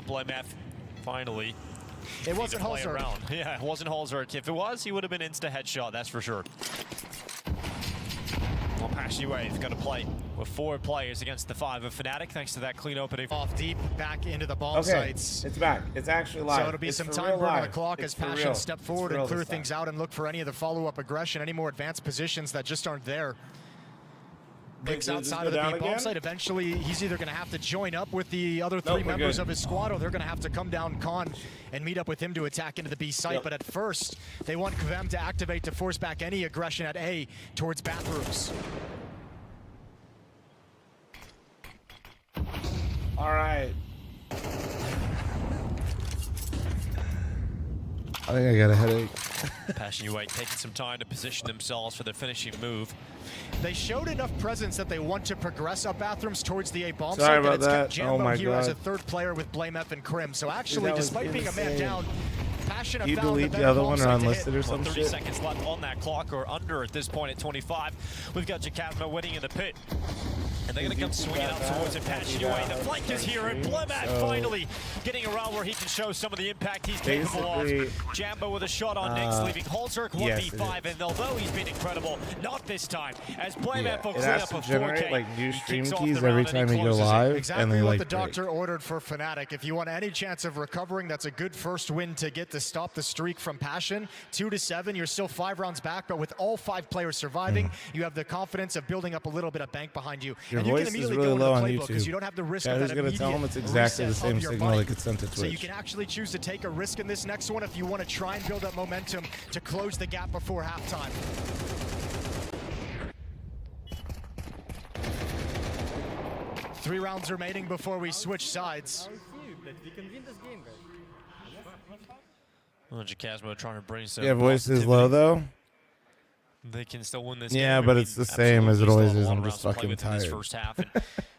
fl0m finally. It wasn't Halsark. Yeah, it wasn't Halsark. If it was, he would have been insta headshot, that's for sure. Well, Passionway is going to play with 4 players against the 5 of Fnatic, thanks to that clean opening. Off deep, back into the bomb sites. It's back. It's actually live. So it'll be some time burn on the clock as Passion step forward and clear things out and look for any of the follow-up aggression, any more advanced positions that just aren't there. Picks outside of the B bomb site. Eventually, he's either going to have to join up with the other 3 members of his squad, or they're going to have to come down con and meet up with him to attack into the B site. But at first, they want fl0m to activate to force back any aggression at A towards bathrooms. All right. I think I got a headache. Passionway taking some time to position themselves for their finishing move. They showed enough presence that they want to progress up bathrooms towards the A bomb Sorry site. about It's kept that. Oh my here God. as a 3rd player with fl0m and Crim. So actually, despite being a man down, Passion have you found delete the the other one or unlisted or some 30 shit? seconds left on that clock, or under at this point at 25. We've got WATCHPARTY winning in the pit. And they're going to come swinging out towards it. Passionway, the flank is here, and fl0m finally getting around where he can show some of the impact he's capable of. Jambo with a shot on Nyx, leaving Halsark 1v5, and although he's been incredible, not this time, as fl0m will clean up a 4K. Like new stream keys every time you go live. Exactly and they what like the doctor ordered for Fnatic. If you want any chance of recovering, that's a good first win to get to stop the streak from Passion. 2-7, you're still 5 rounds back, but with all 5 players surviving, you have the confidence of building up a little bit of bank behind you. Your and you voice can is immediately really go low into on the playbook because YouTube. you don't have the risk Yeah, of who's that gonna immediate tell them it's exactly the reset same of your signal bike. they could send to So you Twitch? can actually choose to take a risk in this next one if you want to try and build up momentum to close the gap before halftime. Three rounds remaining before we switch sides. Well, Jacasmo trying to bring some. Yeah, voice is low though. They can still win this Yeah, game. but it's the same as it always is. I'm just fucking tired. This first half. And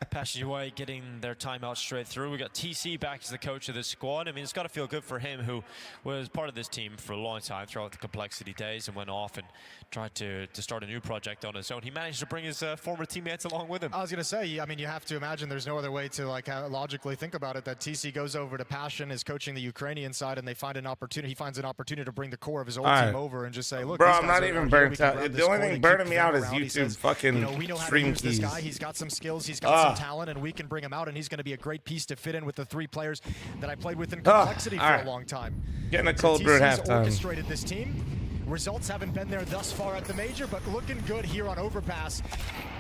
Passionway getting their timeout straight through. We got TC back as the coach of this squad. I mean, it's got to feel good for him, who was part of this team for a long time throughout the complexity days and went off and tried to start a new project on his own. He managed to bring his former teammates along with him. I was going to say, I mean, you have to imagine there's no other way to like logically think about it, that TC goes over to Passion, is coaching the Ukrainian side, and they find an opportunity. He finds an opportunity to bring the core of his old team over and just say, look, bro, I'm not even burnt out. The only thing burning me out is YouTube fucking we know how stream to use this keys. guy. He's got some skills, he's got some talent, and we can bring him out, and he's going to be a great piece to fit in with the 3 players that I played with in complexity for a long time. Getting a cold brew at halftime. Orchestrated this team. Results haven't been there thus far at the major, but looking good here on Overpass.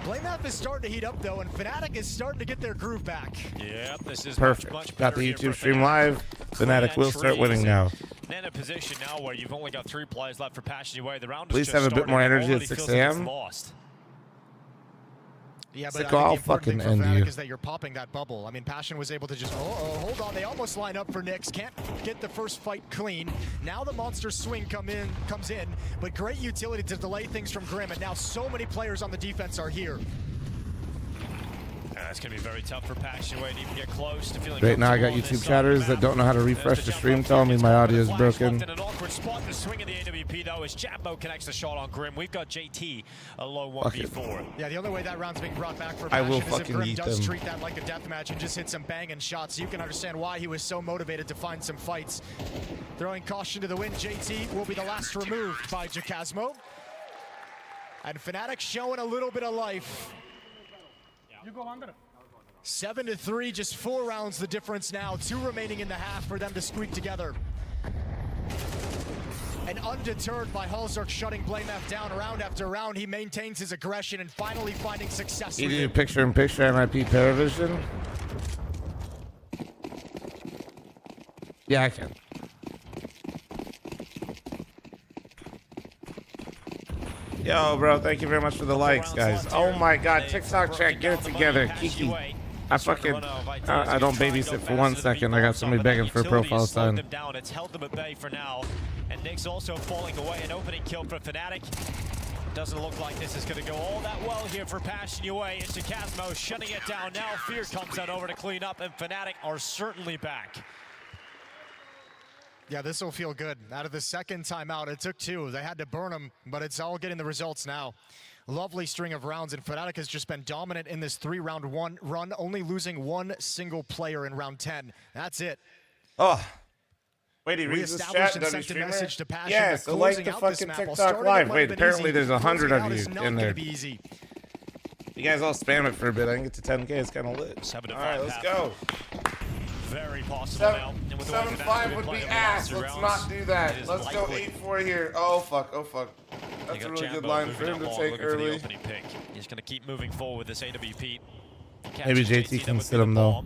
fl0m is starting to heat up though, and Fnatic is starting to get their groove back. Yep, this is perfect. much Got the better YouTube stream live. Fnatic will start winning now. In a position now where you've only got 3 players left for Passionway. The round Please is have just a bit more started. energy at Already 6 feels like it's a.m. lost. Yeah, but Like, I think I'll the important thing fucking for end Fnatic you. is that you're popping that bubble. I mean, Passion was able to just, hold on, they almost line up for Nyx. Can't get the first fight clean. Now the monster swing comes in, but great utility to delay things from Grim, and now so many players on the defense are here. It's going to be very tough for Passionway to even get close to feeling Great, now I got YouTube chatters that don't know how to refresh the stream telling me my audio is broken. In an awkward spot, the swing of the AWP though, as Jambo connects the shot on Grim. We've got JT a low 1v4. Yeah, the only way that round's being brought back for I Passion will is if fucking Grim eat does them. treat that like a deathmatch and just hit some banging shots. You can understand why he was so motivated to find some fights. Throwing caution to the wind, JT will be the last removed by Jacasmo. And Fnatic showing a little bit of life. You go under. 7-3, just 4 rounds the difference now. 2 remaining in the half for them to squeak together. And undeterred by Halsark shutting fl0m down round after round, he maintains his aggression and finally finding success. You do picture-in-picture NIP Paravision? Yeah, I can. Yo, bro, thank you very much for the likes, guys. Oh my god, TikTok chat, get it together. Kiki. I fucking, I don't babysit for 1 second. I got somebody begging for a profile sign. It's held them at bay for now. And Nyx also falling away. An opening kill for Fnatic. Doesn't look like this is going to go all that well here for Passionway. It's Jacasmo shutting it down now. Fear comes out over to clean up, and Fnatic are certainly back. Yeah, this will feel good. Out of the second timeout, it took 2. They had to burn them, but it's all getting the results now. lovely string of rounds, and fl0m has just been dominant in this 3-round run, only losing one single player in round 10. That's it. Oh. Wait, he reads this chat? And sent a message to Passion. Yeah, so like the fucking TikTok live. Wait, apparently there's 100 of you in there. You guys all spam it for a bit. I can get to 10K. It's kind of lit. All right, let's go. Very possible now. 7-5 would be ass. Let's not do that. Let's go 8-4 here. Oh, fuck. Oh, fuck. That's a really good line for him to take early. He's going to keep moving forward with this AWP. Maybe JT can sit him, though.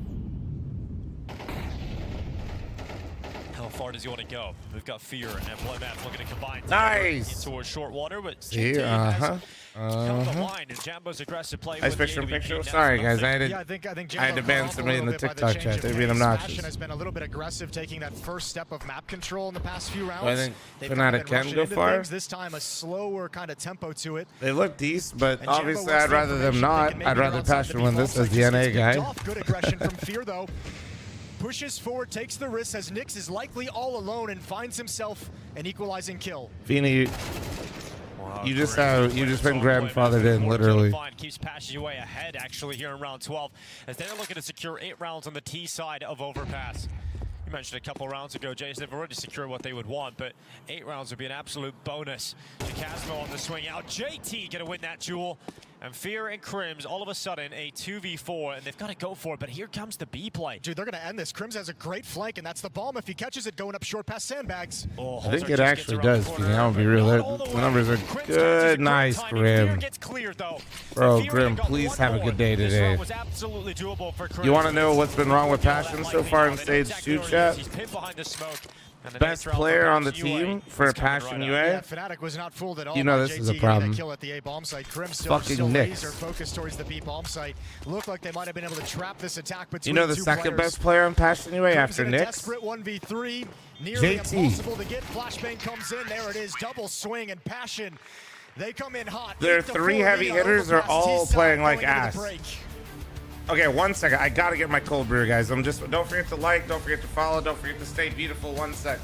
How far does he want to go? We've got Fear and fl0m looking to combine. Nice. Into short water, but here, held the line, and Jambo's aggressive play. Nice picture. Sorry, guys. I had to ban somebody in the TikTok chat. They're being obnoxious. Passion has been a little bit aggressive, taking that first step of map control in the past few rounds. I think fl0m can go far. This time, a slower kind of tempo to it. They look decent, but obviously I'd rather them not. I'd rather Passion win this as the NA guy. Good aggression from Fear, though. Pushes forward, takes the risk as Nyx is likely all alone and finds himself an equalizing kill. Feeney, you just been grandfathered in, literally. Keeps Passion away ahead, actually, here in round 12, as they're looking to secure 8 rounds on the T side of Overpass. You mentioned a couple rounds ago, Jason, they've already secured what they would want, but 8 rounds would be an absolute bonus. Jacasmo on the swing out. JT gonna win that duel. And Fear and Crims, all of a sudden, a 2v4, and they've got to go for it, but here comes the B play. Dude, they're going to end this. Crims has a great flank, and that's the bomb. If he catches it going up short past sandbags. Oh, I think it actually does, Feeney. I'll be real. The numbers are good. Nice, Grim. Bro, Grim, please have a good day today. You want to know what's been wrong with Passion so far in stage 2, chat? Best player on the team for Passion UA? Yeah, fl0m was not fooled at all. You know this is a problem. Kill at the A bomb site. Fucking laser focused towards the B bomb site. Looked like they might have been able to trap this attack between the second best player on Passion UA after Nyx? Desperate 1v3. Nearly impossible to get. Flashbang comes in. There it is. Double swing and Passion. They come in hot. Their 3 heavy hitters are all playing like ass. Okay, 1 second. I gotta get my cold brew, guys. Don't forget to like, don't forget to follow, don't forget to stay beautiful. 1 sec.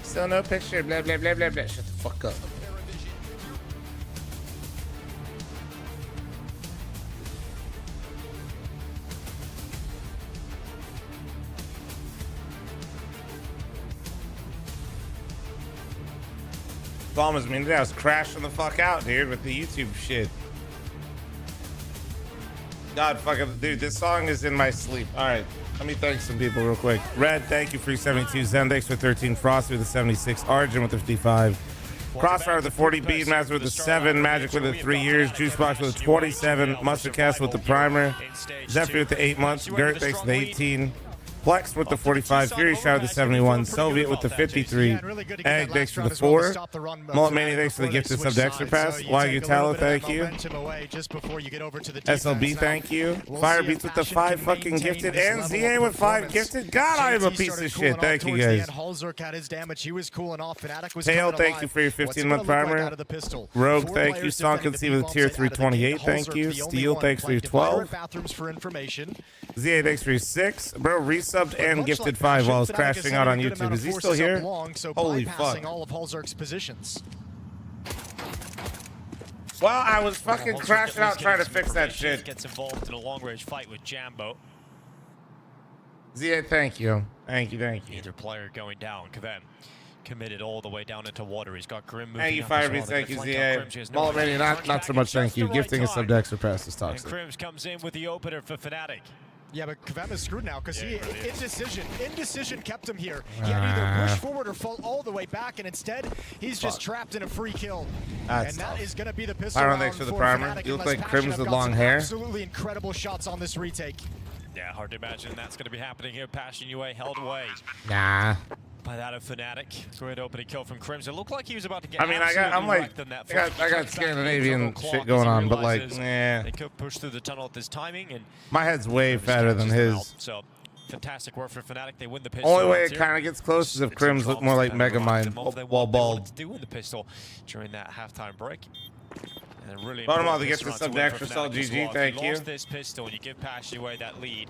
Still no picture. Blah, blah, blah, blah, blah. Shut the fuck up. Bomb was mean. I was crashing the fuck out, dude, with the YouTube shit. God fucking, dude, this song is in my sleep. All right. Let me thank some people real quick. Red, thank you for 72. Zendex with 13. Frosty with the 76. Arjun with the 55. Crossfire with the 40. Beatmaster with the 7. Magic with the 3 years. Juicebox with the 27. Mustardcast with the primer. Zephyr with the 8 months. Gert thanks for the 18. Plex with the 45, Fury Shot with the 71, Soviet with the 53, Egg thanks for the 4, Mullet Mania thanks for the gifted sub to Extra Pass, Wagyu Tallow, thank you, SLB, thank you, Firebeats with the 5 fucking gifted, and ZA with 5 gifted. God, I am a piece of shit. Thank you guys. Tail, thank you for your 15-month primer. Rogue, thank you. Stonkin C with a tier 328, thank you. Steel, thanks for your 12. ZA, thanks for your 6. Bro, resubbed and gifted 5 while I was crashing out on YouTube. Is he still here? Holy fuck. All of Halzerk's positions. Well, I was fucking crashing out trying to fix that shit. Gets involved in a long-range fight with Jambo. ZA, thank you. Thank you, thank you. Either player going down. Kavem committed all the way down into water. He's got Grim moving. Thank you, Firebeats. Thank you, ZA. Mullet Mania, not so much thank you. Gifting a sub to Extra Pass is toxic. And Crims comes in with the opener for Fnatic. Yeah, but Kavem is screwed now because indecision kept him here. He had to either push forward or fall all the way back, and instead he's just trapped in a free kill. That's and that is going to be the pistol Iron, round thanks for the for primer. Fnatic, You look unless like Passion Crims have with got long some hair. Absolutely incredible shots on this retake. Yeah, hard to imagine that's going to be happening here. Passion UA held away. Nah. By that of Fnatic. Great opening kill from Crims. It looked like he was about to get. I mean, I got Scandinavian shit going on, but like, yeah. They could push through the tunnel at this timing, and my head's way fatter than his. So, fantastic work for Fnatic. They win the pistol. Only way it kind of gets close is if Crims look more like Megamind while bald. To do with the pistol during that halftime break. And really Bottom all to get the sub to Extra Salt GG, thank you. Lost this pistol, and you give Passion away that lead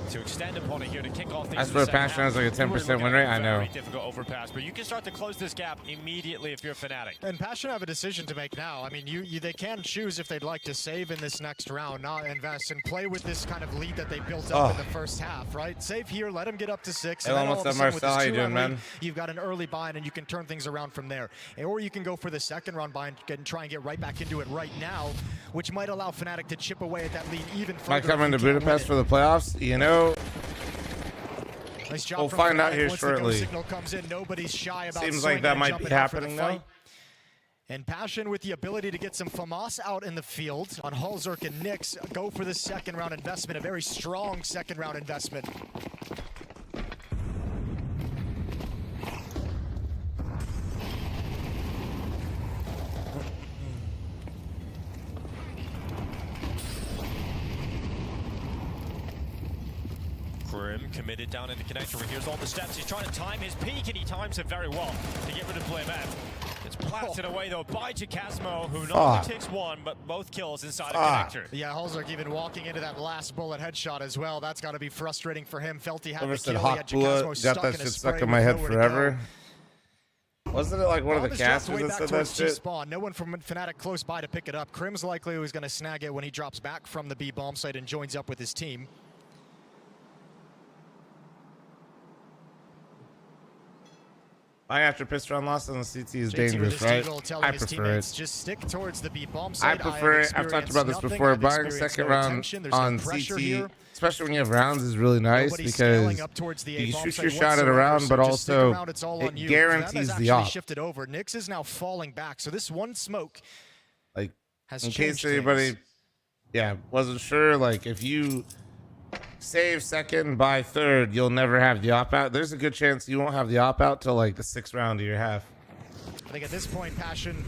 to extend upon it here to kick off things. That's where Passion has like a 10% win rate. I know. Very difficult overpass, but you can start to close this gap immediately if you're Fnatic. And Passion have a decision to make now. I mean, they can choose if they'd like to save in this next round, not invest and play with this kind of lead that they built up in the first half, right? Save here, let them get up to 6. Hey, almost at Marcel, how you doing, man? You've got an early buy-in and you can turn things around from there. Or you can go for the second round buy-in and try and get right back into it right now, which might allow Fnatic to chip away at that lead even further. Might come into Budapest for the playoffs, you know. Nice job. We'll find out here Once shortly. The go signal comes in, nobody's shy about Seems like that might be happening though. And Passion with the ability to get some FAMAS out in the field on Halzerk and Nyx go for the second round investment, a very strong second round investment. Grim committed down in the connector. Here's all the steps. He's trying to time his peak, and he times it very well to get rid of fl0m. It's blasted away, though, by Jacasmo, who not only takes one, but both kills inside a connector. Yeah, Halzerk even walking into that last bullet headshot as well. That's got to be frustrating for him. Felt he had the kill. Hot bullet, got that shit stuck in my head forever. Wasn't it like one of the casters that said that shit? Spawn. No one from Fnatic close by to pick it up. Crims likely was going to snag it when he drops back from the B bomb site and joins up with his team. I after pistol on loss on the CT is dangerous, right? I prefer it. Just stick towards the B bomb site. I prefer it. I've talked about this before. Buying second round on CT, especially when you have rounds, is really nice because you shoot your shot at a round, but also it guarantees the op. Shifted over. Nyx is now falling back, so this one smoke, like, in case anybody, wasn't sure, like if you save second, buy third, you'll never have the op out. There's a good chance you won't have the op out till like the 6th round of your half. I think at this point, Passion,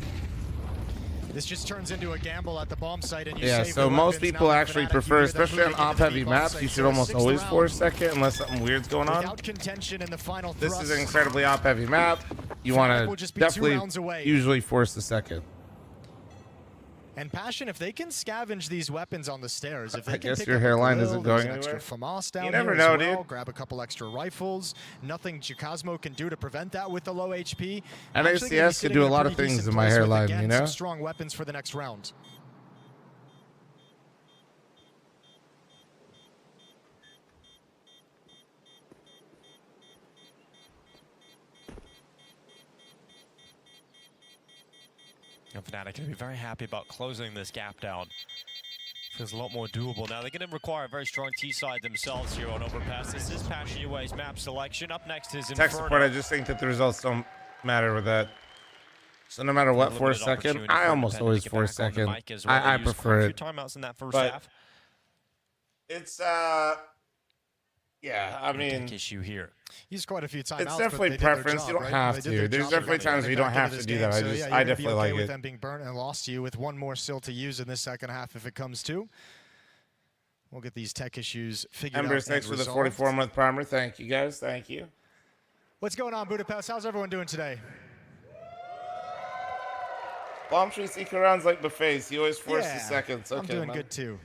this just turns into a gamble at the bomb site, and you save so most people actually prefer, especially on op heavy maps, you should almost always force second unless something weird's going on. Without contention in the final this is an incredibly op heavy map. You want to definitely usually force the second. And Passion, if they can scavenge these weapons on the stairs, if they I can guess pick your up hairline a isn't grill, going there's anywhere. extra FAMAS down You never here know, as well. dude. Grab a couple extra rifles. Nothing Jacasmo can do to prevent that with the low HP. And ACS could do a lot of things in my hairline, you know? Some strong weapons for the next round. And Fnatic going to be very happy about closing this gap down. Feels a lot more doable now. They're going to require a very strong T-side themselves here on Overpass. This is Passion UA's map selection. Up next is Inferno. Tech support, I just think that the results don't matter with that. So no matter what, force second, I almost always force second. I prefer it. Timeouts in that first half. It's Yeah, I mean, issue here. He's quite a few times. It's definitely preference. You don't have to. There's definitely times where you don't have to do that. I definitely like it. Them being burnt and lost to you with one more still to use in this second half if it comes to. We'll get these tech issues figured Ember, out. thanks for the 44-month primer. Thank you, guys. Thank you. What's going on, Budapest? How's everyone doing today? Bomb Tree Seeker rounds like buffets. He always forces the seconds. Okay, I'm doing good too.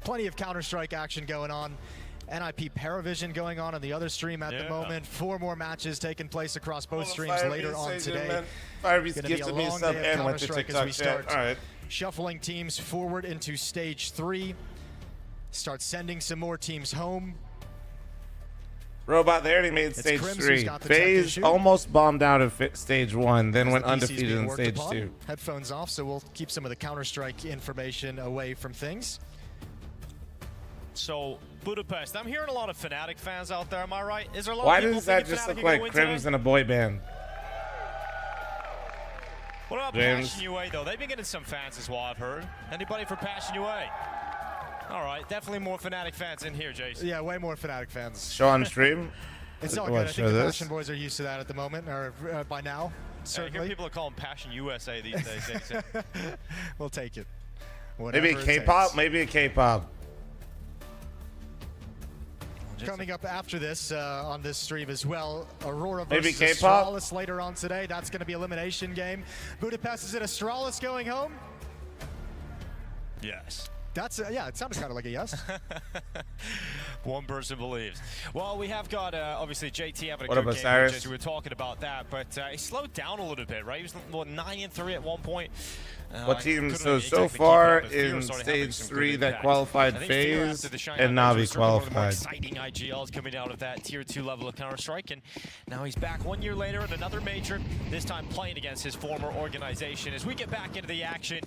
Plenty of Counter-Strike action going on. NIP Paravision going on the other stream at the moment. 4 more matches taking place across both streams later on today. Firebeast gifted me a sub and went to TikTok chat. All right. Shuffling teams forward into stage 3. Start sending some more teams home. Robot, they already made stage 3. FaZe almost bombed out of stage 1, then went undefeated in stage 2. Headphones off, so we'll keep some of the Counter-Strike information away from things. So, Budapest, I'm hearing a lot of Fnatic fans out there, am I right? Is there a lot Why of people does that just look like Crims in a boy band? What about Passion UA, though? They've been getting some fans as well, I've heard. Anybody for Passion UA? All right, definitely more Fnatic fans in here, Jason. Yeah, way more Fnatic fans. Show on stream. It's all good. I think the Passion boys are used to that at the moment, or by now, certainly. I hear people are calling Passion USA these days. We'll take it. Maybe a K-pop? Maybe a K-pop. Coming up after this on this stream as well, Aurora maybe versus Astralis later on today. That's going to be elimination game. Budapest, is it Astralis going home? Yes. That's yeah, it sounded kind of like a yes. One person believes. Well, we have got obviously JT having a good game. Cyrus? We were talking about that, but he slowed down a little bit, right? He was 9-3 at one point. What teams so far in stage 3 that qualified FaZe and Navi qualified? Exciting IGLs coming out of that tier 2 level of Counter-Strike, and now he's back 1 year later in another major, this time playing against his former organization. As we get back into the action,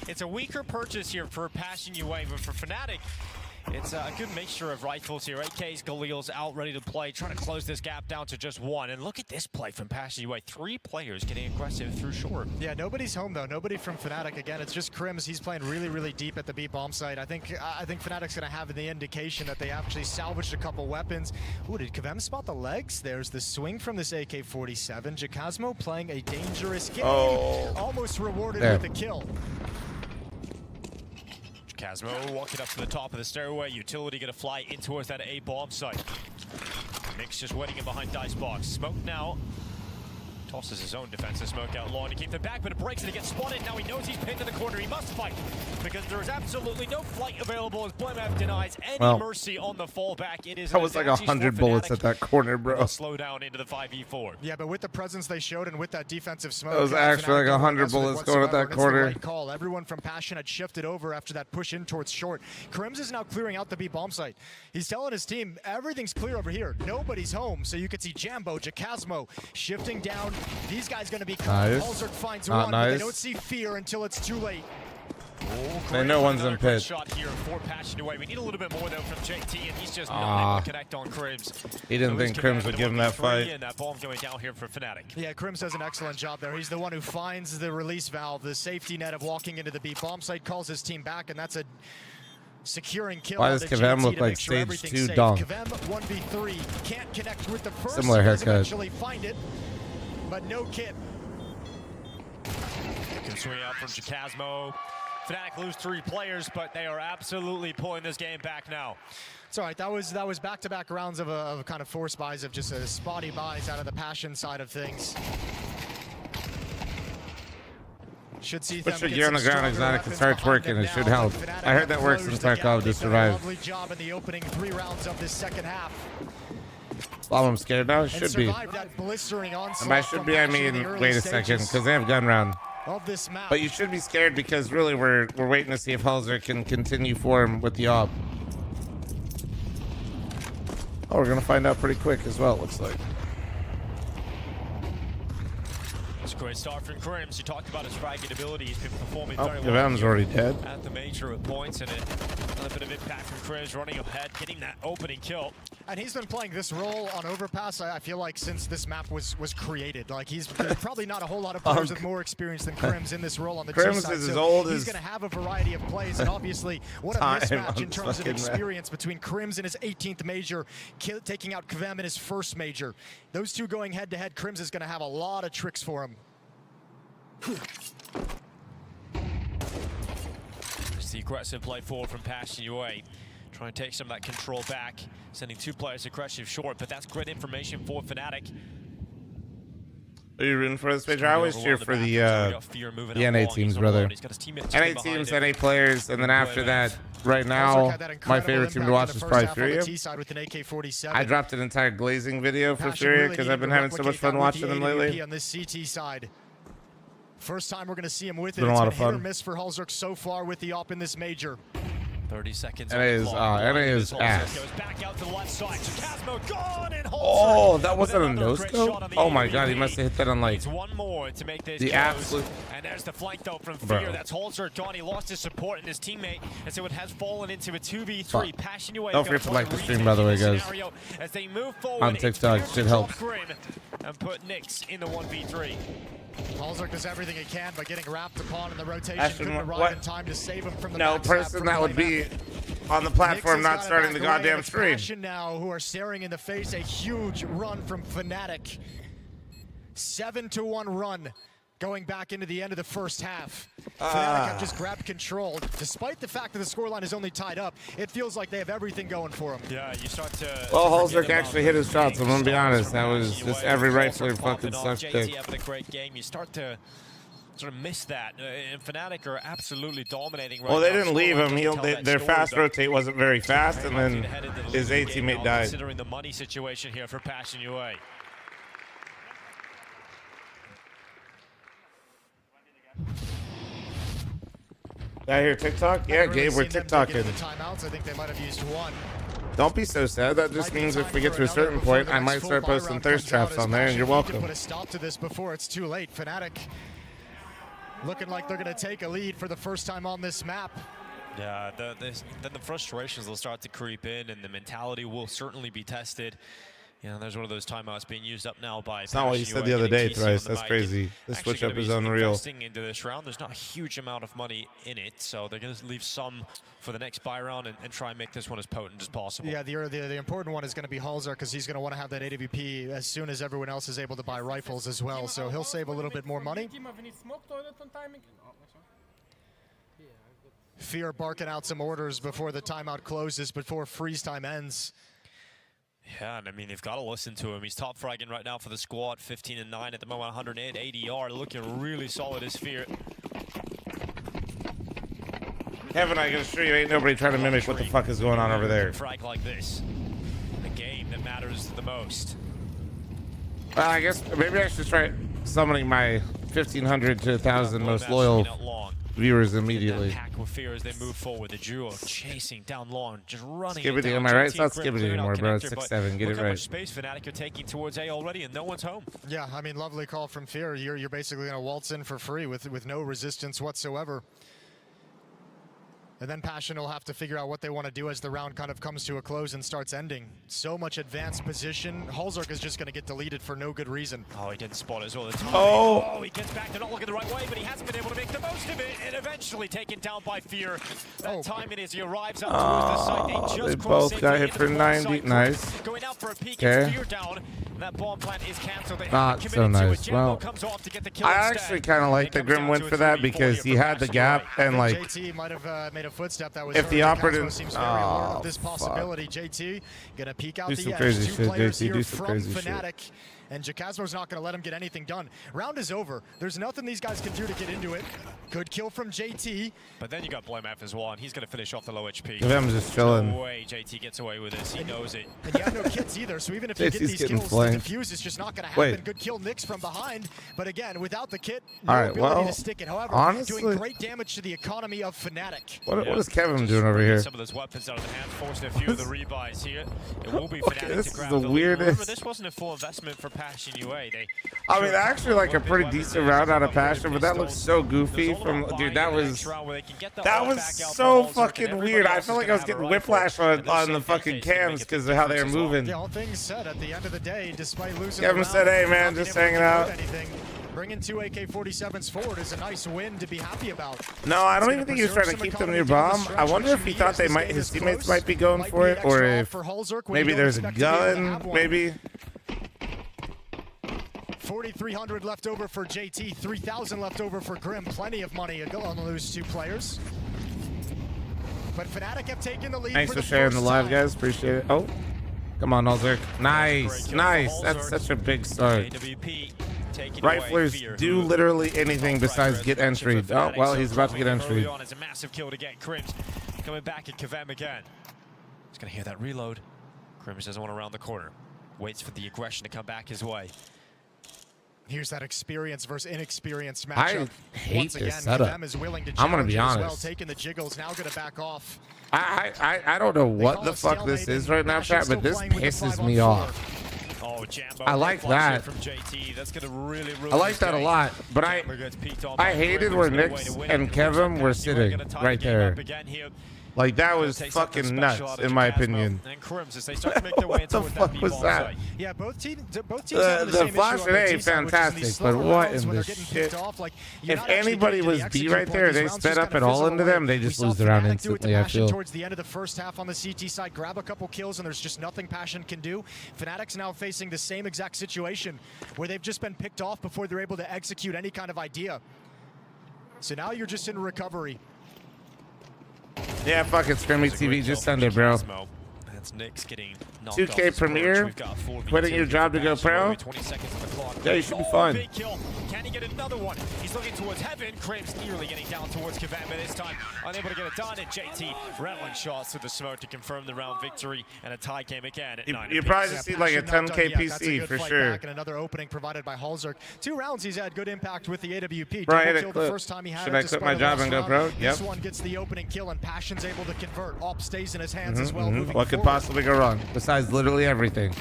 it's a weaker purchase here for Passion UA, but for Fnatic, it's a good mixture of rifles here. AKs, Galil's out, ready to play, trying to close this gap down to just 1. And look at this play from Passion UA. 3 players getting aggressive through short. Yeah, nobody's home, though. Nobody from Fnatic. Again, it's just Crims. He's playing really, really deep at the B bomb site. I think Fnatic's going to have the indication that they actually salvaged a couple weapons. Ooh, did Kavem spot the legs? There's the swing from this AK-47. Jacasmo playing a dangerous game. Almost rewarded with a kill. Casmo walking up to the top of the stairway. Utility gonna fly in towards that A bomb site. Mix just waiting in behind Dicebox. Smoke now. Tosses his own defensive smoke out long to keep them back, but it breaks and it gets spotted. Now he knows he's pinned in the corner. He must fight because there is absolutely no flight available as fl0m denies any mercy on the fallback. It is that was like 100 bullets at that corner, bro. Slow down into the 5v4. Yeah, but with the presence they showed and with that defensive smoke, that was actually like 100 bullets going at that corner. Right call. Everyone from Passion had shifted over after that push in towards short. Crims is now clearing out the B bomb site. He's telling his team everything's clear over here. Nobody's home, so you could see Jambo, Jacasmo shifting down. These guys going to be caught. Halzard finds one, but they don't see fear until it's too late. They know one's in pit. Shot here for Passion UA. We need a little bit more though from JT, and he's just not able to connect on Crims. He didn't think Crims would give him that fight. And that bomb going down here for Fnatic. Yeah, Crims does an excellent job there. He's the one who finds the release valve, the safety net of walking into the B bomb site, calls his team back, and that's a securing kill. Why does Kavem look like stage 2 dunk? Kavem 1v3 can't connect with the first. Similar haircut. Eventually find it, but no kit. Can swing out from Jacasmo. Fnatic lose 3 players, but they are absolutely pulling this game back now. It's all right. That was back-to-back rounds of kind of force buys, of just a spotty buys out of the Passion side of things. Should see them put your gear on the ground, Exotic, and start twerking. It should help. I heard that works in Tarkov to survive. Lovely job in the opening 3 rounds of this second half. Well, I'm scared now. It should be. By should be, I mean, wait a second, because they have gun round. Of this map. But you should be scared because really we're waiting to see if Halzer can continue form with the AWP. Oh, we're gonna find out pretty quick as well, it looks like. It's a great start from Crims. You talked about his fragging ability. He's been performing very well. Kavem's already dead. At the major at points, and another bit of impact from Crims running ahead, getting that opening kill. And he's been playing this role on Overpass, I feel like, since this map was created. Like, there's probably not a whole lot of players with more experience than Crims in this role on the G Crims side. is as so old he's as going to have a variety of plays, and obviously, what a mismatch in terms of experience between Crims in his 18th major, taking out fl0m in his first major. Those two going head-to-head, Crims is going to have a lot of tricks for him. It's the aggressive play forward from Passion UA. Trying to take some of that control back, sending 2 players aggressive short, but that's great information for Fnatic. Are you rooting for this major? I always cheer for the NA teams, brother. NA teams, NA players, and then after that, right now, my favorite team to watch is probably fl0m. I dropped an entire glazing video for fl0m because I've been having so much fun watching them lately. On this CT side. First time we're going to see him with it. It's been a lot of fun. Hit or miss for Halzerk so far with the op in this major. 30 seconds. NA is ass. Goes back out to the left side. Chasmo gone, and oh, that wasn't a no-scope? Oh my god, he must have hit that on like one more to make this the absolute. And there's the flank though from Fear. That's Halzerk gone. He lost his support and his teammate, and so it has fallen into a 2v3. Passion UA. Don't forget to like the stream, by the way, guys. As they move forward on TikTok, shit helps. And put Nyx in the 1v3. Halzerk does everything he can by getting wrapped upon in the rotation. Couldn't arrive in time to save him from the person that would be on the platform not starting the goddamn stream. Passion now, who are staring in the face a huge run from Fnatic. 7-1 run going back into the end of the first half. Fnatic have just grabbed control. Despite the fact that the scoreline is only tied up, it feels like they have everything going for them. Yeah, you start to... Well, Halzerk actually hit his shots, I'm going to be honest. That was just every rifler fucking sucks dick. Having a great game. You start to sort of miss that. And Fnatic are absolutely dominating right now. Well, they didn't leave him. Their fast rotate wasn't very fast, and then his A teammate died. Considering the money situation here for Passion UA. I hear TikTok? Yeah, Gabe, we're TikToking. Timeouts. I think they might have used one. Don't be so sad. That just means if we get to a certain point, I might start posting thirst traps on there, and you're welcome. Put a stop to this before it's too late. Fnatic looking like they're going to take a lead for the first time on this map. Yeah, then the frustrations will start to creep in, and the mentality will certainly be tested. You know, there's one of those timeouts being used up now by. It's not what you said the other day, Thrice. That's crazy. The switch up is unreal. Into this round, there's not a huge amount of money in it, so they're going to leave some for the next buy round and try and make this one as potent as possible. Yeah, the important one is going to be Halzerk because he's going to want to have that AWP as soon as everyone else is able to buy rifles as well. So he'll save a little bit more money. Fear barking out some orders before the timeout closes, before freeze time ends. Yeah, and I mean, they've got to listen to him. He's top fragging right now for the squad, 15 and 9 at the moment, 108 ADR, looking really solid as Fear. Kevin, I can assure you, ain't nobody trying to mimic what the fuck is going on over there. Frag like this, the game that matters the most. Well, I guess maybe I should try summoning my 1,500 to 1,000 most loyal viewers immediately. Pack with Fear as they move forward. The duo chasing down long, just running. Skibidi, am I right? It's not Skibidi anymore, bro. It's 6-7. Get it right. Space Fnatic are taking towards A already, and no one's home. Yeah, I mean, lovely call from Fear. You're basically gonna waltz in for free with no resistance whatsoever. And then Passion will have to figure out what they want to do as the round kind of comes to a close and starts ending. So much advanced position. Halzerk is just going to get deleted for no good reason. Oh, he didn't spot it all the time. Oh, he gets back to not looking the right way, but he hasn't been able to make the most of it, and eventually taken down by Fear. That time it is, he arrives up towards the site. They both got hit for 90. Nice. Going out for a peek, and Fear down. That bomb plant is canceled. Not so nice. Well, I actually kind of like that Grim went for that because he had the gap and like. JT might have made a footstep that was. If the operative seems very aware of this possibility, JT gonna peek out do the some edge. crazy Two shit, players JT. here Do some from crazy Fnatic. shit. And Jacasmo's not going to let him get anything done. Round is over. There's nothing these guys can do to get into it. Good kill from JT. But then you got fl0m as well, and he's going to finish off the low HP. fl0m's just chilling. No way JT gets away with this. He knows it. And you have no kits either, so even if you get these kills, the defuse is just not going to happen. Wait. Good kill Nyx from behind. But again, without the kit, no ability to stick it. However, honestly, doing great damage to the economy of Fnatic. What is Kevin doing over here? Some of those weapons out of the hand, forcing a few of the rebuys here. It will be Fnatic this to grab is the weirdest. Remember, this wasn't a full investment for Passion UA. I mean, actually like a pretty decent round out of Passion, but that looks so goofy from, dude, that was so fucking weird. I felt like I was getting whiplash on the fucking cams because of how they were moving. All things said, at the end of the day, despite losing, Kevin said, "Hey man, just hanging out." Bringing 2 AK-47s forward is a nice win to be happy about. No, I don't even think he was trying to keep them near bomb. I wonder if he thought they might, his teammates might be going for it, or if maybe there's a gun, maybe. 4,300 left over for JT, 3,000 left over for Grim. Plenty of money on those two players. But Fnatic have taken the lead. Thanks for sharing the live, guys. Appreciate it. Oh, come on, Ozark. Nice, nice. That's such a big start. Riflers do literally anything besides get entry. Oh, well, he's about to get entry. It's a massive kill to get Crims coming back at fl0m again. He's going to hear that reload. Crims doesn't want to round the corner. Waits for the aggression to come back his way. Here's that experience versus inexperienced matchup. I hate this setup. I'm going to be honest. Well, taking the jiggles, now going to back off. I don't know what the fuck this is right now, chat, but this pisses me off. Oh, Jambo, I like that. From JT. That's gonna really I like that a lot, but I hated where Nyx and Kevin were sitting right there. Like, that was fucking nuts, in my opinion. What the fuck was that? Yeah, both teams the flash at A, fantastic, but what in the shit? If anybody was B right there, they sped up at all into them, they just lose the round instantly, I feel. Towards the end of the first half on the CT side, grab a couple kills, and there's just nothing Passion can do. Fnatic's now facing the same exact situation, where they've just been picked off before they're able to execute any kind of idea. So now you're just in recovery. Yeah, fuck it, Scrimmy TV, just send it, bro. That's Nyx getting 2K Premier, quitting your job to go pro. Yeah, you should be fine. Can he get another one? He's looking towards heaven. Crims nearly getting down towards fl0m, but this time unable to get it done. And JT rattling shots to the smoke to confirm the round victory, and a tie game again at 9. You probably just see like a 10K PC for sure. And another opening provided by Halzerk. 2 rounds he's had good impact with the AWP. Right, kill the first time he had. Should I quit my job and go pro? Yep. This one gets the opening kill, and Passion's able to convert. Op stays in his hands as well. What could possibly go wrong? Besides literally everything.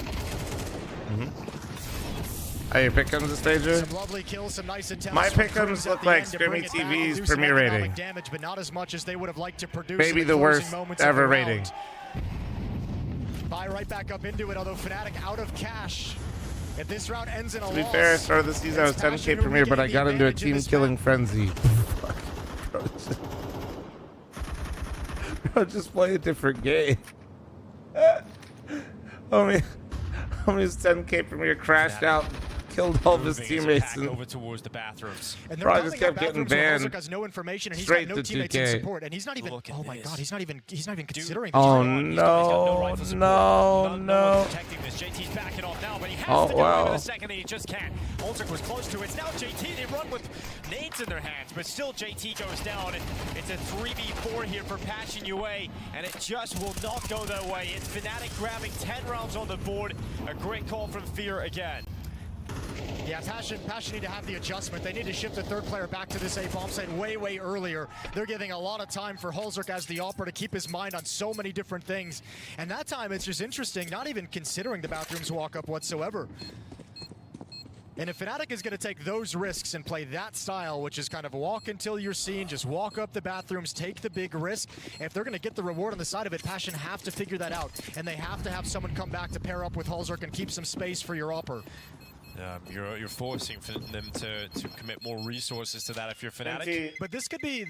Hey, your pick'ems this stager? Some lovely kills, some nice attempts. My pick'ems look like Scrimmy TV's premier rating. Damage, but not as much as they would have liked to produce. Maybe the worst ever rating. Buy right back up into it, although Fnatic out of cash. If this round ends in a loss, to be fair, start of the season I was 10K premier, but I got into a team killing frenzy. Bro, just play a different game. Homie's 10K premier crashed out, killed all of his teammates, and over towards the bathrooms. And probably just kept getting banned. Has no information, and he's straight got no to teammates 2K. in support, and he's not even. Oh my God, he's not even considering. Oh no, no. JT's backing off now, but he has Oh to go wow. in a second, and he just can't. Halzerk was close to it. It's now JT. They run with nades in their hands, but still JT goes down. And it's a 3v4 here for Passion UA, and it just will not go their way. It's Fnatic grabbing 10 rounds on the board. A great call from Fear again. Yeah, Passion need to have the adjustment. They need to shift the third player back to this A bomb site way earlier. They're giving a lot of time for Halzerk as the opera to keep his mind on so many different things. And that time, it's just interesting, not even considering the bathrooms walk up whatsoever. And if Fnatic is going to take those risks and play that style, which is kind of walk until you're seen, just walk up the bathrooms, take the big risk, if they're going to get the reward on the side of it, Passion have to figure that out. And they have to have someone come back to pair up with Halzerk and keep some space for your opera. You're forcing them to commit more resources to that if you're Fnatic. But this could be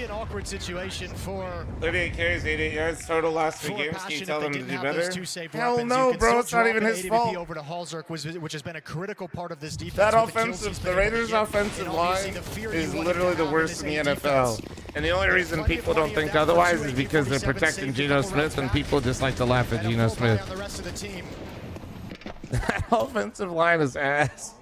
an awkward situation for 38 carries, 88 yards total last 3 games. Can you tell them to do better? Hell weapons. no, bro. It's not even his fault. Over to Halzerk, which has been a critical part of this defense. That offensive, the Raiders' offensive line is literally the worst in the NFL. And the only reason people don't think otherwise is because they're protecting Geno Smith, and people just like to laugh at Geno Smith. That offensive line is ass.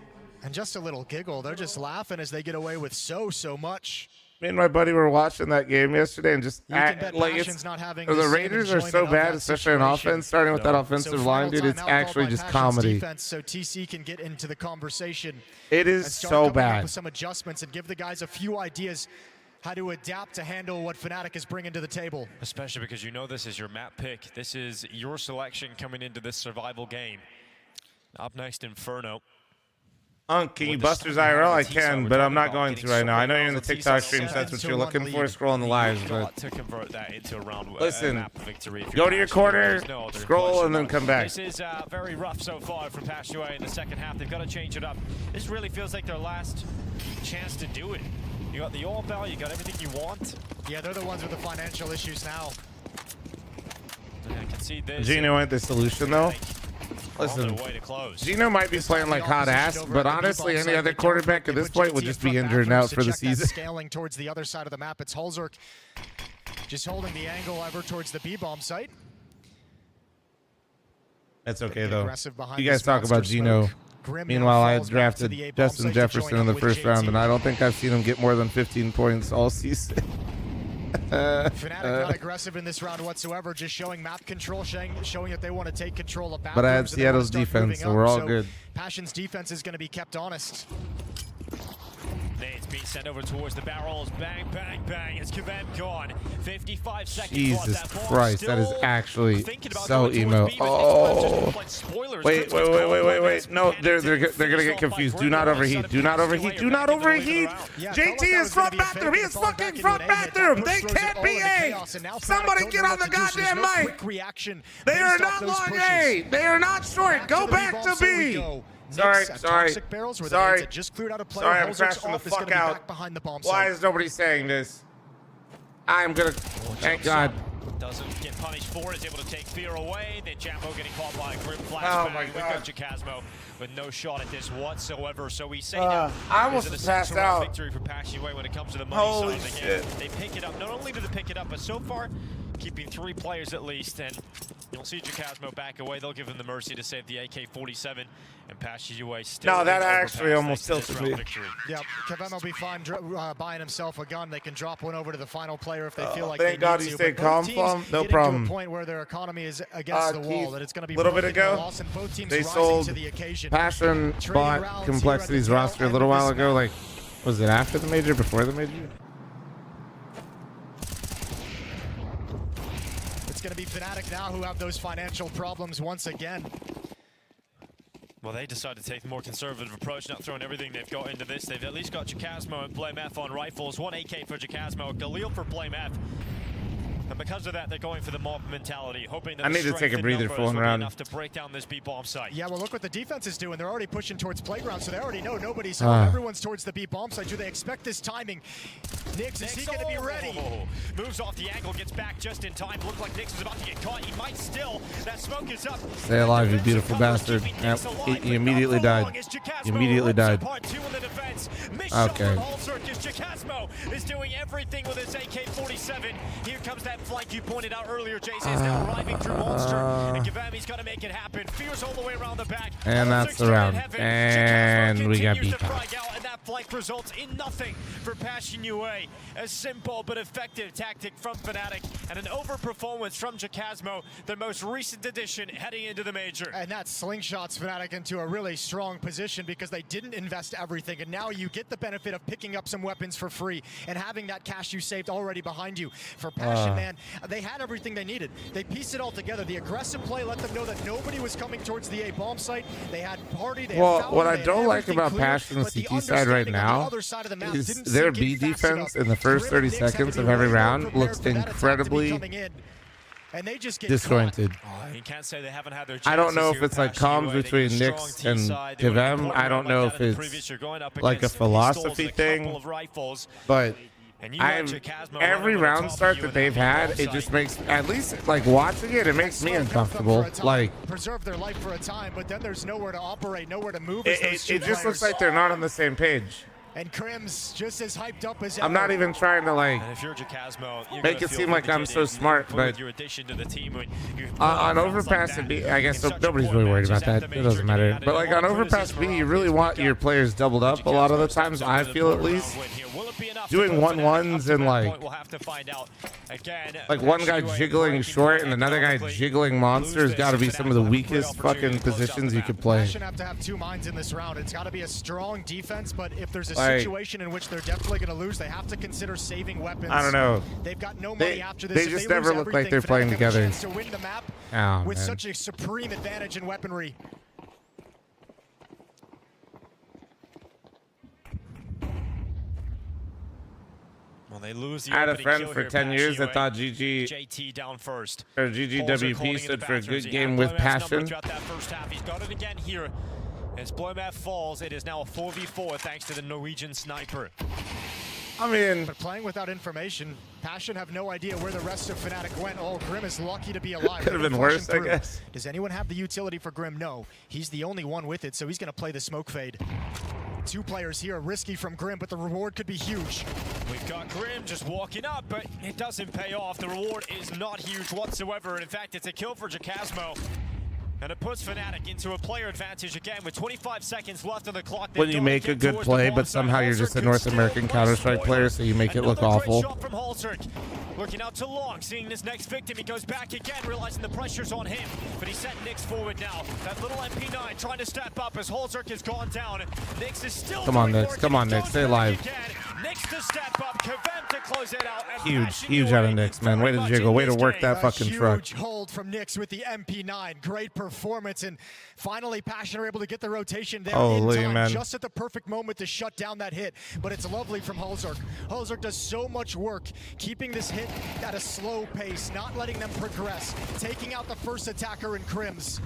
And just a little giggle. They're just laughing as they get away with so much. Me and my buddy were watching that game yesterday, and just like the Raiders are so bad, especially on offense. Starting with that offensive line, dude, it's actually just comedy. Defense, so TC can get into the conversation. It is so bad. With some adjustments and give the guys a few ideas how to adapt to handle what Fnatic is bringing to the table. Especially because you know this is your map pick. This is your selection coming into this survival game. Up next, Inferno. Can you busters IRL? I can, but I'm not going to right now. I know you're in the TikTok stream, so that's what you're looking for. Scroll on the lives, but listen, go to your corner, scroll, and then come back. This is very rough so far from Pashua in the second half. They've got to change it up. This really feels like their last chance to do it. You got the all bell, you got everything you want. Yeah, they're the ones with the financial issues now. I can see this. Gino ain't the solution, though. Listen, Gino might be playing like hot ass, but honestly, any other quarterback at this point would just be injured and out for the season. Scaling towards the other side of the map, it's Hulzerk just holding the angle ever towards the B-bomb site. That's okay, though. You guys talk about Gino. Meanwhile, I had drafted Justin Jefferson in the first round, and I don't think I've seen him get more than 15 points all season. Fnatic not aggressive in this round whatsoever, just showing map control, showing that they want to take control of bathrooms. But I had Seattle's defense, so we're all good. Passion's defense is going to be kept honest. Nades being sent over towards the barrels. Bang, bang, bang. It's fl0m gone. 55 seconds. Jesus Christ, that is actually so emo. Oh. Wait. No, they're gonna get confused. Do not overheat. Do not overheat. Do not overheat. JT is front bathroom. He is fucking front bathroom. They can't be A. Somebody get on the goddamn mic. They are not long A. They are not short. Go back to B. Sorry, I'm crashing the fuck out. Why is nobody saying this? I'm gonna, thank God. Doesn't get punished for it, is able to take fear away. Then Jambo getting caught by a group flashback. Oh my God. We've got Jacasmo with no shot at this whatsoever. So we say now, I almost passed out. Victory for Pashua when it comes to the money Holy side shit. again. They pick it up. Not only do they pick it up, but so far keeping 3 players at least. And you'll see Jacasmo back away. They'll give him the mercy to save the AK-47. And Pashua still. No, that actually almost tilted me. Yeah, fl0m will be fine buying himself a gun. They can drop one over to the final player if they feel like thank God you stayed calm, fl0m. No problem. To a point where their economy is against the wall, that it's going to be a little bit ago. They sold to the occasion. Passion bought Complexity's roster a little while ago. Like, was it after the major, before the major? It's going to be Fnatic now who have those financial problems once again. Well, they decided to take the more conservative approach, not throwing everything they've got into this. They've at least got Jacasmo and fl0m on rifles. 1 AK for Jacasmo, Galil for fl0m. And because of that, they're going for the mob mentality, hoping that I need to take a breather for one round. Enough to break down this B-bomb site. Yeah, well, look what the defense is doing. They're already pushing towards playground, so they already know nobody's home. Everyone's towards the B-bomb site. Do they expect this timing? Nix, is he going to be ready? Moves off the angle, gets back just in time. Looks like Nix is about to get caught. He might still. That smoke is up. Stay alive, you beautiful bastard. Yep. He immediately died. He immediately died. Okay. Jacasmo is doing everything with his AK-47. Here comes that flank you pointed out earlier. Jason is now arriving through Monster. And fl0m's got to make it happen. Fears all the way around the back. And that's the round. And we got beat out. And that flank results in nothing for Pashua. A simple but effective tactic from Fnatic. And an overperformance from Jacasmo, the most recent addition heading into the major. And that slingshots Fnatic into a really strong position because they didn't invest everything. And now you get the benefit of picking up some weapons for free and having that cash you saved already behind you. For Passion, man, they had everything they needed. They pieced it all together. The aggressive play let them know that nobody was coming towards the A bomb site. They had Party. They had Fowler, what I don't like about Passion's CT side right now is their B defense in the first 30 seconds of every round looks incredibly disjointed. You can't say they haven't had their I don't know if it's like comms between Nix and fl0m. I don't know if it's like a philosophy thing, but every round start that they've had, it just makes, at least like watching it, it makes me uncomfortable. Like, preserve their life for a time, but then there's nowhere to operate, nowhere to move. It just looks like they're not on the same page. And Krim's just as hyped up as ever. I'm not even trying to like make it seem like I'm so smart, but on Overpass and B, I guess nobody's really worried about that. It doesn't matter. But like on Overpass B, you really want your players doubled up a lot of the times, I feel at least. Doing 1-1s and like one guy jiggling short and another guy jiggling monster has got to be some of the weakest fucking positions you could play. Have to have 2 minds in this round. It's got to be a strong defense, but if there's a situation in which they're definitely going to lose, they have to consider saving weapons. I don't know. They've got no money after this. They just never look like they're playing together. To win the map with such a supreme advantage in weaponry. Well, they lose the I had a friend for 10 years that thought JT down first. Or GGWP stood for a good game with passion. Throughout that first half. He's got it again here. As fl0m falls, it is now a 4v4 thanks to the Norwegian sniper. I mean, but playing without information, Passion have no idea where the rest of Fnatic went. Oh, Grim is lucky to be alive. Could have been worse, I guess. Does anyone have the utility for Grim? No. He's the only one with it, so he's going to play the smoke fade. 2 players here, risky from Grim, but the reward could be huge. We've got Grim just walking up, but it doesn't pay off. The reward is not huge whatsoever. In fact, it's a kill for Jacasmo. And it puts Fnatic into a player advantage again with 25 seconds left on the clock. When you make a good play, but somehow you're just a North American Counter-Strike player, so you make it look awful. Shot from Holzerk. Looking out to Long, seeing this next victim. He goes back again, realizing the pressure's on him. But he sent Nyx forward now. That little MP9 trying to step up as Holzerk has gone down. Nyx is still Come on, Nyx. Come on, Nyx. Stay alive. Nyx to step up. kv0m to close it out. Huge out of Nyx, man. Way to jiggle. Way to work that fucking truck. Huge hold from Nyx with the MP9. Great performance. And finally, Passion are able to get the rotation there in time, man. Just at the perfect moment to shut down that hit. But it's lovely from Holzerk. Holzerk does so much work, keeping this hit at a slow pace, not letting them progress, taking out the first attacker in Crims.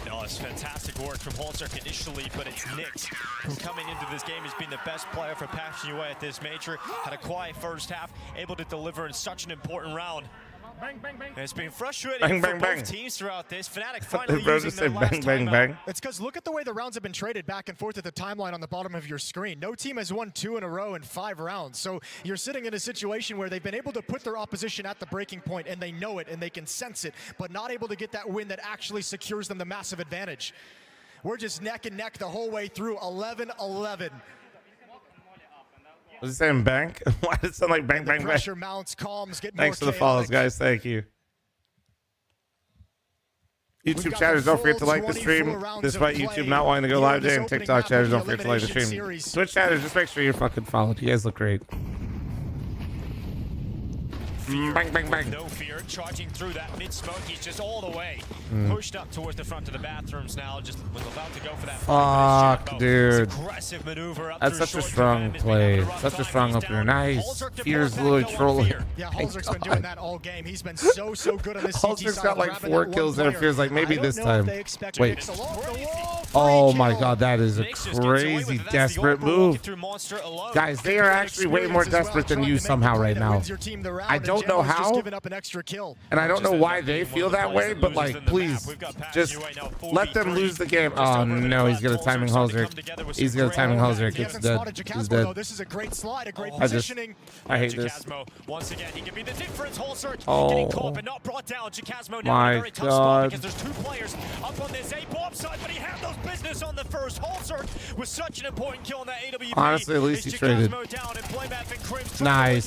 No, it's fantastic work from Holzerk initially, but it's Nyx who coming into this game has been the best player for Passion UA at this major. Had a quiet first half, able to deliver in such an important round. Bang, bang, bang. And it's been frustrating for both teams throughout this. Fnatic finally bro using just their said last bang, bang, timeout. bang. It's because look at the way the rounds have been traded back and forth at the timeline on the bottom of your screen. No team has won 2 in a row in 5 rounds. So you're sitting in a situation where they've been able to put their opposition at the breaking point, and they know it and they can sense it, but not able to get that win that actually secures them the massive advantage. We're just neck and neck the whole way through, 11-11. Was it saying bang? Why did it sound like bang, bang, bang? Pressure mounts, calms, get more Thanks for the follows, guys. Thank you. YouTube chatters, don't forget to like the stream. Despite YouTube not wanting to go live today, and TikTok chatters, don't forget to like the stream. Twitch chatters, just make sure you're fucking followed. You guys look great. Bang, bang, bang. No fear, charging through that mid-smoke. He's just all the way pushed up towards the front of the bathrooms now. Just was about to go for that. Fuck, dude. Aggressive maneuver up That's such a strong play. Such a strong opener. Nice. Fear's literally trolling. Yeah, Holzerk's been doing that all game. He's been so good on this CT Holzerk's side. got like 4 kills there. It feels like maybe this time. Wait. Oh Oh my god, that is a crazy desperate move. Guys, they are actually way more desperate than you somehow right now. I don't know how, and I don't know why they feel that way, but like, please, just let them lose the game. Oh no, he's gonna timing Holzerk. He's gonna timing Holzerk. It's dead. He's dead. This is a great slide, a great positioning. I hate this. Once again, he can be the difference. Holzerk getting caught but not brought down. Jacasmo now my in a very tough spot because there's 2 players up on this A-bomb side, but he handles business on the first. Holzerk was such an important kill on that AWP. Honestly, at least he traded. Nice,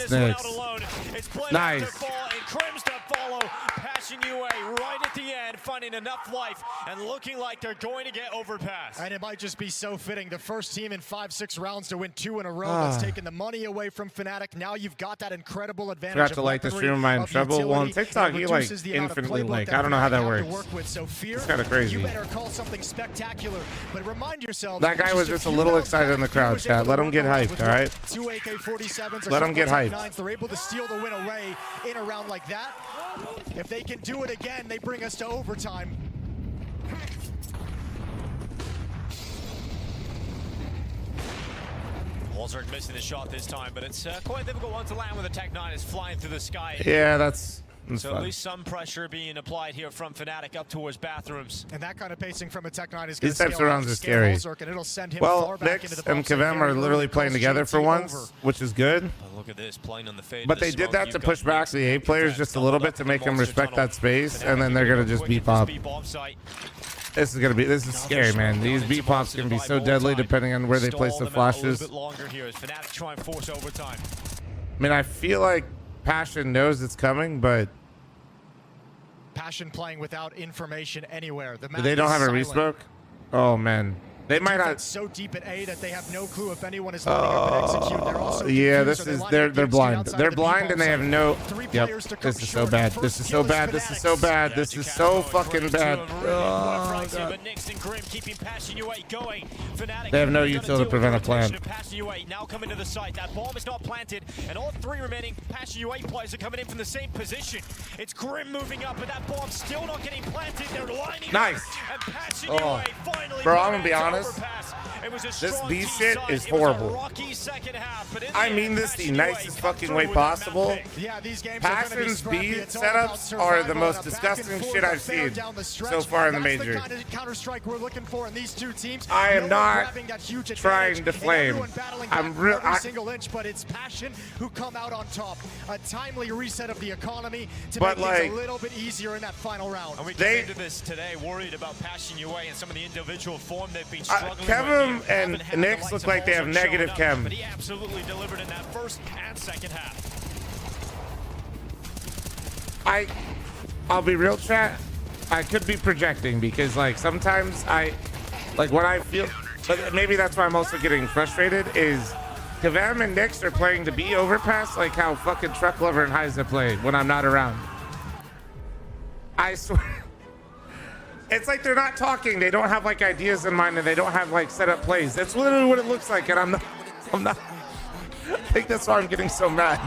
Nyx. Nice. And Crims to follow. Passion UA right at the end, finding enough life and looking like they're going to get overpassed. And it might just be so fitting. The first team in 5-6 rounds to win 2 in a row. That's taken the money away from Fnatic. Now you've got that incredible advantage. Forgot to like the stream of my in trouble. Well, on TikTok, you like infinitely like. I don't know how that works. So fear, it's kind of crazy. You better call something spectacular, but remind yourself. That guy was just a little excited in the crowd, chat. Let him get hyped, all right? 2 AK-47s. Let him get hyped. They're able to steal the win away in a round like that. If they can do it again, they bring us to overtime. Holzerk missing the shot this time, but it's quite a difficult one to land when the Tech-9 is flying through the sky. Yeah, that's so fun. At least some pressure being applied here from Fnatic up towards bathrooms. And that kind of pacing from a Tech-9 is these types of rounds are scary. Well, Nyx and kv0m are literally playing together for once, which is good. But look at this, playing on the fade. But they did that to push back the A players just a little bit to make them respect that space, and then they're gonna just beep up. This is scary, man. These beep pops can be so deadly depending on where they place the flashes. I mean, I feel like Passion knows it's coming, but Passion playing without information anywhere. They don't have a resmoke? Oh man. They might not. So deep at A that they have no clue if anyone is lining up and execute. They're also yeah, this is they're blind. They're blind and they have no. Yep. This is so bad. This is so bad. This is so bad. This is so fucking bad. Oh, God. They have no util to prevent a plan. Now coming to the site. That bomb is not planted, and all three remaining Passion UA players are coming in from the same position. It's Grim moving up, but that bomb's still not getting planted. They're lining nice. Up, and Passion UA finally. Bro, I'm gonna be honest. This B shit is horrible. I mean this the nicest fucking way possible. Passion's B setups are the most disgusting shit I've seen so far in the major. I am not trying to flame. I'm real. Single inch, but it's Passion who come out on top. A timely reset of the economy to make things a little bit easier in that final round. And we came into this today worried about Passion UA and some of the individual form they've been struggling Kevin and Nyx look like they have negative chem. But he absolutely delivered in that first and second half. I'll be real, chat. I could be projecting because like sometimes when I feel, but maybe that's why I'm also getting frustrated is Kevin and Nyx are playing to be overpass like how fucking Truck Lover and Heiza play when I'm not around. I swear. It's like they're not talking. They don't have like ideas in mind and they don't have like set up plays. That's literally what it looks like. And I'm not. I think that's why I'm getting so mad.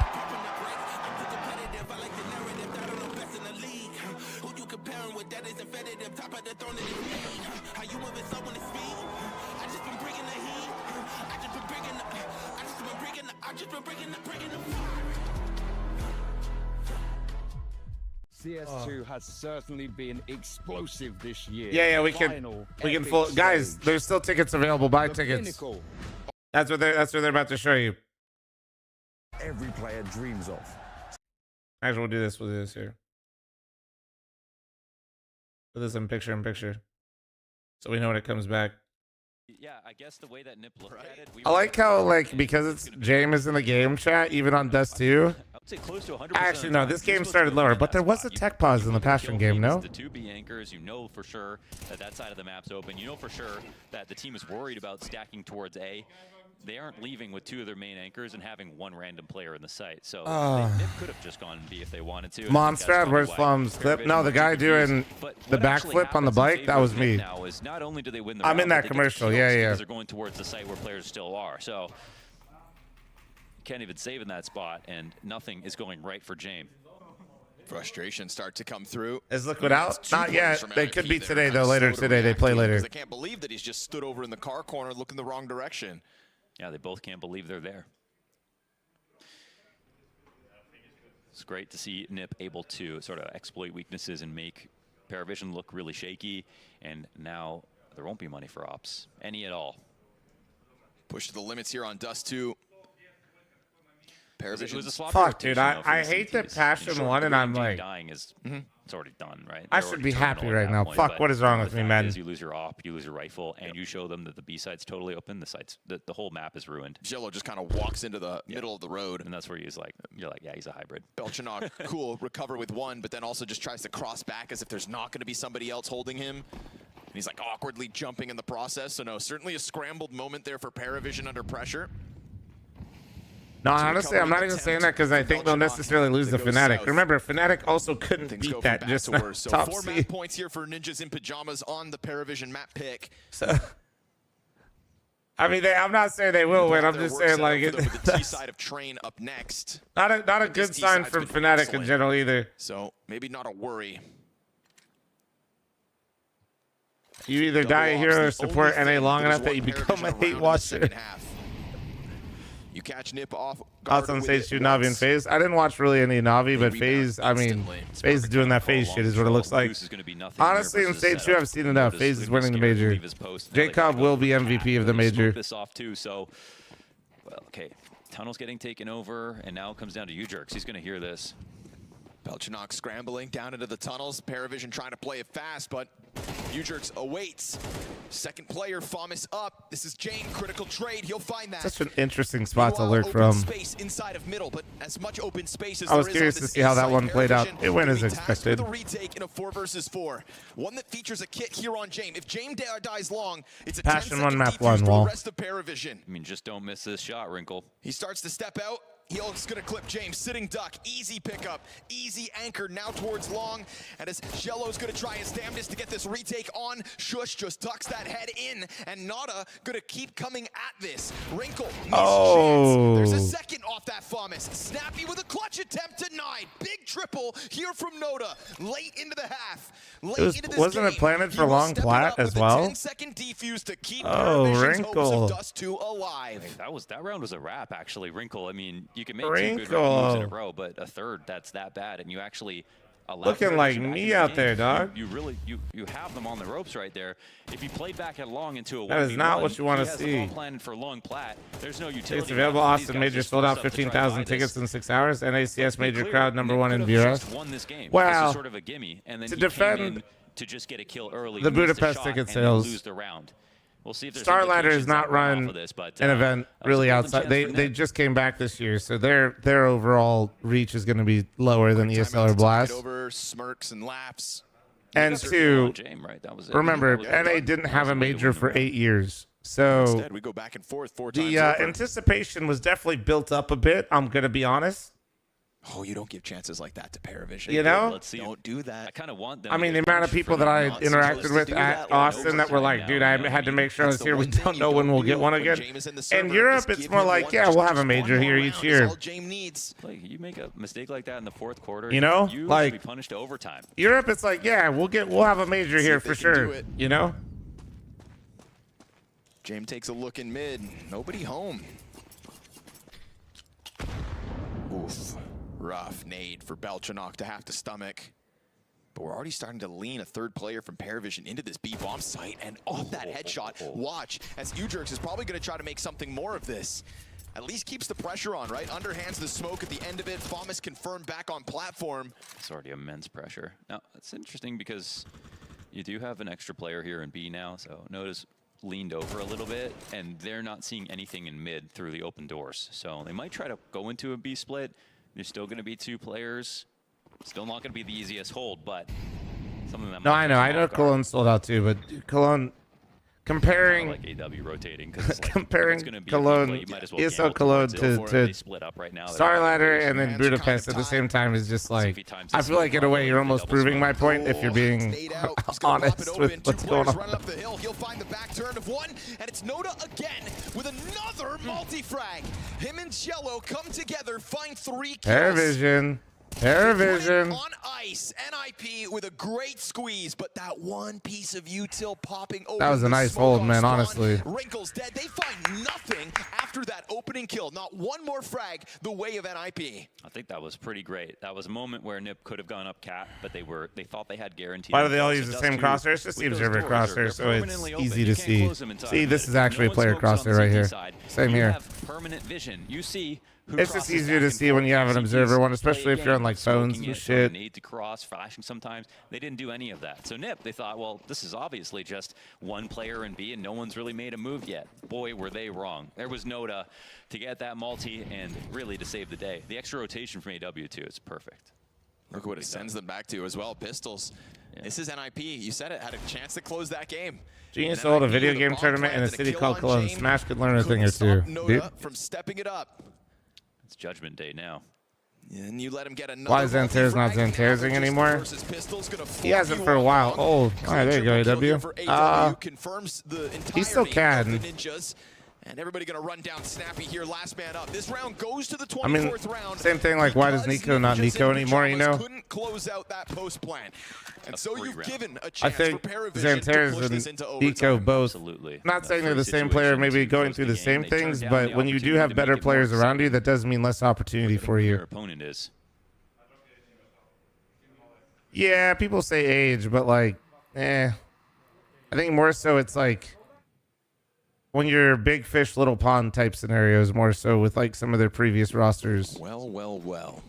CS2 has certainly been explosive this year. Yeah, we can full guys. There's still tickets available. Buy tickets. That's what they're about to show you. Every player dreams of. Actually, we'll do this. We'll do this here. Put this in picture, so we know when it comes back. Yeah, I guess the way that Nip looked at it. I like how like because it's James in the game chat, even on Dust 2. I would say close to 100%. Actually, no, this game started lower, but there was a tech pause in the Passion game, no? The 2B anchors, you know for sure that side of the map's open. You know for sure that the team is worried about stacking towards A. They aren't leaving with two of their main anchors and having one random player in the site. So Nip could have just gone B if they wanted to. Monstrad, where's fl0m's clip? No, the guy doing the backflip on the bike, that was me. Now is not only do they win the I'm in that commercial, yeah. They're going towards the site where players still are. So can't even save in that spot, and nothing is going right for James. Frustration start to come through. Is Liquid out? Not yet. They could be today, though. Later today, they play later. I can't believe that he's just stood over in the car corner looking the wrong direction. Yeah, they both can't believe they're there. It's great to see Nip able to sort of exploit weaknesses and make Paravision look really shaky, and now there won't be money for ops, any at all. Push to the limits here on Dust 2. Paravision. Fuck, dude, I hate that Passion won, and I'm like, dying is it's already done, right? I should be happy right now. Fuck, what is wrong with me, man? You lose your op, you lose your rifle, and you show them that the B side's totally open. The whole map is ruined. Jello just kind of walks into the middle of the road, and that's where you're like, yeah, he's a hybrid. fl0m, cool, recover with one, but then also just tries to cross back as if there's not going to be somebody else holding him. And he's like awkwardly jumping in the process. So no, certainly a scrambled moment there for Paravision under pressure. No, honestly, I'm not even saying that because I think they'll necessarily lose the Fnatic. Remember, Fnatic also couldn't beat that just top 4 seed. map points here for Ninjas in Pajamas on the Paravision map pick. So, I mean, I'm not saying they will win. I'm just saying like the T side of Train up next. Not a good sign from Fnatic in general either. So maybe not a worry. You either die a hero or support NA long enough that you become a hate watcher. You catch Nip off. Thoughts on Stage 2, Na'Vi, and FaZe? I didn't watch really any Na'Vi, but FaZe, I mean, FaZe is doing that FaZe shit is what it looks like. Honestly, in Stage 2, I've seen enough. FaZe is winning the major. Jacob will be MVP of the major. This off too, so, well, okay. Tunnel's getting taken over, and now it comes down to U-Jerks. He's going to hear this. fl0m scrambling down into the tunnels. Paravision trying to play it fast, but Ujerks awaits. Second player, fl0m up. This is Jane, critical trade. He'll find that. Such an interesting spot to lurk from. Space inside of middle, but as much open space as I was curious to see how that one played out. It went as expected. The retake in a 4 versus 4. One that features a kit here on Jame. If Jame dies long, it's a Passion 10-second one map defuse one to wall. the rest of Paravision. I mean, just don't miss this shot, Wrinkle. He starts to step out. He's going to clip James, sitting duck, easy pickup, easy anchor now towards long. And as Jello's going to try his damnedest to get this retake on, Shush just tucks that head in, and Nada going to keep coming at this. Wrinkle, missed chance. There's a second off that fl0m. Snappy with a clutch attempt denied. Big triple here from Noda, late into the half. Wasn't it planted for long plat as well? 10-second defuse to keep Wrinkle. Dust 2 alive. Hey, that round was a wrap, actually. Wrinkle, I mean, you can make 2 good moves in a row, but a third that's that bad, and you actually allow looking like me out there, dog. You really have them on the ropes right there. If you played back at long into a 1v1, that is not what you want to see. The ball planned for long plat. There's no utility. It's available. Austin Major sold out 15,000 tickets in 6 hours. NACS Major crowd #1 in VRS. Wow. Sort of a gimme, and then to defend to just get a kill early, the Budapest ticket sales. Lose the round. We'll see if StarLadder has not run an event really outside. They just came back this year, so their overall reach is going to be lower than ESL or Blast. Over smirks and laughs. And 2, remember, NA didn't have a major for 8 years, so instead we go back and forth 4 times. The anticipation was definitely built up a bit. I'm going to be honest. Oh, you don't give chances like that to Paravision. You know? Don't do that. I kind of want them. I mean, the amount of people that I interacted with at Austin that were like, dude, I had to make sure I was here. We don't know when we'll get one again. In Europe, it's more like, yeah, we'll have a major here each year. Like, you make a mistake like that in the 4th quarter, you know, you like be punished to overtime. Europe, it's like, yeah, we'll have a major here for sure. You know? Jame takes a look in mid. Nobody home. Oof. Rough nade for Belchanok to have to stomach. But we're already starting to lean a third player from Paravision into this B-bomb site, and off that headshot, watch as Ujerks is probably going to try to make something more of this. At least keeps the pressure on, right? Underhands the smoke at the end of it. fl0m confirmed back on platform. It's already immense pressure. Now, it's interesting because you do have an extra player here in B now, so notice leaned over a little bit, and they're not seeing anything in mid through the open doors. So they might try to go into a B split. There's still going to be 2 players. Still not going to be the easiest hold, but something that. No, I know. I know Cologne sold out too, but Cologne comparing like AW rotating like, comparing Cologne, ESL Cologne to StarLadder and then Budapest at the same time is just like, I feel like in a way you're almost proving my point if you're being honest with what's going on. Up the hill, he'll find the back turn of one, and it's Noda again with another multi-frag. Him and Jello come together, find 3 kills. Paravision. On ice, NIP with a great squeeze, but that one piece of util popping open. That was a nice hold, man, honestly. Wrinkle's dead. They find nothing after that opening kill. Not one more frag the way of NIP. I think that was pretty great. That was a moment where NIP could have gone up cat, but they thought they had guaranteed. Why do they all use the same crosshair? It's just the observer crosshair, so it's easy to see. See, this is actually a player crosshair right here. Same here. Permanent vision. You see. It's just easier to see when you have an observer one, especially if you're on like phones and shit. Need to cross, flashing sometimes. They didn't do any of that. So NIP, they thought, well, this is obviously just one player in B, and no one's really made a move yet. Boy, were they wrong. There was Noda to get that multi and really to save the day. The extra rotation from AW too is perfect. Look what it sends them back to as well. Pistols. Yeah. This is NIP. You said it. Had a chance to close that game. Genius sold a video game tournament in a city called Cologne. Smash could learn a thing or two. Noda from stepping it up. It's Judgment Day now. And you let him get another. Why is Xanter's not Xanterzing anymore? He hasn't for a while. Oh, all right, there you go, AW. He still can. And everybody gonna run down Snappy here, last man up. This round goes to the 24th round. Same thing, like why does Nico not Nico anymore, you know? Couldn't close out that post plan. And so you've given a I chance think for Paravision Xanter's to push this and into Nico overtime. both. Absolutely. Not saying they're the same player, maybe going through the same things, but when you do have better players around you, that does mean less opportunity for you. Your opponent is. Yeah, people say age, but like, I think more so it's like when you're big fish, little pond type scenarios, more so with like some of their previous rosters. Well.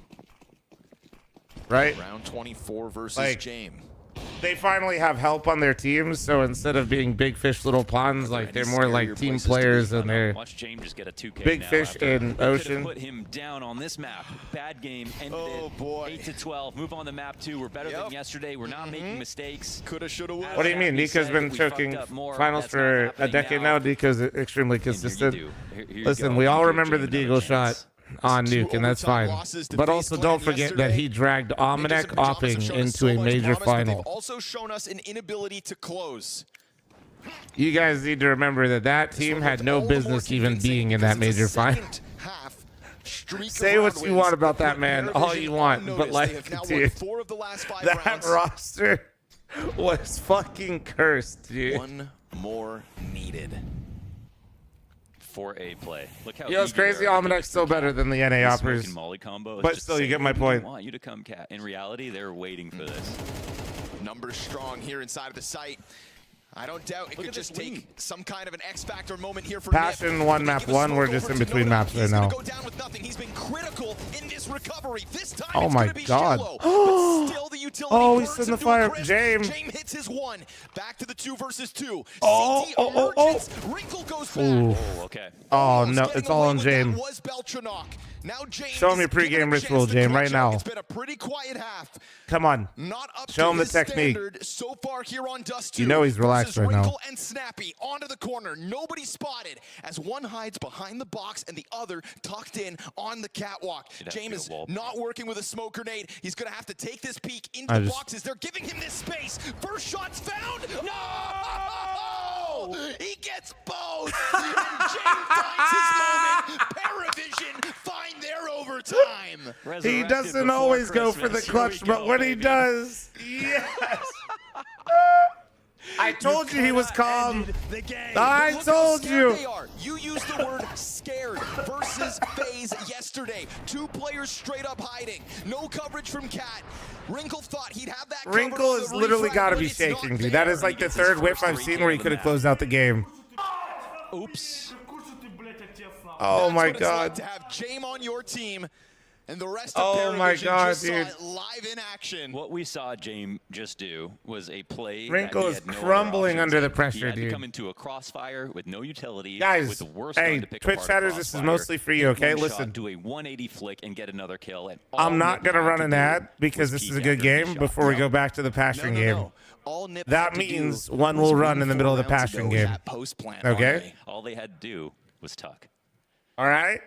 Right? Round 24 versus like, Jame. they finally have help on their teams. So instead of being big fish, little ponds, like they're more like team players, and they're Watch James just get a 2K big now fish after in ocean. Put him down on this map. Bad game. Ended it. 8-12. Move on the map too. We're better than yesterday. We're not making mistakes. Coulda, shoulda, woulda. What do you mean? Nico's been choking finals for a decade now. Nico's extremely consistent. Listen, we all remember the Deagle shot on Nuke, and that's fine. But also don't forget that he dragged Almanac Opping into a major final. Also shown us an inability to close. You guys need to remember that that team had no business even being in that major final. Say what you want about that man, all you want, but like, dude, that roster was fucking cursed, dude. One more needed. 4A play. Look how it's crazy. Almanac's still better than the NA Oppers. Molly combo but still, you get my point. I want you to come, Cat. In reality, they're waiting for this. Numbers strong here inside of the site. I don't doubt it could just take some kind of an X-factor moment here for Passion Nip. 1, map 1. We're just in between maps right now. Go down with nothing. He's been critical in this recovery. This time oh it's my gonna be god. shallow, but still the utility oh, he's in the fire. James hits his 1. Back to the 2 versus 2. Oh. Wrinkle goes back. Oh, okay. Oh, no. It's all on James. Was Beltranok. Now James show him your pregame ritual, James, right now. It's been a pretty quiet half. Come on. Not up show him the technique. So far here on Dust 2. You know he's relaxed right now. And Snappy onto the corner. Nobody spotted as one hides behind the box and the other tucked in on the catwalk. James is not working with a smoke grenade. He's going to have to take this peek into the boxes. They're giving him this space. First shot's found. No! He gets both. And James finds his moment. Paravision find their overtime. He doesn't always go for the clutch, but when he does, yes. I told you he was calm. I told you. You used the word scared versus FaZe yesterday. 2 players straight up hiding. No coverage from Cat. Wrinkle thought he'd have that. Wrinkle has literally got to be shaking, dude. That is like the 3rd whiff I've seen where he could have closed out the game. Oops. Oh my god. To have James on your team. And the rest of my god, dude. Live in action. What we saw James just do was a play. Wrinkle is crumbling under the pressure, he had dude. To come into a crossfire with no utility. Guys, with the worst hey, to pick Twitch chatters, this is mostly for you, okay? Listen. Do a 180 flick and get another kill. And I'm not going to run an ad because this is a good game before we go back to the passion game. That means one will run in the middle of the passion game. Okay? All they had to do was tuck. All right?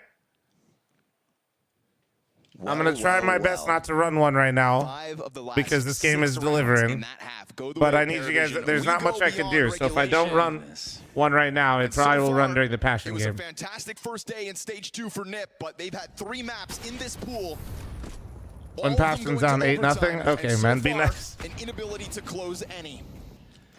I'm going to try my best not to run one right now because this game is delivering. But I need you guys, there's not much I can do. So if I don't run one right now, it probably will run during the passion game. It was a fantastic first day in stage 2 for Nip, but they've had 3 maps in this pool. When passion's down 8-0? Okay, man, be nice. An inability to close any.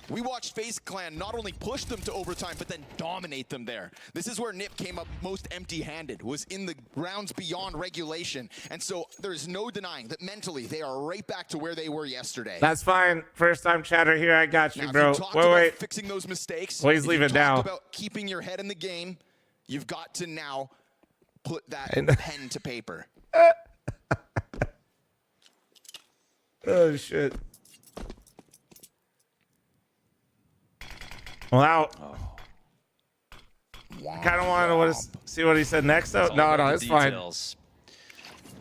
We watched FaZe Clan not only push them to overtime, but then dominate them there. This is where Nip came up most empty-handed, was in the rounds beyond regulation. And so there's no denying that mentally they are right back to where they were yesterday. That's fine. First time chatter here. I got you, bro. Wait. Fixing those mistakes. Please leave it down. About keeping your head in the game, you've got to now put that pen to paper. Oh, shit. Well, out. I kind of want to see what he said next, though. No, it's fine.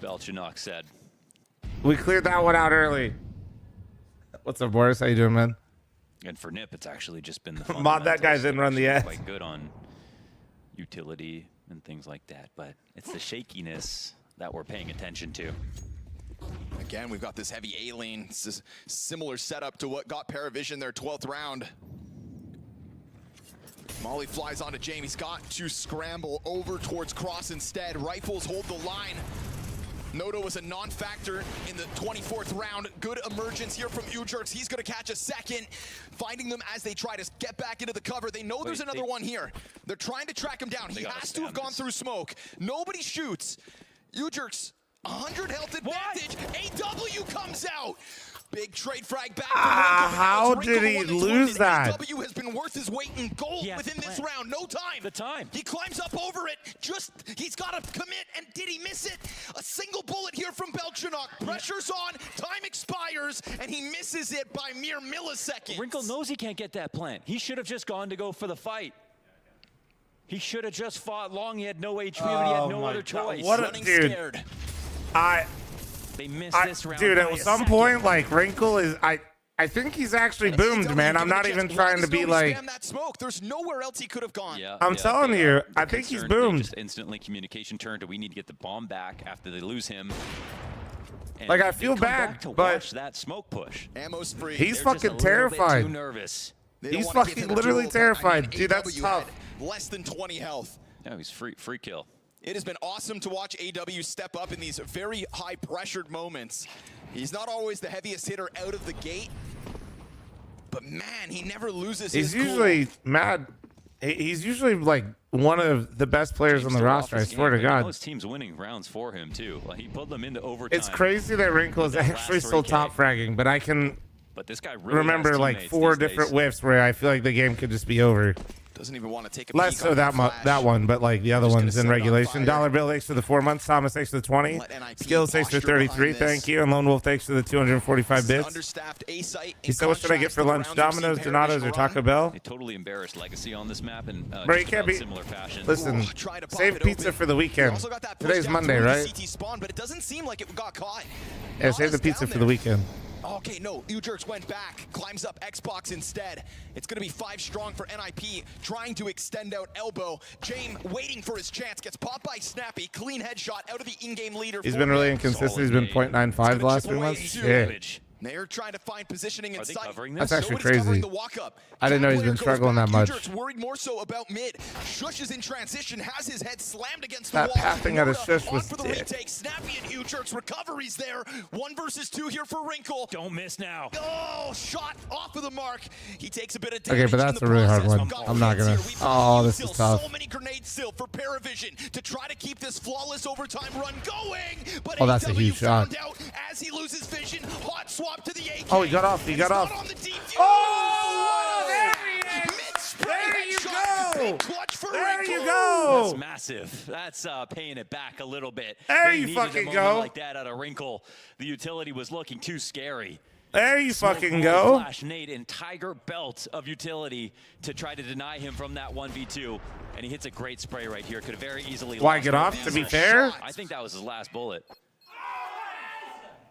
Beltranok said. We cleared that one out early. What's up, Boris? How you doing, man? And for Nip, it's actually just been the mod that guy didn't run the ad. Quite good on utility and things like that, but it's the shakiness that we're paying attention to. Again, we've got this heavy A-lane. It's a similar setup to what got Paravision their 12th round. Molly flies onto James. He's got to scramble over towards Cross instead. Rifles hold the line. Noto was a non-factor in the 24th round. Good emergence here from Ujerks. He's going to catch a second, finding them as they try to get back into the cover. They know there's another one here. They're trying to track him down. He has to have gone through smoke. Nobody shoots. Ujerks, 100 health advantage. AW comes out. Big trade frag back. How did he lose that? AW has been worth his weight in gold within this round. No time. The time. He climbs up over it. He's got to commit. And did he miss it? A single bullet here from Beltranok. Pressure's on. Time expires. And he misses it by by mere milliseconds. Wrinkle knows he can't get that plant. He should have just gone to go for the fight. He should have just fought long. He had no HP, but he had no other choice. What a dude. Scared. They missed this round. Dude, at some point, like, Wrinkle is... I think he's actually boomed, man. I'm not even trying to be like... That smoke. There's nowhere else he could have gone. Yeah, I'm telling you, I think he's boomed. Just instantly communication turned to we need to get the bomb back after they lose him. And Like, I feel bad, to but... watch that smoke push. Ammo's free. He's They're just fucking a little bit terrified. too nervous. He's fucking literally terrified. Dude, that's tough. Less than 20 health. No, he's free kill. It has been awesome to watch AW step up in these very high-pressured moments. He's not always the heaviest hitter out of the gate, but man, he never loses his cool. He's usually mad. He's usually like one of the best players on the roster. I swear to God. His team's winning rounds for him too. Like, he pulled them into overtime. It's crazy that Wrinkle is actually still top fragging, but I can this guy really remember like 4 different whiffs where I feel like the game could just be over. Doesn't even want to take a Less peek so on that one, but like the other ones in regulation. Dollar Bill thanks for the 4 months. Thomas thanks for the 20. Skills thanks for 33. Thank you. And Lone Wolf thanks for the 245 bits. He said, what should I get for lunch? Domino's, Donatos, or Taco Bell? They totally embarrassed Legacy on this map in Bro, you can't be. similar fashion. Listen, save pizza for the weekend. Today's Monday, right? But it doesn't seem like it got caught. Yeah, save the pizza for the weekend. Okay, no, Ujerks went back, climbs up Xbox instead. It's going to be 5 strong for NIP, trying to extend out elbow. James waiting for his chance, gets popped by Snappy, clean headshot out of the in-game leader. He's been really inconsistent. He's been 0.95 the last 3 months. Yeah. They're trying to find positioning inside. That's actually crazy. I didn't know he's been struggling that much. Worried more so about mid. Shush is in transition, has his head slammed against that the wall. pathing out of Shush was for the retake. Snappy and Ujerks recoveries there. 1 versus 2 here for Wrinkle. Don't miss now. Oh, shot off of the mark. He takes a bit of Okay, damage. but that's a really hard one. I'm not gonna. Oh, this is tough. So many grenades still for Paravision to try to keep this flawless overtime run going. But oh, that's a huge shot. As he loses vision, hot swap to the AK. Oh, he got off. He got off. Oh, there he is. There you go. There you go. That's massive. That's paying it back a little bit. There you fucking go. Like that out of Wrinkle. The utility was looking too scary. There you fucking go. Flash Nate and Tiger belt of utility to try to deny him from that 1v2. And he hits a great spray right here. Could have very easily Why get off, to be fair? I think that was his last bullet.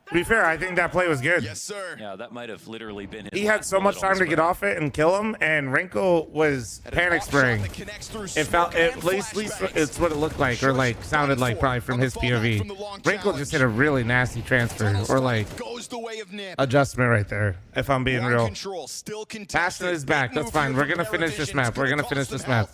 To be fair, I think that play was good. Yes, sir. Yeah, that might have literally been his He had so much time to get off it and kill him, and Wrinkle was panic spraying. It felt, at least it's what it looked like, or like sounded like probably from his POV. Wrinkle just hit a really nasty transfer, or like adjustment right there, if I'm being real. Passion is back. That's fine. We're going to finish this map. We're going to finish this map.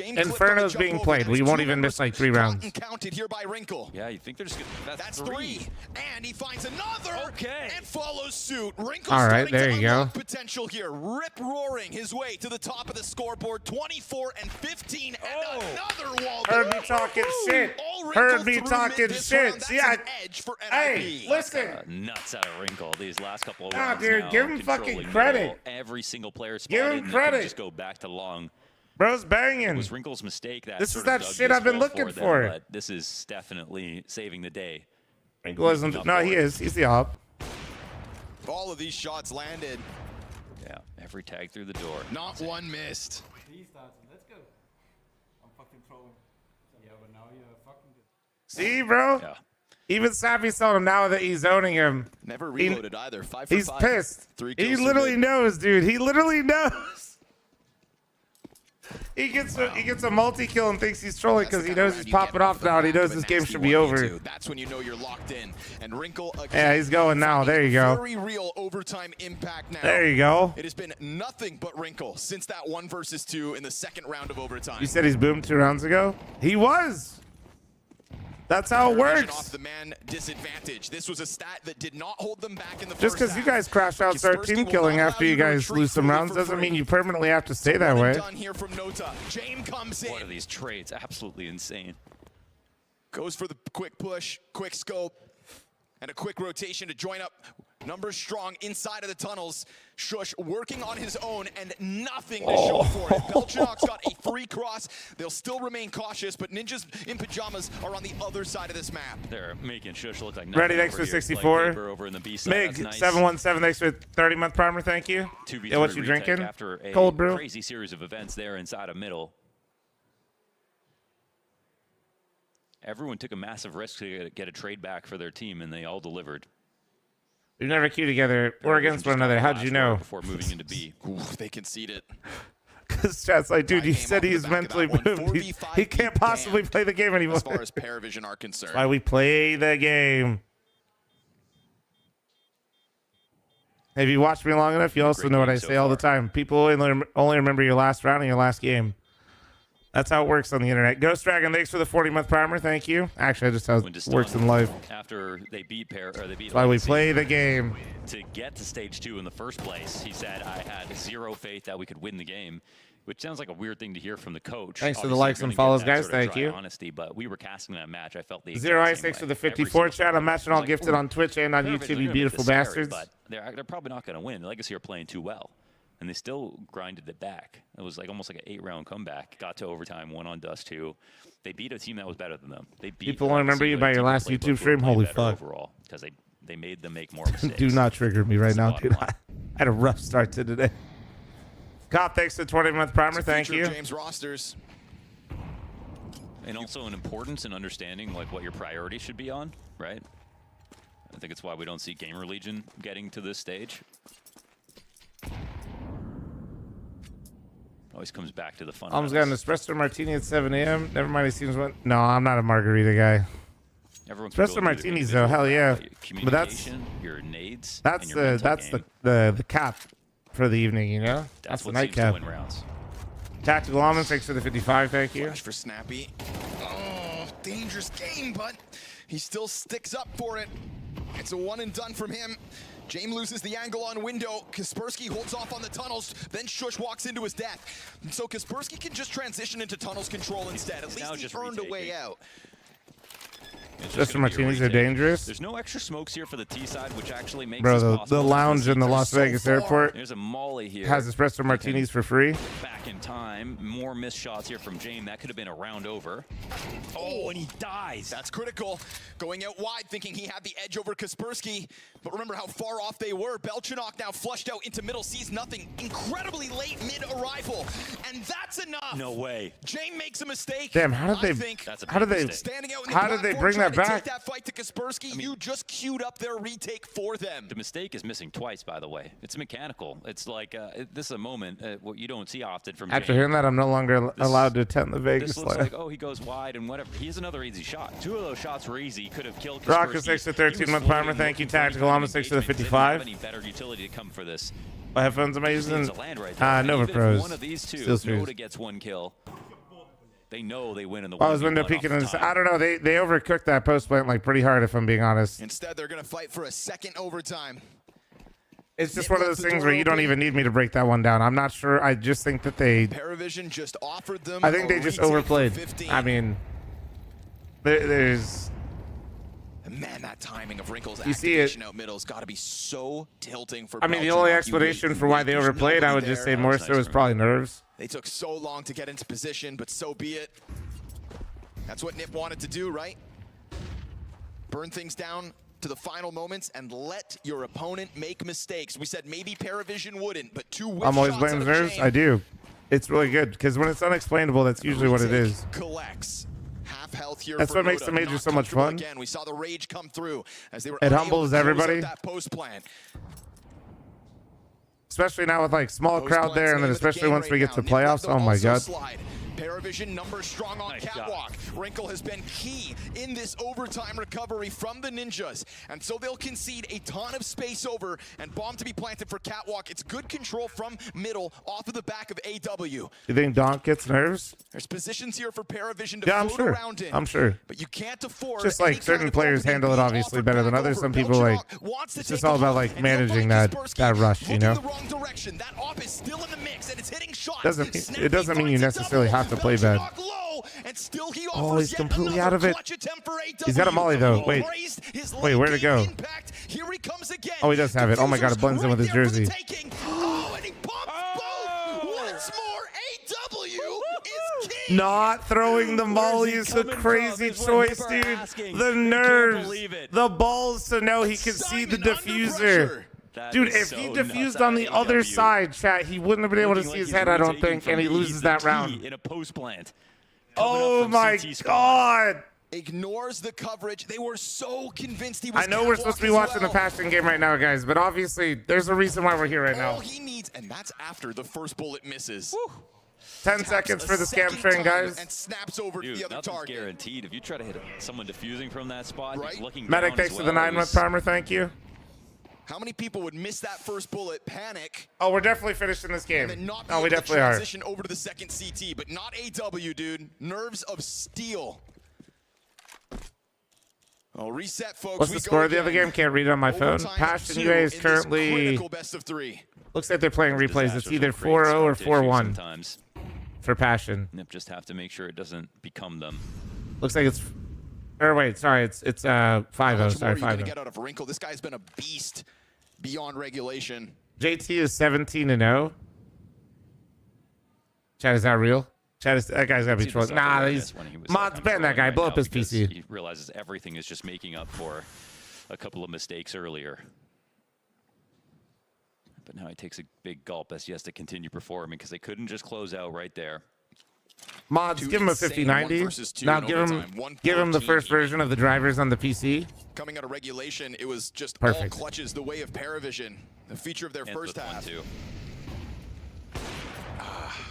Inferno's being played. We won't even miss like 3 rounds. Counted here by Wrinkle. Yeah, you think they're just gonna, that's 3. And he finds another. Okay. And follows suit. Wrinkle's all right, there you go. Potential here. Rip roaring his way to the top of the scoreboard. 24 and 15 and another wall. Heard me talking shit. Heard me talking shit. See, hey, listen. Nuts out of Wrinkle these last couple of nah, rounds. Dude, now, give him fucking credit. Every single player spotted. Give him credit. Just go back to long. Bro's banging. It was Wrinkle's mistake that this is that shit I've been looking for. But this is definitely saving the day. Wrinkle isn't. No, he is. He's the op. All of these shots landed. Yeah, every tag through the door. Not one missed. Let's go. I'm fucking trolling. Yeah, but now you're fucking good. See, bro? Yeah. Even Sappy told him now that he's owning him. Never reloaded either. 5 for 5. He's pissed. 3 kills. He literally knows, dude. He literally knows. He gets a multi-kill and thinks he's trolling because he knows he's popping off now and he knows this game should be over. That's when you know you're locked in. And Wrinkle again. Yeah, he's going now. There you go. Very real overtime impact now. There you go. It has been nothing but Wrinkle since that 1 versus 2 in the 2nd round of overtime. You said he's boomed 2 rounds ago? He was. That's how it works. Off the man disadvantage. This was a stat that did not hold them back in the just because you guys crash out, start team killing after you guys lose some rounds doesn't mean you permanently have to stay that way. Done here from Nota. James comes in. One of these trades, absolutely insane. Goes for the quick push, quick scope, and a quick rotation to join up Numbers strong inside of the tunnels. Shush working on his own and nothing to show for it. Belchinok's got a free cross. They'll still remain cautious, but Ninjas in pajamas are on the other side of this map. They're making Shush look like Ready, thanks for 64. Over in the B side. Mig, nice. 717, thanks for 30-month primer, thank you. Yeah, what you drinking? After a cold brew? Crazy series of events there inside of middle. Everyone took a massive risk to get a trade back for their team, and they all delivered. We've never queued together or against one another. How'd you know? Before moving into B. Ooh, they conceded. Because chat's like, dude, you said he's mentally moved. He can't possibly play the game anymore. As far as Paravision are concerned. That's why we play the game. If you watch me long enough, you also know what I say all the time. People only remember your last round and your last game. That's how it works on the internet. Ghost Dragon, thanks for the 40-month primer. Thank you. Actually, that's how it works in life. After they beat That's why we play the game. To get to stage 2 in the first place, he said, I had zero faith that we could win the game, which sounds like a weird thing to hear from the coach. Thanks for the likes and follows, guys. Thank you. Honesty, but we were casting that match. I felt the Zero Ice, thanks for the 54 chat. I'm matching all gifted on Twitch and on YouTube, you beautiful bastards. But they're probably not going to win. Legacy are playing too well. And they still grinded it back. It was like almost like an 8-round comeback. Got to overtime, won on Dust 2. They beat a team that was better than them. They beat people want to remember you by your last YouTube stream. Holy fuck! Overall, because they made them make more mistakes. Do not trigger me right now, dude. I had a rough start to today. Cop, thanks for the 20-month primer. Thank you. James rosters. And also an importance in understanding like what your priority should be on, right? I think it's why we don't see Gamer Legion getting to this stage. Always comes back to the fun. Almost got an espresso martini at 7 a.m. Never mind, he seems one. No, I'm not a margarita guy. Everyone's espresso martinis though, hell yeah. But that's your nades. That's the cap for the evening, you know. That's the nightcap. Tactical Almond, thanks for the 55, thank you. Flash for Snappy. Oh, dangerous game, but he still sticks up for it. It's a one and done from him. James loses the angle on window. Kaspersky holds off on the tunnels. Then Shush walks into his death. And so Kaspersky can just transition into tunnels control instead. At least he earned a way out. Just martinis are dangerous. There's no extra smokes here for the T side, which actually makes the lounge in the Las Vegas airport There's a Molly here. has espresso martinis for free. Back in time, more missed shots here from James. That could have been a round over. Oh, and he dies. That's critical. Going out wide, thinking he had the edge over Kaspersky. But remember how far off they were. Belchinok now flushed out into middle, sees nothing. Incredibly late mid-arrival, and that's enough. No way. James makes a mistake. Damn, how did they bring that back? Take that fight to Kaspersky. You just queued up their retake for them. The mistake is missing twice, by the way. It's mechanical. It's like this is a moment what you don't see often from After hearing that, I'm no longer allowed to attend the Vegas. This looks like, oh, he goes wide and whatever. He has another easy shot. 2 of those shots were easy. Could have killed Kaspersky. Rocker 6 to 13-month primer. Thank you. Tactical Almond 6 to the 55. Any better utility to come for this? What headphones am I using? Nova Pros. One of these two, Noda gets 1 kill. They know they win in the I was window peeking in. I don't know. They overcooked that post plant like pretty hard, if I'm being honest. Instead, they're going to fight for a second overtime. It's just one of those things where you don't even need me to break that one down. I'm not sure. I just think that Paravision just offered them. I think they just overplayed. I mean, there's. Man, that timing of Wrinkle's you see it. Out middle's got to be so tilting for. I mean, the only explanation for why they overplayed, I would just say more so is probably nerves. They took so long to get into position, but so be it. That's what Nip wanted to do, right? Burn things down to the final moments and let your opponent make mistakes. We said maybe Paravision wouldn't, but 2 whip I'm always shots blaming nerves. I do. It's really good because when it's unexplainable, that's usually what it is. Collects. Half health here. That's what makes the major so much fun. Again, we saw the rage come through as they were. It humbles everybody. That post plan. Especially now with like small crowd there, and then especially once we get to playoffs. Oh my god. Paravision numbers strong on Catwalk. Wrinkle has been key in this overtime recovery from the Ninjas. And so they'll concede a ton of space over and bomb to be planted for Catwalk. It's good control from middle off of the back of AW. You think Donk gets nerves? There's positions here for Paravision to float around in. I'm sure. But you can't afford just like certain players handle it obviously better than others. Some people like it's just all about like managing that rush, you know? It doesn't mean you necessarily have to play bad. and still he Oh, offers he's completely out of it. For He's got a molly though. Wait, where'd it go? Here he comes again. Oh, he does have it. Oh my god, it blends in with his jersey. Oh, and he pops both. Once more, AW is king. Not throwing the molly is a crazy choice, dude. The nerves, the balls to know he can see the diffuser. Dude, if he diffused on the other side, chat, he wouldn't have been able to see his head, I don't think, and he loses that round. In a post plant. Oh my god. Ignores the coverage. They were so convinced he was. I know we're supposed to be watching the Passion game right now, guys, but obviously there's a reason why we're here right now. All he needs, and that's after the first bullet misses. Woo. 10 seconds for the scam train, guys. And snaps over to the other target. Guaranteed. If you try to hit someone diffusing from that spot, he's looking Medic, down thanks as for the 9-month primer. Thank you. How many people would miss that first bullet, panic? Oh, we're definitely finishing this game. Oh, we definitely are. Transition over to the second CT, but not AW, dude. Nerves of steel. Oh, reset, folks. What's the score of the other game? Can't read it on my phone. Passion UA is currently. Best of 3. Looks like they're playing replays. It's either 4-0 or 4-1 for Passion. Yep, just have to make sure it doesn't become them. Looks like it's. Or wait, sorry, it's 5-0. Sorry, 5-0. Get out of Wrinkle. This guy's been a beast beyond regulation. JT is 17-0. Chad, is that real? Chad, that guy's gotta be trolling. Nah, he's mods ban that guy. Blow up his PC. He realizes everything is just making up for a couple of mistakes earlier. But now he takes a big gulp as he has to continue performing because they couldn't just close out right there. Mods, give him a 50-90. Now give him the first version of the drivers on the PC. Coming out of regulation, it was just all clutches the way of Paravision, the feature of their first half.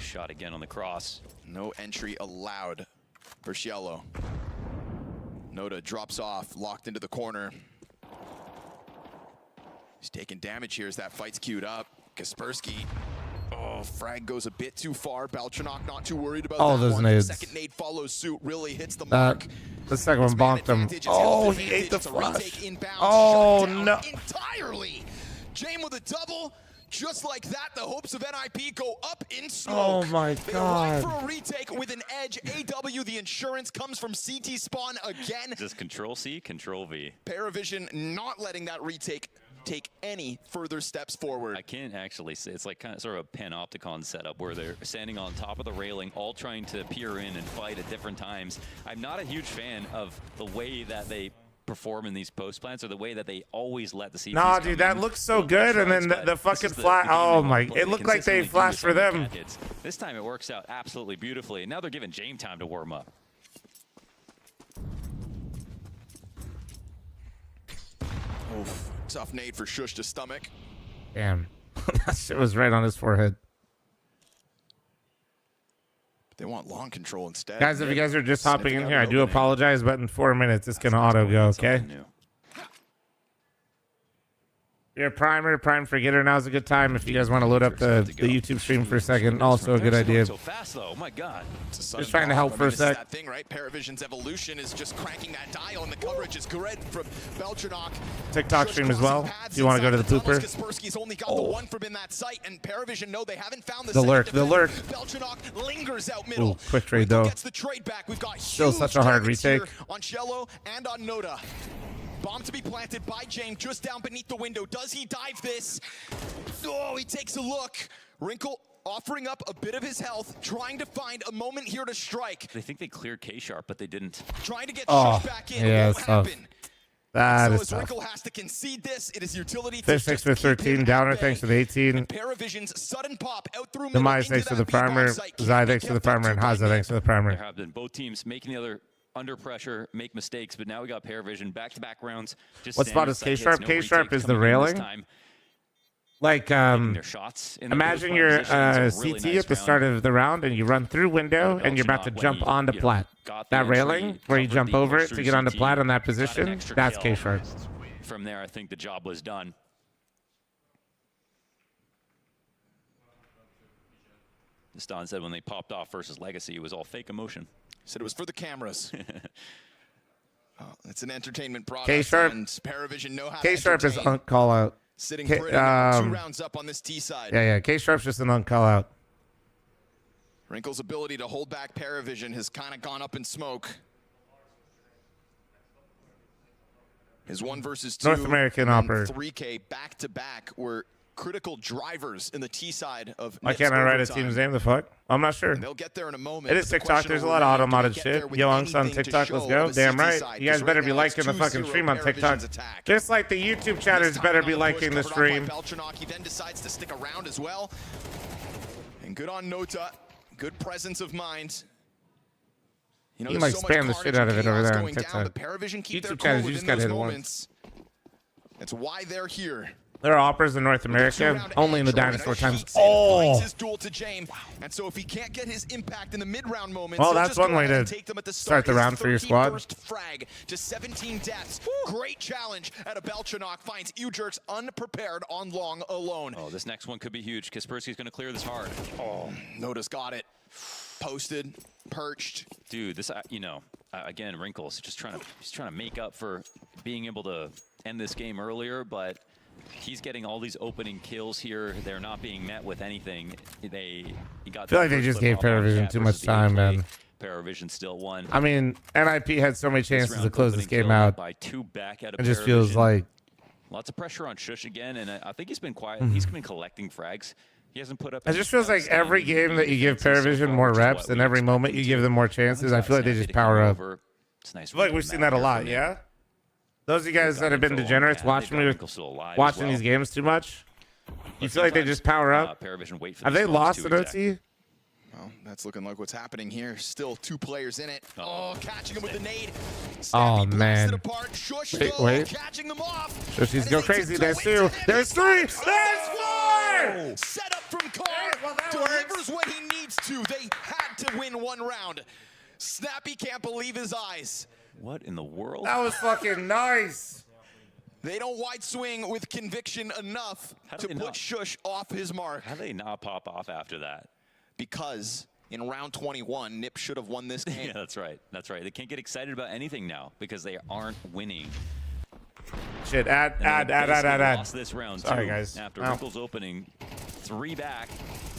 Shot again on the cross. No entry allowed for Cielo. Noda drops off, locked into the corner. He's taking damage here as that fight's queued up. Kaspersky. Oh, frag goes a bit too far. Baltranok not too worried about that those one. nades. The second nade follows suit, really hits the mark. The second one bonked him. Oh, he ate the flush. Oh, no. Entirely. Jame with a double. Just like that, the hopes of NIP go up in smoke. Oh my god. For a retake with an edge. AW, the insurance comes from CT spawn again. Just Control C, Control V. Paravision not letting that retake take any further steps forward. I can't actually say. It's like kind of sort of a Panopticon setup where they're standing on top of the railing, all trying to peer in and fight at different times. I'm not a huge fan of the way that they perform in these post plants or the way that they always let the CTs Nah, dude, that looks so good, and then the fucking flash. Oh my! It looked like they flashed for them. This time it works out absolutely beautifully. And now they're giving Jame time to warm up. Oof. Tough nade for Shush to stomach. Damn, that shit was right on his forehead. They want long control instead. Guys, if you guys are just hopping in here, I do apologize, but in 4 minutes, it's going to auto go, okay? Your primer, Prime Forgetter, now's a good time if you guys want to load up the YouTube stream for a second. Also a good idea. So fast though, oh my god. Just trying to help for a sec. That thing, right? Paravision's evolution is just cranking that dial, and the coverage is good from Beltranok. TikTok stream as well, if you want to go to the pooper. Kaspersky's only got the one from in that site, and Paravision know they haven't found the lurk. Beltranok lingers out middle. Ooh, quick trade though. Gets the trade back. We've got still such a hard retake on Cielo and on Noda. Bomb to be planted by Jame just down beneath the window. Does he dive this? Oh, he takes a look. Wrinkle offering up a bit of his health, trying to find a moment here to strike. They think they cleared K-Sharp, but they didn't. Trying to get Shush back in. Yeah, won't happen. That is tough. Wrinkle has to concede this. It is utility. Fish thanks for 13. Downer thanks for the 18. Paravision's sudden pop out through Demise thanks for the primer. Zai thanks for the primer. And Haza thanks for the primer. There have been both teams making the other under pressure, make mistakes, but now we got Paravision back-to-back rounds. Just what spot is K-Sharp? K-Sharp is the railing. Like, imagine you're CT at the start of the round and you run through window and you're about to jump onto plat. That railing where you jump over it to get onto plat on that position, that's K-Sharp. From there, I think the job was done. Stan said when they popped off versus Legacy, it was all fake emotion. Said it was for the cameras. It's an entertainment product. K-Sharp. And Paravision know how K-Sharp to is on call out. Sitting pretty, 2 rounds up on this T side. Yeah. K-Sharp's just an on call out. Wrinkle's ability to hold back Paravision has kind of gone up in smoke. His 1 versus 2 North American Opera 3K back-to-back were critical drivers in the T side of Why can't I write a team's name? The fuck? I'm not sure. And they'll get there in a moment. It is TikTok. There's a lot of auto-modded shit. Young's on TikTok. Let's go. Damn right. You guys better be liking the fucking stream on TikTok. Just like the YouTube chatters better be liking the stream. He then decides to stick around as well. And good on Nota. Good presence of mind. You know, you might spam the shit out of it over there on TikTok. YouTube chatters, you just gotta hit it once. That's why they're here. There are operas in North America, only in the dinosaur times. Oh! And so if he can't get his impact in the mid-round moments, well, that's one way to start the round for your squad. Frag to 17 deaths. Great challenge at a Belchanok finds Ujurks unprepared on long alone. Oh, this next one could be huge. Kaspersky's going to clear this hard. Oh, Nota's got it. Posted, perched. Dude, this, you know, again, Wrinkles he's trying to make up for being able to end this game earlier, but he's getting all these opening kills here. They're not being met with anything. I feel like they just gave Paravision too much time, man. Paravision still won. I mean, NIP had so many chances to close this game out. By 2 back out of it just feels like lots of pressure on Shush again, and I think he's been quiet. He's been collecting frags. He hasn't put up. It just feels like every game that you give Paravision more reps, and every moment you give them more chances, I feel like they just power up. It's nice. I feel like we've seen that a lot, yeah? Those of you guys that have been degenerates watching these games too much, you feel like they just power up? Have they lost an OT? Well, that's looking like what's happening here. Still 2 players in it. Oh, catching him with the nade. Oh, man. Wait. Catching them off. Shushies go crazy. There's 2. There's 3. There's 4. Set up from Carr. Delivers when he needs to. They had to win 1 round. Snappy can't believe his eyes. What in the world? That was fucking nice. They don't wide swing with conviction enough to put Shush off his mark. How do they not pop off after that? Because in round 21, Nip should have won this game. Yeah, that's right. That's right. They can't get excited about anything now because they aren't winning. Shit, add. Lost this round Sorry, too. guys. After Wrinkle's opening 3 back,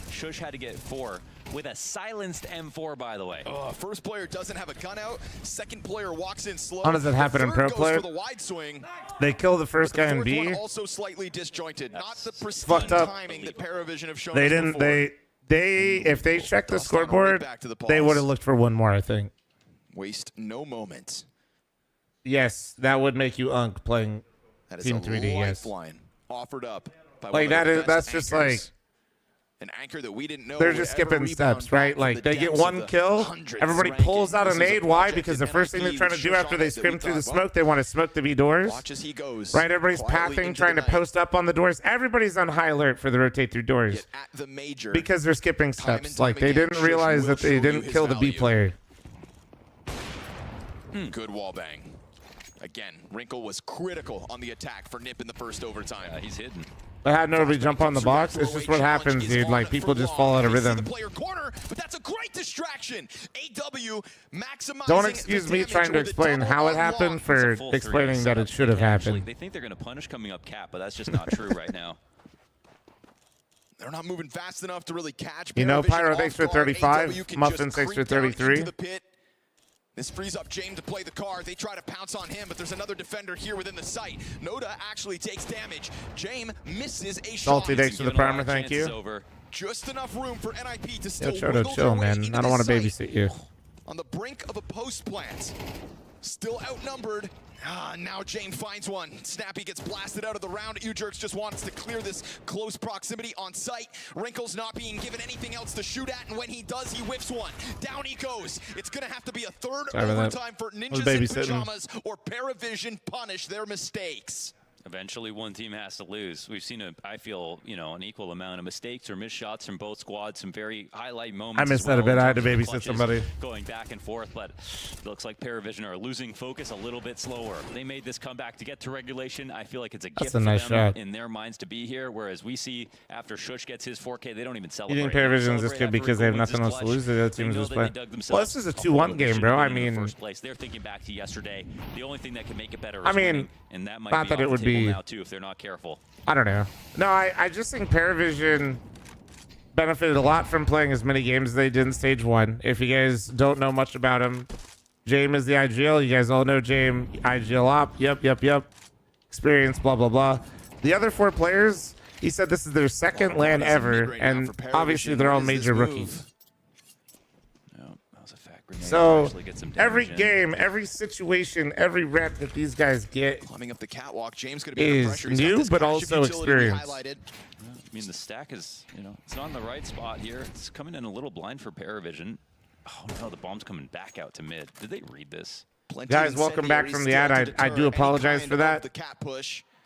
Shush had to get 4 with a silenced M4, by the way. First player doesn't have a gun out. Second player walks in slow. How does that happen in pro player? The wide swing. They kill the first guy in B. Also slightly disjointed. Not the pristine fucked up. timing that Paravision have shown. They didn't. If they checked the scoreboard, they would have looked for 1 more, I think. Waste no moment. Yes, that would make you unk playing Team 3D. Yes. Offered up. Like that's just like an anchor that we didn't know. They're just skipping steps, right? Like they get 1 kill, everybody pulls out a nade. Why? Because the first thing they're trying to do after they scrim through the smoke, they want to smoke the B doors. Watch as he goes. Right? Everybody's pathing, trying to post up on the doors. Everybody's on high alert for the rotate through doors because they're skipping steps. Like they didn't realize that they didn't kill the B player. Good wall bang. Again, Wrinkle was critical on the attack for Nip in the first overtime. He's hidden. I had nobody jump on the box. It's just what happens, dude. Like people just fall out of rhythm. But that's a great distraction. AW maximizing. Don't excuse me trying to explain how it happened for explaining that it should have happened. They think they're going to punish coming up cap, but that's just not true right now. They're not moving fast enough to really catch. You know, Pyro, thanks for 35. Muffin, thanks for 33. This frees up James to play the card. They try to pounce on him, but there's another defender here within the site. Noda actually takes damage. James misses a shot. Salty, thanks for the primer, thank you. Just enough room for NIP to still chill, man. I don't want to babysit you. On the brink of a post plant. Still outnumbered. Now James finds one. Snappy gets blasted out of the round. Ujurks just wants to clear this close proximity on site. Wrinkle's not being given anything else to shoot at, and when he does, he whiffs one. Down he goes. It's going to have to be a third overtime for Ninjas in Pajamas, or Paravision punish their mistakes. Eventually, one team has to lose. We've seen, I feel, an equal amount of mistakes or missed shots from both squads. Some very highlight moments. I missed that a bit. I had to babysit somebody. Going back and forth, but it looks like Paravision are losing focus a little bit slower. They made this comeback to get to regulation. I feel like it's a gift for them in their minds to be here, whereas we see after Shush gets his 4K, they don't even celebrate. You think Paravision's this good because they have nothing else to lose? The other teams just play. Well, this is a 2-1 game, bro. I mean, first place. They're thinking back to yesterday. The only thing that can make it better is winning, and that might not be that it would be now too if they're not careful. I don't know. No, I just think Paravision benefited a lot from playing as many games as they did in stage 1. If you guys don't know much about him, James is the IGL. You guys all know James, IGL op. Yep. Experience, blah, blah, blah. The other 4 players, he said this is their second LAN ever, and obviously they're all major rookies. So every game, every situation, every rep that these guys get climbing up the catwalk, James gonna be is new, but also experience. I mean, the stack is, it's not in the right spot here. It's coming in a little blind for Paravision. Oh no, the bomb's coming back out to mid. Did they read this? Guys, welcome back from the ad. I do apologize for that.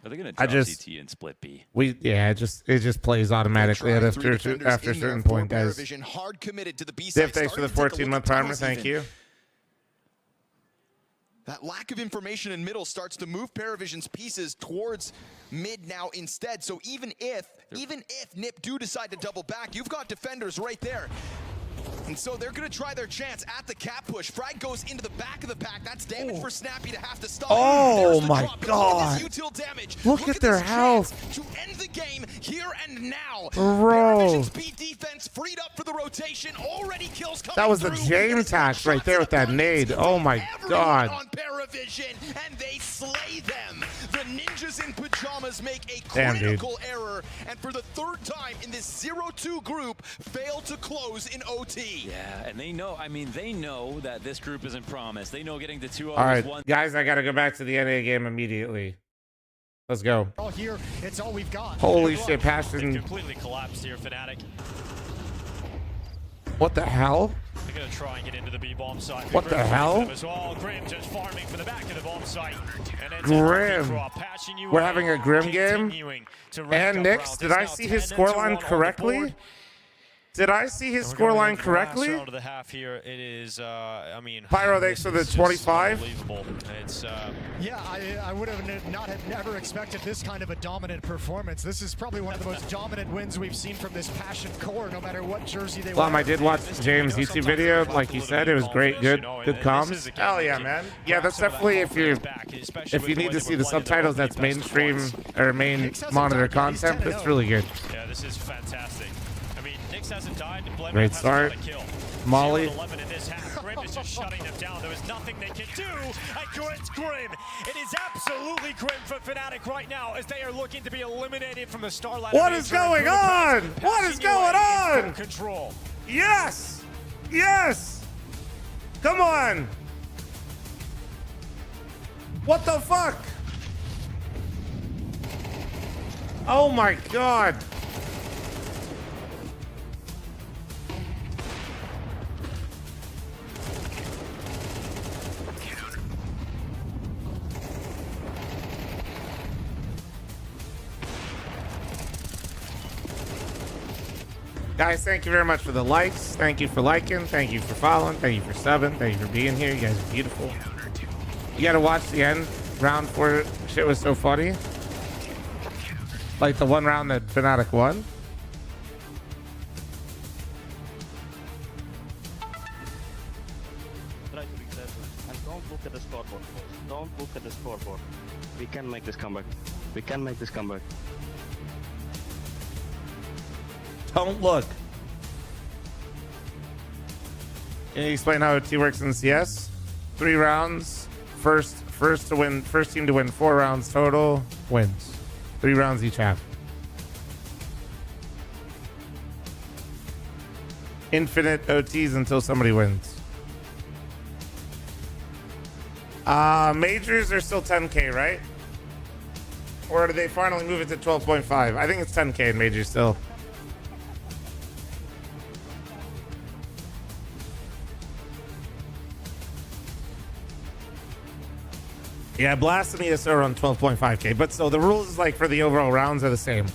Are they gonna drop CT and split B? It just plays automatically after a certain point, guys. Div, thanks for the 14-month primer. Thank you. That lack of information in middle starts to move Paravision's pieces towards mid now instead. So even if NiP do decide to double back, you've got defenders right there. And so they're going to try their chance at the cap push. Frag goes into the back of the pack. That's damage for Snappy to have to stop. Oh my God. Look at their health. To end the game here and now. Bro. Speed defense freed up for the rotation. Already kills coming That was the James tax right there with that nade. Oh my God. On Paravision, and they slay them. The ninjas in pajamas make a Damn, critical error, and for the 3rd time in this 0-2 group, fail to close in OT. Yeah, and they know that this group isn't promised. They know getting to 2-0 All right, is one. guys, I got to go back to the NA game immediately. Let's go. All here, it's all we've got. Holy shit, Passion. Completely collapsed here, Fnatic. What the hell? They're going to try and get into the B-bomb site. What the hell? As well. Grim just farming for the back of the bomb site. And Grim. We're having a Grim game. And Nix, did I see his scoreline correctly? Did I see his scoreline correctly? Round of the half here. It is, I mean, Pyro, thanks for the 25. It's, yeah, I would have never expected this kind of a dominant performance. This is probably one of the most dominant wins we've seen from this Passion core, no matter what jersey they wear. I did watch James' YouTube video. Like he said, it was great, good comms. Hell yeah, man. Yeah, that's definitely if you need to see the subtitles, that's mainstream or main monitor content. That's really good. Yeah, this is fantastic. Hasn't died. Great start. Molly. Grim is just shutting them down. There is nothing they can do against Grim. It is absolutely Grim for Fnatic right now as they are looking to be eliminated from the StarLadder. What is going on? What is going on? Control. Yes. Yes. Come on. What the fuck? Oh my God. Guys, thank you very much for the likes. Thank you for liking. Thank you for following. Thank you for subbing. Thank you for being here. You guys are beautiful. You gotta watch the end. Round 4 shit was so funny. Like the one round that Fnatic won. Try to be careful. And don't look at the scoreboard. Don't look at the scoreboard. We can make this comeback. We can make this comeback. Don't look. Can you explain how OT works in CS? 3 rounds. First team to win 4 rounds total wins. 3 rounds each half. Infinite OTs until somebody wins. Majors are still 10K, right? Or do they finally move it to 12.5? I think it's 10K in majors still. Yeah, Blast and ESO are on 12.5K, but so the rules like for the overall rounds are the same.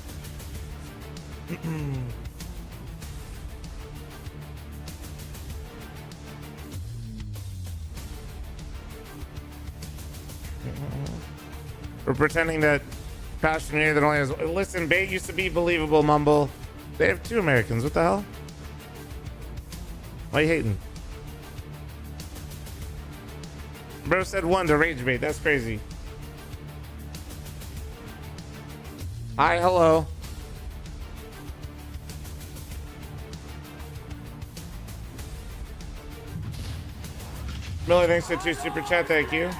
We're pretending that Passioneer that only has... Listen, Bait used to be believable, Mumble. They have 2 Americans. What the hell? Why are you hating? Bro said 1 to Rage Bait. That's crazy. Hi, hello. Millie, thanks for 2 super chat. Thank you.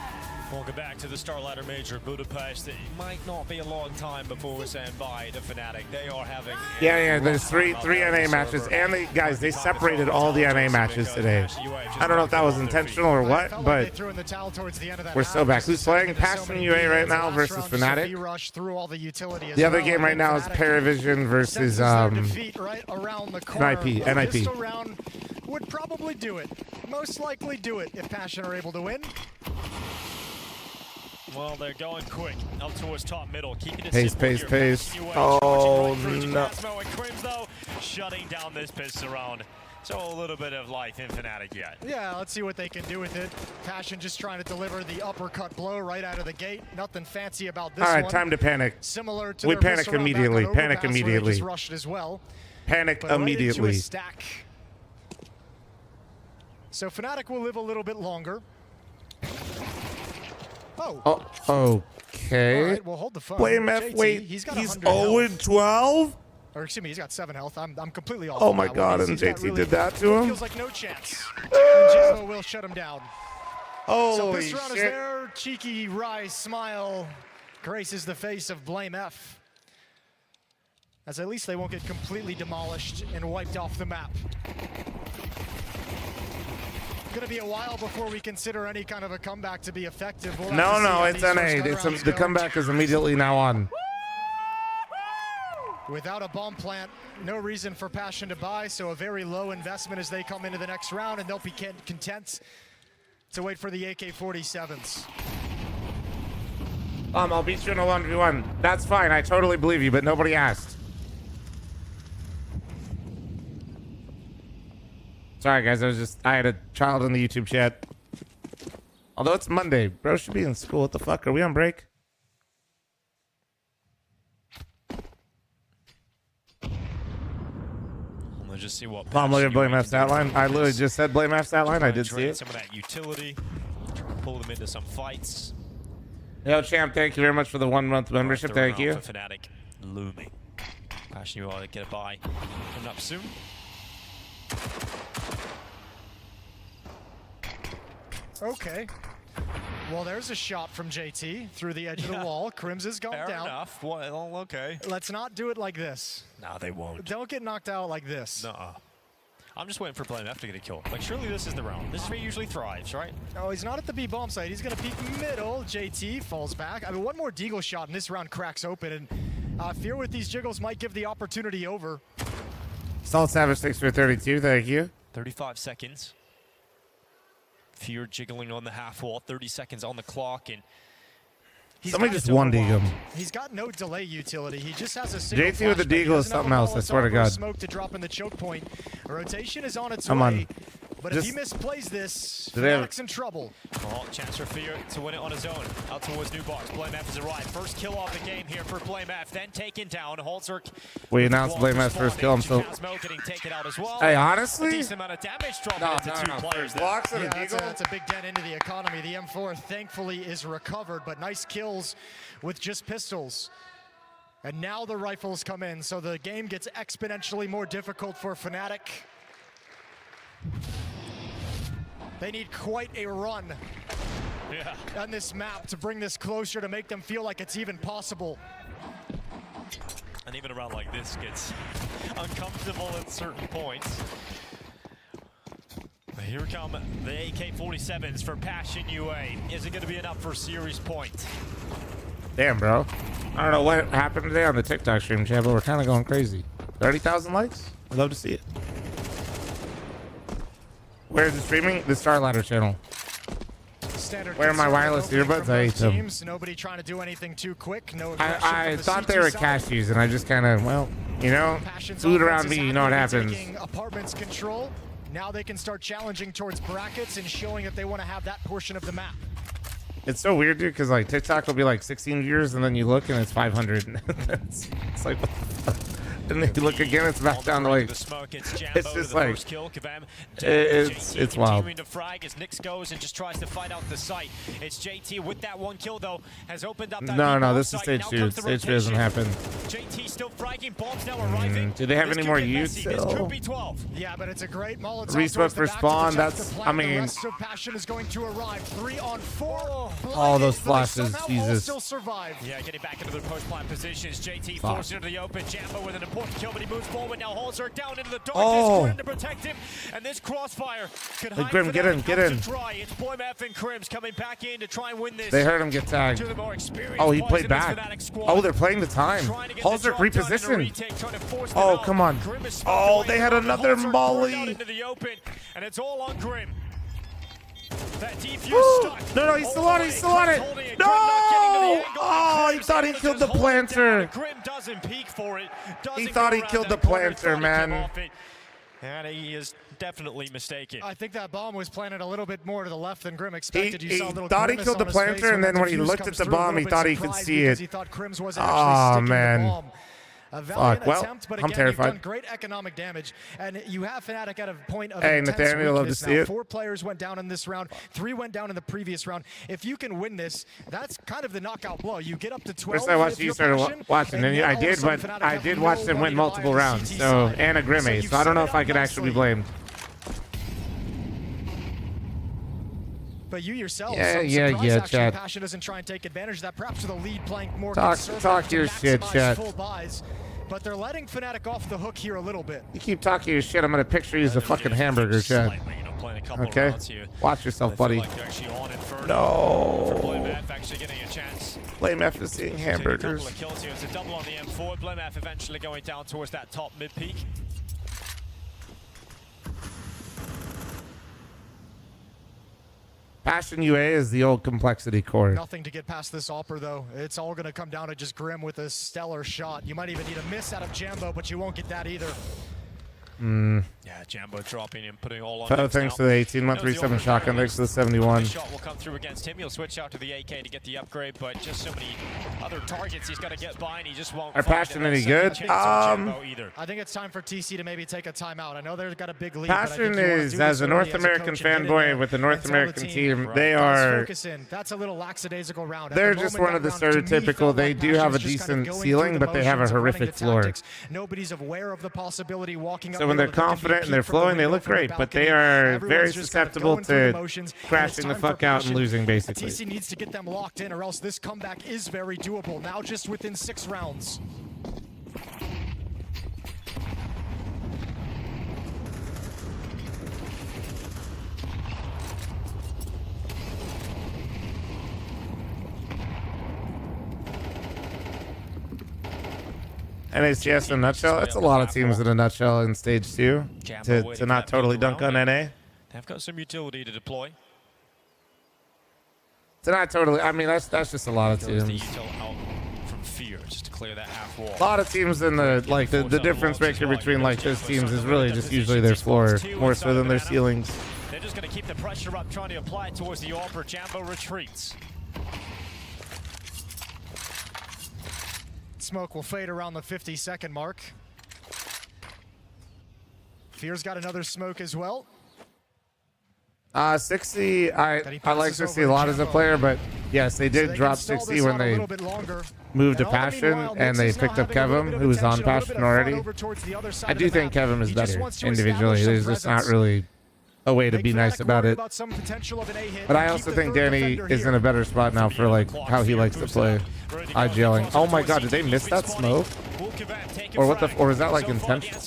Welcome back to the StarLadder Major in Budapest. It might not be a long time before we're saying bye to Fnatic. They are having yeah. There's three NA matches, and they separated all the NA matches today. I don't know if that was intentional or what, but we're still back. Who's playing? Passion UA right now versus Fnatic. The other game right now is Paravision versus NIP. Would probably do it. Most likely do it if Passion are able to win. Well, they're going quick up towards top middle, keeping it pace. Oh no! Crims, though, shutting down this pistol round. So a little bit of life in Fnatic yet. Yeah, let's see what they can do with it. Passion just trying to deliver the uppercut blow right out of the gate. Nothing fancy about this one. All right, time to panic. Similar to we panic immediately. Panic immediately. Just rushed as well. Panic but immediately. Right into a stack. So Fnatic will live a little bit longer. Oh, okay. All right, well, hold the phone. Blame F. Wait, he's 0-12? Or excuse me, he's got 7 health. I'm completely off. Oh my God, and JT really did that to him? Feels like no chance. And Jimbo will shut him down. So this round is there. Cheeky, wry smile graces the face of Blame F. As at least they won't get completely demolished and wiped off the map. Going to be a while before we consider any kind of a comeback to be effective. We'll no, it's NA. The comeback is immediately now on. Without a bomb plant, no reason for Passion to buy, so a very low investment as they come into the next round, and they'll be content to wait for the AK-47s. I'll beat you in a 1v1. That's fine. I totally believe you, but nobody asked. Sorry, guys. I had a child in the YouTube chat. Although it's Monday. Bro should be in school. What the fuck? Are we on break? Let's just see what. I'm looking at Blame F stat line. I literally just said Blame F stat line. I did see it. Some of that utility. Pull them into some fights. Yo, champ, thank you very much for the 1-month membership. Thank you. For Fnatic looming. Passion, you ought to get a buy. Coming up soon. Okay. Well, there's a shot from JT through the edge of the wall. Crims has gone down. Fair enough. Well, okay. Let's not do it like this. No, they won't. Don't get knocked out like this. Nuh-uh. I'm just waiting for Blame F to get a kill. Like, surely this is the round. This is where he usually thrives, right? No, he's not at the B bomb site. He's going to peek middle. JT falls back. I mean, one more Deagle shot and this round cracks open. And fear with these jiggles might give the opportunity over. Salt Savage 6 for 32. Thank you. 35 seconds. Fear jiggling on the half wall. 30 seconds on the clock. And somebody just one deagle him. He's got no delay utility. He just has a single JT with the deagle is something else. I swear to God. Smoke to drop in the choke point. Rotation is on its way. But if he misplays this, Fnatic's in trouble. Oh, chance for Fear to win it on his own. Out towards New Box. Blame F has arrived. First kill of the game here for Blame F. Then taken down. Holzer. We announced Blame F's first kill. I'm so. Getting taken out as well. Hey, honestly. A decent amount of damage dropping into two players. Blocks and that's a big dent into the economy. The M4 thankfully is recovered, but nice kills with just pistols. And now the rifles come in, so the game gets exponentially more difficult for Fnatic. They need quite a run on this map to bring this closer, to make them feel like it's even possible. And even a round like this gets uncomfortable at certain points. Here come the AK-47s for Passion UA. Is it going to be enough for series point? Damn, bro. I don't know what happened today on the TikTok stream, chat, but we're kind of going crazy. 30,000 likes? I'd love to see it. Where's the streaming? The StarLadder channel. Where are my wireless earbuds? I hate them. Nobody trying to do anything too quick. No I thought they were cashews, and I just kind of, well, you know, food around me, you know what happens. Apartments control. Now they can start challenging towards brackets and showing that they want to have that portion of the map. It's so weird, dude, because like TikTok will be like 16 viewers, and then you look and it's 500. It's like, what the fuck? And then you look again, it's back down to like, it's just like, it's wild. To frag as Nix goes and just tries to find out the site. It's JT with that one kill though, has opened up that No, this is stage 2. Stage 2 doesn't happen. JT still fragging, bombs now arriving. Do they have any more use still? Yeah, but it's a great Molotov. Respawn for spawn, that's, I mean. The rest of Passion is going to arrive. 3 on 4. All those flashes, Jesus. Still survive. Yeah, getting back into the post-plant positions. JT forced into the open. Jambo with an important kill, but he moves forward. Now Holzer down into the darkness. Grim to protect him. And this crossfire could hide Grim, get in. It's fl0m and Crims coming back in to try and win this. They heard him get tagged. Oh, he played back. Oh, they're playing the time. Holzer repositioned. Oh, come on. Oh, they had another molly. And it's all on Grim. No, he's still on it. No! Oh, he thought he killed the planter. He thought he killed the planter, man. And he is definitely mistaken. I think that bomb was planted a little bit more to the left than Grim expected. He thought he killed the planter, and then when he looked at the bomb, he thought he could see it. Oh, man. Fuck. Well, attempt, but again, I'm terrified. You've done great economic damage, and you have Fnatic at a point of hey, Nathaniel, love to see it. 4 players went down in this round. 3 went down in the previous round. If you can win this, that's kind of the knockout blow. You get up to 12. First I watched you started watching, and I did, but I did watch them win multiple rounds. So and a Grim ace. So I don't know if I could actually be blamed. But you yourself, yeah, Chad. Passion doesn't try and take advantage of that. Perhaps with a lead playing more talk your shit, Chad. But they're letting Fnatic off the hook here a little bit. You keep talking your shit, I'm gonna picture you as a fucking hamburger, Chad. Okay? Watch yourself, buddy. No. fl0m is seeing hamburgers. It's a double on the M4. fl0m eventually going down towards that top mid peak. Passion UA is the old complexity core. Nothing to get past this AWPer, though. It's all going to come down to just Grim with a stellar shot. You might even need a miss out of Jambo, but you won't get that either. Yeah, Jambo dropping and putting all on. Thanks to the 18-month 3-7 shotgun. Thanks to the 71. The shot will come through against him. He'll switch out to the AK to get the upgrade, but just so many other targets he's got to get by, and he just won't. Are Passion any good? I think it's time for TC to maybe take a timeout. I know they've got a big lead. Passion is, as a North American fanboy with the North American team, they are. That's a little lackadaisical round. They're just one of the stereotypical. They do have a decent ceiling, but they have a horrific floor. Nobody's aware of the possibility walking up. So when they're confident and they're flowing, they look great, but they are very susceptible to crashing the fuck out and losing, basically. TC needs to get them locked in, or else this comeback is very doable. Now just within 6 rounds. NACS in a nutshell. It's a lot of teams in a nutshell in stage 2 to not totally dunk on NA. They've got some utility to deploy. To not totally. I mean, that's just a lot of teams. From fear, just to clear that half wall. A lot of teams in the the difference maker between like those teams is really just usually their floor more so than their ceilings. They're just going to keep the pressure up, trying to apply it towards the AWPer. Jambo retreats. Smoke will fade around the 50-second mark. Fear's got another smoke as well. 60, I like to see a lot as a player, but yes, they did drop 60 when they moved to Passion and they picked up Kevin, who was on Passion already. I do think Kevin is better individually. There's just not really a way to be nice about it. But I also think Danny is in a better spot now for like how he likes to play. IGLing. Oh my god, did they miss that smoke? Or what the? Or is that like intentional?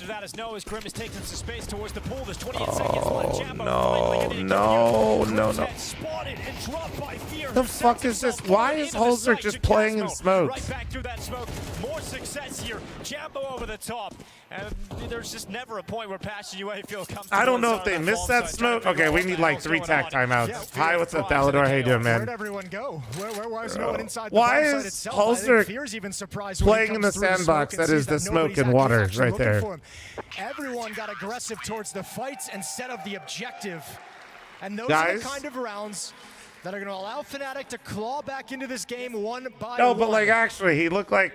Oh no. The fuck is this? Why is Holzer just playing in smoke? Right back through that smoke. More success here. Jambo over the top. And there's just never a point where Passion UA feel comfortable. I don't know if they missed that smoke. Okay, we need like 3 tack timeouts. Hi, what's up, Dalador? How you doing, man? Where'd everyone go? Why is no one inside the Why is Holzer playing in the sandbox that is the smoke and water right there? Everyone got aggressive towards the fights instead of the objective. And those Guys, are the kind of rounds that are going to allow Fnatic to claw back into this game one by one. No, but like actually, he looked like.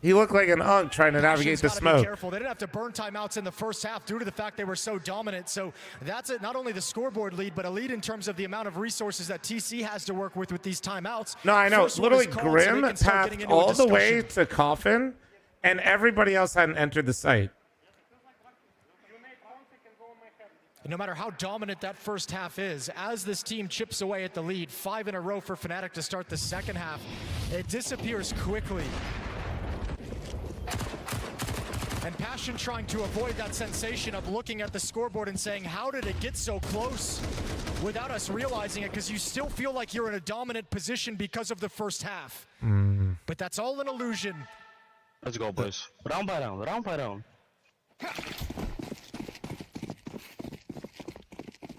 He looked like an unk trying to navigate the smoke. Be careful. They didn't have to burn timeouts in the first half due to the fact they were so dominant. So that's it. Not only the scoreboard lead, but a lead in terms of the amount of resources that TC has to work with these timeouts. No, I know. Literally, Grim passed all the way to Coffin, and everybody else hadn't entered the site. No matter how dominant that first half is, as this team chips away at the lead, 5 in a row for Fnatic to start the second half, it disappears quickly. And Passion trying to avoid that sensation of looking at the scoreboard and saying, how did it get so close without us realizing it? Because you still feel like you're in a dominant position because of the first half. But that's all an illusion. Let's go, boys. Round by round, round by round.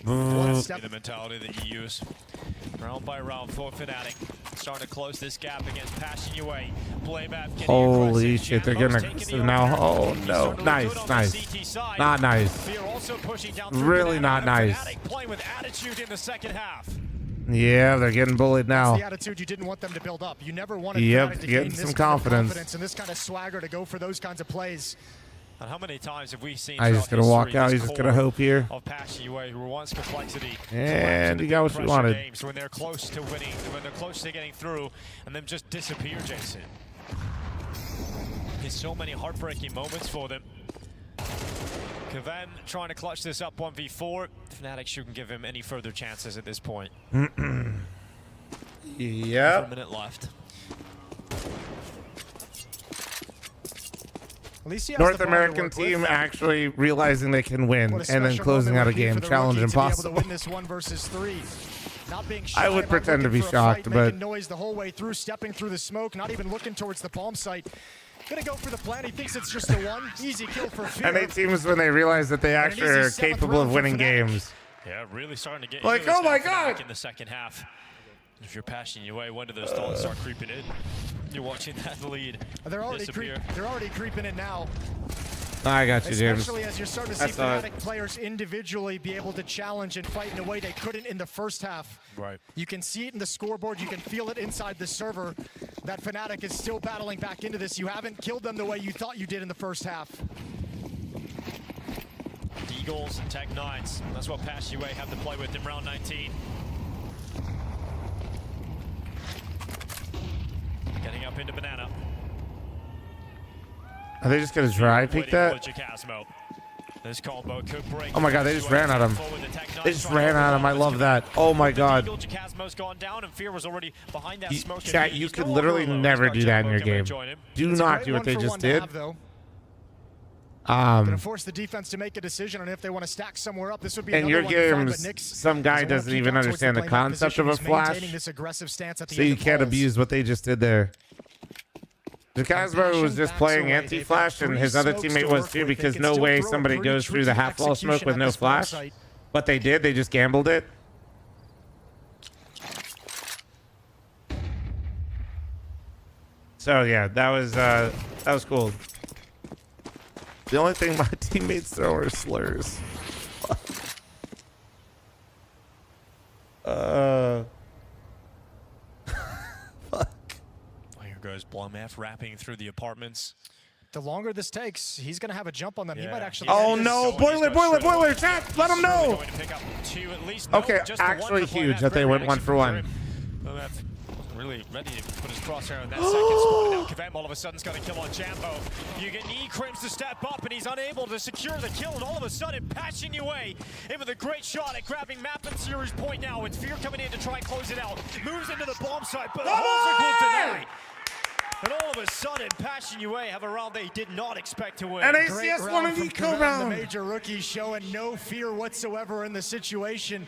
The mentality that you use. Round by round for Fnatic. Starting to close this gap against Passion UA. Holy shit, they're gonna now. Oh no. Nice, nice. Not nice. Really not nice. Playing with attitude in the second half. Yeah, they're getting bullied now. That's the attitude you didn't want them to build up. You never wanted to getting some confidence and this kind of swagger to go for those kinds of plays. And how many times have we seen? He's just gonna walk out. He's just gonna hope here. Of Passion UA, who were once complexity, and he got what you wanted. Games when they're close to winning, when they're close to getting through, and then just disappear, Jason. There's so many heartbreaking moments for them. Kaven trying to clutch this up 1v4. Fnatic shouldn't give him any further chances at this point. Yeah. 1 minute left. North American team actually realizing they can win and then closing out a game. Challenge impossible. I would pretend to be shocked, but noise the whole way through, stepping through the smoke, not even looking towards the bomb site. Gonna go for the plan. He thinks it's just the one. Easy kill for Fear. NA teams when they realize that they actually are capable of winning games. Yeah, really starting to get like, oh my god, in the second half. If you're Passion UA, when do those thoughts start creeping in? You're watching that lead. They're already creeping in now. I got you, James. Especially as you're starting to see Fnatic players individually be able to challenge and fight in a way they couldn't in the first half. Right. You can see it in the scoreboard. You can feel it inside the server that Fnatic is still battling back into this. You haven't killed them the way you thought you did in the first half. Eagles and Tech Nines. That's what Passion UA have to play with in round 19. Getting up into Banana. Are they just gonna dry peek that? This combo could break. Oh my god, they just ran at him. They just ran at him. I love that. Oh my god. Chat, you could literally never do that in your game. Do not do what they just did. Gonna force the defense to make a decision on if they want to stack somewhere up. This would be in your games, some guy doesn't even understand the concept of a flash, so you can't abuse what they just did there. Jacasmo was just playing anti-flash, and his other teammate was too, because no way somebody goes through the half-wall smoke with no flash. But they did. They just gambled it. So yeah, that was cool. The only thing my teammates throw are slurs. Here goes Blumf wrapping through the apartments. The longer this takes, he's going to have a jump on them. Yeah. He might actually. Oh no! Boiler! Chat, let him know. Okay, actually huge that they went 1 for 1. Really ready to put his crosshair on that second spot. Now Kaven all of a sudden's got a kill on Jambo. You get E-Crims to step up, and he's unable to secure the kill. And all of a sudden, Passion UA in with a great shot at grabbing map and series point now. It's Fear coming in to try and close it out. Moves into the bomb site, but holds a good deny. And all of a sudden, Passion UA have a round they did not expect to win. And ACS won an eco round. The major rookie showing no fear whatsoever in the situation.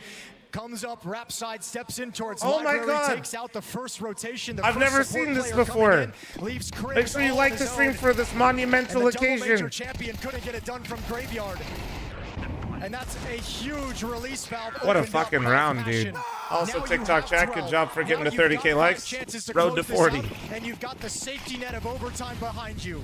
Comes up, wrap side, steps in towards Library, takes out the first rotation. I've never seen this before. Make sure you like the stream for this monumental occasion. Major champion couldn't get it done from Graveyard. And that's a huge release valve. What a fucking round, dude. Also, TikTok chat, good job for getting to 30K likes. Road to 40. And you've got the safety net of overtime behind you.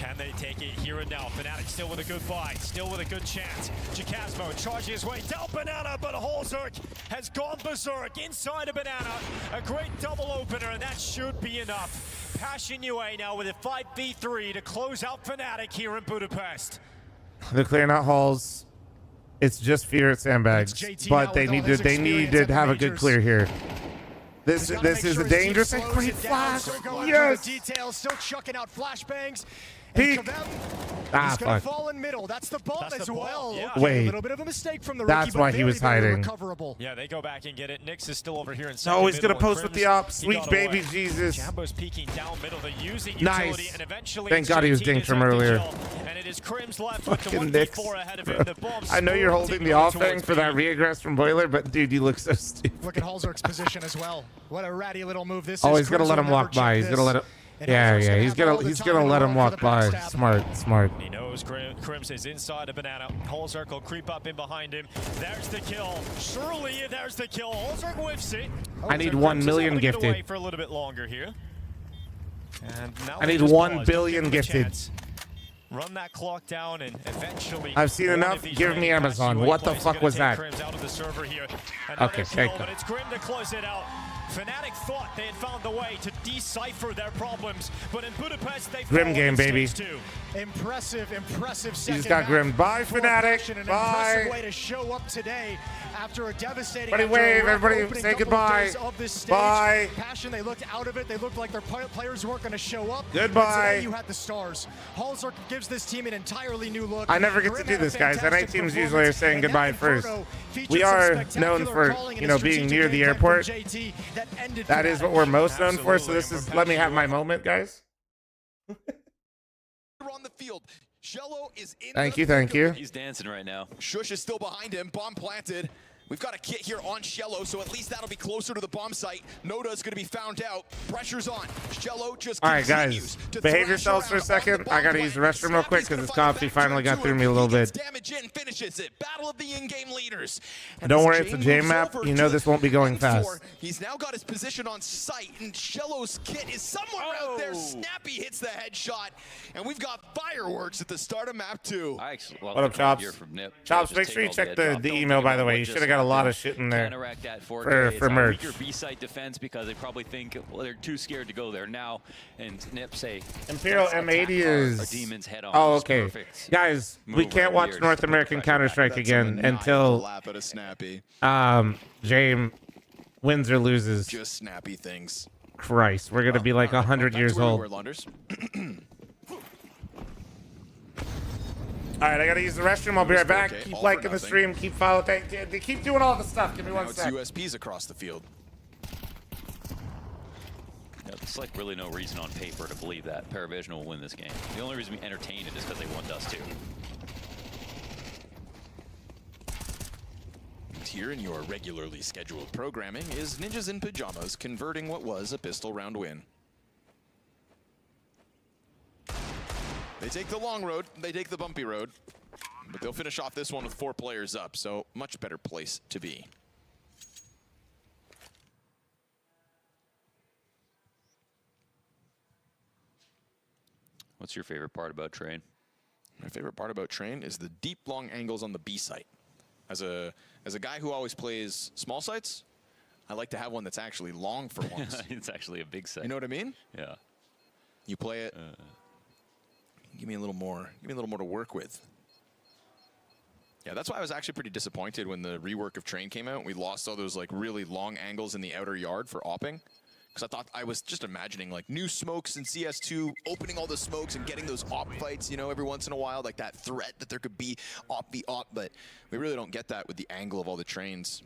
Can they take it here and now? Fnatic still with a good buy, still with a good chance. Jacasmo charging his way down Banana, but Holzerk has gone berserk inside of Banana. A great double opener, and that should be enough. Passion UA now with a 5v3 to close out Fnatic here in Budapest. They're clearing out halls. It's just fear at sandbags, but they need to have a good clear here. This is a dangerous and great flash. Yes. Details, still chucking out flashbangs. Peek. He's gonna fall in middle. That's the bomb as well. Yeah. Wait. A little bit of a mistake from the rookie, That's why he was hiding. Recoverable. Yeah, they go back and get it. Nyx is still over here in second. No, he's gonna middle, post with the op. Sweet baby Jesus. Jambo's peeking down middle. They're using Nice. utility, and eventually Thank God he was dinked from earlier. And it is Crim's left with the Fucking 1v4 ahead of him. The bomb's I know you're holding the off thing for that regress from Boiler, but dude, you look so stupid. Look at Holzerk's position as well. What a ratty little move this is. Oh, he's gonna let him walk by. He's gonna let him. Yeah, he's gonna let him walk by. Smart. He knows Crims is inside a Banana. Holzerk will creep up in behind him. There's the kill. Surely there's the kill. Holzerk whiffs it. I need 1 million Get away gifted. for a little bit longer here. And now I need just 1 pause. billion Give him a gifted. chance. Run that clock down and eventually. I've seen enough. Give me Amazon. What the fuck was that? Out of the server here. Okay, thank you. But it's Grim to close it out. Fnatic thought they had found the way to decipher their problems, but in Budapest they Grim game, baby. Impressive He just got Grim. Bye, Fnatic. An Bye. impressive way to show up today after a devastating. Everybody wave. Everybody say goodbye. Bye. Passion. They looked out of it. They looked like their players weren't going to show up. Goodbye. But today you had the stars. Holzerk gives this team an entirely new look. I never get to do this, guys. NA teams usually are saying goodbye first. We are known for, being near the airport. That is what we're most known for. So this is, let me have my moment, guys. On the field. Shello is in. Thank you. He's dancing right now. Shush is still behind him. Bomb planted. We've got a kit here on Shello, so at least that'll be closer to the bomb site. Noda's going to be found out. Pressure's on. Shello just all right, guys. Behave yourselves for a second. I got to use the restroom real quick because this coffee finally got through me a little bit. Damage in, finishes it. Battle of the in-game leaders. And Don't worry, it's a J map. You know this won't be going fast. He's now got his position on site, and Shello's kit is somewhere out there. Snappy hits the headshot, and we've got fireworks at the start of map 2. What up, Chops? Chops, make sure you check the email, by the way. You should have got a lot of shit in there for merch. Your B-site defense because they probably think they're too scared to go there now. And Nip say Imperial M80 is. Demon's head on. Oh, okay, guys. We can't watch North American Counter-Strike again until James wins or loses. Just snappy things. Christ, we're gonna be like 100 years old. All right, I gotta use the restroom. I'll be right back. Keep liking the stream. Keep following. They keep doing all the stuff. Give me one sec. It's USPs across the field. Yeah, there's like really no reason on paper to believe that Paravision will win this game. The only reason we entertain it is because they won Dust 2. Here in your regularly scheduled programming is Ninjas in Pajamas converting what was a pistol round win. They take the long road, they take the bumpy road, but they'll finish off this one with 4 players up, so much better place to be. What's your favorite part about Train? My favorite part about Train is the deep, long angles on the B site. As a guy who always plays small sites, I like to have one that's actually long for once. It's actually a big site. You know what I mean? Yeah. You play it. Give me a little more. Give me a little more to work with. Yeah, that's why I was actually pretty disappointed when the rework of Train came out. We lost all those like really long angles in the outer yard for opping. Because I was just imagining like new smokes in CS2, opening all the smokes and getting those op fights, every once in a while, like that threat that there could be op v op, but we really don't get that with the angle of all the trains.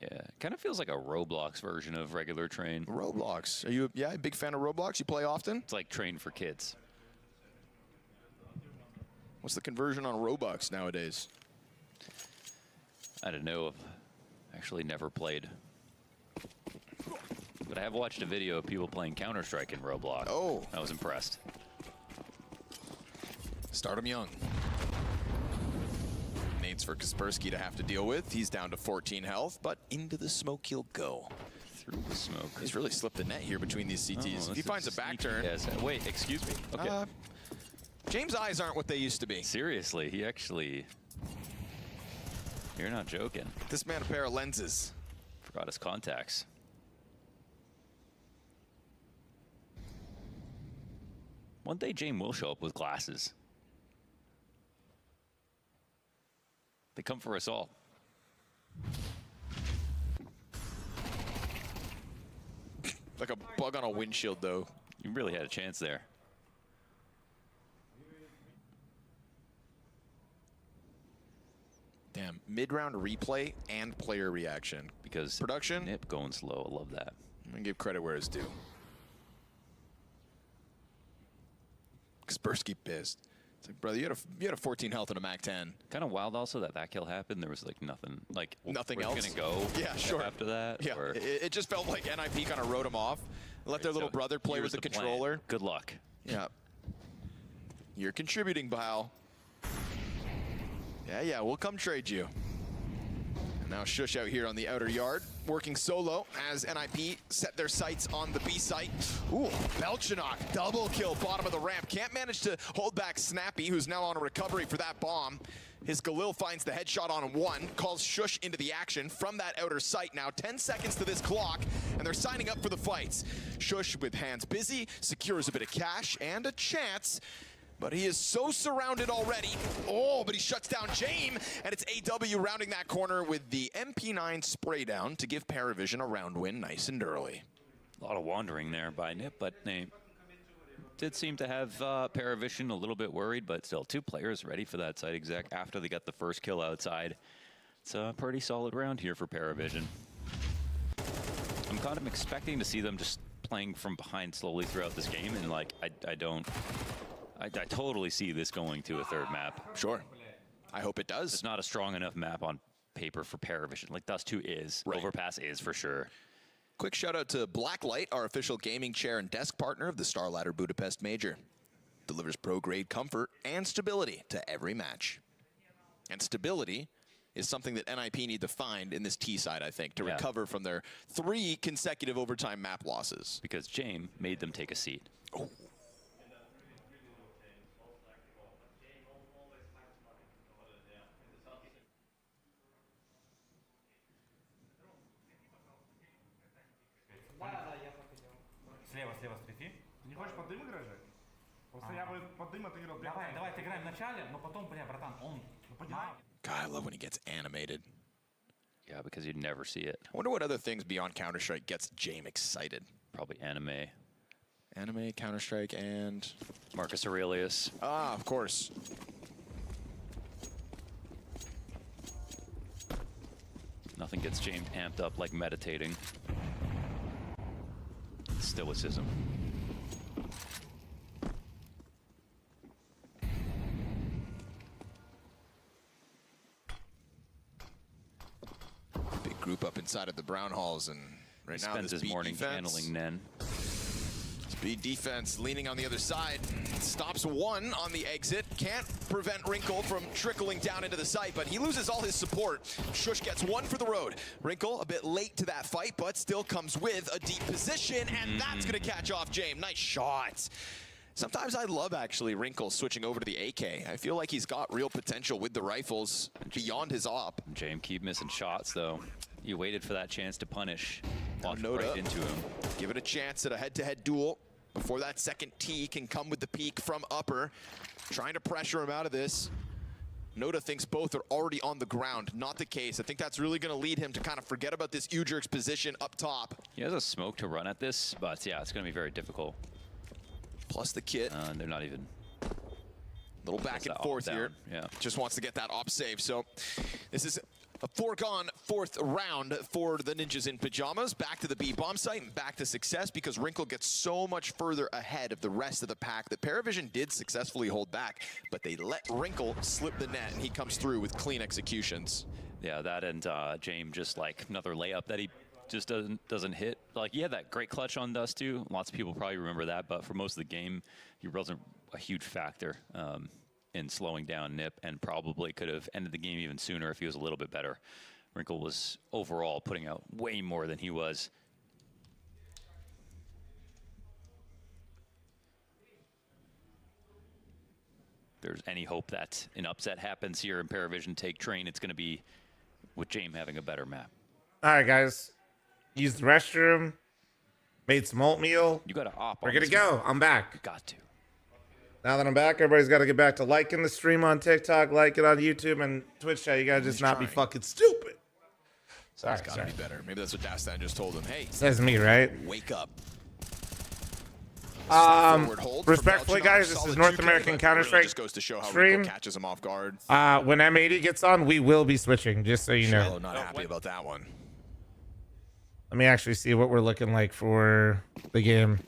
Yeah, kind of feels like a Roblox version of regular Train. Roblox. Are you a big fan of Roblox? You play often? It's like Train for kids. What's the conversion on Robux nowadays? I don't know. I've actually never played. But I have watched a video of people playing Counter-Strike in Roblox. Oh. I was impressed. Start him young. Nades for Kaspersky to have to deal with. He's down to 14 health, but into the smoke he'll go. Through the smoke. He's really slipped the net here between these CTs. If he finds a back turn. Yes. Wait, excuse me. Okay. James' eyes aren't what they used to be. Seriously, he actually... You're not joking. This man a pair of lenses. Forgot his contacts. One day James will show up with glasses. They come for us all. Like a bug on a windshield, though. You really had a chance there. Damn, mid-round replay and player reaction. Because production, Nip going slow. I love that. I'm gonna give credit where it's due. Kaspersky pissed. It's like, brother, you had a 14 health and a Mac 10. Kind of wild also that kill happened. There was like nothing, like nothing else. Gonna go. Yeah, sure. After that. Yeah, it just felt like NIP kind of wrote him off. Let their little brother play with the controller. Good luck. Yeah. You're contributing, Bao. Yeah, we'll come trade you. And now Shush out here on the outer yard, working solo as NIP set their sights on the B site. Ooh, Belchinok, double kill, bottom of the ramp. Can't manage to hold back Snappy, who's now on a recovery for that bomb. His Galil finds the headshot on one, calls Shush into the action from that outer site now. 10 seconds to this clock, and they're signing up for the fights. Shush, with hands busy, secures a bit of cash and a chance. But he is so surrounded already. Oh, but he shuts down James, and it's AW rounding that corner with the MP9 spray down to give Paravision a round win nice and early. A lot of wandering there by Nip, but they did seem to have Paravision a little bit worried, but still 2 players ready for that site exec after they got the first kill outside. It's a pretty solid round here for Paravision. I'm kind of expecting to see them just playing from behind slowly throughout this game, and like I totally see this going to a third map. Sure. I hope it does. It's not a strong enough map on paper for Paravision. Like Dust 2 is. Right. Overpass is for sure. Quick shout out to Blacklight, our official gaming chair and desk partner of the StarLadder Budapest Major. Delivers pro-grade comfort and stability to every match. And stability is something that NIP need to find in this T side, I think, to recover from their 3 consecutive overtime map losses. Because James made them take a seat. Oh. Слева стрифи. Не хочешь под дым играть? Просто я бы под дым отыграл. Давай отыграем в начале, но потом, братан, он... God, I love when he gets animated. Yeah, because you'd never see it. I wonder what other things beyond Counter-Strike gets James excited. Probably anime. Anime, Counter-Strike, and... Marcus Aurelius. Ah, of course. Nothing gets James amped up like meditating. Stoicism. Big group up inside of the Brown Halls, and right now spends his morning channeling Nen. Speed defense leaning on the other side. Stops one on the exit. Can't prevent Wrinkle from trickling down into the site, but he loses all his support. Shush gets one for the road. Wrinkle a bit late to that fight, but still comes with a deep position, and that's going to catch off James. Nice shot. Sometimes I love, actually, Wrinkle switching over to the AK. I feel like he's got real potential with the rifles beyond his op. James keep missing shots, though. You waited for that chance to punish. Walked Noda right into him. Give it a chance at a head-to-head duel before that second T can come with the peak from upper. Trying to pressure him out of this. Noda thinks both are already on the ground. Not the case. I think that's really going to lead him to kind of forget about this Ujerk's position up top. He has a smoke to run at this, but yeah, it's going to be very difficult. Plus the kit. They're not even... Little back and forth here. Yeah. Just wants to get that op save. So this is a foregone 4th round for the Ninjas in Pajamas. Back to the B bomb site and back to success because Wrinkle gets so much further ahead of the rest of the pack that Paravision did successfully hold back, but they let Wrinkle slip the net and he comes through with clean executions. Yeah, that and James just like another layup that he just doesn't hit. Like he had that great clutch on Dust too. Lots of people probably remember that, but for most of the game, he wasn't a huge factor in slowing down Nip, and probably could have ended the game even sooner if he was a little bit better. Wrinkle was overall putting out way more than he was. there's any hope that an upset happens here in Paravision take Train, it's going to be with James having a better map. All right, guys. Used the restroom. Made some oatmeal. You got to op. We're going to go. I'm back. You got to. Now that I'm back, everybody's got to get back to liking the stream on TikTok, like it on YouTube, and Twitch chat. You got to just not be fucking stupid. Sorry, It's got to be better. Maybe that's what Dastan just told him. Hey, says me, right? Wake up. Respectfully, guys, this is North American Counter-Strike stream. Catches him off guard. When M80 gets on, we will be switching, just so you know. Not happy about that one. Let me actually see what we're looking like for the game.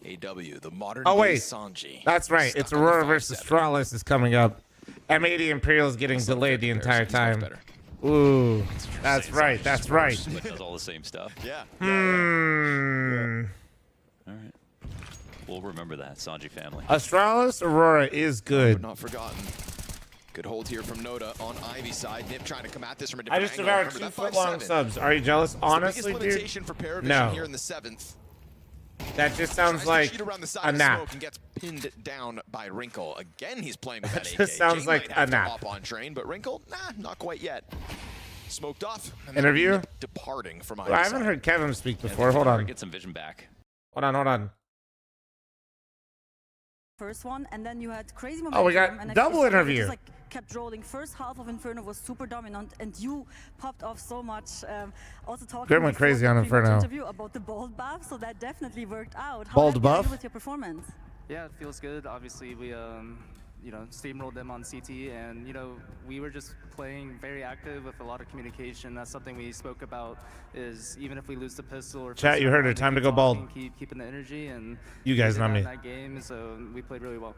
AW, the modern Sanji. That's right. It's Aurora versus StarLadder is coming up. M80 Imperial is getting delayed the entire time. Ooh, that's right. That's right. It does all the same stuff. Yeah. All right. We'll remember that, Sanji family. Astralis Aurora is good. Not forgotten. Good hold here from Noda on Ivy's side. Nip trying to come at this from a different I just angle. devoured 2 foot-long subs. Are you jealous? Honestly, dude, for Paravision no. Here in the 7th. That just sounds like a nap. And gets pinned down by Wrinkle. Again, he's playing with that AK. Just sounds like a nap. Hop on train, but Wrinkle, nah, not quite yet. Smoked off. Interview? Departing from I haven't heard Kevin speak before. Hold on. Get some vision back. Hold on. First one, and then you had crazy momentum. Oh, we got double interview. Just, like, kept rolling. First half of Inferno was super dominant, and you popped off so much. Also talking. Grim went crazy on Inferno. Interview about the bold buff, so that definitely worked out. How bold buff with your performance? Yeah, it feels good. Obviously, we steamrolled them on CT, and we were just playing very active with a lot of communication. That's something we spoke about. Is even if we lose the pistol or chat, you heard it. Time to go bald. Keeping the energy, and you guys, not me. In that game, so we played really well.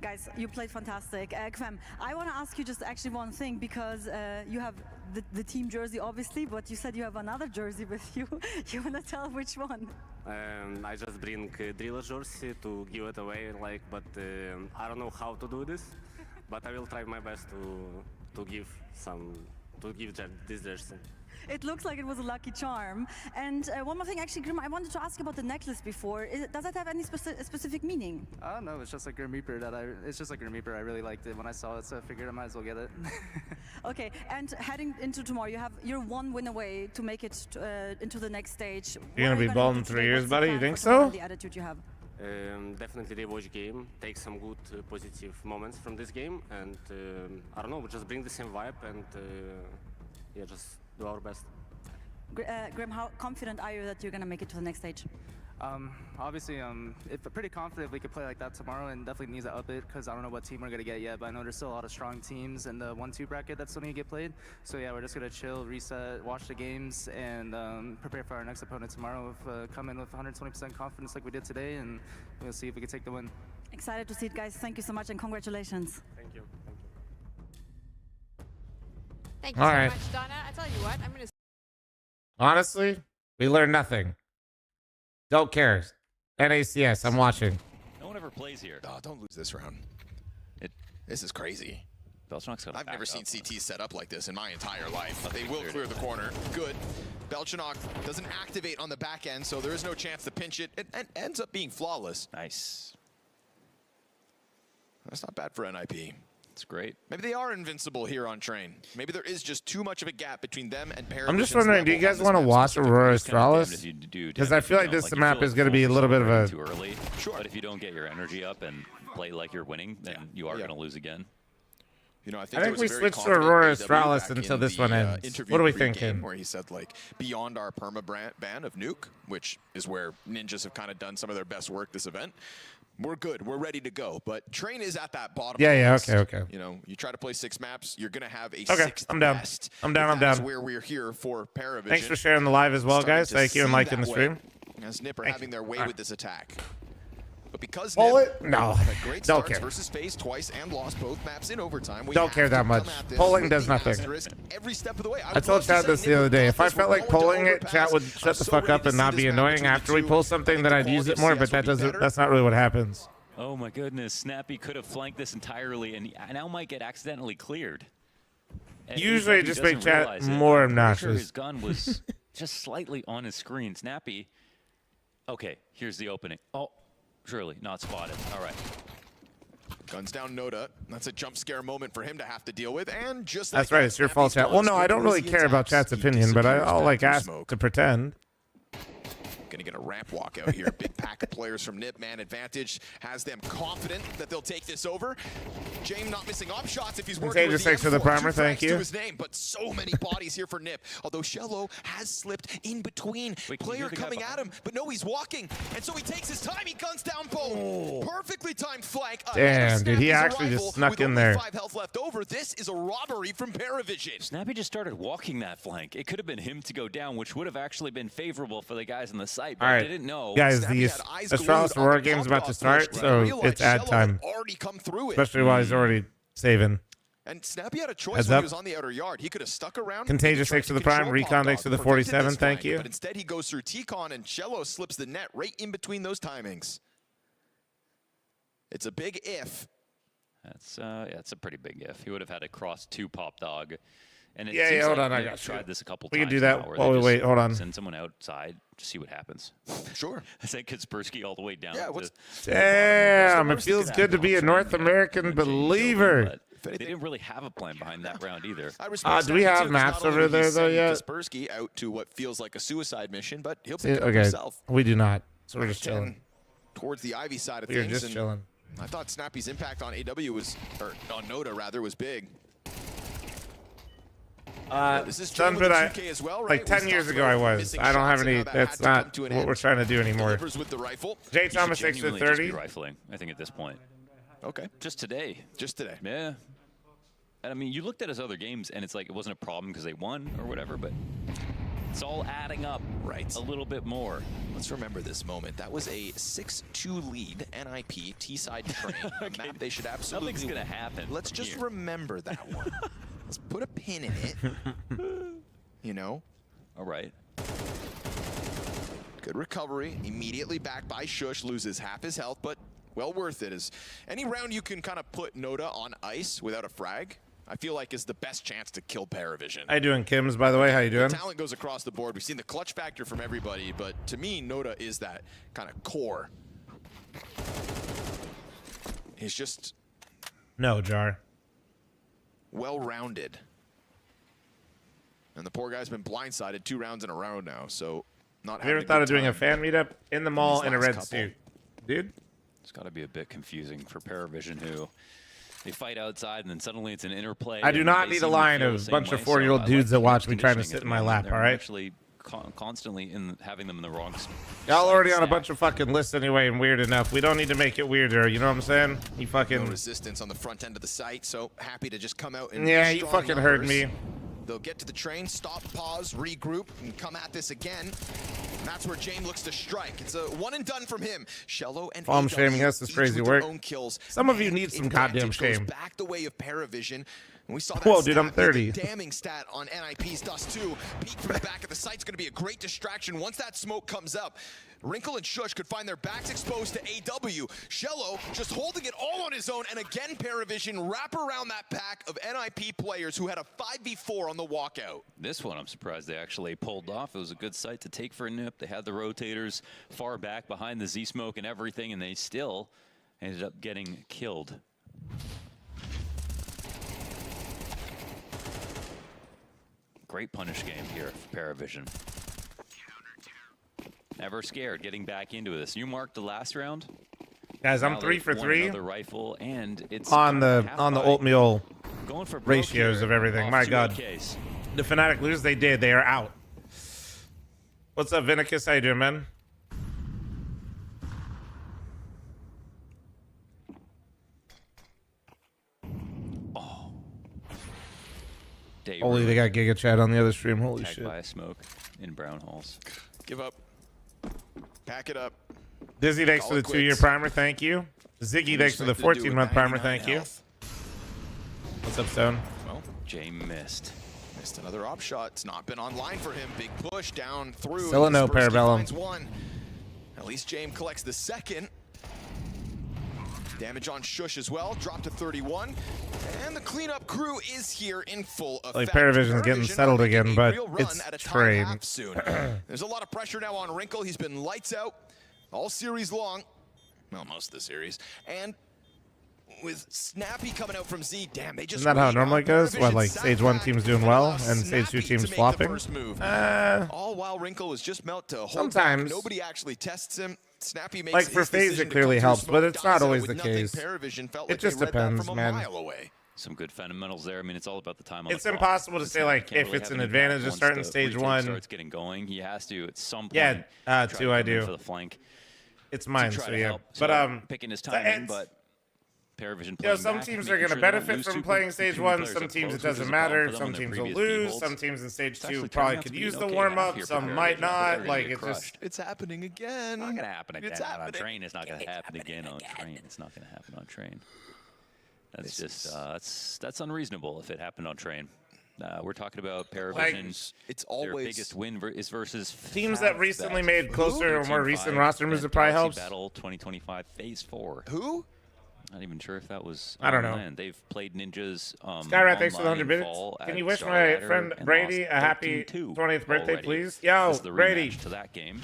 Guys, you played fantastic. fl0m, I want to ask you just actually one thing, because you have the team jersey, obviously, but you said you have another jersey with you. You want to tell which one? I just bring driller jersey to give it away, but I don't know how to do this, but I will try my best to give this jersey. It looks like it was a lucky charm. And one more thing, actually, Grim, I wanted to ask about the necklace before. Does that have any specific meaning? I don't know. It's just like Grim Reaper it's just like Grim Reaper. I really liked it when I saw it, so I figured I might as well get it. Okay, and heading into tomorrow, you're 1 win away to make it into the next stage. You're gonna be bald in 3 years, buddy. You think so? The attitude you have. Definitely rewatch game, take some good positive moments from this game, and I don't know, we just bring the same vibe and just do our best. Grim, how confident are you that you're going to make it to the next stage? Obviously, pretty confident we could play like that tomorrow, and definitely needs to up it, because I don't know what team we're going to get yet, but I know there's still a lot of strong teams in the 1-2 bracket that still need to get played. So yeah, we're just going to chill, reset, watch the games, and prepare for our next opponent tomorrow. Come in with 120% confidence like we did today, and we'll see if we can take the win. Excited to see it, guys. Thank you so much, and congratulations. Thank you. Thank you so much, Donna. I tell you what, I'm going to... Honestly, we learned nothing. Don't care. NACS, I'm watching. No one ever plays here. Oh, don't lose this round. This is crazy. I've never seen CT set up like this in my entire life. They will clear the corner. Good. Belchanok doesn't activate on the back end, so there is no chance to pinch it. It ends up being flawless. Nice. That's not bad for NIP. It's great. Maybe they are invincible here on Train. Maybe there is just too much of a gap between them and Paravision's. I'm just wondering, do you guys want to watch Aurora StarLadder? Because I feel like this map is going to be a little bit of a... Too early. Sure. But if you don't get your energy up and play like you're winning, then you are going to lose again. I think we switched to Aurora StarLadder until this one ends. What are we thinking? Where he said, beyond our perma ban of Nuke, which is where Ninjas have kind of done some of their best work this event, we're good. We're ready to go. But Train is at that bottom. Yeah, okay. You try to play 6 maps, you're going to have a okay, 6th I'm down. best. I'm down. That's where we're here for Paravision. Thanks for sharing the live as well, guys. Thank you, and liking the stream. As Nip are having their way with this attack. But because Nip had great don't starts care. versus FaZe twice and lost both maps in overtime, we don't care that much. Polling does nothing. Every step of the way. I told Chad this the other day. If I felt like polling it, Chat would shut the fuck up and not be annoying after we pull something, then I'd use it more, but that's not really what happens. Oh my goodness, Snappy could have flanked this entirely and now might get accidentally cleared. Usually just make Chat more obnoxious. Sure his gun was just slightly on his screen. Snappy. Okay, here's the opening. Oh, surely not spotted. All right. Guns down Noda. That's a jump scare moment for him to have to deal with. And just That's right. It's your fault, chat. Well, no, I don't really care about chat's opinion, but I'll like ask to pretend. Gonna get a ramp walk out here. Big pack of players from NIP. Man advantage has them confident that they'll take this over. James not missing op shots if he's working with the M4. The primer, thank you. To his name, but so many bodies here for NIP. Although fl0m has slipped in between. Player coming at him, but no, he's walking. And so he takes his time. He guns down both. Perfectly timed flank. Damn, dude, he actually just snuck in there. 5 health left over. This is a robbery from Paravision. Snappy just started walking that flank. It could have been him to go down, which would have actually been favorable for the guys on the site. But all right, didn't know. Guys, the Astralis Aurora game is about to start, so it's ad time. Especially while he's already saving. And Snappy had a choice when he was on the outer yard. He could have stuck around. Contagious thanks for the prime. Recon thanks for the 47. Thank you. But instead, he goes through T-Con, and fl0m slips the net right in between those timings. It's a big if. That's yeah, it's a pretty big if. He would have had to cross 2 pop dog. And it yeah, hold on. I got tried this a couple we times. We can do that. Oh, wait, hold on. Send someone outside to see what happens. Sure. I think Kaspersky all the way down. Yeah, damn, it feels good to be a North American believer. They didn't really have a plan behind that round either. Do we have maps over there though yet? Kaspersky out to what feels like a suicide mission, but he'll pick it up himself. We do not. So we're just chilling. Towards the Ivy side of things. We're just chilling. I thought Snappy's impact on AW was, or on Noda rather, was big. This is done, but as well, right? like 10 years ago I was. I don't have any. That's not what we're trying to do anymore. With the rifle. Jay Thomas takes to 30. Rifling, I think at this point. Okay. Just today. Just today. Yeah. And I mean, you looked at his other games, and it's like it wasn't a problem because they won or whatever, but it's all adding up a little bit more. Let's remember this moment. That was a 6-2 lead NIP T-side train. A map they should absolutely. Nothing's gonna happen. Let's just remember that one. Let's put a pin in it. You know? All right. Good recovery. Immediately back by Shush. Loses half his health, but well worth it. As any round you can kind of put Noda on ice without a frag, I feel like is the best chance to kill Paravision. How you doing, Kims, by the way? How you doing? The talent goes across the board. We've seen the clutch factor from everybody, but to me, Noda is that kind of core. He's just... No, Jar. Well-rounded. And the poor guy's been blindsided 2 rounds in a row now, so not have you ever thought of doing a fan meetup in the mall in a red suit? Dude? It's got to be a bit confusing for Paravision, who they fight outside and then suddenly it's an interplay. I do not need a line of a bunch of 4-year-old dudes that watch me trying to sit in my lap, all right? Actually constantly having them in the wrong y'all already on a bunch of fucking lists anyway and weird enough. We don't need to make it weirder, you know what I'm saying? You fucking... No resistance on the front end of the site, so happy to just come out and... Yeah, you fucking heard me. They'll get to the train, stop, pause, regroup, and come at this again. And that's where James looks to strike. It's a one and done from him. fl0m and I'm shaming us. This crazy work. Kills. Some of you need some goddamn shame. Goes back the way of Paravision. And we saw that. Whoa, dude, I'm 30. Damning stat on NIP's Dust 2. Peek from the back of the site's going to be a great distraction once that smoke comes up. Wrinkle and Shush could find their backs exposed to AW. fl0m just holding it all on his own, and again Paravision wrap around that pack of NIP players who had a 5v4 on the walkout. This one I'm surprised they actually pulled off. It was a good site to take for a NIP. They had the rotators far back behind the Z-smoke and everything, and they still ended up getting killed. Great punish game here for Paravision. Never scared getting back into this. You marked the last round. Guys, I'm 3 for 3 rifle, and it's on the oatmeal going for ratios of everything. My God, the Fnatic lose. They did. They are out. What's up, Vinicus? How you doing, man? Oh. Holy, they got Giga Chat on the other stream. Holy shit. By a smoke in Brown Halls. Give up. Pack it up. Dizzy, thanks for the 2-year primer. Thank you. Ziggy, thanks for the 14-month primer. Thank you. What's up, Stone? Well, Jay missed. Missed another op shot. It's not been online for him. Big push down through. Still a no, Parabellum. One. At least James collects the second. Damage on Shush as well. Drop to 31. And the cleanup crew is here in full effect. Like Paravision's getting settled again, but it's trade. There's a lot of pressure now on Wrinkle. He's been lights out all series long. Well, most of the series. And with Snappy coming out from Z. Damn, they just Isn't that how it normally goes? What, like stage 1 team's doing well and stage 2 teams flopping? All while Wrinkle was just meant to hold sometimes back. Nobody actually tests him. Snappy makes like for FaZe it clearly helps, but it's not always the case. It just depends, man. Some good fundamentals there. I mean, it's all about the time on it's the clock. impossible to say like if really it's an advantage to start in stage 1. Starts getting going. He has to at some point. Yeah, too I do. For the flank. It's mine, so yeah. But picking his timing, but Paravision. You know, some teams are going to benefit from playing stage 1. Some teams it doesn't matter. Some teams will lose. Some teams in stage 2 probably could use the warm up. Some might not. Like it's happening again. Not going to happen again on train. It's not going to happen again on train. It's not going to happen on train. That's just that's unreasonable if it happened on train. We're talking about Paravision. It's always their biggest win is versus teams that recently made closer or more recent roster moves. It probably helps. Battle 2025 Phase 4. Who? Not even sure if that was. I don't know. They've played Ninjas. Skyrat, thanks for the 100 bits. Can you wish my friend Brady a happy 20th birthday, please? Yo, Brady. To that game.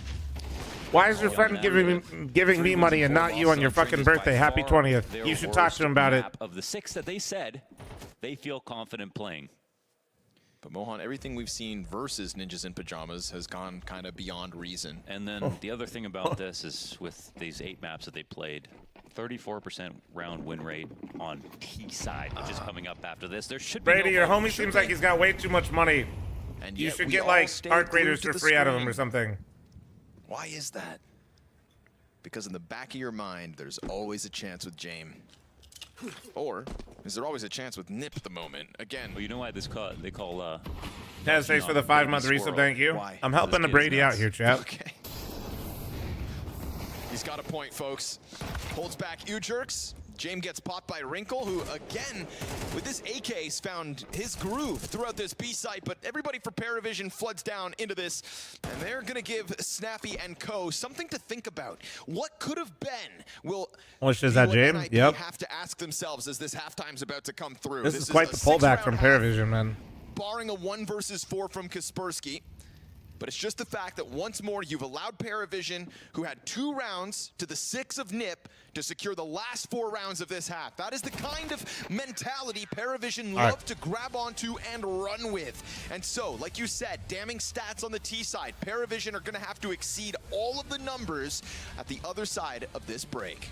Why is your friend giving me money and not you on your fucking birthday? Happy 20th. You should talk to him about it. Of the 6 that they said they feel confident playing. But Mohan, everything we've seen versus Ninjas in Pajamas has gone kind of beyond reason. And then the other thing about this is with these 8 maps that they played, 34% round win rate on T side, which is coming up after this. There should be Brady, your homie seems like he's got way too much money. And you should get like Arc Raiders for free out of him or something. Why is that? Because in the back of your mind, there's always a chance with James. Or is there always a chance with Nip at the moment? Again. Well, you know why they call Taz, thanks for the 5-month resub, thank you. Why? I'm helping the Brady out here, chap. Okay. He's got a point, folks. Holds back Ujerks. James gets popped by Wrinkle, who, again, with this AK, has found his groove throughout this B site, but everybody for Paravision floods down into this, and they're going to give Snappy and Co. something to think about. What could have been? Which is that, James? Yep. Have to ask themselves as this halftime's about to come through. This is quite the pullback from Paravision, man. Barring a 1 versus 4 from Kaspersky. But it's just the fact that once more you've allowed Paravision, who had 2 rounds to the 6 of Nip, to secure the last 4 rounds of this half. That is the kind of mentality Paravision love to grab onto and run with. And so, like you said, damning stats on the T side. Paravision are going to have to exceed all of the numbers at the other side of this break.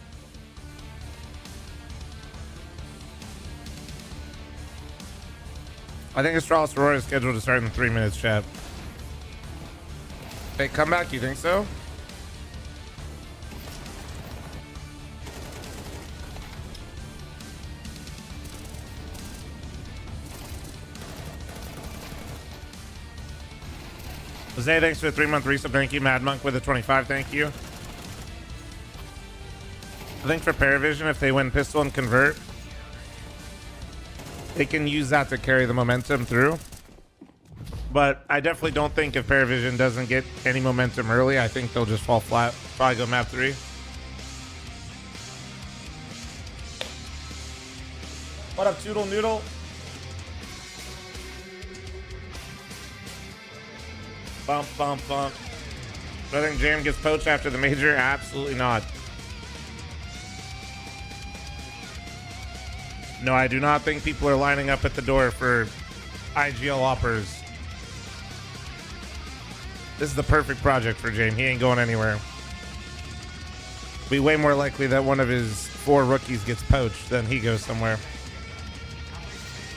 I think Astralis Aurora is scheduled to start in 3 minutes, chat. Hey, come back, you think so? Jose, thanks for the 3-month resub. Thank you. Mad Monk with a 25. Thank you. I think for Paravision, if they win Pistol and Convert, they can use that to carry the momentum through. But I definitely don't think if Paravision doesn't get any momentum early, I think they'll just fall flat. Probably go map 3. What up, Toodle Noodle? Bump, bump, bump. Do I think Jam gets poached after the major? Absolutely not. No, I do not think people are lining up at the door for IGL offers. This is the perfect project for James. He ain't going anywhere. Be way more likely that one of his 4 rookies gets poached than he goes somewhere.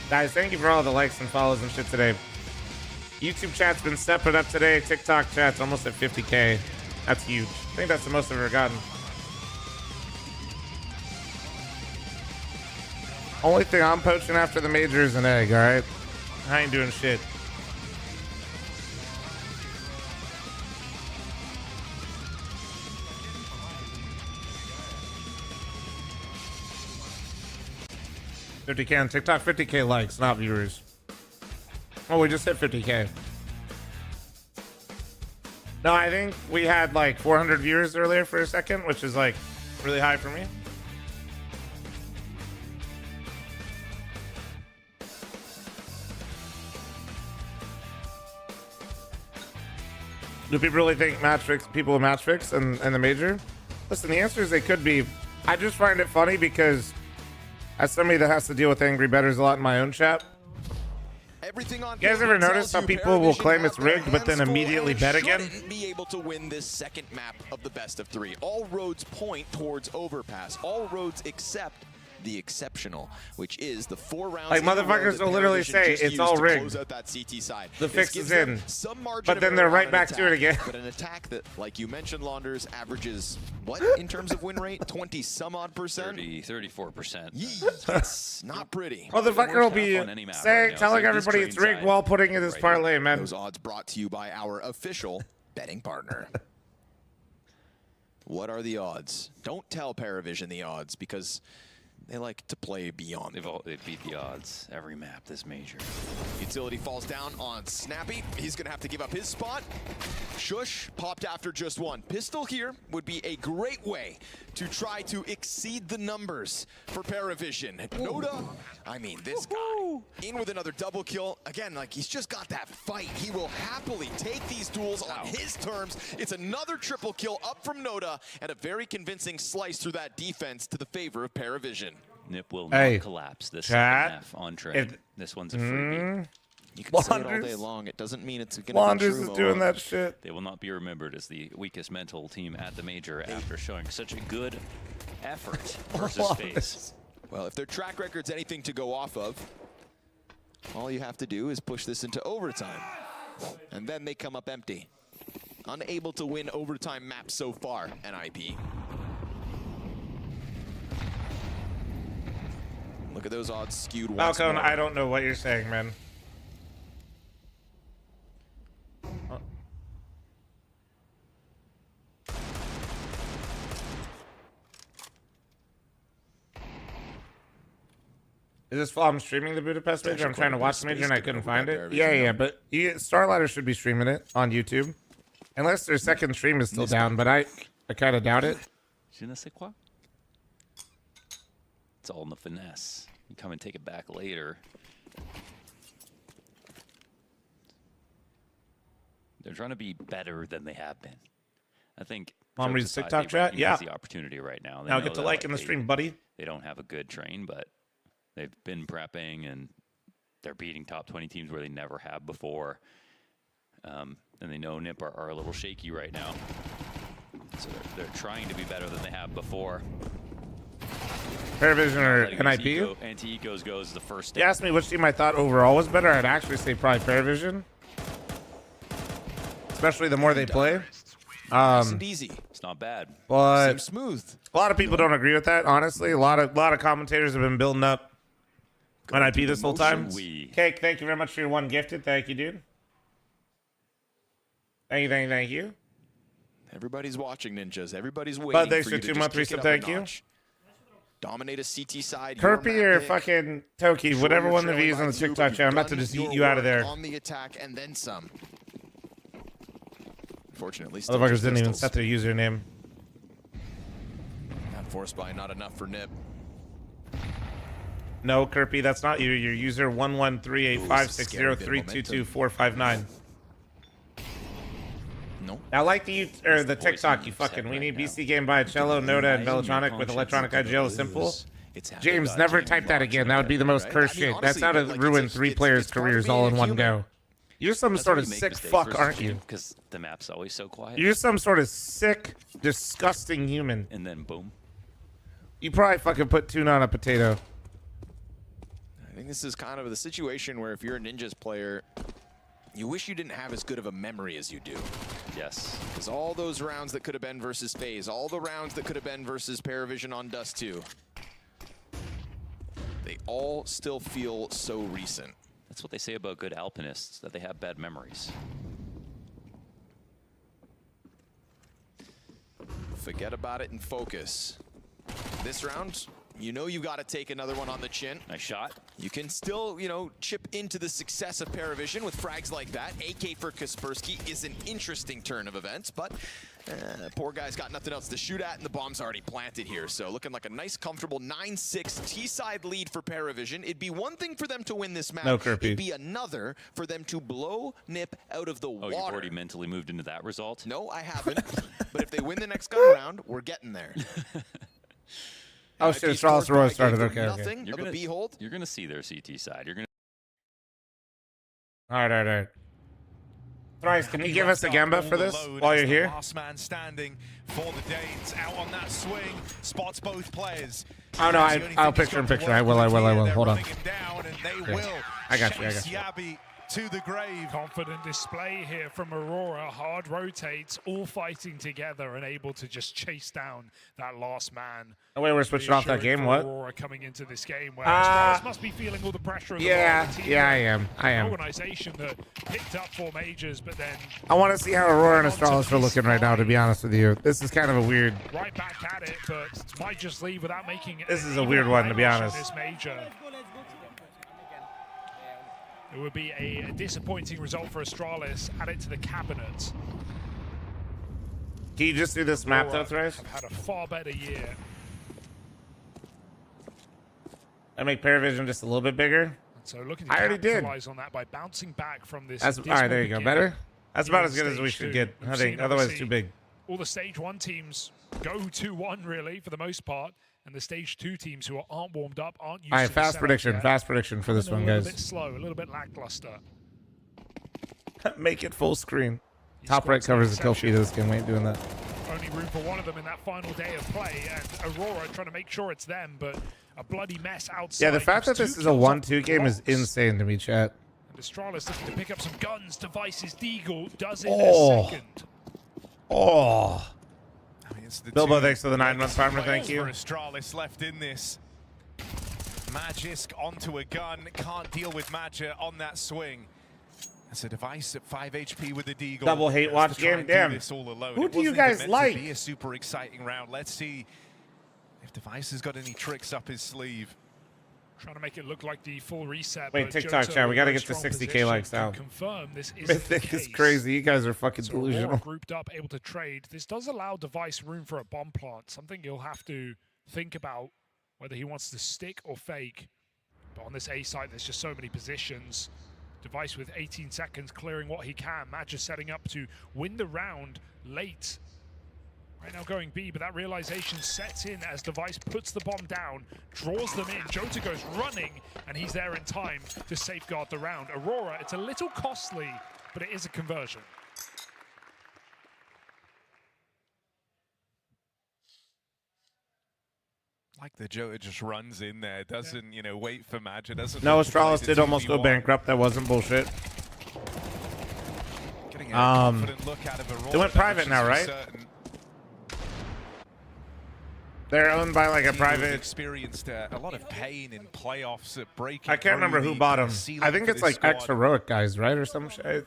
Guys, thank you for all the likes and follows and shit today. YouTube chat's been stepping up today. TikTok chat's almost at 50K. That's huge. I think that's the most I've ever gotten. Only thing I'm poaching after the major is an egg, alright? I ain't doing shit. $50K on TikTok, 50K likes, not viewers. Oh, we just hit 50K. No, I think we had like 400 viewers earlier for a second, which is like really high for me. Do people really think people will match fix and the major? Listen, the answer is they could be. I just find it funny because As somebody that has to deal with angry bettors a lot in my own chat, Everything on you guys ever notice how people will claim it's rigged but then immediately bet again? Be able to win this second map of the best of 3. All roads point towards Overpass. All roads except the exceptional, which is the 4 rounds. Like motherfuckers will literally say it's all rigged. The fix is in, but then they're right back to it again. But an attack that, like you mentioned, Launders, averages what in terms of win rate? 20 some odd percent. 34%. That's not pretty. Motherfucker will be saying, telling everybody it's rigged while putting in his parlay, man. Those odds brought to you by our official betting partner. What are the odds? Don't tell Paravision the odds because they like to play beyond. They beat the odds every map this major. Utility falls down on Snappy. He's going to have to give up his spot. Shush popped after just 1. Pistol here would be a great way to try to exceed the numbers for Paravision. Noda, I mean, this guy in with another double kill. Again, like he's just got that fight. He will happily take these duels on his terms. It's another triple kill up from Noda and a very convincing slice through that defense to the favor of Paravision. Nip will not collapse this second half on trade. This one's a freebie. You can say it all day long. It doesn't mean it's going to be true. Is doing that shit. They will not be remembered as the weakest mental team at the major after showing such a good effort versus FaZe. Well, if their track record's anything to go off of, all you have to do is push this into overtime. And then they come up empty. Unable to win overtime maps so far, NIP. Look at those odds skewed once Falcon, more. I don't know what you're saying, man. Is this fl0m streaming the Budapest major? I'm trying to watch the major and I couldn't find it. Yeah, but StarLadder should be streaming it on YouTube. Unless their second stream is still down, but I kind of doubt it. Je ne sais quoi? It's all in the finesse. You come and take it back later. They're trying to be better than they have been. I think. Mom reads TikTok chat? Yeah. The opportunity right now. Now get to like in the stream, buddy. They don't have a good train, but they've been prepping and they're beating top 20 teams where they never have before. And they know Nip are a little shaky right now. So they're trying to be better than they have before. Paravision or NIP? Anti-Ecos goes the first step. You asked me which team I thought overall was better. I'd actually say probably Paravision. Especially the more they play. Nice and easy. It's not bad. But seems smooth. A lot of people don't agree with that, honestly. A lot of commentators have been building up NIP this whole time. Cake, thank you very much for your 1 gifted. Thank you, dude. Thank you. Everybody's watching, Ninjas. Everybody's waiting But thanks for you for to 2 month just kick resub. it up a Thank you. notch. Dominate a CT side. Kirby or fucking Toki, whatever one of these on the TikTok channel. I'm about to just eat you out of there. On the attack and then some. Unfortunately, motherfuckers didn't even set their username. Not forced by, not enough for Nip. No, Kirby, that's not you. Your user 1138560322459. No. I like the TikTok, you fucking. We need BC game by Cello, Noda, and Velotronic with electronic IGL simple. James, never type that again. That would be the most cursed shit. That's how to ruin 3 players' careers all in one go. You're some sort of sick fuck, aren't you? Because the map's always so quiet. You're some sort of sick, disgusting human. And then boom. You probably fucking put tuna on a potato. I think this is kind of the situation where if you're a Ninjas player, you wish you didn't have as good of a memory as you do. Yes. Because all those rounds that could have been versus FaZe, all the rounds that could have been versus Paravision on Dust 2, they all still feel so recent. That's what they say about good alpinists, that they have bad memories. Forget about it and focus. This round, you know you got to take another one on the chin. Nice shot. You can still, chip into the success of Paravision with frags like that. AK for Kaspersky is an interesting turn of events, but poor guy's got nothing else to shoot at, and the bomb's already planted here. So looking like a nice, comfortable 9-6 T-side lead for Paravision. It'd be one thing for them to win this map. No, Kirby. It'd be another for them to blow Nip out of the water. Oh, you've already mentally moved into that result? No, I haven't. But if they win the next gun round, we're getting there. Oh shit, Astralis Aurora started. Okay, Nothing You're of a gonna, behold. you're gonna see their CT side. You're gonna. All right. Thrice, can you give us a gamba for this while you're here? Last man standing for the Danes out on that swing, spots both players. Oh no, I'll picture in picture. I will. Hold on. Okay. I got you. Yabby to the grave. Confident display here from Aurora. Hard rotates, all fighting together and able to just chase down that last man. Oh wait, we're switching off that game. What? Aurora coming into this game where Astralis must be feeling all the pressure of the I am. organization that picked up 4 majors, but then I want to see how Aurora and Astralis are looking right now, to be honest with you. This is kind of a weird. Right back at it, but might just leave without making it. This is a weird one, to be honest. This major. It would be a disappointing result for Astralis. Add it to the cabinet. Can you just do this map though, Thrice? Have had a far better year. I make Paravision just a little bit bigger. So looking to capitalize on that by bouncing back from this. All right, there you go. Better? That's about as good as we should get. I think. Otherwise, it's too big. All the stage 1 teams go 2-1 really for the most part. And the stage 2 teams who aren't warmed up, aren't used to the fast prediction for this one, guys. A little bit slow, a little bit lackluster. Make it full screen. Top right covers the kill feed of this game. We ain't doing that. Only room for one of them in that final day of play, and Aurora trying to make sure it's them, but a bloody mess outside. Yeah, the fact that this is a 1-2 game is insane to me, chat. And Astralis looking to pick up some guns. Devices Deagle does it in a second. Bilbo, thanks for the 9-month farmer. Thank you. Astralis left in this. Magisk onto a gun. Can't deal with Maggia on that swing. That's a device at 5 HP with the Deagle. Double hate watch game. Damn. Who do you guys like? Be a super exciting round. Let's see if Device has got any tricks up his sleeve. Trying to make it look like the full reset. Wait, TikTok chat. We got to get to 60K likes now. Confirm this is Mythic is crazy. You guys are fucking delusional. Grouped up, able to trade. This does allow Device room for a bomb plant. Something you'll have to think about whether he wants to stick or fake. But on this A site, there's just so many positions. Device with 18 seconds, clearing what he can. Match is setting up to win the round late. Right now going B, but that realization sets in as Device puts the bomb down, draws them in. Jota goes running, and he's there in time to safeguard the round. Aurora, it's a little costly, but it is a conversion. Like the Jota just runs in there, doesn't, you know, wait for Maggia, doesn't... No, Astralis did almost go bankrupt. That wasn't bullshit. Getting a confident look out of Aurora. They went private now, right? They're owned by like a private. Experienced a lot of pain in playoffs at breaking. I can't remember who bought them. I think it's like ex-heroic guys, right, or some shit.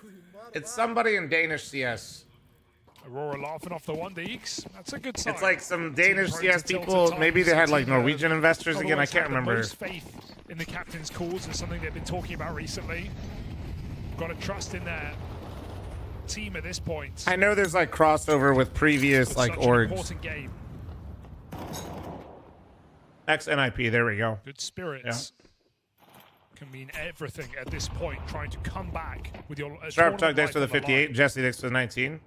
It's somebody in Danish CS. Aurora laughing off the 1-Deeks. That's a good sign. It's like some Danish CS people. Maybe they had like Norwegian investors again. I can't remember. Most faith in the captain's calls is something they've been talking about recently. Got to trust in their team at this point. I know there's like crossover with previous like orgs. Important game. XNIP, there we go. Good spirits can mean everything at this point. Trying to come back with your Sharp Tug thanks for the 58. Jesse thanks for the 19.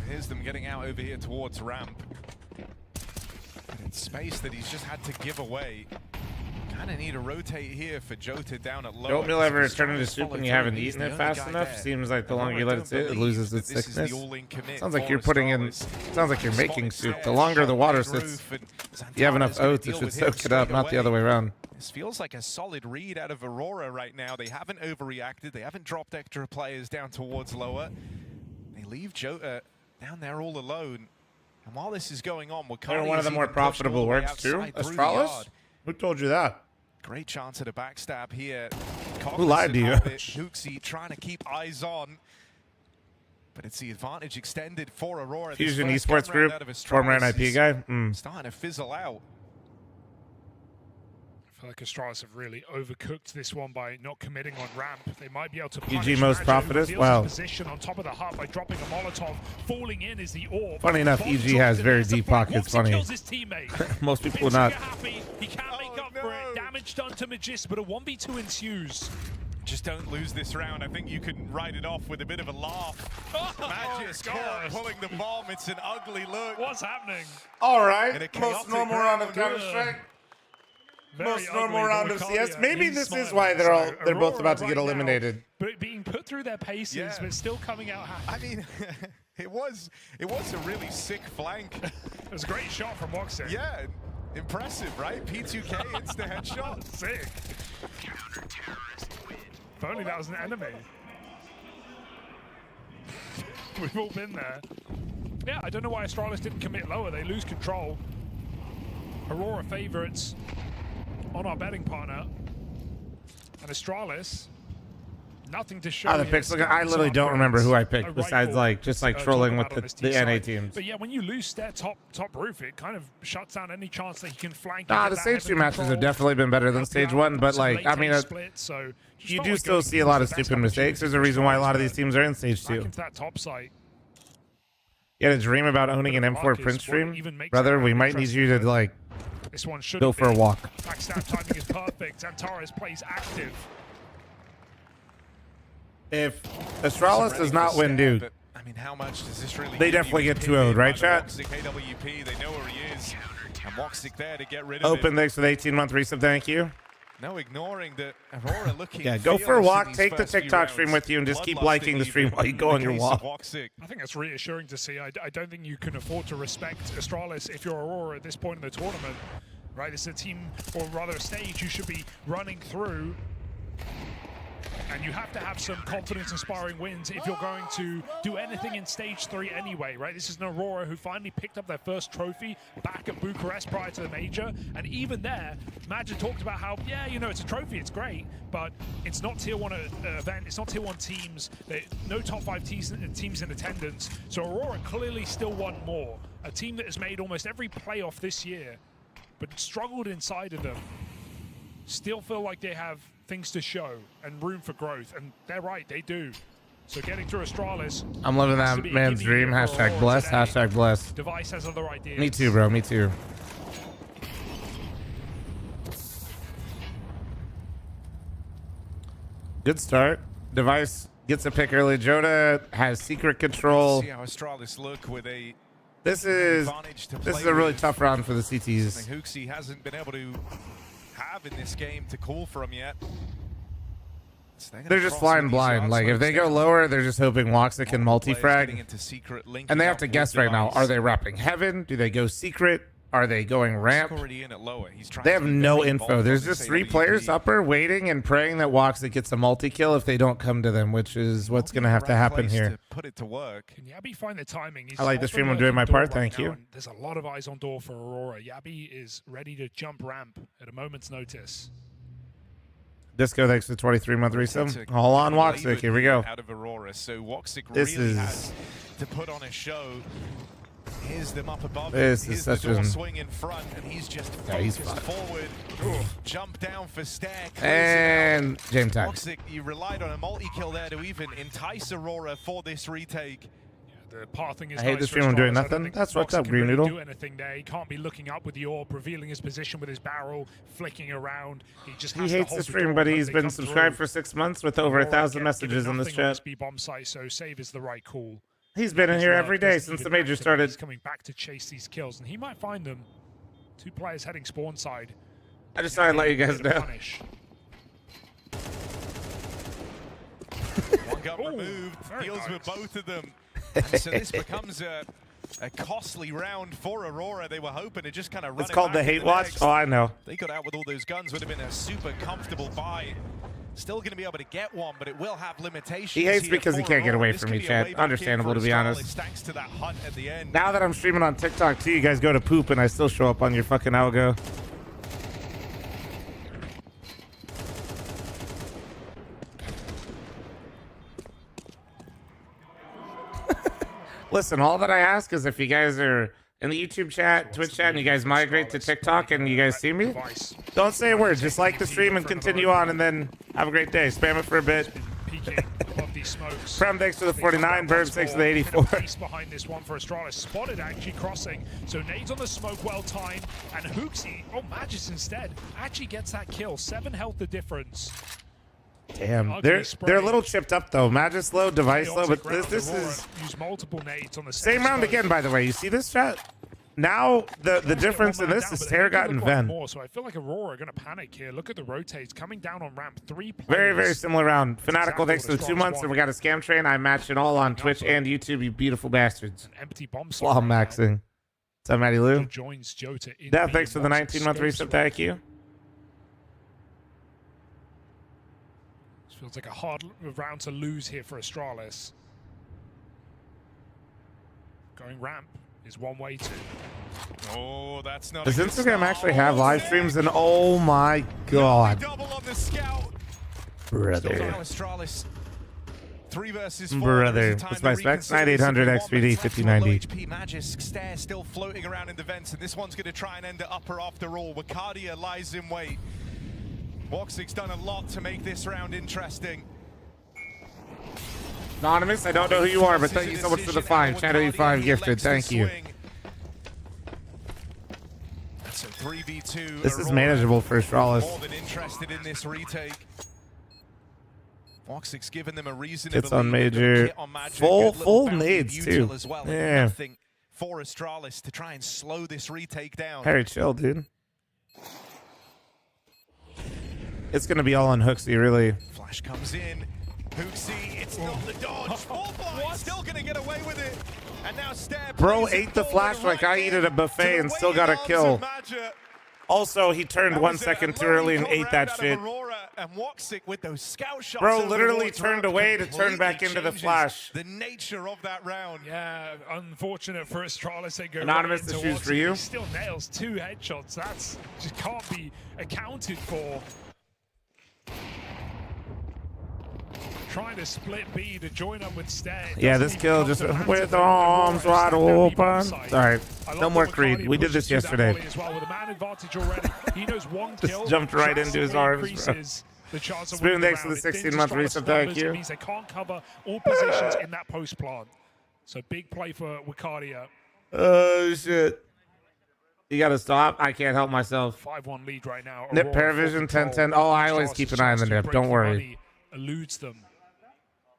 Here's them getting out over here towards ramp. And it's space that he's just had to give away. Kind of need to rotate here for Jota down at low. Don't meal ever turn into soup when you haven't eaten it fast enough. Seems like the longer you let it sit, it loses its thickness. Sounds like you're putting in. Sounds like you're making soup. The longer the water sits, you have enough oats. It should soak it up, not the other way around. This feels like a solid read out of Aurora right now. They haven't overreacted. They haven't dropped extra players down towards lower. They leave Jota down there all alone. And while this is going on, they're one of the more profitable orgs too. Astralis? Who told you that? Great chance at a backstab here. Who lied to you? Huxi trying to keep eyes on. But it's the advantage extended for Aurora. Fusion Esports Group, former NIP guy. Starting to fizzle out. I feel like Astralis have really overcooked this one by not committing on ramp. They might be able to punish EG most profitous. Wow. Position on top of the hut by dropping a Molotov. Falling in is the orb. Funny enough, EG has very deep pockets. Funny. Most people would not. He can't make up for it. Damage done to Magis, but a 1v2 ensues. Just don't lose this round. I think you can write it off with a bit of a laugh. Magis pulling the bomb. It's an ugly look. What's happening? All right. Most normal round of Counter-Strike. Most normal round of CS. Maybe this is why they're both about to get eliminated. But being put through their paces, but still coming out happy. I mean, it was a really sick flank. It was a great shot from Woxic. Yeah, impressive, right? P2K insta headshot. Sick. If only that was an enemy. We've all been there. Yeah, I don't know why Astralis didn't commit lower. They lose control. Aurora favorites on our betting partner. And Astralis, nothing to show. The picks. I literally don't remember who I picked besides just trolling with the NA teams. But yeah, when you lose their top roof, it kind of shuts down any chance that he can flank. The stage 2 matches have definitely been better than stage 1, but like I mean, you do still see a lot of stupid mistakes. There's a reason why a lot of these teams are in stage 2. Into that top site. You had a dream about owning an M4 print stream, brother. We might need you to like this one should go for a walk. Backstab timing is perfect. Antares plays active. If Astralis does not win Duke, I mean, how much does this really they definitely get 2-0'd, right, chat? AWP, they know where he is. And Woxic there to get rid of Open, him. thanks for the 18-month resub, thank you. No ignoring the Aurora looking. Yeah, go for a walk, take the TikTok stream with you, and just keep liking the stream while you go on your walk. I think that's reassuring to see. I don't think you can afford to respect Astralis if you're Aurora at this point in the tournament. Right, this is a team, or rather a stage, you should be running through. And you have to have some confidence-inspiring wins if you're going to do anything in Stage 3 anyway, right? This is an Aurora who finally picked up their first trophy back at Bucharest prior to the major. And even there, Magic talked about how, yeah, you know, it's a trophy, it's great, but it's not Tier 1 event, it's not Tier 1 teams, no top 5 teams in attendance. So Aurora clearly still want more. A team that has made almost every playoff this year, but struggled inside of them, still feel like they have things to show and room for growth, and they're right, they do. So getting through Astralis. I'm loving that man's dream. Hashtag bless. Hashtag bless. Device has other ideas. Me too, bro. Me too. Good start. Device gets a pick early. Joda has secret control. See how Astralis look with a. This is a really tough round for the CTs. Something Hooksy hasn't been able to have in this game to call from yet. So they're just flying blind. Like if they go lower, they're just hoping Woxic can multi-frag. And they have to guess right now. Are they wrapping Heaven? Do they go secret? Are they going ramp? They have no info. There's just 3 players upper waiting and praying that Woxic gets a multi-kill if they don't come to them, which is what's going to have to happen here. Put it to work. Can Yabi find the timing? I like the stream. I'm doing my part. Thank you. There's a lot of eyes on door for Aurora. Yabi is ready to jump ramp at a moment's notice. Disco, thanks for the 23-month resub. All on Woxic. Here we go. Out of Aurora, so Woxic really has to put on a show. Here's them up above. This is such a swing in front, and he's just focused forward. Jump down for stack. And James tag. Woxic, you relied on a multi-kill there to even entice Aurora for this retake. The pathing is I hate this stream. I'm doing nothing. That's what's up, Green Noodle. Do anything there. He can't be looking up with the orb, revealing his position with his barrel, flicking around. He hates the stream, but he's been subscribed for 6 months with over 1,000 messages in this chat. Bomb site, so save is the right call. He's been in here every day since the major started. He's coming back to chase these kills, and he might find them. 2 players heading spawn side. I just thought I'd let you guys know. One got removed. Deals with both of them. And so this becomes a costly round for Aurora. They were hoping to just kind of run It's called the hate watch? Oh, I know. They got out with all those guns. Would have been a super comfortable buy. Still going to be able to get one, but it will have limitations. He hates because he can't get away from me, chat. Understandable, to be honest. Thanks to that hunt at the end. Now that I'm streaming on TikTok, too, you guys go to poop, and I still show up on your fucking algo. Listen, all that I ask is if you guys are in the YouTube chat, Twitch chat, and you guys migrate to TikTok and you guys see me, don't say a word. Just like the stream and continue on, and then have a great day. Spam it for a bit. Prem, thanks for the 49. Bird, thanks for the 84. Behind this one for Astralis. Spotted actually crossing. So nades on the smoke, well timed. And Hooksy, Magis instead, actually gets that kill. 7 health the difference. Damn, they're a little chipped up though. Magis low, device low, but this is use multiple nades on the same round again. By the way, you see this chat? Now the difference in this is Terra got and Ven. So I feel like Aurora are going to panic here. Look at the rotates coming down on ramp. 3 players. Very similar round. Fanatical thanks for the 2 months, and we got a scam train. I match it all on Twitch and YouTube. You beautiful bastards. An empty bomb Fl0m maxing. What's up, Matty Lou? Joins Jota in Death, thanks for the 19-month reset. Thank you. This feels like a hard round to lose here for Astralis. Going ramp is one way to. Oh, that's not. Does Instagram actually have live streams? And oh my god, double on the scout. Brother. Astralis 3 versus 4. Brother, it's my specs. 9800 XPD 5090. HP Magisk Stare still floating around in the vents, and this one's going to try and end it upper after all. WATCHPARTY lies in wait. WATCHPARTY's done a lot to make this round interesting. Anonymous, I don't know who you are, but thank you so much for the 5. Channel U5 gifted. Thank you. So 3v2. This is manageable for Astralis. More than interested in this retake. WATCHPARTY's given them a reason It's on major. Full nades too. Yeah. Nothing for Astralis to try and slow this retake down. Very chill, dude. It's gonna be all on Hooksy, really. Flash comes in. Hooksy, it's not the dodge. Full still gonna get away with it. And now Stare. Bro ate the flash like I ate at a buffet and still got a kill. Also, he turned 1 second too early and ate that shit. And WATCHPARTY with those scout shots. Bro literally turned away to turn back into the flash. The nature of that round. Yeah, unfortunate for Astralis. They go Anonymous, right the into shoes for WATCHPARTY. you. He still nails 2 headshots. That's just can't be accounted for. Trying to split B to join up with Stare. Yeah, this kill just with arms wide open. Sorry, no more Creed. We did this yesterday. Just jumped right into his arms. Spoon, thanks for the 16-month reset. Thank you. Means they can't cover all positions in that post plant. So big play for WATCHPARTY. Oh shit! You gotta stop. I can't help myself. 5-1 lead right now. Nip Paravision 10-10. Oh, I always keep an eye on the nip. Don't worry. Eludes them.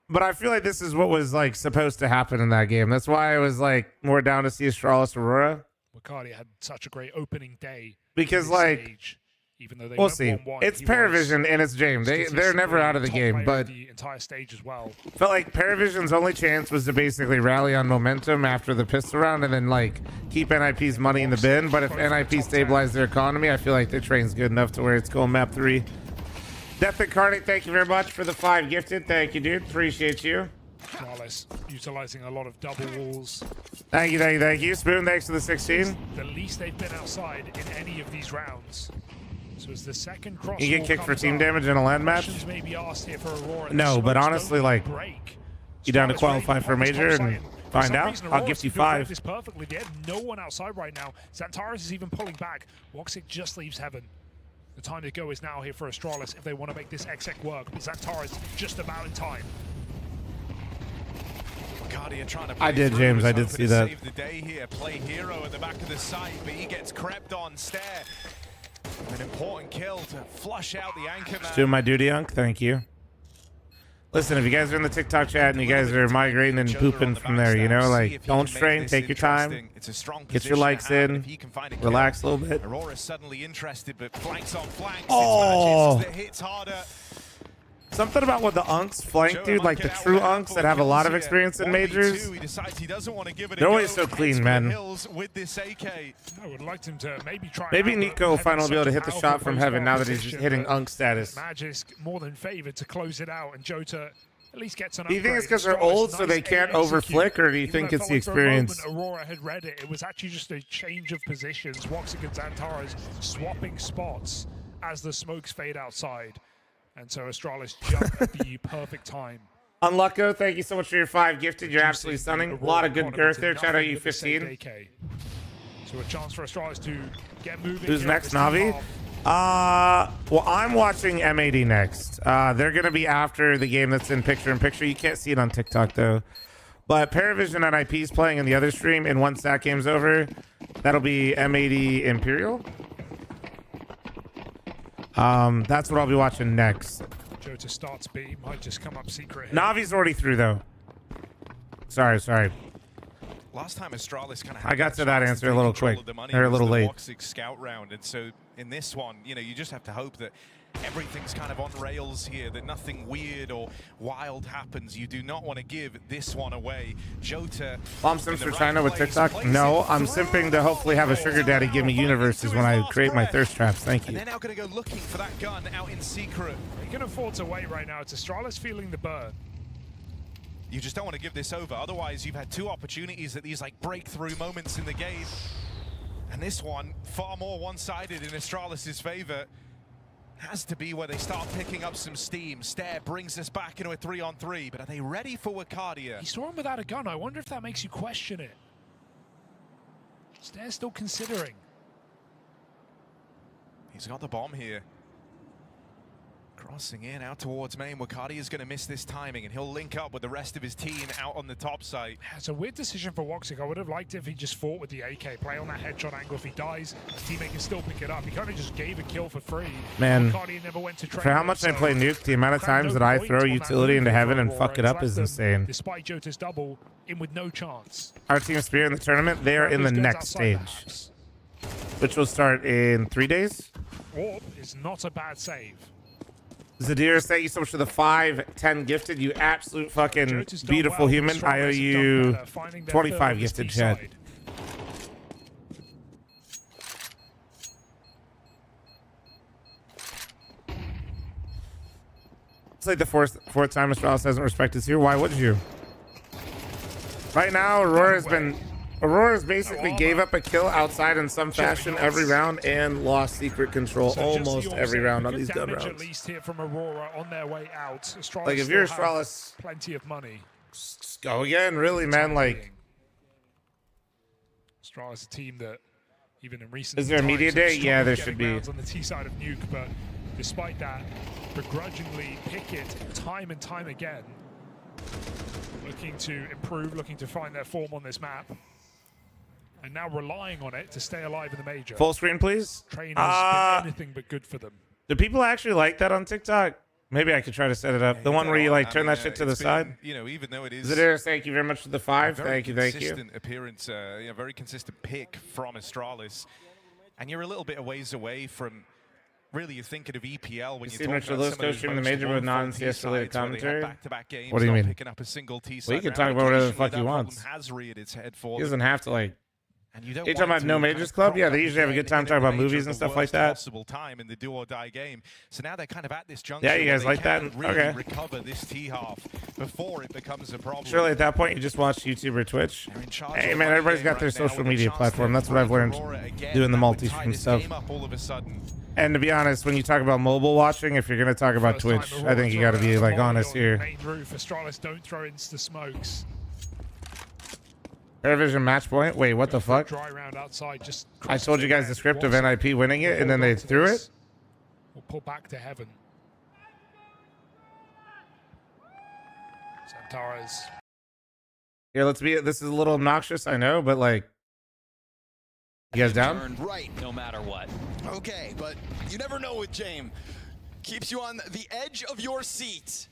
But I feel like this is what was like supposed to happen in that game. That's why I was like more down to see Astralis Aurora. WATCHPARTY had such a great opening day. Because like, stage, even though they we'll see. 1-1, It's Paravision and it's James. They're never out of the game. But the entire stage as well. Felt like Paravision's only chance was to basically rally on momentum after the pistol round and then like keep NIP's money in the bin. But if NIP stabilize their economy, I feel like their train's good enough to where it's going map 3. Death Incarnate, thank you very much for the 5 gifted. Thank you, dude. Appreciate you. Astralis utilizing a lot of double walls. Thank you, thank you, thank you. Spoon, thanks for the 16. The least they've been outside in any of these rounds. So it's the second cross. You get kicked for team damage in a land match? May be asked here for Aurora. No, but honestly, like, you down to qualify for a major and find out? I'll gift you 5. This perfectly. They have no one outside right now. Xantares is even pulling back. WATCHPARTY just leaves heaven. The time to go is now here for Astralis if they want to make this exec work, but Xantares just about in time. I did, James. I did see that. Save the day here. Play hero at the back of the site, but he gets crept on. Stare. An important kill to flush out the anchor man. Doing my duty, Unc. Thank you. Listen, if you guys are in the TikTok chat and you guys are migrating and pooping from there, you know, like, don't strain, take your time, get your likes in, relax a little bit. Aurora's suddenly interested, but flanks on flanks. Oh! It hits harder. Something about what the Unks flank, dude, like the true Unks that have a lot of experience in majors. They're always so clean, man. I would like him to maybe try. Maybe Nico will finally be able to hit the shot from heaven now that he's just hitting Unk status. Magisk more than favored to close it out, and Jota at least gets an Do you think it's because they're old so they can't overflick, or do you think it's the experience? Aurora had read it. It was actually just a change of positions. WATCHPARTY and Xantares swapping spots as the smokes fade outside. And so Astralis jumped at the perfect time. Unlucko, thank you so much for your 5 gifted. You're absolutely stunning. A lot of good girth there. Shout out you 15. So a chance for Astralis to get moving. Who's next, Navi? Well, I'm watching M80 next. They're going to be after the game that's in picture-in-picture. You can't see it on TikTok, though. But Paravision and IP is playing in the other stream, and once that game's over, that'll be M80 Imperial. That's what I'll be watching next. Jota starts B, might just come up secret. Navi's already through though. Sorry. Last time Astralis kind of I got to that answer a little quick, or a little late. Scout round, and so in this one, you know, you just have to hope that everything's kind of on rails here, that nothing weird or wild happens. You do not want to give this one away. Jota. I'm simps for China with TikTok. No, I'm simping to hopefully have a sugar daddy give me universes when I create my thirst traps. Thank you. And they're now going to go looking for that gun out in secret. You can afford to wait right now. It's Astralis feeling the burn. You just don't want to give this over. Otherwise, you've had two opportunities at these like breakthrough moments in the game. And this one, far more one-sided in Astralis' favor. Has to be where they start picking up some steam. Stair brings us back into a 3-on-3, but are they ready for WATCHPARTY? He's throwing without a gun. I wonder if that makes you question it. Stair's still considering. He's got the bomb here. Crossing in out towards main. WATCHPARTY is going to miss this timing, and he'll link up with the rest of his team out on the top site. It's a weird decision for Woxic. I would have liked it if he just fought with the AK, play on that headshot angle. If he dies, his teammate can still pick it up. He kind of just gave a kill for free. Man, WATCHPARTY never went to for how much I play Nuke, the amount of times that I throw utility into heaven and fuck it up is insane. Despite Jota's double, in with no chance. Our team Spirit in the tournament, they are in the next stage, which will start in 3 days. Orb is not a bad save. Zadir, thank you so much for the 5-10 gifted. You absolute fucking beautiful human. I owe you 25 gifted, Chad. It's like the fourth time Astralis hasn't respected us here. Why would you? Right now, Aurora's basically gave up a kill outside in some fashion every round and lost secret control almost every round on these gun rounds. At least here from Aurora on their way out. Astralis like if you're Astralis, plenty of money. Just go again, really, man. Like Astralis, a team that even in recent is there a media day? Yeah, there should be. On the T side of Nuke, but despite that, begrudgingly pick it time and time again, looking to improve, looking to find their form on this map. And now relying on it to stay alive in the major. Full screen, please. Train has been anything but good for them. Do people actually like that on TikTok? Maybe I could try to set it up. The one where you like turn that shit to the side. You know, even though it is. Zadir, thank you very much for the 5. Thank you. Consistent appearance, very consistent pick from Astralis, and you're a little bit a ways away from. Really, you're thinking of EPL when you're talking about some of stream the major with non-CS related commentary. Back-to-back games, what do you mean? Picking up a single Well, you can talk about whatever the fuck he wants. He doesn't have to like. You're talking about No Majors Club? Yeah, they usually have a good time talking about movies and stuff like that. Possible time in the do or die game. So now they're kind of at this juncture. Yeah, you guys like that? Really okay. Recover this T half before it becomes a problem. Surely at that point you just watch YouTube or Twitch. Hey man, everybody's got their social media platform. That's what I've learned doing the multi-stream stuff. And to be honest, when you talk about mobile watching, if you're gonna talk about Twitch, I think you got to be like honest here. Main roof, Astralis don't throw insta smokes. Airvision match point. Wait, what the fuck? Dry round outside, just I told you guys the script of NIP winning it, and then they threw it. We'll pull back to heaven. Santaras. Here, let's be. This is a little obnoxious, I know, but like, you guys down? Right. No matter what. Okay, but you never know with James. Keeps you on the edge of your seat.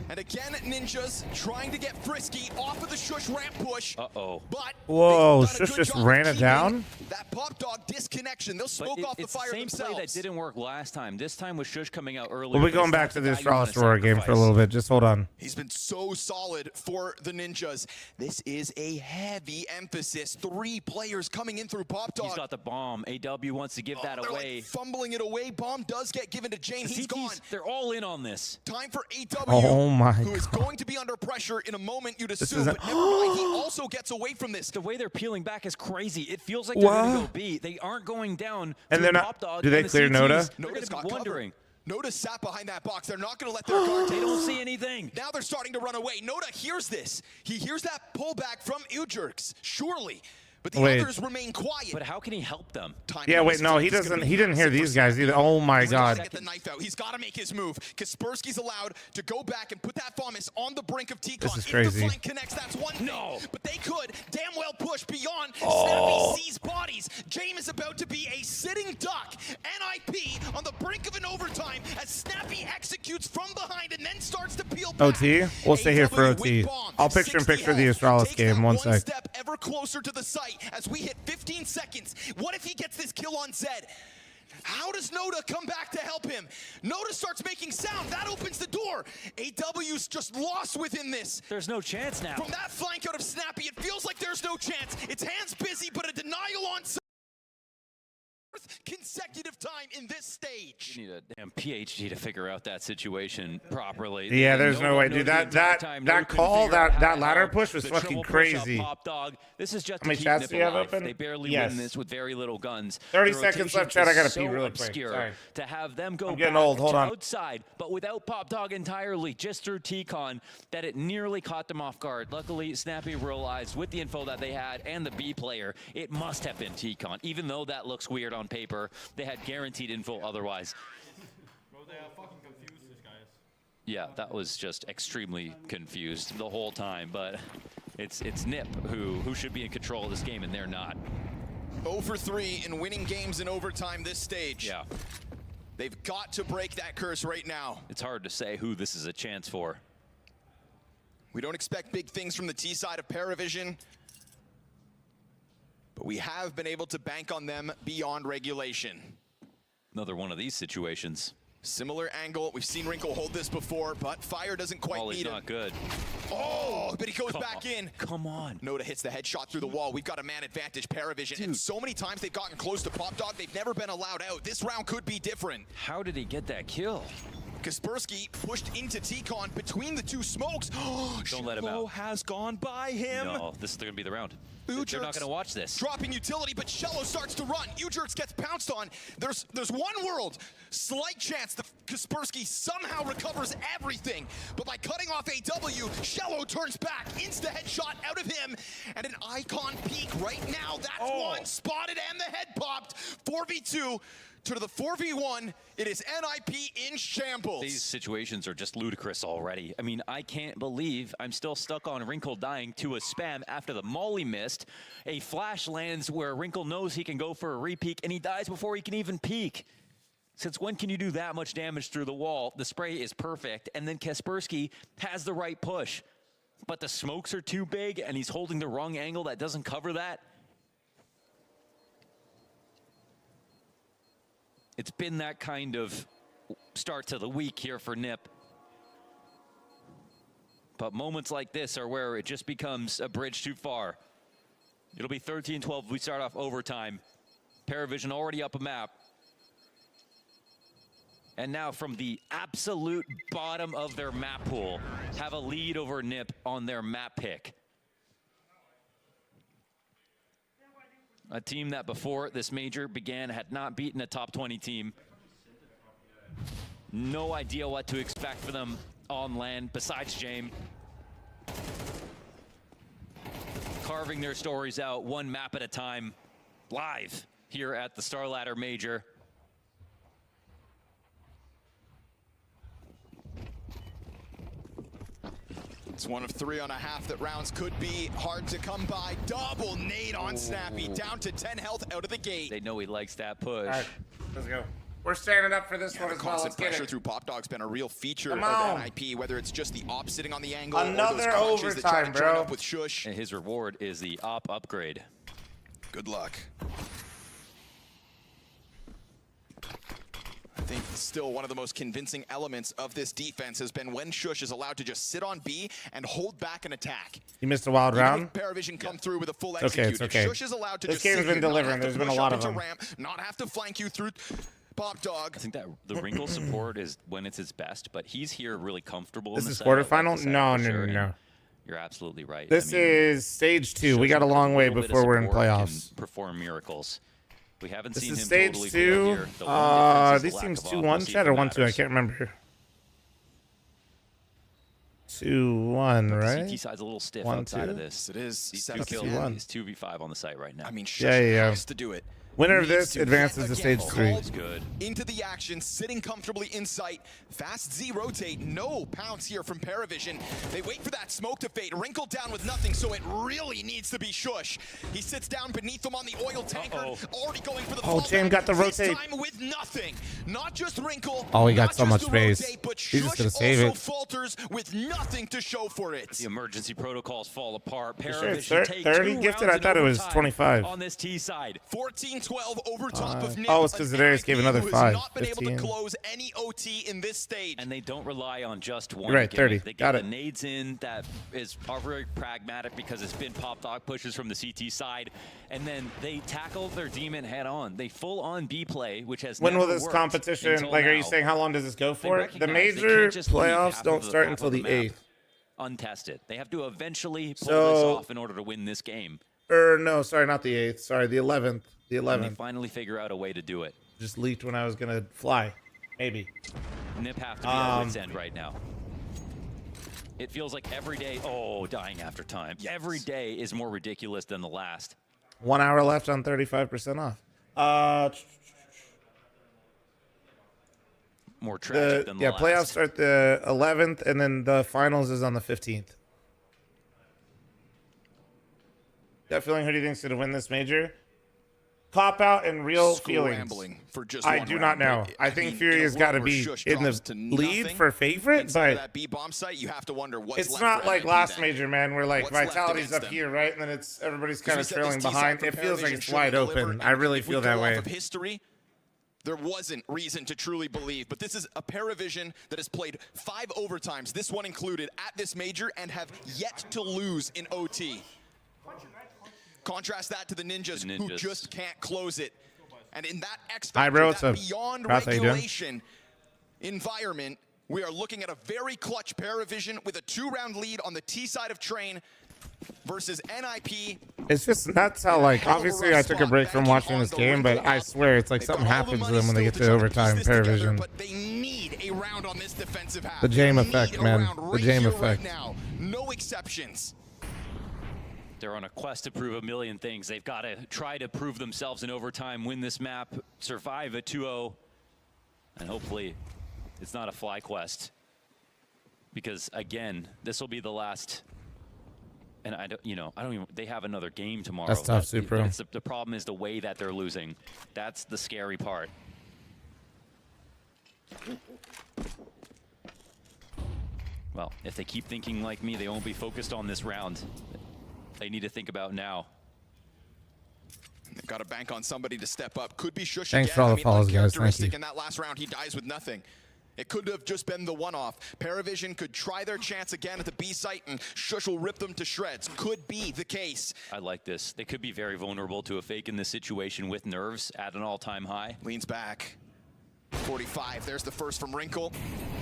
And again, Ninjas trying to get frisky off of the Shush ramp push. Uh-oh. But whoa, Shush just ran it down? That pop dog disconnection. They'll smoke off the fire themselves. It's the same play that didn't work last time. This time with Shush coming out earlier. We'll be going back to this Astralis Aurora game for a little bit. Just hold on. He's been so solid for the Ninjas. This is a heavy emphasis. 3 players coming in through pop dog. He's got the bomb. AW wants to give that away. Like fumbling it away. Bomb does get given to Jane. He's gone. They're all in on this. Time for AW. Oh my who is God. going to be under pressure in a moment, you'd assume, but never mind, he also gets away from this. The way they're peeling back is crazy. It feels like they're going to go B. They aren't going down. And they're not. Do they clear Noda? They're going to be wondering. Noda sat behind that box. They're not going to let their guard take. They don't see anything. Now they're starting to run away. Noda hears this. He hears that pullback from Ujurks, surely. But the others remain quiet. But how can he help them? Yeah, wait, no, he doesn't. He didn't hear these guys either. Oh my God. Get the knife out. He's got to make his move. Kaspersky's allowed to go back and put that Fl0m on the brink of T-Con. This is crazy. If the flank connects, that's one thing. But they could damn well push beyond. Snappy sees bodies. James is about to be a sitting duck. NIP on the brink of an overtime as Snappy executes from behind and then starts to peel back. OT? We'll stay here for OT. I'll picture the Astralis game. One sec. Step ever closer to the site as we hit 15 seconds. What if he gets this kill on Zed? How does Noda come back to help him? Noda starts making sound. That opens the door. AW's just lost within this. There's no chance now. From that flank out of Snappy, it feels like there's no chance. It's hands busy, but a denial on consecutive time in this stage. You need a damn PhD to figure out that situation properly. Yeah, there's no way, dude. That call, that ladder push was fucking crazy. Pop dog. This is just how many chats do you have open? They barely win this with very little guns. 30 seconds left, chat. I gotta pee really quick. Sorry. To have them go getting old. Hold on. outside, but without Pop Dog entirely, just through T-Con, that it nearly caught them off guard. Luckily, Snappy realized with the info that they had and the B player, it must have been T-Con. Even though that looks weird on paper, they had guaranteed info otherwise. Bro, they are fucking confused, these guys. Yeah, that was just extremely confused the whole time, but it's Nip who should be in control of this game, and they're not. 0 for 3 in winning games in overtime this stage. Yeah. They've got to break that curse right now. It's hard to say who this is a chance for. We don't expect big things from the T side of Paravision, but we have been able to bank on them beyond regulation. Another one of these situations. Similar angle. We've seen Wrinkle hold this before, but Fire doesn't quite meet him. Not good. Oh, but he goes back in. Come on. Noda hits the headshot through the wall. We've got a man advantage, Paravision. And so many times they've gotten close to Pop Dog, they've never been allowed out. This round could be different. How did he get that kill? Kaspersky pushed into T-Con between the two smokes. Don't let him out. Has gone by him. No, this is going to be the round. They're not going to watch this. Dropping utility, but Shello starts to run. Ujerks gets pounced on. There's one world. Slight chance that Kaspersky somehow recovers everything. But by cutting off AW, Shello turns back. Insta headshot out of him. And an icon peak right now. That's one spotted and the head popped. 4v2. To the 4v1, it is NIP in shambles. These situations are just ludicrous already. I mean, I can't believe I'm still stuck on Wrinkle dying to a spam after the molly missed. A flash lands where Wrinkle knows he can go for a re-peek, and he dies before he can even peek. Since when can you do that much damage through the wall? The spray is perfect, and then Kaspersky has the right push. But the smokes are too big, and he's holding the wrong angle that doesn't cover that. It's been that kind of start to the week here for Nip. But moments like this are where it just becomes a bridge too far. It'll be 13-12 if we start off overtime. Paravision already up a map. And now from the absolute bottom of their map pool, have a lead over Nip on their map pick. A team that before this major began had not beaten a top 20 team. No idea what to expect for them on land besides James. Carving their stories out one map at a time, live here at the StarLadder Major. It's 1 of 3 on a half that rounds could be hard to come by. Double nade on Snappy, down to 10 health out of the gate. They know he likes that push. All right, let's go. We're standing up for this one as well. Constant pressure through Pop Dog's been a real feature of NIP, whether it's just the op sitting on the angle Another or those overtime, that try to join up with Shush. And his reward is the op upgrade. Good luck. I think still one of the most convincing elements of this defense has been when Shush is allowed to just sit on B and hold back an attack. You missed a wild round. Paravision come through with a full execute. It's okay. Shush is allowed to this game's been delivering. There's been a lot of them. Ramp, not have to flank you through Pop Dog. I think that the Wrinkle support is when it's his best, but he's here really comfortable. This is quarterfinal? No. You're absolutely right. This is stage 2. We got a long way before we're in playoffs. Perform miracles. We haven't this seen is him stage totally 2. These teams 2-1 chat or 1-2. I can't remember. 2-1, right? CT side's a little stiff 1-2. outside of this. It is. These 7 two kills, he's 2v5 on the site right now. I mean, Shush Yeah. has to do it. Winner of this advances to stage 3. That's good. Into the action, sitting comfortably in sight. Fast Z rotate, no pounce here from Paravision. They wait for that smoke to fade. Wrinkled down with nothing, so it really needs to be Shush. He sits down beneath them on the oil tanker, already going for the James got the rotate. Time with nothing. Not just Wrinkle. Oh, he got not so just much the space. rotate, but He's just Shush gonna save also it. falters with nothing to show for it. The emergency protocols fall apart. Sure, Paravision take 30 2 gifted? rounds I thought in it was overtime 25. on this T side. 14-12 over top of Nip. Oh, it's because Darius gave another who has 5. not been able to 15. close any OT in this stage. And they don't rely on just one. You're right, gimmick. 30. They get Got the it. nades in that are very pragmatic because it's been pop dog pushes from the CT side, and then they tackle their demon head on. They full on B play, which has When will never this worked competition, until like, are you now. saying how long does this go for? The recognize they major can't just leave playoffs half don't of the- start half until of the map 8th. Untested. They have to eventually pull So- this off in order to win this game. No, sorry, not the 8th. Sorry, the 11th. The And they 11th. finally figure out a way to do it. Just leaked when I was going to fly. Maybe. Nip have to be at wit's end right now. It feels like every day, dying after time. Every day is more ridiculous than the last. 1 hour left on 35% off. More tragic than the last. Playoffs start the 11th, and then the finals is on the 15th. That feeling, who do you think's going to win this major? Cop out and real feelings. For just I one do round. not know. I think Fury has got to be in the lead for favorite, but B bomb site, you have to wonder what's it's left not for like NIP last then. major, man, where like What's left Vitality's against up them? here, right? And then it's everybody's kind We of said trailing this T-side behind. for It feels like Paravision it's should wide deliver, open. and I really if we feel go that off way. of history, there wasn't reason to truly believe, but this is a Paravision that has played 5 overtimes, this one included, at this major and have yet to lose in OT. Contrast that to the Ninjas, who just can't close it. And in that X Hi, factor, bro. What's that up? beyond Roth, how you doing? regulation environment, we are looking at a very clutch Paravision with a 2-round lead on the T side of Train versus NIP. It's just nuts how, like, obviously I took a break from watching this game, but I swear it's like something happens to them when they get to overtime. Paravision. But they need a round on this defensive half. The Jame They effect, need a man. round The right Jame here, effect. Right now. No exceptions. They're on a quest to prove a million things. They've got to try to prove themselves in overtime, win this map, survive a 2-0, and hopefully it's not a fly quest. Because again, this will be the last. And I don't even. They have another game tomorrow. That's tough, Supro. The problem is the way that they're losing. That's the scary part. Well, if they keep thinking like me, they won't be focused on this round. They need to think about now. They've got to bank on somebody to step up. Could be Shush Thanks again. for all the I mean, follows, guys. Thank uncharacteristic you. in that last round, he dies with nothing. It could have just been the one-off. Paravision could try their chance again at the B site, and Shush will rip them to shreds. Could be the case. I like this. They could be very vulnerable to a fake in this situation with nerves at an all-time high. Leans back. 45, there's the first from Wrinkle.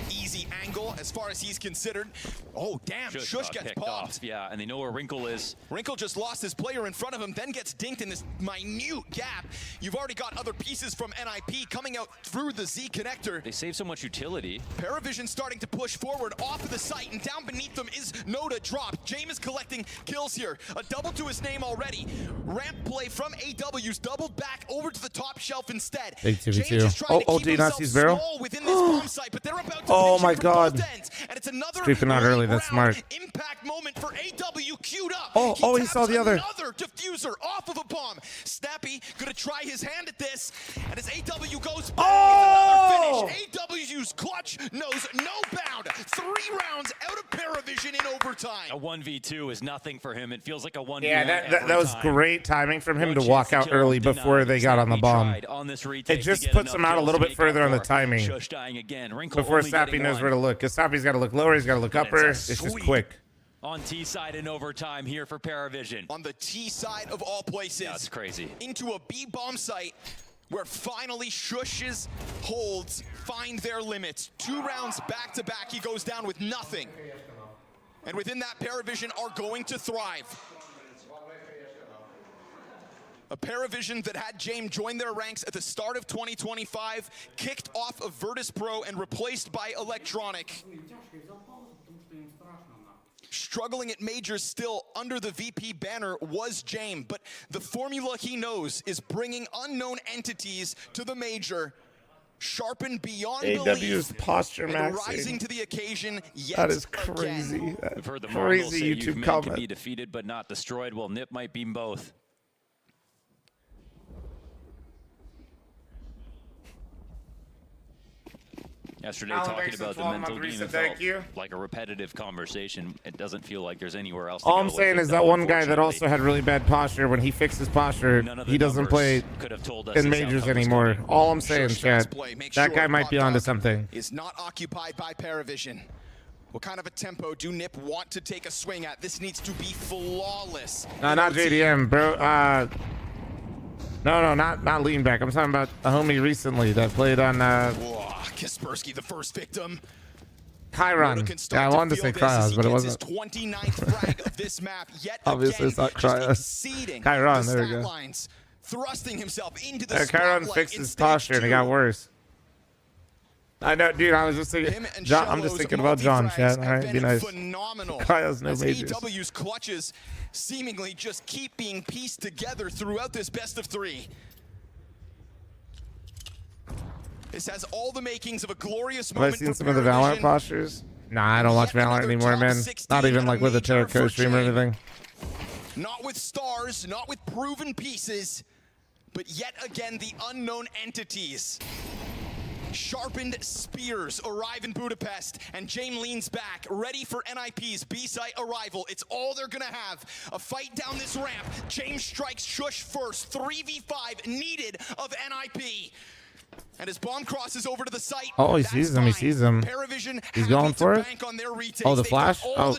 Easy angle as far as he's considered. Oh, damn, Shush gets picked popped. off. Yeah, and they know where Wrinkle is. Wrinkle just lost his player in front of him, then gets dinked in this minute gap. You've already got other pieces from NIP coming out through the Z connector. They save so much utility. Paravision starting to push forward off of the site, and down beneath them is Noda drop. James is collecting kills here. A double to his name already. Ramp play from AW's doubled back over to the top shelf instead. Big James 2v2. is trying to Oh, keep do you not himself see his barrel? small within this bomb site, but they're about to Oh finish my it from God. both ends. And it's another Creeping out early, that's round smart. impact moment for AW queued up. He saw the other. Another diffuser off of a bomb. Snappy gonna try his hand at this, and as AW goes back, it's another finish. AW's clutch knows no bound. 3 rounds out of Paravision in overtime. A 1v2 is nothing for him. It feels like a 1v1 Yeah, that every was time. great timing from him One to chance walk to out kill early denied. before they got on the Snappy bomb. tried on this retake It to just get puts enough him out a kills little to bit make further up on the for it. timing. Shush dying again. Wrinkle Before only Sappy getting knows one. where to look. Because Sappy's got to look lower, he's got to look upper. It's a It's just sweep. quick. On T side in overtime here for Paravision. On the T side of all places. That's crazy. Into a B bomb site where finally Shush's holds find their limits. 2 rounds back to back, he goes down with nothing. And within that, Paravision are going to thrive. A Paravision that had James join their ranks at the start of 2025, kicked off of Virtus Pro and replaced by Electronic. struggling at majors still under the VP banner was James, but the formula he knows is bringing unknown entities to the major, sharpened beyond AW's belief, posture and maxing. rising to the occasion yet That is crazy. again. That's Heard the crazy you've YouTube meant comment. to be defeated but not destroyed. Well, Nip might be both. Yesterday, Alan, talking thanks for about the 12-month mental game, reset. it Thank felt you. like a repetitive conversation. It doesn't feel like there's anywhere else to All go I'm with saying it, is though, that one guy that unfortunately. also had really bad posture, when he fixes posture, None of the he doesn't numbers play could have told us in his majors outcome was anymore. coming. All I'm saying, Chad, Make that sure guy might be onto Hot Dog something. is not occupied by Paravision. What kind of a tempo do Nip want to take a swing at? This needs to be flawless. No, not JDM, bro. No, not lean back. I'm talking about a homie recently that played on Whoa, Kaspersky, the first victim. Chiron. Yeah, I wanted to say Cryos, but it wasn't. 29th frag of this map, yet Obviously, it's not Cryos. Chiron, there we go. Lines, thrusting himself into the Chiron fixed his posture and it got worse. I know, dude. I was just thinking. John, I'm just thinking about John, Chad. All right, be nice. Cryos, no majors. AW's clutches seemingly just keep being pieced together throughout this best of three. This has all the makings of a glorious Have I moment. seen some of the Valorant postures? Nah, I don't watch Valorant anymore, man. Not even like with a Terraco stream or anything. Not with stars, not with proven pieces, but yet again the unknown entities. Sharpened spears arrive in Budapest, and James leans back, ready for NIP's B-site arrival. It's all they're gonna have. A fight down this ramp. James strikes Shush first. 3v5 needed of NIP. And his bomb crosses over to the site. Oh, he sees him. He sees him. He's going for it. Oh, the flash. Oh.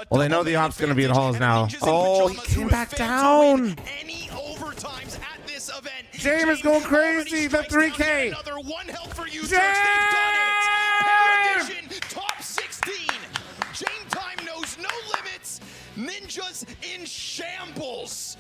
Well, they know the op's going to be in halls now. Oh, he came back down. James is going crazy. The 3K. James! Top 16. James time knows no limits. Ninjas in shambles.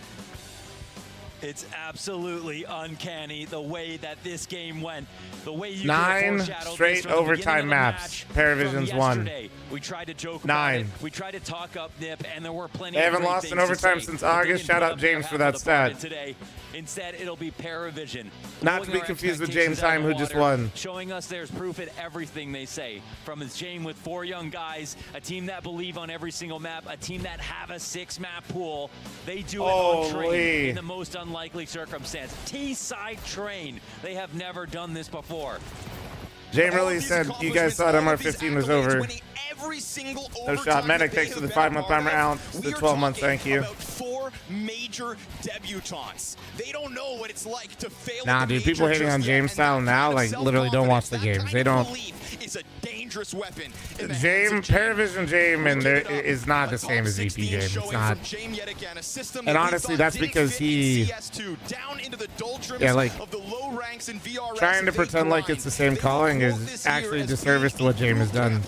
It's absolutely uncanny the way that this game went. The way you 9 straight overtime maps. Paravision's won. We tried to joke 9. about it. We tried to talk up Nip, and there were plenty. They haven't lost in overtime since August. Shout out James for that stat. Today, instead, it'll be Paravision. Not to be confused with James Time, who just won. Showing us there's proof in everything they say. From his James with 4 young guys, a team that believe on every single map, a team that have a 6-map pool. They do it on train in the most unlikely circumstance. T-side train. They have never done this before. James really said you guys thought MR15 was over. No shot. Medic, thanks for the 5-month timer. Alan, the 12 months. Thank you. 4 major debutantes. They don't know what it's like to fail. Nah, dude, people hating on James style now, like, literally don't watch the games. They don't. Is a dangerous weapon. James, Paravision James, and there is not the same as VP James. It's not. And honestly, that's because he, yeah, like, trying to pretend like it's the same calling is actually a disservice to what James has done.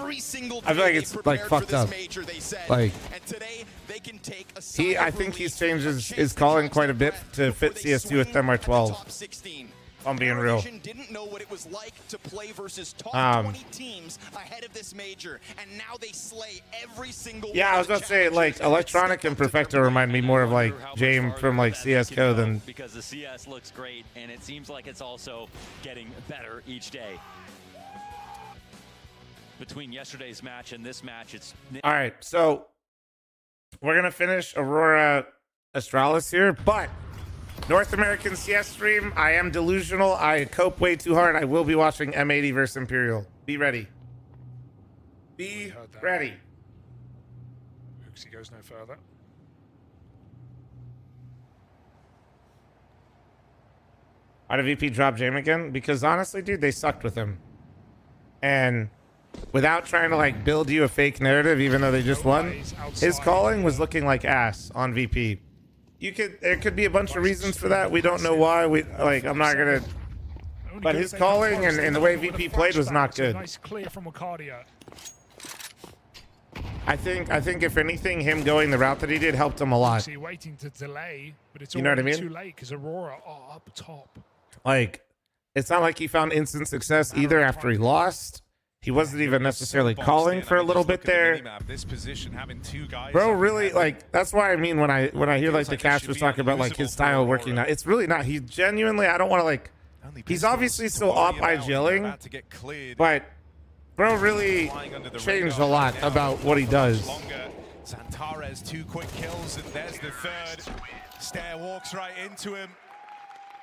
I feel like it's like fucked up. Like, I think he's changed his calling quite a bit to fit CS2 with MR12. I'm being real. Didn't know what it was like to play versus top 20 teams ahead of this major, and now they slay every single. Yeah, I was about to say, like, Electronic and Perfecto remind me more of like James from like CS:GO than. Because the CS looks great, and it seems like it's also getting better each day. Between yesterday's match and this match, it's all right. So we're gonna finish Aurora Astralis here, but North American CS stream. I am delusional. I cope way too hard. I will be watching M80 versus Imperial. Be ready. Be ready. He goes no further. Why did VP drop James again? Because honestly, dude, they sucked with him. And without trying to like build you a fake narrative, even though they just won, his calling was looking like ass on VP. There could be a bunch of reasons for that. We don't know why. I'm not gonna. But his calling and the way VP played was not good. Nice clear from Arcadia. I think if anything, him going the route that he did helped him a lot. Waiting to delay, but it's you know what I mean? Too late because Aurora are up top. Like, it's not like he found instant success either after he lost. He wasn't even necessarily calling for a little bit there. This position, having two guys, bro, really, like, that's why I mean when I hear like the casters talking about like his style working out, it's really not. He genuinely, I don't want to like. He's obviously still up IGLing, but bro really changed a lot about what he does. Santarez 2 quick kills, and there's the third. Stair walks right into him.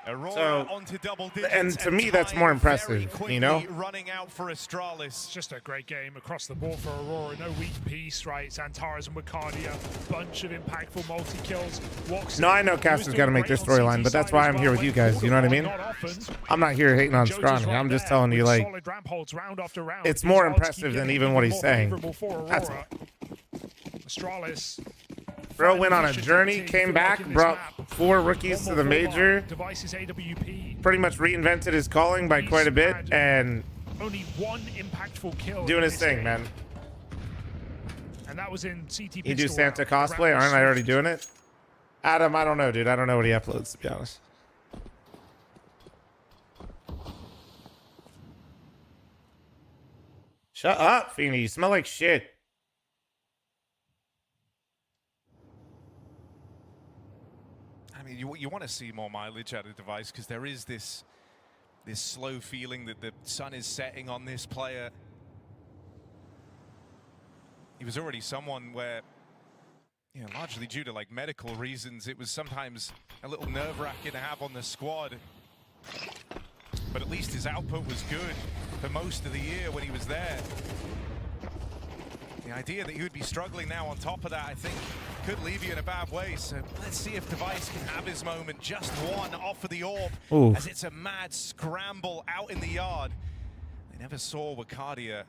Aurora onto double digits, and to me, that's more impressive, you know? Running out for Astralis. Just a great game across the board for Aurora. No weak piece, right? Santaras and Wacardia, bunch of impactful multi-kills. No, I know Caster's got to make this storyline, but that's why I'm here with you guys. You know what I mean? I'm not here hating on Scrawny. I'm just telling you, like, it's more impressive than even what he's saying. That's Astralis. Bro went on a journey, came back, brought 4 rookies to the major, pretty much reinvented his calling by quite a bit, and only one impactful kill doing his thing, man. And that was in CT. He do Santa cosplay? Aren't I already doing it? Adam, I don't know, dude. I don't know what he uploads, to be honest. Shut up, Feeny. You smell like shit. You want to see more mileage out of the device because there is this slow feeling that the sun is setting on this player. He was already someone where, you know, largely due to like medical reasons, it was sometimes a little nerve-wracking to have on the squad. But at least his output was good for most of the year when he was there. The idea that he would be struggling now on top of that, I think, could leave you in a bad way. So let's see if Device can have his moment. Just one off of the AWP. Ooh. As it's a mad scramble out in the yard. They never saw Wacardia,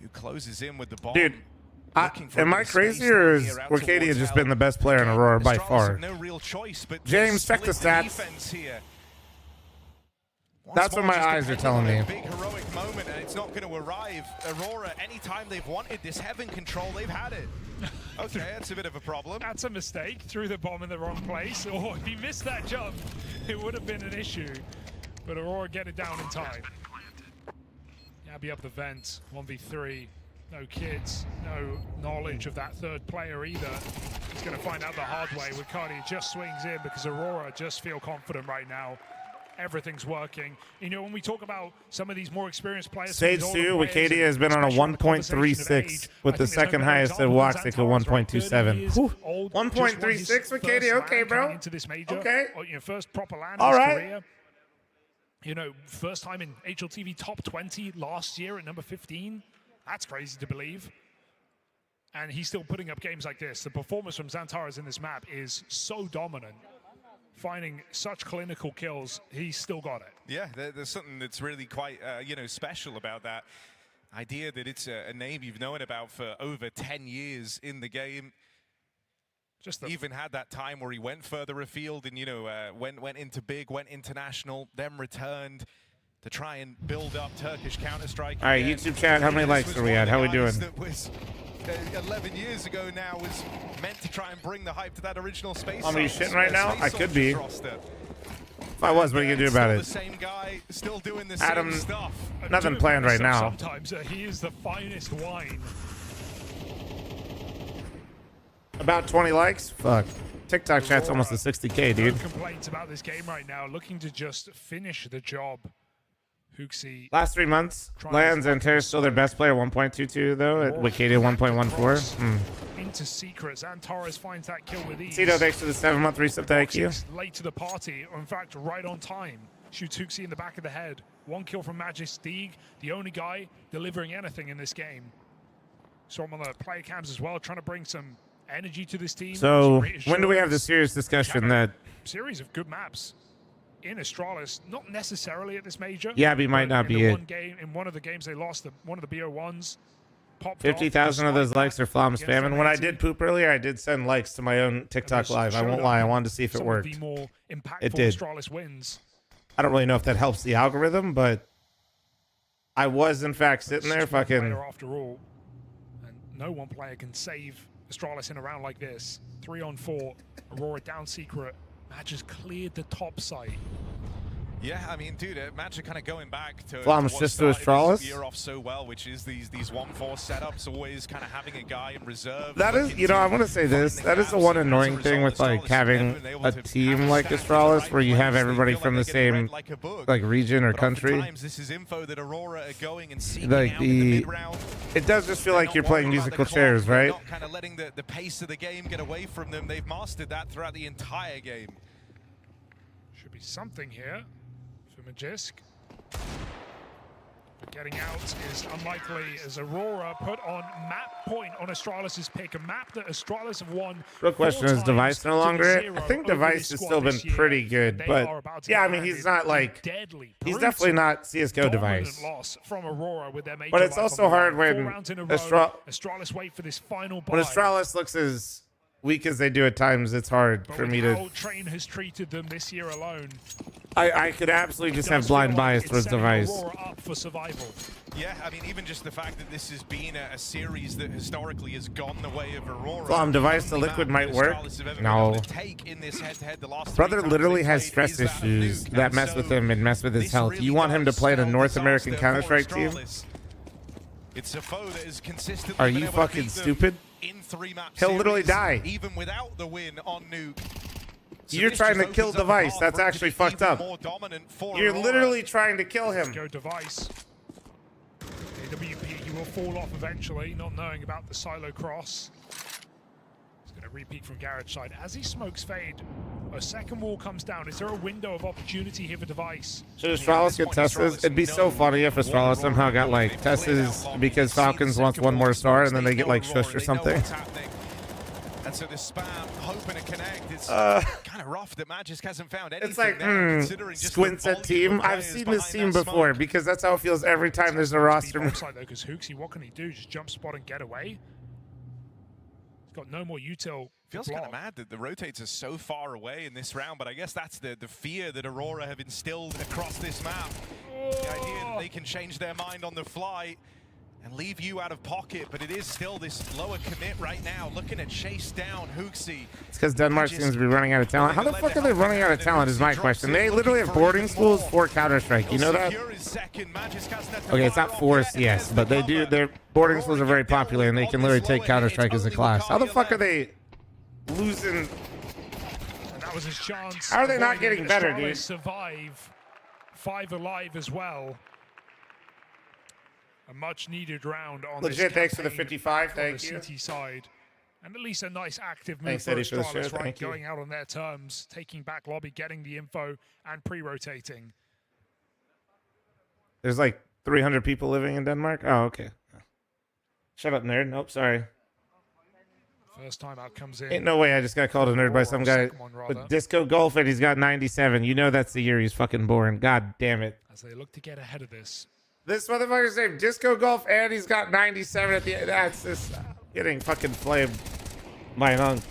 who closes in with the bomb. Dude, am I crazy, or has Wacardia just been the best player in Aurora by far? No real choice, but James, check the stats. That's what my eyes are telling me. Big heroic moment, and it's not going to arrive. Aurora, anytime they've wanted this heaven control, they've had it. Okay, that's a bit of a problem. That's a mistake. Threw the bomb in the wrong place. Or if he missed that jump, it would have been an issue. But Aurora get it down in time. Gabby up the vent. 1v3. No kids. No knowledge of that third player either. He's going to find out the hard way. Wacardia just swings in because Aurora just feel confident right now. Everything's working. You know, when we talk about some of these more experienced players, Stage 2, Wacardia has been on a 1.36 with the second highest at WATCHPARTY at 1.27. 1.36 Wacardia, okay, bro. Okay. You know, first proper land in his career. You know, first time in HLTV top 20 last year at number 15. That's crazy to believe. And he's still putting up games like this. The performance from Xantaras in this map is so dominant. Finding such clinical kills, he's still got it. Yeah, there's something that's really quite, you know, special about that idea that it's a name you've known about for over 10 years in the game. Just even had that time where he went further afield and, you know, went into big, went international, then returned to try and build up Turkish Counter-Strike. All right, YouTube chat, how many likes are we at? How are we doing? 11 years ago now was meant to try and bring the hype to that original space. Are you shitting right now? I could be. Roster. If I was, what are you gonna do about it? The same guy, still doing the Adam, same stuff. Nothing planned right now. Sometimes he is the finest wine. About 20 likes? Fuck. TikTok chat's almost to 60K, dude. No complaints about this game right now. Looking to just finish the job. Hooksy. Last 3 months, Lands and Terra's still their best player, 1.22 though. At Wacardia 1.14. Into secrets, and Torres finds that kill with ease. Tito, thanks for the 7-month reset to IQ. Late to the party, or in fact, right on time. Shoots Hooksy in the back of the head. 1 kill from Majestig, the only guy delivering anything in this game. Saw him on the player cams as well, trying to bring some energy to this team. So, when do we have the serious discussion that... Series of good maps in Astralis, not necessarily at this major. Yeah, but might not be it. In one of the games they lost, one of the BO1s. 50,000 of those likes are fl0m spamming. When I did poop earlier, I did send likes to my own TikTok live. I won't lie. I wanted to see if it worked. It did. I don't really know if that helps the algorithm, but I was, in fact, sitting there fucking... After all, and no one player can save Astralis in a round like this. 3-on-4. Aurora down secret. Match has cleared the top site. Yeah, I mean, dude, Magic kind of going back to fl0m's just to Astralis. Year off so well, which is these 1-4 setups, always kind of having a guy in reserve. That is, you know, I want to say this. That is the one annoying thing with like having a team like Astralis, where you have everybody from the same like region or country. This is info that Aurora are going and seeking like out in the mid-round. it does just feel like you're playing musical chairs, right? Not kind of letting the pace of the game get away from them. They've mastered that throughout the entire game. Should be something here for Magisk. Getting out is unlikely as Aurora put on map point on Astralis' pick, a map that Astralis have won. Real question, is Device no longer it? I think Device has still been pretty good, but yeah, I mean, he's not like, he's definitely not CSGO Device. Loss from Aurora with their major But it's also hard when Astralis wait for this final buy. when Astralis looks as weak as they do at times, it's hard for me to. How Train has treated them this year alone. I could absolutely just have blind bias towards Device. Up for survival. Yeah, I mean, even just the fact that this has been a series that historically has gone the way of Aurora. fl0m Device to Liquid might work. No. Brother literally has stress issues that mess with him and mess with his health. You want him to play in a North American Counter-Strike team? It's a foe that is consistently Are you fucking stupid? He'll literally die. Even without the win on Nuke. You're trying to kill Device. That's actually fucked up. You're literally trying to kill him. Go Device. AWP, he will fall off eventually, not knowing about the silo cross. He's going to repeat from garage side. As he smokes fade, a second wall comes down. Is there a window of opportunity here for Device? Should Astralis get Teslas? It'd be so funny if Astralis somehow got like Teslas because Falcons wants one more star and then they get like shushed or something. And so the spam, hoping to connect. It's kind of rough that Magisk hasn't found anything. It's like, considering just squints at team. I've seen this team before because that's how it feels every time there's a roster. Because Hooksy, what can he do? Just jump spot and get away? He's got no more util. Feels kind of mad that the rotates are so far away in this round, but I guess that's the fear that Aurora have instilled across this map. The idea that they can change their mind on the fly and leave you out of pocket, but it is still this lower commit right now, looking to chase down Hooksy. It's because Denmark seems to be running out of talent. How the fuck are they running out of talent is my question. They literally have boarding schools for Counter-Strike. You know that? Okay, it's not for CS, but they do. Their boarding schools are very popular, and they can literally take Counter-Strike as a class. How the fuck are they losing? And that was his chance. How are they not getting better, dude? Survive 5 alive as well. A much-needed round on Legit, this thanks for the 55. Thank you. CT side. And at least a nice active move Thanks, for Eddie, for the Astralis, share. right? Thank you. Going out on their terms, taking back lobby, getting the info, and pre-rotating. There's like 300 people living in Denmark? Oh, okay. Shut up, nerd. Nope, sorry. First time out comes in. Ain't no way I just got called a nerd by some guy with Disco Golf and he's got 97. You know that's the year he's fucking born. God damn it. As they look to get ahead of this. This motherfucker's name Disco Golf and he's got 97 at the end. That's just getting fucking flamed by an unk.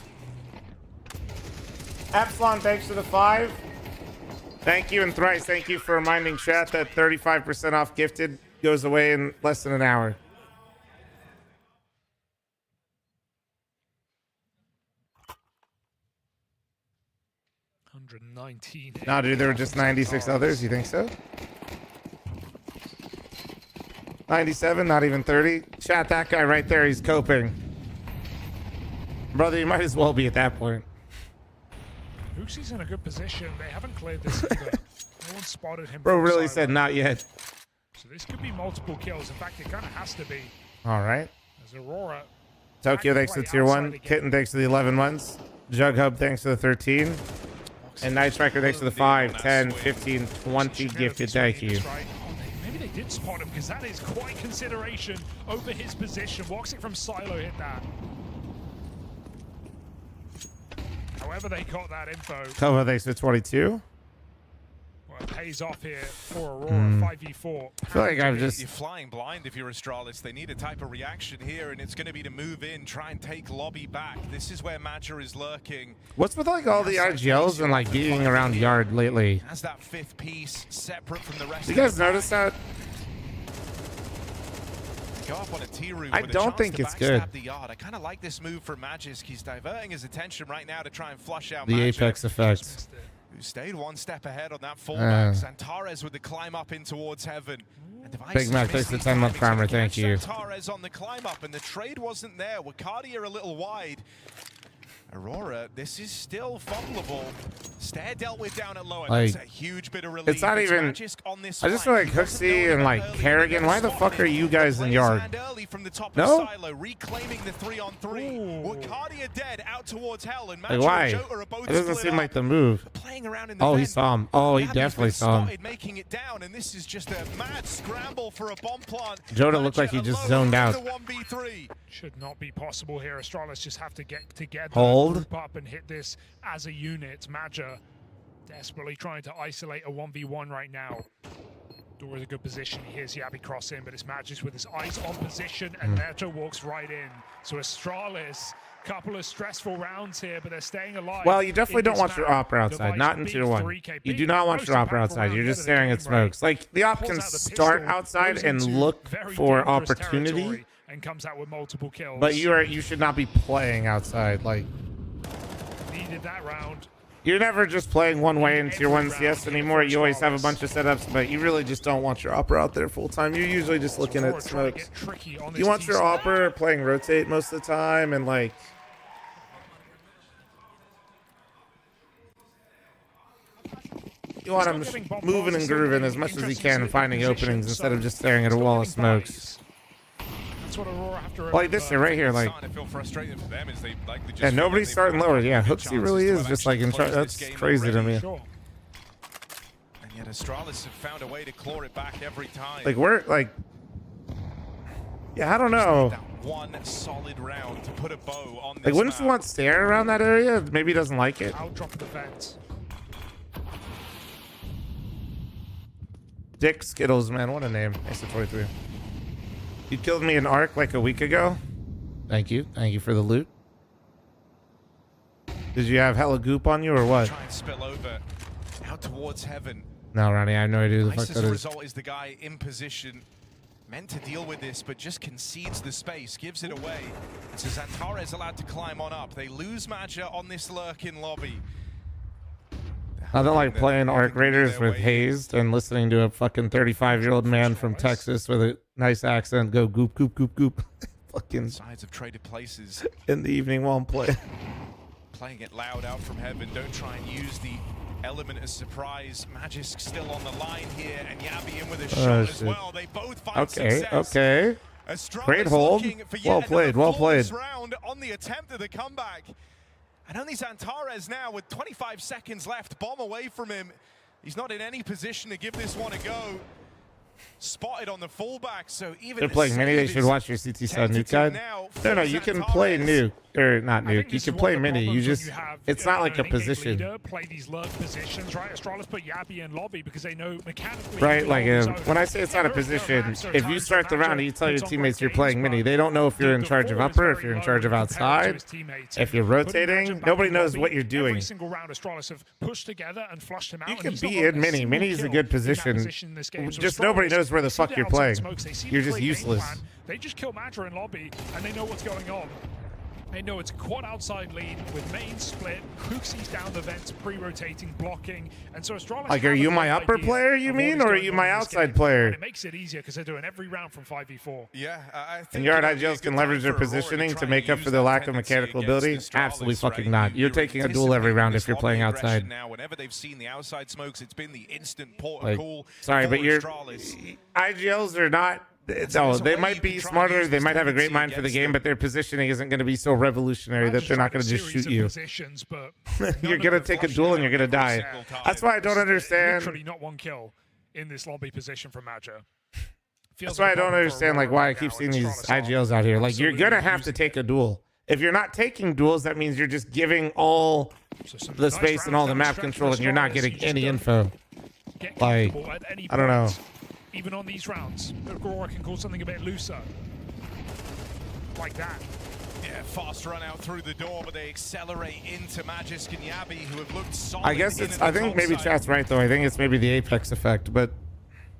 Epsilon, thanks for the 5. Thank you, and Thrice, thank you for reminding chat that 35% off gifted goes away in less than an hour. No, dude, there were just 96 others. You think so? 97, not even 30. Chat, that guy right there, he's coping. Brother, you might as well be at that point. Hooksy's in a good position. They haven't cleared this either. No one spotted him. Bro really said not yet. So this could be multiple kills. In fact, it kind of has to be. All right. As Aurora. Tokyo, thanks to the tier 1. Kitten, thanks to the 11 months. Jug Hub, thanks to the 13. And Night Striker, thanks to the 5, 10, 15, 20 gifted. Thank you. Maybe they did spot him because that is quite consideration over his position. Woxic from Silo hit that. However, they got that info. Cover, thanks to 22. Well, it pays off here for Aurora, 5v4. I feel like I'm just... You're flying blind if you're Astralis. They need a type of reaction here, and it's going to be to move in, try and take lobby back. This is where Madger is lurking. What's with like all the IGLs and like being around yard lately? Has that 5th piece separate from the rest. You guys notice that? Go up on a T-room. I don't think it's good. The yard. I kind of like this move from Magisk. He's diverting his attention right now to try and flush out the Magic. Apex effect. who stayed one step ahead on that fallback. Xantares with the climb up in towards heaven. Big Mac takes the 10-month primer, thank you. Xantares on the climb up, and the trade wasn't there. WATCHPARTY are a little wide. Aurora, this is still fumbleable. Stair dealt with down at lower. Like, that's a huge bit of relief. it's not even. On this I just feel like Hooksy and like Kerrigan. Why the fuck are you guys in yard? No. Reclaiming the 3-on-3. WATCHPARTY are dead out towards hell, and Like, why? It doesn't seem like the move. Oh, he saw him. Oh, he definitely saw him. Making it down, and this is just a mad scramble for a bomb plant. Joda looked like he just zoned out. Should not be possible here. Astralis just have to get together, Hold. group up, and hit this as a unit. Maja desperately trying to isolate a 1v1 right now. Door is a good position. He hears Yabi cross in, but it's Magis with his eyes on position, and Neto walks right in. So Astralis, couple of stressful rounds here, but they're staying alive. Well, you definitely don't want your opera outside, not in tier 1. You do not want your opera outside. You're just staring at smokes. Like, the op can start outside and look for opportunity, and comes out with multiple kills. but you should not be playing outside. Like, needed that round. you're never just playing one way in tier 1 CS anymore. You always have a bunch of setups, but you really just don't want your opera out there full time. You're usually just looking at smokes. You want your opera playing rotate most of the time, and like, you want him moving and grooving as much as he can and finding openings instead of just staring at a wall of smokes. That's what Aurora have to Like this right here, like, yeah, nobody's starting lower. Yeah, Hooksy really is just like in charge. That's crazy to me. And yet Astralis have found a way to claw it back every time. Like, we're like, yeah, I don't know. One solid round to put a bow on this Like, wouldn't you want Stair around that area? Maybe he doesn't like it. I'll drop the fence. Dick Skittles, man, what a name. Nice to 23. You killed me in Arc like a week ago. Thank you. Thank you for the loot. Did you have hella goop on you or what? Try and spill over out towards heaven. No, Ronnie, I have no idea who the fuck Nice that as a is. result is the guy in position, meant to deal with this, but just concedes the space, gives it away. So Xantares allowed to climb on up. They lose Maja on this lurk in lobby. I don't like playing Arc Raiders with hazed and listening to a fucking 35-year-old man from Texas with a nice accent go goop, goop, goop, goop. Fucking Sides have traded places. in the evening while I'm playing. Playing it loud out from heaven. Don't try and use the element of surprise. Magisk still on the line here, and Yabi in with a shot as well. They both find success. Okay. Great hold. Well played, well played. Round on the attempt of the comeback. And only Xantares now with 25 seconds left. Bomb away from him. He's not in any position to give this one a go. Spotted on the fullback, so even They're playing mini. They should watch your CT side nuke guide. No, you can play nuke or not nuke. You can play mini. You just it's not like a position. Play these lurk positions, right? Astralis put Yabi in lobby because they know mechanically. Right, like when I say it's not a position, if you start the round and you tell your teammates you're playing mini, they don't know if you're in charge of upper, if you're in charge of outside, if you're rotating. Nobody knows what you're doing. Every single round, Astralis have pushed together and flushed him out. You can be in mini. Mini is a good position. Just nobody knows where the fuck you're playing. You're just useless. They just kill Matra in lobby, and they know what's going on. They know it's a quad outside lead with main split. Hooksy's down the vents, pre-rotating, blocking, and so Astralis. Like, are you my upper player, you mean, or are you my outside player? And it makes it easier because they're doing every round from 5v4. Yeah, I think and Yard IGLs can leverage their positioning to make up for their lack of mechanical ability? Absolutely fucking not. You're taking a duel every round if you're playing outside. Now, whenever they've seen the outside smokes, it's been the instant port of call. Sorry, but your IGLs are not. No, they might be smarter. They might have a great mind for the game, but their positioning isn't going to be so revolutionary that they're not going to just shoot you. You're going to take a duel and you're going to die. That's why I don't understand. Literally not one kill in this lobby position from Maja. That's why I don't understand like why I keep seeing these IGLs out here. Like, you're going to have to take a duel. If you're not taking duels, that means you're just giving all the space and all the map control and you're not getting any info. Like, I don't know. Even on these rounds, Aurora can call something a bit looser. Like that. Yeah, fast run out through the door, but they accelerate into Magisk and Yabi, who have looked solid. I guess it's, I think maybe chat's right, though. I think it's maybe the Apex effect, but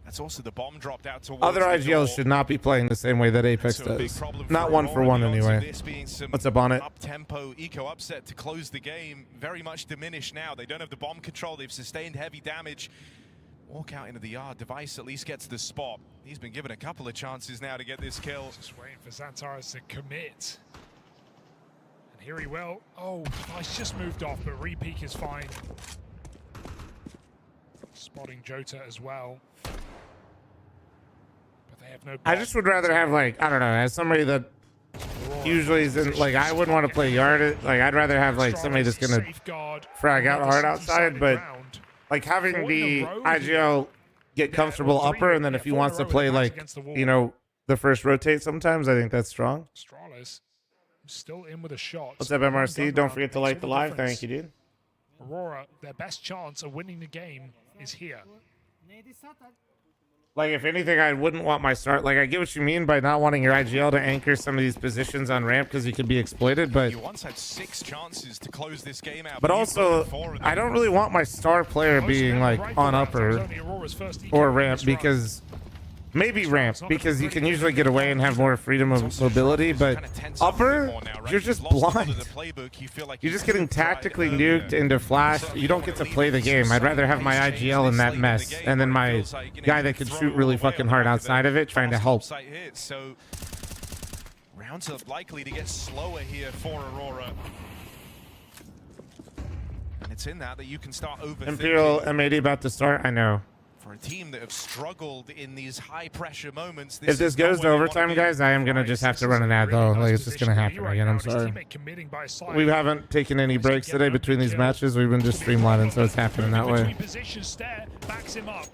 That's also the bomb dropped out towards Other IGLs should not be playing the same way that Apex does. Not one for one anyway. What's up on it? Up-tempo eco upset to close the game. Very much diminished now. They don't have the bomb control. They've sustained heavy damage. Walk out into the yard. Device at least gets the spot. He's been given a couple of chances now to get this kill. Just waiting for Xantares to commit. And here he will. Oh, Device just moved off, but re-peek is fine. Spotting Jota as well. No, I just would rather have, like, I don't know, as somebody that usually isn't, like, I wouldn't want to play yard. Like, I'd rather have, like, somebody that's going to frag out hard outside, but, like, having the IGL get comfortable upper, and then if he wants to play, like, you know, the first rotate sometimes, I think that's strong. StarLadder still in with a shot. What's up, MRC? Don't forget to like the live. Thank you, dude. Aurora, their best chance of winning the game is here. Like, if anything, I wouldn't want my start. Like, I get what you mean by not wanting your IGL to anchor some of these positions on ramp because you could be exploited, but... You once had 6 chances to close this game out. But also, I don't really want my star player being, like, on upper or ramp because... Maybe ramp, because you can usually get away and have more freedom of mobility, but upper, you're just blind. You're just getting tactically nuked into flash. You don't get to play the game. I'd rather have my IGL in that mess, and then my guy that can shoot really fucking hard outside of it, trying to help. So rounds are likely to get slower here for Aurora. And it's in that you can start overthinking. Imperial M80 about to start, I know. For a team that have struggled in these high-pressure moments, if this goes to overtime, guys, I am going to just have to run an ad, though. Like, it's just going to happen again. I'm sorry. We haven't taken any breaks today between these matches. We've been just streamlining, so it's happening that way. Backs him up.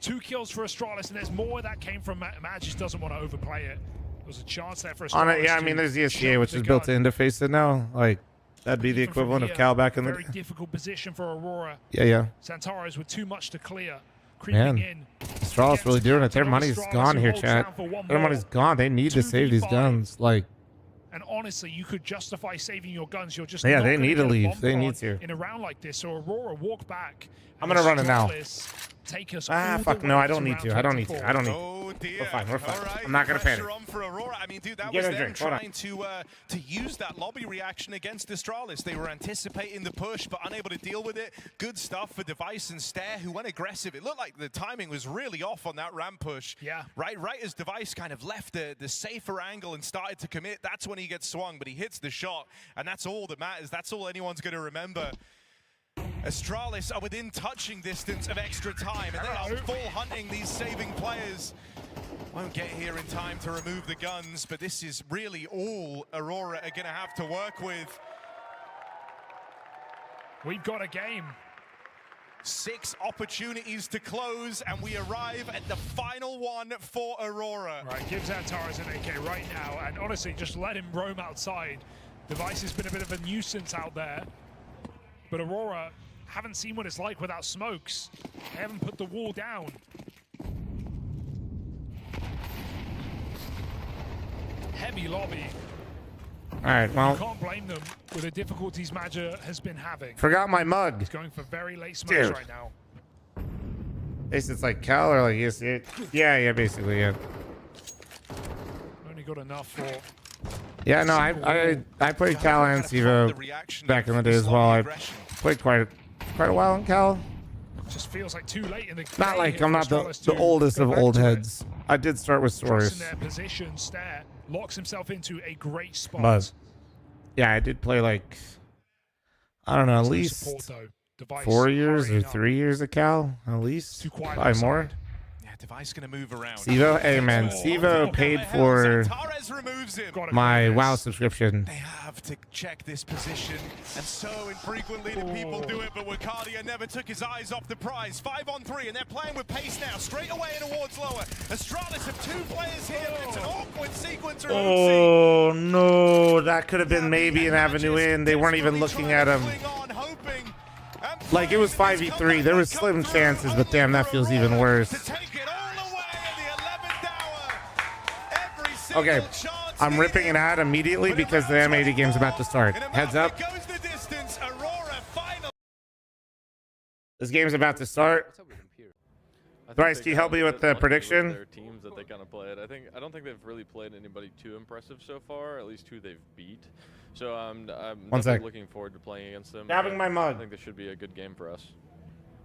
2 kills for StarLadder, and there's more that came from Matt. Just doesn't want to overplay it. There was a chance there for StarLadder. On it, yeah, I mean, there's the SCA, which is built to interface it now. Like, that'd be the equivalent of Cal back in the... Very difficult position for Aurora. Yeah. Xantares with too much to clear. Man, StarLadder's really doing it. Their money's gone here, chat. Their money's gone. They need to save these guns. Like, and honestly, you could justify saving your guns. You're just they need to leave. They need to. In a round like this, so Aurora walk back. I'm gonna run it now. Take us fuck no, I don't need to. I don't need to. I don't need to. We're fine. We're fine. Right. I'm not gonna panic. For Aurora. I mean, dude, that was them trying to use that lobby reaction against StarLadder. They were anticipating the push, but unable to deal with it. Good stuff for Device and Stare, who went aggressive. It looked like the timing was really off on that ramp push. Yeah. Right as Device kind of left the safer angle and started to commit, that's when he gets swung, but he hits the shot, and that's all that matters. That's all anyone's going to remember. StarLadder are within touching distance of extra time, and they are full hunting these saving players. Won't get here in time to remove the guns, but this is really all Aurora are going to have to work with. We've got a game. 6 opportunities to close, and we arrive at the final one for Aurora. Right, give Xantares an AK right now, and honestly, just let him roam outside. Device has been a bit of a nuisance out there, but Aurora haven't seen what it's like without smokes. They haven't put the wall down. Heavy lobby. All right, well. You can't blame them with the difficulties Madger has been having. Forgot my mug. He's going for very late smokes right now. It's like Cal or like ESC? Yeah, basically, yeah. Only got enough for... Yeah, no, I played Cal and Sivo back in the day as well. I played quite a while in Cal. Just feels like too late in the game. Not like I'm not the oldest of old heads. I did start with Source. In their position, Stare locks himself into a great spot. But yeah, I did play like, I don't know, at least 4 years or 3 years of Cal, at least. Probably more. Device going to move around. Sivo, hey man, Sivo paid for my WoW subscription. They have to check this position, and so infrequently do people do it, but Wakadia never took his eyes off the prize. 5 on 3, and they're playing with pace now, straight away and towards lower. StarLadder have 2 players here, but it's an awkward sequence. Oh no, that could have been maybe an avenue in. They weren't even looking at him. Like, it was 5v3. There was slim chances, but damn, that feels even worse. Okay, I'm ripping an ad immediately because the M80 game's about to start. Heads up. This game's about to start. Bryce, can you help me with the prediction? Their teams that they kind of played. I don't think they've really played anybody too impressive so far. At least who they've beat. So I'm definitely looking forward to playing against them. Grabbing my mug. I think this should be a good game for us.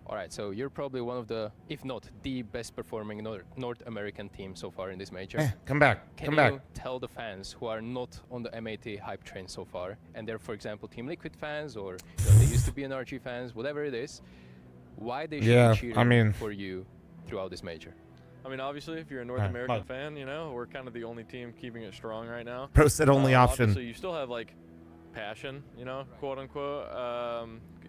All right, so you're probably one of the, if not the best performing North American team so far in this major. Come back. Can you tell the fans who are not on the M80 hype train so far, and they're, for example, Team Liquid fans, or they used to be NRG fans, whatever it is, why they should be cheering for you throughout this major? I mean, obviously, if you're a North American fan, you know, we're kind of the only team keeping it strong right now. Pro said only option. So you still have, like, passion, you know, quote unquote,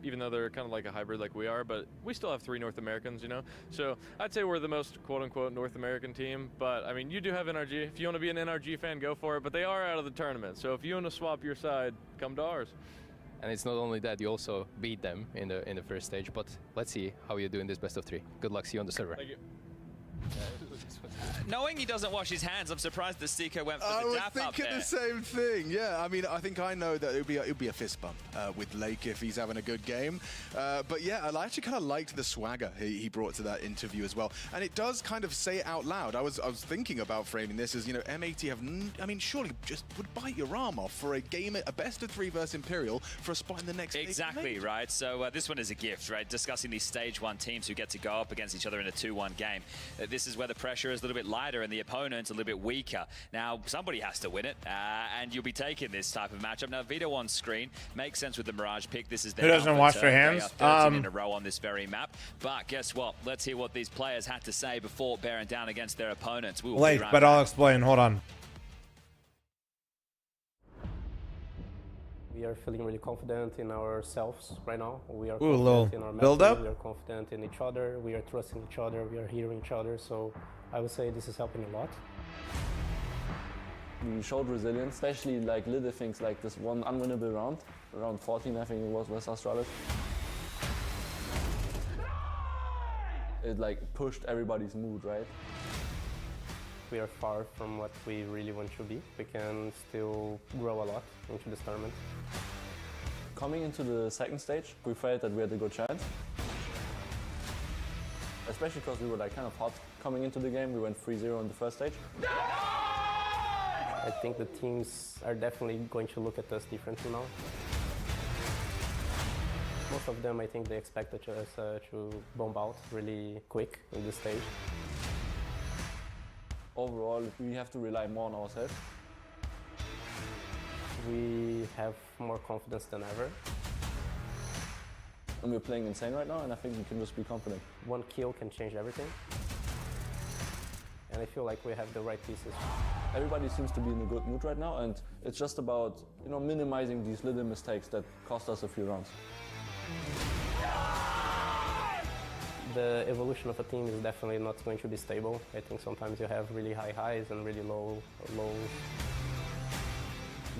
even though they're kind of like a hybrid like we are, but we still have 3 North Americans, you know. So I'd say we're the most quote unquote North American team, but I mean, you do have NRG. If you want to be an NRG fan, go for it, but they are out of the tournament. So if you want to swap your side, come to ours. And it's not only that, you also beat them in the first stage, but let's see how you do in this best of 3. Good luck, see you on the server. Thank you. Knowing he doesn't wash his hands, I'm surprised the Stico went for the dap up there. I was thinking the same thing. Yeah, I mean, I think I know that it would be a fist bump with Lake if he's having a good game. But yeah, I actually kind of liked the swagger he brought to that interview as well. And it does kind of say it out loud. I was thinking about framing this as, you know, M80 have, I mean, surely just would bite your arm off for a game, a best of 3 versus Imperial for a spot in the next Exactly, right? So this one is a gift, right? Discussing these stage 1 teams who get to go up against each other in a 2-1 game. This is where the pressure is a little bit lighter and the opponent's a little bit weaker. Now, somebody has to win it, and you'll be taking this type of matchup. Now, Vito on screen makes sense with the Mirage pick. This is their Who doesn't wash their hands? They are 13 in a row on this very map. But guess what? Let's hear what these players had to say before bearing down against their opponents. We will Late, but I'll explain. Hold on. We are feeling really confident in ourselves right now. We are confident in our build up. We are confident in each other. We are trusting each other. We are hearing each other. So I would say this is helping a lot. We showed resilience, especially like little things like this one unwinnable round, around 14 I think it was with Astralis. It like pushed everybody's mood, right? We are far from what we really want to be. We can still grow a lot into this tournament. Coming into the second stage, we felt that we had a good chance. Especially because we were like kind of hot coming into the game. We went 3-0 in the first stage. I think the teams are definitely going to look at us differently now. Most of them, I think they expected us to bomb out really quick in this stage. Overall, we have to rely more on ourselves. We have more confidence than ever. And we're playing insane right now, and I think we can just be confident. 1 kill can change everything. And I feel like we have the right pieces. Everybody seems to be in a good mood right now, and it's just about, you know, minimizing these little mistakes that cost us a few rounds. The evolution of a team is definitely not going to be stable. I think sometimes you have really high highs and really low lows.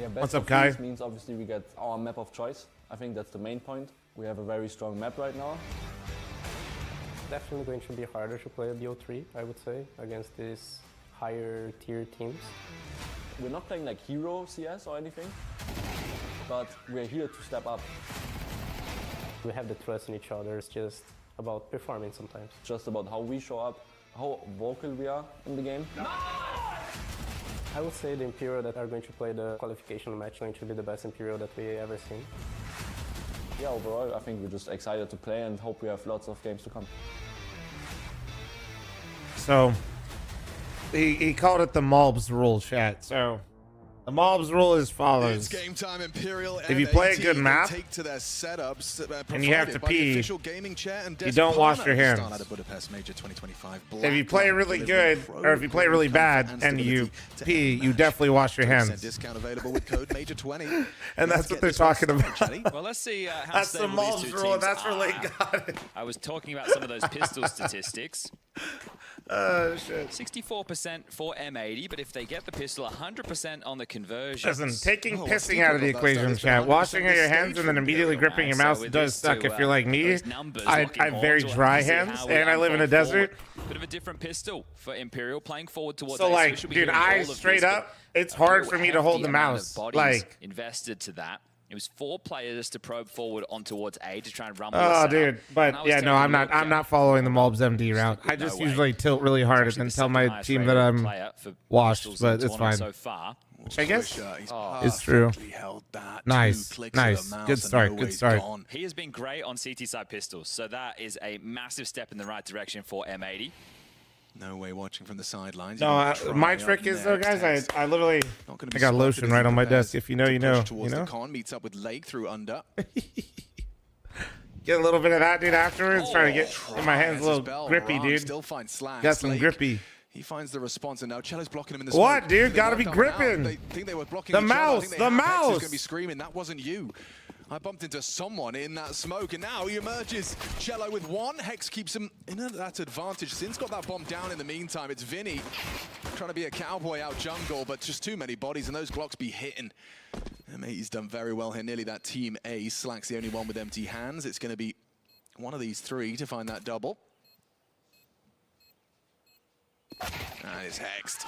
Yeah, what's up, Kai? Means obviously we get our map of choice. I think that's the main point. We have a very strong map right now. Definitely going to be harder to play a BO3, I would say, against these higher tier teams. We're not playing like hero CS or anything, but we're here to step up. We have the trust in each other. It's just about performing sometimes. Just about how we show up, how vocal we are in the game. I would say the Imperial that are going to play the qualification match going to be the best Imperial that we ever seen. Yeah, overall, I think we're just excited to play and hope we have lots of games to come. So, he called it the Malbs rule, chat. So, the Malbs rule is as follows. It's game time, Imperial. If you play a good map, take to their setups, and you have to pee, and you don't wash your hands. Budapest Major 2025. If you play really good, or if you play really bad, and you pee, you definitely wash your hands. Discount available with code Major 20. And that's what they're talking about. Well, let's see how that's the Malbs rule. That's really got it. I was talking about some of those pistol statistics. Shit. 64% for M80, but if they get the pistol, 100% on the conversion. Listen, taking pissing out of the equation, chat. Washing out your hands and then immediately gripping your mouse does suck if you're like me. I have very dry hands, and I live in a desert. Bit of a different pistol for Imperial, playing forward towards. So like, dude, I straight up, it's hard for me to hold the mouse. Like, invested to that. It was 4 players to probe forward on towards A to try and rumble. Oh, dude. But yeah, no, I'm not following the Mobs MD route. I just usually tilt really hard and then tell my team that I'm washed, but it's fine. So far. Which I guess is true. Nice. Good start. He has been great on CT side pistols, so that is a massive step in the right direction for M80. No way watching from the sidelines. No, my trick is though, guys. I literally got lotion right on my desk. If you know, you know. You know. Con meets up with Lake through under. Get a little bit of that, dude. Afterwards, trying to get in my hands a little grippy, dude. Still finds Slacks. Got some grippy. He finds the response, and now Cello's blocking him in the smoke. What, dude? Gotta be gripping. They think they were blocking the mouse. The mouse. He's gonna be screaming. That wasn't you. I bumped into someone in that smoke, and now he emerges. Cello with 1. Hex keeps him in that advantage. Sin's got that bomb down in the meantime. It's Vinny trying to be a cowboy out jungle, but just too many bodies, and those Glocks be hitting. M80's done very well here. Nearly that team ace. Slack's the only one with empty hands. It's going to be one of these 3 to find that double. And it's hexed.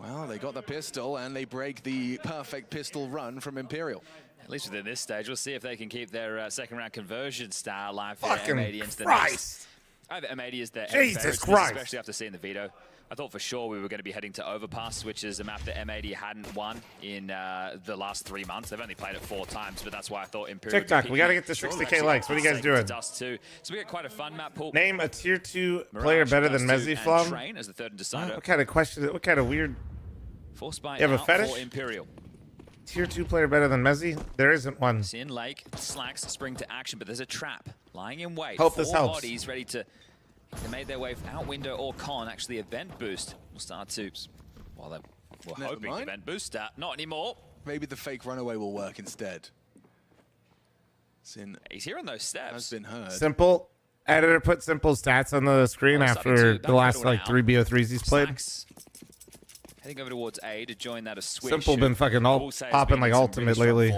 Well, they got the pistol, and they break the perfect pistol run from Imperial. At least within this stage, we'll see if they can keep their second-round conversion style alive for Fucking M80 into the Christ. next. I think M80 is their Jesus Christ. especially after seeing the veto. I thought for sure we were going to be heading to Overpass, which is a map that M80 hadn't won in the last 3 months. They've only played it 4 times, but that's why I thought Imperial. TikTok, we got to get to 60K likes. What are you guys doing? Dust too. So we got quite a fun map pool. Name a tier 2 player better than Mezzi, fl0m. Train as the third decider. What kind of question? What kind of weird? Force by you have a out fetish? for Imperial. Tier 2 player better than Mezzi? There isn't one. Sin Lake, Slacks spring to action, but there's a trap lying in wait. Hope this 4 helps. bodies ready to. They made their way out window or con. Actually, event boost will start to. Well, they were hoping event boost start. Not anymore. Maybe the fake runaway will work instead. Sin. He's hearing those steps. Has been heard. Simple. Editor put simple stats on the screen after the last like 3 BO3s he's played. Slacks heading over towards A to join that a switch. Simple been fucking popping like ultimate lately.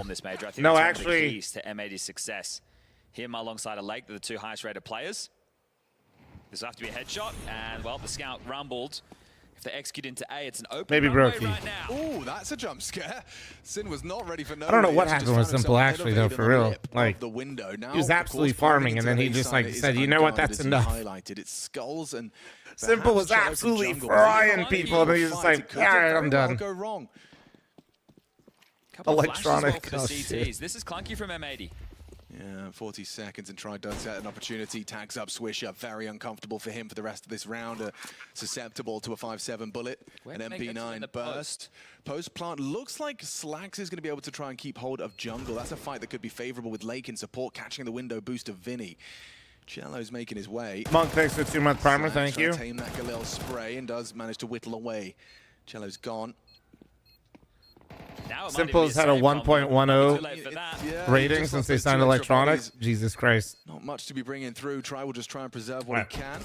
No, actually. Keys to M80's success. Him alongside a Lake, they're the 2 highest rated players. This will have to be a headshot, and well, the scout rumbled. If they execute into A, it's an open Maybe Brokey. right now. Ooh, that's a jump scare. Sin was not ready for no. I don't know what happened with Simple actually though, for real. Like, the window. Now, he was absolutely farming, and then he just like said, you know what, that's enough. Highlighted its skulls and Simple was absolutely frying people, and he's just like, all right, I'm done. Go wrong. Electronic. Oh, CTs. This is clunky from M80. Yeah, 40 seconds, and Try does get an opportunity. Tags up Swisher. Very uncomfortable for him for the rest of this round. Susceptible to a 5-7 bullet. An MP9 burst. Post plant looks like Slacks is going to be able to try and keep hold of jungle. That's a fight that could be favorable with Lake in support, catching the window boost of Vinny. Cello's making his way. Monk, thanks for 2-month primer. Thank you. Tame that Galil spray and does manage to whittle away. Cello's gone. Simple's had a 1.10 rating since they signed Electronics. Jesus Christ. Not much to be bringing through. Try will just try and preserve what he can.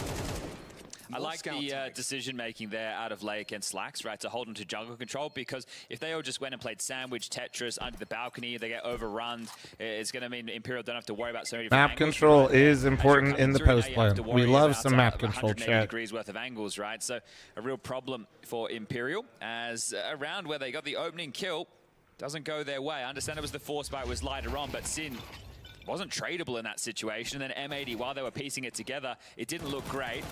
I like the decision-making there out of Lake and Slacks, right, to hold them to jungle control, because if they all just went and played Sandwich, Tetris, under the balcony, they get overrun, it's going to mean Imperial don't have to worry about so many map control is important in the post plan. We love some map control, chat. Degrees worth of angles, right? So a real problem for Imperial, as a round where they got the opening kill doesn't go their way. I understand it was the force bite was lighter on, but Sin wasn't tradable in that situation. And then M80, while they were piecing it together, it didn't look great.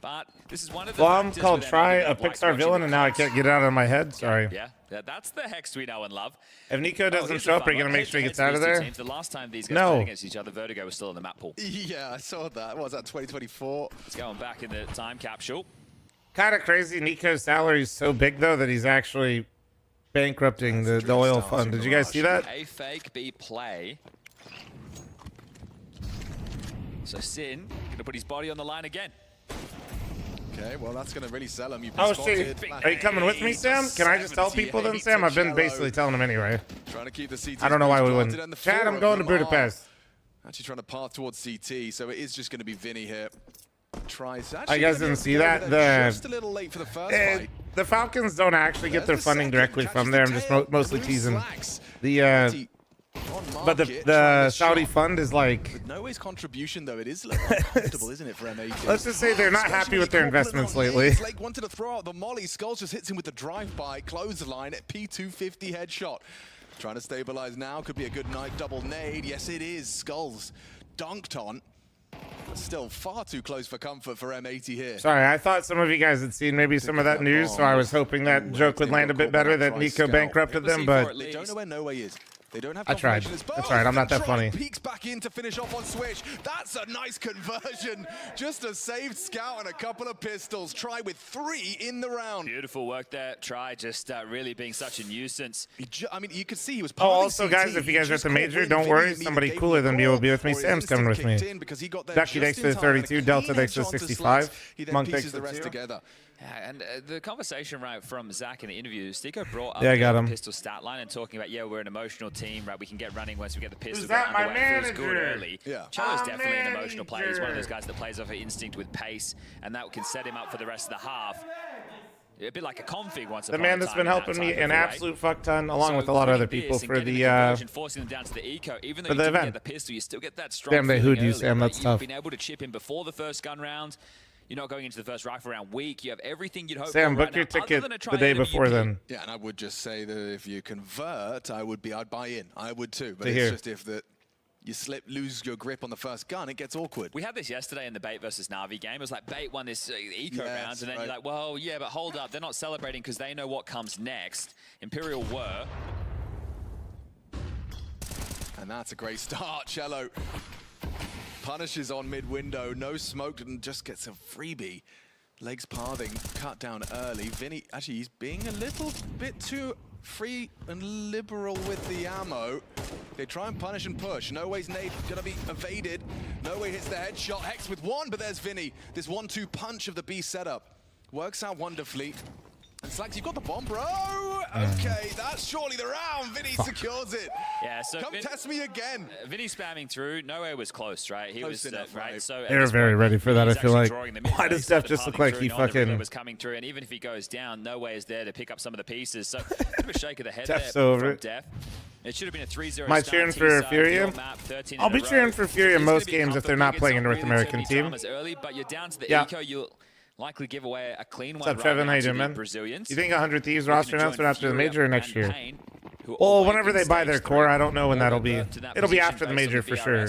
But this is one of the I'm called Try, a Pixar villain, and now I can't get it out of my head. Sorry. Yeah, that's the Hex we know and love. If Nico doesn't show up, are you going to make sure he gets out of there? The last time these guys played against each other, Vertigo was still in the map pool. Yeah, I saw that. What was that, 2024? It's going back in the time capsule. Kind of crazy. Nico's salary is so big, though, that he's actually bankrupting the oil fund. Did you guys see that? A fake, B play. So Sin going to put his body on the line again. Okay, well, that's going to really sell him. Oh, shit. Are you coming with me, Sam? Can I just tell people then, Sam? I've been basically telling them anyway. Trying to keep the CT. I don't know why we wouldn't. Chad, I'm going to Budapest. Actually trying to path towards CT, so it is just going to be Vinny here. Tries. I guys didn't see that. Just a little late for the first fight. The Falcons don't actually get their funding directly from there. I'm just mostly teasing. But the Saudi fund is like. With no ways contribution though, it is a little uncomfortable, isn't it, for M80? Let's just say they're not happy with their investments lately. Lake wanted to throw out the molly. Skulls just hits him with the drive-by clothesline at P250 headshot. Trying to stabilize now. Could be a good night. Double nade. Yes, it is. Skulls dunked on. But still far too close for comfort for M80 here. Sorry, I thought some of you guys had seen maybe some of that news, so I was hoping that joke would land a bit better, that Nico bankrupted them, but They don't know where No Way is. They don't have I tried. That's right, I'm not that funny. Peeks back in to finish off on Swish. That's a nice conversion. Just a saved scout and a couple of pistols. Try with 3 in the round. Beautiful work there. Try just really being such a nuisance. I mean, you could see he was Oh, also, guys, if you guys are at the major, don't worry. Somebody cooler than me will be with me. Sam's coming with me. Ducky thanks for the 32. Delta thanks for the 65. Monk thanks for the 2. Together. Yeah, and the conversation, right, from Zach in the interview, Stico brought up the pistol stat line and talking about, yeah, we're an emotional team, right? We can get running once we get the pistol. Is that my Feels good manager? early. Yeah. Cello's definitely an emotional player. He's one of those guys that plays off of instinct with pace, and that can set him up for the rest of the half. A bit like a config once the man that's been helping me an absolute fuck ton, along with a lot of other people for the forcing them down to the eco. Even though for you the didn't event. get the pistol, you still get that strong. Damn, they feeling hooed you, early, Sam. right? That's tough. You've been able to chip in before the first gun round. You're not going into the first rifle round weak. You have everything you'd hope Sam, for book right your now, ticket the day before then. Yeah, and I would just say that if you convert, I'd buy in. I would too. But To it's hear. just if you lose your grip on the first gun, it gets awkward. We had this yesterday in the Bait versus Na'Vi game. It was like Bait won this eco round, and then you're like, well, yeah, but hold up. They're not celebrating because they know what comes next. Imperial were. And that's a great start. Cello punishes on mid-window. No smoke and just gets a freebie. Legs pathing, cut down early. Vinny, actually, he's being a little bit too free and liberal with the ammo. They try and punish and push. No Way's nade gonna be evaded. No Way hits the headshot. Hex with 1, but there's Vinny. This 1-2 punch of the B setup works out wonderfully. And Slacks, you've got the bomb, bro. Okay, that's surely the round. Vinny secures it. Yeah, so come test me again. Vinny spamming through. No Way was close, right? He was enough, right. So They were very ready for that, I feel like. Why does Steph just look like he fucking was coming through? And even if he goes down, No Way is there to pick up some of the pieces. So a bit of a shake of the head Steph's there over from it. Def. It should have been a 3-0. Am I cheering for Furia? I'll be cheering for Furia most games if they're not playing a North American team. Early, but you're down to the Yeah. eco. You'll likely give away a clean one. What's up, Trevin? How you doing, man? Brazilians. You think 100 Thieves roster announcement after the major or next year? Well, whenever they buy their core, I don't know when that'll be. It'll be after the major for sure.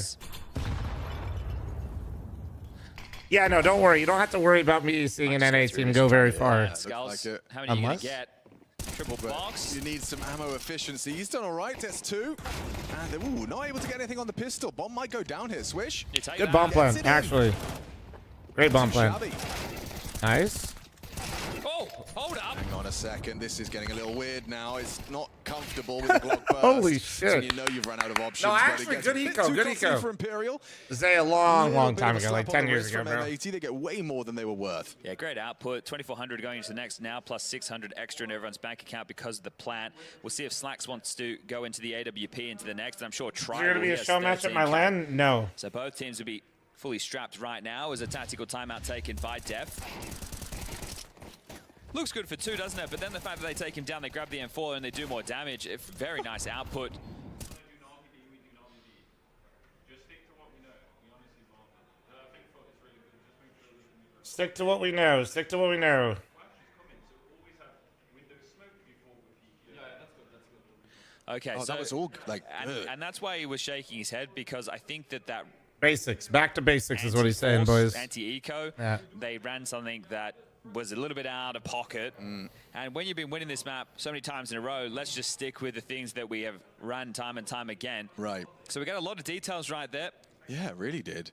Yeah, no, don't worry. You don't have to worry about me seeing an NA team go very far. Skulls, how many are you going to get? Triple box. You need some ammo efficiency. He's done all right, test 2. And ooh, not able to get anything on the pistol. Bomb might go down here, Swish. Good bomb plan, actually. Great bomb plan. Shabby. Nice. Oh, hold up. Hang on a second. This is getting a little weird now. It's not comfortable with the Glock burst. Holy So shit. you know you've run out of options. No, but it actually, gets good a bit eco, too good costly eco. for Imperial. Say a long Little time bit of ago, a like slap on 10 the years wrist ago, from bro. M80. They get way more than they were worth. Yeah, great output. 2,400 going into the next now, plus 600 extra in everyone's bank account because of the plant. We'll see if Slacks wants to go into the AWP into the next. And I'm sure Is there going to be a show match at my LAN? No. So both teams will be fully strapped right now as a tactical timeout taken by Def. Looks good for 2, doesn't it? But then the fact that they take him down, they grab the M4 and they do more damage. Very nice output. Stick to what we know. Stick to what we know. Okay, so that was all like, and that's why he was shaking his head, because I think that Basics. Back to basics is what he's saying, boys. Anti-eco, Yeah. they ran something that was a little bit out of pocket. And when you've been winning this map so many times in a row, let's just stick with the things that we have run time and time again. Right. So we got a lot of details right there. Yeah, it really did.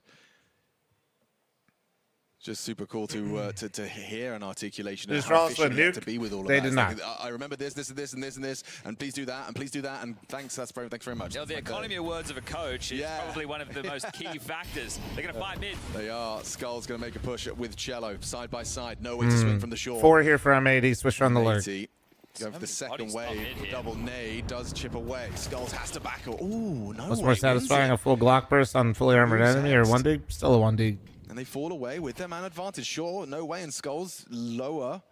Just super cool to hear an articulation of Just how Ross efficient with you have Nuke? to be with all of They that. did It's not. like, I remember this, and this, and this, and this, and please do that, and please do that, and thanks. Thanks very much. You know, the economy of words of a coach is probably one of the most key factors. They're going to fight mid. They are. Skull's going to make a push with Cello side by side. No way to swing from the shore. 4 here for M80. Swisher on the lurk. Go for the second wave. Double nade does chip away. Skulls has to back. Ooh, no. What's more satisfying, a full Glock burst on fully armored enemy or 1D? Still a 1D. And they fall away with their man advantage. Sure, No Way, and Skulls lower.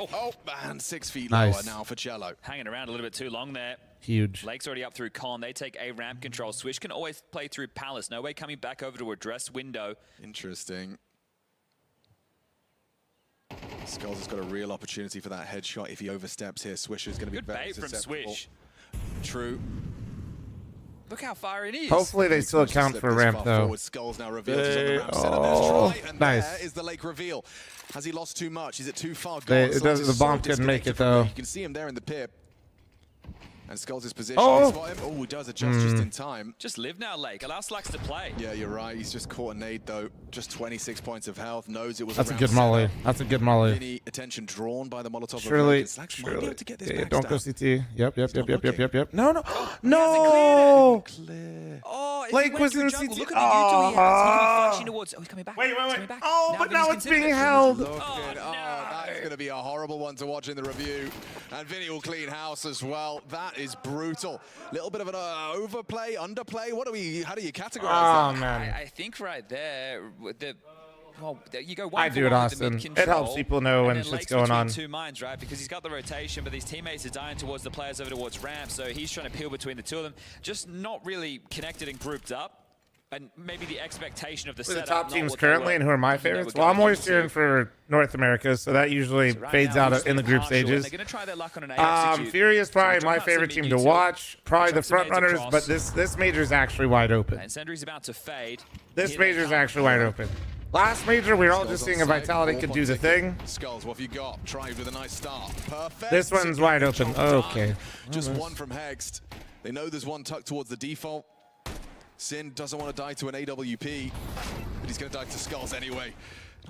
Oh, man, 6 feet Nice. lower now for Cello. Hanging around a little bit too long there. Huge. Lake's already up through Con. They take A ramp control. Swish can always play through Palace. No Way coming back over to address window. Interesting. Skulls has got a real opportunity for that headshot if he oversteps here. Swish is going to be Good very bait from susceptible. Swish. true. Look how far it is. Hopefully they still account for ramp though. Skulls now revealed he's on the ramp center. There's try, and nice. There is the lake reveal. Has he lost too much? Is it too far They, gone? the bomb couldn't make it though. You can see him there in the pip. And Skulls' position. Oh, he does adjust just in time. Just live now, Lake. Allow Slacks to play. Yeah, you're right. He's just caught a nade, though. Just 26 points of health. Knows it was That's a good molly. That's a good molly. Any attention drawn by the Molotov. Surely. Yeah, don't go CT. Yep. No. No. Oh, Lake was in CT. Look at the util he has. He's towards. Oh, he's coming back. Wait. Coming back. Oh, but now it's being held. That is going to be a horrible one to watch in the review. And Vinny will clean house as well. That is brutal. Little bit of an overplay, underplay. How do you categorize that? Oh, man. I think right there, you go I do it, Austin. It helps people know when shit's going on. Two minds, right? Because he's got the rotation, but these teammates are dying towards the players over towards ramp, so he's trying to peel between the two of them. Just not really connected and grouped up. And maybe the expectation of the Who are setup. the top teams currently and who are my favorites? Well, I'm always cheering for North America, so that usually fades out in the group stages. Fury is probably my favorite team to watch. Probably the front runners, but this major is actually wide open. And Sendry's about to fade. This major is actually wide open. Last major, we were all just seeing if Vitality could do the thing. Skulls, what have you got? Tried with a nice start. Perfect. This one's wide open. Okay. Just one from Hext. They know there's one tucked towards the default. Sin doesn't want to die to an AWP, but he's going to die to Skulls anyway.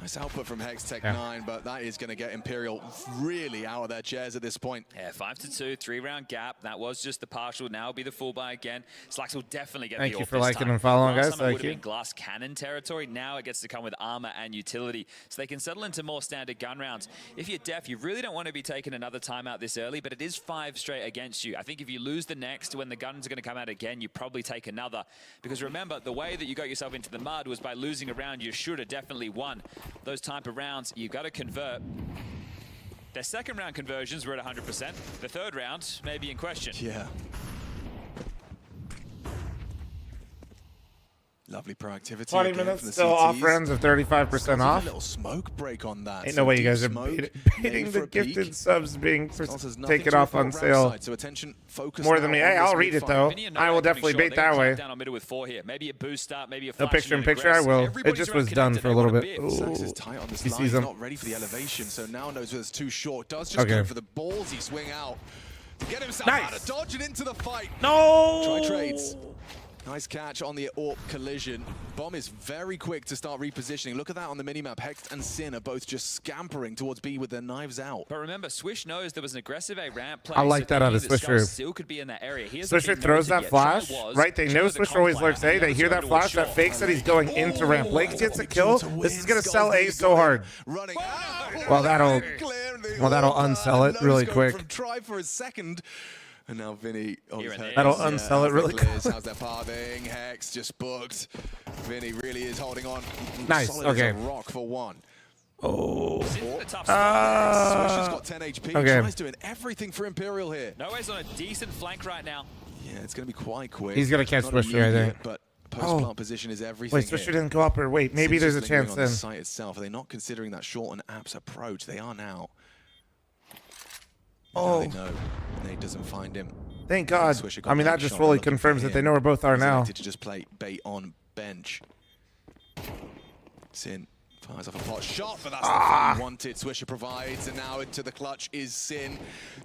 Nice output from Hex Tech 9, but that is going to get Imperial really out of their chairs at this point. Yeah, 5-2, 3-round gap. That was just the partial. Now will be the full buy again. Slacks will definitely get Thank the you AWP for this liking time. and following, guys. Last time it would Thank you. have been glass cannon territory. Now it gets to come with armor and utility, so they can settle into more standard gun rounds. If you're Def, you really don't want to be taking another timeout this early, but it is 5 straight against you. I think if you lose the next, when the guns are going to come out again, you probably take another. Because remember, the way that you got yourself into the mud was by losing a round you should have definitely won. Those type of rounds, you've got to convert. Their second round conversions were at 100%. The third round may be in question. Yeah. Lovely proactivity. 20 minutes, still off rounds of 35% off. A little smoke break on that. Ain't no way you guys are beating the gifted subs being taken off on sale more than me. Hey, I'll read it though. I will definitely bait that way. Down on middle with 4 here. Maybe a boost up, maybe a No picture in picture, I will. It just was done for a little bit. He sees him. Not ready for the elevation, so now knows whether it's too short. Does just go for the ballsy swing out to get himself out of dodge and into the fight. No! Try trades. Nice catch on the AWP collision. Bomb is very quick to start repositioning. Look at that on the minimap. Hext and Sin are both just scampering towards B with their knives out. But remember, Swish knows there was an aggressive A ramp play. I like that out of Swisher. Still could be in that area. Swisher throws that flash, right? They know Swisher always lurks A. They hear that flash, that fakes that he's going into ramp. Blake gets a kill. This is going to sell A so hard. Well, that'll unsell it really quick. Try for a second. And now Vinny, that'll unsell it really quick. How's that pathing? Hex just booked. Vinny really is holding on. Nice. Solid Okay. as a rock for one. Swish has got 10 HP. Okay. Tries doing everything for Imperial here. Noah's on a decent flank right now. Yeah, it's going to be quite quick. He's going to catch Swisher, I think. But post-plant position is everything. Wait, Swisher didn't go up, or wait, maybe there's a chance on then. The site itself. Are they not considering that short and apps approach? They are now. They know. Nate doesn't find him. Thank God. I mean, that just fully confirms that they know where both are now. To just play bait on bench. Sin fires off a pot shot, but that's the thing he wanted. Swisher provides, and now into the clutch is Sin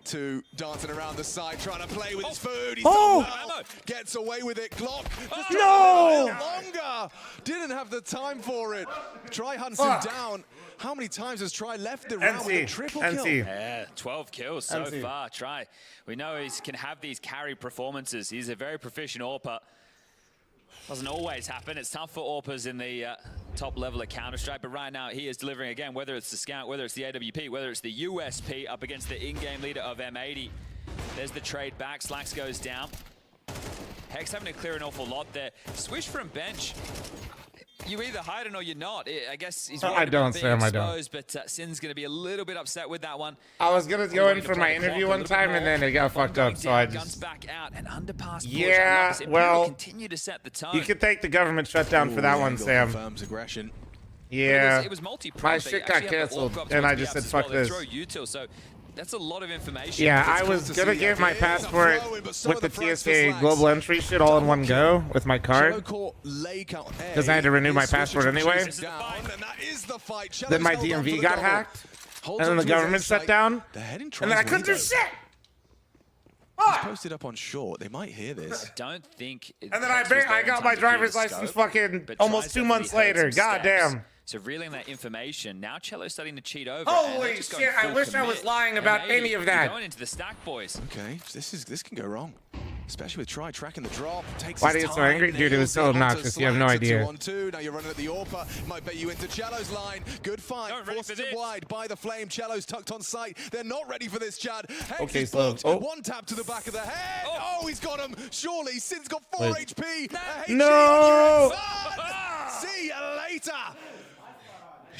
to dancing around the side, trying to play with his food. He's done well. Gets away with it. Glock just no! Longer. Didn't have the time for it. Try hunts him down. How many times has Try left the round with a triple kill? Yeah, 12 kills so far. Try. We know he can have these carry performances. He's a very proficient AWPer. Doesn't always happen. It's tough for AWPers in the top level of Counter-Strike, but right now he is delivering again, whether it's the Scout, whether it's the AWP, whether it's the USP up against the in-game leader of M80. There's the trade back. Slacks goes down. Hex having to clear an awful lot there. Swish from bench. You either hide it or you're not. I guess he's I don't, Sam, I don't. But Sin's going to be a little bit upset with that one. I was going to go in for my interview one time, and then it got fucked up, so I just... Guns back out and underpass. Yeah, well, continue to set the tone. You could thank the government shutdown for that one, Sam. Aggression. Yeah, it was my shit got canceled, and I just said, fuck this. That's a lot of information. Yeah, I was gonna get my passport with the TSA global entry shit all in one go with my card, because I had to renew my passport anyway. Then my DMV got hacked, and then the government shut down, and then I couldn't do shit. He's posted up on short. They might hear this. I don't think. And then I got my driver's license fucking almost 2 months later. God damn. So reeling that information, now Cello's starting to cheat over. Holy shit, I wish I was lying about any of that. Going into the stack, boys. Okay, this can go wrong. Especially with Try tracking the drop. Why do you get so angry? Dude, it was so obnoxious. You have no idea. 2-on-2. Now you're running at the AWPer. Might bet you into Cello's line. Good fight. Forced it wide by the Flame. Cello's tucked on sight. They're not ready for this, Chad. Okay, slow. Oh. One tap to the back of the head. Oh, he's got him. Surely, Sin's got 4 HP. No! See you later.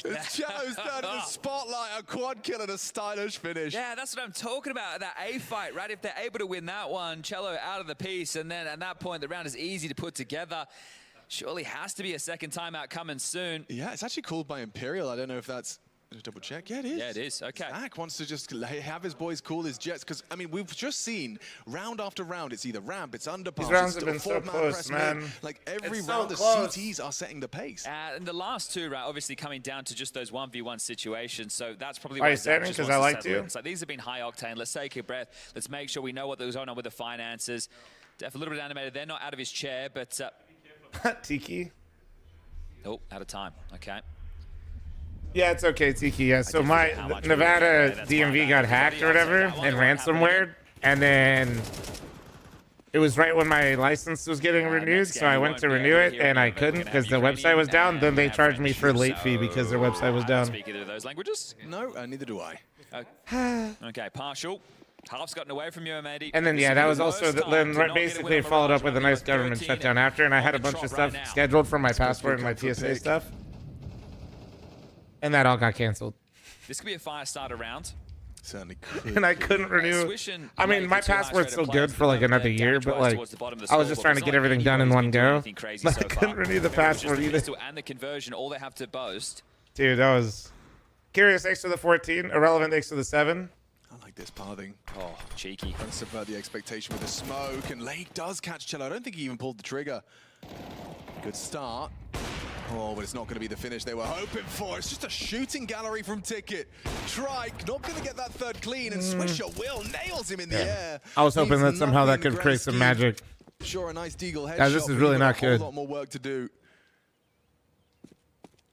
Cello's down in the spotlight, a quad kill and a stylish finish. Yeah, that's what I'm talking about, that A fight, right? If they're able to win that one, Cello out of the piece, and then at that point, the round is easy to put together. Surely has to be a second timeout coming soon. Yeah, it's actually called by Imperial. I don't know if that's... Just double check. Yeah, it is. Yeah, it is. Okay. Zach wants to just have his boys cool his jets, because, I mean, we've just seen round after round, it's either ramp, it's underpass. These rounds have been so close, man. Like, every it's round, so the close. CTs are setting the pace. And the last two, right, obviously coming down to just those 1v1 situations, so that's probably Are why you Zach standing? just Because wants I to like settle to. in. It's like, these have been high octane. Let's take a breath. Let's make sure we know what was going on with the finances. Def a little bit animated there, not out of his chair, but... Tiki? Oh, out of time. Okay. Yeah, it's okay, Tiki. Yeah, so my Nevada DMV got hacked or whatever and ransomware, and then it was right when my license was getting renewed, so I went to renew it and I couldn't because the website was down. Then they charged me for a late fee because their website was down. Speak either of those languages? No, neither do I. Okay, partial. Half's gotten away from you, matey. And then, yeah, that was also, then basically followed up with a nice government shutdown after, and I had a bunch of stuff scheduled for my passport and my TSA stuff. And that all got canceled. This could be a fire starter round. Certainly could. And I couldn't renew. I mean, my passport's still good for like another year, but like, I was just trying to get everything done in one go. But I couldn't renew the passport either. And the conversion, all they have to boast. Dude, that was... Curious thanks for the 14. Irrelevant thanks for the 7. I like this pathing. Oh, cheeky. Trying to subvert the expectation with the smoke, and Lake does catch Cello. I don't think he even pulled the trigger. Good start. Oh, but it's not going to be the finish they were hoping for. It's just a shooting gallery from Ticket. Trike not going to get that third clean, and Swisher will nails him in the air. I was hoping that somehow that could create some magic. Sure, a nice deagle headshot. Guys, this is really not good. A lot more work to do.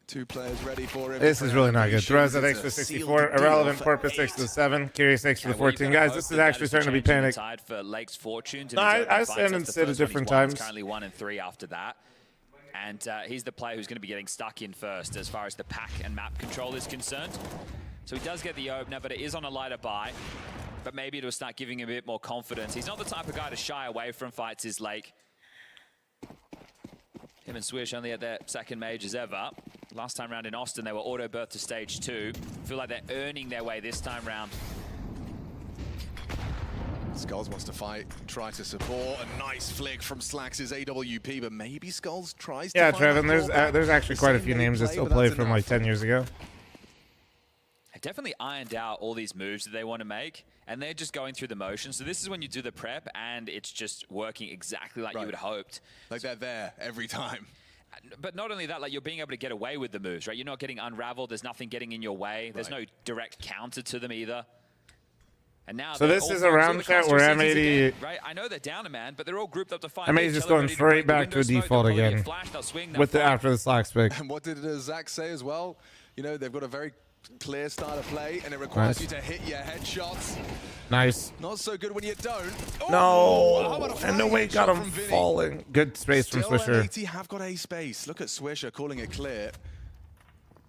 2 players ready for him. This is really not good. Theresa, thanks for 64. Irrelevant, Porpoise, thanks for the 7. Curious, thanks for the 14. Guys, this is actually starting to be panic. For Lake's fortunes. No, I stand and sit at different times. Currently 1 and 3 after that. And he's the player who's going to be getting stuck in first as far as the pack and map control is concerned. So he does get the opener, but it is on a lighter buy. But maybe it'll start giving him a bit more confidence. He's not the type of guy to shy away from fights, is Lake. Him and Swish only at their second majors ever. Last time round in Austin, they were auto-birth to stage 2. Feel like they're earning their way this time round. Skulls wants to fight, try to support. A nice flick from Slax's AWP, but maybe Skulls tries to find Trevin, there's actually quite a few names that still play from like 10 years ago. They've definitely ironed out all these moves that they want to make, and they're just going through the motions. So this is when you do the prep, and it's just working exactly like you would hoped. Like they're there every time. But not only that, like you're being able to get away with the moves, right? You're not getting unraveled. There's nothing getting in your way. There's no direct counter to them either. And now so this is a round chat where M80... Right? I know they're down a man, but they're all grouped up to fight. M80's just going straight back to a default again after the Slacks pick. And what did Zach say as well? You know, they've got a very clear style of play, and it requires you to hit your headshots. Nice. Not so good when you don't. No! And no way got him falling. Good space from Swisher. M80 have got a space. Look at Swisher calling it clear.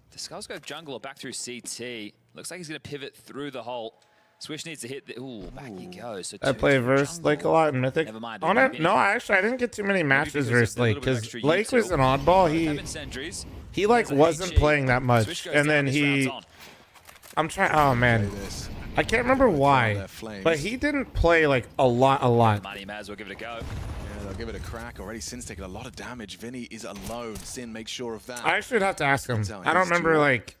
The Skulls go jungle or back through CT. Looks like he's going to pivot through the hole. Swish needs to hit the... Ooh, back he goes. So I play versus Lake a lot in Mythic. Never mind. On it? No, actually, I didn't get too many matches versus Lake because Lake was an oddball. He like wasn't playing that much, and then he... I'm trying... Oh, man. I can't remember why, but he didn't play like a lot. Money, may as well give it a go. Yeah, they'll give it a crack already. Sin's taking a lot of damage. Vinny is alone. Sin makes sure of that. I actually have to ask him. I don't remember like...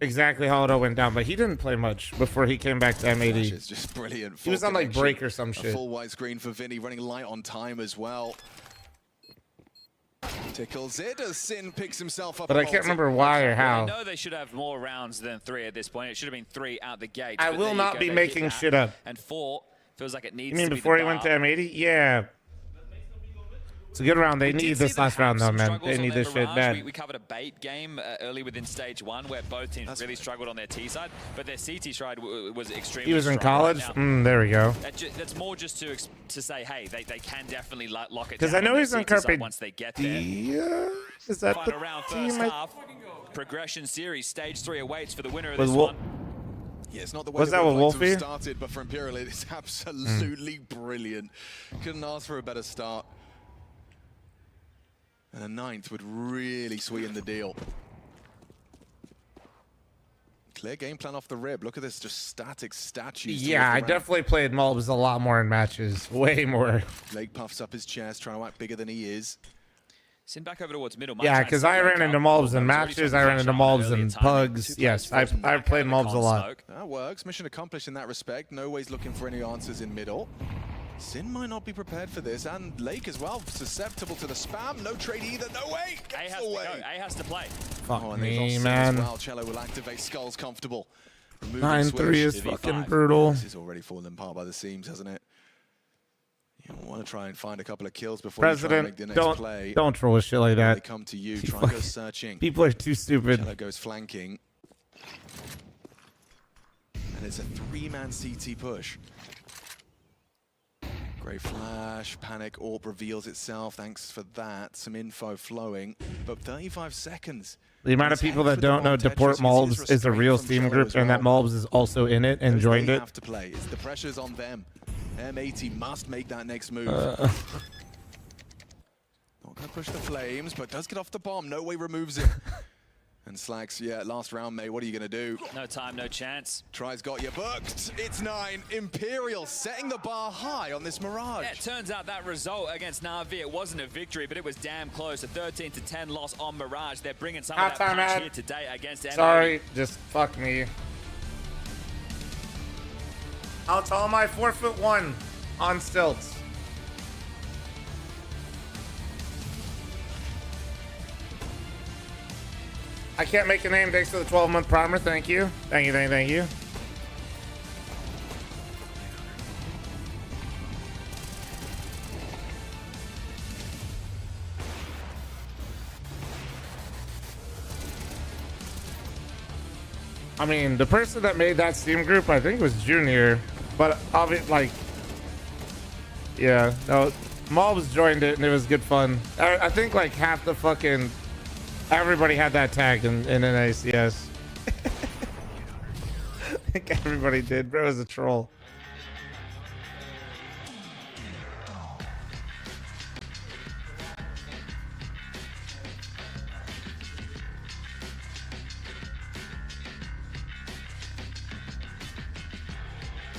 exactly how it all went down, but he didn't play much before he came back to M80. It's just brilliant. He was on like break or some shit. A full widescreen for Vinny, running light on time as well. Tickles it as Sin picks himself up. But I can't remember why or how. I know they should have more rounds than 3 at this point. It should have been 3 out the gate. I will not be making shit up. And 4 feels like it needs You mean to be before the he went to bar. M80? Yeah. It's a good round. They need this last round, though, man. They need this shit bad. We covered a bait game early within stage 1 where both teams really struggled on their T side, but their CT side was extremely He was in strong college? right now. There we go. That's more just to say, hey, they can definitely lock it down. Because I know he's in Carpe once they get there. Is that Final the round, team? first half. Progression series, stage 3 awaits for the winner of Was this Wol- one. Yeah, it's not the way Was that with both Wolfie? players have started, but for Imperial, it is absolutely brilliant. Couldn't ask for a better start. And a 9th would really sweeten the deal. Clear game plan off the rib. Look at this, just static statues. Yeah, I definitely played Mulbs a lot more in matches. Way more. Blake puffs up his chest, trying to act bigger than he is. Send back over towards middle. Yeah, because I ran into Mulbs in matches. I ran into Mulbs in pugs. Yes, I played Mulbs a lot. That works. Mission accomplished in that respect. No ways looking for any answers in middle. Sin might not be prepared for this, and Lake as well, susceptible to the spam. No trade either. No way. A has to go. A has to play. Fuck and they've lost me, Sin man. As well. Cello will activate. Skull's comfortable. 9-3 is fucking brutal. This is already fallen apart by the seams, hasn't it? You want to try and find a couple of kills before you try and make the President, next play. don't troll with shit like that. They come to you, try and go searching. People are too stupid. Cello goes flanking. And it's a 3-man CT push. Great flash, panic, orb reveals itself. Thanks for that. Some info flowing, but 35 seconds. The amount of people that don't know Deport Mulbs is a real Steam group, and that Mulbs is also in it and joined it. Have to play. It's the pressure's on them. M80 must make that next move. Not gonna push the flames, but does get off the bomb. No way removes it. And Slacks, yeah, last round, mate. What are you going to do? No time, no chance. Tries got you booked. It's 9. Imperial setting the bar high on this Mirage. Yeah, it turns out that result against Na'Vi, it wasn't a victory, but it was damn close. A 13-10 loss on Mirage. They're bringing some of that punch here today against M80. Sorry, just fuck me. I'll tell my 4'1" on stilts. I can't make a name. Thanks for the 12-month primer. Thank you. Thank you, thank you. I mean, the person that made that Steam group, I think was Junior, but obviously, like, yeah, no, Mulbs joined it and it was good fun. I think like half the fucking everybody had that tagged in NACS. I think everybody did, bro. It was a troll.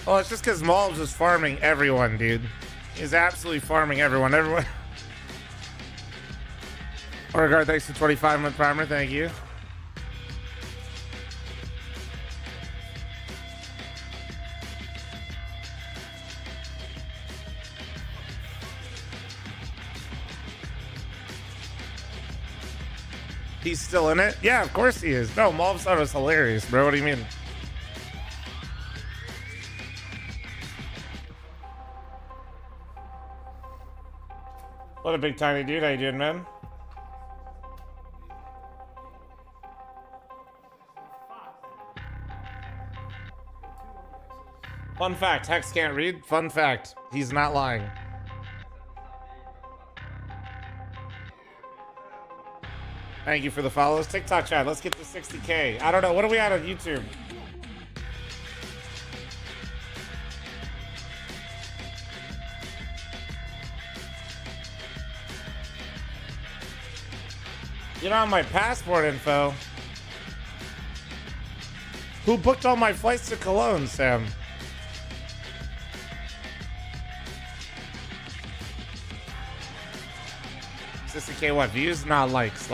Oh, it's just because Mulbs is farming everyone, dude. He's absolutely farming everyone. Everyone. Oregard, thanks for 25-month primer. Thank you. He's still in it? Yeah, of course he is. No, Mulbs thought it was hilarious, bro. What do you mean? What a big tiny dude. How you doing, man? Fun fact, Hex can't read. Fun fact, he's not lying. Thank you for the follows. TikTok chat, let's get to 60K. I don't know, what are we at on YouTube? You know my passport info. Who booked all my flights to Cologne, Sam? K what? Views? Nah, likes.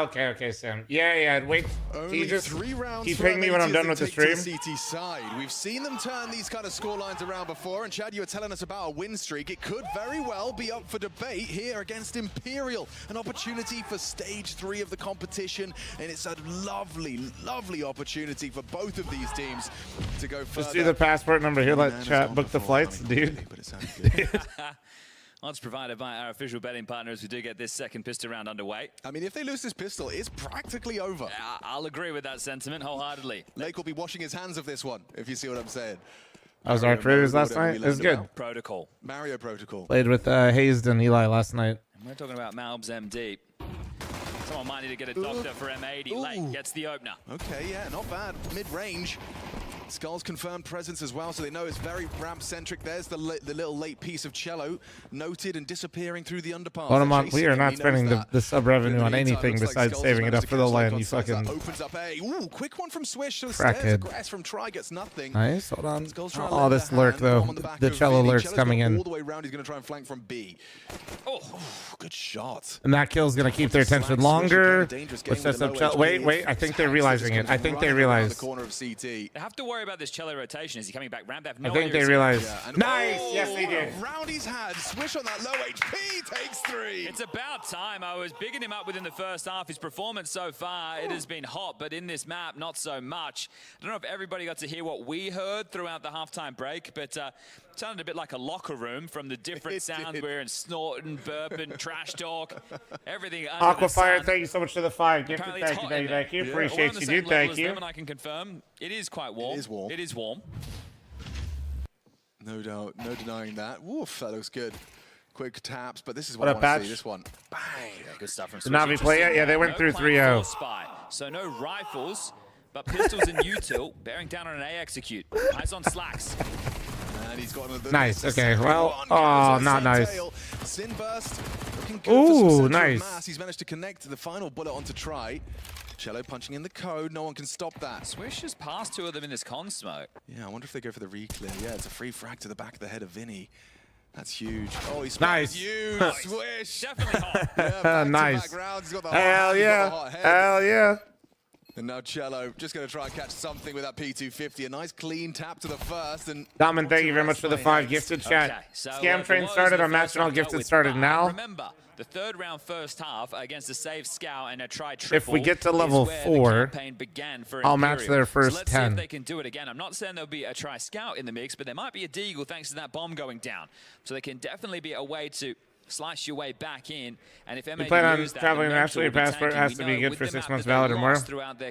Okay, Sam. Yeah. Wait. Only 3 rounds. Keep ping me when I'm done with the stream. CT side. We've seen them turn these kind of score lines around before, and Chad, you were telling us about a win streak. It could very well be up for debate here against Imperial. An opportunity for stage 3 of the competition, and it's a lovely, lovely opportunity for both of these teams to go further. Just do the passport number here. Let chat book the flights, dude. Odds provided by our official betting partners. We do get this second pistol round underway. I mean, if they lose this pistol, it's practically over. I'll agree with that sentiment wholeheartedly. Lake will be washing his hands of this one, if you see what I'm saying. I was our creators last night. It was good. Protocol. Mario Protocol. Played with Hazed and Eli last night. And we're talking about Malbs MD. Someone might need to get a doctor for M80. Lake gets the opener. Okay, yeah, not bad. Mid-range. Skull's confirmed presence as well, so they know it's very ramp-centric. There's the little late piece of cello, noted and disappearing through the underpass. We are not spending the sub-revenue on anything besides saving it up for the lane. You fucking... Opens up A. Ooh, quick one from Swish. So stairs aggress from Try gets nothing. Nice, hold on. Oh, this lurk, though. The cello lurk's coming in. All the way around, he's going to try and flank from B. Oh, good shot. And that kill's going to keep their attention longer. Which sets up wait, I think they're realizing it. I think they realize. They have to worry about this cello rotation. Is he coming back ramp? I think they realize. Nice! Yes, they did. Round he's had. Swish on that low HP takes 3. It's about time. I was bigging him up within the first half. His performance so far, it has been hot, but in this map, not so much. I don't know if everybody got to hear what we heard throughout the halftime break, but it sounded a bit like a locker room from the different sounds we're in, snorting, burping, trash talk, everything. Aquafire, thank you so much for the 5. Thank you. Appreciate you, dude. Thank you. And I can confirm it is quite warm. It is warm. It is warm. No doubt, no denying that. Woof, that looks good. Quick taps, but this is what I want to see. This one. Bang. Yeah, good stuff from Did Navi play it? Yeah, they went through 3-0. So no rifles, but pistols and util, bearing down on an A execute. Eyes on Slacks. And he's got another nice. Okay. Well, not nice. Sinburst. Looking good for some nice. Mass. He's managed to connect the final bullet onto Try. Cello punching in the code. No one can stop that. Swish has passed 2 of them in this con smoke. Yeah, I wonder if they go for the re-clear. Yeah, it's a free frag to the back of the head of Vinny. That's huge. Oh, he's nice. Huge. Swish. Definitely hot. Yeah, nice. He's got the Hell yeah. Hell yeah. And now Cello just going to try and catch something with that P250. A nice clean tap to the first. And Daman, thank you very much for the 5 gifted chat. Okay, so, Scam train started. Our match and all gifted started now. Remember, the 3rd round first half against a save scout and a try triple. If we get to level 4, I'll match their first so let's 10. See if they can do it again. I'm not saying there'll be a try scout in the mix, but there might be a deagle thanks to that bomb going down. So there can definitely be a way to slice your way back in, and if you plan on traveling internationally, your passport has to be good for 6 months valid or more.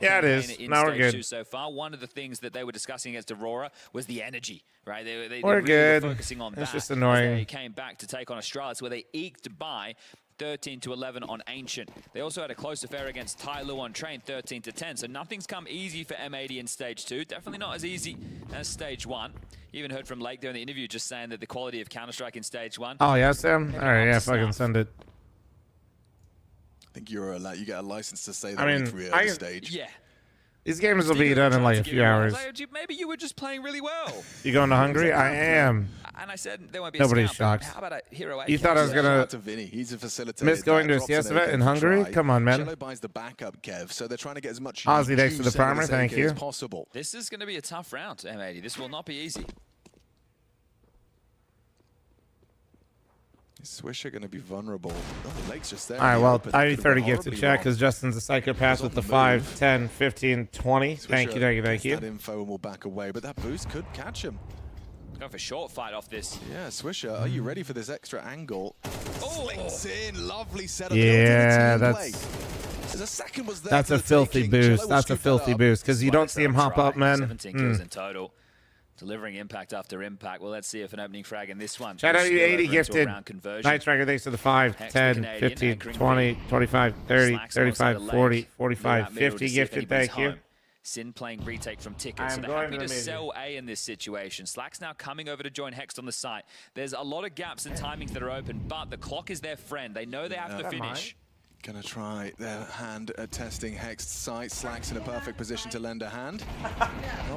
Yeah, it is. Now we're good. So far, one of the things that they were discussing against Aurora was the energy, right? They we're really good. were focusing on that. It's just annoying. They came back to take on Astralis, where they eked by 13-11 on Ancient. They also had a close affair against Tai Lu on Train, 13-10. So nothing's come easy for M80 in Stage 2. Definitely not as easy as Stage 1. You even heard from Lake there in the interview just saying that the quality of Counter-Strike in Stage 1. Oh, yeah, Sam? All right, yeah, fucking send it. I think you get a license to say that I stage. Yeah. These games will be done in like a few hours. Maybe you were just playing really well. You going to Hungary? I am. And I said there won't be Nobody's a scout, shocked. How about a Hero 8? You thought I was going to Vinny. He's a facilitator. Miss going to a CS event in Hungary? Come on, man. Cello buys the backup, Kev, so they're trying to get as much Ozzy, thanks for the primer. Thank you. As possible. This is going to be a tough round, M80. This will not be easy. Swish are going to be vulnerable. Oh, the Lake's just there. All right, well, ID30 gifted check because Justin's a psychopath with the 5, 10, 15, 20. Thank you. That info and will back away, but that boost could catch him. Going for short fight off this. Yeah, Swisher, are you ready for this extra angle? Slinks in, lovely setup. Yeah, that's a filthy boost. That's a filthy boost because you don't see him hop up, man. 17 kills in total. Delivering impact after impact. Well, let's see if an opening frag in this one. Shout out to 80 gifted. Night Striker, thanks to the 5, 10, 15, 20, 25, 30, 35, 40, 45, 50 gifted. Thank you. Sin playing retake from Ticket. So they're happy to sell A in this situation. Slack's now coming over to join Hext on the site. There's a lot of gaps and timings that are open, but the clock is their friend. They know they have to finish. Gonna try their hand at testing Hex's site. Slack's in a perfect position to lend a hand.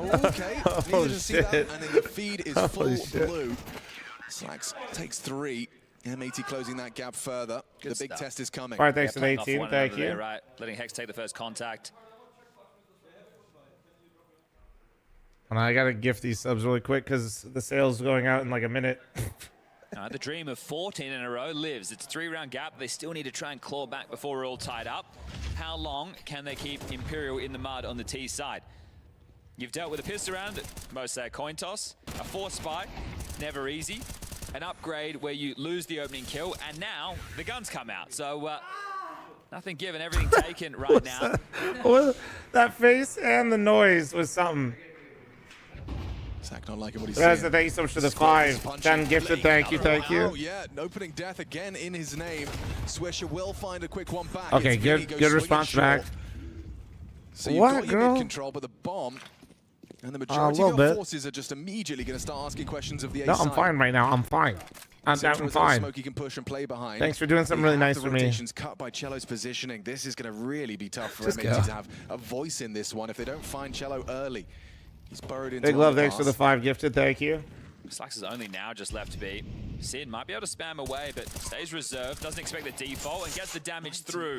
Okay, needed to see that, and then the feed is full blue. Slacks takes 3. M80 closing that gap further. The big test is coming. All right, thanks to the 18. Thank you. There, right, letting Hex take the first contact. And I gotta gift these subs really quick because the sale's going out in like a minute. The dream of 14 in a row lives. It's a 3-round gap. They still need to try and claw back before we're all tied up. How long can they keep Imperial in the mud on the T side? You've dealt with a pistol round, most say a coin toss, a force spike, never easy, an upgrade where you lose the opening kill, and now the guns come out. So nothing given, everything taken right now. That face and the noise was something. Zach not liking what he's saying. seeing. Thank you so much for the 5. 10 gifted, thank you. Oh, yeah, opening death again in his name. Swisher will find a quick one back. Okay, good response back. So you've got your mid control, but the bomb and the majority of your forces are just immediately going to start asking questions of the A side. No, I'm fine right now. I'm fine. I'm fine. Smokey can push and play behind. Thanks for doing something really nice for me. Rotations cut by Cello's positioning. This is going to really be tough for M80 to have a voice in this one if they don't find Cello early. He's burrowed into Big love, thanks for the 5 gifted, thank you. Slax is only now just left to be. Sid might be able to spam away, but stays reserved, doesn't expect the default, and gets the damage through.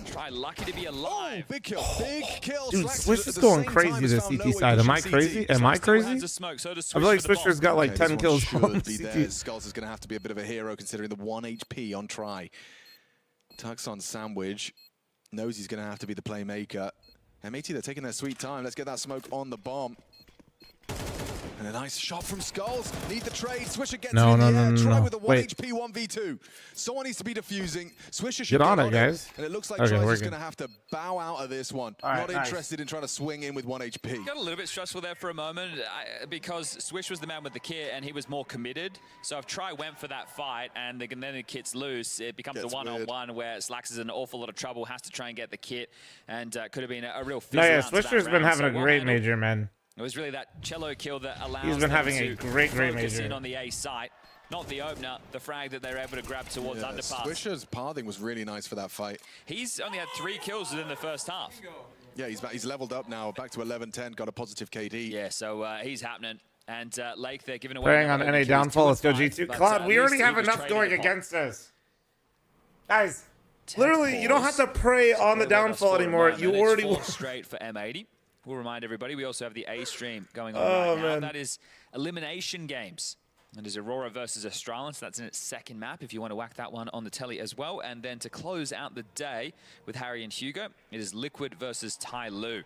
Try lucky to be alive. Oh, big kill, big kill. Dude, Swish is going crazy this CT side. Am I crazy? Am I crazy? I feel like Swisher's got like 10 kills on CT. Skulls is going to have to be a bit of a hero considering the 1 HP on try. Tucks on Sandwich. Knows he's going to have to be the playmaker. M80, they're taking their sweet time. Let's get that smoke on the bomb. And a nice shot from Skulls. Need the trade. Swisher gets it in the air. Try with a 1 HP 1v2. Someone needs to be defusing. Swisher should get on it, guys. And it looks like Troy's just going to have to bow out of this one. Not interested in trying to swing in with 1 HP. Got a little bit stressful there for a moment because Swish was the man with the kit and he was more committed. So if Try went for that fight and then the kit's loose, it becomes a one-on-one where Slax is in an awful lot of trouble, has to try and get the kit, and could have been a real fizzle. No, yeah, Swisher's been having a great major, man. It was really that Cello kill that allows He's been having a great focus major. in on the A site, not the opener, the frag that they're able to grab towards underpass. Swisher's pathing was really nice for that fight. He's only had 3 kills within the first half. Yeah, he's leveled up now, back to 11-10, got a positive KD. Yeah, so he's happening. And Lake, they're giving away. Praying on NA downfall, let's go G2. Claude, we already have enough going against us. Guys, literally, you don't have to pray on the downfall anymore. You already won. Straight for M80. We'll remind everybody, we also have the A stream going on right now. That is elimination games. And is Aurora versus Australian, so that's in its 2nd map if you want to whack that one on the telly as well. And then to close out the day with Harry and Hugo, it is Liquid versus Tai Lu.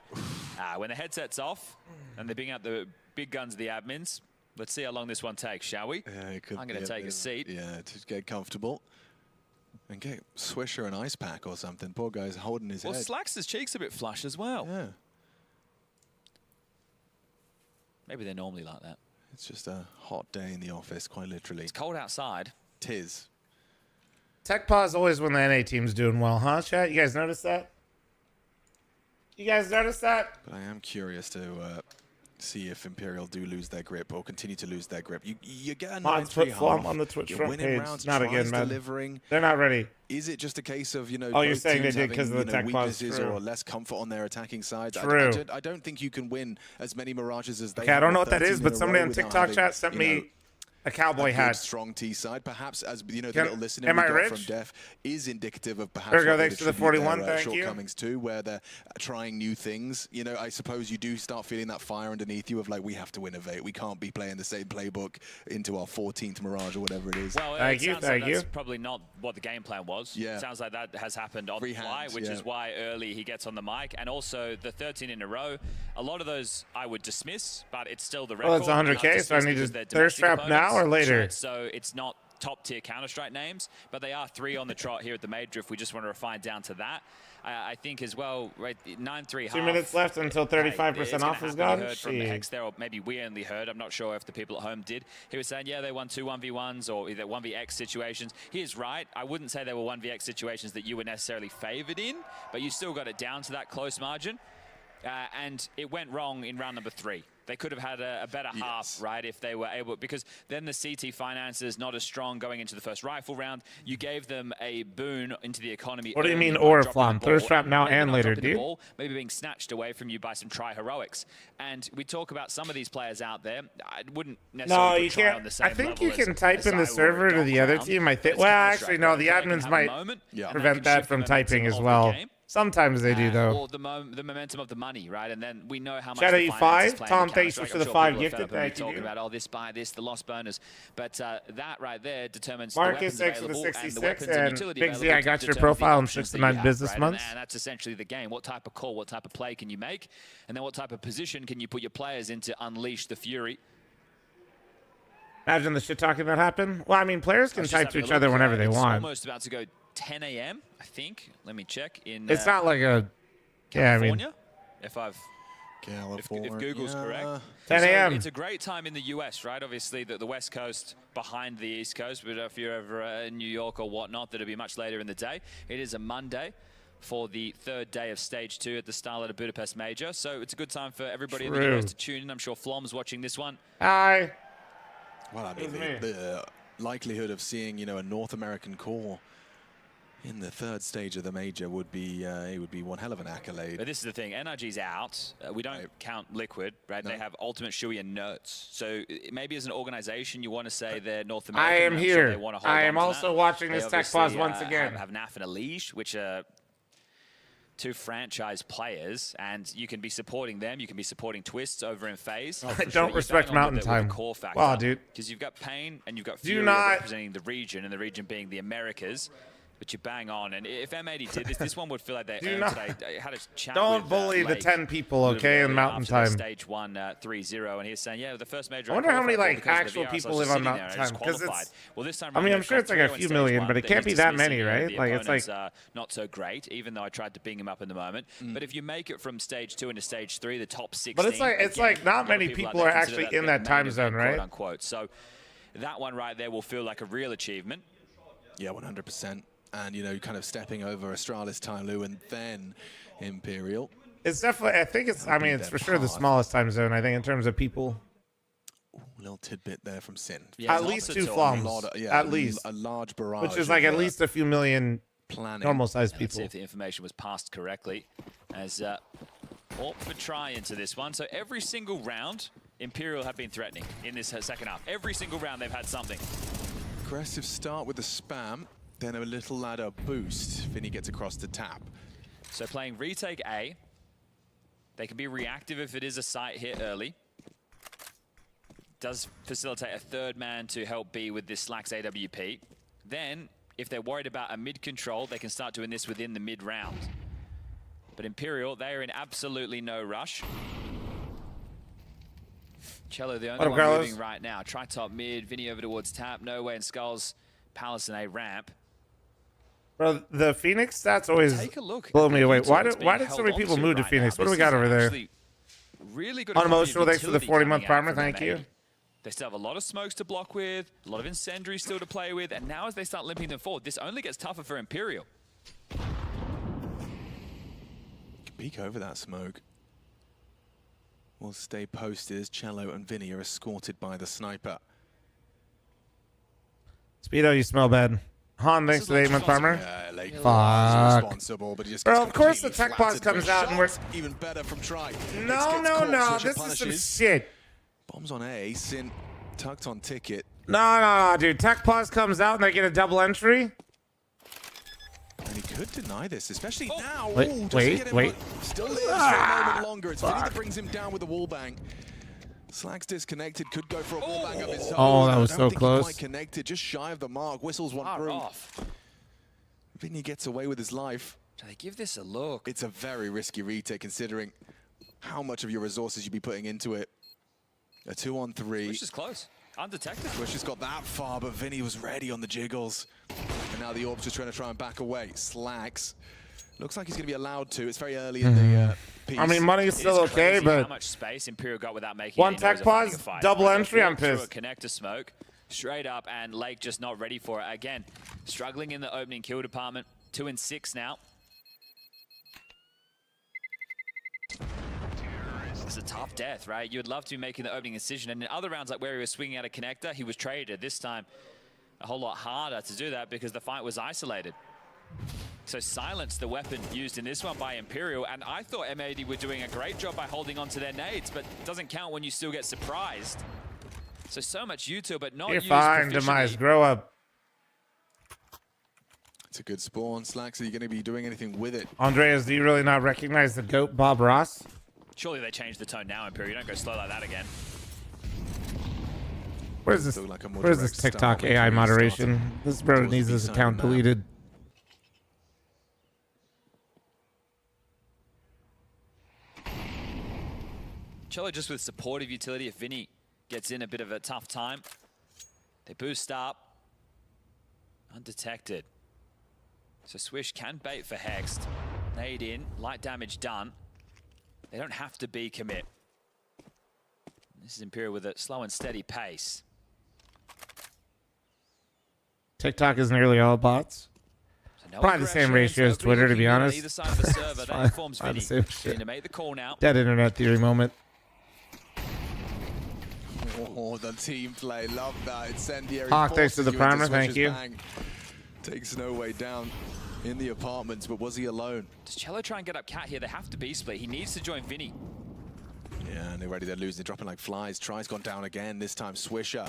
When the headset's off and they bring out the big guns of the admins, let's see how long this one takes, shall we? I'm going to take a seat. Yeah, to get comfortable. And get Swisher an ice pack or something. Poor guy's holding his head. Well, Slax's cheek's a bit flush as well. Yeah. Maybe they're normally like that. It's just a hot day in the office, quite literally. It's cold outside. Tis. Tech pause always when the NA team's doing well, huh, chat? You guys notice that? You guys notice that? But I am curious to see if Imperial do lose their grip or continue to lose their grip. You get a 9-3 half. On the Twitch front winning page. rounds, Not again, man. delivering. They're not ready. Is it just a case of, you know, oh, you're both saying they teams did because of the tech pause? weaknesses or less comfort on their attacking sides? True. I don't think you can win as many Mirages as they Okay, have. I don't know what that is, but somebody on TikTok chat sent me a cowboy hat. Strong T side, perhaps, as you know, the little listening am we I got rich? from Def is indicative of perhaps there we go, thanks to the 41, their, thank you. shortcomings too, where they're trying new things. You know, I suppose you do start feeling that fire underneath you of like, we have to innovate. We can't be playing the same playbook into our 14th Mirage or whatever it is. Well, thank you. That's probably not what the game plan was. Yeah. It sounds like that has happened on the fly, which is why early he gets on the mic. And also the 13 in a row, a lot of those I would dismiss, but it's still the record. Well, it's 100K, so I need to thirst trap now or later? So it's not top tier Counter-Strike names, but they are 3 on the trot here at the Major if we just want to refine down to that. I think as well, right, 9-3 half. 2 minutes left until 35% off is gone. Heard from Hex there, or maybe we only heard. I'm not sure if the people at home did. He was saying, yeah, they won 2 1v1s or either 1vx situations. He is right. I wouldn't say they were 1vx situations that you were necessarily favored in, but you still got it down to that close margin. And it went wrong in round number 3. They could have had a better half, right, if they were able, because then the CT finances not as strong going into the first rifle round. You gave them a boon into the economy. What do you mean, or fl0m? Thirst trap now and later, dude. Ball, maybe being snatched away from you by some try-heroics. And we talk about some of these players out there. I wouldn't necessarily No, you can't. on the same I think level you can as type in the server to the other team. I think. Well, actually, no. The admins might prevent that from typing as well. Sometimes they do, though. Or the momentum of the money, right? And then we know how much Shadow the finances E5. play Tom, in thanks Counter-Strike. for the I'm 5 people gifted. are Thank you. talking about, oh, this, buy this, the lost bonus. But that right there determines Marcus the X with weapons the available 66 and the weapons and utility Big Z, available I got to your determine the profile in options 6 to that 9 you have, business right? months. And that's essentially the game. What type of call, what type of play can you make? And then what type of position can you put your players in to unleash the fury? Imagine the shit talking that happened. Well, I mean, players can type to each other whenever they want. It's almost about to go 10 a.m., I think. Let me check. It's not like a... California, yeah, I mean... If Google's correct. 10 a.m. So it's a great time in the US, right? Obviously, the West Coast behind the East Coast, but if you're ever in New York or whatnot, that'll be much later in the day. It is a Monday for the 3rd day of Stage 2 at the StarLadder Budapest Major. So it's a good time for everybody in the US to tune in. I'm sure fl0m's watching this one. Hi. Well, I mean, the likelihood of seeing, you know, a North American core in the 3rd stage of the major would be it would be one hell of an accolade. But this is the thing, NRG's out. We don't count Liquid, right? No. They have Ultimate, Shui, and Nerds. So maybe as an organization, you want to say they're North American. I am here. Sure I am also watching this tech pause once again. Have NAF and Elige, which are 2 franchise players, and you can be supporting them. You can be supporting Twists over in FaZe. I don't respect Mountain Time. Wow, dude. Because you've got Pain and you've got Fury representing the region, and the region being the Americas. But you bang on, and if M80 did this one would feel like they earned today. I had a chat Don't bully the 10 people, okay, in Mountain Time. Stage 1, 3-0, and he's saying, yeah, the first major. I wonder how many like actual people live on Mountain Time, because it's. Well, this time I mean, I'm sure it's like a few million, but it can't be that many, right? Like it's like not so great, even though I tried to ping him up in the moment. But if you make it from Stage 2 into Stage 3, the top 16. But it's like not many people are actually in that time zone, right? Unquote. So that one right there will feel like a real achievement. Yeah, 100%. And, you know, kind of stepping over Astralis, Tyloo, and then Imperial. It's definitely, I think it's, I mean, it's for sure the smallest time zone, I think, in terms of people. Ooh, little tidbit there from Sin. Yeah, at least 2 fl0ms, at least. A large barrage. Which is like at least a few million normal-sized people. Let's see if the information was passed correctly. As Orpford try into this one. So every single round, Imperial have been threatening in this second half. Every single round, they've had something. Aggressive start with the spam. Then a little ladder boost. Vinny gets across the tap. So playing retake A. They can be reactive if it is a site hit early. Does facilitate a 3rd man to help B with this Slacks AWP. Then, if they're worried about a mid control, they can start doing this within the mid round. But Imperial, they are in absolutely no rush. Cello, the only one moving right now. Try top mid, Vinny over towards tap. No way in Skulls, Palace and A ramp. Bro, the Phoenix stats always blow me away. Why did so many people move to Phoenix? What do we got over there? Really good. Unemotional, thanks for the 40-month primer. Thank you. They still have a lot of smokes to block with, a lot of incendiaries still to play with, and now as they start limping them forward, this only gets tougher for Imperial. Peek over that smoke. We'll stay posted as Cello and Vinny are escorted by the sniper. Speedo, you smell bad. Han, thanks for the 8-month farmer. Yeah, Fuck. Bro, of course the tech pause comes out and we're... Even better from Try. No. This is some shit. Bombs on A. Sin tucked on ticket. No, dude. Tech pause comes out and they get a double entry. And he could deny this, especially now. Wait. Still lives for a moment longer. It's Vinny that brings him down with the wall bang. Slacks disconnected, could go for a wall bang of his own. Oh, that was so close. Quite connected, just shy of the mark. Whistles one through. Vinny gets away with his life. Do they give this a look? It's a very risky retake considering how much of your resources you'd be putting into it. A 2-on-3. Which is close. Undetected. Wish just got that far, but Vinny was ready on the jiggles. And now the Orb's just trying to back away. Slacks. Looks like he's going to be allowed to. It's very early in the piece. I mean, money is still okay, but... how much space Imperial got without making one tech pause, double entry, I'm pissed. Connector smoke, straight up, and Lake just not ready for it. Again, struggling in the opening kill department. 2 and 6 now. It's a tough death, right? You'd love to be making the opening decision. And in other rounds, like where he was swinging out a connector, he was traded. This time, a whole lot harder to do that because the fight was isolated. So silence the weapon used in this one by Imperial. And I thought M80 were doing a great job by holding on to their nades, but it doesn't count when you still get surprised. So much util, but not You're used fine, Demise. Grow up. It's a good spawn. Slacks, are you going to be doing anything with it? Andreas, do you really not recognize the GOAT Bob Ross? Surely they changed the tone now, Imperial. You don't go slow like that again. Where's this TikTok AI moderation? This bro needs his account deleted. Cello just with supportive utility. If Vinny gets in a bit of a tough time, they boost up. Undetected. So Swish can bait for Hexed. Nade in, light damage done. They don't have to be commit. This is Imperial with a slow and steady pace. TikTok is nearly all bots. So no Probably the same ratio as Twitter, to be honest. Either side of the server, that informs Vinny. To make the call now. Dead internet theory moment. Oh, the team play. Love that. Incendiary. Hawk, thanks to the primer. Thank you. Takes no way down in the apartments, but was he alone? Does Cello try and get up Cat here? They have to be split. He needs to join Vinny. Yeah, and they're ready. They're losing. They're dropping like flies. Try's gone down again. This time Swisher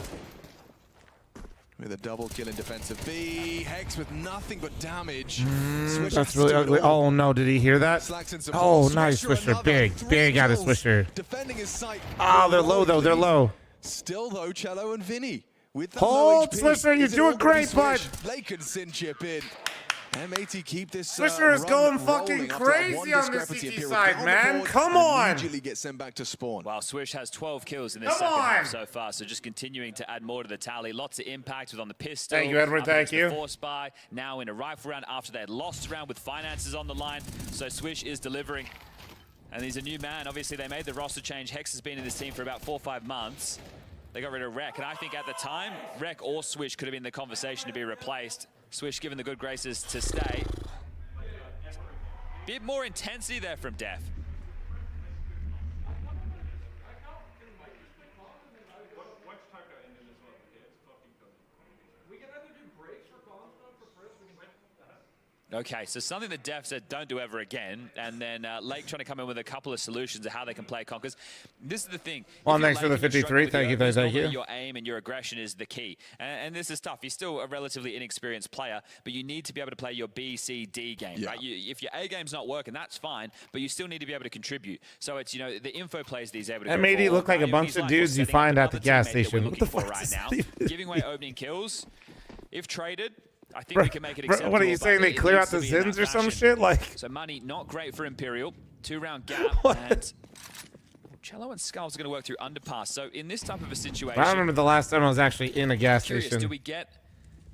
with a double kill in defensive B. Hex with nothing but damage. That's really ugly. Oh no, did he hear that? Oh, nice Swisher. Big out of Swisher. Defending his sight. Oh, they're low though. They're low. Still though, Cello and Vinny with the hold, Swisher. You're doing great, bud. They can sin chip in. M80 keep this Swisher is going fucking crazy on the CT side, man. Come on. Immediately get sent back to spawn. Wow, Swish has 12 kills in this second half so far, so just continuing to add more to the tally. Lots of impact with on the pistol. Thank you, Edward. Thank you. Force buy, now in a rifle round after they had lost round with finances on the line. So Swish is delivering. And he's a new man. Obviously, they made the roster change. Hex has been in this team for about 4 or 5 months. They got rid of Rek, and I think at the time, Rek or Swish could have been the conversation to be replaced. Swish given the good graces to stay. Bit more intensity there from Def. Okay, so something that Def said don't do ever again, and then Lake trying to come in with a couple of solutions of how they can play Conkers. This is the thing. Well, thanks for the 53. Thank you, thank you. Your aim and your aggression is the key, and this is tough. You're still a relatively inexperienced player, but you need to be able to play your B, C, D game, right? If your A game's not working, that's fine, but you still need to be able to contribute. So it's, you know, the info plays that he's able to. That made it look like a bunch of dudes you find at the gas station. What the fuck right now? Giving away opening kills, if traded. I think we can make it acceptable. What are you saying? They clear out the Zins or some shit? Like, so money not great for Imperial. 2-round gap. And Cello and Skulls are going to work through underpass. So in this type of a situation, I remember the last time I was actually in a gas station. Do we get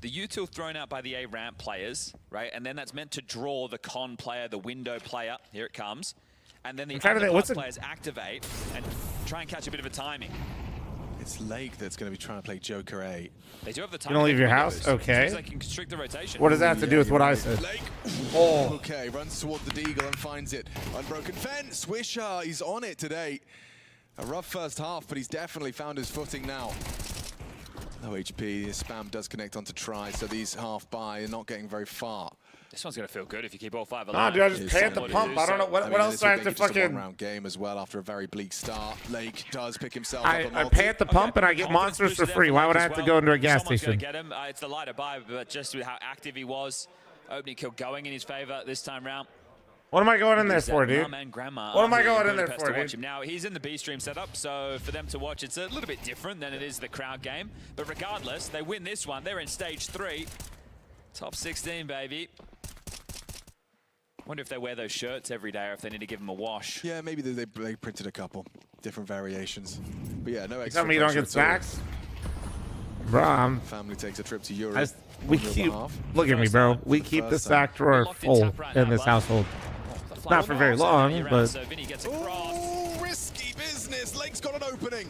the util thrown out by the A ramp players, right? And then that's meant to draw the con player, the window player. Here it comes. And then the underpass players activate and try and catch a bit of a timing. It's Lake that's going to be trying to play Joker A. They do have the time. You don't leave your house? Okay. They can constrict the rotation. What does that have to do with what I said? Lake. Oh. Okay, runs toward the Deagle and finds it. Unbroken fence. Swisher, he's on it today. A rough first half, but he's definitely found his footing now. Low HP, his spam does connect onto try, so these half by are not getting very far. This one's going to feel good if you keep all 5 alive. Nah, dude, I just pay at the pump. I don't know what else do I have to fucking. It's a one-round game as well after a very bleak start. Lake does pick himself up. I pay at the pump and I get monsters for free. Why would I have to go into a gas station? Get him. It's the lighter buy, but just with how active he was, opening kill going in his favor this time round. What am I going in there for, dude? What am I going in there for, dude? Now, he's in the B stream setup, so for them to watch, it's a little bit different than it is the crowd game. But regardless, they win this one. They're in stage 3. Top 16, baby. Wonder if they wear those shirts every day or if they need to give them a wash. Yeah, maybe they printed a couple different variations. But yeah, no extra. Tell me you don't get snacks? Bro, family takes a trip to Europe. We keep, look at me, bro. We keep the sack drawer full in this household. Not for very long, but. Oh, risky business. Lake's got an opening.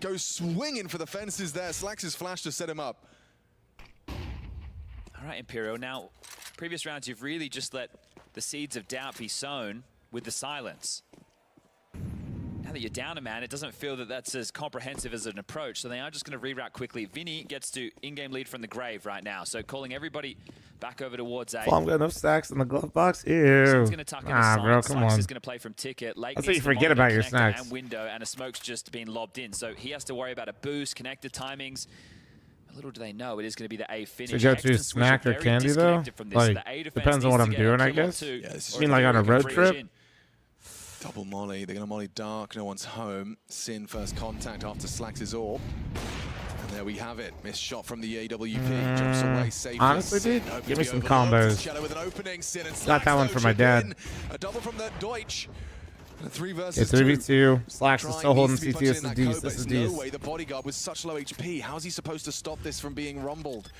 Goes swinging for the fences there. Slacks' flash to set him up. All right, Imperial. Now, previous rounds, you've really just let the seeds of doubt be sown with the silence. Now that you're down a man, it doesn't feel that that's as comprehensive as an approach. So they are just going to reroute quickly. Vinny gets to in-game lead from the grave right now. So calling everybody back over towards A. I'm got enough stacks in the glove box. Ew. Bro, come on. Is going to play from ticket. Lake That's what you forget about your snacks. And window, and a smoke's just been lobbed in. So he has to worry about a boost, connected timings. Little do they know, it is going to be the A finish. To go to snack or candy though? Like, depends on what I'm doing, I guess. Yeah, I mean, like on a road trip? Double molly. They're going to molly dark. No one's home. Sin first contact after Slax' orb. And there we have it. Missed shot from the AWP. Jumps away safely. Honestly, dude, give me some combos. Got that one for my dad. A double from the Deutsch. A 3 versus it's 3v2. Slax is still holding CT. This is D's. This is D's. No way the bodyguard with such low HP. How's he supposed to stop this from being rumbled?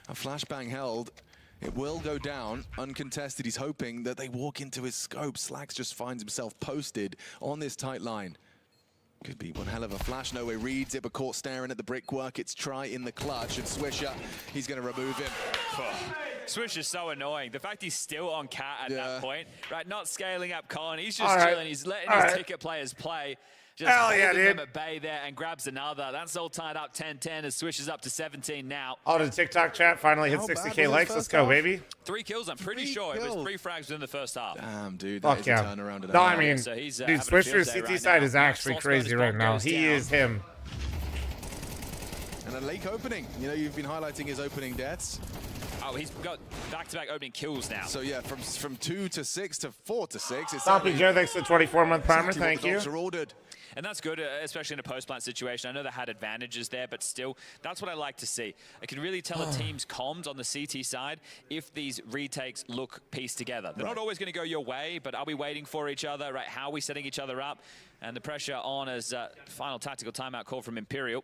A flashbang held. It will go down uncontested. He's hoping that they walk into his scope. Slax just finds himself posted on this tight line. Could be one hell of a flash. No way reads it, but caught staring at the brickwork. It's try in the clutch, and Swisher, he's going to remove him. Swish is so annoying. The fact he's still on Cat at that point, right? Not scaling up Con. He's just chilling. He's letting his ticket players play. Just holding them at bay there and grabs another. That's all tied up 10-10 as Swish is up to 17 now. Oh, the TikTok chat finally hit 60K likes. Let's go, baby. 3 kills, I'm pretty sure. It was 3 frags within the first half. Damn, dude. Fuck yeah. Turnaround No, I mean, so he's, dude, Swisher's CT side is actually crazy right now. He is him. And a Lake opening. You know, you've been highlighting his opening deaths. Oh, he's got back-to-back opening kills now. So yeah, from 2 to 6 to 4 to 6. Stompy Joe, thanks for the 24-month primer. Thank you. And that's good, especially in a post-plant situation. I know they had advantages there, but still, that's what I like to see. I can really tell a team's comms on the CT side if these retakes look pieced together. They're not always going to go your way, but are we waiting for each other, right? How are we setting each other up? And the pressure on as final tactical timeout call from Imperial.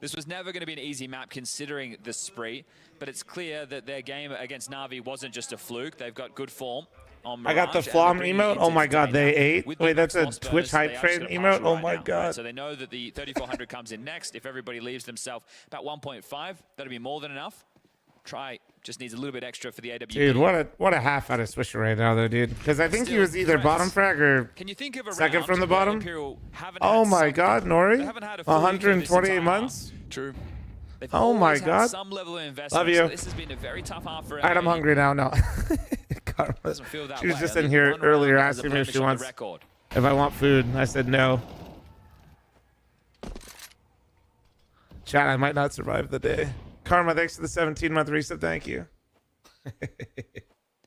This was never going to be an easy map considering the spree, but it's clear that their game against Na'Vi wasn't just a fluke. They've got good form. I got the fl0m emote. Oh my god, they ate. Wait, that's a Twitch hype train emote? Oh my god. So they know that the 3400 comes in next. If everybody leaves themselves about 1.5, that'll be more than enough. Try just needs a little bit extra for the AWP. Dude, what a half out of Swisher right now, though, dude. Because I think he was either bottom frag or second from the bottom. Oh my god, Nori. 128 months. True. Oh my god. Some level of investment. Love you. So this has been a very tough half for Alright, I'm hungry now. No. She was just in here earlier asking me if she wants, if I want food. I said no. Chat, I might not survive the day. Karma, thanks for the 17-month reset. Thank you.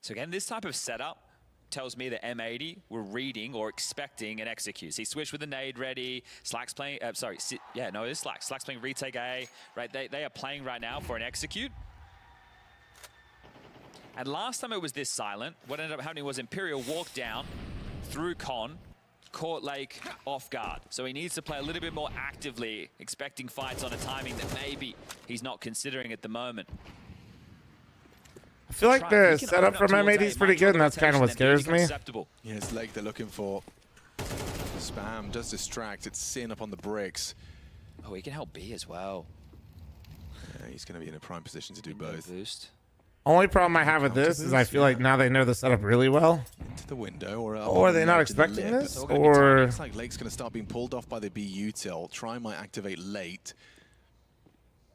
So again, this type of setup tells me that M80 were reading or expecting an execute. He switched with the nade ready. Slack's playing, yeah, no, it is Slack. Slack's playing retake A, right? They are playing right now for an execute. And last time it was this silent, what ended up happening was Imperial walked down through Con, caught Lake off guard. So he needs to play a little bit more actively, expecting fights on a timing that maybe he's not considering at the moment. I feel like the setup from M80 is pretty good, and that's kind of what scares me. Yeah, it's Lake they're looking for. Spam does distract. It's Sin up on the bricks. Oh, he can help B as well. Yeah, he's going to be in a prime position to do both. Boost. Only problem I have with this is I feel like now they know the setup really well. Into the window, or are they not expecting this? Or looks like Lake's going to start being pulled off by the B util. Try might activate late.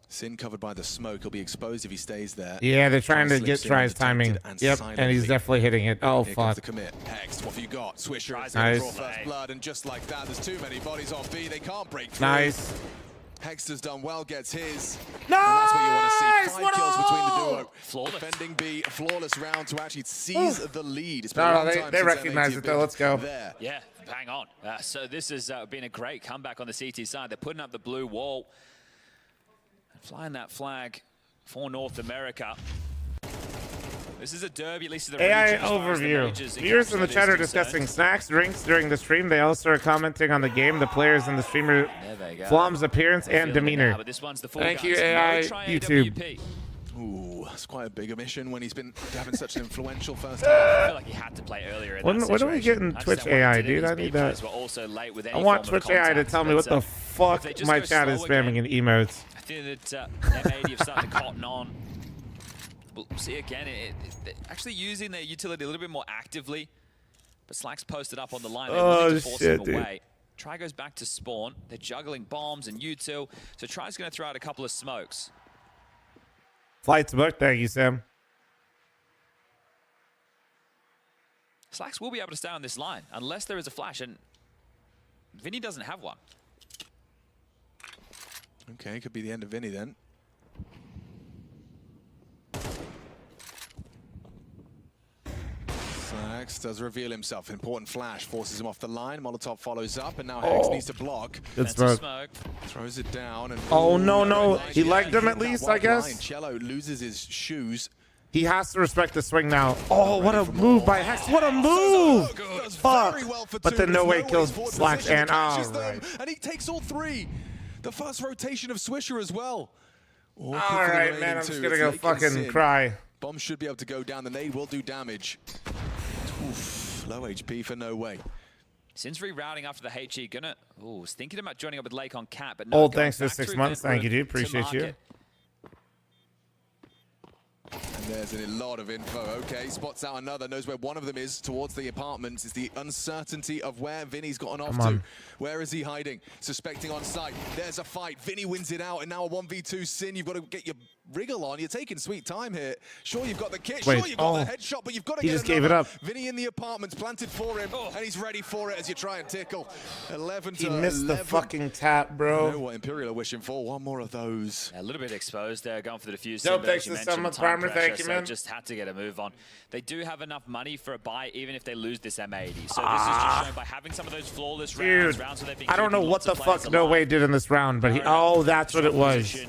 Sin covered by the smoke. He'll be exposed if he stays there. Yeah, they're trying to get Try's timing. Yep, and he's definitely hitting it. Oh, fuck. The commit. Hex, what have you got? Swisher is nice. going to draw first blood, and just like that, there's too many bodies on B. They can't break through. Nice. Hexter's done well, gets his. Nice! And that's what you want to see. 5 kills between the duo. Flawless. Defending B, a flawless round to actually seize the lead. It's been no, they recognize it though. Let's go. There. Yeah, bang on. So this has been a great comeback on the CT side. They're putting up the blue wall. Flying that flag for North America. This is a derby, at least in the AI region, overview. Viewers in the chat are discussing snacks, drinks during the stream. They also are commenting on the game, the players, and the streamer fl0m's appearance and demeanor. Thank you, AI YouTube. Ooh, that's quite a big omission when he's been having such an influential first I half. feel like he had to play earlier in When are we getting Twitch AI, dude? I need that. I want Twitch AI to tell me what the fuck my chat is spamming in emotes. I think that M80 have started to cotton on. We'll see again, actually using their utility a little bit more actively. But Slack's posted up on the line. They wanted to force him away. Try goes back to spawn. They're juggling bombs and util. So Try's going to throw out a couple of smokes. Flight's booked. Thank you, Sam. Slacks will be able to stay on this line unless there is a flash, and Vinny doesn't have one. Okay, could be the end of Vinny then. Slacks does reveal himself. Important flash, forces him off the line. Molotov follows up, and now Hex needs to block. Good smoke. Throws it down. And oh, no. He legged him at least, I guess. Cello loses his shoes. He has to respect the swing now. Oh, what a move by Hex. What a move. Fuck. But then no way kills Slacks and and he takes all three. The first rotation of Swisher as well. All right, man. I'm just going to go fucking cry. Bomb should be able to go down. The nade will do damage. Oof, low HP for No Way. Since rerouting after the HE, gonna was thinking about joining up with Lake on Cat, but no. Thanks for 6 months. Thank you, dude. Appreciate you. And there's a lot of info. Okay, spots out another, knows where one of them is towards the apartments. It's the uncertainty of where Vinny's gotten off to. Where is he hiding? Suspecting on site. There's a fight. Vinny wins it out, and now a 1v2 Sin. You've got to get your wriggle on. You're taking sweet time here. Sure, you've got the kit. Sure, you've got the headshot, but you've got to get He just gave it up. Vinny in the apartments, planted for him, and he's ready for it as you try and tickle. 11 to 11. He missed the fucking tap, bro. You know what Imperial are wishing for? One more of those. A little bit exposed there, going for the defuse. Dope, thanks to Summer Primer. Thank you, man. Just had to get a move on. They do have enough money for a buy, even if they lose this M80. So this is just shown by having some of those flawless rounds where they've been I don't know what the fuck No Way did in this round, but that's what it was.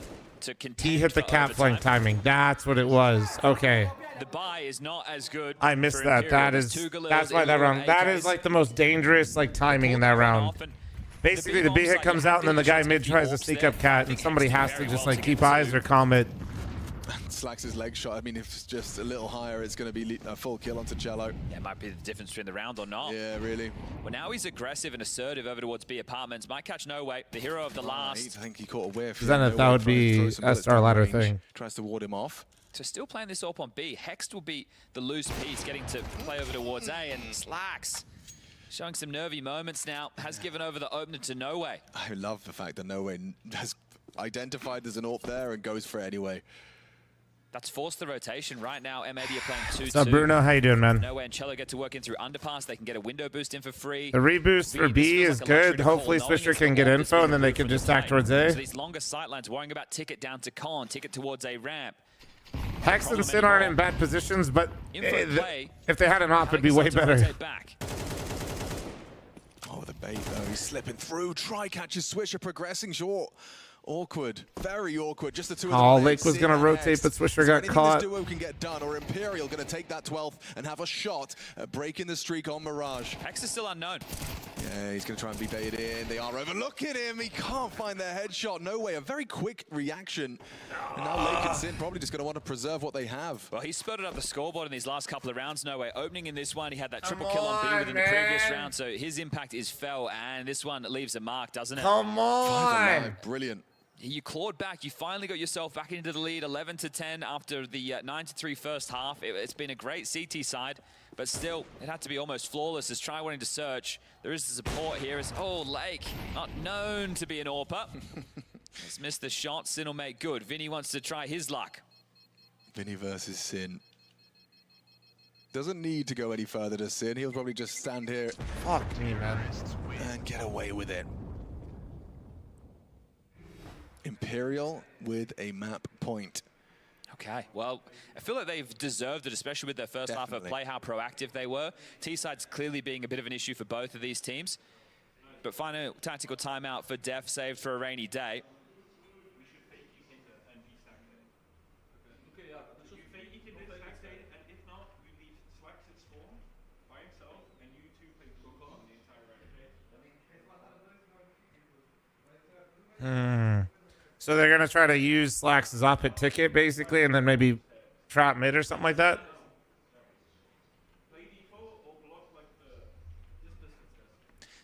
He hit the cap flank timing. That's what it was. Okay. The buy is not as good. I missed that. That's why that round. That is like the most dangerous like timing in that round. Basically, the B hit comes out, and then the guy mid tries to sneak up cat, and somebody has to just like keep eyes or calm it. Slacks' leg shot. I mean, if it's just a little higher, it's going to be a full kill onto Cello. Yeah, it might be the difference between the round or not. Yeah, really. Well, now he's aggressive and assertive over towards B apartments. Might catch No Way, the hero of the last. I think he caught a whiff. Then that would be a StarLadder thing. Tries to ward him off. So still playing this up on B. Hext will be the loose piece, getting to play over towards A, and Slacks showing some nervy moments now. Has given over the opener to No Way. I love the fact that No Way has identified there's an AWP there and goes for it anyway. That's forced the rotation. Right now, M80 are playing 2-2. What's up, Bruno? How you doing, man? No Way and Cello get to work in through underpass. They can get a window boost in for free. The reboost for B is good. Hopefully, Swisher can get info, and then they can just stack towards A. So these longer sightlines, worrying about ticket down to Con, ticket towards A ramp. Hex and Sin aren't in bad positions, but if they had an op, it'd be way better. Oh, the bait, though. He's slipping through. Try catches Swisher, progressing short. Awkward, very awkward. Just the two of them. Oh, Lake was gonna rotate, but Swisher got caught. This duo can get done, or Imperial gonna take that 12th and have a shot at breaking the streak on Mirage. Hex is still unknown. Yeah, he's gonna try and be baited in. They are overlooking him. He can't find their headshot. No Way. A very quick reaction. And now Lake and Sin probably just gonna want to preserve what they have. Well, he spurted up the scoreboard in these last couple of rounds. No Way opening in this one. He had that triple kill on B within the previous round, so his impact is fell, and this one leaves a mark, doesn't it? Come on! Brilliant. You clawed back. You finally got yourself back into the lead, 11-10 after the 9-3 first half. It's been a great CT side, but still, it had to be almost flawless as Try wanting to search. There is the support here. Lake, not known to be an AWPer. Has missed the shot. Sin will make good. Vinny wants to try his luck. Vinny versus Sin. Doesn't need to go any further to Sin. He'll probably just stand here. Fuck me, man. And get away with it. Imperial with a map point. Okay, well, I feel like they've deserved it, especially with their first half of play, how proactive they were. T-side's clearly being a bit of an issue for both of these teams. But final tactical timeout for Def, saved for a rainy day. So they're gonna try to use Slacks' op-hit ticket basically, and then maybe trap mid or something like that.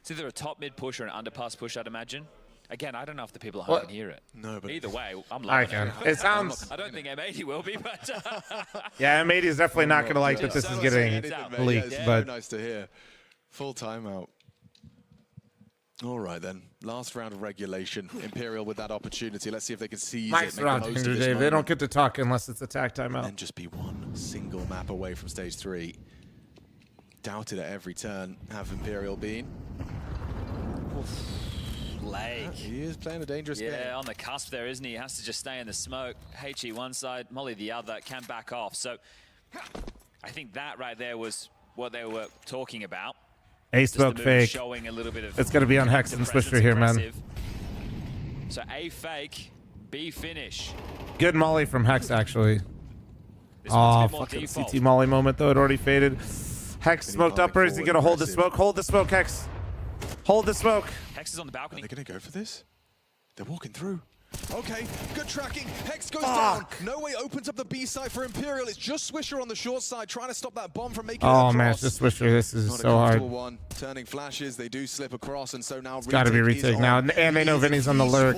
It's either a top mid push or an underpass push, I'd imagine. Again, I don't know if the people at home can hear it. No, but either way, I'm loving it. It sounds. I don't think M80 will be, but yeah, M80 is definitely not gonna like that this is getting leaked. Yeah, but nice to hear. Full timeout. All right then, last round of regulation. Imperial with that opportunity. Let's see if they can seize Mike's it. Make the most of this Dave. They don't moment. get to talk unless it's attack timeout. And just be one single map away from stage 3. Doubted at every turn, have Imperial been. Lake. He is playing a dangerous game. Yeah, on the cusp there, isn't he? He has to just stay in the smoke. HE one side, Molly the other, can back off. So I think that right there was what they were talking about. A smoke fake. Showing a little bit of it's going to be on Hex and Swisher here, man. So A fake, B finish. Good molly from Hex, actually. Oh, fucking CT molly moment, though. It already faded. Hex smoked upper. Is he going to hold the smoke? Hold the smoke, Hex. Hold the smoke. Hex is on the balcony. Are they going to go for this? They're walking through. Okay, good tracking. Hex goes down. No way opens up the B side for Imperial. It's just Swisher on the short side trying to stop that bomb from making it across. Oh, man, it's just Swisher. This is so hard. One. Turning flashes, they do slip across, and so now it's got to be retake now. And they know Vinny's on the lurk.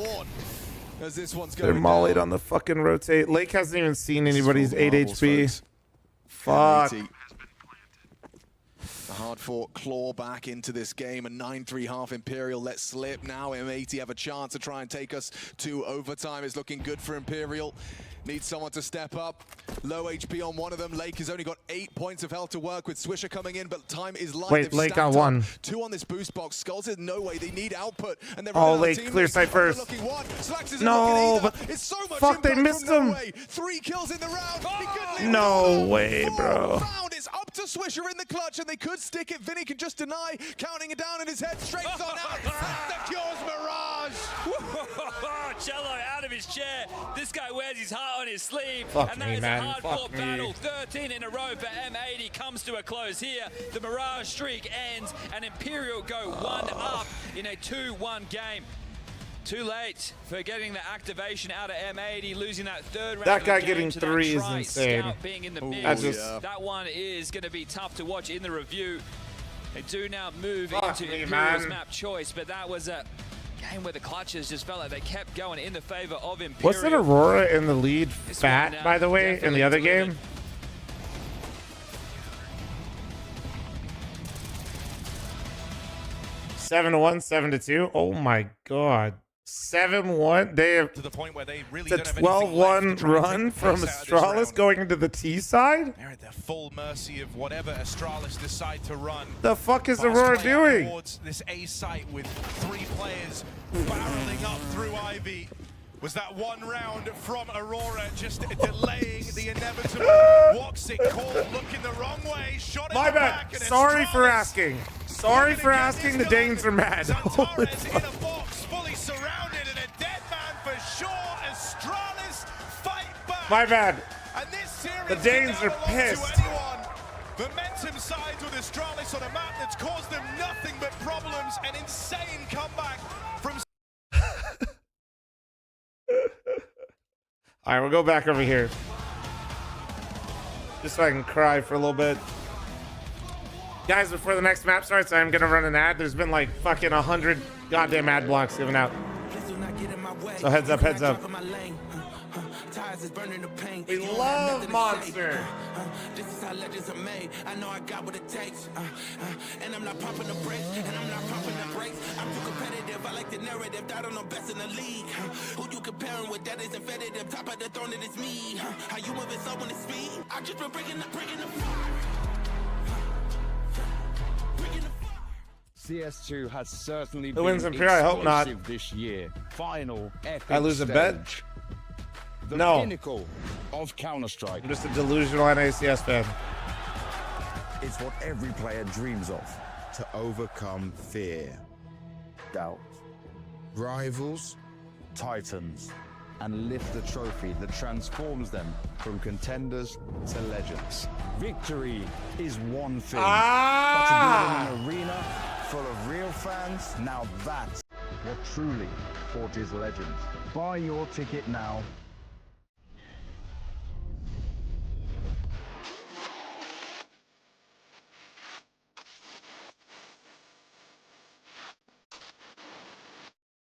As this one's They're mollied on the fucking rotate. Lake hasn't even seen anybody's 8 HP. Fuck. A hard-fought claw back into this game. A 9-3 half Imperial let slip. Now M80 have a chance to try and take us to overtime. It's looking good for Imperial. Needs someone to step up. Low HP on one of them. Lake has only got 8 points of health to work with. Swisher coming in, but time is light. Wait, Lake got 1. 2 on this boost box. Skulls is no way. They need output. And they're Lake, clear sight first. No, but it's so much fuck, they missed him. 3 kills in the round. No way, bro. It's up to Swisher in the clutch, and they could stick it. Vinny can just deny, counting it down in his head. Straight on out. That cures Mirage. Cello out of his chair. This guy wears his heart on his sleeve. Fuck and that me, is man. a hard-fought Fuck battle. me. 13 in a row for M80 comes to a close here. The Mirage streak ends, and Imperial go 1 up in a 2-1 game. Too late for getting the activation out of M80, losing that third round. That guy of the game getting to 3 that is Tri insane. Scout being in the mix. That one is going to be tough to watch in the review. They do now move into Imperial's map choice, but that was a game where the clutches just felt like they kept going in the favor of Imperial. Wasn't Aurora in the lead fat, by the way, in the other game? Seven to 1, 7 to 2. Oh my god. 7-1. They have to the point where they really it's a 12-1 run from Astralis going into the T side. They're at the full mercy of whatever Astralis decide to run. The fuck is Aurora doing? Towards this A site with 3 players barreling up through Ivy. Was that one round from Aurora just delaying the inevitable? Woxic called, looking the wrong way, shot in My the bad. back. Sorry for asking. Sorry for asking. The Danes are mad. Holy fuck. Fully surrounded and a dead man for sure. Astralis fight back. My bad. And this series The Danes are pissed. Momentum sides with Astralis on a map that's caused them nothing but problems. An insane comeback from. All right, we'll go back over here. Just so I can cry for a little bit. Guys, before the next map starts, I'm going to run an ad. There's been like fucking 100 goddamn ad blocks given out. So heads up, heads up. We love Monster. This is how legends are made. I know I got what it takes. And I'm not pumping the brakes. And I'm not pumping the brakes. I'm too competitive. I like the narrative. I don't know best in the league. Who you comparing with? That isn't competitive. Top of the throne, it is me. How you moving so on the speed? I just been bringing the CS2 has certainly Who been wins Imperial? I hope not. explosive this year. Final epic I lose a bet? stage. The No. pinnacle of Counter-Strike. I'm just a delusional NACS fan. It's what every player dreams of, to overcome fear, doubt, rivals, titans, and lift the trophy that transforms them from contenders to legends. Victory is one thing, but to do it in an arena full of real fans, now that's what truly forges legends. Buy your ticket now.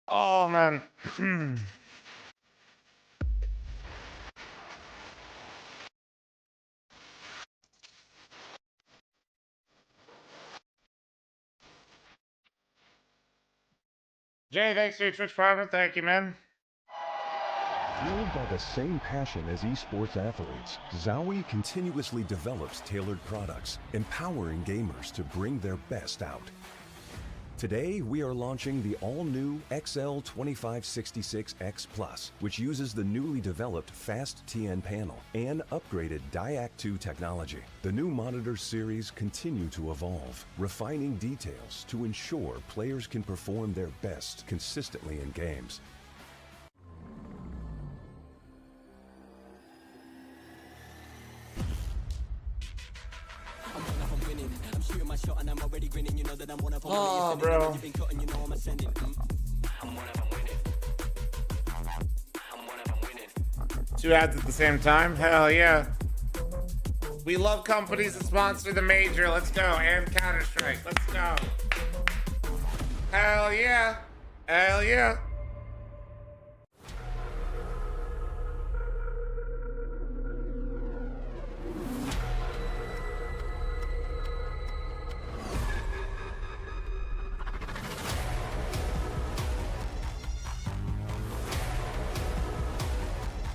Oh, man. Jay, thanks for your Twitch Prime. Thank you, man. Fueled by the same passion as esports athletes, Zowie continuously develops tailored products, empowering gamers to bring their best out. Today, we are launching the all-new XL2566X Plus, which uses the newly developed Fast TN panel and upgraded Diac2 technology. The new monitor series continue to evolve, refining details to ensure players can perform their best consistently in games. Oh, bro. 2 ads at the same time? Hell yeah. We love companies that sponsor the major. Let's go. And Counter-Strike. Let's go. Hell yeah. Hell yeah.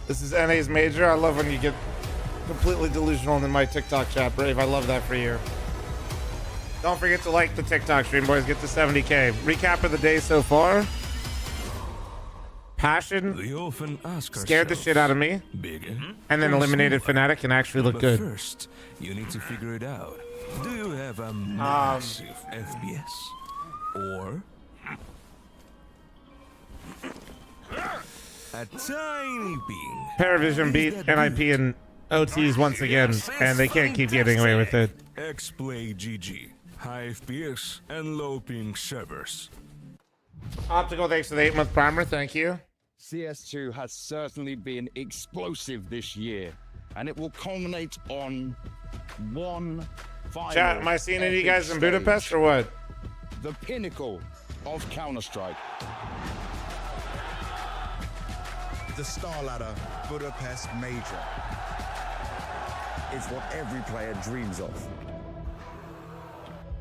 This is NA's major. I love when you get completely delusional in my TikTok chat, Brave. I love that for you. Don't forget to like the TikTok stream, boys. Get to 70K. Recap of the day so far. Passion scared the shit out of me, and then eliminated Fnatic and actually looked good. First, you need to figure it out. Do you have a massive FPS? Or a tiny ping? Paravision beat NIP and OTs once again, and they can't keep getting away with it. X-Play GG. High FPS and low ping servers. Optical, thanks for the 8-month primer. Thank you. CS2 has certainly been explosive this year, and it will culminate on one final. Chat, am I seeing any of you guys in Budapest or what? The pinnacle of Counter-Strike. The StarLadder Budapest Major. It's what every player dreams of.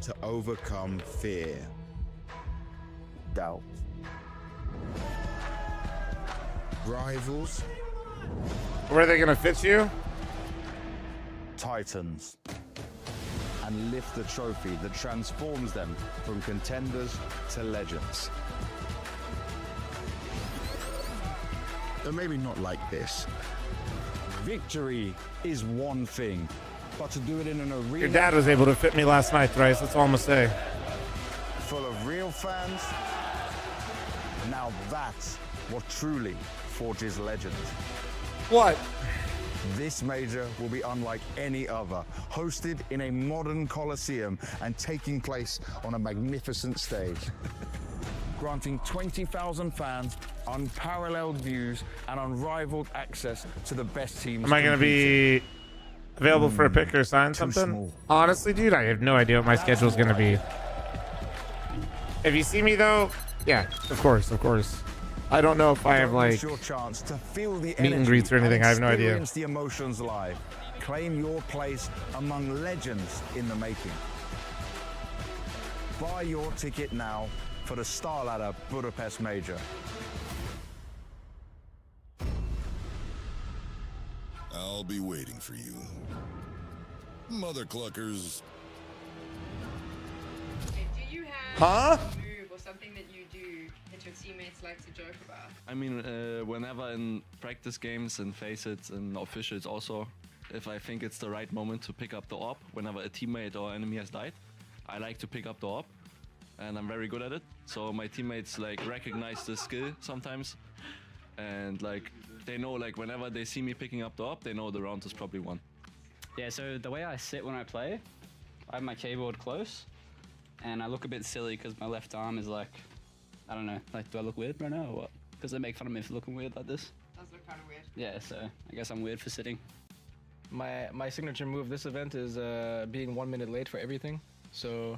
To overcome fear, doubt, rivals. Where are they gonna fit you? Titans. And lift the trophy that transforms them from contenders to legends. Or maybe not like this. Victory is one thing, but to do it in an arena... Your dad was able to fit me last night, Thrice. That's all I'm gonna say. Full of real fans. Now that's what truly forges legend. What? This major will be unlike any other, hosted in a modern coliseum and taking place on a magnificent stage. Granting 20,000 fans unparalleled views and unrivaled access to the best teams. Am I going to be available for a pick or sign something? Small. Honestly, dude, I have no idea what my schedule is going to be. If you see me, though, yeah, of course, of course. I don't know if I have, like, your chance to feel the meet and greets or anything. I have no idea. Experience the emotions live. Claim your place among legends in the making. Buy your ticket now for the StarLadder Budapest Major. I'll be waiting for you. Mother cluckers. Do you have a move or something that you do that your teammates like to joke about? I mean, whenever in practice games and Faceit and officials also, if I think it's the right moment to pick up the AWP, whenever a teammate or enemy has died, I like to pick up the AWP. And I'm very good at it. So my teammates like recognize the skill sometimes. And like they know like whenever they see me picking up the AWP, they know the round is probably won. Yeah, so the way I sit when I play, I have my keyboard close and I look a bit silly because my left arm is like, I don't know, like do I look weird right now or what? Because they make fun of me for looking weird like this. Does look kind of weird. Yeah, so I guess I'm weird for sitting. My signature move this event is being 1 minute late for everything. So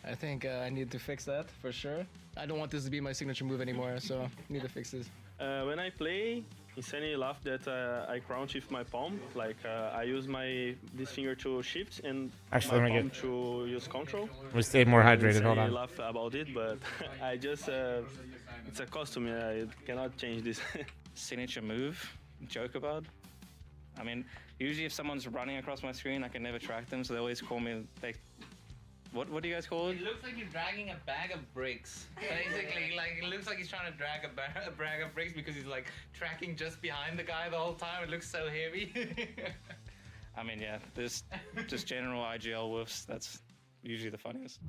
I think I need to fix that for sure. I don't want this to be my signature move anymore, so I need to fix this. When I play, Insane love that I crouch with my palm. Like I use this finger to shift and actually, my palm to use control. We stayed more hydrated. Hold on. Laugh about it, but I just It's a costume, yeah. You cannot change this. Signature move, joke about. I mean, usually if someone's running across my screen, I can never track them, so they always call me like, what do you guys call it? It looks like you're dragging a bag of bricks. Basically, like it looks like he's trying to drag a bag of bricks because he's like tracking just behind the guy the whole time. It looks so heavy. I mean, yeah, this just general IGL woofs. That's usually the funniest.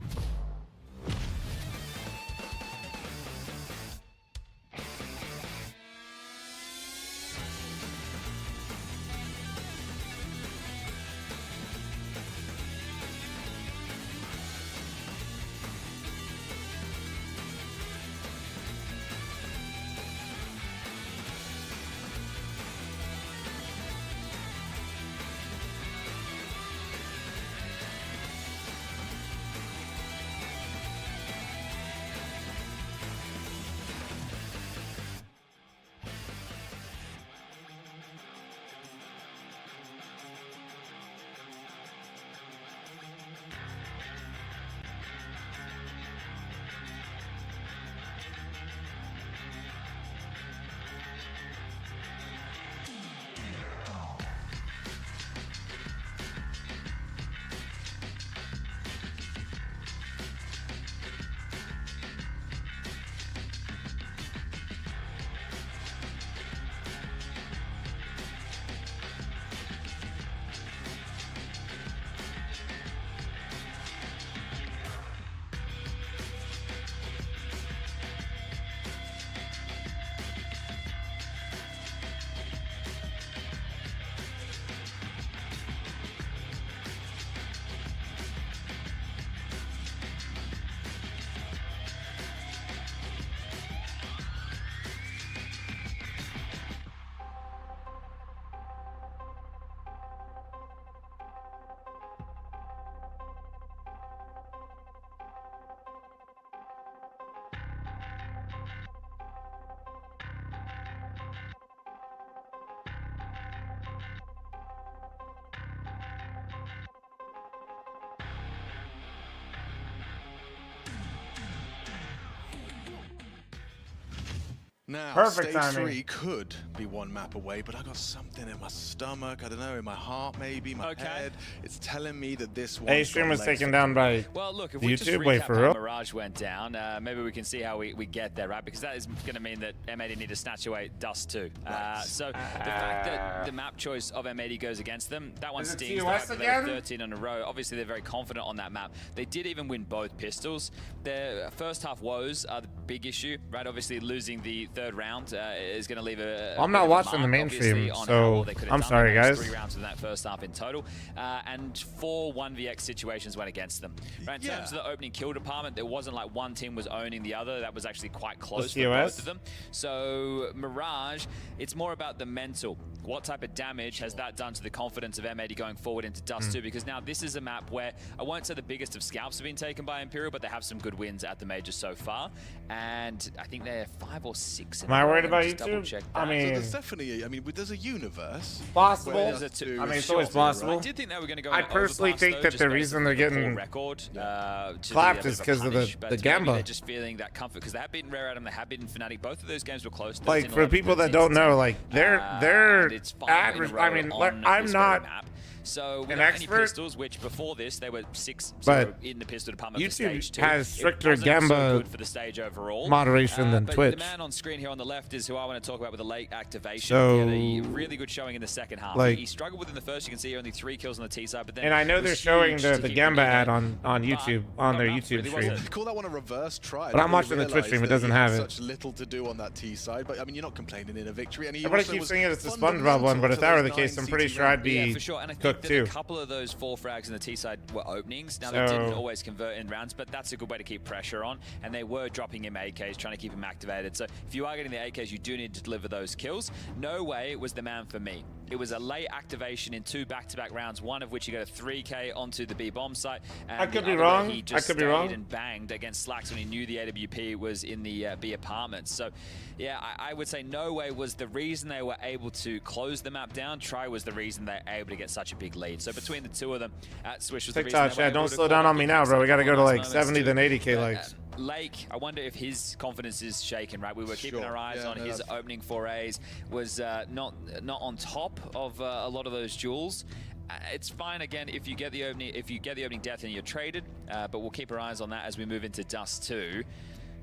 Now, Perfect stage timing. 3 could be one map away, but I got something in my stomach, I don't know, in my heart maybe, my head. It's telling me that this one. A stream was taken down by well, look, if the we just YouTube. Wait recap for how real. Mirage went down, maybe we can see how we get there, right? Because that is going to mean that M80 need to snatch away Dust too. So the fact that the map choice of M80 goes against them, that one Is it stings. TOS They again? were 13 in a row. Obviously, they're very confident on that map. They did even win both pistols. Their first half woes are the big issue, right? Obviously, losing the third round is going to leave a. I'm not watching the main stream, so I'm sorry, guys. 3 rounds in that first half in total, and 4 1vx situations went against them. Right, in terms of the opening kill department, there wasn't like one team was owning the other. That was actually quite close for both of them. So Mirage, it's more about the mental. What type of damage has that done to the confidence of M80 going forward into Dust 2? Because now this is a map where I won't say the biggest of scalps have been taken by Imperial, but they have some good wins at the majors so far. And I think they're 5 or 6. Am I worried about YouTube? I mean, so there's definitely, I mean, there's a universe. Possible. where I there's mean, two it's always shots, possible. I did think they were going to go. I personally think that the reason they're getting clapped is because of the Gamba. They're just feeling that comfort because they have beaten Rare Atom, they have beaten Fnatic. Both of those games were close. Like for people that don't know, like they're average. I mean, I'm not so an any expert, pistols, which before this they were 6 but in the pistol department. YouTube for stage 2. has stricter It wasn't Gamba so good for the stage overall. moderation than but Twitch. The man on screen here on the left is who I want to talk about with the late activation. So, he had a really good showing in the second half. like- He struggled within the first. You can see only 3 kills on the T side, but then And I know it they're was showing huge to the keep Gamba him in ad there. on YouTube on their not YouTube really, was stream. it? Call that one a reverse try. But I'm I watching the Twitch stream. It doesn't that he have had it. Such little to do on that T side, but I mean, you're not complaining in a victory. And he Everybody also keeps was saying it's the SpongeBob fundamental one, but if to that were those the case, 9 I'm pretty CT sure I'd rounds. be Yeah, for sure. And I think cooked that too. a couple of those 4 frags in the T side were openings. Now, So- they didn't always convert in rounds, but that's a good way to keep pressure on. And they were dropping him AKs, trying to keep him activated. So if you are getting the AKs, you do need to deliver those kills. No Way was the man for me. It was a late activation in 2 back-to-back rounds, one of which he got a 3K onto the B bomb site. And I could the be other wrong. He just I could be stayed wrong. and banged against Slacks when he knew the AWP was in the B apartments. So yeah, I would say No Way was the reason they were able to close the map down. Try was the reason they were able to get such a big lead. So between the two of them, Swish was the reason TikTok they were chat, able don't to slow call down up on me the now, bro. We gotta go to nice like moments 70 too. then 80K But, likes. Lake, I wonder if his confidence is shaken, right? We were keeping our eyes on his opening forays, was not on top of a lot of those duels. It's fine again if you get the opening death and you're traded, but we'll keep our eyes on that as we move into Dust 2.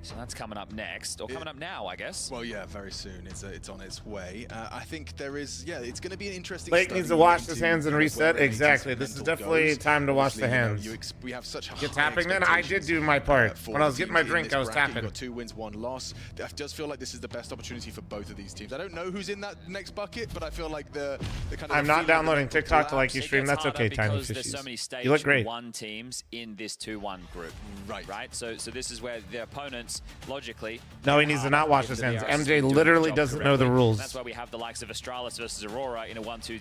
So that's coming up next, or coming up now, I guess. Well, yeah, very soon. It's on its way. I think there is, it's going to be an interesting. Lake needs to wash his hands and reset. Exactly. This is definitely time to wash the hands. We have such Get tapping then? I did do my part. When I was getting my drink, I was tapping. Got 2 wins, 1 loss. I just feel like this is the best opportunity for both of these teams. I don't know who's in that next bucket, but I feel like the kind of. I'm not downloading TikTok to like you stream. That's okay, Tiny Fishies. There's so many stage You look great. 1 teams in this 2-1 group. Right. So this is where the opponents logically. No, he needs to not wash his hands. MJ literally doesn't know the rules. That's why we have the likes of Astralis versus Aurora in a 1-2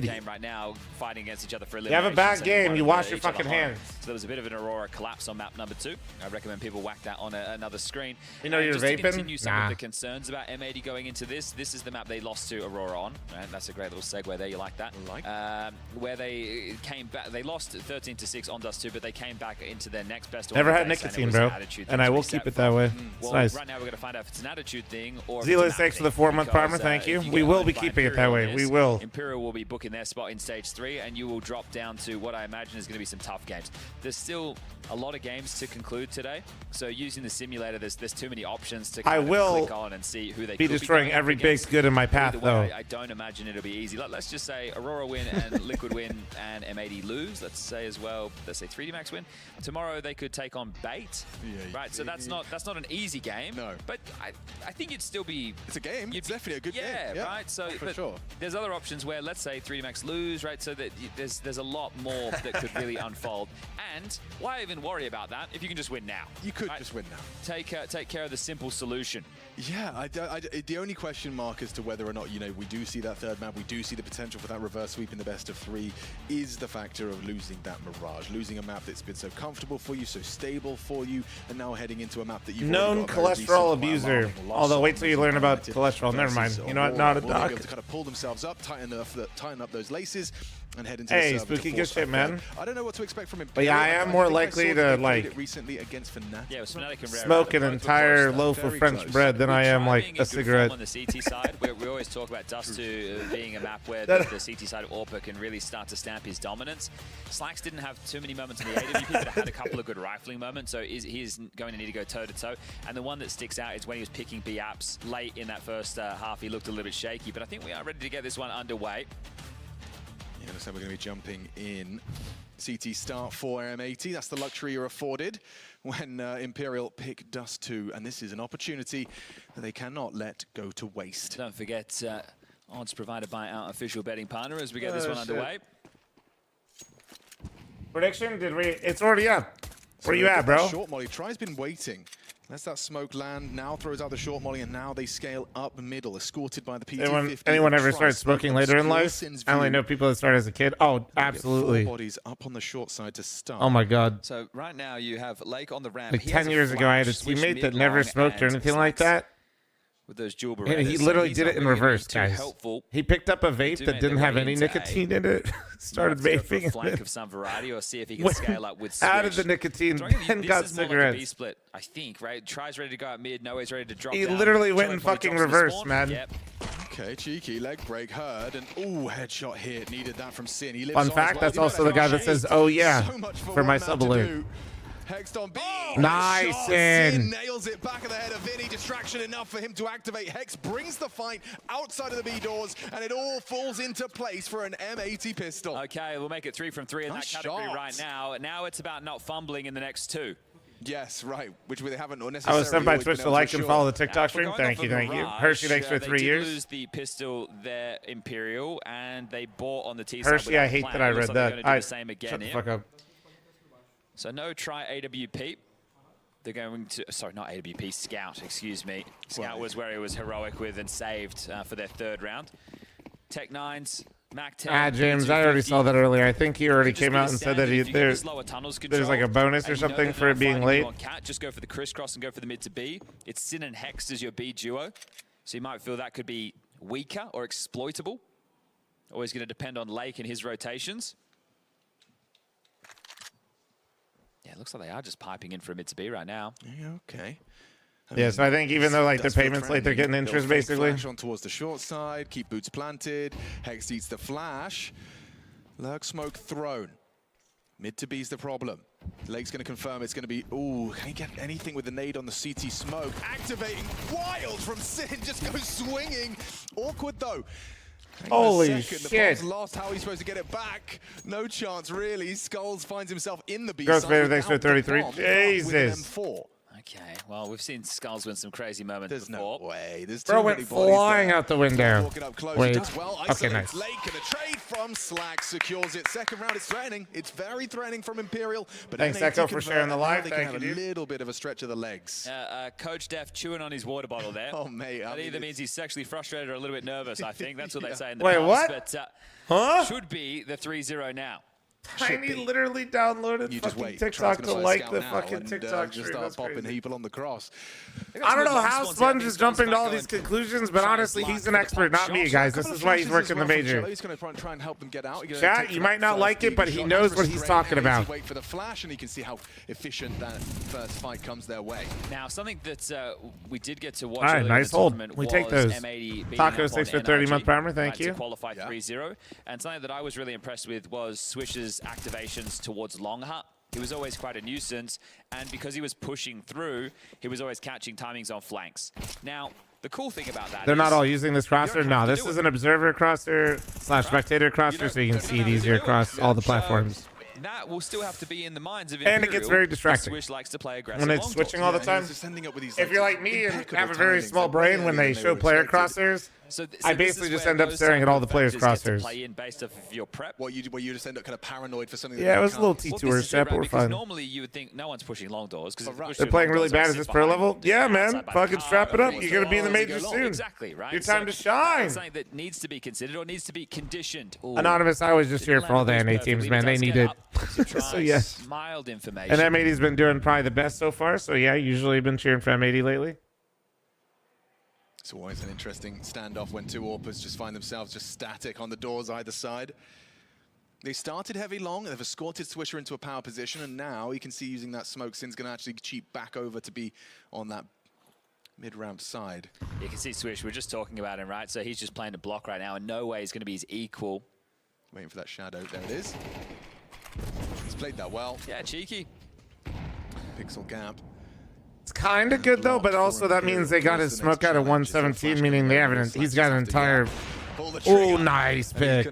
game right now, fighting against each other for elimination. You have a bad game, you wash your fucking hands. So there was a bit of an Aurora collapse on map number 2. I recommend people whack that on another screen. You know you're just vaping? To continue some of the concerns about M80 going into this is the map they lost to Aurora on. Right? That's a great little segue there. You like that? Where they came back, they lost 13-6 on Dust 2, but they came back into their next best. Never had nicotine, bro, and I will keep it that way. It's nice. Right now we're going to find out if it's an attitude thing or Zila, thanks for the 4-month partner. Thank you. We will be keeping it that way. We will. Imperial will be booking their spot in stage 3, and you will drop down to what I imagine is going to be some tough games. There's still a lot of games to conclude today, so using the simulator, there's too many options to kind of click on and see who they be could destroying be every baked good in my path, though. I don't imagine it'll be easy. Let's just say Aurora win and Liquid win and M80 lose. Let's say as well, let's say 3D Max win. Tomorrow they could take on Bait, right? So that's not an easy game. No, but I think it'd still be. It's a game. It's definitely a good game. Yeah, right. So for sure. There's other options where let's say 3D Max lose, right? So that there's a lot more that could really unfold. And why even worry about that if you can just win now? You could just win now. Take care of the simple solution. Yeah, the only question mark as to whether or not, we do see that third map, we do see the potential for that reverse sweep in the best of 3, is the factor of losing that Mirage. Losing a map that's been so comfortable for you, so stable for you, and now heading into a map that you've known cholesterol abuser. Although, wait till you learn about cholesterol. Never mind. You know what? Not a doc. Be able to kind of pull themselves up, tighten up those laces, and head into hey, the spooky good shit, man. I don't know what to expect from him. But yeah, I am more likely to like recently against Fnatic. Yeah, Fnatic and smoke an entire loaf of French bread than I am like a cigarette. On the CT side, we always talk about Dust 2 being a map where the CT side of Orpa can really start to stamp his dominance. Slacks didn't have too many moments in the AWP, but had a couple of good rifling moments, so he's going to need to go toe-to-toe. And the one that sticks out is when he was picking B-apps late in that first half. He looked a little bit shaky, but I think we are ready to get this one underway. Yeah, so we're going to be jumping in. CT start for M80. That's the luxury you're afforded when Imperial pick Dust 2, and this is an opportunity that they cannot let go to waste. Don't forget, odds provided by our official betting partner as we get this one underway. Prediction? It's already up. Where you at, bro? Short molly. Try's been waiting. Lets that smoke land, now throws out the short molly, and now they scale up middle, escorted by the PT-50. Anyone ever started smoking later in life? I only know people that started as a kid. Oh, absolutely. 4 bodies up on the short side to start. Oh my god. So right now you have Lake on the ramp. Like 10 years ago, I had a teammate that never smoked or anything like that. With those dual Berettas. He literally did it in reverse, guys. He picked up a vape that didn't have any nicotine in it, started vaping, and flank of some variety, or see if he can scale up with out of the nicotine, and got cigarettes. This is more like a B-split, I think, right? Tries ready to go out mid, Noah's ready to drop He down. literally went in fucking reverse, man. Yep. Okay, cheeky leg break heard, and ooh, headshot hit. Needed that from Sin. He lives Fun fact, that's also the guy that says, "Oh yeah," for my sub alert. Hexed on B. Nice, Sin. Nails it back of the head of Vinny. Distraction enough for him to activate. Hex brings the fight outside of the B doors, and it all falls into place for an M80 pistol. Okay, we'll make it 3 from 3 in that category right now. Now it's about not fumbling in the next 2. Yes, right. Which we haven't necessarily. I was sent by Twitch to like and follow the TikTok stream. Thank you, thank you. Hershey, thanks for 3 years. They did lose the pistol there, Imperial, and they bought on the T side. Hershey, I hate that I read that. I shut the fuck up. So no try AWP. They're going to, sorry, not AWP, Scout, excuse me. Scout was where he was heroic with and saved for their 3rd round. Tech 9s, Mac 10. James, I already saw that earlier. I think he already came out and said that there's like a bonus or something for it being late. Just go for the crisscross and go for the mid to B. It's Sin and Hex as your B duo. So you might feel that could be weaker or exploitable. Always going to depend on Lake and his rotations. Yeah, it looks like they are just piping in for a mid to B right now. Yeah, okay. Yeah, so I think even though like the payments late, they're getting interest basically. Flash on towards the short side, keep boots planted. Hex eats the flash. Lurk smoke thrown. Mid to B's the problem. Lake's going to confirm it's going to be, ooh, can he get anything with the nade on the CT smoke? Activating wild from Sin, just goes swinging. Awkward though. Holy shit. The bomb's lost. How are you supposed to get it back? No chance, really. Skulls finds himself in the B Ghost side. Vader, thanks for 33. Jesus. Okay, well, we've seen Skulls win some crazy moments There's before. no way. There's Bro went flying out the window. Wait. Well, Okay, nice. Lake and a trade from Slack secures it. Second round, it's threatening. It's very threatening from Imperial. But Thanks, M80 Echo, for convert, sharing the and now live. they Thank can have you, a dude. little bit of a stretch of the legs. Coach Def chewing on his water bottle there. Oh, mate. That either means he's sexually frustrated or a little bit nervous, I think. That's what they say in the Wait, pubs, what? But, huh? Should be the 3-0 now. Tiny literally downloaded You just fucking wait. TikTok to like the now fucking and, TikTok just stream. start That's popping crazy. people on the cross. I don't know how Sponge is jumping to all these conclusions, but honestly, he's an expert, not me, guys. This is why he's working the major. He's going to try and help them get out. Chat, you might not like it, but he knows what he's talking about. Wait for the flash, and he can see how efficient that first fight comes their way. Now, something that we did get to watch. All right, earlier nice in the hold. tournament We was take those. M80 beating Tacos, up thanks on for 30-month NRG, primer. Thank right, you. To qualify 3-0. And something that I was really impressed with was Swish's activations towards Long Hut. He was always quite a nuisance, and because he was pushing through, he was always catching timings on flanks. Now, the cool thing about that They're is not all using this crosser. No, this is an observer crosser / spectator crosser, so you can see it easier across all the platforms. that will still have to be in the minds of And it gets very distracting. Swish likes to play aggressive When it's long switching toss. all the time. If you're like me and have a very small brain, when they show player crosshairs, I basically just end up staring at all the players' crosshairs. Play in based off of your prep. Well, you just end up kind of paranoid for something. Yeah, it was a little T2-er step, but we're fine. Normally you would think no one's pushing long doors because They're playing really bad. Is this pro level? Yeah, man. Fucking strap it up. You're going to be in the major soon. Exactly, right? Your time to shine. It's something that needs to be considered or needs to be conditioned. Ooh. Anonymous, I was just here for all the NA teams, man. They need it. So, yes. Mild information. And M80's been doing probably the best so far. So, yeah, usually been cheering for M80 lately. It's always an interesting standoff when two AWPers just find themselves just static on the doors either side. They started heavy long, they've escorted Swisher into a power position, and now you can see using that smoke, Sin's going to actually cheat back over to be on that mid-ramp side. You can see Swish, we're just talking about him, right? So he's just playing a block right now, and no way he's going to be his equal. Waiting for that shadow. There it is. He's played that well. Yeah, cheeky. Pixel gap. It's kind of good, though, but also that means they got his smoke out at 117, meaning they haven't. He's got an entire... Oh, nice pick.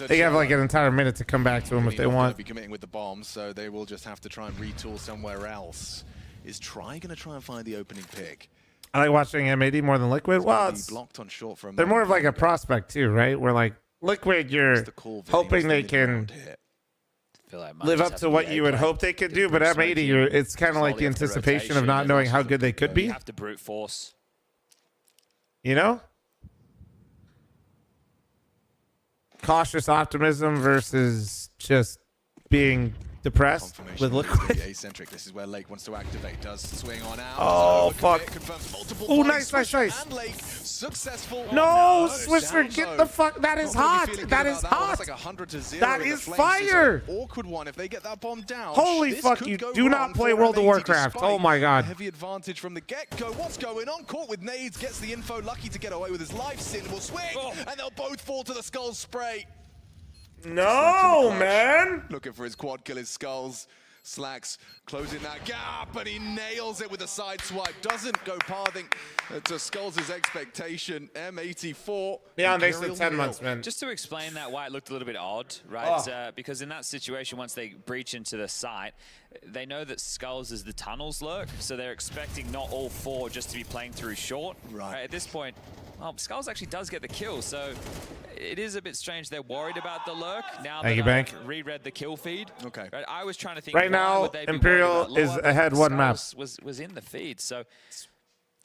They have like an entire minute to come back to him if they want. Be committing with the bomb, so they will just have to try and retool somewhere else. Is Try going to try and find the opening pick? I like watching M80 more than Liquid. Well, it's, blocked on short for a they're more of like a prospect too, right? Where like Liquid, you're hoping they can live up to what you would hope they could do, but M80, it's kind of like the anticipation of not knowing how good they could be. You have to brute force. You know? Cautious optimism versus just being depressed with Liquid. Eccentric. This is where Lake wants to activate. Does swing on out. Oh, fuck. Oh, nice. And Lake successful. No, Swisher, get the fuck. That is hot. That is hot. That is fire. Awkward one if they get that bomb down. Holy fuck, you do not play World of Warcraft. Oh my god. Heavy advantage from the get-go. What's going on? Caught with nades, gets the info. Lucky to get away with his life. Sin will swing, and they'll both fall to the skull spray. No, man. Looking for his quad kill, his skulls. Slacks closing that gap, and he nails it with a side swipe. Doesn't go pathing to Skulls' expectation. M84. Yeah, they said 10 months, man. Just to explain that, why it looked a little bit odd, right? Because in that situation, once they breach into the site, they know that Skulls is the tunnels lurk, so they're expecting not all four just to be playing through short. Right. At this point, well, Skulls actually does get the kill, so it is a bit strange they're worried about the lurk. Now that I've reread the kill feed. Okay. Right, I was trying to think, right now, Imperial is ahead one map. Was in the feed, so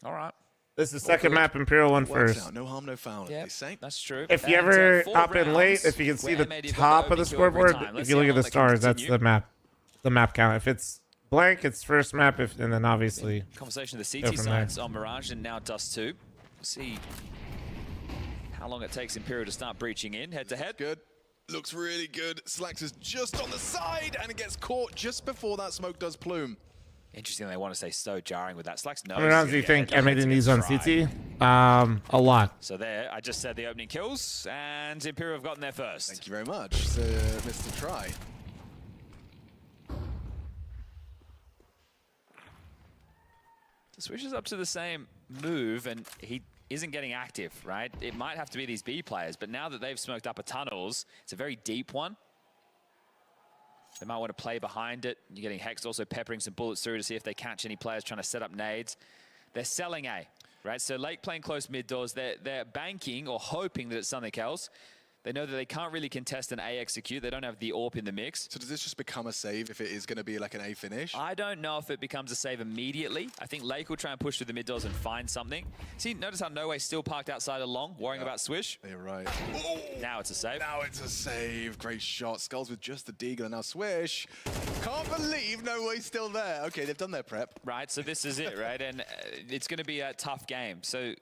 all right. This is second map, Imperial one first. No harm, no foul, they say. That's true. If you ever hop in late, if you can see the top of the scoreboard, if you look at the stars, that's the map count. If it's blank, it's first map, and then obviously conversation of the CT sites on Mirage and now Dust 2. We'll see how long it takes Imperial to start breaching in head to head. Good. Looks really good. Slax is just on the side, and it gets caught just before that smoke does plume. Interesting, they want to stay so jarring with that. Slax knows. How many rounds do you think M8 needs on CT? A lot. So there, I just said the opening kills, and Imperial have gotten there first. Thank you very much, Mr. Try. Switches up to the same move, and he isn't getting active, right? It might have to be these B players, but now that they've smoked up a tunnels, it's a very deep one. They might want to play behind it. You're getting Hex also peppering some bullets through to see if they catch any players trying to set up nades. They're selling A, right? So Lake playing close mid doors. They're banking or hoping that it's something else. They know that they can't really contest an A execute. They don't have the AWP in the mix. So does this just become a save if it is going to be like an A finish? I don't know if it becomes a save immediately. I think Lake will try and push through the mid doors and find something. See, notice how No Way's still parked outside of Long, worrying about Swish. You're right. Now it's a save. Now it's a save. Great shot. Skulls with just the deagle, and now Swish. Can't believe No Way's still there. Okay, they've done their prep. Right, so this is it, right? And it's going to be a tough game. So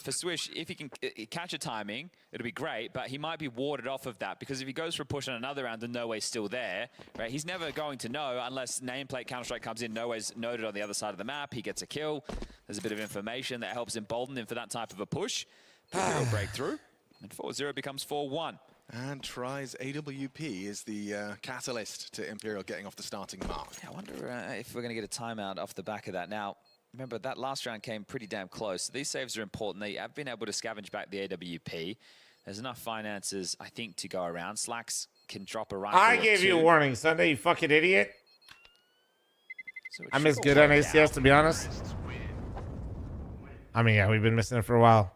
for Swish, if he can catch a timing, it'll be great, but he might be warded off of that, because if he goes for a push on another round and No Way's still there, right? He's never going to know unless nameplate Counter-Strike comes in. No Way's noted on the other side of the map. He gets a kill. There's a bit of information that helps embolden him for that type of a push. Imperial breakthrough, and 4-0 becomes 4-1. And Try's AWP is the catalyst to Imperial getting off the starting mark. I wonder if we're going to get a timeout off the back of that. Now, remember, that last round came pretty damn close. So these saves are important. They have been able to scavenge back the AWP. There's enough finances, I think, to go around. Slacks can drop a rifle. I gave you a warning, Sunday, you fucking idiot. So I miss good on ACS, to be honest. I mean, yeah, we've been missing it for a while.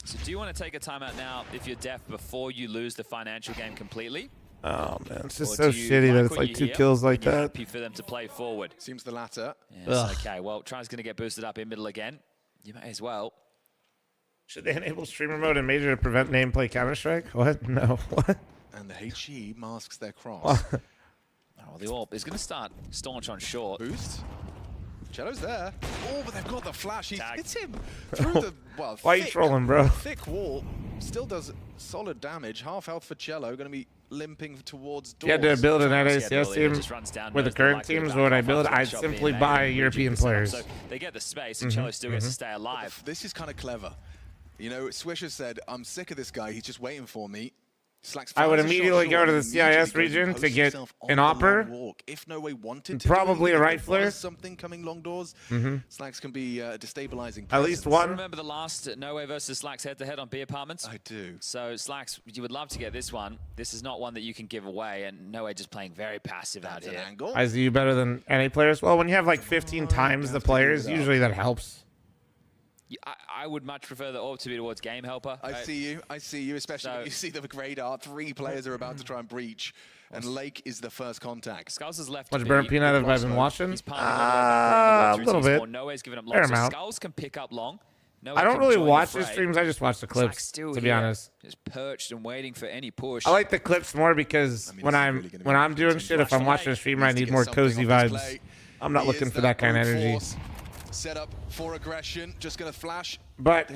So do you want to take a timeout now if you're deaf before you lose the financial game completely? Oh, man. It's just so shitty that it's like 2 kills like that. Happy for them to play forward. Seems the latter. Yes, okay, well, Try's going to get boosted up in middle again. You may as well. Should they enable streamer mode in major to prevent nameplay Counter-Strike? What? No. What? And the HE masks their cross. Oh, the AWP is going to start staunch on short. Boost. Cello's there. Oh, but they've got the flash. He hits him through the, well, why are you trolling, bro? Thick wall. Still does solid damage. Half health for Cello. Going to be limping towards doors. You had to build an ACS team with the current teams. What would I build? I'd simply buy European players. So they get the space, and Cello still gets to stay alive. This is kind of clever. You know, Swisher said, I'm sick of this guy. He's just waiting for me. I would immediately go to the CIS region to get an AWPer, if No Way wanted probably a rifler. Something coming long doors. Slacks can be destabilizing. At least one. Remember the last No Way versus Slacks head-to-head on B Apartments? I do. So Slacks, you would love to get this one. This is not one that you can give away, and No Way just playing very passive out here. Is you better than NA players? Well, when you have like 15 times the players, usually that helps. I would much prefer the AWP to be towards Game Helper. I see you, especially when you see the radar. 3 players are about to try and breach, and Lake is the first contact. Skulls has left. Much Burnt Peanut have I been watching? A little bit. No Way's giving up Fair long. amount. Skulls can pick up long. No I don't really watch the streams. I just watch the clips, to be honest. Just perched and waiting for any push. I like the clips more because when I'm doing shit, if I'm watching a streamer, I need more cozy vibes. I'm not looking for that kind of energy. Set up for aggression, just gonna flash. But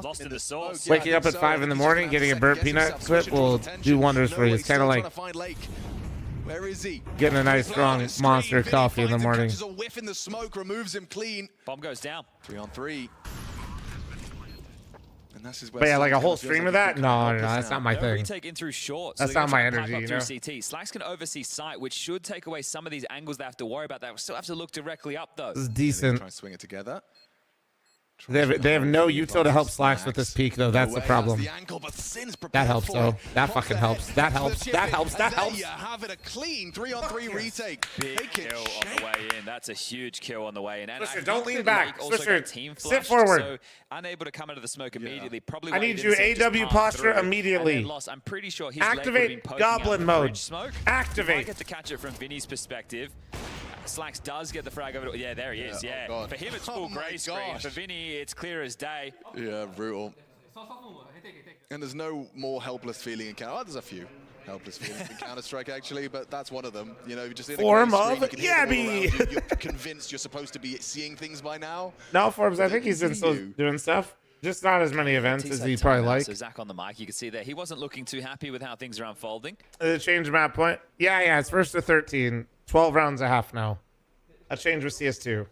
lost in the source. Waking up at 5 in the morning, getting a Burnt Peanut clip will do wonders for you. It's kind of like where is he? Getting a nice strong monster coffee in the morning. Catches a whiff in the smoke, removes him clean. Bomb goes down. 3 on 3. And this is where but yeah, like a whole stream of that? No, that's not my thing. Retake in through short. That's not my energy, you know? CT. Slacks can oversee sight, which should take away some of these angles they have to worry about. They still have to look directly up, though. This is decent. Try and swing it together. They have no util to help Slacks with this peak, though. That's the problem. That helps, though. That fucking helps. That helps. That helps. That helps. You have it a clean 3-on-3 retake. Big kill on the way in. That's a huge kill on the way in. And Swisher, don't lean back. Swisher, sit flushed, forward. So unable to come out of the smoke immediately. Probably I need you AW posture immediately. I'm pretty sure his activate Goblin mode. Activate. I get to catch it from Vinny's perspective. Slacks does get the frag over. Yeah, there he is. Yeah. For him, it's full grey screen. For Vinny, it's clear as day. Yeah, brutal. And there's no more helpless feeling in Cal. Oh, there's a few. helpless feelings in Counter-Strike, actually, but that's one of them. You know, just in Form a grey screen, of you can hear them all Yabby. around you. You're convinced you're supposed to be seeing things by now. No, Forbes, I But think they he's been still continue. doing stuff. Just not as many events as he probably like. So Zach on the mic, you can see that he wasn't looking too happy with how things are unfolding. Change map point. Yeah, it's first to 13. 12 rounds a half now. A change with CS2.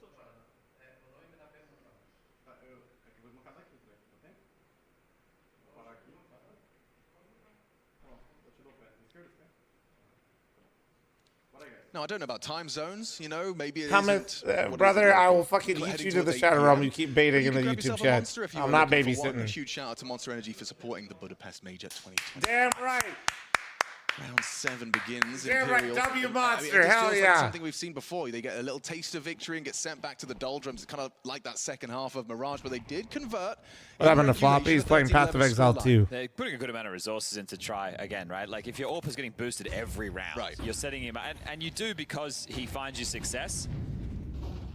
No, I don't know about time zones, you know, maybe it Comment, isn't. brother, I will fucking eat heading you to the towards shadow 8 realm. PM. You keep baiting in the grab YouTube yourself a chat. Monster if you I'm were not looking for one. A babysitting. huge shout out to Monster Energy for supporting the Budapest Major 2020. Damn right. Round 7 begins. Damn right, Imperial. W Monster, it just hell feels yeah. like something we've seen before. They get a little taste of victory and get sent back to the doldrums. It's kind of like that second half of Mirage, but they did convert. What happened to Floppy? He's playing Path of Exile 2. They're putting a good amount of resources in to try again, right? Like if your AWP is getting boosted every round, you're setting him, and you do because he finds you success.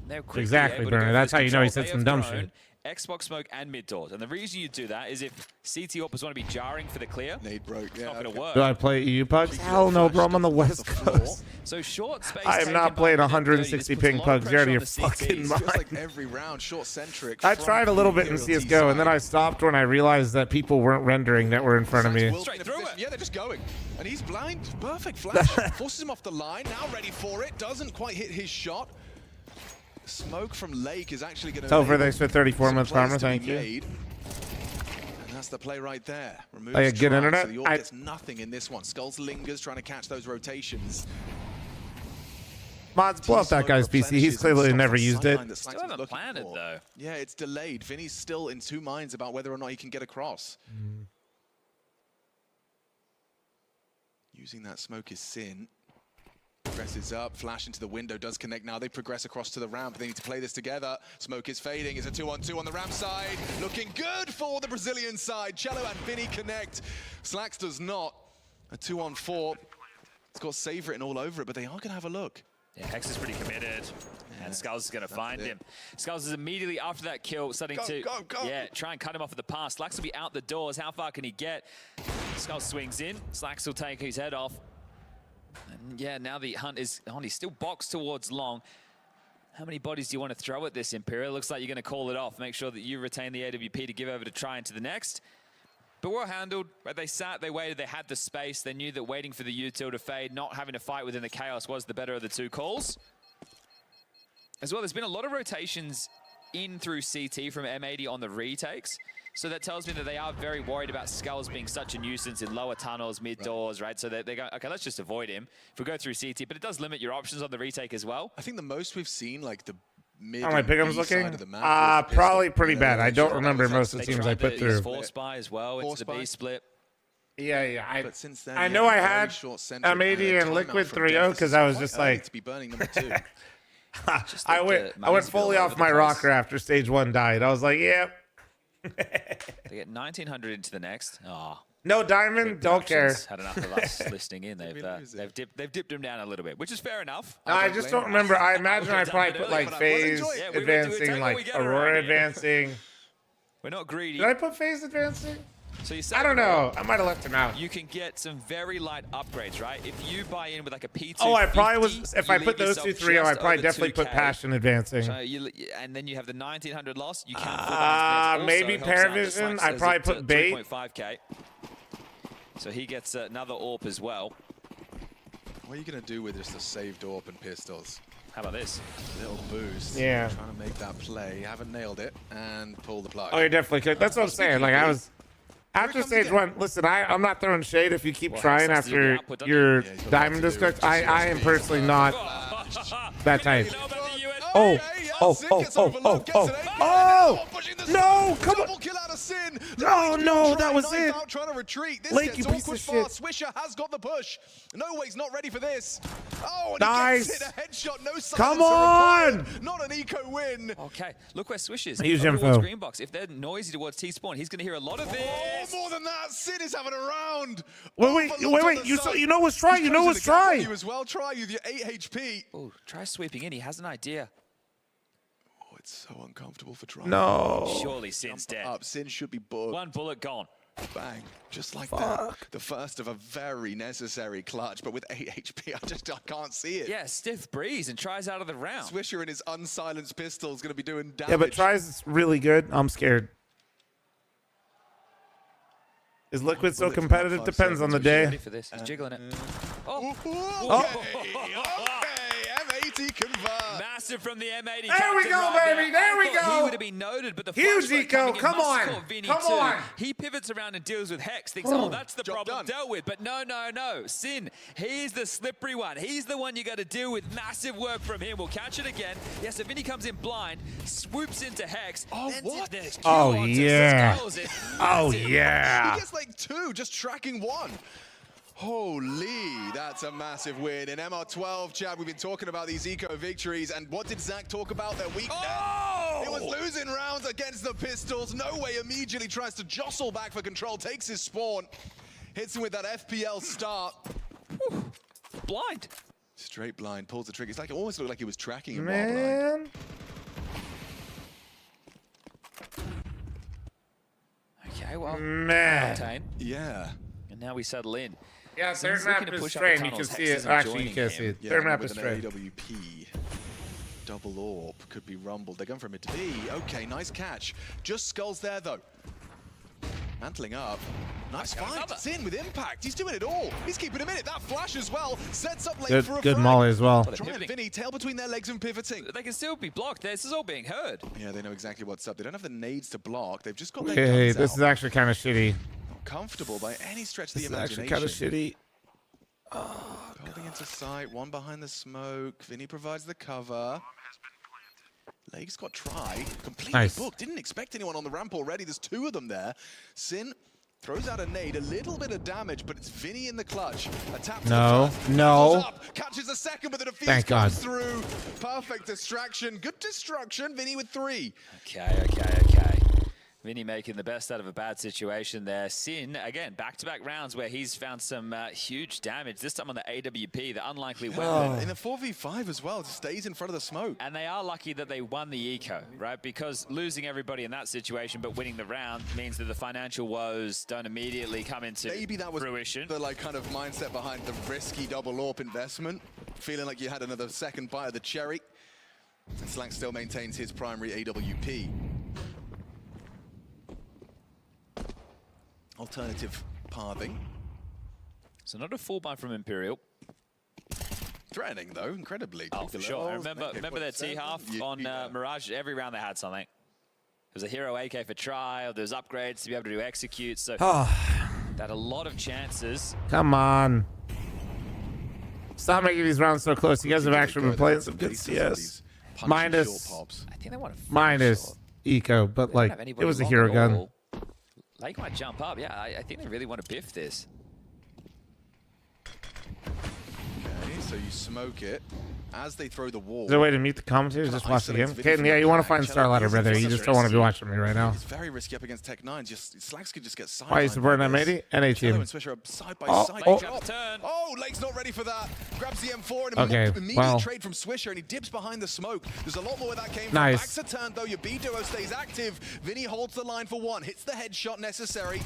They're quickly Exactly, able to Burner. go That's for how you know he control. said They some have dumb thrown shit. Xbox smoke and mid doors, and the reason you do that is if CT AWPers want to be jarring for the clear, Nade broke. it's not going to work. Do I play EU pugs? Hell no, bro. I'm on the West Coast. So short space. I am not playing 160 ping pugs. You're out of your fucking mind. Feels like every round, short-centric. I tried a little bit in CSGO, and then I stopped when I realized that people weren't rendering that were in front of me. Straight through it. Yeah, they're just going. And he's blind. Perfect flash. Forces him off the line. Now ready for it. Doesn't quite hit his shot. Smoke from Lake is actually going to... Tell for thanks for 34 months farmer. Thank you. And that's the play right there. Removes Oh, yeah, good Tron, internet? So the AWP gets nothing in this one. Skulls lingers, trying to catch those rotations. Mods, blow up that guy's PC. He's clearly never used it. Still haven't planted though. Yeah, it's delayed. Vinny's still in 2 minds about whether or not he can get across. Using that smoke is Sin. Presses up, flash into the window, does connect now. They progress across to the ramp. They need to play this together. Smoke is fading. It's a 2-on-2 on the ramp side. Looking good for the Brazilian side. Cello and Vinny connect. Slacks does not. A 2-on-4. It's got Savor it all over it, but they are going to have a look. Yeah, Hex is pretty committed. And Skulls is going to find him. Skulls is immediately after that kill starting to yeah, try and cut him off at the pass. Slacks will be out the doors. How far can he get? Skulls swings in. Slacks will take his head off. And yeah, now the hunt is on. He's still boxed towards long. How many bodies do you want to throw at this, Imperial? Looks like you're going to call it off. Make sure that you retain the AWP to give over to try into the next. But well handled. Right? They sat, they waited, they had the space. They knew that waiting for the util to fade, not having to fight within the chaos was the better of the two calls. As well, there's been a lot of rotations in through CT from M80 on the retakes. So that tells me that they are very worried about Skulls being such a nuisance in lower tunnels, mid doors, right? So they go, okay, let's just avoid him if we go through CT, but it does limit your options on the retake as well. I think the most we've seen, like the mid How my pick'em's B looking? side of the map is Probably pistol. pretty You know, bad. I don't sure, remember that most of was the teams like I put through. Force buy as well into the B split. Yeah. But since then, I yeah, know I very had short-centric M80 and timeout Liquid from 3-0 Deficit. because I was Quite just early like... to be burning number 2. I went fully off my rocker after stage 1 died. I was like, yep. They get 1900 into the next. Oh, No diamond, don't care. had enough of us listening in. They've dipped him down a little bit, which is fair enough. No, I just don't remember. I imagine I probably put like phase advancing, like Aurora advancing. We're not greedy. Did I put phase advancing? So you I don't know. I might have left him out. You can get some very light upgrades, right? If you buy in with like a P2, Oh, I probably was. If I put those two 3-0, I probably definitely put passion advancing. So and then you have the 1900 loss. You can maybe Paravision. I probably put bait. 3.5k. So he gets another AWP as well. What are you going to do with just a saved AWP and pistols? How about this? Little boost. Yeah. Trying to make that play. Haven't nailed it and pull the plug. Oh, you definitely could. That's what I'm saying. Like I was. After stage 1, listen, I'm not throwing shade if you keep trying after your diamond disconnect. I am personally not that type. Oh, no, come on. Oh, no, that was it. Trying to retreat. This Lake, you gets piece of awkward shit. fast. Swisher has got the push. No way, he's not ready for this. Oh, and Nice. he gets it. A headshot. No silencer Come on. required. Not an eco win. Okay, look where Swish is. Huge Towards info. green box. If they're noisy towards T-spawn, he's going to hear a lot of this. Oh, more than that. Sin is having a round. Wait. You know what's try. You know what's try. You as well. Try with your 8 HP. Oh, try sweeping in. He has an idea. Oh, it's so uncomfortable for Try. No. Surely Sin's dead. Sin should be booked. One bullet gone. Bang. Just like that. The first of a very necessary clutch, but with 8 HP, I can't see it. Yeah, stiff breeze and tries out of the round. Swisher and his unsilenced pistol is going to be doing damage. Yeah, but tries is really good. I'm scared. Is Liquid so competitive? Depends on the day. Ready for this. He's jiggling it. M80 convert. Massive from the M80. There we go, baby. There we go. He would have been noted, but the huge flashback eco. coming in Come must on. have caught Vinny Come too. on. He pivots around and deals with Hex. Thinks, oh, that's the problem dealt with. But no. Sin, he's the slippery one. He's the one you got to deal with. Massive work from him. We'll catch it again. Yes, so Vinny comes in blind, swoops into Hex. Oh, what? Oh, yeah. Oh, yeah. He gets like 2, just tracking 1. Holy, that's a massive win. In MR12, Chad, we've been talking about these eco victories, and what did Zach talk about? Their weakness. It was losing rounds against the pistols. No Way immediately tries to jostle back for control, takes his spawn, hits him with that FPL start. Blind. Straight blind, pulls the trigger. It's like it almost looked like he was tracking him Man. blind. Okay, well, Man. Yeah. And now we settle in. Yeah, Sin's third map looking to is push up straight. the You can tunnels. see Hex it. isn't Actually, you joining can't see him. it. Yeah, Third map with is an straight. AWP. Double AWP could be rumbled. They're going for mid to B. Okay, nice catch. Just skulls there, though. Mantling up. Nice fight. Sin with impact. He's doing it all. He's keeping him in it. That flash as well. Sets up lane for a Good frag. molly as well. Try and Vinny, tail between their legs and pivoting. They can still be blocked. This is all being heard. Yeah, they know exactly what's up. They don't have the nades to block. They've just got their Hey, guns this out. is actually kind of shitty. Not comfortable by any stretch of This the is actually imagination. kind of shitty. Holding into sight, one behind the smoke. Vinny provides the cover. Legs got tried, completely Nice. booked. Didn't expect anyone on the ramp already. There's 2 of them there. Sin throws out a nade, a little bit of damage, but it's Vinny in the clutch. A tap to No, the first, no. up, catches a second, but the defuse Thank comes God. through. Perfect distraction, good destruction. Vinny with 3. Okay. Vinny making the best out of a bad situation there. Sin, again, back-to-back rounds where he's found some huge damage, this time on the AWP, the unlikely weapon. In a 4v5 as well, stays in front of the smoke. And they are lucky that they won the eco, right? Because losing everybody in that situation but winning the round means that the financial woes don't immediately come into Maybe that was fruition. the kind of mindset behind the risky double AWP investment. Feeling like you had another second bite of the cherry. And Slank still maintains his primary AWP. Alternative pathing. So not a full buy from Imperial. Threatening though, incredibly. Oh, for sure. I remember their T-half on Mirage. Every round they had something. There was a hero AK for trial. There's upgrades to be able to do execute. So they had a lot of chances. Come on. Stop making these rounds so close. You guys have actually been playing some good CS. Minus I think they want to eco, but like it was a hero gun. Lake might jump up. Yeah, I think they really want to biff this. Okay, so you smoke it as they throw the wall. Is there a way to mute the commentators? Just watch the game. Caden, yeah, you want to find StarLadder, brother. You just don't want to be watching me right now. It's very risky up against Tech9. Slacks could just get sidelined. Why is the burn M80? NA team. And Swisher are side by side. Oh, Lake's not ready for that. Grabs the M4 and immediate trade from Swisher, and he dips behind the smoke. There's a lot more where that came from. Backs a turn though. Your B duo stays active. Vinny holds the line for 1. Hits the headshot necessary.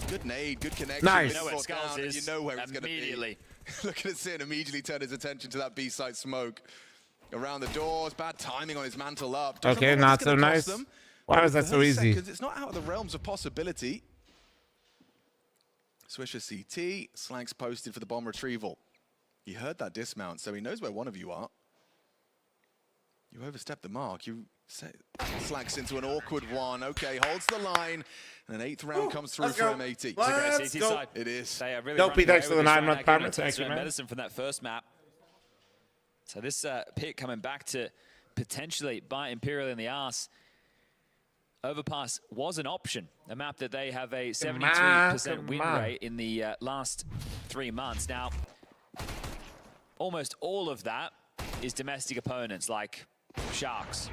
Good nade, good connection. Nice. You know where Skulls is. You know where it's going to be. Immediately. Look at Sin immediately turn his attention to that B-side smoke. Around the doors, bad timing on his mantle up. Okay, not so nice. Why was that so easy? It's not out of the realms of possibility. Swisher CT, Slank's posted for the bomb retrieval. He heard that dismount, so he knows where one of you are. You overstepped the mark. You Slacks into an awkward one. Okay, holds the line. And an 8th round comes through for M80. Let's go. It is. Really Dopey, thanks for the 9-month partner. Thank you, man. Medicine from that first map. So this pick coming back to potentially bite Imperial in the arse. Overpass was an option. A map that they have a 73% win rate in the last 3 months. Now, almost all of that is domestic opponents like Sharks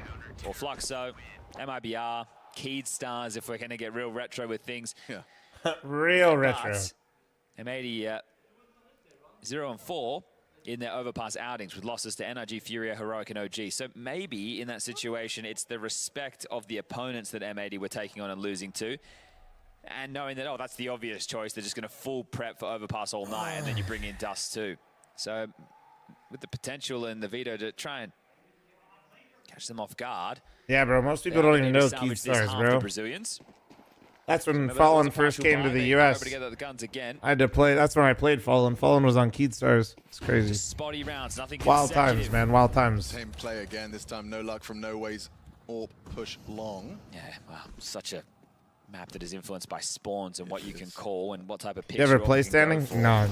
or Fluxo, MIBR, Keyed Stars, if we're going to get real retro with things. Yeah. Real retro. M80 0-4 in their Overpass outings with losses to NRG, Furia, Heroic, and OG. So maybe in that situation, it's the respect of the opponents that M80 were taking on and losing to. And knowing that, oh, that's the obvious choice. They're just going to full prep for overpass all night, and then you bring in Dust too. So with the potential and the veto to try and catch them off guard. Yeah, bro. Most people don't even know Keith Stars, bro. Brazilians. That's when Fallen first came to the U.S. I had to play. That's when I played Fallen. Fallen was on Keith Stars. It's crazy. Spotty rounds, nothing wild times, man. Wild times. Same play again. This time, no luck from No Ways or Push Long. Yeah, well, such a map that is influenced by spawns and what you can call and what type of picks. You ever play standing? No.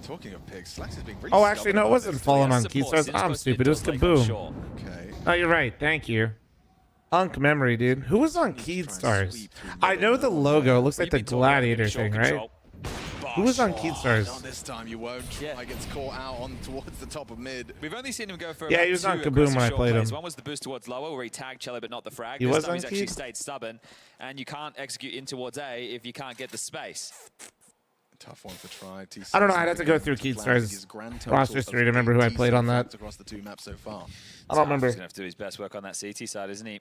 Talking of picks, Slax is being really Oh, actually, no, it wasn't Fallen on Keith Stars. I'm stupid. It was Kaboom. Okay. Oh, you're right. Thank you. Unk memory, dude. Who was on Keith Stars? I know the logo. It looks like the Gladiator thing, right? Who was on Keith Stars? Not this time, you won't. Try gets caught out on towards the top of mid. We've only seen him go for he was on Kaboom when I played him. One was the boost towards lower where he tagged Cello but not the frag. He was on he's actually Keith? stayed stubborn, and you can't execute in towards A if you can't get the space. Tough one to try. I don't know. I'd have to go through Keith Stars' roster history to remember who I played on that. Across the 2 maps so far. I don't remember. He's gonna have to do his best work on that CT side, isn't he?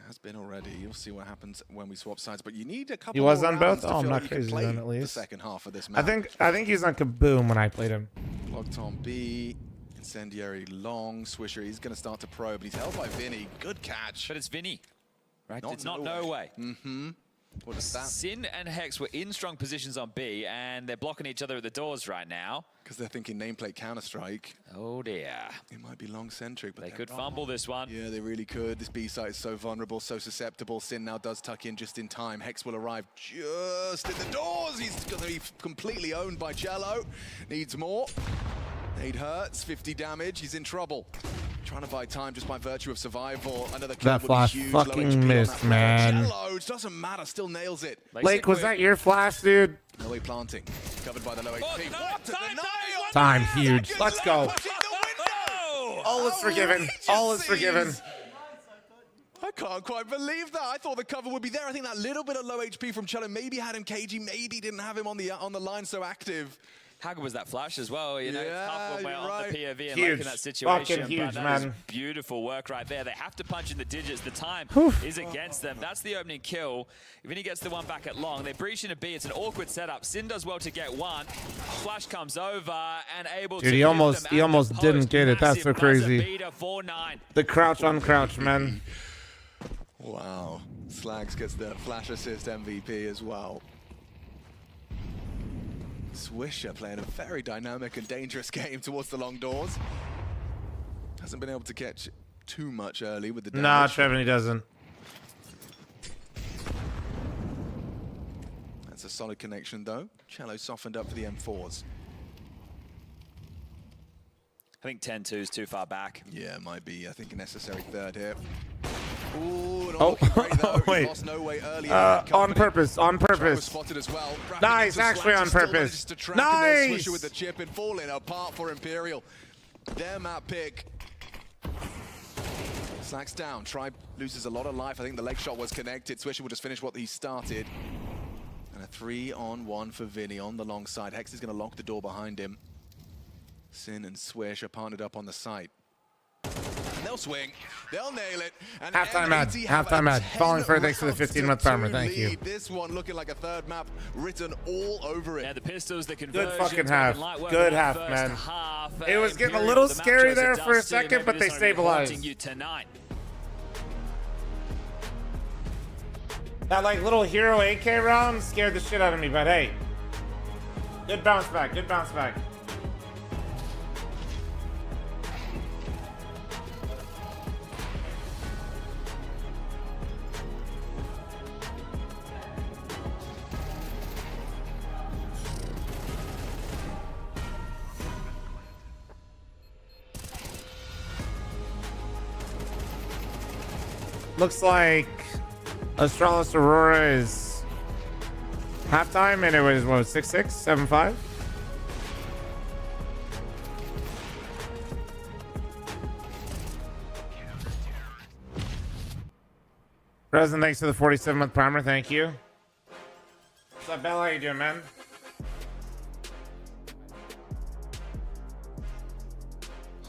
Has been already. You'll see what happens when we swap sides, but you need a couple. He was more on both. rounds to Oh, I'm feel not like you crazy can play then, at least. The second half of this map. I think he was on Kaboom when I played him. Blocked on B. Incendiary long. Swisher. He's going to start to probe, but he's held by Vinny. Good catch. But it's Vinny, right? Not it's not No Way. Mm-hmm. What is that? Sin and Hex were in strong positions on B, and they're blocking each other at the doors right now. Because they're thinking nameplate Counter-Strike. Oh dear. It might be long-centric, but they could fumble this one. Yeah, they really could. This B site is so vulnerable, so susceptible. Sin now does tuck in just in time. Hex will arrive just in the doors. He's going to be completely owned by Cello. Needs more. Nade hurts, 50 damage. He's in trouble. Trying to buy time just by virtue of survival. Another That flash fucking missed, man. Cello, it doesn't matter, still nails it. Lake, was that your flash, dude? No way planting. Covered by the low HP. What a denial! Time huge. Let's go. All is forgiven. All is forgiven. I can't quite believe that. I thought the cover would be there. I think that little bit of low HP from Cello maybe had him cagey, maybe didn't have him on the line so active. How good was that flash as well? You know, it's tough when we're on the POV and Huge. like in that situation. Fucking huge, but that is beautiful work right there. They have to punch in the digits. The time is against them. That's the opening kill. Vinny gets the one back at long. They breach into B. It's an awkward setup. Sin does well to get one. Flash comes over and able to. Dude, he almost didn't get it. That's so crazy. The crouch on crouch, man. Wow. Slags gets the flash assist MVP as well. Swisher playing a very dynamic and dangerous game towards the long doors. Hasn't been able to catch too much early with the damage. Nah, Trevin, he doesn't. That's a solid connection though. Cello softened up for the M4s. I think 10-2 is too far back. Yeah, it might be. I think a necessary third here. Ooh, wait. Lost No Way early on purpose, on purpose. Spotted as well. Nice, actually on purpose. Nice. Swisher with the chip and falling apart for Imperial. Their map pick. Slacks down. Tribe loses a lot of life. I think the leg shot was connected. Swisher will just finish what he started. And a 3-on-1 for Vinny on the long side. Hex is going to lock the door behind him. Sin and Swish are partnered up on the site. And they'll swing. They'll nail it. And halftime ad. Halftime ad. Falling for thanks for the 15-month farmer. Thank you. This one looking like a third map written all over it. Yeah, the pistols, the good fucking half. Good half, man. It was getting a little scary there for a second, but they stabilized. That like little hero AK round scared the shit out of me, but hey. Good bounce back. Good bounce back. Looks like Astralis Aurora is halftime, and it was, what, 6-6, 7-5? Resin, thanks for the 47-month primer. Thank you. What's up, Bella? How you doing, man?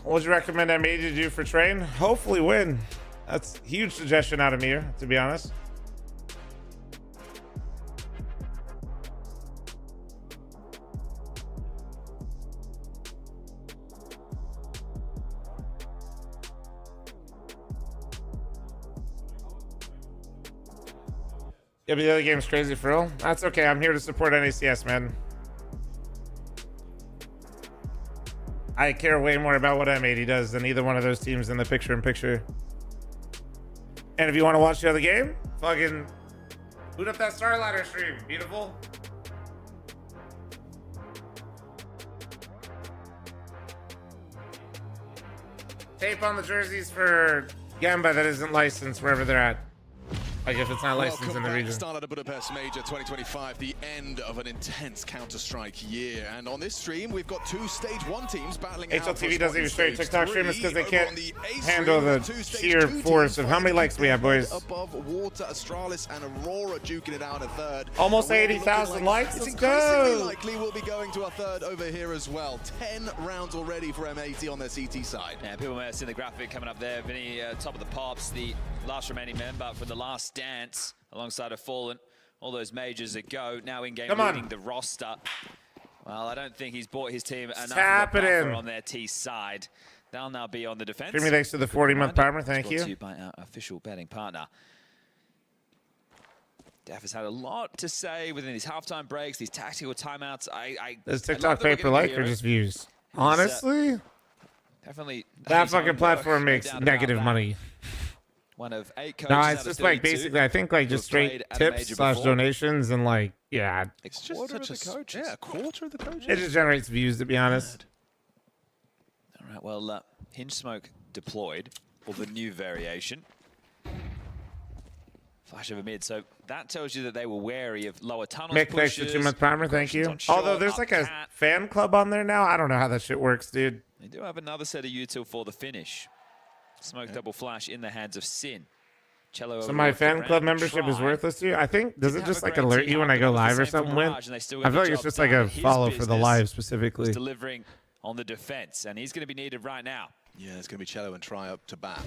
What would you recommend ME to do for train? Hopefully win. That's a huge suggestion out of me here, to be honest. Yeah, but the other game's crazy for real. That's okay. I'm here to support NACS, man. I care way more about what M80 does than either one of those teams in the picture-in-picture. And if you want to watch the other game, fucking boot up that StarLadder stream. Beautiful. Tape on the jerseys for Gamba that isn't licensed wherever they're at. Like if it's not licensed in the region. StarLadder Budapest Major 2025, the end of an intense Counter-Strike year. And on this stream, we've got two Stage 1 teams battling out. HLTV doesn't even straight TikTok streamers because they can't handle the sheer force of how many likes we have, boys. Above Water, Astralis, and Aurora duking it out a third. Almost 80,000 likes. It's Let's increasingly go. likely we'll be going to a third over here as well. 10 rounds already for M80 on their CT side. Yeah, people may have seen the graphic coming up there. Vinny, top of the pops, the last remaining member from the last dance alongside a Fallen. All those majors that go now in game leading the roster. Well, I don't think he's bought his team enough of a buffer on their T side. They'll now be on the defense. Jimmy, thanks to the 40-month partner. Thank you. Brought to you by our official betting partner. Def has had a lot to say within these halftime breaks, these tactical timeouts. Does TikTok pay per like or just views? Honestly, definitely that fucking platform makes negative money. One of 8 coaches. No, it's just like basically, I think like just straight tips / donations and like, yeah. It's just such a quarter of the coaches. It just generates views, to be honest. All right, well, Hinge Smoke deployed, or the new variation. Flash over mid, so that tells you that they were wary of lower tunnels. Mick, thanks for 2-month primer, thank you. Although there's like a fan club on there now. I don't know how that shit works, dude. They do have another set of util for the finish. Smoke double flash in the hands of Sin. Cello So my fan club membership is worthless to you? I think, does it just like alert you when I go live or something? When I feel like it's just like a follow for the live specifically. Delivering on the defense, and he's going to be needed right now. Yeah, it's going to be Cello and Try up to bat.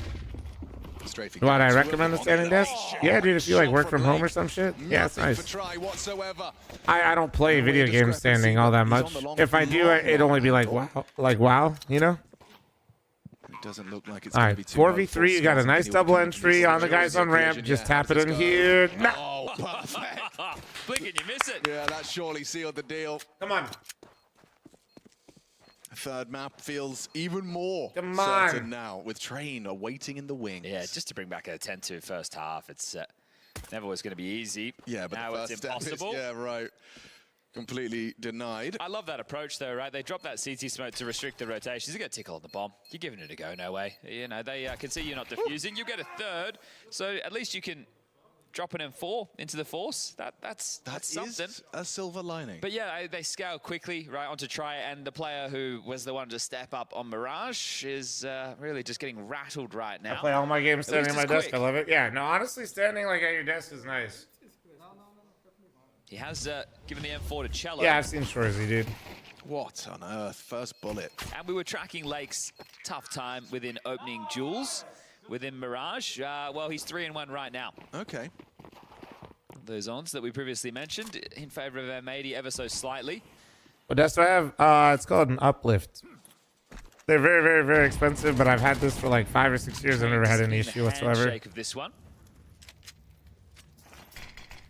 Straight for What, I recommend the standing desk? Yeah, dude, if you like work from home or some shit. Yeah, it's nice. I don't play video games standing all that much. If I do, it'd only be like WoW, you know? Doesn't look like it's all right, 4v3. You got a nice double entry on the guys on ramp. Just tap it in here. No. Oh, perfect. Blink and you miss it. Yeah, that surely sealed the deal. Come on. Third map feels even more certain certain now with Train awaiting in the wings. Yeah, just to bring back a 10-2 first half. It's never was going to be easy. Yeah, but now it's impossible. Yeah, right. Completely denied. I love that approach, though, right? They drop that CT smoke to restrict the rotations. You get a tickle on the bomb. You're giving it a go, no way. You know, they can see you're not defusing. You get a third, so at least you can drop an M4 into the force. That's something. Is a silver lining. But yeah, they scale quickly right onto Try, and the player who was the one to step up on Mirage is really just getting rattled right now. I play all my games standing at my desk. I love it. Yeah, no, honestly, standing like at your desk is nice. He has given the M4 to Cello. Yeah, I've seen Shorzy, dude. What on earth? First bullet. And we were tracking Lake's tough time within opening duels within Mirage. Well, he's 3-1 right now. Okay. Those ons that we previously mentioned in favor of M80 ever so slightly. What desk do I have? It's called an Uplift. They're very, very, very expensive, but I've had this for like 5 or 6 years. I've never had any issue whatsoever. Handshake of this one.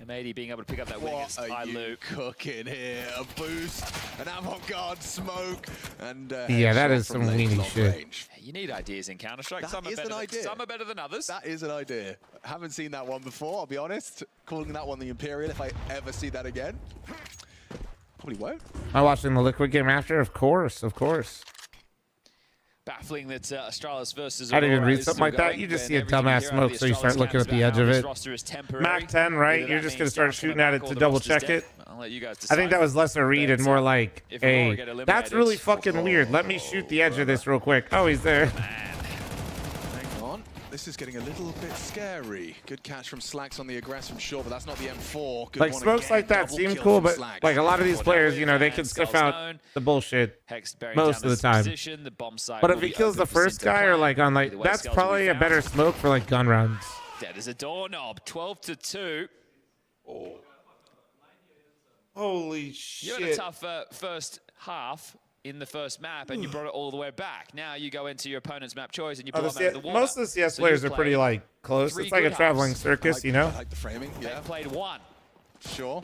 M80 being able to pick up that wing against Luke. Cooking here? A boost, an avant-garde smoke, and yeah, that is some weenie shit. Range. You need ideas in Counter-Strike. Some are better than others. That is an idea. Haven't seen that one before, I'll be honest. Calling that one the Imperial if I ever see that again. Probably won't. Am I watching the Liquid game after? Of course, of course. Baffling that Astralis versus I didn't even read something like that. You just see a dumbass smoke, so you start looking at the edge of it. Mac 10, right? You're just going to start shooting at it to double check it. I think that was less a read and more like a, that's really fucking weird. Let me shoot the edge of this real quick. Oh, he's there. Hang on. This is getting a little bit scary. Good catch from Slacks on the aggressive shot, but that's not the M4. Good like smokes like that seem cool, but like a lot of these players, you know, they can sniff out the bullshit most of the time. But if he kills the first guy or like on like, that's probably a better smoke for like gun rounds. Dead as a doorknob. 12-2. Oh. Holy shit. You had a tough first half. in the first map and you brought it all the way back. Now you go into your opponent's map choice and you pull them out of the water. Most of the CS players are pretty like close. It's like a traveling circus, you know? I like the framing, yeah. They played one. Sure.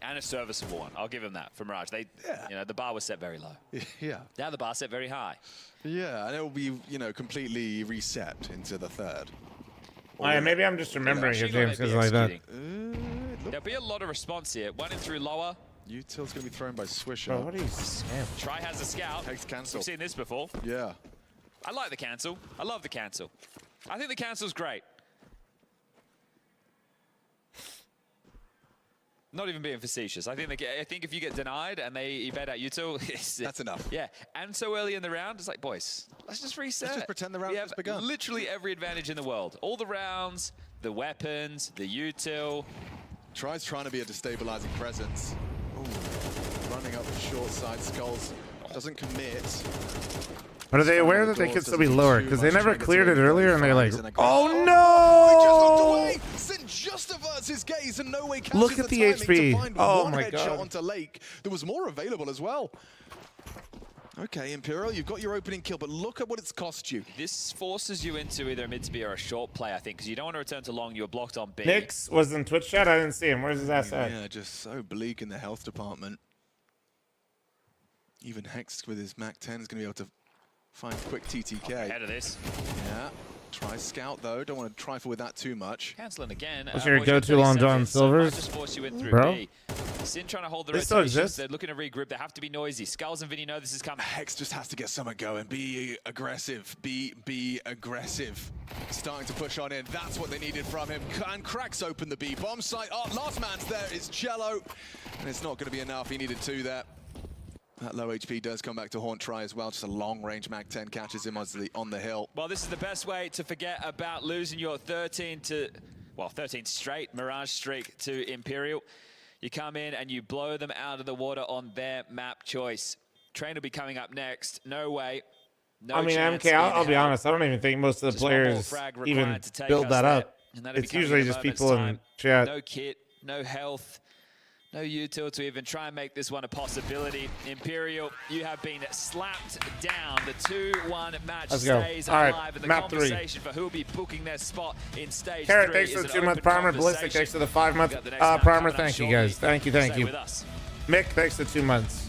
And a serviceable one. I'll give them that for Mirage. They, you know, the bar was set very low. Yeah. Now the bar set very high. Yeah, and it will be, you know, completely reset into the third. Maybe I'm just remembering it, James, because like that. There'll be a lot of response here. One in through lower. Util's going to be thrown by Swisher. Bro, what are you saying? Try has a scout. Takes cancel. We've seen this before. Yeah. I like the cancel. I love the cancel. I think the cancel's great. Not even being facetious. I think if you get denied and they evade out util, that's enough. Yeah, and so early in the round, it's like, boys, let's just reset. Let's just pretend the round has begun. Literally every advantage in the world. All the rounds, the weapons, the util. Try's trying to be a destabilizing presence. Ooh, running up the short side, Skulls doesn't commit. But are they aware that they could still be lower? Because they never cleared it earlier, and they're like, oh no! Just averts his gaze and no way Look at the HP. Oh my god. Onto Lake. There was more available as well. Okay, Imperial, you've got your opening kill, but look at what it's cost you. This forces you into either a mid to B or a short play, I think, because you don't want to return to long. You were blocked on B. Nix was in Twitch chat. I didn't see him. Where's his ass at? Yeah, just so bleak in the health department. Even Hex with his Mac 10 is going to be able to find quick TTK. Ahead of this. Yeah. Try scout though. Don't want to trifle with that too much. Canceling again. What's your go-to Long John Silvers? Just force you in through Bro? B. Sin trying to hold the They still rotations. exist? They're looking to regroup. They have to be noisy. Skulls and Vinny know this is coming. Hex just has to get something going. Be aggressive. Be aggressive. Starting to push on in. That's what they needed from him. And cracks open the B bomb site. Oh, last man's there is Jello. And it's not going to be enough. He needed two there. That low HP does come back to haunt Try as well. Just a long-range Mac 10 catches him on the hill. Well, this is the best way to forget about losing your 13 straight Mirage streak to Imperial. You come in and you blow them out of the water on their map choice. Train will be coming up next. No way. No I mean, chance MK, I'll be in hell. honest. I don't even think most of the Just one more players frag even required to take build us that there. up. And that'll be It's coming usually in a just moment's people time. in chat. No kit, no health. No util to even try and make this one a possibility. Imperial, you have been slapped down. The 2-1 match Let's go. stays All right, alive, and the map 3. conversation for who will be booking their spot in stage Carrot, 3 thanks is for the an 2-month open primer. Ballistic, conversation. thanks for the 5-month We've got the next map primer. coming up Thank you, shortly. guys. Thank you, thank Stay you. with us. Mick, thanks for 2 months.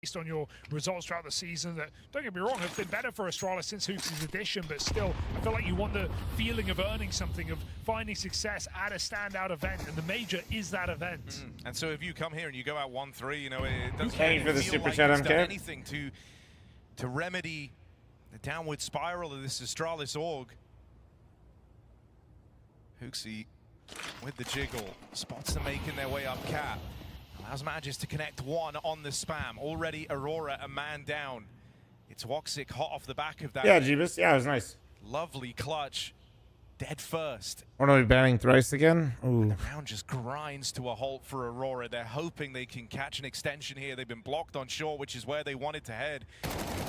Based on your results throughout the season that, don't get me wrong, have been better for Astralis since Hoops' addition, but still, I feel like you want the feeling of earning something, of finding success at a standout event, and the major is that event. And so if you come here and you go out 1-3, you know, it doesn't Thank you for the feel super like chat, it's done MK. anything to remedy the downward spiral of this Astralis org. Hooksy with the jiggle, spots are making their way up cap. Allows Magis to connect one on the spam. Already Aurora a man down. It's WATCHPARTY hot off the back of that. Yeah, Jeebus. Yeah, it was nice. Lovely clutch. Dead first. Or are we banning thrice again? Ooh. The round just grinds to a halt for Aurora. They're hoping they can catch an extension here. They've been blocked on shore, which is where they wanted to head.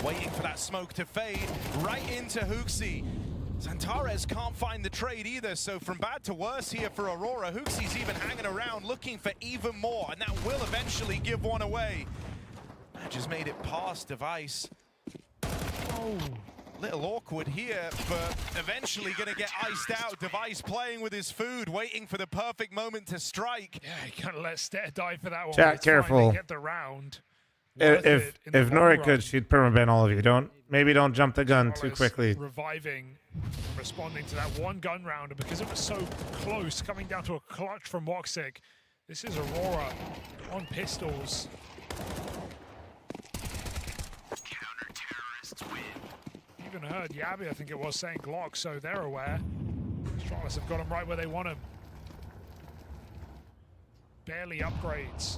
Waiting for that smoke to fade right into Hooksy. Zantares can't find the trade either, so from bad to worse here for Aurora. Hooksy's even hanging around looking for even more, and that will eventually give one away. That just made it past Device. Oh, little awkward here, but eventually gonna get iced out. Device playing with his food, waiting for the perfect moment to strike. Yeah, you can't let Stare die for that one. Chat, It's fine, careful. they get the round. If Nora could, she'd permaban all of you. Maybe don't jump the gun too quickly. Reviving, responding to that one gun round, and because it was so close, coming down to a clutch from WATCHPARTY. This is Aurora on pistols. Counter-terrorists win. Even heard Yabby, I think it was, saying Glock, so they're aware. Astralis have got him right where they want him. Barely upgrades.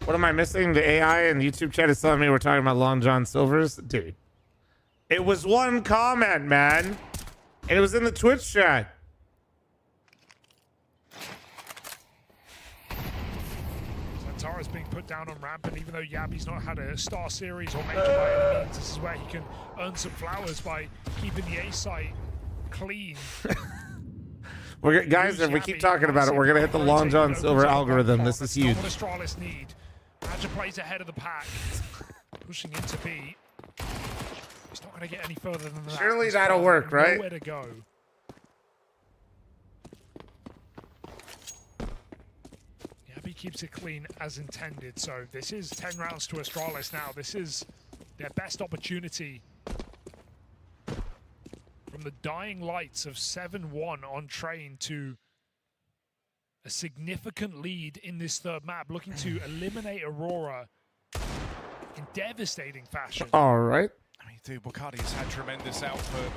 What am I missing? The AI and YouTube chat is telling me we're talking about Long John Silvers. Dude, it was one comment, man. And it was in the Twitch chat. Zantara's being put down on ramp, and even though Yabby's not had a star series or major by any means, this is where he can earn some flowers by keeping the A site clean. Guys, if we keep talking about it, we're gonna hit the Long John Silver algorithm. This is huge. What Astralis need. Badger plays ahead of the pack, pushing into B. He's not gonna get any further than that. Surely that'll work, right? Nowhere to go. He keeps it clean as intended. So this is 10 rounds to Astralis now. This is their best opportunity. From the dying lights of 7-1 on train to a significant lead in this third map, looking to eliminate Aurora in devastating fashion. All right. I mean, dude, WATCHPARTY's had tremendous output.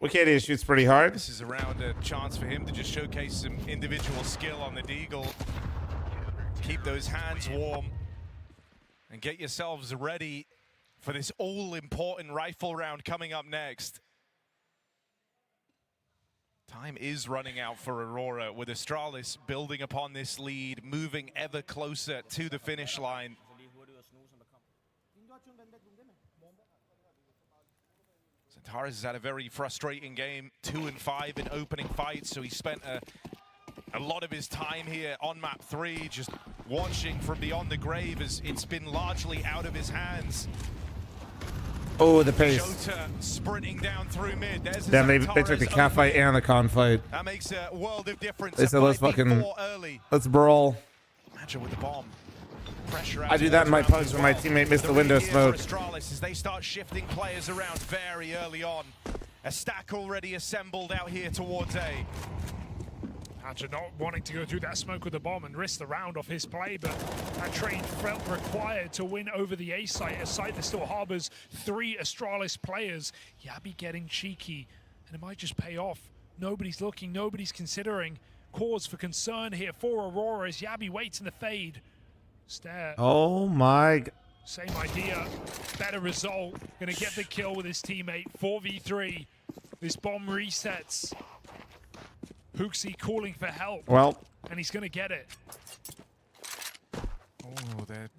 WATCHPARTY shoots pretty hard. This is around a chance for him to just showcase some individual skill on the Deagle. Keep those hands warm and get yourselves ready for this all-important rifle round coming up next. Time is running out for Aurora, with Astralis building upon this lead, moving ever closer to the finish line. Centaurus has had a very frustrating game, 2-5 in opening fights, so he spent a lot of his time here on map 3 just watching from beyond the grave as it's been largely out of his hands. Oh, the pace. Jota sprinting down through mid. There's Damn, they took the cat fight and the con fight. That makes a world of difference. They said, let's brawl. Imagine with the bomb. Pressure I do that in my punch when my teammate missed the window smoke. Astralis as they start shifting players around very early on. A stack already assembled out here towards A. Badger not wanting to go through that smoke with the bomb and risk the round off his play, but that train felt required to win over the A site, a site that still harbors 3 Astralis players. Yabi getting cheeky, and it might just pay off. Nobody's looking, nobody's considering. Cause for concern here for Aurora as Yabi waits in the fade. Stare. Oh my. Same idea, better result. Gonna get the kill with his teammate, 4v3. This bomb resets. HooXi calling for help. Well. And he's going to get it. Oh, they're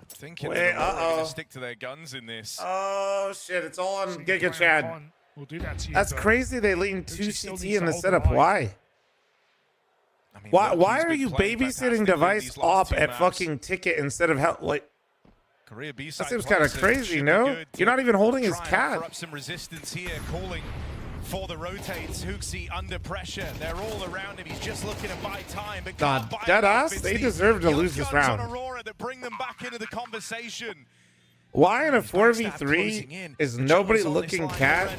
thinking they're going to stick to their guns in this. Oh, shit. It's all on Giga Chad. We'll do that to you. That's crazy. They lean 2 CT in the setup. Why? I mean, Why are you babysitting device op at fucking ticket instead of help? Like, that seems kind of crazy, no? You're not even holding his cat. Up some resistance here, calling for the rotates. HooXi under pressure. They're all around him. He's just looking to buy time, but God, dead ass. They deserve to lose this round. Aurora that bring them back into the conversation. Why in a 4v3 is nobody looking cat?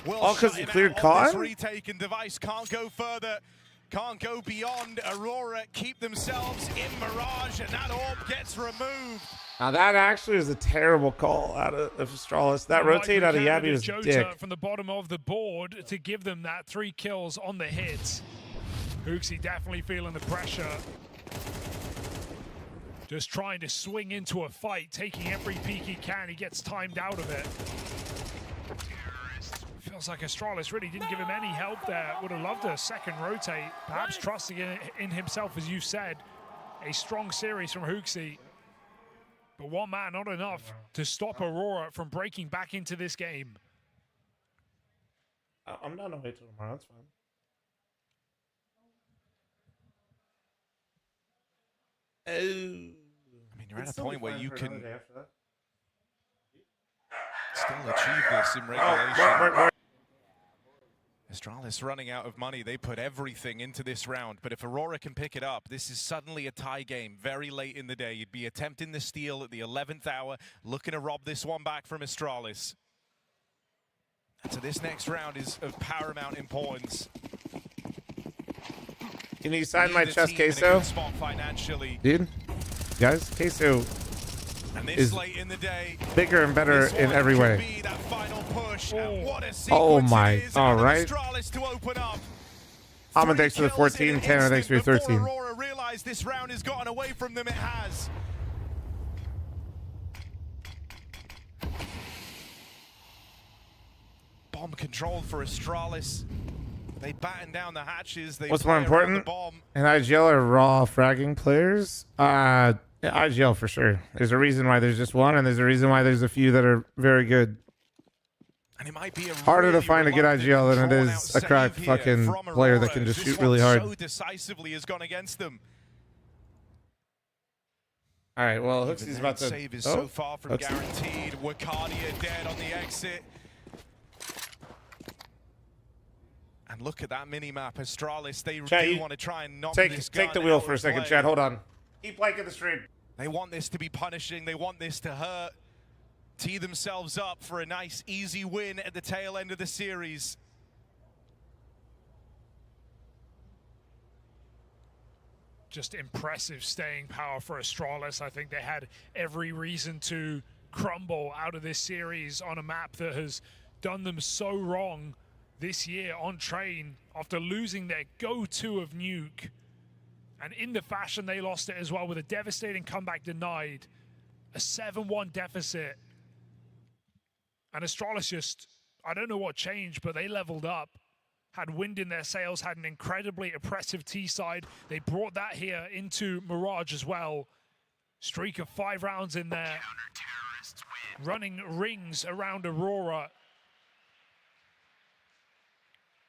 All because you cleared con? Retake and device can't go further. Can't go beyond. Aurora keep themselves in Mirage, and that orb gets removed. Now that actually is a terrible call out of Astralis. That rotate out of Yabi was dick. From the bottom of the board to give them that 3 kills on the hits. HooXi definitely feeling the pressure. Just trying to swing into a fight, taking every peek he can. He gets timed out of it. Feels like Astralis really didn't give him any help there. Would have loved a second rotate. Perhaps trusting in himself, as you said. A strong series from HooXi. But one man, not enough to stop Aurora from breaking back into this game. I'm not away till tomorrow. That's fine. I mean, you're at a point where you can still achieve this in regulation. Astralis running out of money. They put everything into this round, but if Aurora can pick it up, this is suddenly a tie game very late in the day. You'd be attempting the steal at the 11th hour, looking to rob this one back from Astralis. And so this next round is of paramount importance. Can you sign my chest, Queso? Dude, guys, Queso is bigger and better in every way. Oh my, all right. Almond, thanks for the 14. Tanner, thanks for your 13. Aurora realize this round has gotten away from them. It has. Bomb controlled for Astralis. They batten down the hatches. They What's more important? And IGL are raw fragging players. Yeah, IGL for sure. There's a reason why there's just one, and there's a reason why there's a few that are very good. And it might be a Harder really to find a good IGL than it is a cracked save here fucking from player that Aurora. can just This shoot really one hard. so decisively has gone against them. All right, well, Even Hooksy's that about to... save is oh, so far from Hooksy. guaranteed. Wacardia dead on the exit. And look at that mini-map. Astralis, they Chat, do you want to try and knock take this the gun wheel out for a of second, play. Chad. Hold on. Keep liking the stream. They want this to be punishing. They want this to hurt. Tee themselves up for a nice, easy win at the tail end of the series. Just impressive staying power for Astralis. I think they had every reason to crumble out of this series on a map that has done them so wrong this year on train after losing their go-to of Nuke. And in the fashion they lost it as well, with a devastating comeback denied, a 7-1 deficit. And Astralis just, I don't know what changed, but they leveled up, had wind in their sails, had an incredibly oppressive T-side. They brought that here into Mirage as well. Streak of 5 rounds in there, running rings around Aurora,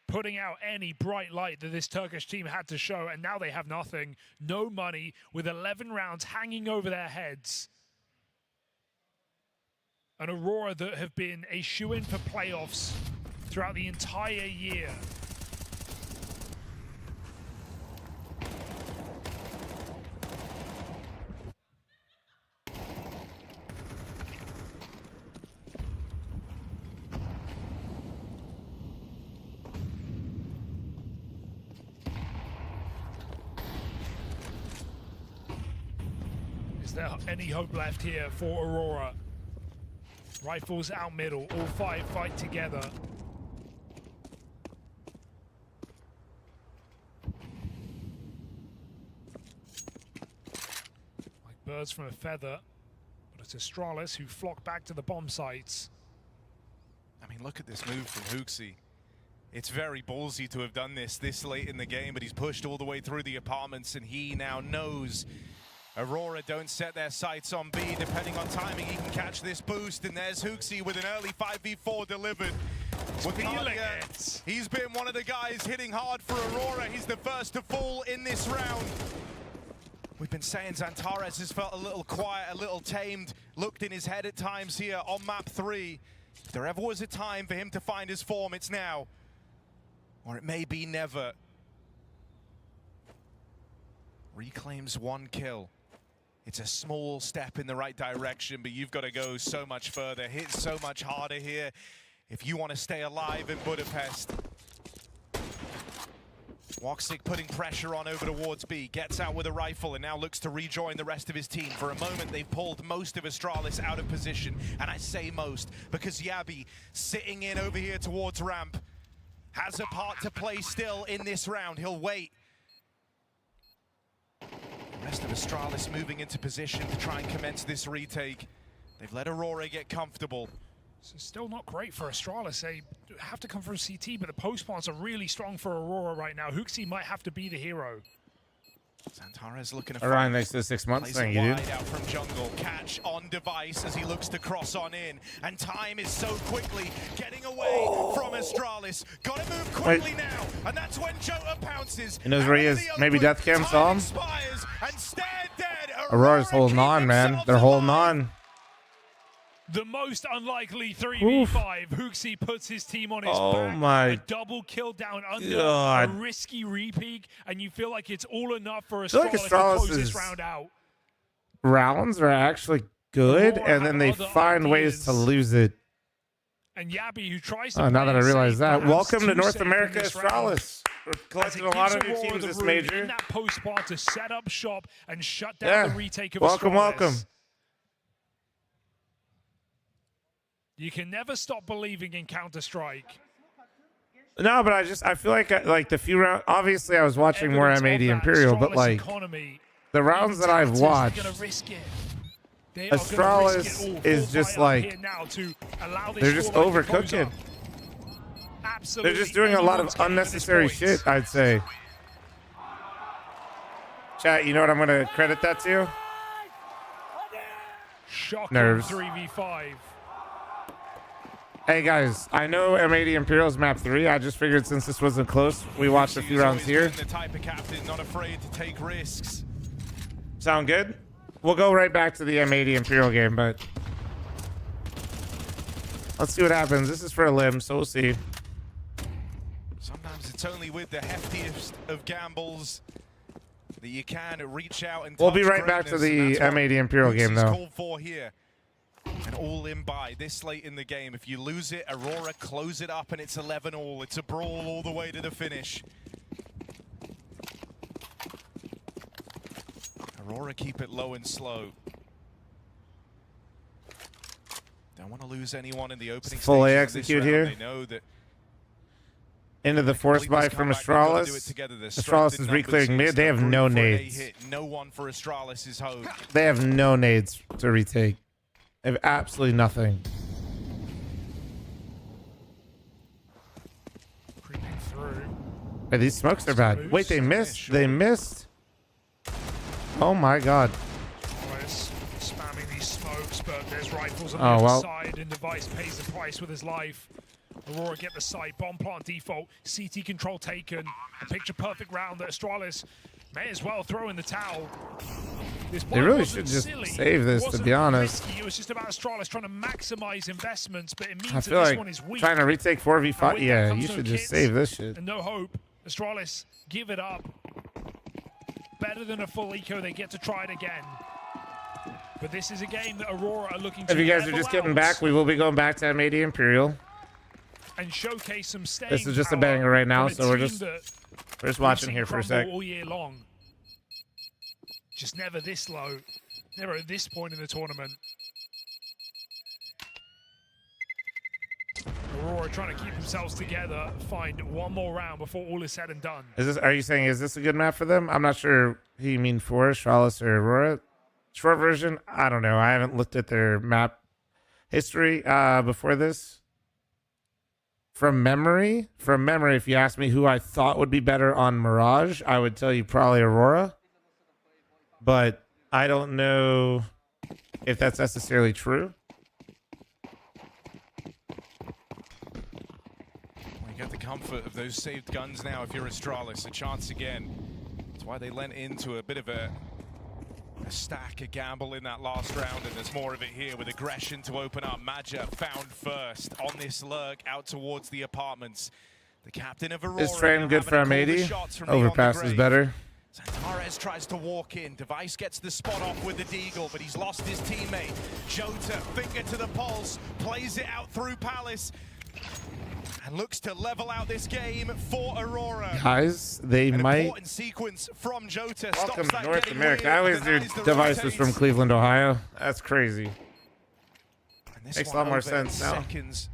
putting out any bright light that this Turkish team had to show, and now they have nothing. No money, with 11 rounds hanging over their heads. An Aurora that have been a shoo-in for playoffs throughout the entire year. Is there any hope left here for Aurora? Rifles out middle, all 5 fight together. Like birds from a feather, but it's Astralis who flock back to the bomb sites. I mean, look at this move from Hooksy. It's very ballsy to have done this late in the game, but he's pushed all the way through the apartments, and he now knows Aurora don't set their sights on B. Depending on timing, he can catch this boost, and there's Hooksy with an early 5v4 delivered. Wacardia, he's been one of the guys hitting hard for Aurora. He's the first to fall in this round. We've been saying Xantares has felt a little quiet, a little tamed, looked in his head at times here on map 3. If there ever was a time for him to find his form, it's now. Or it may be never. Reclaims 1 kill. It's a small step in the right direction, but you've got to go so much further, hit so much harder here if you want to stay alive in Budapest. Woxic putting pressure on over towards B, gets out with a rifle and now looks to rejoin the rest of his team. For a moment, they've pulled most of Astralis out of position, and I say most because Yabi, sitting in over here towards ramp, has a part to play still in this round. He'll wait. The rest of Astralis moving into position to try and commence this retake. They've let Aurora get comfortable. So still not great for Astralis. They have to come from CT, but the post plants are really strong for Aurora right now. Hooksy might have to be the hero. Xantares looking to Orion next to the 6 months. Thank you, dude. Wide out from jungle, catch on device as he looks to cross on in, and time is so quickly getting away from Astralis. Gotta move quickly now, and that's when Jota pounces. He knows where he is. Maybe Death Cam saw him. And stared dead. Aurora's holding on, man. They're holding on. The most unlikely 3v5. Hooksy puts his team on his back. My a double kill down under. God. A risky repeat, and you feel like it's all enough for I feel like Astralis to close this Astralis' round out. rounds are actually good, and then they find ways to lose it. And Yabi, who tries to Now that I realize that. Welcome to North safe America, in this round. Astralis. We're collecting a lot of new teams this major. In that post spot to set up shop and shut down Yeah. the retake of Welcome, Astralis. welcome. You can never stop believing in Counter-Strike. No, but I feel like the few rounds. Obviously, I was watching more M80 Imperial, but like the rounds that I've watched, Astralis is just like they're just overcooking. They're just doing a lot of unnecessary shit, I'd say. Chat, you know what I'm gonna credit that to? Shocking Nerves. 3v5. Hey guys, I know M80 Imperial's map 3. I just figured since this wasn't close, we watched a few rounds here. The type of captain not afraid to take risks. Sound good? We'll go right back to the M80 Imperial game, but let's see what happens. This is for a limb, so we'll see. Sometimes it's only with the heftiest of gambles that you can reach out and we'll be right back to the M80 Imperial game, though. Called for here. And all in by this late in the game. If you lose it, Aurora close it up and it's 11-all. It's a brawl all the way to the finish. Aurora keep it low and slow. Don't want to lose anyone in the opening fully stages execute of this round. here. They know that into the force buy from Astralis. Astralis is re-clearing mid. They have no nades. No one for Astralis' home. They have no nades to retake. They have absolutely nothing. Creeping through. Hey, these smokes are bad. Wait, they missed. They missed. Oh my god. Spamming these smokes, but there's rifles on Oh, the well. other side, and Device pays the price with his life. Aurora get the site, bomb plant default, CT control taken. A picture perfect round that Astralis may as well throw in the towel. This They really should just save this, to be honest. Risky. It was just about Astralis trying to maximize investments, but it means I that feel this like one is weak. trying to retake 4v5. And with Yeah, that comes you no should just kits save this shit. And no hope. Astralis, give it up. Better than a full eco, they get to try it again. But this is a game that Aurora are looking to If you guys are level just getting out back, we will be going back to M80 Imperial. and showcase some staying This is just a power banger right now, from a so we're team just that watching we've here seen for a crumble sec. all year long. Just never this low, never at this point in the tournament. Aurora trying to keep themselves together, find one more round before all is said and done. Is this? Are you saying is this a good map for them? I'm not sure who you mean for Astralis or Aurora. Short version, I don't know. I haven't looked at their map history before this. From memory, if you ask me who I thought would be better on Mirage, I would tell you probably Aurora. But I don't know if that's necessarily true. You get the comfort of those saved guns now if you're Astralis. A chance again. That's why they lent into a bit of a stack, a gamble in that last round, and there's more of it here with aggression to open up. Maja found first on this lurk out towards the apartments. The captain of Aurora. Is frame good for M80? Overpass is better. Santarez tries to walk in. Device gets the spot off with the Deagle, but he's lost his teammate. Jota, finger to the pulse, plays it out through Palace, and looks to level out this game for Aurora. Guys, they might. Important sequence from Jota. Welcome Stops to North getting America. weird, I always but knew that is the Device was from rotates. Cleveland, Ohio. That's crazy. And this Makes a one lot more over sense now. Seconds.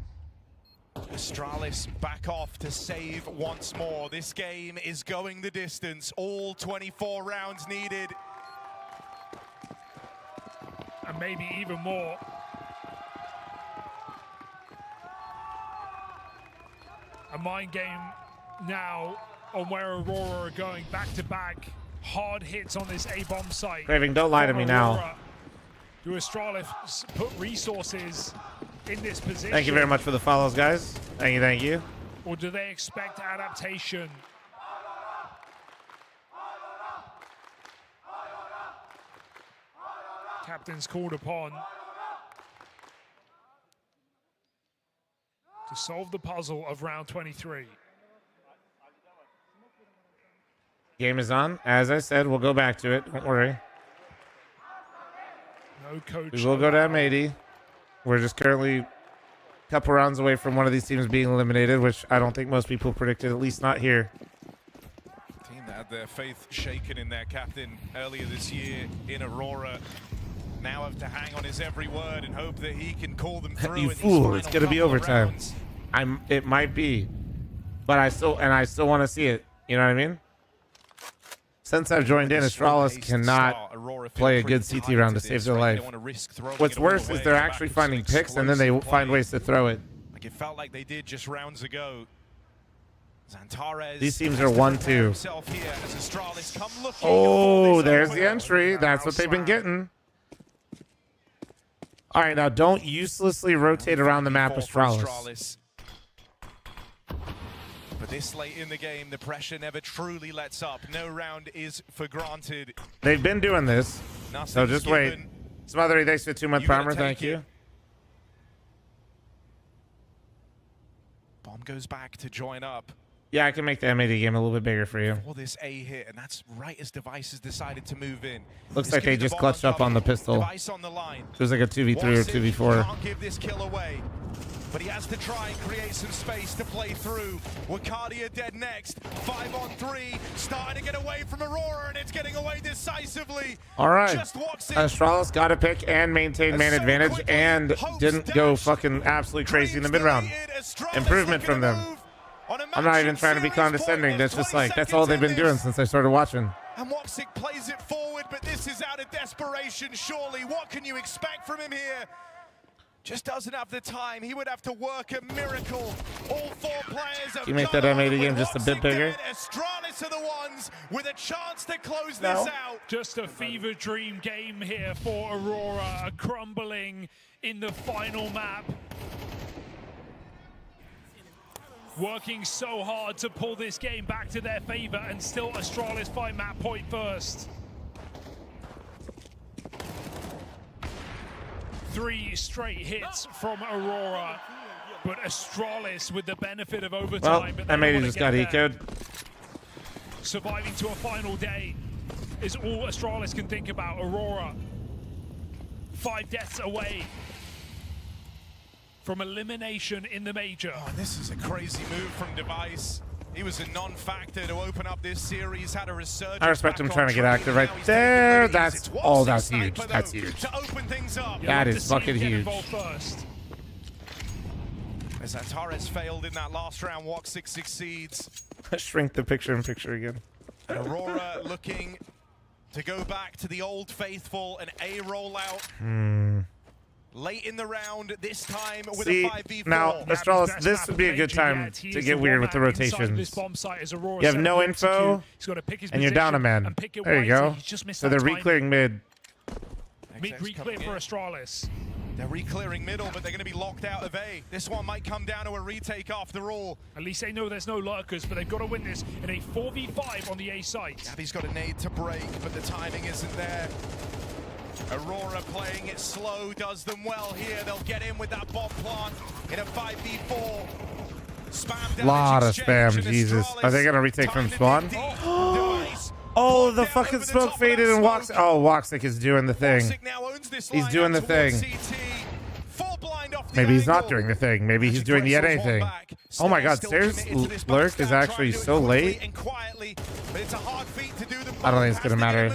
Astralis back off to save once more. This game is going the distance. All 24 rounds needed. And maybe even more. A mind game now on where Aurora are going back to back. Hard hits on this A-bomb site. Craving, don't lie to from me now. Aurora. Do Astralis put resources in this position? Thank you very much for the follows, guys. Thank you, thank you. Or do they expect adaptation? Captain's called upon to solve the puzzle of round 23. Game is on. As I said, we'll go back to it. Don't worry. No coach. We will go to M80. We're just currently a couple rounds away from one of these teams being eliminated, which I don't think most people predicted, at least not here. Team that had their faith shaken in their captain earlier this year in Aurora now have to hang on his every word and hope that he can call them through. You in these fool! It's final gonna be couple of overtime. rounds. It might be, but I still want to see it. You know what I mean? Since I've joined in, Astralis cannot play a good CT round to save their life. What's worse is they're actually finding picks and then they find ways to throw it. Like it felt like they did just rounds ago. Santarez. These teams are 1-2. Oh, there's the entry. That's what they've been getting. All right, now don't uselessly rotate around the map, Astralis. But this late in the game, the pressure never truly lets up. No round is for granted. They've been doing this, so just wait. Smothery, thanks for the 2-month primer. Thank you. Bomb goes back to join up. Yeah, I can make the M80 game a little bit bigger for you. For this A hit, and that's right as Device has decided to move in. Looks like they just clutched up on the pistol. Device on the line. It was like a 2v3 or 2v4. Can't give this kill away, but he has to try and create some space to play through. WATCHPARTY are dead next. 5 on 3, starting to get away from Aurora, and it's getting away decisively. All right, Astralis got a pick and maintained man advantage and didn't go fucking absolutely crazy in the mid round. Improvement from them. I'm not even trying to be condescending. That's just like, that's all they've been doing since I started watching. And WATCHPARTY plays it forward, but this is out of desperation, surely. What can you expect from him here? Just doesn't have the time. He would have to work a miracle. All 4 players have Can you make that M80 game just a bit bigger? Astralis are the ones with a chance to close this out. Just a fever dream game here for Aurora, crumbling in the final map. Working so hard to pull this game back to their favor, and still Astralis find map point first. 3 straight hits from Aurora, but Astralis with the benefit of overtime. Well, M80 just got eco'd. Surviving to a final day is all Astralis can think about. Aurora, 5 deaths away from elimination in the major. Oh, this is a crazy move from Device. He was a non-factor to open up this series, had a resurgence. I respect him trying to get active right there. That's huge. That's huge. That is fucking huge. As Antares failed in that last round, WATCHPARTY succeeds. Shrink the picture-in-picture again. And Aurora looking to go back to the old faithful, an A rollout. Late in the round, this time with a 5v4. Now, Astralis, this would be a good time to get weird with the rotations. You have no info, and you're down a man. There you go. So they're re-clearing mid. Re-clear for Astralis. They're re-clearing middle, but they're going to be locked out of A. This one might come down to a retake after all. At least they know there's no lurkers, but they've got to win this in a 4v5 on the A site. Gabby's got a nade to break, but the timing isn't there. Aurora playing it slow does them well here. They'll get in with that bomb plant in a 5v4. Spam Lot of spam, Jesus. Are they gonna retake from spawn? Oh, the fucking smoke faded and WATCHPARTY. Oh, WATCHPARTY is doing the thing. He's doing the thing. Maybe he's not doing the thing. Maybe he's doing the NA thing. Oh my God, Stairs lurk is actually so late. I don't think it's gonna matter.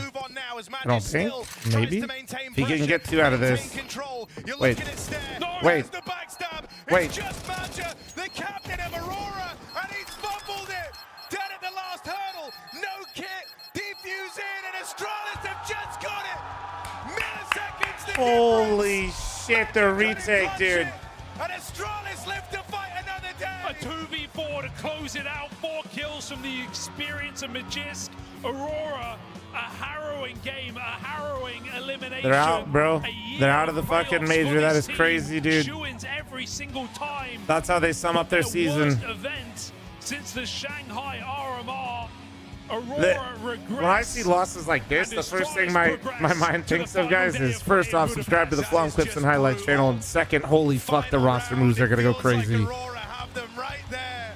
I don't think. Maybe. If he can get 2 out of this. Wait. Wait. Wait. The captain of Aurora, and he's fumbled it. Dead at the last hurdle. No kit. Defuse in, and Astralis have just got it. Milliseconds. Holy shit, the retake, dude. And Astralis live to fight another day. A 2v4 to close it out. 4 kills from the experience of Magisk. Aurora, a harrowing game, a harrowing elimination. They're out, bro. They're out of the fucking major. That is crazy, dude. Every single time. That's how they sum up their season. Worst event since the Shanghai RMR. Aurora when I see losses like this, the first thing my mind thinks of, guys, is first off, subscribe to the fl0m Clips and Highlights channel, and second, holy fuck, the roster moves are gonna go crazy. Aurora have them right there.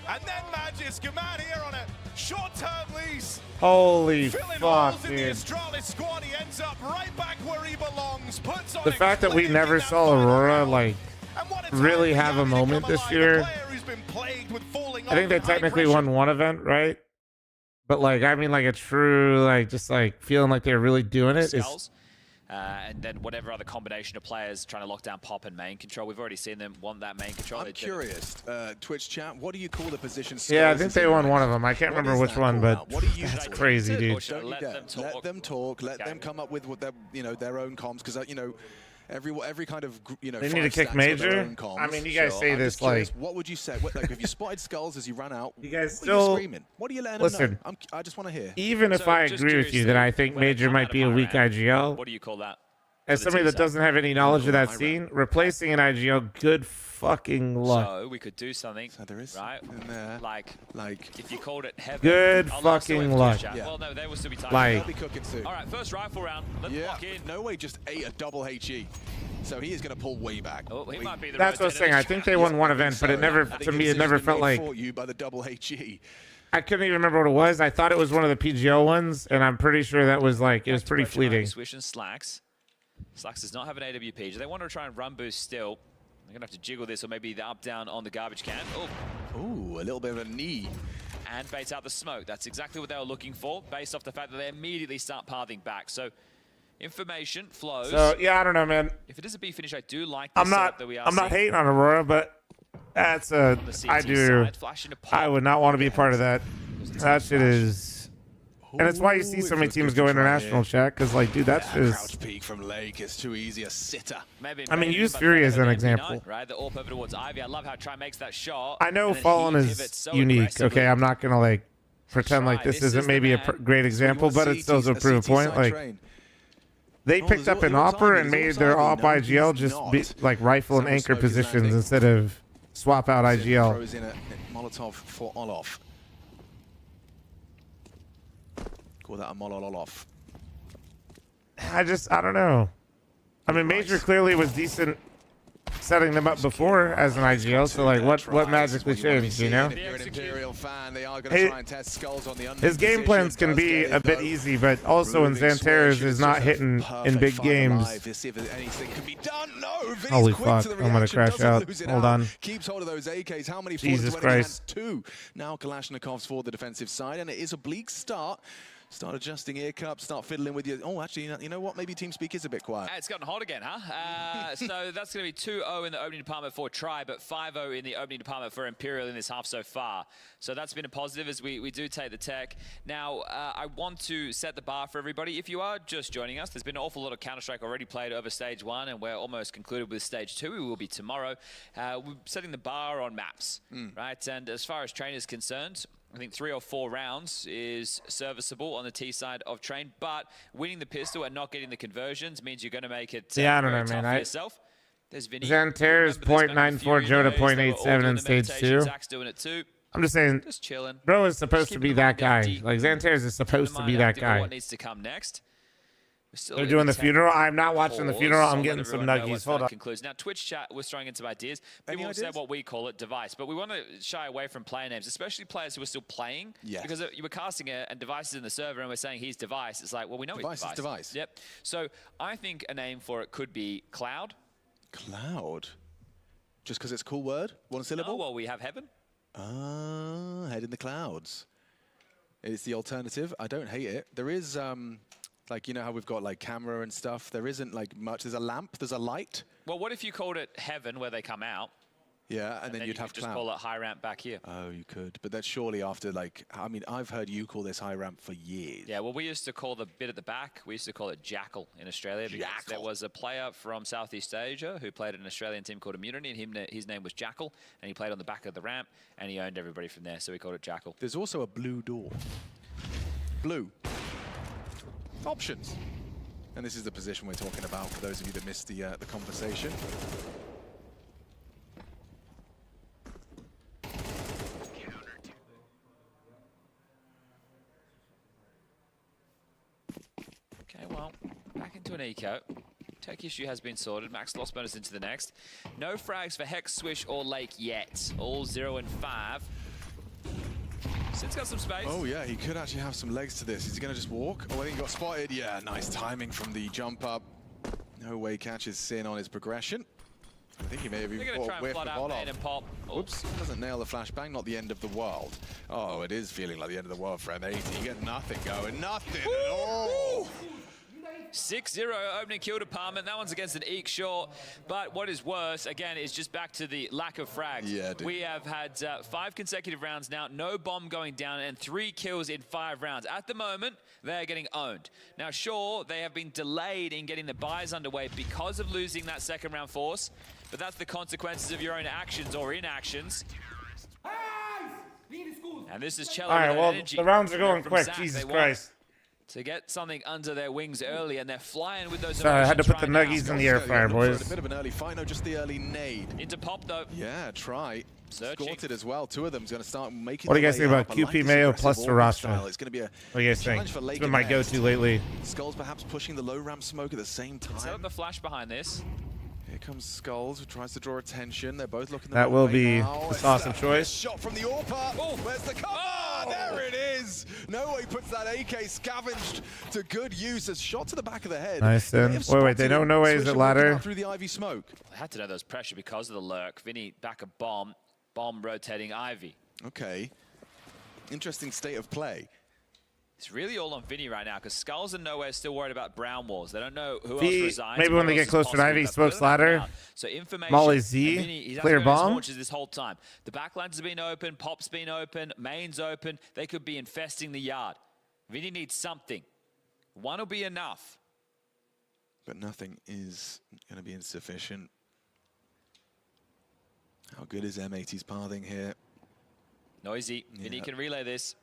And then Magisk come out here on a short-term lease. Holy fuck, dude. The Astralis squad, he ends up right back where he belongs. The fact that we never saw Aurora, like, really have a moment this year. I think they technically won 1 event, right? But, like, I mean, like, a true, like, just, like, feeling like they're really doing it. And then whatever other combination of players trying to lock down pop and main control. We've already seen them want that main control. I'm curious, Twitch chat, what do you call the position? Yeah, I think they won 1 of them. I can't remember which one, but that's crazy, dude. Let them talk. Let them come up with what their, their own comms, because every kind of, they need to kick major. I mean, you guys say this like, what would you say? Like, if you spotted skulls as you ran out, you guys still still screaming? What are you letting them know? I just want to hear. Even if I agree with you that I think major might be a weak IGL, what do you call that? as somebody that doesn't have any knowledge of that scene, replacing an IGL, good fucking luck. So we could do something, right? Like if you called it heaven. Good I'll still fucking have luck. chat. Well, no, they will still be tied. Like, They'll be cooking soon. All right, first rifle round. Let's lock in. No way just ate a double HE. So he is going to pull way back. Oh, he might be the that's what I was saying. I think they won one event, but it never, to me, it never felt like. You by the double HE. I couldn't even remember what it was. I thought it was one of the PGO ones, and I'm pretty sure that was like, it was pretty fleeting. Swish and Slacks. Slacks does not have an AWP. Do they want to try and run boost still? They're going to have to jiggle this, or maybe the up-down on the garbage can. Oh. Ooh, a little bit of a knee. And bait out the smoke. That's exactly what they were looking for, based off the fact that they immediately start pathing back. So, information flows. So, yeah, I don't know, man. If it is a B finish, I do like this setup that we are I'm not seeing. hating on Aurora, but that's a, I would not want to be a part of that. That shit is, and it's why you see so many teams go international, chat, because, like, dude, that's just. Crouch peek from Lake is too easy a sitter. I mean, use Fury as an example. Right, the AWP over towards Ivy. I love how Try makes that shot. I know Fallen is unique, okay? I'm not going to, like, pretend like this isn't maybe a great example, but it still does a prove a point. Like, they picked up an AWPer and made their AWP IGL just be, like, rifle and anchor positions instead of swap out IGL. Throws in a Molotov for Olof. Call that a Molololof. I don't know. I mean, Major clearly was decent setting them up before as an IGL, so like what magically changed, you know? If you're an Imperial fan, they are going to try and test skulls on the his game plans can be a bit easy, but also in Xanteras is not hitting in big games. Holy fuck, I'm gonna crash out. Hold on. Keeps hold of those AKs. How many? Jesus Christ. Two. Now Kalashnikovs for the defensive side, and it is a bleak start. Start adjusting ear cups, start fiddling with your... Oh, actually, you know what? Maybe TeamSpeak is a bit quiet. It's gotten hot again, huh? So that's going to be 2-0 in the opening department for Try, but 5-0 in the opening department for Imperial in this half so far. So that's been a positive as we do take the tech. Now, I want to set the bar for everybody. If you are just joining us, there's been an awful lot of Counter-Strike already played over Stage 1, and we're almost concluded with Stage 2. We will be tomorrow. We're setting the bar on maps, right? And as far as Train is concerned, I think 3 or 4 rounds is serviceable on the T side of Train, but winning the pistol and not getting the conversions means you're going to make it I don't know, man. yourself. There's Vinny. Xanteras 0.94, Joda 0.87 in Stage 2. Zach's doing it too. I'm just saying, just chilling. Bro is supposed to be that guy. Like, Xanteras is supposed to be that guy. What needs to come next? They're doing the funeral. I'm not watching the funeral. I'm getting some nuggies. Hold on. Now, Twitch chat was throwing in some ideas. People will say what we call it, device. But we want to shy away from player names, especially players who are still playing. Yes. Because you were casting it and devices in the server and we're saying he's device. It's like, well, we know he's device. Device. Yep. So I think a name for it could be Cloud. Cloud? Just because it's a cool word? One syllable? Oh, well, we have Heaven. Ah, head in the clouds. It's the alternative. I don't hate it. There is... like, you know how we've got, like, camera and stuff? There isn't, like, much. There's a lamp. There's a light. Well, what if you called it Heaven, where they come out? Yeah, and then you'd have just call it High Ramp back here. Oh, you could. But that's surely after, like, I mean, I've heard you call this High Ramp for years. Yeah, well, we used to call the bit at the back, we used to call it Jackal in Australia. Because there was a player from Southeast Asia who played at an Australian team called Immunity, and his name was Jackal, and he played on the back of the ramp, and he owned everybody from there, so we called it Jackal. There's also a blue door. Blue. Options. And this is the position we're talking about for those of you that missed the conversation. Okay, well, back into an eco. Tech issue has been sorted. Max loss bonus into the next. No frags for Hex, Swish, or Lake yet. All 0 and 5. Sid's got some space. Oh, yeah, he could actually have some legs to this. Is he going to just walk? Oh, I think he got spotted. Yeah, nice timing from the jump up. No way catches Sin on his progression. I think he may have even caught a whiff of Olof. Oops, doesn't nail the flashbang. Not the end of the world. Oh, it is feeling like the end of the world for M80. You get nothing going. Nothing at all. 6-0 opening kill department. That one's against an Eek short. But what is worse, again, is just back to the lack of frags. Yeah, dude. We have had 5 consecutive rounds now, no bomb going down, and 3 kills in 5 rounds. At the moment, they're getting owned. Now, sure, they have been delayed in getting the buys underway because of losing that second round force, but that's the consequences of your own actions or inactions. And this is Cello. All right, well, energy. the rounds are going From quick. Zach, Jesus they want Christ. to get something under their wings early, and they're flying with those. Sorry, I had to put the right nuggies now. in the air fryer, boys. A bit of an early fight, no, just the early nade. Into pop though. Yeah, try. Searching. Scored it as well. Two of them's going to start making. What do you guys their think way about up. I like QP this Mayo aggressive plus orbit Sriracha? style. It's going to be a What do you guys think? challenge for It's Lake been my and go-to Nest. lately. Skulls perhaps pushing the low ramp smoke at the same time. Set up the flash behind this. Here comes Skulls, who tries to draw attention. They're both looking the That wrong will way be now. the sauce of choice. Shot from the AWP. Oh, where's the cover? Oh, there it is. No way puts that AK scavenged to good use. A shot to the back of the head. Nice then. Wait, they don't know why is it ladder? Through the Ivy smoke. They had to know there was pressure because of the lurk. Vinny back a bomb rotating Ivy. Okay. Interesting state of play. It's really all on Vinny right now because Skulls and Nowhere still worried about brown walls. They don't know who V, else resigns. maybe when they get closer to Ivy, smokes ladder. So information. Molly Z, and Vinny, he's clear having those bomb. launches this whole time. The backlines have been open, Pop's been open, Main's open. They could be infesting the yard. Vinny needs something. One will be enough. But nothing is going to be insufficient. How good is M80's pathing here? Noisy. Vinny can relay this.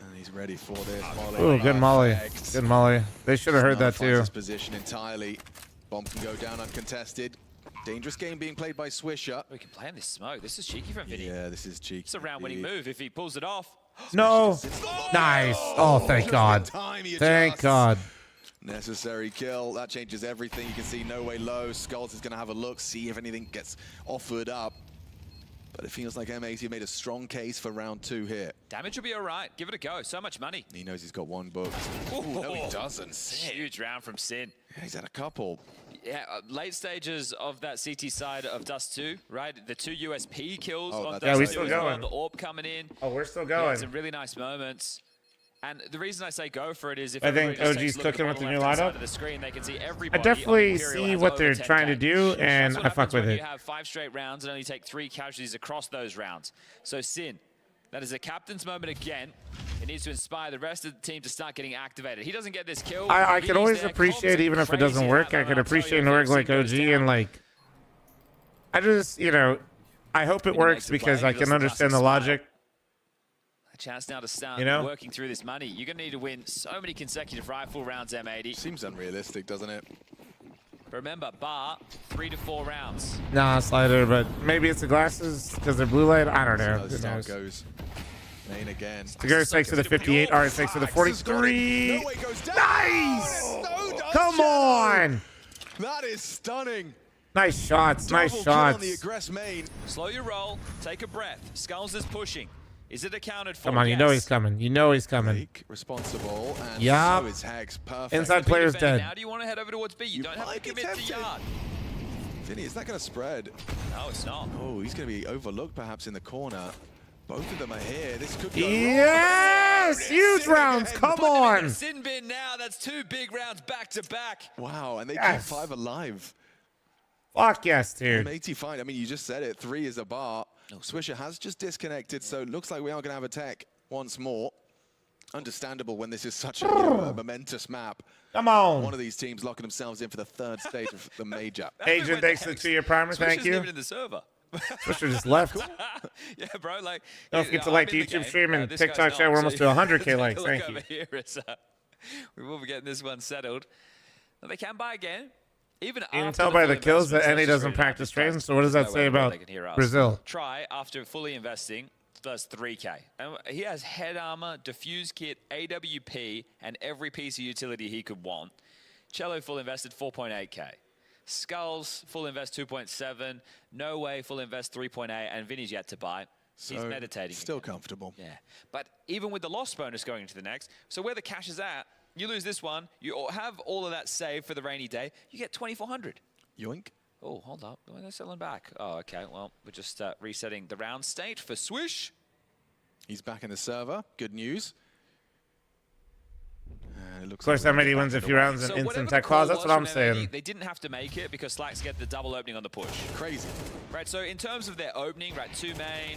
And he's ready for this. Ooh, good Molly. Good Molly. They should have heard that too. His position entirely. Bomb can go down uncontested. Dangerous game being played by Swisher. We can play in this smoke. This is cheeky from Vinny. Yeah, this is cheeky. It's a round-winning move if he pulls it off. No. Nice. Oh, thank God. Thank God. Necessary kill. That changes everything. You can see No Way Low. Skulls is going to have a look, see if anything gets offered up. But it feels like M80 made a strong case for round 2 here. Damage will be all right. Give it a go. So much money. He knows he's got one booked. Ooh, no, he doesn't. Huge round from Sin. Yeah, he's had a couple. Yeah, late stages of that CT side of Dust 2, right? The 2 USP kills on Dust 2 yeah, we're still as well. going. The AWP coming in. Oh, we're still Yeah, going. some really nice moments. And the reason I say go for it is if I think everybody just OG's takes a look at cooking with the new bottom left-hand side lineup. of the screen, they can see I everybody definitely on Imperial see has what over they're 10K. trying to do, and That's what I fuck happens with when it. You have 5 straight rounds and only take 3 casualties across those rounds. So Sin, that is a captain's moment again. It needs to inspire the rest of the team to start getting activated. He doesn't get this kill. I can always appreciate, even if it doesn't work, I can appreciate an org like OG and like, I just, you know, I hope it works because I can understand the logic. A chance now to start You know? working through this money. You're going to need to win so many consecutive rifle rounds, M80. Seems unrealistic, doesn't it? Remember, bar 3 to 4 rounds. Nah, slider, but maybe it's the glasses because they're blue light. I don't know. Who Who knows? goes. Main again. The girl takes for the 58. All right, takes for the 43. Nice! Come on! That is stunning. Nice shots. Nice Double kill on shots. the aggress main. Slow your roll. Take a breath. Skulls is pushing. Is it accounted for? Come on, you know he's coming. You know he's coming. Responsible, and Yup. so is Hex. Perfect. Inside player's dead. Now do you want to head over towards B? You don't have to commit to yard. Vinny, is that going to spread? No, it's not. Oh, he's going to be overlooked perhaps in the corner. Both of them are here. This could go Yes! Huge rounds. Come on. Sin bin now. That's 2 big rounds back to back. Wow, and they Yes. keep 5 alive. Fuck yes, dude. M80 fine. I mean, you just said it. 3 is a bar. Swisher has just disconnected, so it looks like we are going to have a tech once more. Understandable when this is such a, a momentous map. Come on. One of these teams locking themselves in for the 3rd stage of the major. Agent, thanks for the 2-year primer. Thank you. Even in the server. Swisher just left. Yeah, bro. Like, Don't forget to like the YouTube stream and TikTok show. We're almost to 100K likes. Thank you. Over here is, we will be getting this one settled. Now, they can buy again. Even You can after tell by the full kills that investment, NA doesn't really practice nice trades. So what does that no say way about they can hear us. Brazil? Try after fully investing first 3K. And he has head armor, diffuse kit, AWP, and every piece of utility he could want. Cello full invested 4.8K. Skulls full invest 2.7. No Way full invest 3.8. And Vinny's yet to buy. He's So, meditating. Still again. comfortable. Yeah. But even with the loss bonus going into the next, so where the cash is at, you lose this one, you have all of that saved for the rainy day, you get 2,400. Yoink. Oh, hold up. Why are they selling back? Oh, okay. Well, we're just resetting the round state for Swish. He's back in the server. Good news. And it looks Of course, like MIDI wins a few rounds in So instant whatever tech the call pause. That's was what I'm from MIDI, saying. They didn't have to make it because Slacks get the double opening on the push. Crazy. Right, so in terms of their opening, right, 2 main,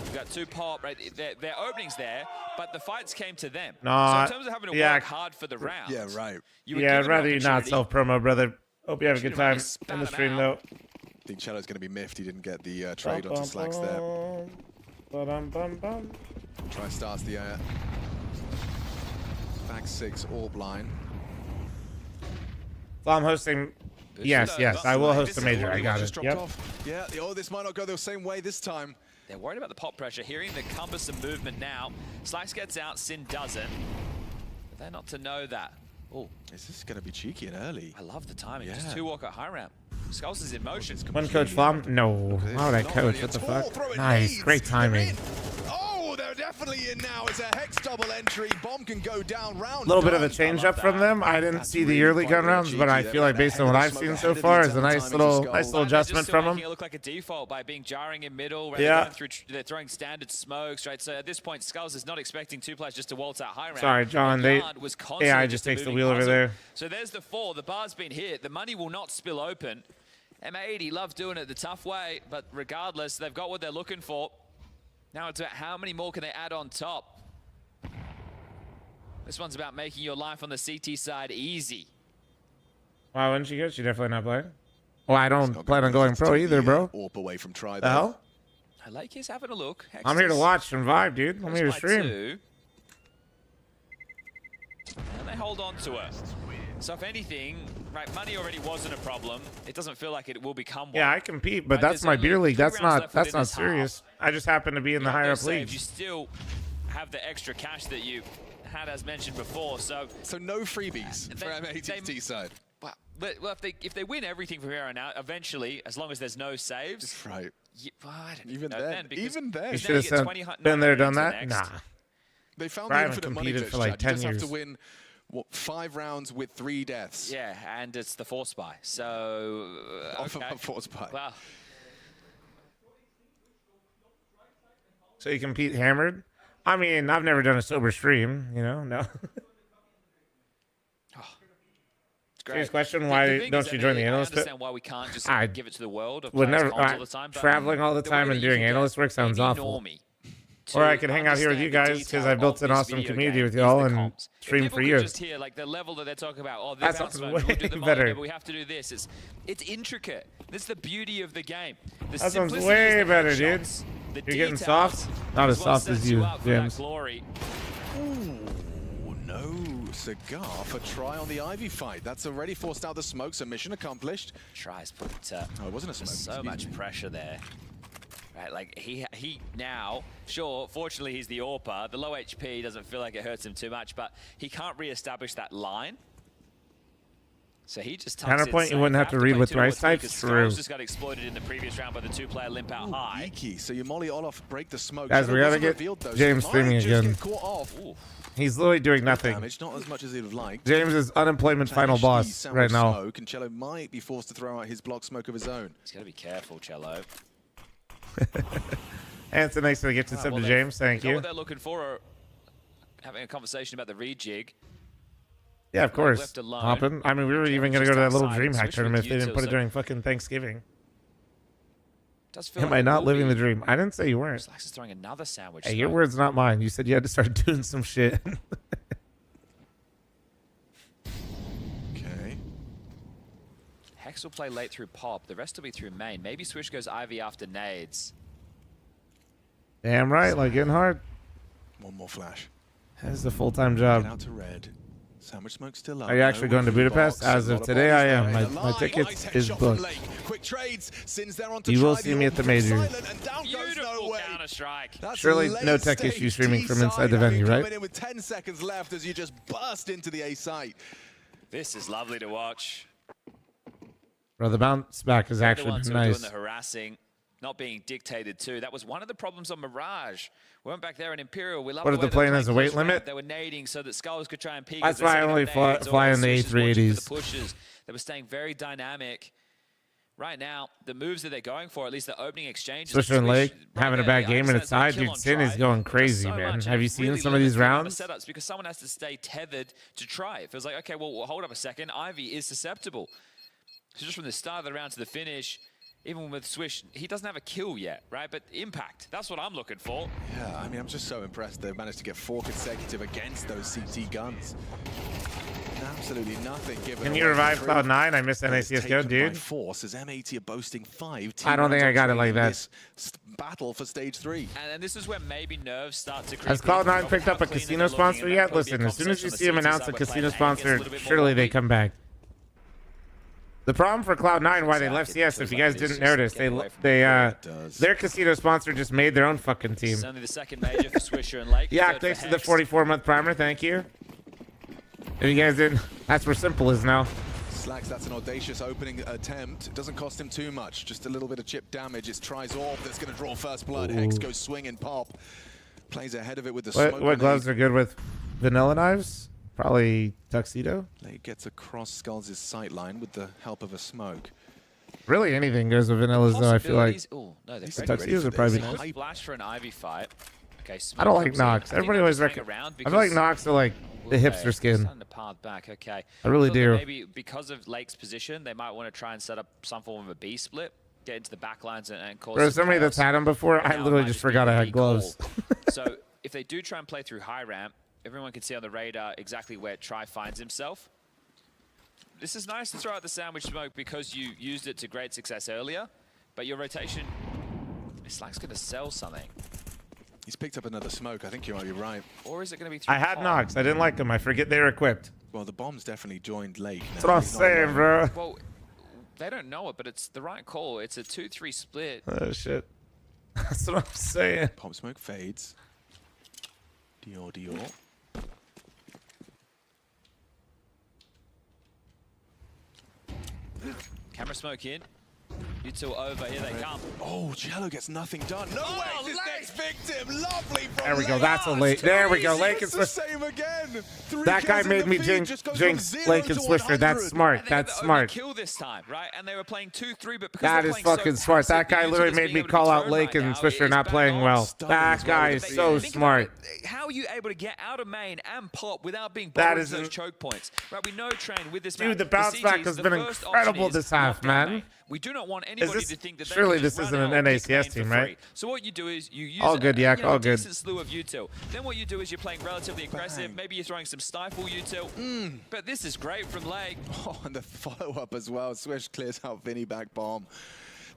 we've got 2 pop, right, their opening's there, but the fights came to them. So in terms of having to work hard for the round. Yeah, right. Yeah, I'd rather you not self-promo, brother. Hope you have a good time in the stream, though. I think Cello's going to be miffed he didn't get the trade onto Slacks there. Try starts the back 6 AWP line. So I'm hosting. Yes, I will host a major. I got it. Yep. Yeah, oh, this might not go the same way this time. They're worried about the pop pressure. Hearing the cumbersome movement now. Slacks gets out, Sin doesn't. But they're not to know that. Oh, is this going to be cheeky and early? I love the timing. Yeah. Just 2 walk at high ramp. Skulls is in motion. One coach fl0m? No. Why would I coach? What the fuck? Nice. Great timing. Oh, they're definitely in now. It's a Hex double entry. Bomb can go down round. A little bit of a change up from them. I didn't see the early gun rounds, but I feel like based on what I've seen so far, is a nice little adjustment from them. It look like a default by being jarring in middle. Yeah. They're throwing standard smokes, right? So at this point, Skulls is not expecting 2 players just to waltz out high ramp. Sorry, John. AI just takes the wheel over there. So there's the 4. The bar's been hit. The money will not spill open. M80 love doing it the tough way, but regardless, they've got what they're looking for. Now it's about how many more can they add on top. This one's about making your life on the CT side easy. Why wouldn't she go? She definitely not playing. Well, I don't plan on going pro either, bro. AWP away from try the hell? Lake is having a look. Hex I'm here to watch and vibe, dude. I'm here to stream. 2. And they hold on to it. So if anything, right, money already wasn't a problem. It doesn't feel like it will become one. Yeah, I compete, but that's my beer league. That's not serious. I just happen to be in the higher up leagues. You still have the extra cash that you had, as mentioned before. So no freebies for M80's side. Well, if they win everything from here on out, eventually, as long as there's no saves, right? Even then, you should have been there, done that. Nah. They found the infinite money glitch. For like 10 you just years. have to win. What, 5 rounds with 3 deaths? Yeah, and it's the force buy. So okay. Force buy. Wow. So you compete hammered? I mean, I've never done a sober stream, you know? No. Serious question, why don't you join the analyst? I understand why we can't just give it to the world of would never, all the time. Traveling all the time and doing analyst work sounds awful. Or I could hang out here with you guys because I built an awesome community with y'all and stream for years. Just hear like the level that they're talking about. Oh, that sounds way better. But we have to do this. It's intricate. This is the beauty of the game. That sounds way better, dude. You're getting soft. Not as soft as you, James. Ooh, no cigar for try on the Ivy fight. That's already forced out the smoke, so mission accomplished. Tries put. Oh, it wasn't a smoke. So much pressure there. Right, like he now, sure, fortunately he's the AWPer. The low HP doesn't feel like it hurts him too much, but he can't re-establish that line. So he just counterpoint. You wouldn't have to read with rice types. True. Just got exploited in the previous round by the 2-player limp out high. Eeky. So you molly Olaf, break the smoke. Guys, we gotta get James streaming again. He's literally doing nothing. Damage, not as much as he'd have liked. James is unemployment final boss right now. Smoke, and Cello might be forced to throw out his block smoke of his own. He's gotta be careful, Cello. And it's a nice to get to sub to James. Thank you. What they're looking for are having a conversation about the rejig. Yeah, of course. Hopping. I mean, we were even going to go to that little DreamHack tournament if they didn't put it during fucking Thanksgiving. Am I not living the dream? I didn't say you weren't. Slax is throwing another sandwich. Hey, your words, not mine. You said you had to start doing some shit. Okay. Hex will play late through pop. The rest will be through main. Maybe Swish goes Ivy after nades. Damn right, like getting hard. One more flash. That's the full-time job. Get out to red. Sandwich smoke still up. Are you actually going to Budapest? As of today, I am. My tickets is booked. Quick trades. Since they're on to you will see me at the major. Beautiful Counter-Strike. Surely no tech issue streaming from inside the venue, right? Coming in with 10 seconds left as you just burst into the A site. This is lovely to watch. Bro, the bounce back has actually been nice. Doing the harassing, not being dictated to. That was one of the problems on Mirage. We went back there in Imperial. We loved what if the plane has a weight limit? They were nading so that Skulls could try and peek. That's why I only fly in the A380s. Pushes. They were staying very dynamic. Right now, the moves that they're going for, at least the opening exchanges. Swisher and Lake having a bad game in its side. Dude, Sin is going crazy, man. Have you seen some of these rounds? Setups because someone has to stay tethered to try. It feels like, okay, well, hold up a second. Ivy is susceptible. So just from the start of the round to the finish, even with Swish, he doesn't have a kill yet, right? But impact, that's what I'm looking for. Yeah, I mean, I'm just so impressed they've managed to get 4 consecutive against those CT guns. Absolutely nothing given. Can you revive Cloud9? I miss NACSGO, dude. Force as M80 are boasting 5. I don't think I got it like that. Battle for stage 3. And this is where maybe nerves start to creep. Has Cloud9 picked up a casino sponsor yet? Listen, as soon as you see them announce a casino sponsor, surely they come back. The problem for Cloud9, why they left CS, if you guys didn't notice, their casino sponsor just made their own fucking team. It's only the second major for Swisher and Lake. Yeah, thanks to the 44-month primer, thank you. If you guys didn't, that's where Simple is now. Slacks, that's an audacious opening attempt. It doesn't cost him too much, just a little bit of chip damage. It's Trizorb that's going to draw first blood. Ooh. Hex goes swing and pop. Plays ahead of it with the smoke. What gloves are good with vanilla knives? Probably Tuxedo. Lake gets across Skulls' sight line with the help of a smoke. Really, anything goes with vanillas, though, I feel like. Oh, no, the Tuxedos would probably be nice. Flash for an Ivy fight. Okay, I don't like Nox. Everybody always recommends. I feel like Nox are like the hipster skin. The path back. Okay. I really do. Maybe because of Lake's position, they might want to try and set up some form of a B split, get into the back lines and cause. There's somebody that's had them before. I literally just forgot I had gloves. So if they do try and play through high ramp, everyone can see on the radar exactly where Tri finds himself. This is nice to throw out the sandwich smoke because you used it to great success earlier, but your rotation, Slack's going to sell something. He's picked up another smoke. I think you might be right. Or is it going to be through I had Nox. I didn't like them. I forget they were equipped. Well, the bomb's definitely joined Lake. That's what I'm saying, bro. Well, they don't know it, but it's the right call. It's a 2-3 split. Oh, shit. That's what I'm saying. Pop smoke fades. Dior. Camera smoke in. You two over. Here they come. Oh, Jello gets nothing done. No way. This next victim. Lovely from There we go. Lake. That's a late. There we go. Lake and It's the Swisher. same again. That guy made me jinx Lake and Swisher. That's smart. That's smart. Kill this time, right? And they were playing 2-3, but because That is fucking smart. That guy literally made me call out Lake and Swisher not playing well. That guy is so smart. How are you able to get out of main and pop without being That bothered is those choke points? Right, we know Train with this Dude, map. the bounce CTs, back has the been first incredible option is this half, lock down man. main. We do not want anybody to think that they Surely can just this isn't run an out and pick main NACS for team, free. right? So what you do is you use All good, Yak, all a good. decent slew of util. Then what you do is you're playing relatively aggressive. Maybe you're throwing some stifle util. But this is great from Lake. Oh, and the follow-up as well. Swish clears out Vinny back bomb.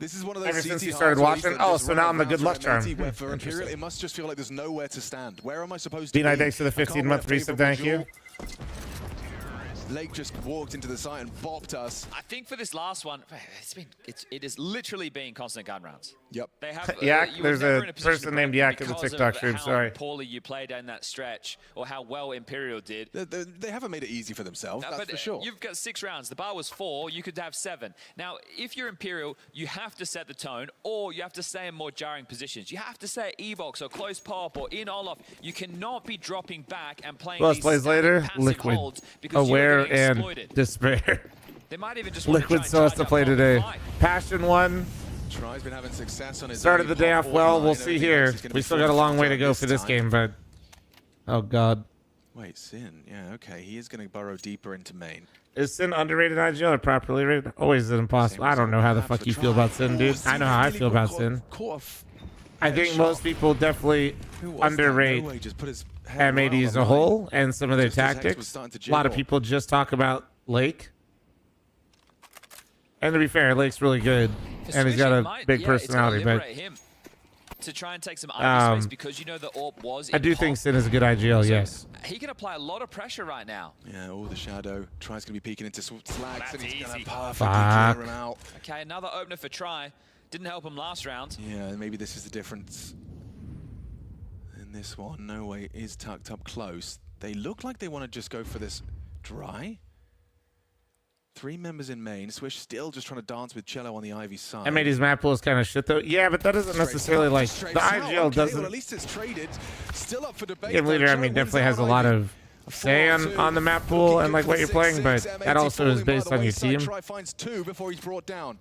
This is one of those Ever since CT he started highs watching? that Oh, just so run now I'm the around good luck for charm. M80, where for Imperial, Interesting. it must just feel like there's nowhere to stand. Where am I supposed to D-Night, be? thanks for the I can't 15-month win a resub. favorable Thank you. duel. Lake just walked into the site and bopped us. I think for this last one, it is literally being constant gun rounds. Yep. They have Yak, you were there's never a in position to person break named Yak in the because TikTok of stream, how sorry. poorly you played down that stretch, or how well Imperial did. They haven't made it easy for themselves, that's But for sure. You've got 6 rounds. The bar was 4. You could have 7. Now, if you're Imperial, you have to set the tone, or you have to stay in more jarring positions. You have to stay at Evox or close pop or in Olaf. You cannot be dropping back and playing Plus these plays static later, passive Liquid, holds because you're Aware, getting and exploited. Despair. They might even just want to try Liquid and still has charge to up play on the today. fight. Passion won. Try's been having success on his Started the day off well. We'll see here. He's gonna We be still got a long way to go this for this time. game, but oh god. Wait, Sin. Yeah, okay. He is going to burrow deeper into main. Is Sin underrated IGL or properly rated? Always an impossible. I don't know how the fuck you feel about Sin, dude. I know how I feel about Sin. I think most people definitely underrate M80 as a whole and some of their tactics. A lot of people just talk about Lake. And to be fair, Lake's really good. And he's got a big personality, but Him to try and take some eye space because you know the AWP was I do think Sin is a good IGL, yes. He can apply a lot of pressure right now. Yeah, all the shadow. Try's going to be peeking into Slags, and he's going to perfectly Fuck. clear him out. Okay, another opener for Try. Didn't help him last round. Yeah, maybe this is the difference. In this one, No Way is tucked up close. They look like they want to just go for this dry. 3 members in main. Swish still just trying to dance with Cello on the Ivy side. M80's map pool is kind of shit, though. Yeah, but that doesn't necessarily, like, the IGL doesn't... Well, at least it's traded. Still up for debate. Game leader, I mean, definitely has a lot of say on the map pool and, like, what you're playing, but that also is based on your team. Try finds 2 before he's brought down.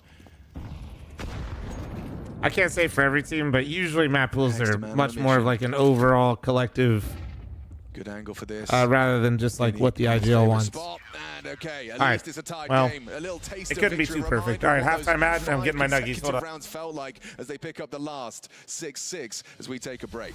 I can't say for every team, but usually map pools are much more of, like, an overall collective... Good angle for this. Rather than just, like, what the IGL wants. Okay, at All least right. it's a tied Well, game. A little taste it of couldn't be victory. too perfect. All Reminder right, of what halftime ad, those and I'm getting my 5 nuggies. Hold consecutive up. rounds felt like as they pick up the last 6-6 as we take a break.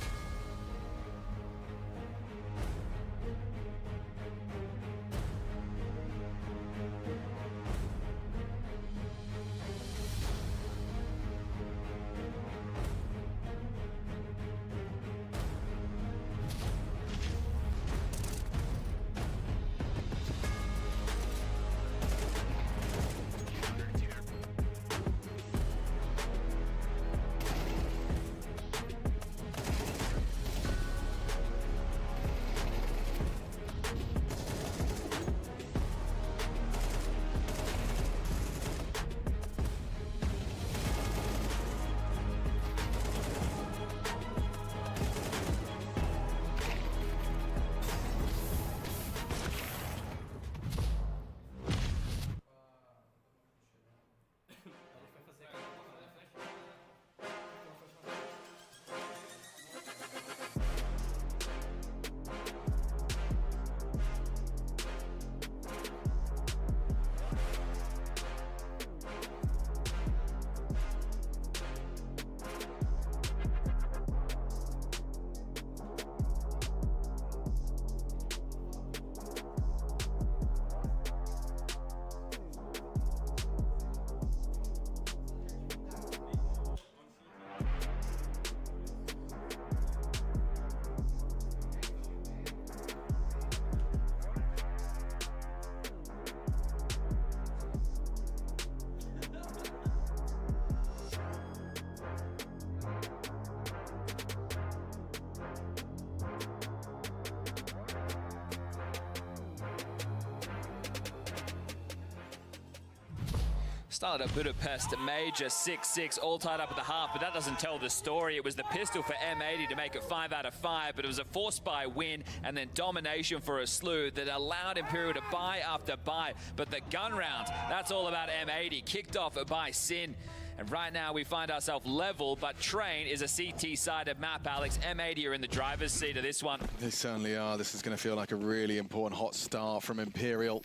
StarLadder Budapest, major 6-6, all tied up at the half, but that doesn't tell the story. It was the pistol for M80 to make it 5 out of 5, but it was a force buy win and then domination for a slew that allowed Imperial to buy after buy. But the gun round, that's all about M80, kicked off by Sin. And right now we find ourselves level, but Train is a CT-sided map, Alex. M80 are in the driver's seat of this one. They certainly are. This is going to feel like a really important hot start from Imperial.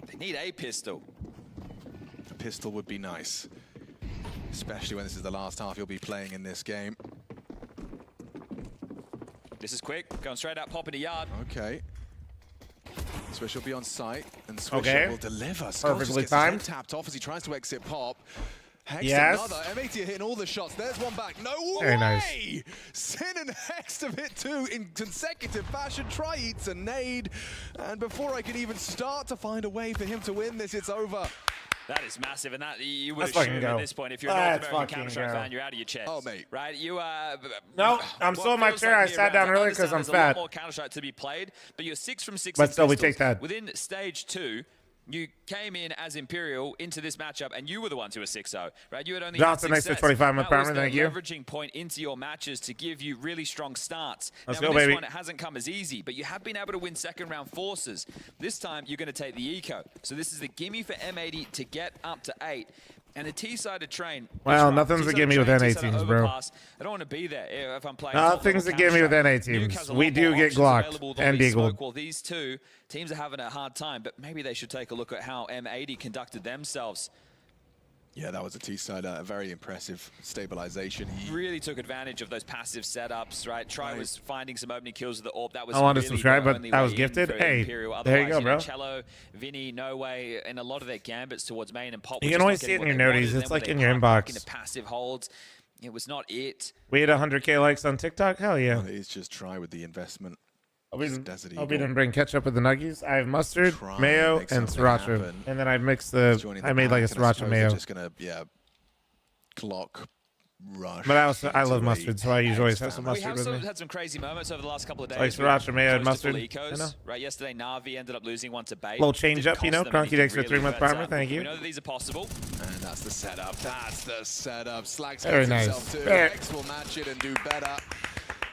They need a pistol. A pistol would be nice, especially when this is the last half you'll be playing in this game. This is quick, going straight out, popping a yard. Okay. Swish will be on site, and Swish will deliver. Perfectly timed. Tapped off as he tries to exit pop. Hex yes. Another. M80 are hitting all the shots. There's one back. No Very way! Nice. Sin and Hex have hit 2 in consecutive fashion. Try eats a nade. And before I can even start to find a way for him to win this, it's over. That is massive, and that you would Let's assume go. at this point, if you're a North American Counter-Strike fan, you're out of your chest. Oh, mate. Right? You No, I'm still in my chair. I sat down earlier because I'm fat. There's a lot more Counter-Strike to be played, but you're 6 from 6. But still, we take that. Within stage 2, you came in as Imperial into this matchup, and you were the ones who were 6-0, right? You had only Johnson, had nice success. to 25 month That was primer, the thank you. leveraging point into your matches to give you really strong starts. Let's now, go, this baby. one, it hasn't come as easy, but you have been able to win second round forces. This time, you're going to take the eco. So this is the gimme for M80 to get up to 8. And a T-sided Train. Well, nothing's a gimme with N18s, bro. I don't want to be there if I'm playing. Nothing's a gimme with N18s. We do get Glocked and Deagled. Well, these two teams are having a hard time, but maybe they should take a look at how M80 conducted themselves. Yeah, that was a T-side, very impressive stabilization. He really took advantage of those passive setups, right? Try was finding some opening kills with the AWP. That was I wanted really to subscribe, the but only I way was in gifted. for Hey, Imperial. there you go, bro. Cello, Vinny, No Way, and a lot of their gambits towards main and pop. You can always see it in your noties. It's like in your inbox. Into passive holds. It was not it. We had 100K likes on TikTok. Hell yeah. Well, it's just try with the investment. Hope we didn't bring ketchup with the nuggies. I have mustard, mayo, and sriracha, and then I mixed the. I made like a sriracha mayo. Just gonna clock rush. But I love mustard, so I usually always have some mustard with me. We have had some crazy moments over the last couple of days. Like sriracha mayo and mustard. Ecos, right, yesterday Navi ended up losing one to bait. Little change up, you know. Cronky thanks for 3 month primer. Thank you. We know that these are possible. And that's the setup. That's the setup. Slacks very gets nice. himself too. X will match it and do better.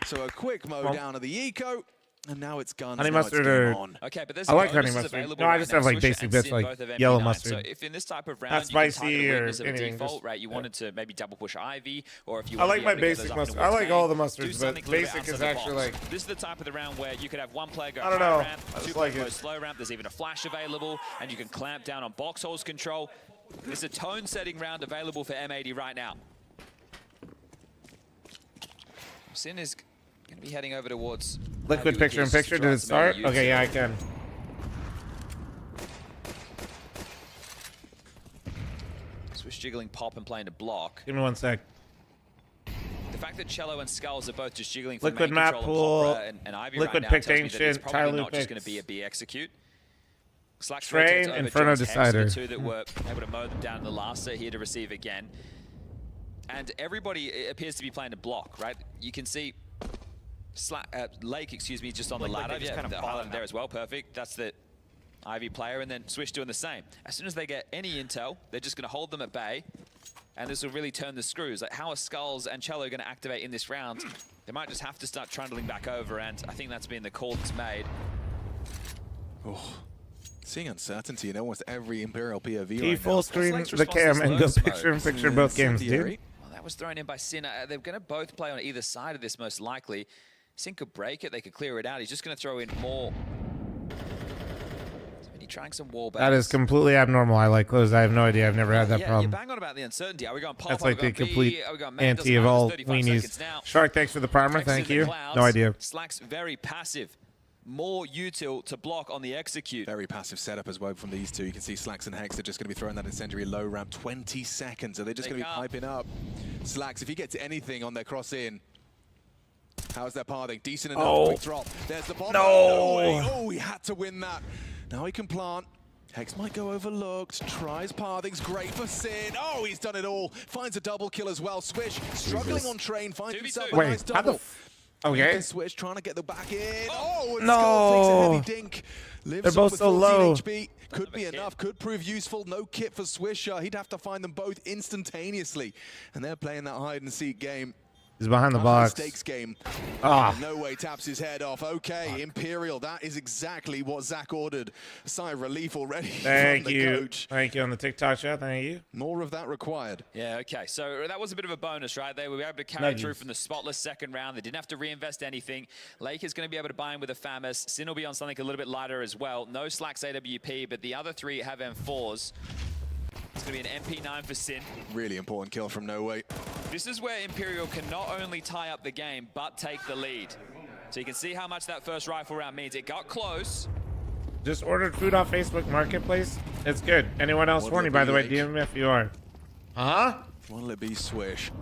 So a quick mow down of the eco. And now it's guns. Honey mustard or okay, but there's I like honey mustard. No, I just have like basic bits like yellow mustard. So if in this type of round not spicy or anything, default, right? You wanted to maybe double push Ivy, or if you. I like my basic mustard. I like all the mustards, but basic is actually like. This is the type of the round where you could have one player go I don't know. ramp, two like go slow ramp. There's even a flash available, and you can clamp down on box holes control. It's a tone-setting round available for M80 right now. Sin is going to be heading over towards Liquid picture-in-picture. Did it start? Okay, yeah, I can. Swish jiggling pop and playing to block. Give me 1 sec. The fact that Cello and Skulls are both just jiggling for Liquid main map control pool. and Ivy Liquid right now picked tells me that it's ancient. probably not Tyloo just going to picked. be a B execute. Slacks Train, rotates over Inferno Jones Hex, Decider. the two that were able to mow them down in the last set here to receive again. And everybody appears to be playing to block, right? You can see Lake, excuse me, just on the ladder. Just Yeah, kind of the highlight there as well. Perfect. That's the Ivy player, and then Swish doing the same. As soon as they get any intel, they're just going to hold them at bay, and this will really turn the screws. Like, how are Skulls and Cello going to activate in this round? They might just have to start trundling back over, and I think that's been the call that's made. Oh, seeing uncertainty in almost every Imperial POV T right full now. screen the cam and go picture-in-picture both games, dude. Well, that was thrown in by Sin. They're going to both play on either side of this, most likely. Sin could break it. They could clear it out. He's just going to throw in more. He's trying some wall That is completely abnormal. I like close. I have no idea. I've never had that You problem. bang on about the uncertainty. Are we going pop? That's Are we like the going complete B? Are we going main? anti of all weenies. Shark, thanks for the primer. Text Thank in the you. clouds. No idea. Slacks very passive. More util to block on the execute. Very passive setup as well from these two. You can see Slacks and Hex are just going to be throwing that incendiary low ramp. 20 seconds. Are they just going to be piping up? Slacks, if he gets anything on their cross in, how's their pathing? Decent enough. Quick drop. There's the bomb. No. Oh, he had to win that. Now he can plant. Hex might go overlooked. Tries pathings. Great for Sin. Oh, he's done it all. Finds a double kill as well. Swish struggling on train. Finds himself a nice double. Okay. Switch trying to get the back in. Oh, and no. Skull takes a heavy dink. They're both so low. HP. Could be enough, could prove useful. No kit for Swisher. He'd have to find them both instantaneously. And they're playing that hide-and-seek game. He's behind the box. Stakes game. Ah. No way taps his head off. Okay, Imperial, that is exactly what Zach ordered. A sigh of relief already Thank from the you. coach. Thank you on the TikTok chat. Thank you. More of that required. Yeah, okay. So that was a bit of a bonus, right? They were able to carry through from the spotless second round. They didn't have to reinvest anything. Lake is going to be able to buy in with a FAMAS. Sin will be on something a little bit lighter as well. No Slacks AWP, but the other three have M4s. It's going to be an MP9 for Sin. Really important kill from No Way. This is where Imperial can not only tie up the game, but take the lead. So you can see how much that first rifle round means. It got close. Just ordered food off Facebook Marketplace. It's good. Anyone else horny, by the way? DM me if you are. Huh? What'll it be, Swish?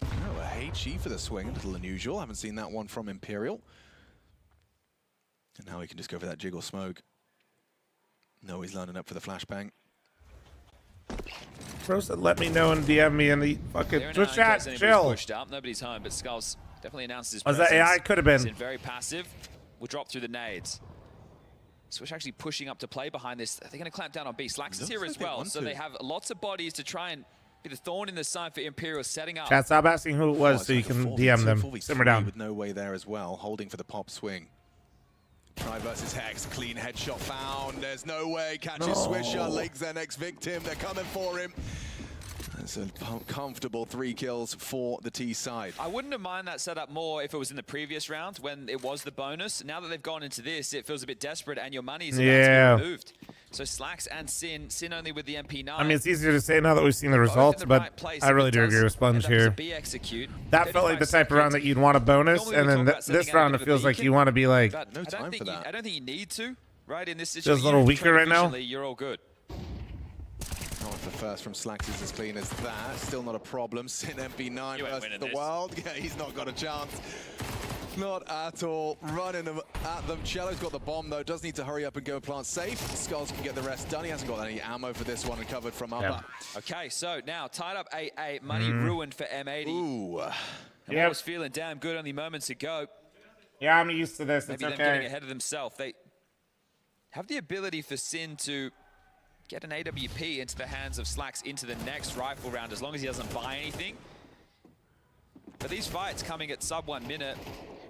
Oh, a HE for the swing. A little unusual. Haven't seen that one from Imperial. And now we can just go for that jiggle smoke. No, he's lining up for the flashbang. Bro said let me know and DM me in the fucking Twitch chat. Chill. Pushed up. Nobody's home, but Skulls definitely announced his Was presence. that AI? Could have been. Sin very passive. Will drop through the nades. Swish actually pushing up to play behind this. They're going to clamp down on B. Slacks is here as well, so they have lots of bodies to try and be the thorn in the side for Imperial setting up. Chat, stop asking who it was so you can DM them. Simmer down. With No Way there as well, holding for the pop swing. Try versus Hex, clean headshot found. There's No Way, catches Swisher, Lake's their next victim. They're coming for him. That's a comfortable 3 kills for the T side. I wouldn't have minded that setup more if it was in the previous round when it was the bonus. Now that they've gone into this, it feels a bit desperate and your money's about to be removed. So Slacks and Sin only with the MP9. I mean, it's easier to say now that we've seen the results, but I really do agree with Sponge here. That felt like the type of round that you'd want a bonus, and then this round it feels like you want to be like, no time for that. I don't think you need to, right? In this situation, just a little weaker right now. You're all good. Not if the first from Slacks is as clean as that. Still not a problem. Sin MP9 versus the Wild. Yeah, he's not got a chance. Not at all. Running at them. Cello's got the bomb, though. Does need to hurry up and go plant safe. Skulls can get the rest done. He hasn't got any ammo for this one and covered from upper. Okay, so now tied up 8-8. Money ruined for M80. Ooh. And I was feeling damn good only moments ago. Yeah, I'm used to this. Maybe It's them getting okay. ahead of themselves. They have the ability for Sin to get an AWP into the hands of Slacks into the next rifle round as long as he doesn't buy anything. But these fights coming at sub 1 minute,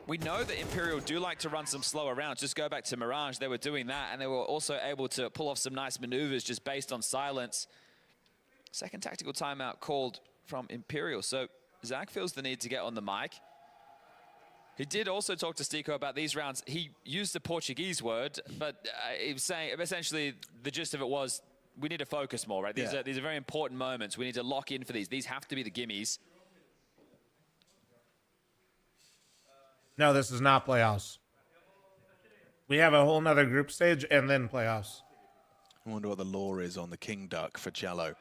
we know that Imperial do like to run some slower rounds. Just go back to Mirage, they were doing that, and they were also able to pull off some nice maneuvers just based on silence. Second tactical timeout called from Imperial, so Zach feels the need to get on the mic. He did also talk to Stico about these rounds. He used a Portuguese word, but he was saying, essentially, the gist of it was, we need to focus more, right? These are very important moments. We need to lock in for these. These have to be the gimmies. No, this is not playoffs. We have a whole nother group stage and then playoffs. I wonder what the law is on the King Duck for Cello.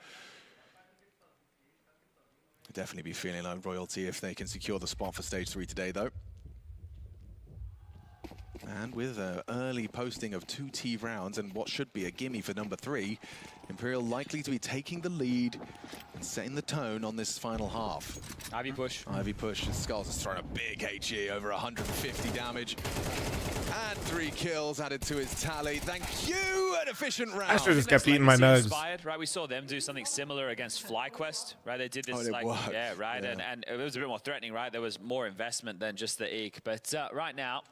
Definitely be feeling like royalty if they can secure the spot for stage 3 today, though. And with an early posting of 2 T rounds and what should be a gimme for number 3, Imperial likely to be taking the lead and setting the tone on this final half. Ivy push. Ivy push. Skulls has thrown a big HE, over 150 damage. And 3 kills added to his tally. Thank you, an efficient round. I should have just kept eating my nugs. Inspired, right? We saw them do something similar against FlyQuest, right? They did this like, yeah, right? Yeah. And it was a bit more threatening, right? There was more investment than just the Eek. But right now,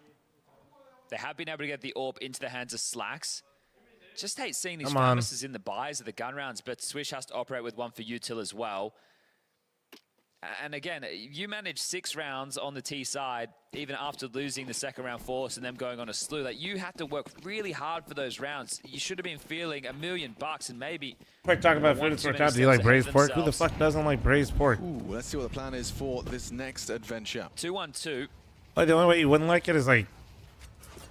they have been able to get the AWP into the hands of Slacks. Just hate seeing these promises in the buys of the gun rounds, but Swish has to operate with one for Util as well. And again, you manage 6 rounds on the T side, even after losing the second round force and them going on a slew. Like, you had to work really hard for those rounds. You should have been feeling $1 million and maybe... Quick talk about food. Do you like braised pork? Who the fuck doesn't like braised pork? Ooh, let's see what the plan is for this next adventure. 2-1-2. Like, the only way you wouldn't like it is like,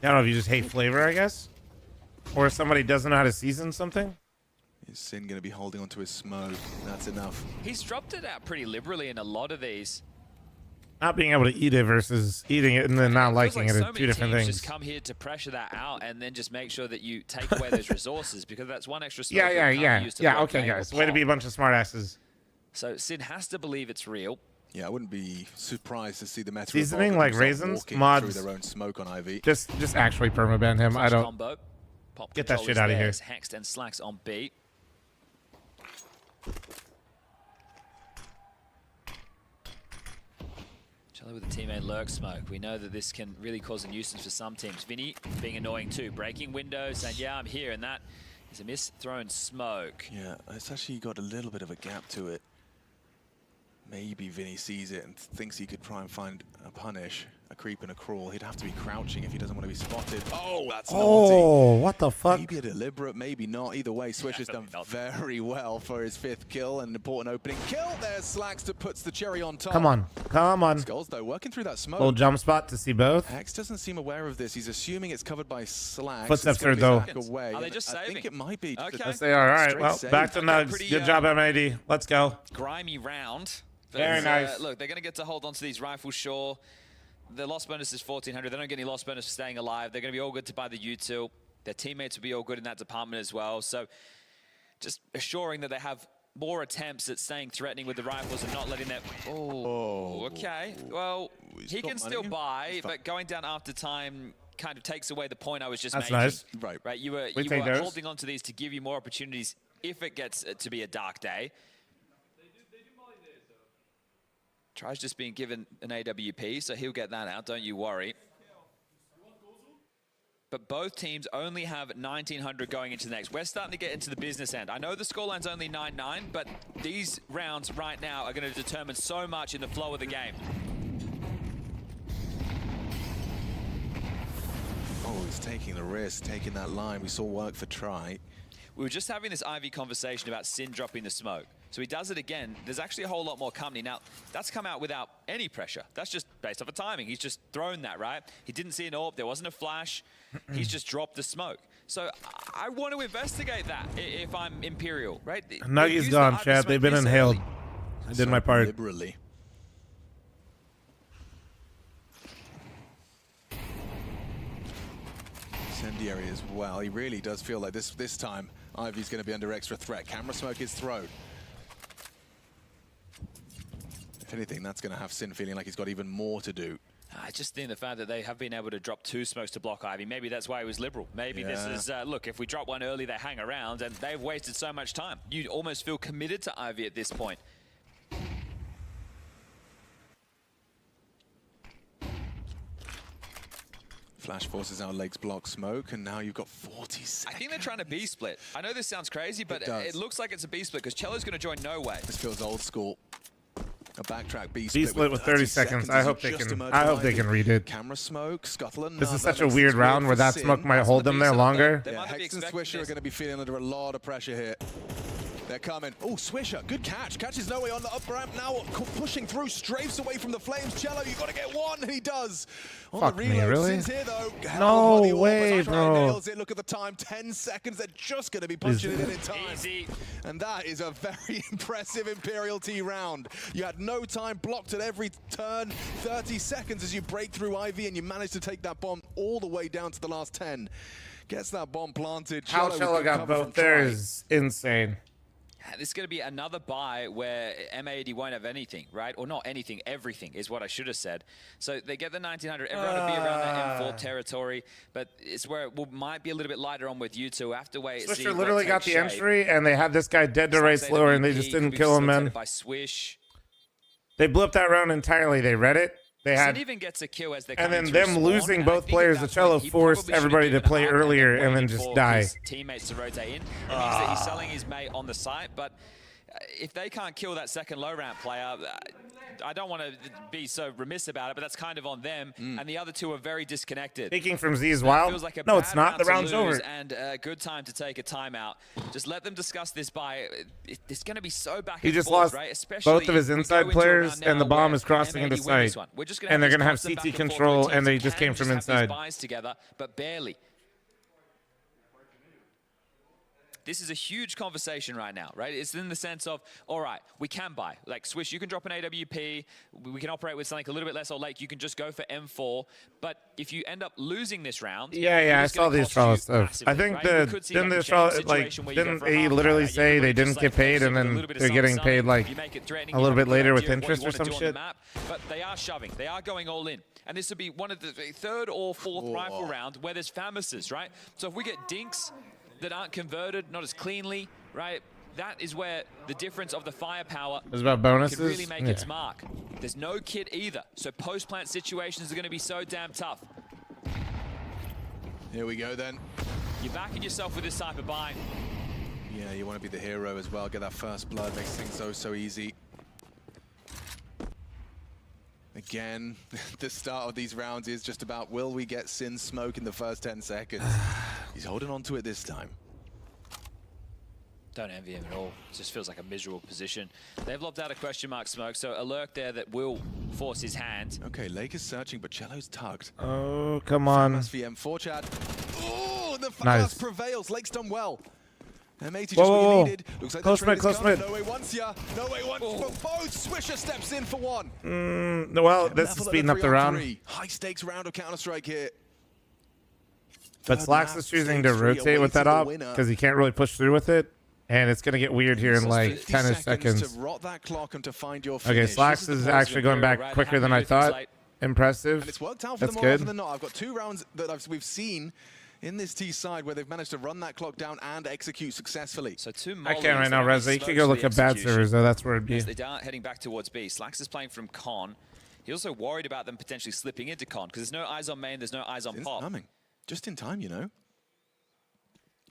I don't know if you just hate flavor, I guess. Or if somebody doesn't know how to season something. Is Sin going to be holding onto his smoke? That's enough. He's dropped it out pretty liberally in a lot of these. Not being able to eat it versus eating it and then not liking it are 2 different things. Just come here to pressure that out and then just make sure that you take away those resources because that's one extra Yeah, okay, guys. Way to be a bunch of smartasses. So Sin has to believe it's real. Yeah, I wouldn't be surprised to see the meta Seasoning like raisins, mods. through their own smoke on IV. Just actually permaban him. I don't combo. Pop get that shit out of here. Hexed and Slacks on B. Cello with the teammate lurk smoke. We know that this can really cause a nuisance for some teams. Vinny being annoying too, breaking windows, saying, yeah, I'm here, and that is a misthrown smoke. Yeah, it's actually got a little bit of a gap to it. Maybe Vinny sees it and thinks he could try and find a punish, a creep and a crawl. He'd have to be crouching if he doesn't want to be spotted. Oh, that's naughty. Oh, what the fuck? Maybe a deliberate, maybe not. Either way, Swish has done very well for his 5th kill. An important opening kill. There's Slacks that puts the cherry on top. Come on. Come on. Skulls, though, working through that smoke. Little jump spot to see both. Hex doesn't seem aware of this. He's assuming it's covered by Slacks. Footsteps are though. Away. Are they just saving? I think it might be. Okay. Yes, they are. All right. Straight Well, save. back to Nugs. Pretty, Good job, MAD. Let's go. Grimy round. Very nice. Look, they're going to get to hold on to these rifles, sure. The loss bonus is 1,400. They don't get any loss bonus for staying alive. They're going to be all good to buy the U2. Their teammates will be all good in that department as well. So just assuring that they have more attempts at staying threatening with the rifles and not letting them... Oh, okay. Well, he can still buy, but going down after time kind of takes away the point I was just making. That's nice. Right, you were holding on to these to give you more opportunities if it gets to be a dark day. Try's just being given an AWP, so he'll get that out, don't you worry. But both teams only have 1,900 going into the next. We're starting to get into the business end. I know the scoreline's only 9-9, but these rounds right now are going to determine so much in the flow of the game. Oh, he's taking the risk, taking that line. We saw work for Try. We were just having this IV conversation about Sin dropping the smoke. So he does it again. There's actually a whole lot more company. Now, that's come out without any pressure. That's just based off of timing. He's just thrown that, right? He didn't see an AWP. There wasn't a flash. He's just dropped the smoke. So I want to investigate that if I'm Imperial, right? Nuggy's gone, chat. They've been inhaled. I did my part. Liberally. Incendiary as well. He really does feel like this time Ivy's going to be under extra threat. Camera smoke is thrown. If anything, that's going to have Sin feeling like he's got even more to do. I just think the fact that they have been able to drop 2 smokes to block Ivy, maybe that's why he was liberal. Maybe this is, look, if we drop one early, they hang around, and they've wasted so much time. You almost feel committed to Ivy at this point. Flash forces out legs block smoke, and now you've got 40 seconds. I think they're trying to B-split. I know this sounds crazy, but it looks like it's a B-split, because Cello's going to join no way. This feels old school. A backtrack B-split with 30 seconds. I hope they can read it. Camera smoke, scuttle. This is such a weird round where that smoke might hold them there longer. Yeah, Hex and Swisher are going to be feeling under a lot of pressure here. They're coming. Oh, Swisher, good catch. Catches no way on the up ramp. Now pushing through, strafes away from the flames. Cello, you got to get one, and he does. Fuck me, really? Here, though. No way, bro. Look at the time, 10 seconds. They're just going to be punching it in time. Easy. And that is a very impressive Imperial T round. You had no time, blocked at every turn. 30 seconds as you break through Ivy, and you managed to take that bomb all the way down to the last 10. Gets that bomb planted. How Cello got both there is insane. This is going to be another buy where MAD won't have anything, right? Or not anything, everything is what I should have said. So they get the 1900, everyone will be around that M4 territory, but it's where it might be a little bit lighter on with you two. Have to wait. Swisher literally got the entry, and they had this guy dead to right slower, and they just didn't kill him, man. By Swish. They blew up that round entirely. They read it. They had, even gets a kill as they and then them losing both players. The Cello forced everybody to play earlier and then just die. Teammates to rotate in. It means that he's selling his mate on the site, but if they can't kill that second low ramp player, I don't want to be so remiss about it, but that's kind of on them. And the other two are very disconnected. Speaking from Z's wild. Like no, it's not. The round's over. And a good time to take a timeout. Just let them discuss this buy. It's going to be so back he and just forth, lost right? Especially both of his inside players, and the bomb is crossing into sight. And they're going to have CT control, and they just came from inside. Buys together, but barely. this is a huge conversation right now, right? It's in the sense of, all right, we can buy. Like, Swish, you can drop an AWP. We can operate with something a little bit less, or like you can just go for M4. But if you end up losing this round, yeah, I saw the Astralis stuff. I think didn't the Astralis, like, didn't they literally say they didn't get paid and then they're getting paid like a little bit later with interest or some shit? But they are shoving. They are going all in. And this would be one of the third or fourth rifle round where there's Famises, right? So if we get dinks that aren't converted, not as cleanly, right? That is where the difference of the firepower It's about bonuses? can really make its mark. There's no kit either. So post-plant situations are going to be so damn tough. Here we go then. You're backing yourself with this type of buy. Yeah, you want to be the hero as well. Get that first blood, makes things so easy. Again, the start of these rounds is just about, will we get Sin smoke in the first 10 seconds? He's holding on to it this time. Don't envy him at all. It just feels like a miserable position. They've lobbed out a question mark smoke, so a lurk there that will force his hand. Okay, Lake is searching, but Cello's tugged. Oh, come on. VM4 Chad. Oh, the Nice. prevails. Lake's done well. M80 just Whoa, what whoa, you needed. Looks like close the trade mid, is close coming. mid. No way once ya. No way once for both. Swisher steps in for one. Well, this is speeding up the round. High stakes round of Counter-Strike here. But Slacks is choosing to rotate with that op because he can't really push through with it. And it's going to get weird here in like 10 seconds. To rot that clock and to find your Okay, finish. Slacks is actually going back quicker than I thought. Impressive. And it's worked out for That's them more often good. than not. I've got 2 rounds that we've seen in this T side where they've managed to run that clock down and execute successfully. So 2 I can't right now, Reza. You could go look at bad servers, though. That's where it'd be. Yes, they are heading back towards B. Slacks is playing from Con. He's also worried about them potentially slipping into Con because there's no eyes on main, there's no eyes on Pop. Coming. Just in time, you know.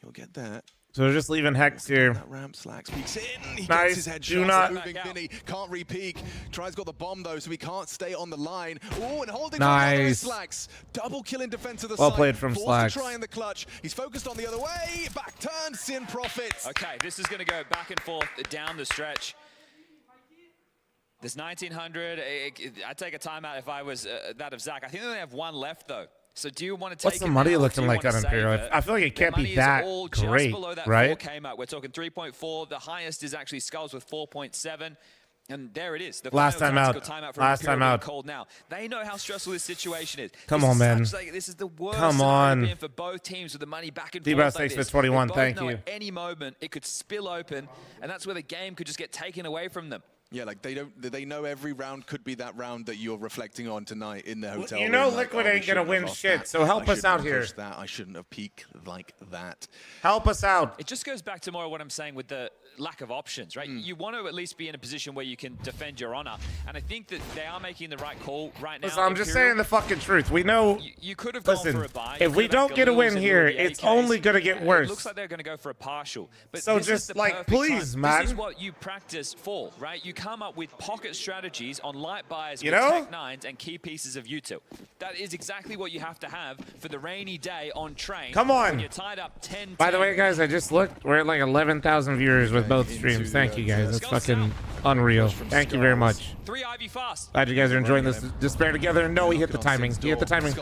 He'll get that. So they're just leaving Hex here. That ramp, Slacks peeks in. He Nice. gets his Do headshot. not- Moving Vinny. Can't re-peek. Tries got the bomb though, so he can't stay on the line. Oh, and holding Nice. Slacks. Double kill in defense of the Well side. played from Forced Slacks. to try in the clutch. He's focused on the other way. Back turn. Sin profits. Okay, this is going to go back and forth down the stretch. There's 1900. I'd take a timeout if I was that of Zach. I think they only have 1 left though. So do you want to take What's the money looking like on Imperial? I feel like it can't be that great, right? We're talking 3.4. The highest is actually Skulls with 4.7. And there it is. The Last final time out. tactical timeout from Last Imperial time being out. called now. They know how stressful this situation is. Come This on, is man. such, like, this is the worst Come scenario on. being for both teams with the money back and D-Bros, forth like thanks for this. 21. They both Thank know you. At any moment, it could spill open, and that's where the game could just get taken away from them. Yeah, like they know every round could be that round that you're reflecting on tonight in the hotel. you know room. Like, Liquid oh, we ain't gonna shouldn't win have lost shit, that. so help I us shouldn't out have here. pushed that. I shouldn't have peaked like that. Help us out. It just goes back to more of what I'm saying with the lack of options, right? You want to at least be in a position where you can defend your honor, and I think that they are making the right call right now. Listen, I'm just Imperial, saying the fucking truth. We know. You could have Listen, gone for a buy. if we don't get a win here, it's only gonna get worse. It looks like they're going to go for a partial. But So this just, is the like, perfect please, time. man. This is what you practice for, right? You come up with pocket strategies on light buys You with know? Tech 9s and key pieces of util. That is exactly what you have to have for the rainy day on train. Come on. When you're tied up 10. By the way, guys, I just looked. We're at like 11,000 viewers with both streams. Thank you, guys. That's fucking unreal. Thank you very much. 3 Ivy fast. Glad you guys are enjoying this despair together. No, he hit the timing. He hit the timing.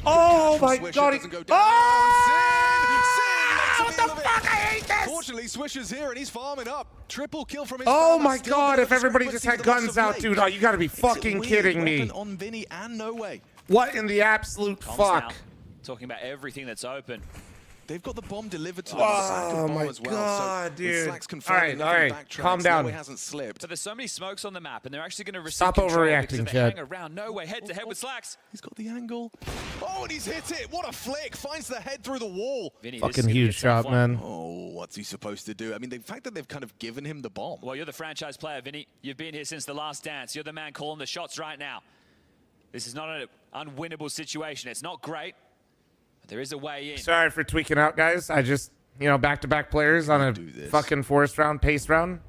Oh my god. Oh! What the fuck? I hate this! Fortunately, Swisher's here and he's farming up. Triple kill from his Oh farmer. my Still god, bit if of everybody discrepancy just had with the loss guns of out, Lake. dude. Oh, you gotta be It's a fucking weird kidding me. weapon on Vinny and No Way. What in the absolute Comms fuck? now, talking about everything that's open. They've got the bomb delivered to Oh them. Sack of bomb my as well. god, so with dude. Slacks confirming All right. nothing backtracks, Calm No down. Way hasn't slipped. But there's so many smokes on the map, and they're actually going to receive Stop control overreacting, because they Chad. hang around. No Way head to head with Slacks. He's got the angle. Oh, and he's hit it. What a flick. Finds the head through the wall. Vinny, Fucking huge shot, man. Oh, what's he supposed to do? I mean, the fact that they've kind of given him the bomb. Well, you're the franchise player, Vinny. You've been here since the last dance. You're the man calling the shots right now. This is not an unwinnable situation. It's not great, but there is a way in. Sorry for tweaking out, guys. I just, back-to-back players on a fucking forest round, pace round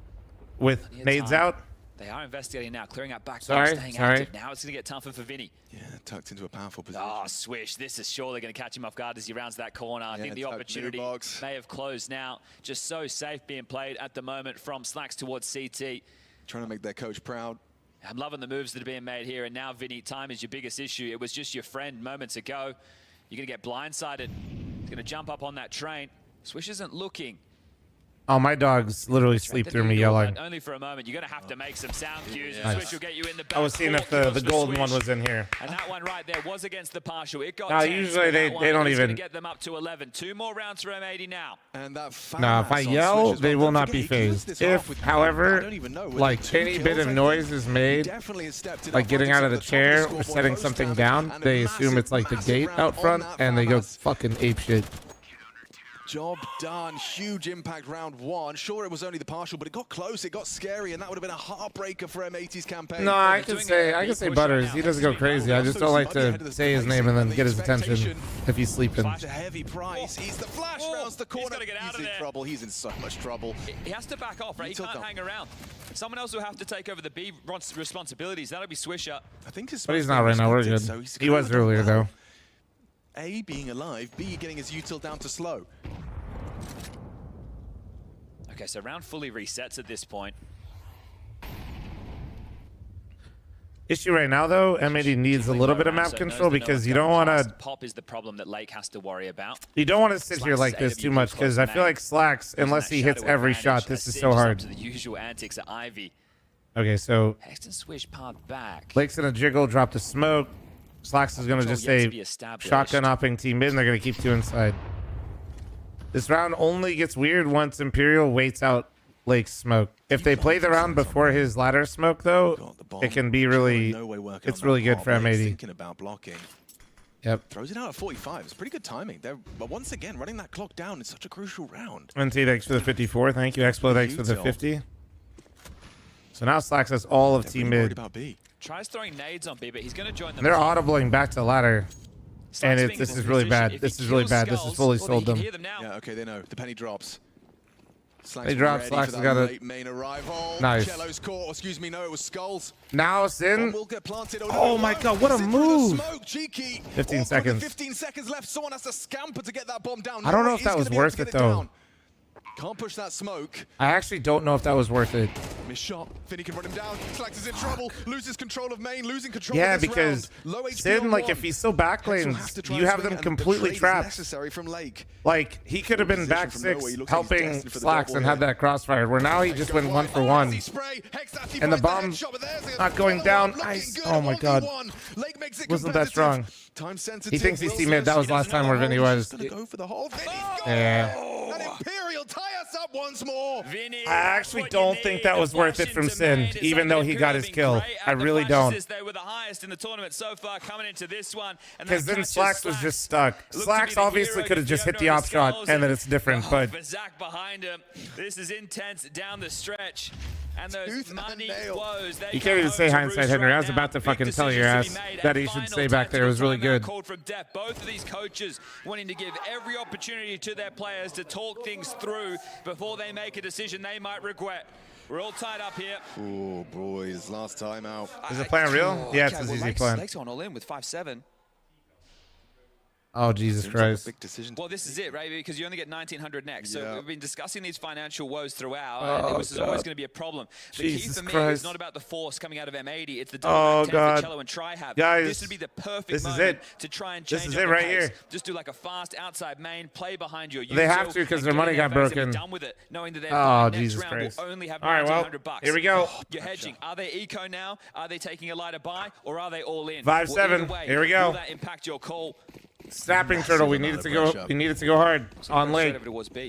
with nades out. They are investigating now, clearing out back, Sorry. staying active. Now it's going to get tougher for Vinny. Yeah, tucked into a powerful position. Oh, Swish. This is surely going to catch him off guard as he rounds that corner. I think the tucked opportunity middle box. may have closed now. Just so safe being played at the moment from Slacks towards CT. Trying to make their coach proud. I'm loving the moves that are being made here. And now, Vinny, time is your biggest issue. It was just your friend moments ago. You're going to get blindsided. He's going to jump up on that train. Swish isn't looking. Oh, my dogs literally sleep through me yelling. Only for a moment. You're going to have to make some sound cues. Nice. Switch will get you in the back. I was seeing if the golden one was in here. And that one right there was against the partial. It got No, 10, usually they don't even. Get them up to 11. 2 more rounds for M80 now. And that No, if I yell, they will not be phased. If, however, like any bit of noise is made, like getting out of the chair or setting something down, they assume it's like the gate out front and they go fucking apeshit. Job done. Huge impact round 1. Sure, it was only the partial, but it got close. It got scary, and that would have been a heartbreaker for M80's campaign. No, I can say Butters. He doesn't go crazy. I just don't like to say his name and then get his attention if he's sleeping. It's a heavy price. He's the flash rounds the corner. He's in trouble. He's in so much trouble. He has to back off, right? He can't hang around. Someone else will have to take over the B responsibilities. That'll be Swisher. I think his But he's not right now. We're good. He was earlier, though. A, being alive. B, getting his util down to slow. Okay, so round fully resets at this point. Issue right now, though, M80 needs a little bit of map control because you don't want to. Pop is the problem that Lake has to worry about. You don't want to sit here like this too much because I feel like Slacks, unless he hits every shot, this is so hard. To the usual antics at Ivy. Okay, so Hexton swish path back. Lake's gonna jiggle, drop the smoke. Slacks is gonna just say shotgun hopping team mid, and they're gonna keep 2 inside. This round only gets weird once Imperial waits out Lake's smoke. If they play the round before his ladder smoke, though, it can be really, it's really good for M80. Thinking about blocking. Yep. Throws it out at 45. It's pretty good timing. But once again, running that clock down is such a crucial round. NT, thanks for the 54. Thank you. Explode, thanks for the 50. So now Slacks has all of team mid. Tries throwing nades on B, but he's going to join them. They're audibling back to ladder. And this is really bad. This is really bad. This has fully sold them. Yeah, okay, they know. The penny drops. They drop. Slacks has got a main arrival. Nice. Cello's caught. Excuse me, no, it was Skulls. Now Sin. Will get planted. Oh my god, what a move. Smoke, cheeky. 15 seconds. 15 seconds left. Someone has to scamper to get that bomb down. I don't know if that was worth it though. Can't push that smoke. I actually don't know if that was worth it. Missed shot. Finny can run him down. Slacks is in trouble. Loses control of main. Losing control yeah, of this because Sin, like, if he's so backlane, you have them completely trapped. Necessary from Lake. Like, he could have been back 6 helping Slacks and had that crossfire, where now he just went 1 for 1. And the bomb not going down. Nice. Oh my god. Wasn't that strong. He thinks he's team mid. That was last time where Vinny was. Yeah. Imperial tie us up once more. I actually don't think that was worth it from Sin, even though he got his kill. I really don't. They were the highest in the tournament so far coming into this one. Because then Slacks was just stuck. Slacks obviously could have just hit the op shot, and then it's different, but... Zach behind him. This is intense down the stretch. And those money woes, you can't even say hindsight, Henry. I was about to fucking tell your ass that he should stay back there. It was really good. Called from depth. Both of these coaches wanting to give every opportunity to their players to talk things through before they make a decision they might regret. We're all tied up here. Oh, boys, last time out. Is the plan real? Yeah, it's an easy plan. Lake's on all in with 5-7. Oh, Jesus Christ. Big decision. Well, this is it, right? Because you only get 1,900 next. So we've been discussing these financial woes throughout, and it was always going to be a problem. The key for me is not about the force coming out of M80. It's the double for Cello and Tri-Have. Guys, this would be the perfect moment to try and change This is it right here. Just do like a fast outside main, play behind your They have to because their money got broken. Done with it, knowing that oh, Jesus Christ. Will only have all right, well, $1,900. here we go. You're hedging. Are they eco now? Are they taking a lighter buy? Or are they all in? 5-7. Here we go. Will that impact your call? Snapping turtle, we needed to go. We needed to go hard on Lake.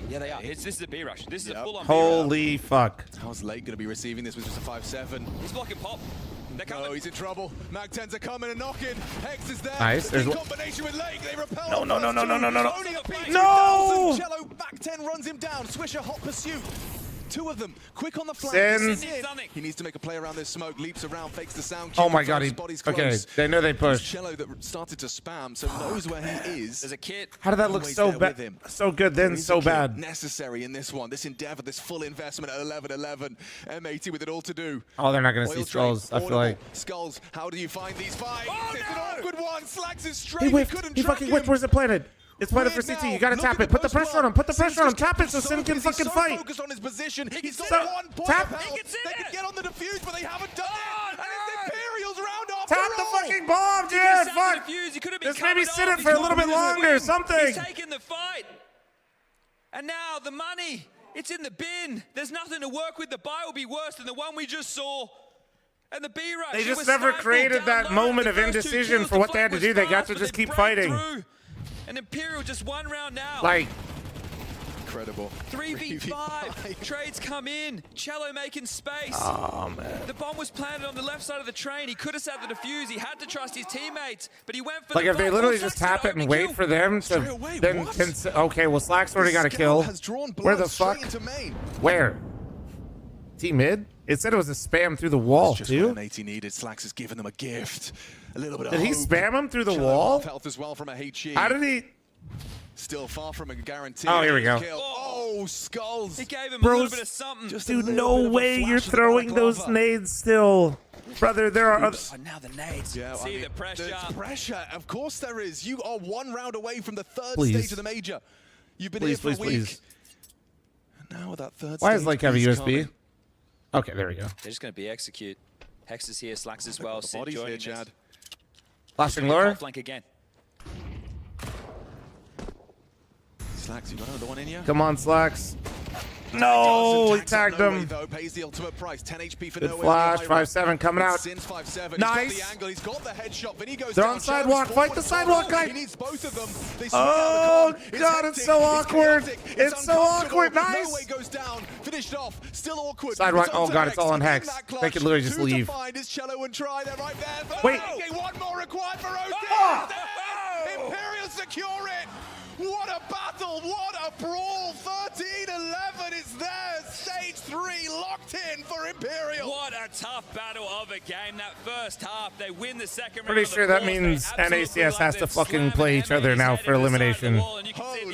Yeah, they are. This is a B rush. This is a full-on. Holy fuck! How's Lake going to be receiving this with just a 5-7? He's blocking pop. Oh, he's in trouble. Mag 10s are coming and knocking. Hex is there. Nice. There's combination with Lake. They repel. No! No! Cello back 10 runs him down. Swisher hot pursuit. 2 of them, quick on the flank. He needs to make a play around this smoke. Leaps around, fakes the sound. Oh my god, okay, they know they push. Cello that started to spam, so knows where he is. There's a kit. How did that look so bad? So good, then so bad. Necessary in this one. This endeavor, this full investment at 11-11. M80 with it all to do. Oh, they're not going to see Skulls, I feel like. Skulls, how do you find these fights? Oh, it's an awkward one. Slacks is straight. He whiffed. He fucking whiffed. Where's it planted? It's planted for CT. You gotta tap it. Put the pressure on him. Put the pressure on him. Tap it so Sin can fucking fight. Focused on his position. He's got 1 point tap. of health. They can get on the defuse, but they haven't done it. And it's Imperial's round off. Tap the fucking bomb, dude. Fuck. Just maybe sit it for a little bit longer. Something. He's taking the fight. And now the money It's in the bin. There's nothing to work with. The buy will be worse than the one we just saw. And the B rush. They just never created that moment of indecision for what they had to do. They got to just keep fighting. And Imperial just one round now. Like, incredible. 3v5. Trades come in. Cello making space. Oh, man. The bomb was planted on the left side of the train. He could have set the defuse. He had to trust his teammates, but he went for like the if they literally just tap it and wait for them to then okay, well Slack's already got a kill. Where the fuck? Where? T mid? It said it was a spam through the wall too. What needed. Slacks has given them a gift. A little bit of Did he hope. spam him through the wall? Health as well from a HE. How did he? Still far from a guarantee. Oh, here we go. Kill. Oh, skulls. He gave him a little bit of something. Dude, no way you're throwing those nades still. Brother, there are other... Oh, now the nades. Yeah, See the pressure. There's pressure. Of course there is. You are one round away from the third Please. stage of the major. You've been here for a week. And now with that third Why stage does like have a piece USB? coming. Okay, there we go. They're just going to be execute. Hex is here, Slacks as well. Sid Body's here, joining Chad. this. Flashing lower. Flank again. Slacks, you got another one in you? Come on, Slacks. No, he tagged him. Though, pays the ultimate price. 10 HP for Good nowhere. flash. 5-7 coming out. Since 5-7. Nice. He's got the angle. He's got the headshot. Then he goes They're down. on sidewalk. Shadow's Fight the forward. sidewalk guy. He needs both of them. They swing Oh, down the con. God, it's so awkward. chaotic. It's so uncomfortable. awkward. Nice. No way goes down. Finished off. Still awkward. Sidewalk. It's Oh, onto God, it's all on Hex. In that They clutch. could literally just Two leave. to find is Cello and Try. They're right there. Wait. Okay, one more required for OT. Oh. Imperial secure it. What a battle. What a brawl. 13-11 is there. Stage 3 locked in for Imperial. What a tough battle of a game. That first half, they win the second Pretty round. sure that means NACS has to fucking play each other now for elimination.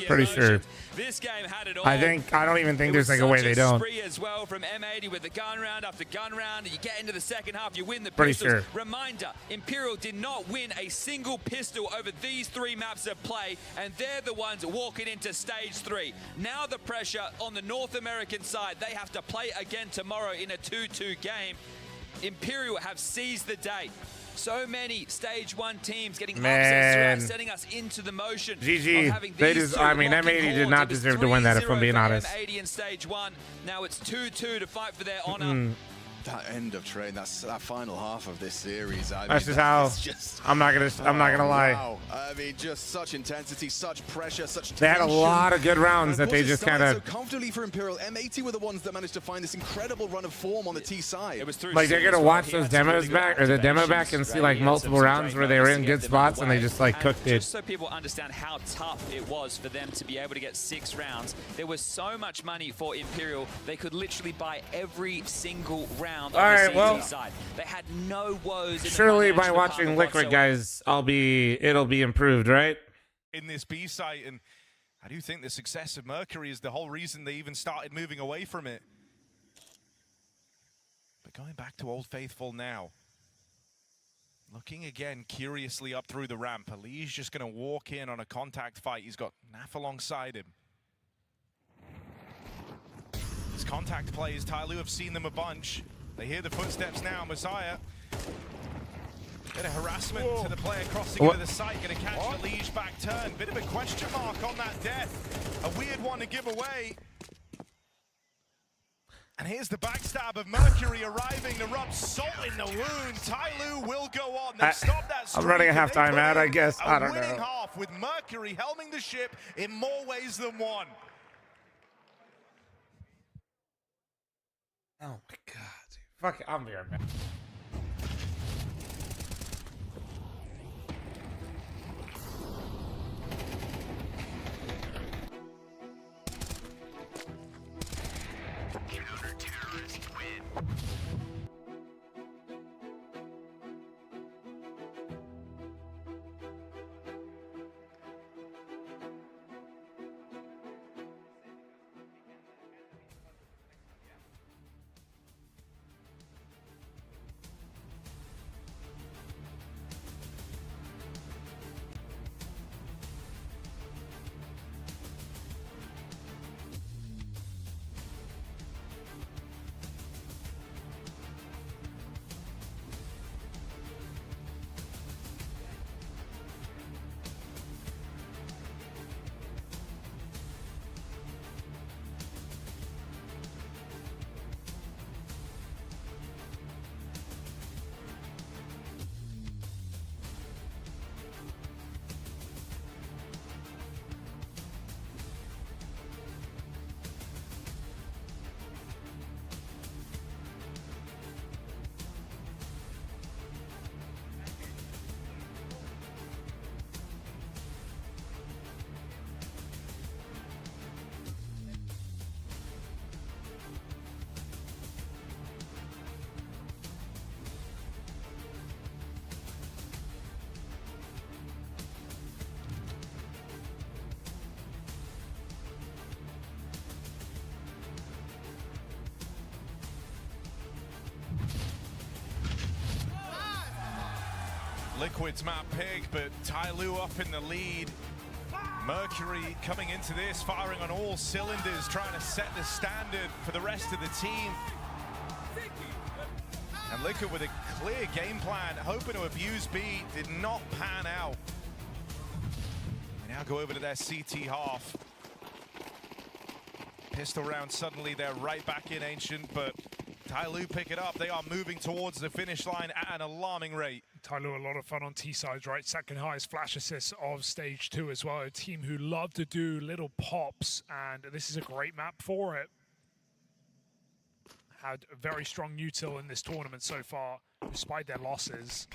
Pretty sure. This game had it all. I don't even think there's like a way they don't. Spree as well from M80 with the gun round after gun round. And you get into the second half, you win the Pretty pistols. sure. Reminder, Imperial did not win a single pistol over these 3 maps of play, and they're the ones walking into stage 3. Now the pressure on the North American side, they have to play again tomorrow in a 2-2 game. Imperial have seized the day. So many stage 1 teams getting upsets throughout, setting us into the motion. GG. They just, I mean, M80 did not deserve to win that, if I'm being honest. M80 in stage 1. Now it's 2-2 to fight for their honor. That end of train, that final half of this series. That's just how. I'm not gonna lie. Wow. I mean, just such intensity, such pressure, such tension. They had a lot of good rounds that they just kind of. So comfortably for Imperial. M80 were the ones that managed to find this incredible run of form on the T side. It was through Like they're gonna watch those demos back or the demo back and see like multiple rounds where they were in good spots and they just like cooked it. Just so people understand how tough it was for them to be able to get 6 rounds, there was so much money for Imperial. They could literally buy every single round. All right, well, side. They had no woes. In surely the by watching Liquid, guys, it'll be improved, right? In this B site, and I do think the success of Mercury is the whole reason they even started moving away from it. But going back to Old Faithful now, looking again curiously up through the ramp. Ali's just going to walk in on a contact fight. He's got Naf alongside him. His contact players, Tyloo, have seen them a bunch. They hear the footsteps now. Messiah. Bit of harassment to the player crossing into the site. Going to catch the Liege back turn. Bit of a question mark on that death. A weird one to give away. And here's the backstab of Mercury arriving to rub salt in the wound. Tyloo will go on. They stop that streak. I'm running a halftime ad, I guess. I don't know. Winning half with Mercury helming the ship in more ways than one. Oh my god. Fuck it, I'll be right back. Counter-terrorist win. Liquid's map pick, but Tai Lu up in the lead. Mercury coming into this, firing on all cylinders, trying to set the standard for the rest of the team. And Liquid with a clear game plan, hoping to abuse B, did not pan out. We now go over to their CT half. Pistol round, suddenly they're right back in Ancient, but Tai Lu pick it up. They are moving towards the finish line at an alarming rate. Tai Lu, a lot of fun on T-sides, right? Second highest flash assists of stage 2 as well. A team who love to do little pops, and this is a great map for it. Had a very strong util in this tournament so far, despite their losses.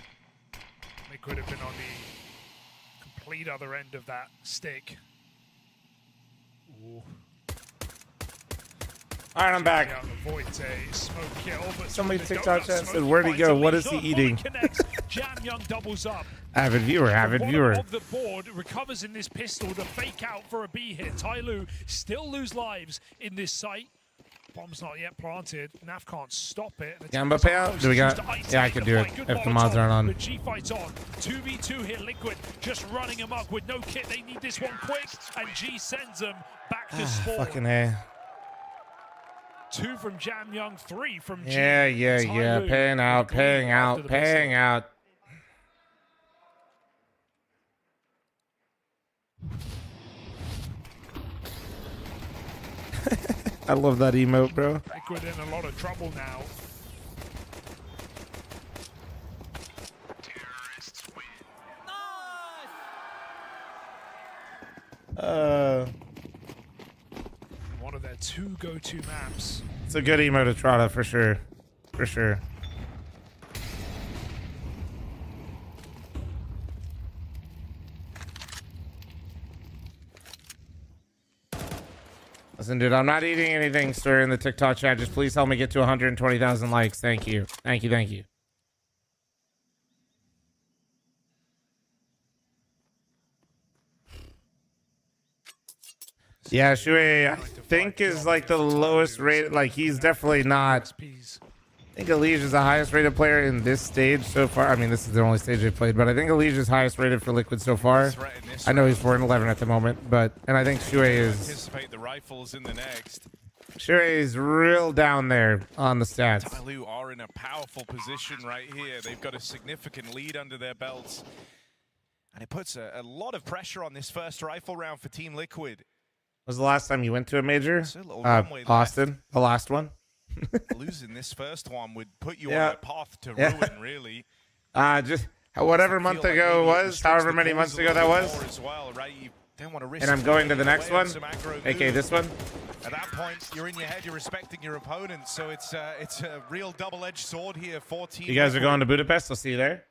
They could have been on the complete other end of that stick. Ooh. All right, I'm back. Avoids a smoke kill, but Somebody TikTok chat said, where'd he go? What is he eating? Jam Young doubles up. Avid viewer, avid viewer. Of the board recovers in this pistol to fake out for a B hit. Tai Lu still lose lives in this site. Bomb's not yet planted. Nav can't stop it. Yeah, Mbappe out? Do we got? Yeah, I could do it if the mods aren't on. The G fight's on. 2v2 here. Liquid just running amok with no kit. They need this one quick, and G sends them back to spawn. Fucking A. 2 from Jam Young, 3 from G. Yeah. Paying out. I love that emote, bro. Liquid in a lot of trouble now. One of their 2 go-to maps. It's a good emote to Trada for sure. For sure. Listen, dude, I'm not eating anything, sir, in the TikTok chat. Just please help me get to 120,000 likes. Thank you. Thank you. Yeah, Shui, I think is like the lowest rated. Like, he's definitely not. I think Elige is the highest rated player in this stage so far. I mean, this is the only stage they've played, but I think Elige is highest rated for Liquid so far. I know he's 4-11 at the moment, and I think Shui is. Anticipate the rifles in the next. Shui is real down there on the stats. Tai Lu are in a powerful position right here. They've got a significant lead under their belts, and it puts a lot of pressure on this first rifle round for Team Liquid. When was the last time you went to a major? Austin, the last one. Losing this first one would put you on a path to ruin, really. Just whatever month ago it was, however many months ago that was. As well, right? You don't want to risk. And I'm going to the next one, aka this one. At that point, you're in your head, you're respecting your opponent, so it's a real double-edged sword here for Team You guys are Liquid. going to Budapest. I'll see you there.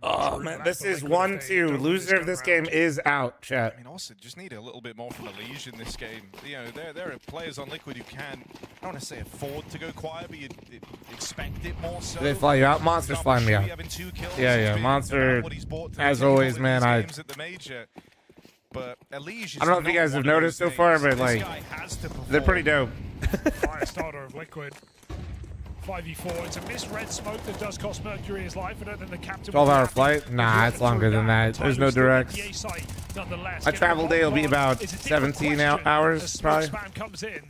Oh man, this is 1-2. Loser of this game is out, chat. I mean, also just need a little bit more from Elige in this game. You know, there are players on Liquid who can, I don't want to say afford to go quiet, but you'd expect it more so. Do they fly you out? Monster's flying me out. Yeah. Monster, as always, man. But Elige, I don't know if you guys have noticed so far, but like, they're pretty dope. Fire starter of Liquid. 5v4. It's a misread smoke that does cost Mercury his life. I don't think the captain. 12-hour flight? Nah, it's longer than that. There's no directs. My travel day will be about 17 hours, probably. Spam comes in.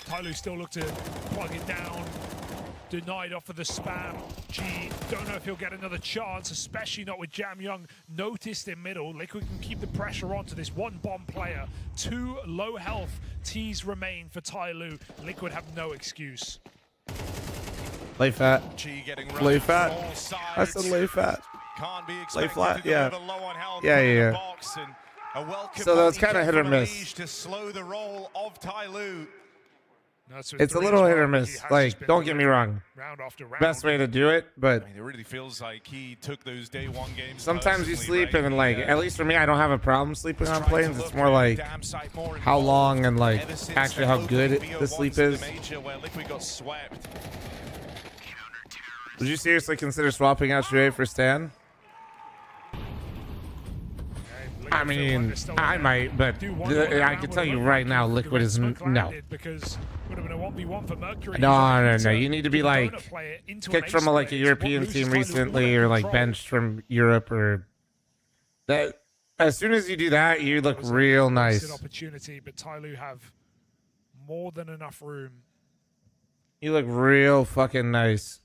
Tai Lu still look to plug it down. Denied off of the spam. G, don't know if he'll get another chance, especially not with Jam Young noticed in middle. Liquid can keep the pressure on to this one bomb player. 2 low health T's remain for Tai Lu. Liquid have no excuse. Lay fat. Lay fat. I said lay fat. Lay flat. Yeah. Yeah. So that's kind of hit or miss. To slow the roll of Tai Lu. It's a little hit or miss. Like, don't get me wrong. Best way to do it, but I mean, it really feels like he took those day one games. Sometimes you sleep and like, at least for me, I don't have a problem sleeping on planes. It's more like how long and like actually how good the sleep is. Would you seriously consider swapping out Shui for Stan? know I mean, if still I might, but I can tell you right now, Liquid is no. Because would have been a 1v1 for Mercury. No. You need to be like kicked from like a European team recently, or like benched from Europe, or that. As soon as you do that, you look real nice. Opportunity, but Tyloo have more than enough room. You look real fucking nice.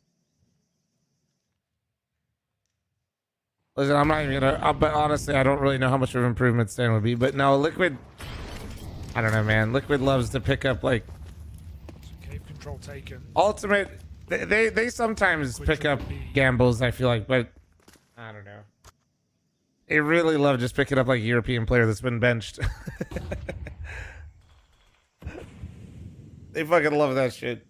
Listen, I'm not even gonna. But honestly, I don't really know how much of an improvement Stan would be. But no, Liquid. I don't know, man. Liquid loves to pick up like cave control taken. Ultimate. They sometimes pick up gambles. I feel like, but I don't know. They really love just picking up like a European player that's been benched. They fucking love that shit.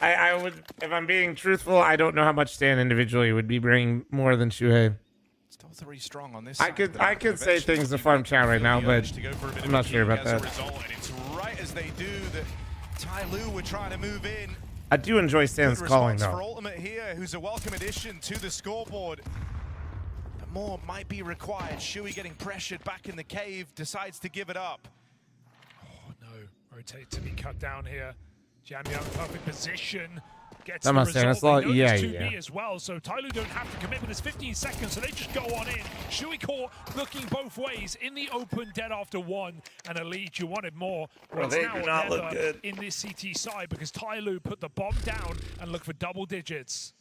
I would, if I'm being truthful, I don't know how much Stan individually would be bringing more than Shuhei. Still 3 strong on this. I could say things to farm chat right now, but I'm not sure about that. And it's right as they do that Tyloo were trying to move in. I do enjoy Stan's calling though. For Ultimate here, who's a welcome addition to the scoreboard. But more might be required. Shuhei getting pressured back in the cave, decides to give it up. Oh no, rotate to be cut down here. Jamyang, perfect position. Gets That the must result. They yeah, notice 2B yeah. as well, so Tyloo don't have to commit, but there's 15 seconds, so they just go on in. Shuhei caught looking both ways in the open, dead after 1, and a lead. You wanted more. Well, it's they now do or not never look good in this CT side because Tyloo put the bomb down and looked for double digits.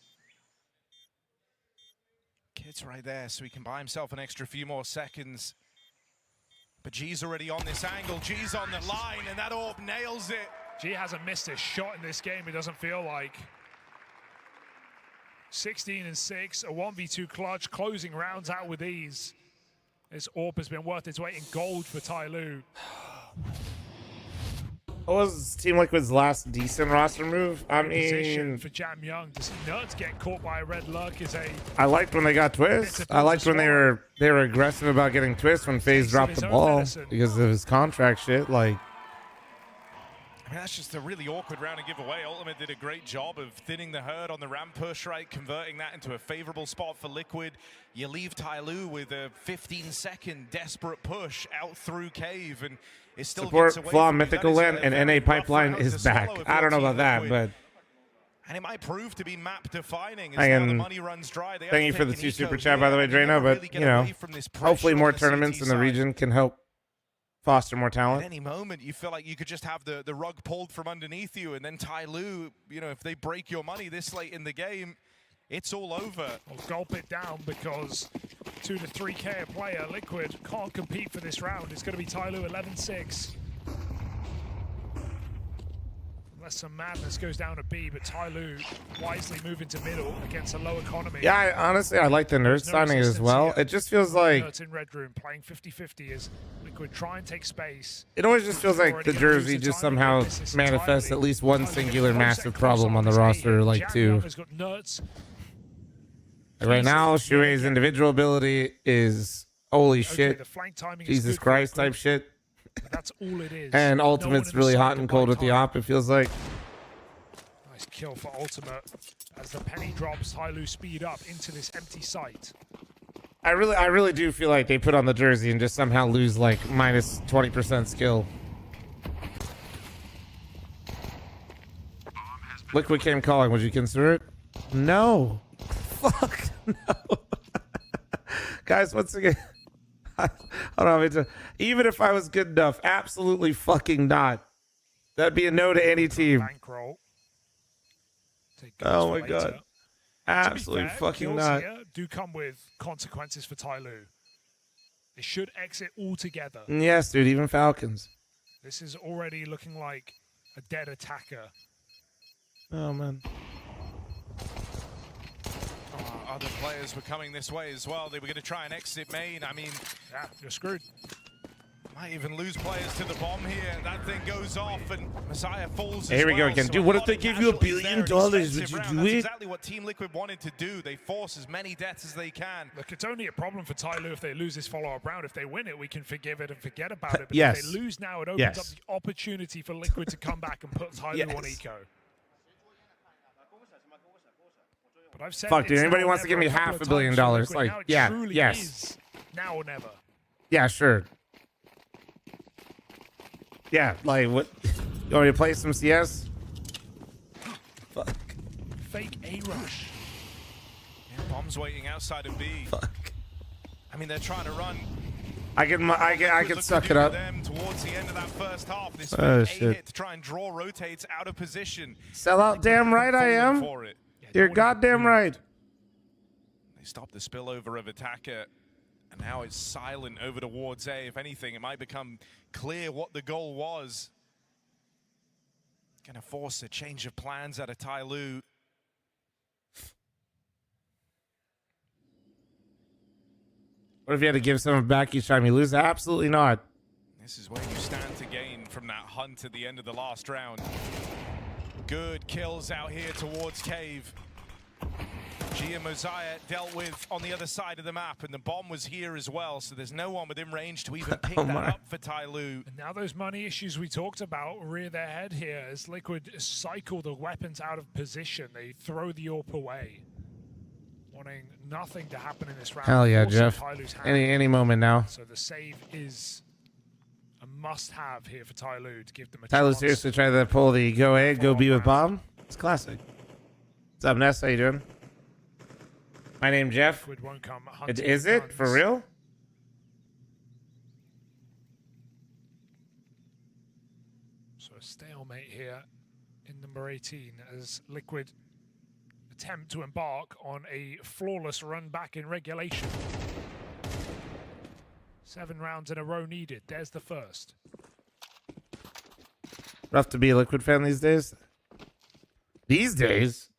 Kid's right there, so he can buy himself an extra few more seconds. But G's already on this angle. G's on the line, and that orb nails it. G hasn't missed a shot in this game, it doesn't feel like. 16-6, a 1v2 clutch, closing rounds out with ease. This orb has been worth its weight in gold for Tyloo. What was Team Liquid's last decent roster move? I Position mean, for Jamyang to see Nerds get caught by a red lurk is a. I liked when they got Twist. I liked when they were aggressive about getting Twist when FaZe dropped the ball because of his contract shit. Like, I mean, that's just a really awkward round to give away. Ultimate did a great job of thinning the herd on the ramp push, right? Converting that into a favorable spot for Liquid. You leave Tyloo with a 15-second desperate push out through cave, and it still support gets away fl0m from you. Mythical That Land is a and very NA rough Pipeline round is to back. swallow if I you're don't know Team about that, Liquid. but And it might prove to be map defining as I now can the money runs dry. They thank you have for the taken 2 eco super chat, by the way, here, and you Drano. never But really get you know, away from this pressure hopefully on more the tournaments CT in the side. region can help foster more At talent. any moment, you feel like you could just have the rug pulled from underneath you, and then Tyloo, you know, if they break your money this late in the game, it's all over. Well, gulp it down because 2 to 3K a player, Liquid can't compete for this round. It's going to be Tyloo 11-6. Unless some madness goes down to B, but Tyloo wisely moving to middle against a low economy. Yeah, honestly, I like the nerd signing as well. It just feels like Nerds in red room playing 50-50 as Liquid try and take space. it always just feels like the jersey just somehow manifests at least one singular massive problem on the roster, like 2. Has got Nerds. Right now, Shuei's individual ability is holy shit, the flank timing is Jesus good for Christ Liquid, type shit. but that's all it is. And No one Ultimate's in the really side hot to and cold buy with the time. op, it feels like. Nice kill for Ultimate as the penny drops. Tyloo speed up into this empty site. I really do feel like they put on the jersey and just somehow lose like minus 20% skill. Liquid came calling. Would you consider it? No. Fuck no. Guys, once again, I don't know. Even if I was good enough, absolutely fucking not. That'd be a no to any team. Bankroll. Oh my god. Absolutely fucking kills not. Here do come with consequences for Tyloo. They should exit altogether. Yes, dude, even Falcons. This is already looking like a dead attacker. Oh man. Other players were coming this way as well. They were going to try and exit main. I mean, yeah, you're screwed. Might even lose players to the bomb here. That thing goes off, and Messiah falls. Here we go again. Dude, what if they give you $1 billion? Would you That's do it? exactly what Team Liquid wanted to do. They force as many deaths as they can. Look, it's only a problem for Tyloo if they lose this follow-up round. If they win it, we can forgive it and forget about it. But Yes. if they lose now, it opens up Yes. the opportunity for Liquid to come back and put Tyloo on eco. But But I've said Fuck, dude. it's Anybody now or wants to give me never a couple $500 of million? times for Liquid. Like, Now it yeah, truly yes. is now or never. Yeah, sure. Yeah, like what? You want me to play some CS? Fuck. Fake A-rush. Yeah, bombs waiting outside of B. Fuck. I mean, they're trying to run. I can suck it up. Them towards the end of that first half. This Oh, A shit. hit to try and draw rotates out of position. Sell out. Damn right I am. For it. You're goddamn right. They stopped the spillover of attacker, and now it's silent over towards A. If anything, it might become clear what the goal was. Gonna force a change of plans out of Tai Lu. What if you had to give someone back each time you lose? Absolutely not. This is where you stand to gain from that hunt at the end of the last round. Good kills out here towards Cave. G and Mosiah dealt with on the other side of the map, and the bomb was here as well, so there's no one within range to even pick that up for Tai Lu. And now those money issues we talked about rear their head here as Liquid cycle the weapons out of position. They throw the AWP away. Wanting nothing to happen in this round. Hell yeah, Forcing Jeff. Tai Lu's hand. Any moment now. So the save is a must-have here for Tai Lu to give them a Tyler chance. seriously tried to pull the go A, go B with bomb. It's classic. What's up, Ness? How you doing? My name Jeff. Liquid won't come hunting Is it guns. for real? So a stalemate here in number 18 as Liquid attempt to embark on a flawless run back in regulation. 7 rounds in a row needed. There's the first. Rough to be a Liquid fan these days. These days?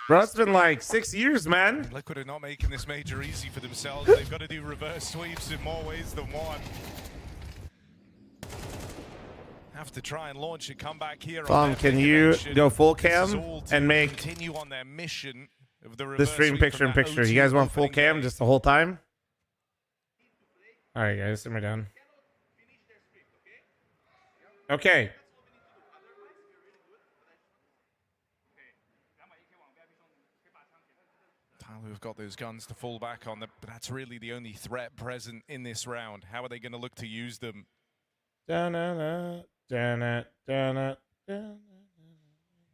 Bro, it's been like 6 years, man. Liquid are not making this major easy for themselves. They've got to do reverse sweeps in more ways than one. Have to try and launch a comeback here. Can you go full cam and make continue on their mission of the stream picture in picture? You guys want full cam just the whole time? All right, guys, simmer down. Okay. Tyler have got those guns to fall back on, but that's really the only threat present in this round. How are they going to look to use them?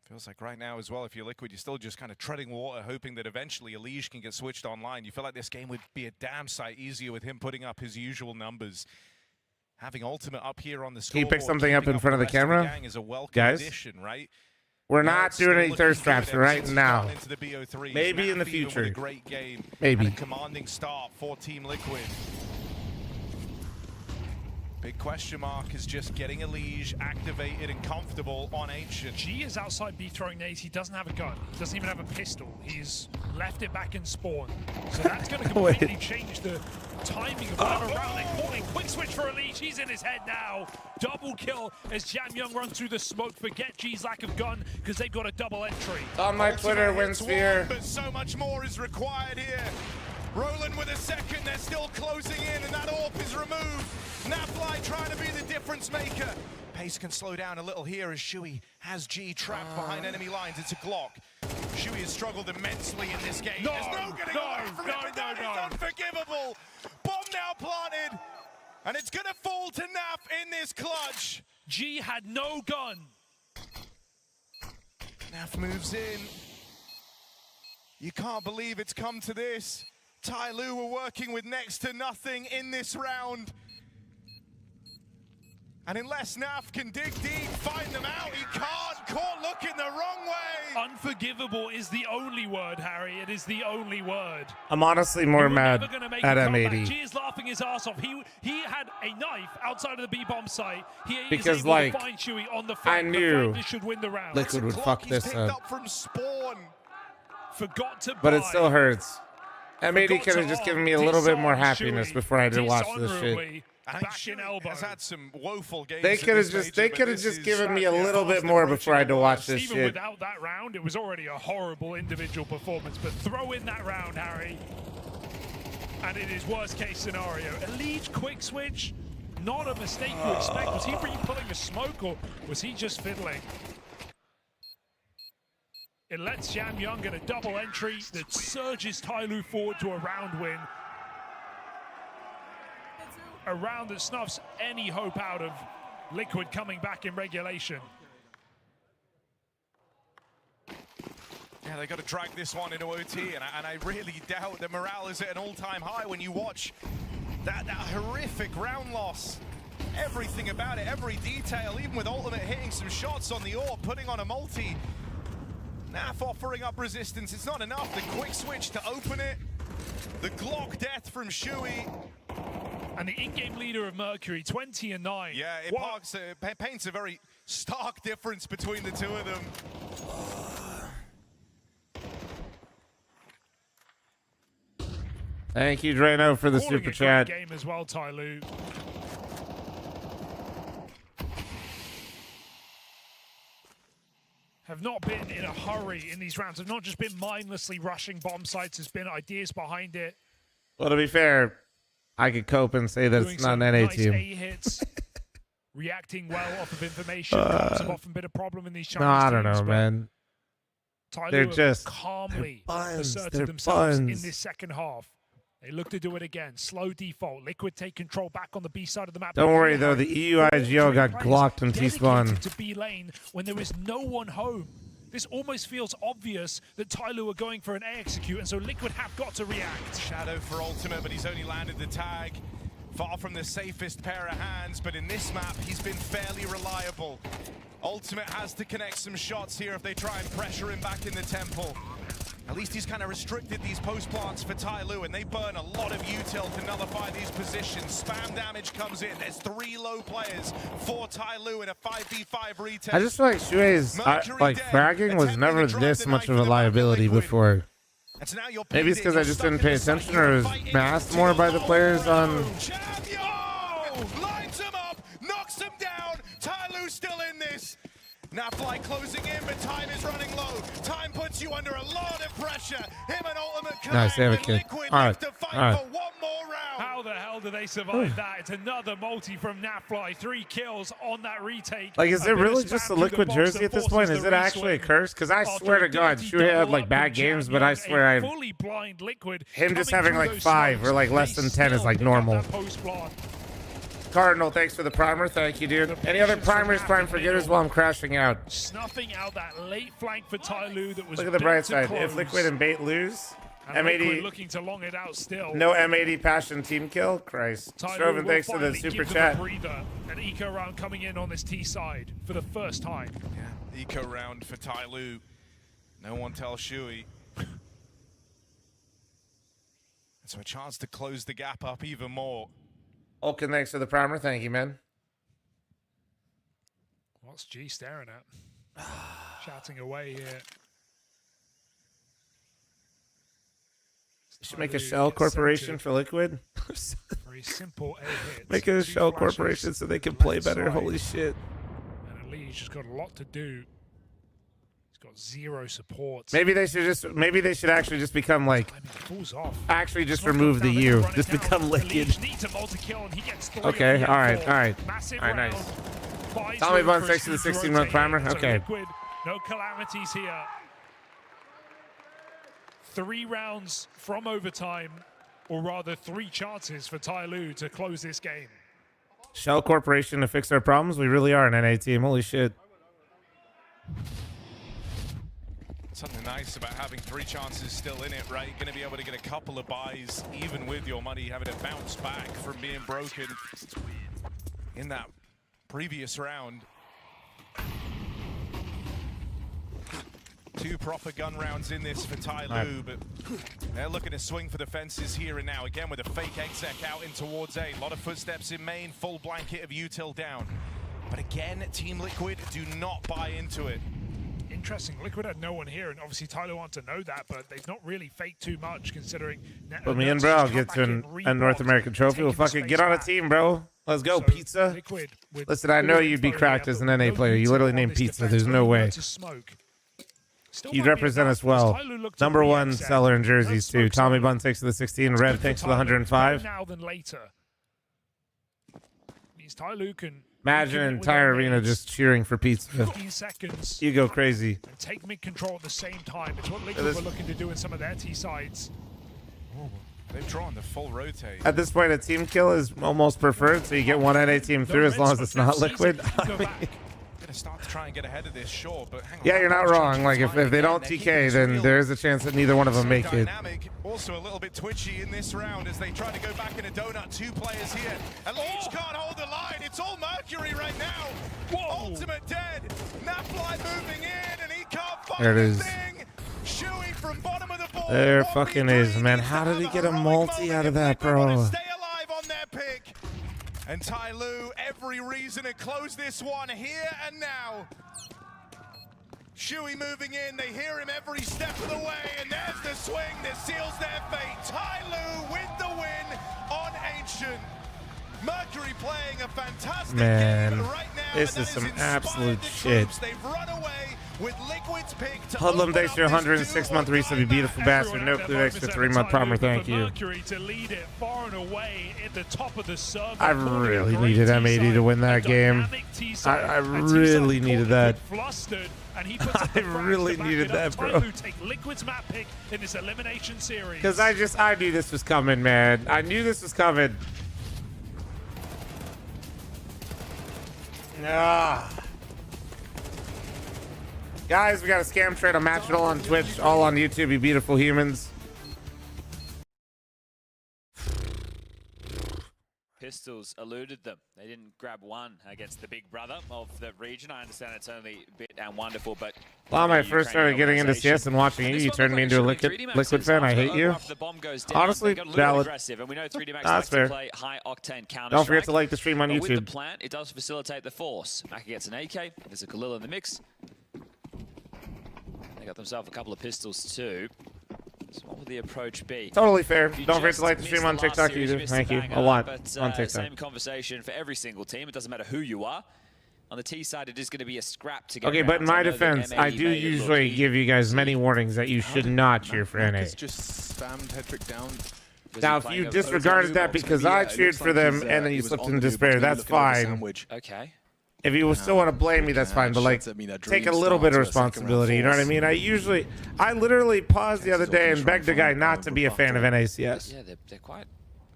Feels like right now as well, if you're Liquid, you're still just kind of treading water, hoping that eventually Elige can get switched online. You feel like this game would be a damn sight easier with him putting up his usual numbers. Having Ultimate up here on the Can you scoreboard, pick something up keeping in front of the rest of camera? gang is a welcome Guys? addition, right? We're Now not it's doing still any looking thirst good traps ever right since he's now. gotten into the BO3. Maybe in the Snap even with future. a great game. Maybe. And a commanding start for Team Liquid. Big question mark is just getting Elige activated and comfortable on Ancient. G is outside B throwing nades. He doesn't have a gun. He doesn't even have a pistol. He's left it back in spawn. So that's going to completely change the timing of whatever round they're calling. Quick switch for Elige. He's in his head now. Double kill as Jam Young runs through the smoke. Forget G's lack of gun because they've got a double entry. On my Twitter, WinSphere. But so much more is required here. Roland with a second, they're still closing in, and that AWP is removed. Nafly trying to be the difference maker. Pace can slow down a little here as Shui has G trapped behind enemy lines. It's a Glock. Shui has struggled immensely in this game. There's no getting away from it, but that is unforgivable. Bomb now planted, and it's gonna fall to Naf in this clutch. G had no gun. Naf moves in. You can't believe it's come to this. Tai Lu were working with next to nothing in this round. And unless Naf can dig deep, find them out, he can't. Caught looking the wrong way. Unforgivable is the only word, Harry. It is the only word. I'm honestly more mad at M80. G is laughing his ass off. He had a knife outside of the B-bomb site. He Because, is able like, to find Chewy on the I flank. knew The should win the round. Liquid would fuck this up. From spawn. Forgot to But buy. it still hurts. M80 could have just given me a little bit more happiness before I had to watch this shit. Back in elbow. Has had some woeful games. They could have just given me a little bit more before I had to watch this Even shit. without that round, it was already a horrible individual performance. But throw in that round, Harry, and it is worst case scenario. Elige quick switch, not a mistake you expect. Was he pulling a smoke or was he just fiddling? It lets Jan Young get a double entry that surges Tyloo forward to a round win. A round that snuffs any hope out of Liquid coming back in regulation. Yeah, they got to drag this one into OT, and I really doubt that morale is at an all-time high when you watch that horrific round loss. Everything about it, every detail, even with Ultimate hitting some shots on the AWP, putting on a multi. Naf offering up resistance, it's not enough. The quick switch to open it. The Glock death from Shui. And the in-game leader of Mercury, 20 and 9. Yeah, it paints a very stark difference between the two of them. Thank you, Drano, for the Calling super a chat. great game as well, Tyloo. Have not been in a hurry in these rounds. Have not just been mindlessly rushing bomb sites. There's been ideas behind it. Well, to be fair, I could cope and say that it's not an NA team. A hits, reacting well off of information. Comps have often been a problem in these Chinese No, I don't teams, know, but man. Tyloo They're have just calmly buns. asserted They're themselves buns. in this second half. They look to do it again. Slow default. Liquid take control back on the B side of the map. Don't worry, though. The EUIGO got glocked in T-spawn. To B lane when there is no one home. This almost feels obvious that Tyloo are going for an A execute, and so Liquid have got to react. Shadow for Ultimate, but he's only landed the tag. Far from the safest pair of hands, but in this map, he's been fairly reliable. Ultimate has to connect some shots here if they try and pressure him back in the temple. At least he's kind of restricted these post plants for Tyloo, and they burn a lot of util to nullify these positions. Spam damage comes in. There's 3 low players for Tyloo in a 5v5 retake. I just feel like Shuei's like fragging was never this much of a liability before. Maybe it's because I just didn't pay attention or was masked more by the players on. Lines him up, knocks him down. Tyloo's still in this. Nafly closing in, but time is running low. Time puts you under a lot of pressure. Him and Ultimate connect. Nice, they have a kill. All right, all right. How the hell do they survive that? It's another multi from Nafly. 3 kills on that retake. Like, is it really just a Liquid jersey at this point? Is it actually a curse? Because I swear to God, Shuei had like bad games, but I swear him just having like 5 or like less than 10 is like normal. Cardinal, thanks for the primer. Thank you, dude. Any other primers, prime forgetters while I'm crashing out? Snuffing out that late flank for Tyloo that was Look at the bright side. If Liquid and Bait lose, M80 looking to long it out still. No M80 passion team kill. Christ. Stroven, thanks for the super chat. An eco round coming in on this T side for the first time. Yeah, eco round for Tyloo. No one tells Shui. So a chance to close the gap up even more. Ulkin, thanks for the primer. Thank you, man. What's G staring at? Shouting away here. Should make a shell corporation for Liquid. Very simple A hit. Make a shell corporation so they can play better. Holy shit. And Ali's just got a lot to do. He's got 0 supports. Maybe they should actually just become like actually just remove the U. Just become Liquid. Okay, all right, nice. Tommy Bun, thanks to the 16-month primer. Okay. No calamities here. 3 rounds from overtime, or rather 3 chances for Tyloo to close this game. Shell Corporation to fix our problems. We really are an NA team. Holy shit. Something nice about having 3 chances still in it, right? You're going to be able to get a couple of buys, even with your money having to bounce back from being broken in that previous round. 2 proper gun rounds in this for Tyloo, but they're looking to swing for the fences here and now. Again, with a fake exec out in towards A. A lot of footsteps in main, full blanket of util down. But again, Team Liquid do not buy into it. Interesting. Liquid had no one here, and obviously Tyloo want to know that, but they've not really faked too much considering. Put me in, bro. I'll get to a North American trophy. We'll fucking get on a team, bro. Let's go, Pizza. Listen, I know you'd be cracked as an NA player. You literally named Pizza. There's no way. You'd represent us well. #1 seller in jerseys, too. Tommy Bun, thanks for the 16. Red, thanks for the 105. Now than later. Means Tyloo can Imagine an entire arena just cheering for pizza. 15 seconds. You go crazy. And take mid-control at the same time. It's what Liquid were looking to do in some of their T-sides. Oh, they've drawn the full rotate. At this point, a team kill is almost preferred, so you get one NA team through as long as it's not Liquid. Gonna start to try and get ahead of this, sure, but hang on. Yeah, you're not wrong. Like, if they don't TK, then there is a chance that neither one of them make it. Dynamic, also a little bit twitchy in this round as they try to go back in a donut. 2 players here. And Leech can't hold the line. It's all Mercury right now. Whoa. Ultimate dead. Napfly moving in, and he can't find There it is. anything. Shuey from bottom of the board. There fucking is, man. How did he get a multi out of that, bro? Stay alive on their pick. And Tai Lu, every reason to close this one here and now. Shuey moving in, they hear him every step of the way, and there's the swing that seals their fate. Tai Lu with the win on Ancient. Mercury playing a fantastic game right now. This is some absolute shit. They've run away with Liquid's pick to Hoodlum, thanks for your 106-month resub, you beautiful bastard. No clue, extra 3-month primer, thank you. Mercury to lead it far and away at the top of the server. I really needed M80 to win that game. I really needed that. I really needed that, bro. Take Liquid's map pick in this elimination series. Because I knew this was coming, man. I knew this was coming. Ah. Guys, we got a scam trade. I'll match it all on Twitch, all on YouTube, you beautiful humans. Pistols eluded them. They didn't grab one against the big brother of the region. I understand it's only bit and wonderful, but When I first started getting into CS and watching you turned me into a Liquid fan. I hate you. Honestly, valid. That's fair. Don't forget to like the stream on With the YouTube. plant, it does facilitate the force. Maka gets an AK. There's a Khalil in the mix. They got themselves a couple of pistols too. So what would the approach be? Totally fair. Don't forget to like the stream on TikTok either. Thank you. A lot on TikTok. Same conversation for every single team. It doesn't matter who you are. On the T side, it is going to be a scrap to go. Okay, but in my defense, I do usually give you guys many warnings that you should not cheer for NA. Just spammed head trick down. Now, if you disregarded that because I cheered for them and then you slipped into despair, that's fine. Okay. If you still want to blame me, that's fine. But like, take a little bit of responsibility. You know what I mean? I literally paused the other day and begged a guy not to be a fan of NACS. Yeah, they're quite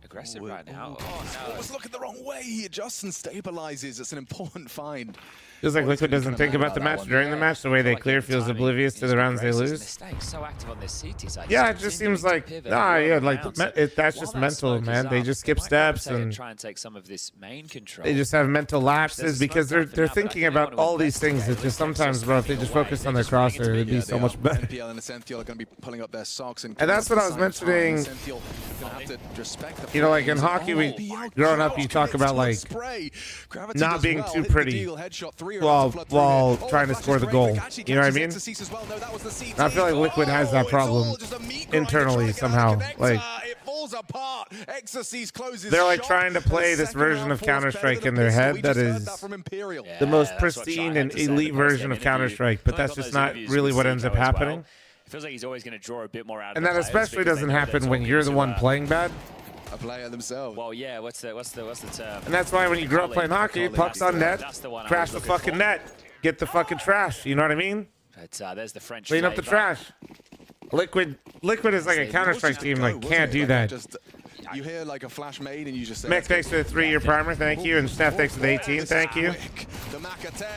aggressive right now. Oh, no. Was looking the wrong way. He adjusts and stabilizes. It's an important find. Feels like Liquid doesn't think about the match during the match. The way they clear feels oblivious to the rounds they lose. So active on this CT side. Yeah, it just seems like that's just mental, man. They just skip steps and try and take some of this main control. they just have mental lapses because they're thinking about all these things that just sometimes, bro, if they just focus on their crosshair, it'd be so much better. NPL and Essential are going to be pulling up their socks and that's what I was mentioning. You know, like in hockey, growing up, you talk about like not being too pretty while trying to score the goal. You know what I mean? I feel like Liquid has that problem internally somehow. Like they're like trying to play this version of Counter-Strike in their head that is the most pristine and elite version of Counter-Strike, but that's just not really what ends up happening. It feels like he's always going to draw a bit more out of And that especially doesn't happen when you're the one playing bad. A player themselves. Well, yeah. What's the term? And that's why when you grow up playing hockey, pucks on net, crash the fucking net, get the fucking trash. You know what I mean? But there's the French. Clean up the trash. Liquid is like a Counter-Strike team. Like can't do that. You hear like a flash made and you just say. Mick, thanks for the 3-year primer. Thank you. And Steph, thanks for the 18. Thank you. The Maka 10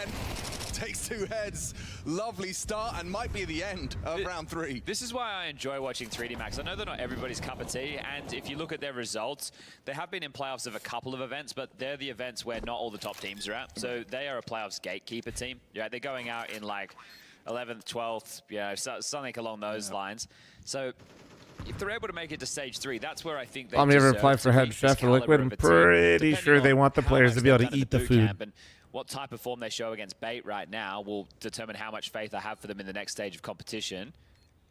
takes 2 heads. Lovely start and might be the end of round 3. This is why I enjoy watching 3D Max. I know they're not everybody's cup of tea, and if you look at their results, they have been in playoffs of a couple of events, but they're the events where not all the top teams are at. So they are a playoffs gatekeeper team. Yeah, they're going out in like 11th, 12th, you know, something along those lines. So if they're able to make it to stage 3, that's where I think they I'll never apply for head chef for Liquid. I'm pretty sure they want the players to be able to eat the food. What type of form they show against Bait right now will determine how much faith I have for them in the next stage of competition.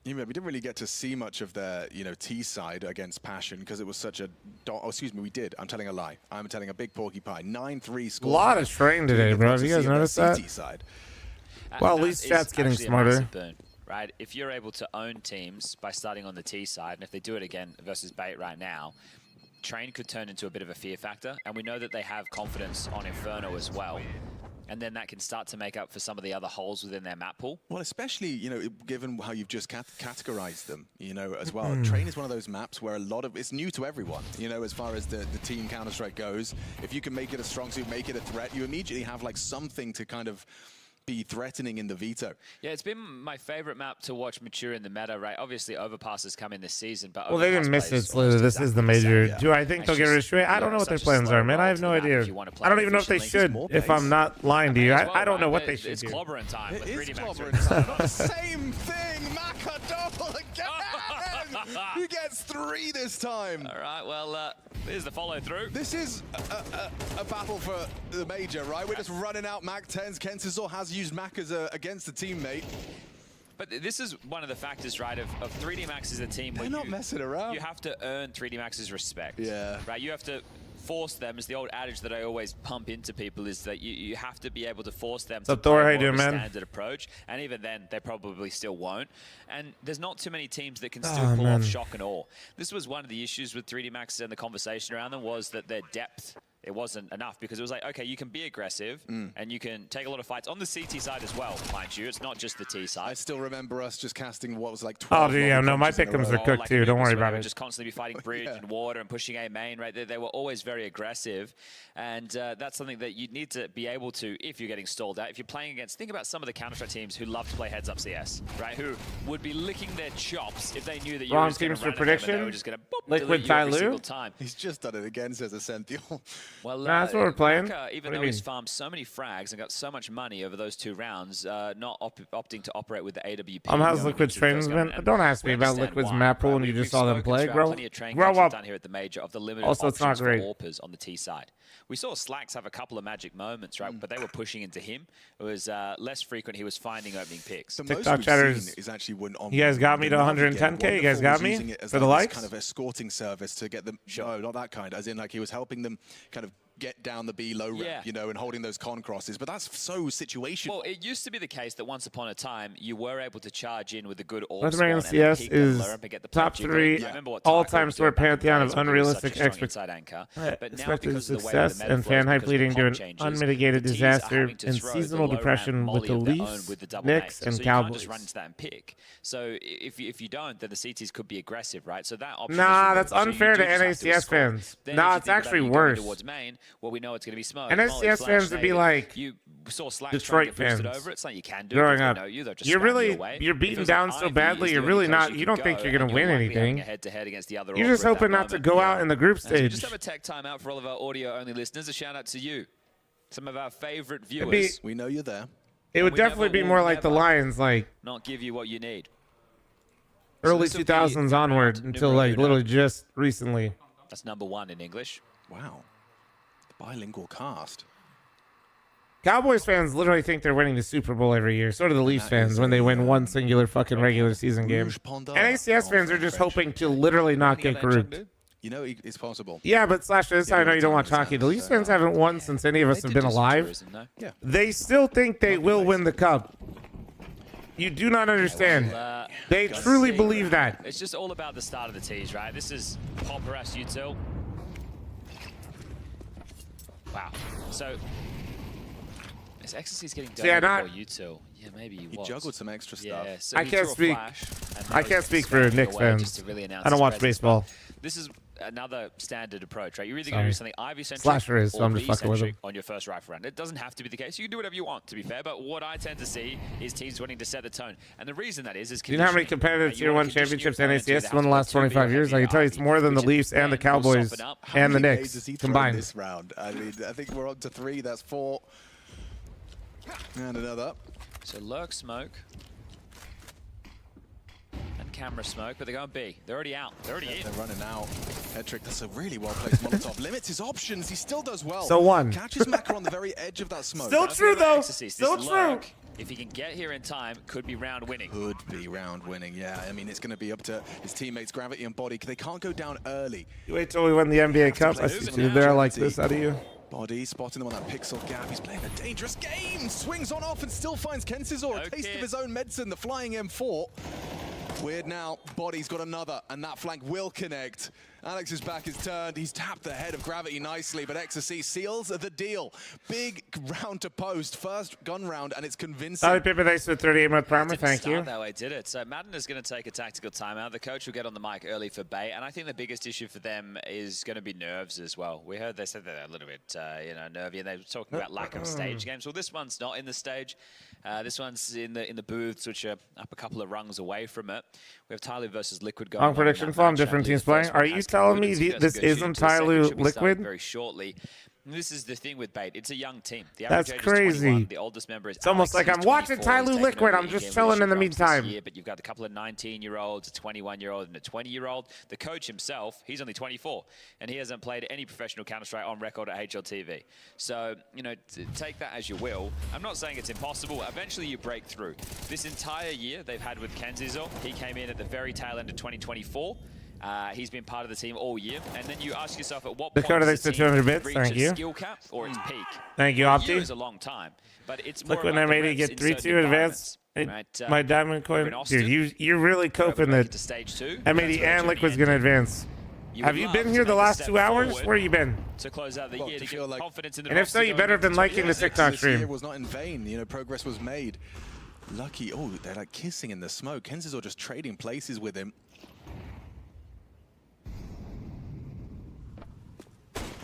Yeah, we didn't really get to see much of their, T side against Passion because it was such a. Oh, excuse me, we did. I'm telling a lie. I'm telling a big porcupine. 9-3 score. A lot of strain today, bro. Have you guys noticed that? Well, at least chat's getting smarter. Right? If you're able to own teams by starting on the T side, and if they do it again versus Bait right now, Train could turn into a bit of a fear factor, and we know that they have confidence on Inferno as well. And then that can start to make up for some of the other holes within their map pool. Well, especially, you know, given how you've just categorized them, you know, as well. Train is one of those maps where a lot of, it's new to everyone, you know, as far as the team Counter-Strike goes. If you can make it a strong suit, make it a threat, you immediately have like something to kind of be threatening in the veto. Yeah, it's been my favorite map to watch mature in the meta, right? Obviously, Overpass has come in this season, but well, they didn't miss it, StarLadder. This is the major. Do I think they'll get rid of Stray? I don't know what their plans are, man. I have no idea. I don't even know if they should, if I'm not lying to you. I don't know what they should do. It's clobbering time. It is clobbering time. Same thing, Maka double again! He gets 3 this time. All right, well, here's the follow-through. This is a battle for the major, right? We're just running out Mac 10s. Kensizor has used Mac as a teammate. But this is one of the factors, right, of 3D Max as a team. They're not messing around. You have to earn 3D Max's respect. Yeah. Right, you have to force them. It's the old adage that I always pump into people is that you have to be able to force them to Thor, how play you more doing, of a man? standard approach. And even then, they probably still won't. And there's not too many teams that can still pull off shock and awe. This was one of the issues with 3D Max and the conversation around them was that their depth, it wasn't enough because it was like, okay, you can be aggressive and you can take a lot of fights on the CT side as well, mind you. It's not just the T side. I still remember us just casting what was like 12. Oh, yeah, no, my pick'ems are cooked too. Don't worry about it. Just constantly be fighting bridge and water and pushing A main, right? They were always very aggressive. And that's something that you need to be able to, if you're getting stalled out, if you're playing against, think about some of the Counter-Strike teams who love to play heads-up CS, right? Who would be licking their chops if they knew that you were just going to run at them and they were just going to Liquid Tyloo? He's just done it again, says Ascential. Well, that's what we're playing. Maka, even though he's farmed so many frags and got so much money over those 2 rounds, not opting to operate with the AWP. How's Liquid's training been? Don't ask me about Liquid's map pool when you just saw them play. Grow up. Down here at the major of the limited Also, it's not great. for AWPers on the T side. We saw Slacks have a couple of magic moments, right? But they were pushing into him. It was less frequent. He was finding opening picks. The TikTok chatters. Is actually when You guys got me to 110K. You guys got me for the likes. Kind of escorting service to get them. No, not that kind. As in, like he was helping them kind of get down the B low rep, you know, and holding those con crosses. But that's so situational. Well, it used to be the case that once upon a time you were able to charge in with a good AWP North American CS is top 3 all-time sort pantheon of unrealistic expected success and fan hype leading to an unmitigated disaster and seasonal depression with the Leafs, Knicks, and Cowboys. Just run into that and pick. So if you don't, then the CTs could be aggressive, right? So that option. Nah, that's unfair to NACS fans. Nah, it's actually worse. Well, we know it's going to be smoke. NSCS fans would be like you saw Detroit fans over it. It's like you can do growing it up. Know you're beaten down so badly. You're really not. You don't think you're going to win anything. Head-to-head against the other you're just hoping not to go out in the group stage. So just have a tech timeout for all of our audio-only listeners. A shout out to you, some of our favorite viewers. We know you're there. It would definitely be more like the Lions, like not give you what you need. Early 2000s onward until like literally just recently. That's number 1 in English. Wow. Bilingual cast. Cowboys fans literally think they're winning the Super Bowl every year. So do the Leafs fans when they win one singular fucking regular season game. NACS fans are just hoping to literally not get grouped. You know, it's possible. Yeah, but Slash, this I know you don't watch hockey. The Leafs fans haven't won since any of us have been alive. They still think they will win the cup. You do not understand. They truly believe that. It's just all about the start of the tees, right? This is Popperas Util. Wow. So, this Ecstasy's getting done for Util. Yeah, maybe he was. He juggled some extra stuff. Yeah, so I can't speak for Knicks fans. I don't watch baseball. This is another standard approach, right? You're either going to do something Ivy-centric Slasher is, so or I'm just fucking with him. on your first rifle round. It doesn't have to be the case. You can do whatever you want, to be fair. But what I tend to see is teams wanting to set the tone. And the reason that is do you know how many competitive Tier 1 championships NACS won the last 25 years? I can tell you it's more than the Leafs and the Cowboys and the Knicks combined. This round? I mean, I think we're on to 3. That's 4. And another. So Lurk smoke. And camera smoke, but they're going B. They're already out. They're already in. They're running out. Hedrick, that's a really well-placed Molotov. Limits his options. He still does well. So one. Catches Maka on the very edge of that smoke. Still true, though. Still true. If he can get here in time, could be round winning. Could be round winning, yeah. I mean, it's going to be up to his teammates, Gravity and Body. They can't go down early. You wait till we win the NBA Cup. I see you there like this out of you. Body spotting them on that pixel gap. He's playing a dangerous game. Swings on off and still finds Kensizor. A taste of his own medicine, the flying M4. Weird now. Body's got another, and that flank will connect. Alex's back is turned. He's tapped the head of Gravity nicely, but Ecstasy seals the deal. Big round to post. First gun round, and it's convincing. Sorry, Pippa, thanks for 38-month primer. Thank you. That way, did it? So Madden is going to take a tactical timeout. The coach will get on the mic early for Bay, and I think the biggest issue for them is going to be nerves as well. We heard they said they're a little bit, nervy, and they were talking about lack of stage games. Well, this one's not in the stage. This one's in the booths, which are up a couple of rungs away from it. We have Tyloo versus Liquid going. Long prediction from different teams playing. Are you telling me this isn't Tyloo Liquid? Very shortly. And this is the thing with Bait. It's a young team. The That's average age crazy. is 21. The oldest member is It's almost Alex. like I'm watching Tyloo Liquid. I'm just chilling in the meantime. But you've got a couple of 19-year-olds, a 21-year-old, and a 20-year-old. The coach himself, he's only 24, and he hasn't played any professional Counter-Strike on record at HLTV. So, take that as you will. I'm not saying it's impossible. Eventually, you break through. This entire year they've had with Kenzizo, he came in at the very tail end of 2024. He's been part of the team all year, and then you ask yourself at what point does the team 200 bits. reach Thank a you. skill cap or its peak? Thank you, A Opti. year is a long time, but it's more Look when about I the made it reps get in 3-2 certain advance. environments, right? My diamond we're in coin, Austin. dude. You're really coping that to stage 2. M80 and Liquid's gonna advance. Have you been here the last 2 hours? Where you been? To close out the year, to get confidence in the And if so, you better have been liking the TikTok stream. It was not in vain. Progress was made. Lucky. Oh, they're like kissing in the smoke. Kenzizo just trading places with him.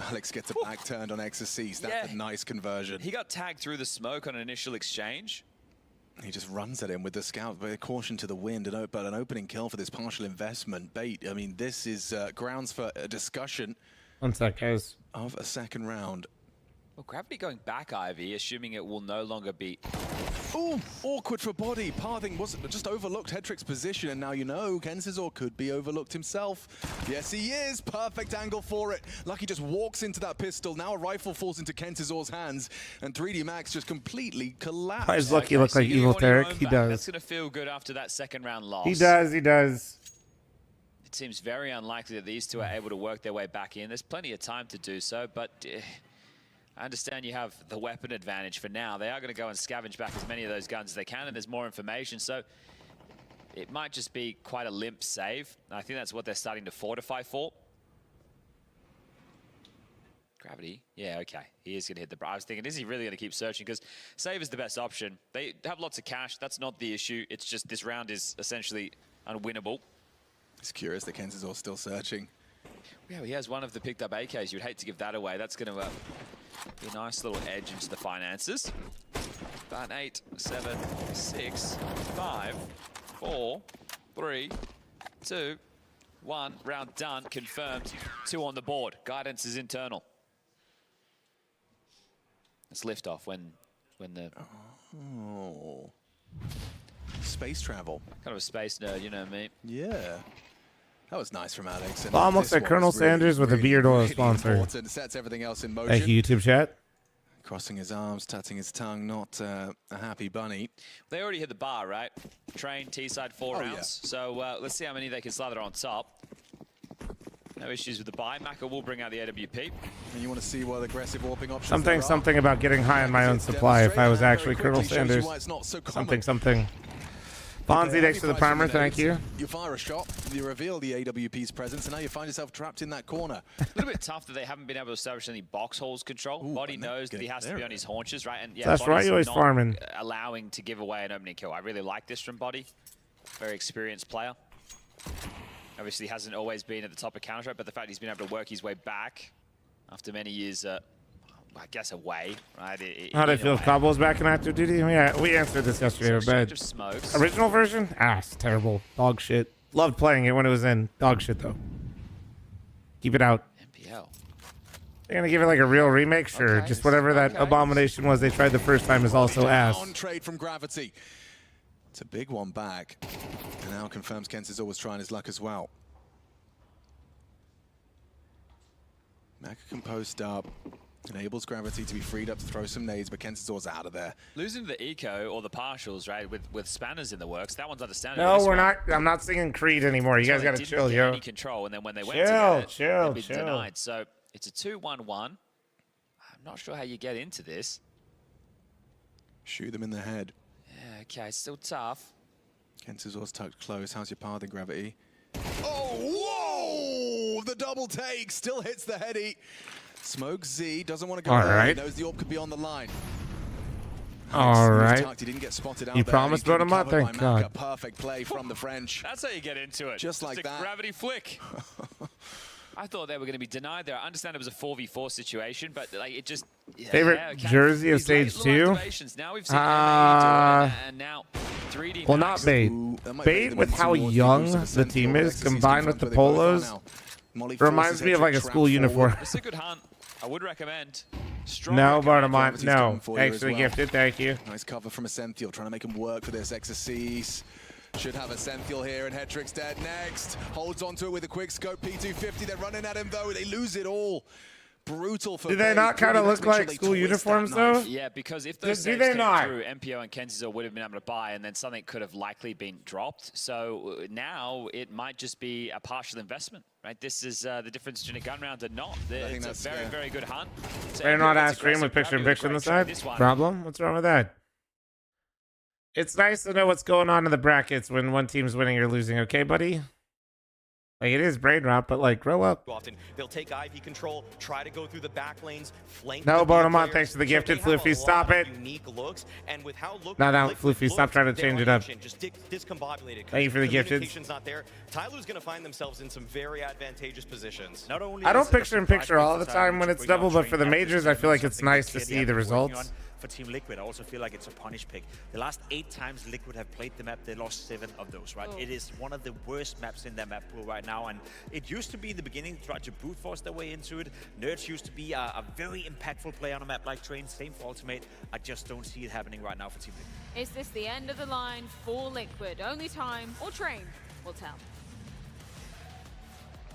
Alex gets a back turned on Ecstasy. That's a nice conversion. He got tagged through the smoke on an initial exchange. He just runs at him with the scout, but caution to the wind, but an opening kill for this partial investment. Bait, I mean, this is grounds for a discussion. 1 sec, guys. Of a second round. Well, Gravity going back, Ivy, assuming it will no longer be... Ooh, awkward for body. Parthing just overlooked Hetrick's position, and now Kenzizo could be overlooked himself. Yes, he is. Perfect angle for it. Lucky just walks into that pistol. Now a rifle falls into Kenzizo's hands, and 3D Max just completely collapsed. Why does Lucky look like Evil Tarek? He does. That's going to feel good after that second round loss. He does. He does. It seems very unlikely that these two are able to work their way back in. There's plenty of time to do so, but... I understand you have the weapon advantage for now. They are going to go and scavenge back as many of those guns as they can, and there's more information, so it might just be quite a limp save. I think that's what they're starting to fortify for. Gravity, yeah, okay. He is going to hit the... I was thinking, is he really going to keep searching? Because save is the best option. They have lots of cash. That's not the issue. It's just this round is essentially unwinnable. It's curious that Kenzizo's still searching. Yeah, he has one of the picked up AKs. You'd hate to give that away. That's going to be a nice little edge into the finances. But 8, 7, 6, 5, 4, 3, 2, 1. Round done. Confirmed. 2 on the board. Guidance is internal. It's liftoff when the... Oh. Space travel. Kind of a space nerd, you know me. Yeah. That was nice from Alex. And Bomb looks like Colonel Sanders with a beard oil sponsor. Sets everything else in motion. Thank you, YouTube chat. Crossing his arms, touching his tongue, not a happy bunny. They already hit the bar, right? Train, T-side 4 rounds. Yeah. So let's see how many they can slather on top. No issues with the buy. Maka will bring out the AWP. And you want to see what aggressive warping options Something about getting high on my own supply if I was actually Colonel Sanders. Something. Bonzi, thanks for the primer, thank you. You fire a shot, you reveal the AWP's presence, and now you find yourself trapped in that corner. A little bit tough that they haven't been able to establish any box holes control. Ooh, Body knows that he has to be on his haunches, right? And yeah, that's right, you always farming. Allowing to give away an opening kill. I really like this from Body. Very experienced player. Obviously hasn't always been at the top of Counter-Strike, but the fact he's been able to work his way back after many years, I guess, away, right? How do I feel if Cobble's back in active duty? Yeah, we answered this yesterday, but original version? It's terrible. Dog shit. Loved playing it when it was in. Dog shit, though. Keep it out. MPL. They're going to give it like a real remake? Sure. Just whatever that abomination was they tried the first time is also ass. On trade from Gravity. It's a big one back. And now confirms Kenzizo was trying his luck as well. Maka can post up. Enables Gravity to be freed up to throw some nades, but Kenzizo's out of there. Losing the eco or the partials, right, with spanners in the works, that one's understandable. No, we're not. I'm not singing Creed anymore. You guys got to chill, yo. Any control, and then when they went to chill. Denied. So it's a 2-1-1. I'm not sure how you get into this. Shoot them in the head. Yeah, okay, still tough. Kenzizo's tucked close. How's your pathing, Gravity? Oh, whoa! Oh, the double take still hits the heady. Smoke Z doesn't want to go. All early. right. Knows the orb could be on the line. All right. He didn't get spotted out You there. promised He's to him up, covered thank by Maka. God. Perfect play from the French. That's how you get into it. Just like a that. Gravity flick. I thought they were going to be denied there. I understand it was a 4v4 situation, but like it just... Favorite jersey of stage 2? Now we've seen and now 3D well, not Bait. Bait with how young the team is, combined with the polos, reminds me of like a school uniform. It's a good hunt. I would recommend. No, Bartamont, no. Actually gifted, thank you. Nice cover from Ascenthiel, trying to make him work for this exercise. Should have Ascenthiel here, and Hetrix dead next. Holds onto it with a quick scope, P250. They're running at him, though. They lose it all. Brutal for Do they not kind of look like school uniforms, though? Yeah, because if those do saves they came not? through, MPO and Kenzizo would have been able to buy, and then something could have likely been dropped. So now it might just be a partial investment, right? This is the difference between a gun round and not. It's a very, very good hunt. So They're MPO not gets at stream with aggressive. picture-in-picture on the Gravity side? this one. Problem? What's wrong with that? It's nice to know what's going on in the brackets when one team's winning or losing, okay, buddy? Like, it is brain rot, but, like, grow up. Often they'll take IV control, try to go through the back lanes, flank. No, the Bonamont, players. thanks for the So gifted, they have a Floofy. Stop lot it. of unique looks, and with how No, Floofy, stop trying to change it up. Just discombobulated. Thank you for the gifted. Communication's not there. Tyler's going to find themselves in some very advantageous positions. Not only I don't picture-in-picture all the time when it's double, but for the majors, I feel like it's nice to see the results. For Team Liquid, I also feel like it's a punish pick. The last 8 times Liquid have played the map, they lost 7 of those, right? It is one of the worst maps in their map pool right now, and it used to be in the beginning, try to brute force their way into it. Nerds used to be a very impactful player on a map like Train, same for Ultimate. I just don't see it happening right now for Team Liquid. Is this the end of the line for Liquid? Only time or Train will tell.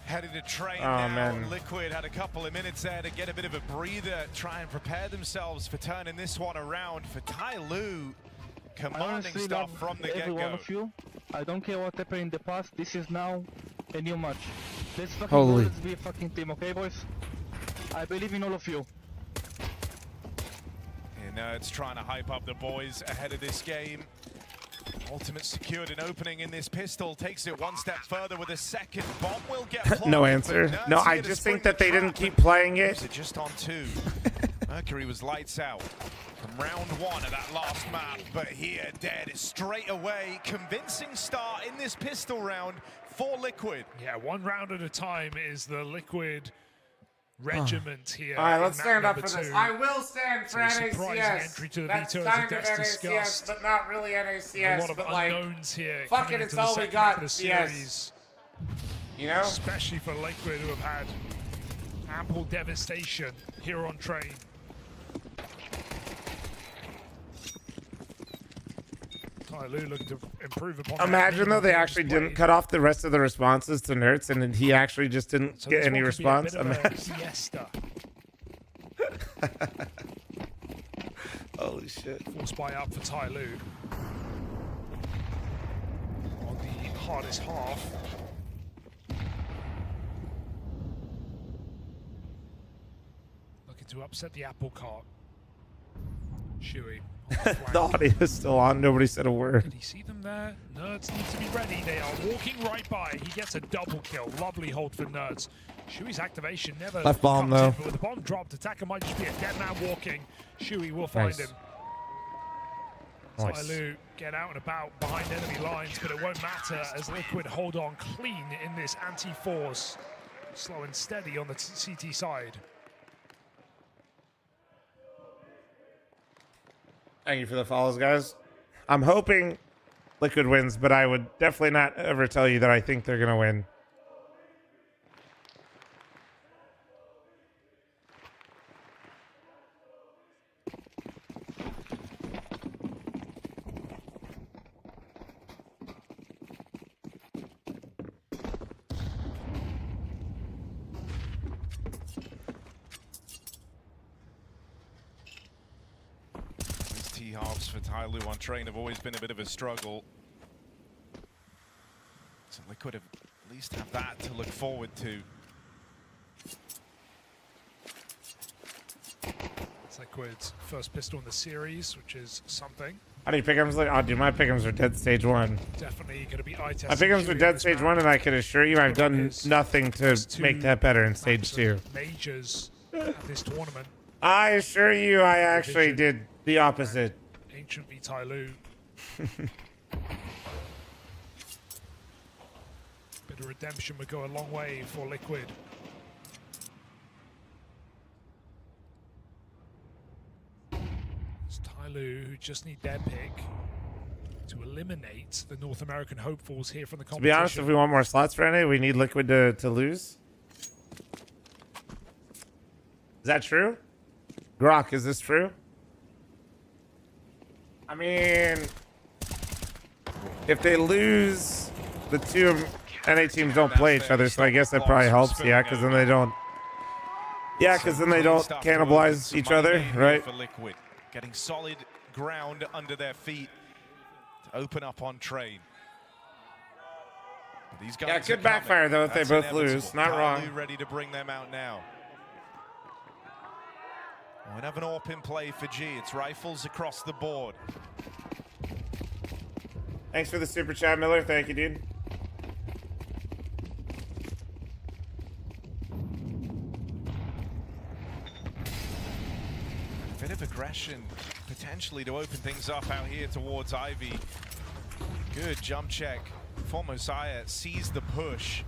Headed to Train Oh, now. man. Liquid had a couple of minutes there to get a bit of a breather, try and prepare themselves for turning this one around. For Tai Lu, commanding stuff from the every one get-go. of you, I don't care what happened in the past, this is now a new match. Let's fucking Holy. go, let's be a fucking team, okay boys? I believe in all of you. Nerds trying to hype up the boys ahead of this game. Ultimate secured an opening in this pistol, takes it one step further with a second. Bomb will get planted, No but answer. Nerds No, I here to just spring think that the they didn't trap. keep playing it. They're just on 2. Mercury was lights out from round 1 of that last map, but here dead straight away. Convincing start in this pistol round for Liquid. Yeah, one round at a time is the Liquid regiment here. All right, in let's map stand up number for this. 2. I will stand for So surprising NACS. entry to the That's veto, kind as of Dex NACS, discussed. but not really NACS. A lot of but like, unknowns here. fuck coming it, it's into the all we second got. half of the Yes. series. You know? Especially for Liquid, who have had ample devastation here on Train. Tai Lu looking to improve upon that. Imagine though they actually didn't cut off the rest of the responses to Nerds, and then he actually just didn't So get this any one could be a response. bit of a Imagine. siesta. Holy shit. Full spy up for Tai Lu. On the hardest half. Looking to upset the apple cart. Shuey. The audio is still on. Nobody said a word. Did he see them there? Nerds need to be ready. They are walking right by. He gets a double kill. Lovely hold for Nerds. Shui's activation never Left bomb, comes in, though. but with the bomb dropped, attacker might just be a dead man walking. Shui will find Nice. him. Nice. Tyloo get out and about behind enemy lines, but it won't matter as Liquid hold on clean in this anti-force. Slow and steady on the CT side. Thank you for the follows, guys. I'm hoping Liquid wins, but I would definitely not ever tell you that I think they're going to win. T-halves for Tyloo on Train have always been a bit of a struggle. So Liquid have at least have that to look forward to. It's Liquid's first pistol in the series, which is something. How do you pick'ems like? Oh, dude, my pick'ems are dead stage 1. Definitely going to be eye testing. My pick'ems are dead stage 1, and I can assure you I've done nothing to make that better in stage 2. Majors at this tournament. I assure you I actually did the opposite. Ancient v Tyloo. Bit of redemption would go a long way for Liquid. It's Tyloo who just need their pick to eliminate the North American hopefuls here from the competition. To be honest, if we want more slots for NA, we need Liquid to lose. Is that true? Grok, is this true? I mean, if they lose, the two NA teams don't play each other, so I guess that probably helps. Yeah, because then they don't. Yeah, because then they don't cannibalize each other, right? For Liquid, getting solid ground under their feet to open up on Train. These guys yeah, it could backfire though if they both lose. Not wrong. Ready to bring them out now. We have an AWP in play for G. It's rifles across the board. Thanks for the super chat, Miller. Thank you, dude. A bit of aggression potentially to open things up out here towards Ivy. Good jump check. Mosiah sees the push.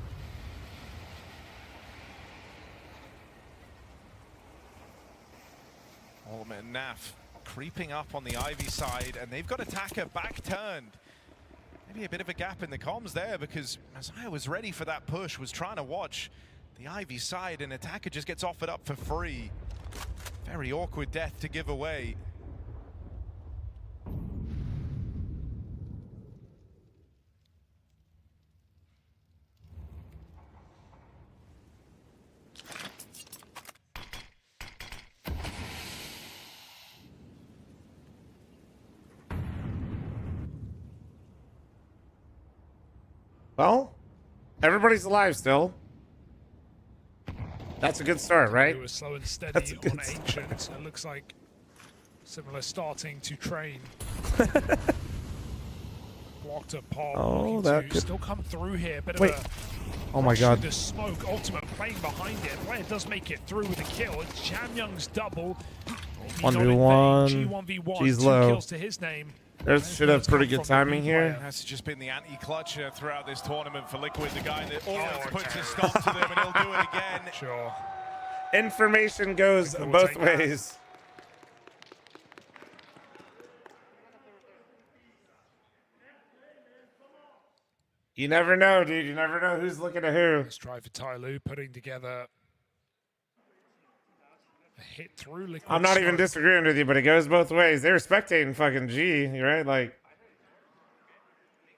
Ultimate and Naf creeping up on the Ivy side, and they've got attacker back turned. Maybe a bit of a gap in the comms there because Mosiah was ready for that push, was trying to watch the Ivy side, and attacker just gets offered up for free. Very awkward death to give away. Well, everybody's alive still. That's a good start, right? It was slow and steady on Ancient. It looks like similar starting to Train. Blocked a pop. Oh, that could still come through here. Bit Wait. of a Oh my god. the smoke. Ultimate playing behind it. Player does make it through with a kill. It's Jam Young's double. 1v1. G1v1. G's 2 low. kills to his name. There should have pretty good timing here. That's just been the anti-clutcher throughout this tournament for Liquid, the guy that always puts a stop to them, and he'll do it again. Sure. Information goes both ways. You never know, dude. You never know who's looking at who. Let's try for Tyloo putting together a hit through Liquid. I'm not even disagreeing with you, but it goes both ways. They were spectating fucking G, right? Like,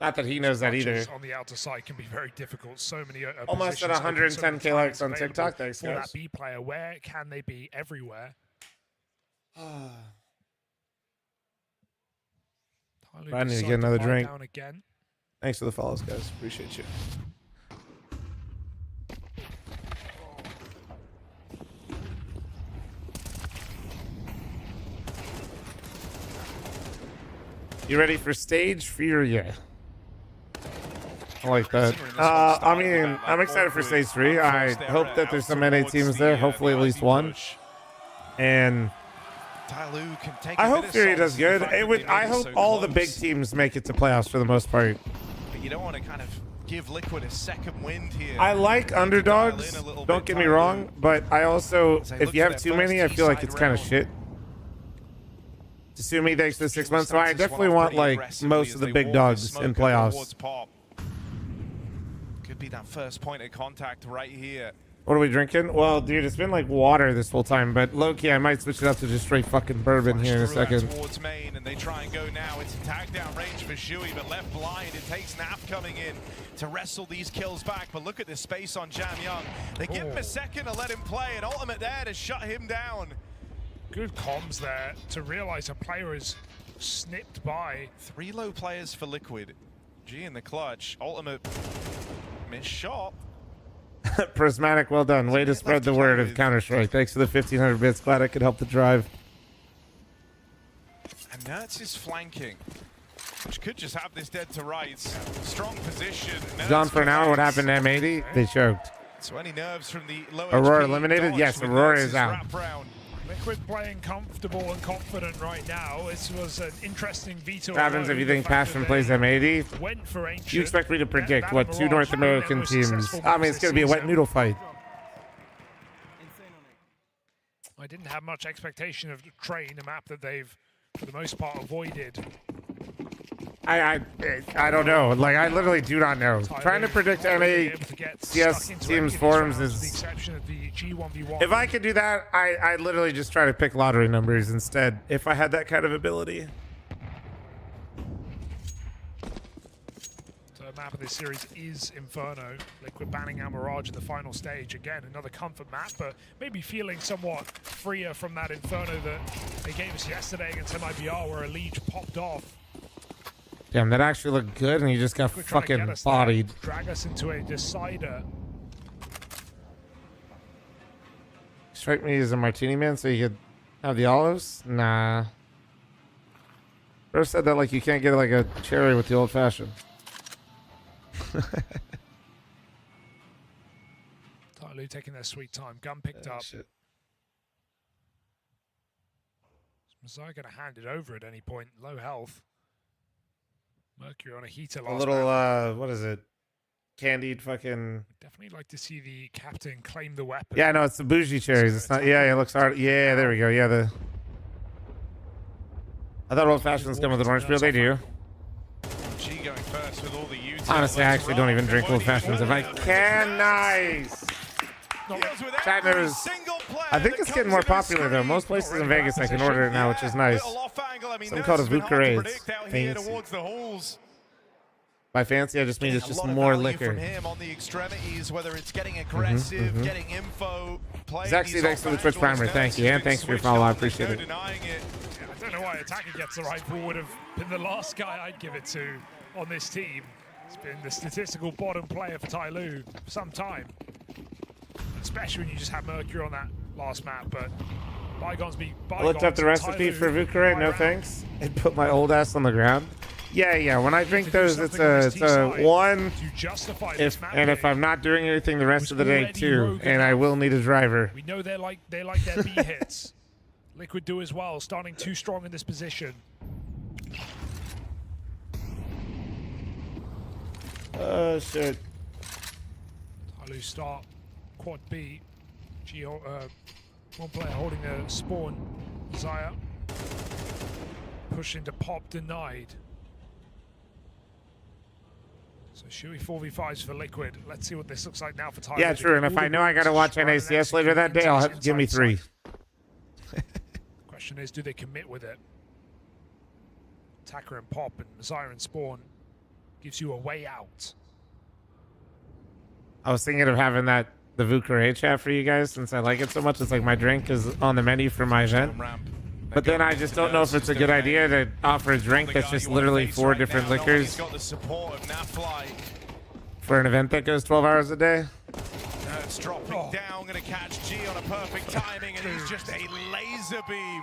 not that he knows that either. On the outer side can be very difficult. So many almost at 110k likes on TikTok. Thanks, for guys. that B player. Where can they be? Everywhere. I need to get another drink. Down again. Thanks for the follows, guys. Appreciate you. You ready for stage Furia? I like that. I mean, I'm excited for stage 3. I hope that there's some NA teams there. Hopefully at least one. And I hope Furia does good. I hope all the big teams make it to playoffs for the most part. But you don't want to kind of give Liquid a second wind here. I like underdogs, don't get me wrong, but I also, if you have too many, I feel like it's kind of shit. Tasumi, thanks for the 6 months. So I definitely want like most of the big dogs in playoffs. Could be that first point of contact right here. What are we drinking? Well, dude, it's been like water this whole time, but low-key, I might switch it up to just straight fucking bourbon here in a second. Towards main, and they try and go now. It's a tag down range for Shui, but left blind. It takes Naf coming in to wrestle these kills back, but look at the space on Jam Young. They give him a second to let him play, and Ultimate there to shut him down. Good comms there to realize a player is snipped by. 3 low players for Liquid. G in the clutch. Ultimate missed shot. Prismatic, well done. Way to spread the word of Counter-Strike. Thanks for the 1,500 bits. Glad I could help the drive. And Nertz is flanking, which could just have this dead to rights. Strong position. Gone for an hour. What happened to M80? They choked. 20 nerves from the low Aurora HP eliminated? dodge Yes, with Aurora Nertz's is out. wraparound. Liquid playing comfortable and confident right now. This was an interesting veto. What happens if you think Passion plays M80? Went for Ancient. You expect me to predict what two North American teams? I mean, it's going to be a wet noodle fight. I didn't have much expectation of Train, a map that they've, for the most part, avoided. I don't know. Like, I literally do not know. Trying to predict NA CS teams forums is... If I could do that, I literally just try to pick lottery numbers instead, if I had that kind of ability. So the map of this series is Inferno. Liquid banning out Mirage in the final stage. Again, another comfort map, but maybe feeling somewhat freer from that Inferno that they gave us yesterday against MIBR, where a Liege popped off. Damn, that actually looked good, and he just got fucking bodied. Drag us into a decider. Strike me as a martini man so you could have the olives? Nah. Bro said that like you can't get like a cherry with the old fashioned. Tyloo taking their sweet time. Gun picked up. Shit. Is Messiah going to hand it over at any point? Low health. Mercury on a heater last A little, round. what is it? Candied fucking... Definitely like to see the captain claim the weapon. Yeah, no, it's the bougie cherries. It's not... Yeah, it looks hard. Yeah, there we go. Yeah, the... I thought old fashions come with an orange peel. They do. G going first with all the utility. Honestly, I actually don't even drink old fashions. If I can, nice. Chat knows. I think it's getting more popular though. Most places in Vegas I can order it now, which is nice. Something called a Vucare. Fancy. By fancy, I just mean it's just more liquor. From him on the extremities, whether it's getting aggressive, getting info, playing. Zaxi, thanks for the Twitch primer. Thank you, and thanks for your follow. I appreciate it. I don't know why Attacker gets the rifle. Would have been the last guy I'd give it to on this team. It's been the statistical bottom player for Tyloo for some time. Especially when you just have Mercury on that last map, but bygones be bygones. I looked up the recipe for Vucare, no thanks, and put my old ass on the ground. Yeah, when I drink those, it's a one, if I'm not doing anything the rest of the day, two, and I will need a driver. We know they like their B hits. Liquid do as well, starting too strong in this position. Oh, shit. Tyloo start. Quad B. One player holding a spawn. Zaya. Pushing to pop, denied. So Shui 4v5s for Liquid. Let's see what this looks like now for Tyloo. Yeah, true. And if I know I got to watch NACS later that day, I'll give me 3. Question is, do they commit with it? Attacker and pop and Messiah and spawn gives you a way out. I was thinking of having the Vucare chat for you guys since I like it so much. It's like my drink is on the menu for my event. But then I just don't know if it's a good idea to offer a drink that's just literally 4 different liquors for an event that goes 12 hours a day. It's dropping down, going to catch G on a perfect timing, and he's just a laser beam.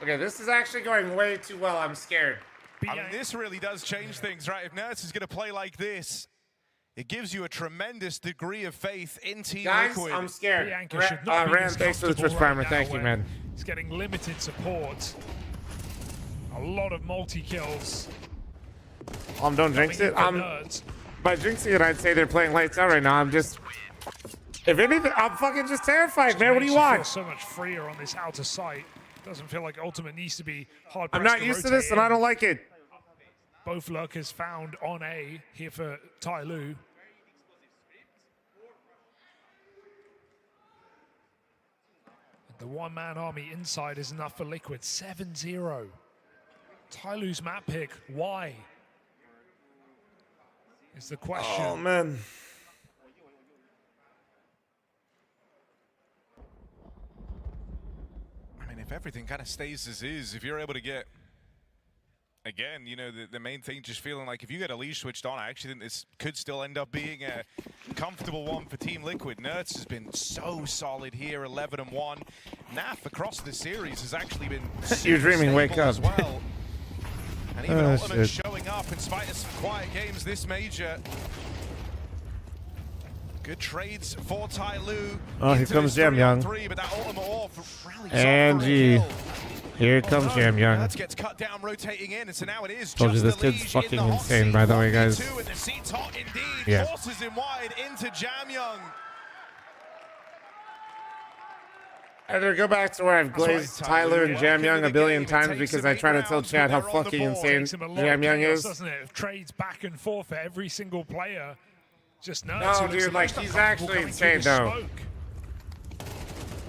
Okay, this is actually going way too well. I'm scared. I mean, this really does change things, right? If Nertz is going to play like this, it gives you a tremendous degree of faith in Team Guys, Liquid. I'm scared. Ram, thanks for the Twitch primer. Thank you, man. He's getting limited support. A lot of multi-kills. Don't jinx it. By jinxing it, I'd say they're playing lights out right now. I'm just... If anything, I'm fucking just terrified, man. What do you want? So much freer on this outer site. Doesn't feel like Ultimate needs to be hard. I'm not used to this, and I don't like it. Both lurkers found on A here for Tyloo. The one-man army inside is enough for Liquid. 7-0. Tyloo's map pick. Why? Is the question. Oh, man. I mean, if everything kind of stays as is, if you're able to get again, you know, the main thing, just feeling like if you get a leash switched on, I actually think this could still end up being a comfortable one for Team Liquid. Nerds has been so solid here, 11-1. NAF across the series has actually been You're dreaming, wake up. as well. And even Oh, Ultimate shit. showing up in spite of some quiet games this major. Good trades for Tyloo. Oh, here comes Jam Young. But that Ultimate Orb rallies And off for a kill. here comes Jam Young. That gets cut down, rotating in, and so now it is Told you just this the kid's Liege fucking in the hot insane, seat. by the way, guys. 1v2, and the seat's hot indeed. Yeah. Forces him wide into Jam Young. I better go back to where I've glazed Tyler and Jam Young a billion times because I try to tell Chad how fucking insane Takes him a lot Jam of Young chaos, is. doesn't it? Trades back and forth for every single player. Just nuts. No, He looks dude, the like, most he's uncomfortable actually coming through insane, the though. smoke.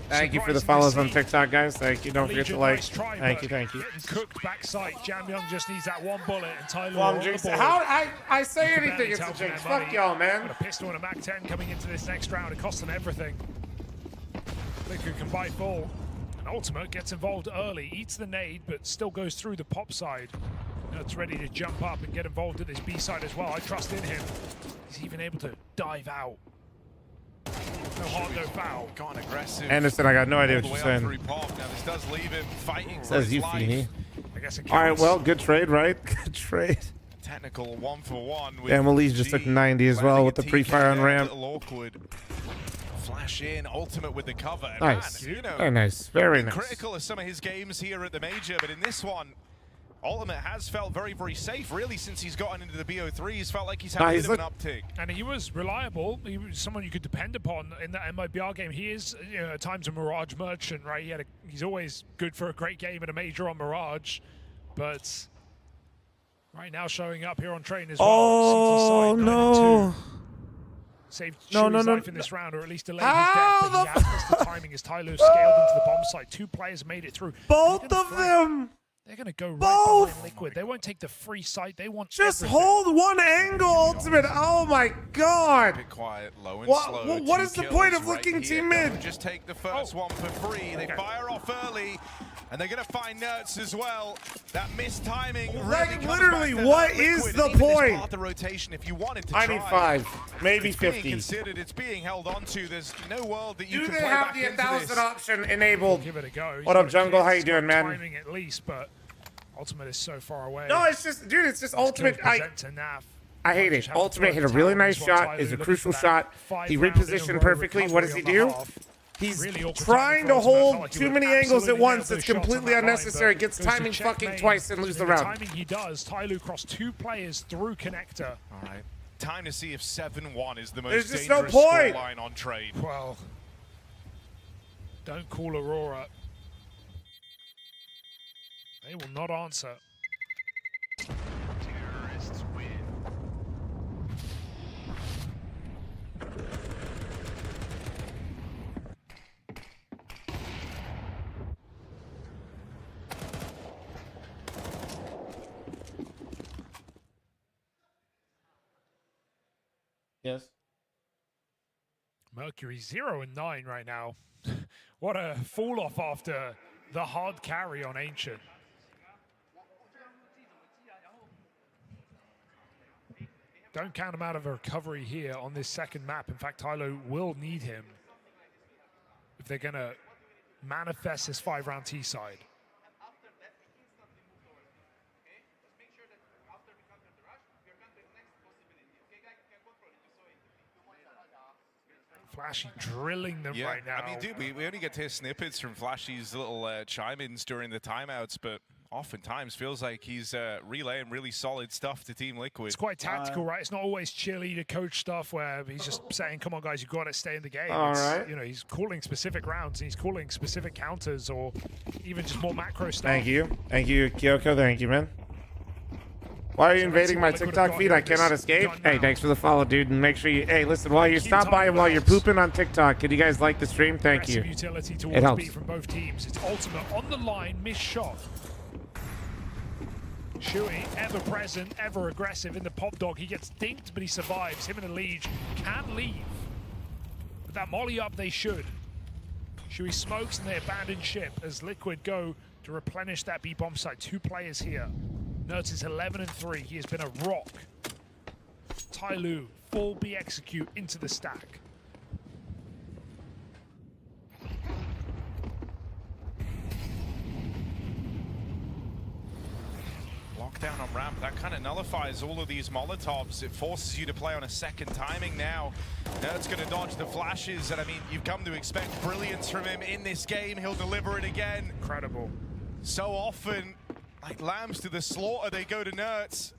Thank you for the Surprising to follows on see. TikTok, guys. Thank you. Don't forget to Legion, like. nice try, Thank but you, thank you. Getting cooked backside. Jam Young just needs that one bullet, and Tyler Well, I'm on the jinxing. board. How I say You can anything, barely it's a tell from jinx. their Fuck money. y'all, man. Got a pistol and a Mac 10 coming into this next round. It costs them everything. Liquid can buy full. And Ultimate gets involved early, eats the nade, but still goes through the pop side. Now it's ready to jump up and get involved at this B side as well. I trust in him. He's even able to dive out. No hard, no foul. Gone aggressive. Anderson, I got no idea what All the you're way up saying. through pop. Now this does leave him fighting for Says his you, life. Feeny. I guess it All right, counts. well, good trade, right? Good trade. Technical 1-for-1 with Damn, Elise just took 90 as well with the pre-fire on ramp. A little awkward. Flash in, Ultimate with the cover. And Nice. man, you know, Very nice. Very been nice. critical of some of his games here at the major, but in this one, Ultimate has felt very, very safe, really, since he's gotten into the BO3. He's felt like he's had a bit of an uptick. And he was reliable. He was someone you could depend upon in that MIBR game. He is, you know, at times a Mirage merchant, right? He's always good for a great game at a major on Mirage, but right now showing up here on Train as well. Oh, CT side, 9-2. no. Saved No, Chewy's no. life in this round, or at least delayed his death. But he has missed the timing as Tyloo scaled into the bomb site. Two players made it through. Both of them. They're going to go right Both. behind Liquid. They won't take the free site. They want Just everything. hold one angle, Ultimate. Oh my god. Bit quiet, low and What- slow. what Two is the kills point of right looking here. team mid? Don't just take the first one for free. They fire off early, and they're going to find Nerds as well. That missed timing Like, really comes literally, back to what hurt is Liquid. the And even this point? part of the rotation, if you wanted to I try, need 5, maybe it's 50. being considered, it's being held onto. There's no world that you Do can they play have back the into 1,000 this. option enabled? Give it a go. What up, Jungle? How you doing, man? Timing at least, but Ultimate is so far away. No, it's just, dude, it's just Ultimate. I hate it. Ultimate hit a really nice shot. Is a crucial shot. He repositioned perfectly. What does he do? He's trying to hold too many angles at once. It's completely unnecessary. Gets timing fucking twice and lose the round. Timing he does. Tyloo crossed two players through connector. All right. Time to see if 7-1 is the most There's just no dangerous point. scoreline on Trade. Well, don't call Aurora. They will not answer. Terrorists win. Yes. Mercury 0-9 right now. What a fall off after the hard carry on Ancient. Don't count him out of a recovery here on this second map. In fact, Tyloo will need him if they're going to manifest this 5-round T side. Flashy drilling them right now. I mean, dude, we only get to hear snippets from Flashy's little chime-ins during the timeouts, but oftentimes feels like he's relaying really solid stuff to Team Liquid. It's quite tactical, right? It's not always cheerleader coach stuff where he's just saying, come on, guys, you've got to stay in the game. All It's, right. You know, he's calling specific rounds, and he's calling specific counters or even just more macro stuff. Thank you. Thank you, Kyoko. Thank you, man. Why are you invading my TikTok feed? I cannot escape. Hey, thanks for the follow, dude. And make sure you, hey, listen, while you stop by and while you're pooping on TikTok, can you guys like the stream? Thank you. Utility It towards helps. B from both teams. It's Ultimate on the line, missed shot. Chewy, ever present, ever aggressive in the pop dog. He gets dinked, but he survives. Him and the Liege can leave. With that molly up, they should. Chewy smokes and they abandon ship as Liquid go to replenish that B bomb site. Two players here. Nerds is 11-3. He has been a rock. Tyloo, full B execute into the stack. Lockdown on ramp, that kind of nullifies all of these Molotovs. It forces you to play on a second timing now. Nerd's going to dodge the flashes, and I mean, you've come to expect brilliance from him in this game. He'll deliver it again. Incredible. So often, like lambs to the slaughter, they go to Nerds.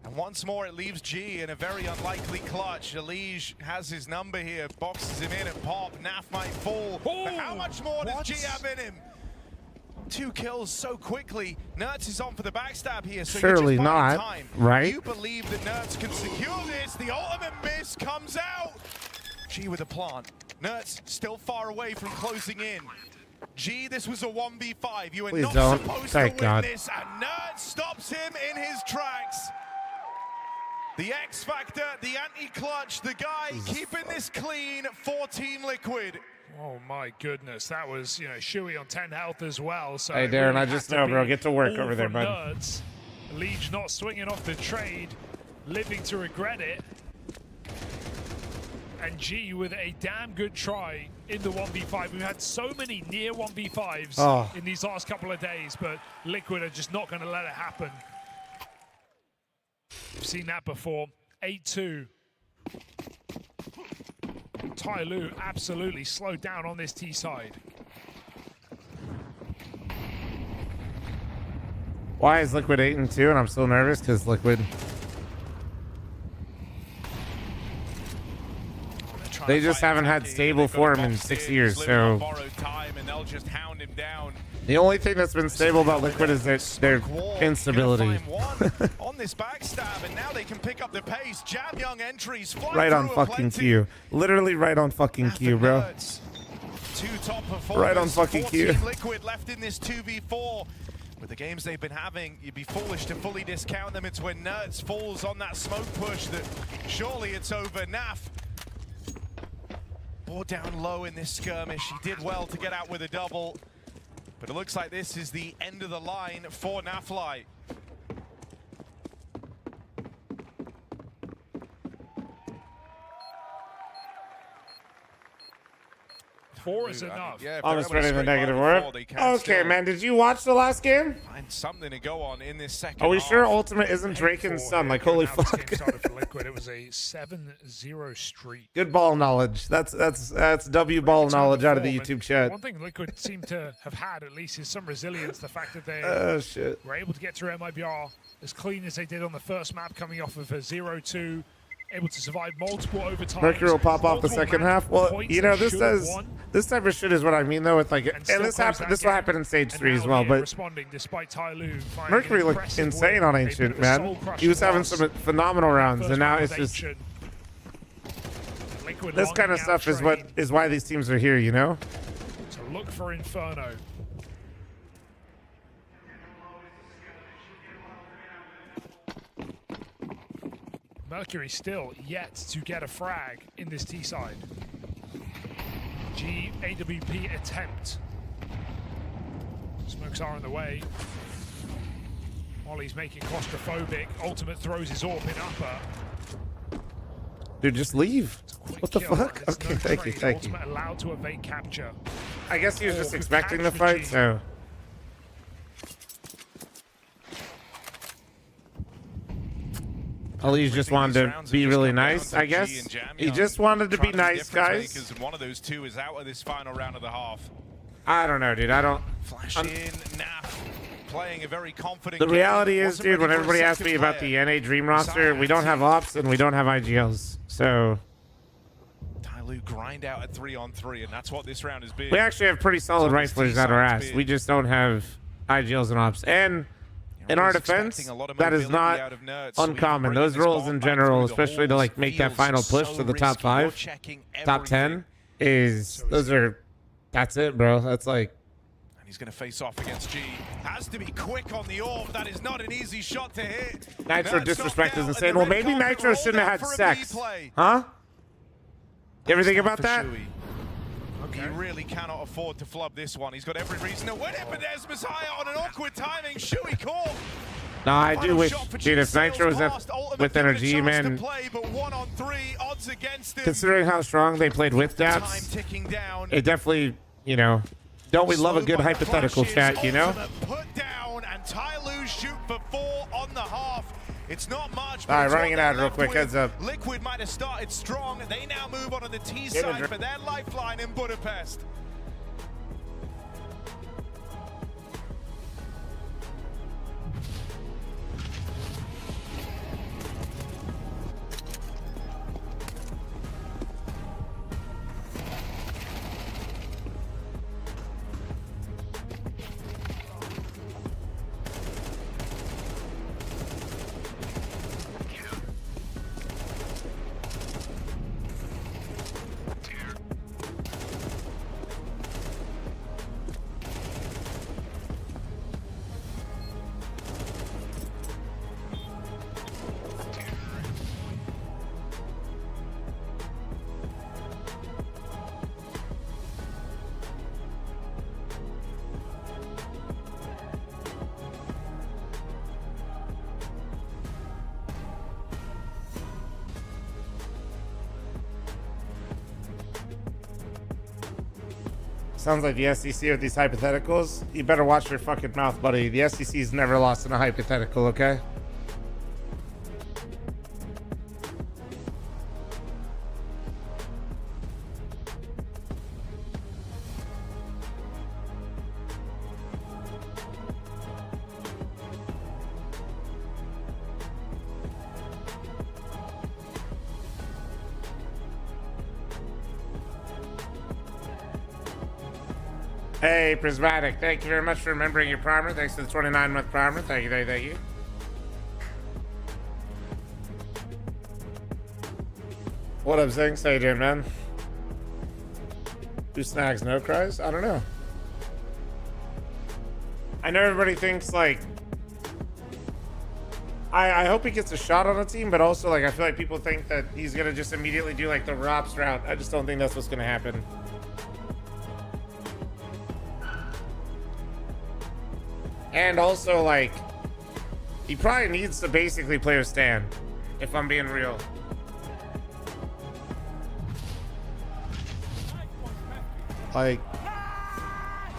And once more, it leaves G in a very unlikely clutch. Elige has his number here, boxes him in at pop. Naf might fall. But how much more does G have in him? 2 kills so quickly. Nerds is on for the backstab here, so surely you're just not, time. right? You believe that Nerds can secure this. The ultimate miss comes out. G with a plant. Nerds still far away from closing in. G, this was a 1v5. You are Please not don't. supposed Thank to win God. this, and Nerds stops him in his tracks. The X Factor, the anti-clutch, the guy keeping this clean for Team Liquid. Oh my goodness, that was, you know, Shuey on 10 health as well. So Hey, Darren, I just know, bro. Get to work over there, bud. Nerds. Elige not swinging off the trade, living to regret it. And G with a damn good try in the 1v5. We've had so many near 1v5s in these last couple of days, but Liquid are just not going to let it happen. We've seen that before. 8-2. Tyloo absolutely slowed down on this T side. Why is Liquid 8-2 and I'm still nervous? Because Liquid, they just haven't had stable form in 6 years. So Just hound him down. the only thing that's been stable about Liquid is their instability. On this backstab, and now they can pick up the pace. Jam Young entries fly Right on through fucking cue. Literally right on fucking cue, bro. 2 top performers. Right on fucking cue. Team Liquid left in this 2v4. With the games they've been having, you'd be foolish to fully discount them. It's when Nerds falls on that smoke push that surely it's over. Naf brought down low in this skirmish. He did well to get out with a double. But it looks like this is the end of the line for Nafly. Four is enough. I'm spreading the negative word. Okay, man. Did you watch the last game? Find something to go on in this second Are we half. sure Ultimate isn't Draken's son? Like, holy fuck. Liquid. It was a 7-0 streak. Good ball knowledge. That's W ball knowledge out of the YouTube chat. One thing Liquid seemed to have had, at least, is some resilience. The fact that they were able to get through MIBR as clean as they did on the first map, coming off of a 0-2. Able to survive multiple overtimes. Mercury will pop off the second half. Well, you know, this type of shit is what I mean, though. With like, and this will happen in stage 3 as well. But responding despite Tyloo Mercury looked insane on Ancient, man. He was having some phenomenal rounds, and now it's just this kind of stuff is why these teams are here, you know. So look for Inferno. Mercury still yet to get a frag in this T side. G AWP attempt. Smokes are in the way. Ollie's making claustrophobic. Ultimate throws his AWP in upper. Dude, just leave. What the fuck? Okay, thank you. Ultimate allowed to evade capture. I guess he was just expecting the fight, so. Elige just wanted to be really nice, I guess. He just wanted to be nice, guys. One of those two is out of this final round of the half. I don't know, dude. I don't. Flash in, Naf playing a very confident The game. reality is, dude, when everybody asks me about the NA Dream roster, we don't have ops and we don't have IGLs. So. Tyloo grind out at 3-on-3, and that's what this round has been. We actually have pretty solid riflers at our ass. We just don't have IGLs and ops. And in our defense, that is not uncommon. Those roles in general, especially to like make that final push to the top 5, top 10, that's it, bro. That's like. And he's going to face off against G. Has to be quick on the AWP. That is not an easy shot to hit. Nitro disrespect is insane. Well, maybe Nitro shouldn't have had sex. Huh? You ever think about that? He really cannot afford to flub this one. He's got every reason to win it, but there's Messiah on an awkward timing. Shuey caught. No, I do wish, dude, if Nitro was up with energy, man, considering how strong they played with Daps, it definitely, you know, don't we love a good hypothetical chat, you know? Put down, and Tyloo shoot for 4 on the half. It's not much. All right, running it out real quick, heads up. Liquid might have started strong. They now move on to the T side for their lifeline in Budapest. Sounds like the SEC with these hypotheticals. You better watch your fucking mouth, buddy. The SEC's never lost in a hypothetical, okay? Hey, Prismatic, thank you very much for remembering your primer. Thanks for the 29-month primer. Thank you, thank you. What up, Zinx? How you doing, man? Who snags, no cries? I don't know. I know everybody thinks, like... I hope he gets a shot on the team, but also, like, I feel like people think that he's gonna just immediately do, like, the Rops route. I just don't think that's what's gonna happen. And also, like, he probably needs to basically play with Stan, if I'm being real. Like,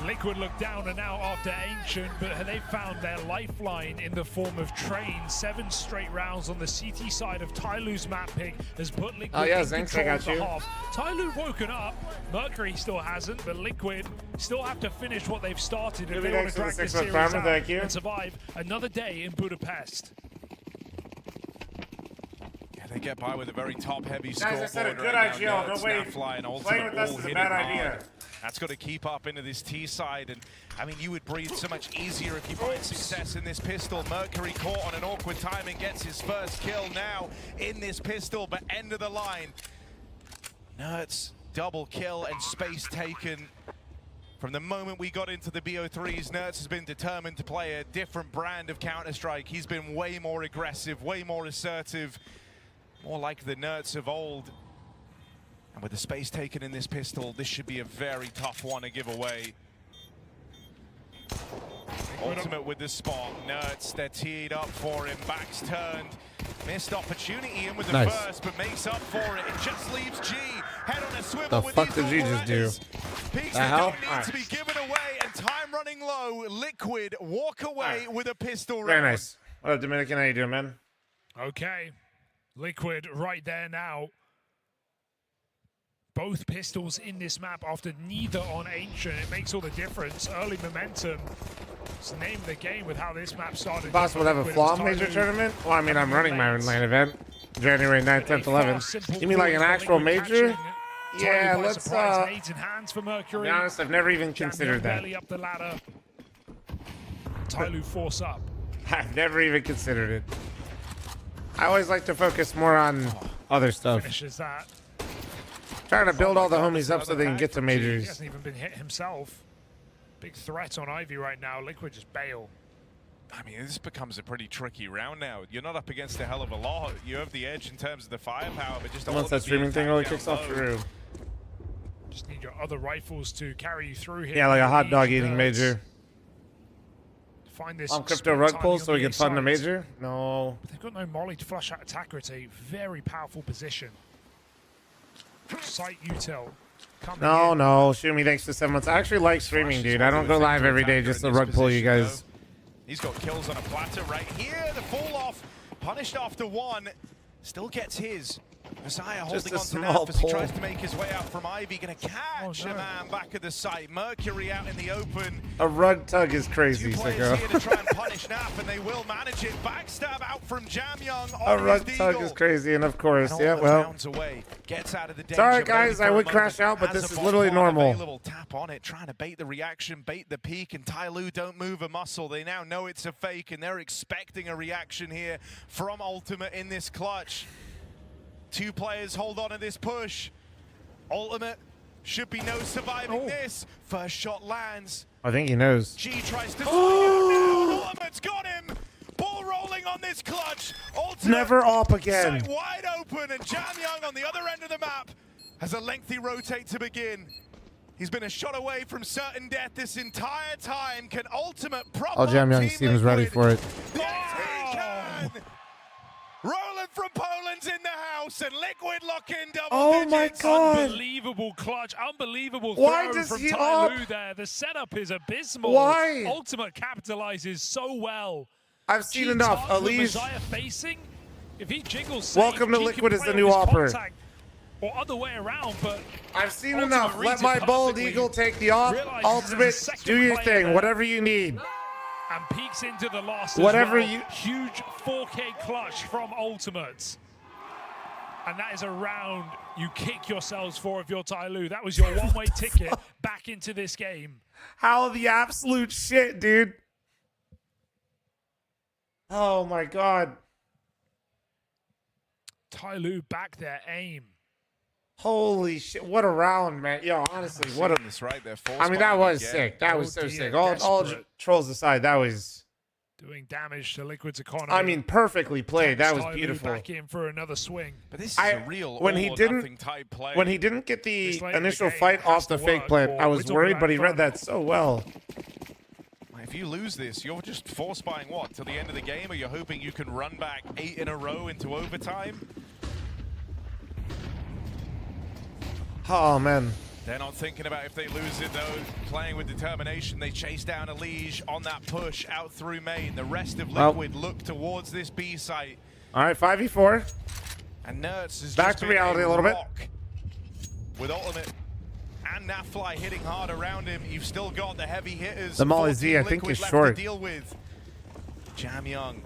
Liquid look down and out after Ancient, but they found their lifeline in the form of Train. 7 straight rounds on the CT side of Tyloo's map pick has put Liquid in control of the half. Tyloo woken up. Mercury still hasn't, but Liquid still have to finish what they've started if they want to drag this series out and survive another day in Budapest. Yeah, they get by with a very top-heavy scoreboard. Guys, I said a good right idea. now. No way. Playing with us is a bad idea. That's got to keep up into this T side, and I mean, you would breathe so much easier if you find success in this pistol. Mercury caught on an awkward timing, gets his first kill now in this pistol, but end of the line. Nertz, double kill and space taken. From the moment we got into the BO3s, Nertz has been determined to play a different brand of Counter-Strike. He's been way more aggressive, way more assertive, more like the Nertz of old. And with the space taken in this pistol, this should be a very tough one to give away. Ultimate with the spot. Nertz, they're teed up for him. Back's turned. Missed opportunity in with the first, but makes up for it. It just leaves G. Head on a swivel. The fuck did G just do? Peaks that don't need to be given away, and time running low. Liquid walk away with a pistol round. Very nice. What up, Dominican? How you doing, man? Okay. Liquid right there now. Both pistols in this map after neither on Ancient. It makes all the difference. Early momentum. It's the name of the game with how this map started. Possible to have a fl0m major tournament? Well, I mean, I'm running my LAN event. January 9th, 10th, 11th. You mean like an actual major? Yeah, let's, nades in hands for Mercury. to be honest, I've never even considered that. Up the ladder. Tyloo force up. I've never even considered it. I always like to focus more on other stuff. Finishes that. Trying to build all the homies up so they can get to majors. He hasn't even been hit himself. Big threat on Ivy right now. Liquid just bail. I mean, this becomes a pretty tricky round now. You're not up against a hell of a lot. You have the edge in terms of the firepower, but just once that streaming thing really kicks off, through. Just need your other rifles to carry you through here. Yeah, like a hot dog eating major. find this. On crypto rug pull so we can fund the major? No. They've got no molly to flush out attacker. It's a very powerful position. Site util. No. Shoot me, thanks for 7 months. I actually like streaming, dude. I don't go live every day just to rug pull you guys. He's got kills on a platter right here. The fall off, punished after 1, still gets his. Messiah holding on to Nav as he tries to make his way out from Ivy. Gonna catch a man back at the site. Mercury out in the open. A rug tug is crazy, 2 players sicko. here to try and punish Naf, and they will manage it. Backstab out from Jamyoung. A rug tug is crazy, and of course, yeah, well. Away, gets out of the danger, Sorry, guys, I would crash out, but this is literally normal. Little tap on it, trying to bait the reaction, bait the peak, and Tyloo don't move a muscle. They now know it's a fake, and they're expecting a reaction here from Ultimate in this clutch. 2 players hold on to this push. Ultimate should be no surviving this. First shot lands. I think he knows. G tries to now. Ultimate's got him. Ball rolling on this clutch. Ultimate Never up again. Sight wide open, and Jamyoung on the other end of the map has a lengthy rotate to begin. He's been a shot away from certain death this entire time. Can Ultimate prop up Jamyoung Team seems ready for it. Yes, he can. Roland from Poland's in the house, and Liquid lock in double digits. Unbelievable clutch, unbelievable throw from Tyloo there. The setup is abysmal. Why? Ultimate capitalizes so well. I've seen enough. Elise. Facing, if he jiggles Welcome to Liquid as the new offer. Or other way around, but I've seen enough. Let my bald eagle take the off. Ultimate, do your thing. Whatever you need. And peeks into the last Whatever as well. you... Huge 4K clutch from Ultimate. And that is a round you kick yourselves for if you're Tyloo. That was your one-way ticket back into this game. How the absolute shit, dude. Oh my god. Tyloo back there, aim. Holy shit, what a round, man. Yo, honestly, what a... This right there, I mean, that was sick. That was so sick. All trolls aside, that was... Doing damage to Liquid's economy. I mean, perfectly played. That was Tyloo beautiful. back in for another swing. But this is a real when he didn't get the initial fight off the fake plant, I was worried, but he read that so well. If you lose this, you're just force buying what, till the end of the game? Or you're hoping you can run back 8 in a row into overtime? Oh, man. They're not thinking about if they lose it, though. Playing with determination, they chase down a Liege on that push out through main. The rest of Liquid look towards this B site. All right, 5v4. And Nerds is back to reality a little bit. With Ultimate and Nafly hitting hard around him, you've still got the heavy hitters. The Molly Z, I think, is short. To deal with. Jamyoung,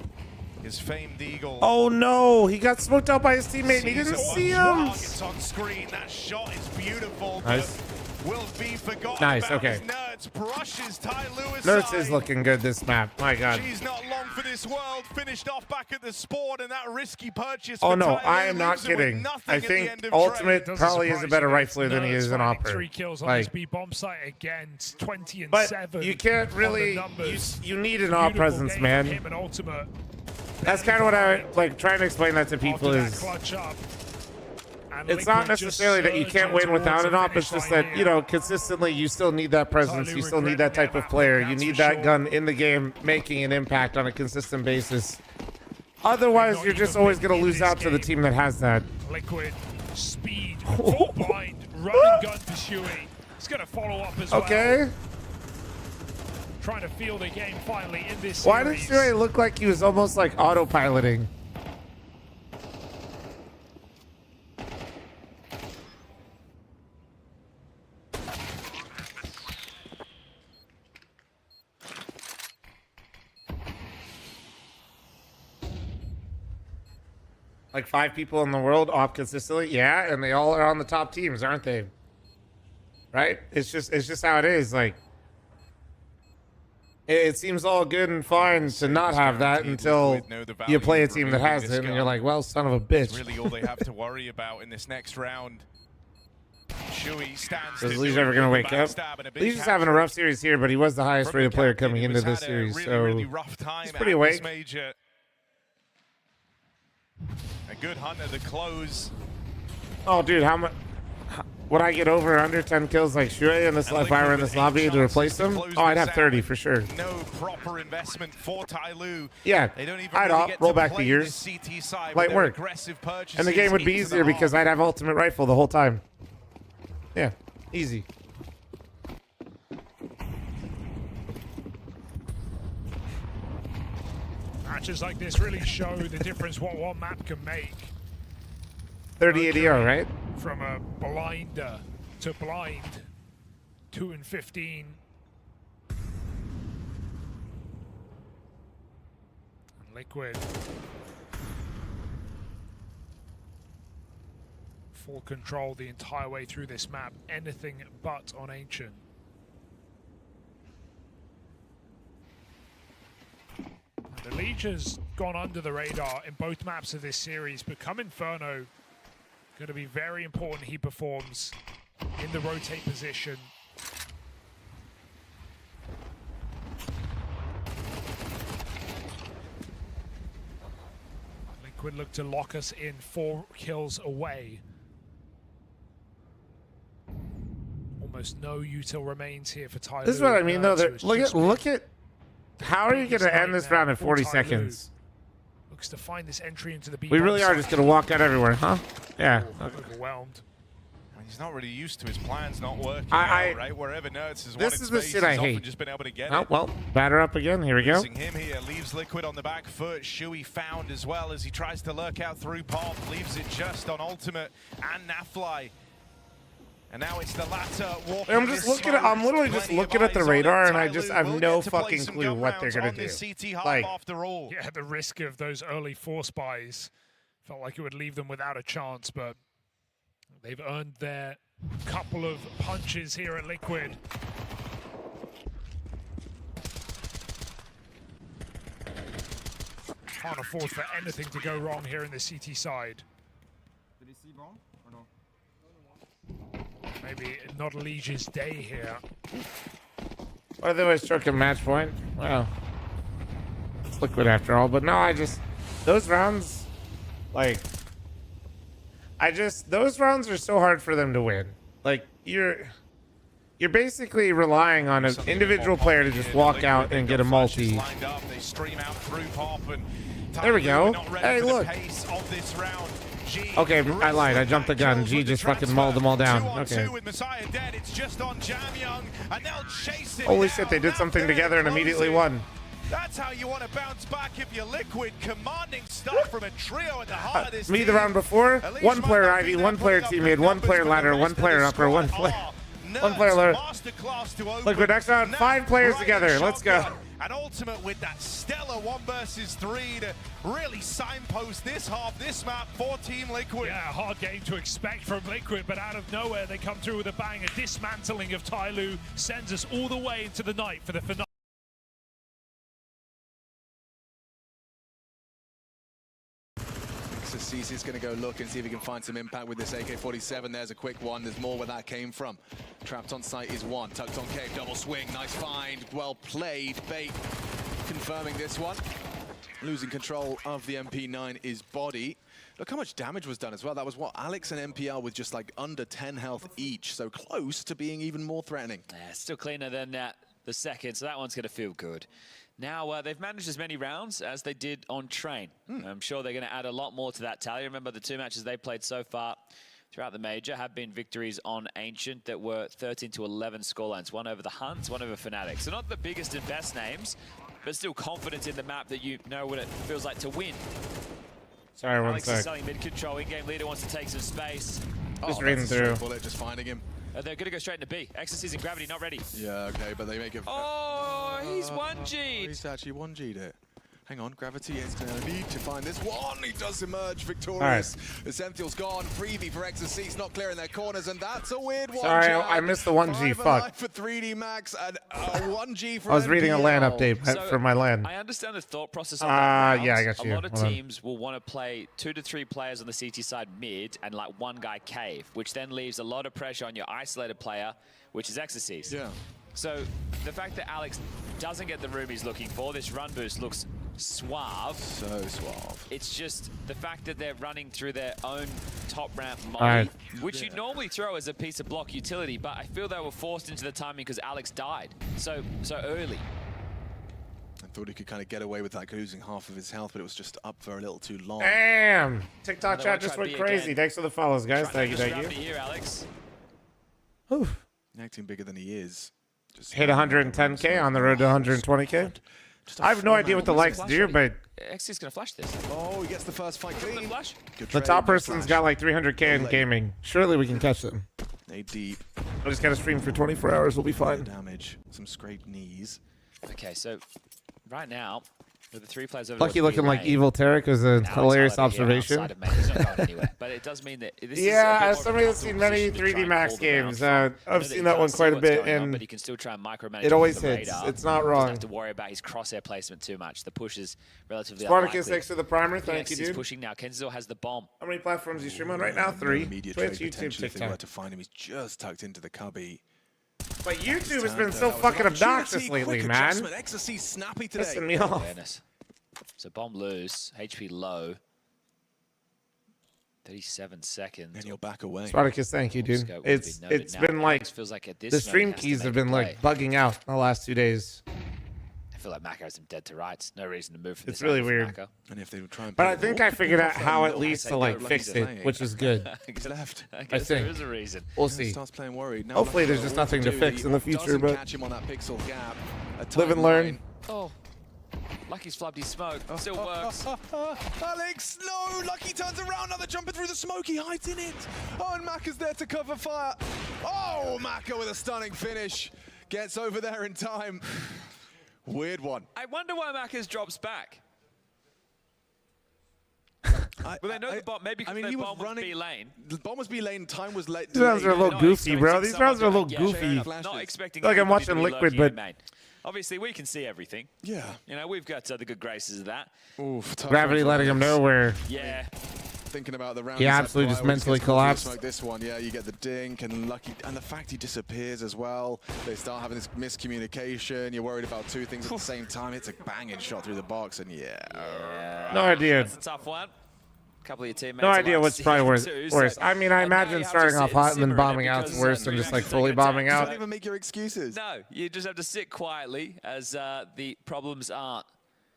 his famed eagle. Oh no, he got smoked out by his teammate and he didn't see him. Targets on screen. That shot is beautiful. Nice. Will be forgotten. Nice, about okay. as Nerds brushes Tyloo aside. Nerds is looking good this map. My god. She's not long for this world. Finished off back at the spawn, and that risky purchase. Oh for no, Tyloo I am not leaves him with kidding. nothing I at the think end of Ultimate Trey. probably is a better rifler than he is an opera. 3 kills on Like, this B bomb site again. It's 20 and but 7. you can't really. You need an op presence, game man. from him and Ultimate. That's kind of what I like trying to explain that to people is. It's not necessarily that you can't win without an op. It's just that, you know, consistently you still need that presence. You still need that type of player. You need that gun in the game making an impact on a consistent basis. Otherwise, you're just always going to lose out to the team that has that. Liquid, speed, full blind, running gun for Shuey. He's going to follow up as well. Okay. Trying to feel the game finally in this series. Why did Shuey look like he was almost like autopiloting? Like 5 people in the world op consistently, yeah, and they all are on the top teams, aren't they? Right? It's just how it is. Like, it seems all good and fine to not have that until you play a team that has it, and you're like, well, son of a bitch. That's really all they have to worry about in this next round. Shuey stands. Is Liege ever going to wake up? Liege is having a rough series here, but he was the highest rated player coming into this series, so he's pretty awake. A good hunt at the close. Oh, dude, how much? Would I get over or under 10 kills like Shui in this if I were in this lobby to replace him? Oh, I'd have 30 for sure. No proper investment for Tyloo. Yeah, they don't even I'd really get roll to back play the years. this CT side Light with work. aggressive purchases And the game would be into the easier because half. I'd have ultimate rifle the whole time. Yeah, easy. Matches like this really show the difference what one map can make. 30 ADR, right? From a blinder to blind, 2 and 15. Liquid. Full control the entire way through this map. Anything but on Ancient. The Leech has gone under the radar in both maps of this series, but come Inferno, going to be very important he performs in the rotate position. Liquid look to lock us in 4 kills away. Almost no util remains here for Tyloo. This is what I mean, though. Look at how are you going to end this round in 40 seconds? Looks to find this entry into the B. We really are just going to walk out everywhere, huh? Yeah. Okay. Overwhelmed. I mean, he's not really used to his plans not working right? Wherever Nerds has this is the shit I hate. Just been able to get oh, well, batter up again. Here we go. Losing him here leaves Liquid on the back foot. Shui found as well as he tries to lurk out through Pop. Leaves it just on Ultimate and Nafly. And now it's the latter walking. I'm just looking at. I'm literally just looking at the radar, and I have no fucking clue what they're gonna do. Like, yeah, the risk of those early force buys felt like it would leave them without a chance, but they've earned their couple of punches here at Liquid. Can't afford for anything to go wrong here in the CT side. Did he see bomb or no? Maybe not Liege's day here. Or they always struck a match point. Well, it's Liquid after all. But no, those rounds, like, those rounds are so hard for them to win. Like, you're basically relying on an individual player to just walk out and get a multi. There we go. Hey, look. Okay, I lied. I jumped the gun. G just fucking mauled them all down. Okay. Holy shit, they did something together and immediately won. That's how you want to bounce back if you're Liquid. Commanding stuff from a trio at the heart of this Me the round before, 1 player Ivy, 1 player teammate, 1 player ladder, 1 player upper, 1 player lower. Liquid next round, 5 players together. Let's go. And Ultimate with that stellar 1 versus 3 to really signpost this half, this map for Team Liquid. Yeah, hard game to expect from Liquid, but out of nowhere they come through with a bang. A dismantling of Tyloo sends us all the way into the night for the finale. So CC's going to go look and see if he can find some impact with this AK-47. There's a quick one. There's more where that came from. Trapped on site is 1. Tucked on cave, double swing. Nice find. Well played. Bait confirming this one. Losing control of the MP9 is Body. Look how much damage was done as well. That was what, Alex and MPL with just like under 10 health each. So close to being even more threatening. Yeah, still cleaner than the second, so that one's going to feel good. Now, they've managed as many rounds as they did on Train. I'm sure they're going to add a lot more to that tally. Remember, the 2 matches they played so far throughout the major have been victories on Ancient that were 13-11 scorelines. 1 over the Huns, 1 over Fnatic. So not the biggest and best names, but still confidence in the map that you know what it feels like to win. Sorry, 1 Alex sec. is selling mid-control. In-game leader wants to take some space. Just reading through. Bullet, just finding him. They're going to go straight into B. Ecstasies and Gravity not ready. Yeah, okay, but they make it. Oh, he's 1G'd. He's actually 1G'd it. Hang on, Gravity is going to need to find this one. He does emerge victorious. The Senthiel's gone. Freebie for Ecstasies, not clearing their corners, and that's a weird one. Sorry, I missed the 1G. Fuck. For 3D Max and 1G for I was reading a LAN update from my LAN. I understand the thought process of that. Yeah, I got you. A lot of teams will want to play 2 to 3 players on the CT side mid and like 1 guy cave, which then leaves a lot of pressure on your isolated player, which is Ecstasies. Yeah. So the fact that Alex doesn't get the room he's looking for, this run boost looks suave. So suave. It's just the fact that they're running through their own top ramp molly, right. which you'd normally throw as a piece of block utility, but I feel they were forced into the timing because Alex died so early. I thought he could kind of get away with that, losing half of his health, but it was just up for a little too long. Damn! TikTok chat just went crazy. Again. Thanks for the follows, guys. Thank you, thank you. Here, Alex. Acting bigger than he is. Just hit 110K on the road to 120K. I have no idea what the likes do, but XC's gonna flash this. Oh, he gets the first fight clean. the top person's got like 300K in gaming. Surely we can catch them. They deep. I just gotta stream for 24 hours. We'll be fine. Damage. Some scraped knees. Okay, so right now, with the 3 players over Lucky looking like evil Tarek was a hilarious observation. But it does mean that this yeah, as somebody that's seen many 3D Max games, I've seen that one quite a bit, and but he can still try and micromanage it always the hits. radar. It's not Doesn't wrong. have to worry about his crosshair placement too much. The push is relatively Spartacus, unlikely. thanks for the primer. Thank you, He's dude. pushing now. Kenzo has the bomb. How many platforms do you stream on right now? 3. Media Twitch, trade YouTube, potential if they were TikTok. to find him. He's just tucked into the cubby. But YouTube has been so fucking obnoxious lately, man. Ecstasy snappy today. Pissing me off. Awareness. So bomb loose, HP low. 37 seconds. And you'll back away. Spartacus, thank you, dude. It's been like feels like at this the moment stream he has to keys make have a been like play. bugging out the last 2 days. I feel like Maka has him dead to rights. No reason to move from It's this really angle for weird. Maka. And if they would try and But I think I figured out how at least to like fix it, playing. which is good. He's left. I I guess there think. is a reason. We'll He see. starts playing worried. Now Hopefully Lucky there's just what nothing to do, fix he in the future, doesn't but catch him on that pixel gap. A live and tight learn. line. Oh. Lucky's flubbed his smoke. Still works. Alex, no! Lucky turns around, another jumper through the smoke. He hides in it. Oh, and Maka's there to cover fire. Oh, Maka with a stunning finish. Gets over there in time. Weird one. I wonder why Maka's drops back. Well, they know the bomb. Maybe because the bomb was B lane. The bomb was B lane. Time was late. These rounds are a little Not goofy, bro. These expecting rounds are a little someone to- goofy. yeah, not expecting. Like I'm everybody to watching be Liquid, lurking but in main. Obviously, we can see everything. Yeah. You know, we've got the good graces of that. Oof, tough Gravity one for letting him Alex. know where Yeah. Thinking about the round. he he's had absolutely just prior, he mentally gets caught through the collapsed. smoke. This one, yeah, you get the dink and Lucky, and the fact he disappears as well. They start having this miscommunication. You're worried about 2 things at the same time. It's a banging shot through the box, and No idea. That's a tough one. A couple of your teammates. No idea are what's like probably worse. C2, worse. so- I mean, I and now you imagine have starting to off sit hot and then simmer in it bombing out is because worse than just like fully bombing Don't out. even make your excuses. No, you just have to sit quietly as the problems aren't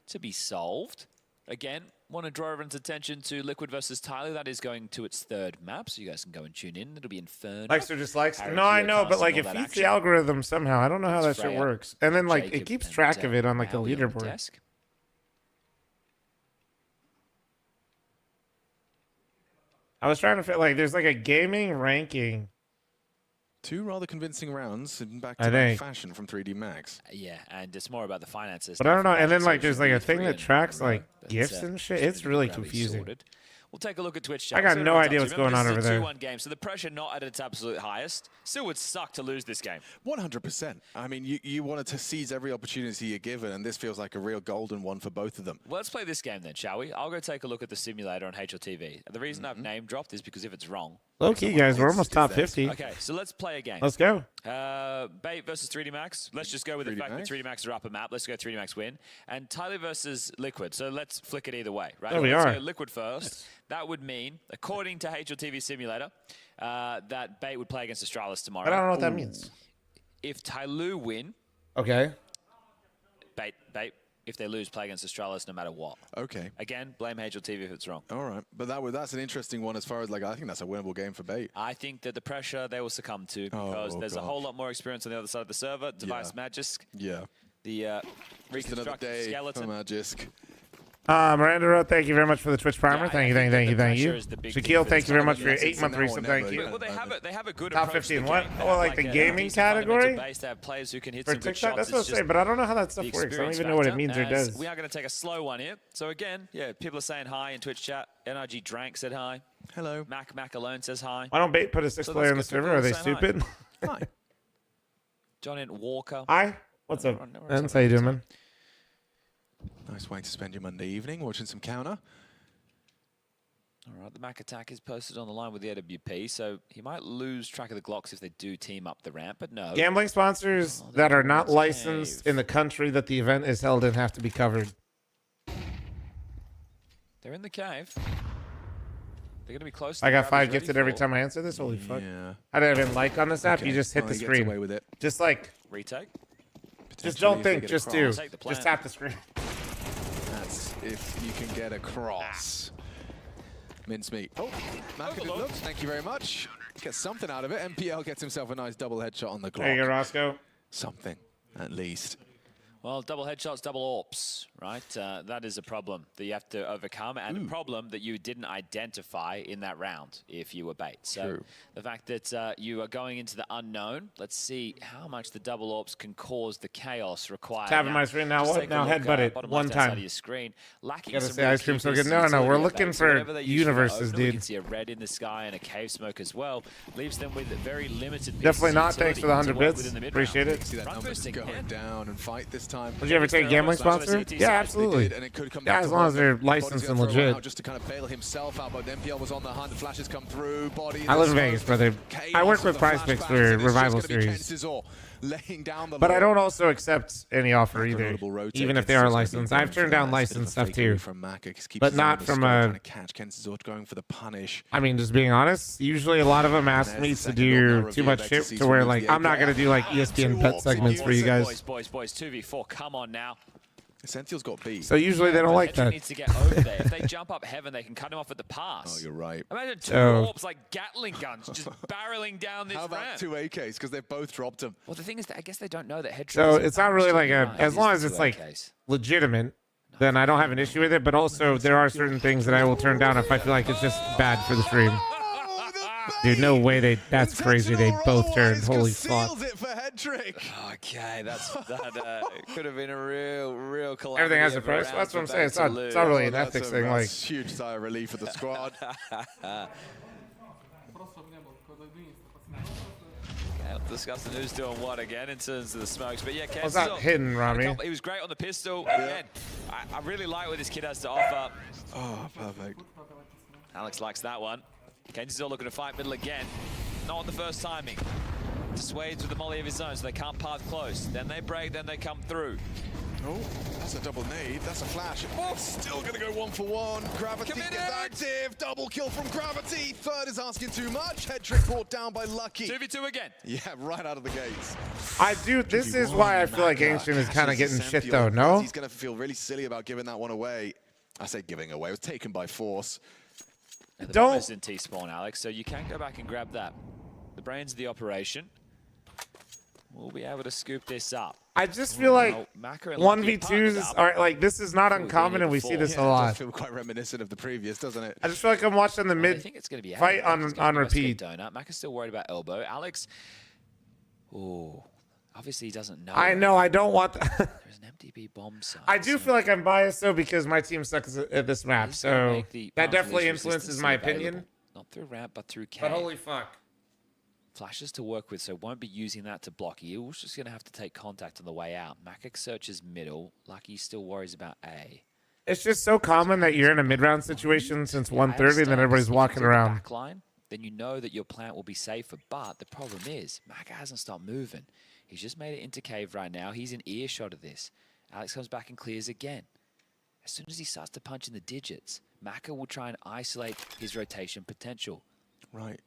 to be solved. Again, want to draw everyone's attention to Liquid versus Tyler. That is going to its 3rd map, so you guys can go and tune in. It'll be Inferno. Likes or dislikes? Harry No, I know, but Geocasting, like all it that feeds action. the algorithm somehow. I don't know how that It's shit Freya, works. And then like it Jacob, keeps and, track of it on like the Albie on the leaderboard. desk. I was trying to fit like there's like a gaming ranking. 2 rather convincing rounds in I back-to-back think. fashion from 3D Max. Yeah, and it's more about the finances. But I don't know. And then like So there's should like be a thing free that and tracks like but, gifts and shit. It's really gravity confusing. sorted. We'll take a look at Twitch. I got chat. no Everyone's idea up what's to. going on Remember, over there. This is a 2-1 game, so the pressure not at its absolute highest. Still would suck to lose this game. 100%. I mean, you wanted to seize every opportunity you're given, and this feels like a real golden one for both of them. Well, let's play this game then, shall we? I'll go take a look at the simulator on HLTV. The reason I've name dropped is because if it's wrong. Low key, guys, we're almost top 50. Okay, so let's play a game. Let's go. Bait versus 3D Max. Let's just go with the fact that 3D Max are up a map. Let's go 3D Max win. And Tyler versus Liquid. So let's flick it either way, right? There we let's are. go Liquid first. That would mean, according to HLTV Simulator, that Bait would play against Astralis tomorrow. I don't know what that means. If Tyloo win, Okay. Bait, if they lose, play against Astralis no matter what. Okay. Again, blame HLTV if it's wrong. All right. But that's an interesting one as far as, like, I think that's a winnable game for Bait. I think that the pressure they will succumb to because there's a whole lot more experience on the other side of the server. Device Magisk. Yeah. The Just another reconstructed day skeleton. for Magisk. Miranda wrote, thank you very much for the Twitch primer. Thank you. pressure is the big thing Shaquille, for thank this you very tournament. much for your Yes, it's 8-month now or resub. never, Thank you. yeah. Well, they have a good Top approach to 15 the what? game. They Oh, have like the a gaming decent fundamental category? base. They have players who can hit For some good TikTok, shots. that's what I It's say, just but I don't know how that the stuff works. I don't experience even know what it factor. means or As does. We are going to take a slow one here. So again, yeah, people are saying hi in Twitch chat. NRG Drank said hi. Hello. Mac alone says hi. Why don't Bait put a 6 player on the server? Are they stupid? Hi. John and Walker. Hi. What's up? Vince, how you doing, man? Nice way to spend your Monday evening, watching some counter. All right, the Mac attack is posted on the line with the AWP, so he might lose track of the Glocks if they do team up the ramp, but no. Gambling sponsors that are not licensed in the country that the event is held in have to be covered. They're in the cave. They're going to be close. To I the got grab 5 he's ready gifted every for. time I answer this. Holy fuck. Yeah. I don't even like on this app. Okay. You just hit the He gets screen. away with it. Just like, Retake. just don't Potentially if they think, get just across. do. Take the plan. Just tap the screen. That's if you can get across. Mincemeat. Oh, Maka did look. Thank you very much. Get something out of it. MPL gets himself a nice double headshot on the Glock. There you go, Roscoe. Something, at least. Well, double headshots, double AWPs, right? That is a problem that you have to overcome, and a problem that you didn't identify in that round if you were bait. So True. the fact that you are going into the unknown, let's see how much the double AWPs can cause the chaos required. Tapping my screen now. Just What? take a Now look, headbutt it bottom one left-hand side time. of your screen. Lacking Gotta some say real ice cream key so good. pieces No, of no, we're utility looking bait. So for whenever they use universes, opener, we dude. can see a red in the sky and a cave smoke as well. Leaves them with very limited pieces Definitely of not. utility Thanks for the 100 to work bits. with in the mid-round. Appreciate it. See that Front number just boosting, going down and fight this time. Would you ever take gambling sponsor? Yeah, absolutely. And it could come Yeah, back as to long haunt as they're them. Body's licensed gonna and throw one legit. out just to kind of bail himself out, but MPL was on the hunt. Flashes come through. Body. I live in Vegas, brother. I work with Prize Picks for Revival Series. Laying down the But I don't also accept any offer either, Notable rotate even if gets they are just gonna be licensed. going I've for turned that. down It's a bit of licensed a stuff fakeaway too, from Maka. Keeps but his not eye on the from scope, a. trying to catch Kensizort going for the punish. I mean, just being honest, usually a lot of them ask me to do too much shit to where, like, I'm not going to do, like, ESPN pet segments for you guys. Boys, 2v4, come on now. Essential's got B. So usually they don't like Hedrick that. needs to get over there. If they jump up heaven, they can cut him off at the pass. Oh, you're right. Imagine two So- AWPs like Gatling guns just barreling down this How about ramp. 2 AKs? Because they've both dropped them. Well, the thing is that I guess they don't know that Hedrick. So is it's not really like a. right. As long as It is it's the like 2AKs. legitimate, then I don't have an issue with it. But also, there are certain things that I will turn down if I feel like it's just bad for the stream. Dude, no way they. That's crazy. They both turned. Holy fuck. Seals it for Hedrick. Okay, that could have been a real calamity. Everything has a of price. round That's what I'm for saying. It's not. Back to It's not really an That's ethics a thing. Like, huge sigh of relief for the squad. Yeah, discussing who's doing what again in terms of the smokes. But yeah, was that hidden, Rami? He was great on the pistol. Again, I really like what this kid has to offer. Oh, perfect. Alex likes that one. Ken's still looking to fight middle again. Not on the first timing. Dissuades with the molly of his own, so they can't pass close. Then they break, then they come through. Oh, that's a double nade. That's a flash. Oh, still going to go 1-for-1. Gravity gets active. Double kill from Gravity. Third is asking too much. Hedrick brought down by Lucky. 2v2 again. Yeah, right out of the gates. I do. This is why I feel like Ancient is kind of getting shit, though. No. He's going to feel really silly about giving that one away. I say giving away. It was taken by force. And the Don't- bomb is in T-spawn, Alex, so you can go back and grab that. The brains of the operation. We'll be able to scoop this up. I just feel like Maka and Lucky partnered 1v2s up. are like, this is not uncommon, and we see this a Yeah, it does lot. feel quite reminiscent of the previous, doesn't it? I just feel like I'm watching the I mid think it's going to be fight Alex. on repeat. Donut. Maka's still worried about elbow. Alex, oh, obviously he doesn't know. I know. I don't want. There's an MTB bomb site. I do feel like I'm biased though because my team sucks at this map, He's gonna so make the that path definitely least influences resistance my available. opinion. Not through ramp, but through cave. But holy fuck. Flashes to work with, so won't be using that to block you. He's just going to have to take contact on the way out. Makic searches middle. Lucky still worries about A. It's just so common that you're in a mid-round situation since 1:30 and then everybody's walking around. Backline, then you know that your plant will be safer. But the problem is, Maka hasn't stopped moving. He's just made it into cave right now. He's in earshot of this. Alex comes back and clears again. As soon as he starts to punch in the digits, Maka will try and isolate his rotation potential. Right.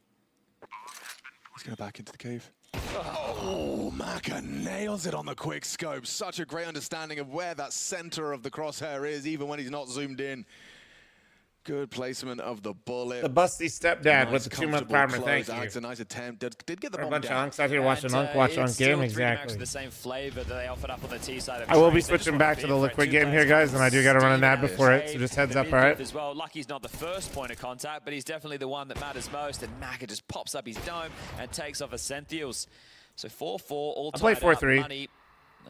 He's going back into the cave. Oh, Maka nails it on the quick scope. Such a great understanding of where that center of the crosshair is, even when he's not zoomed in. Good placement of the bullet. The busty stepdad with the 2-month primer. Thank you. Alex, a nice attempt. Did get the We're a bomb bunch down. of unks out here watching Unk watch on it's still game. 3 maps Exactly. with the same flavor that they offered up on the T side of I will be Trace. They just switching want back be to the in for liquid two game here, players. guys, and I do got to run an ad Steve before it, Shade, so just heads the up, mid all right? as well. Lucky's not the first point of contact, but he's definitely the one that matters most. And Maka just pops up his dome and takes off Ascentials. So 4-4, all I play tied up. 4-3. Money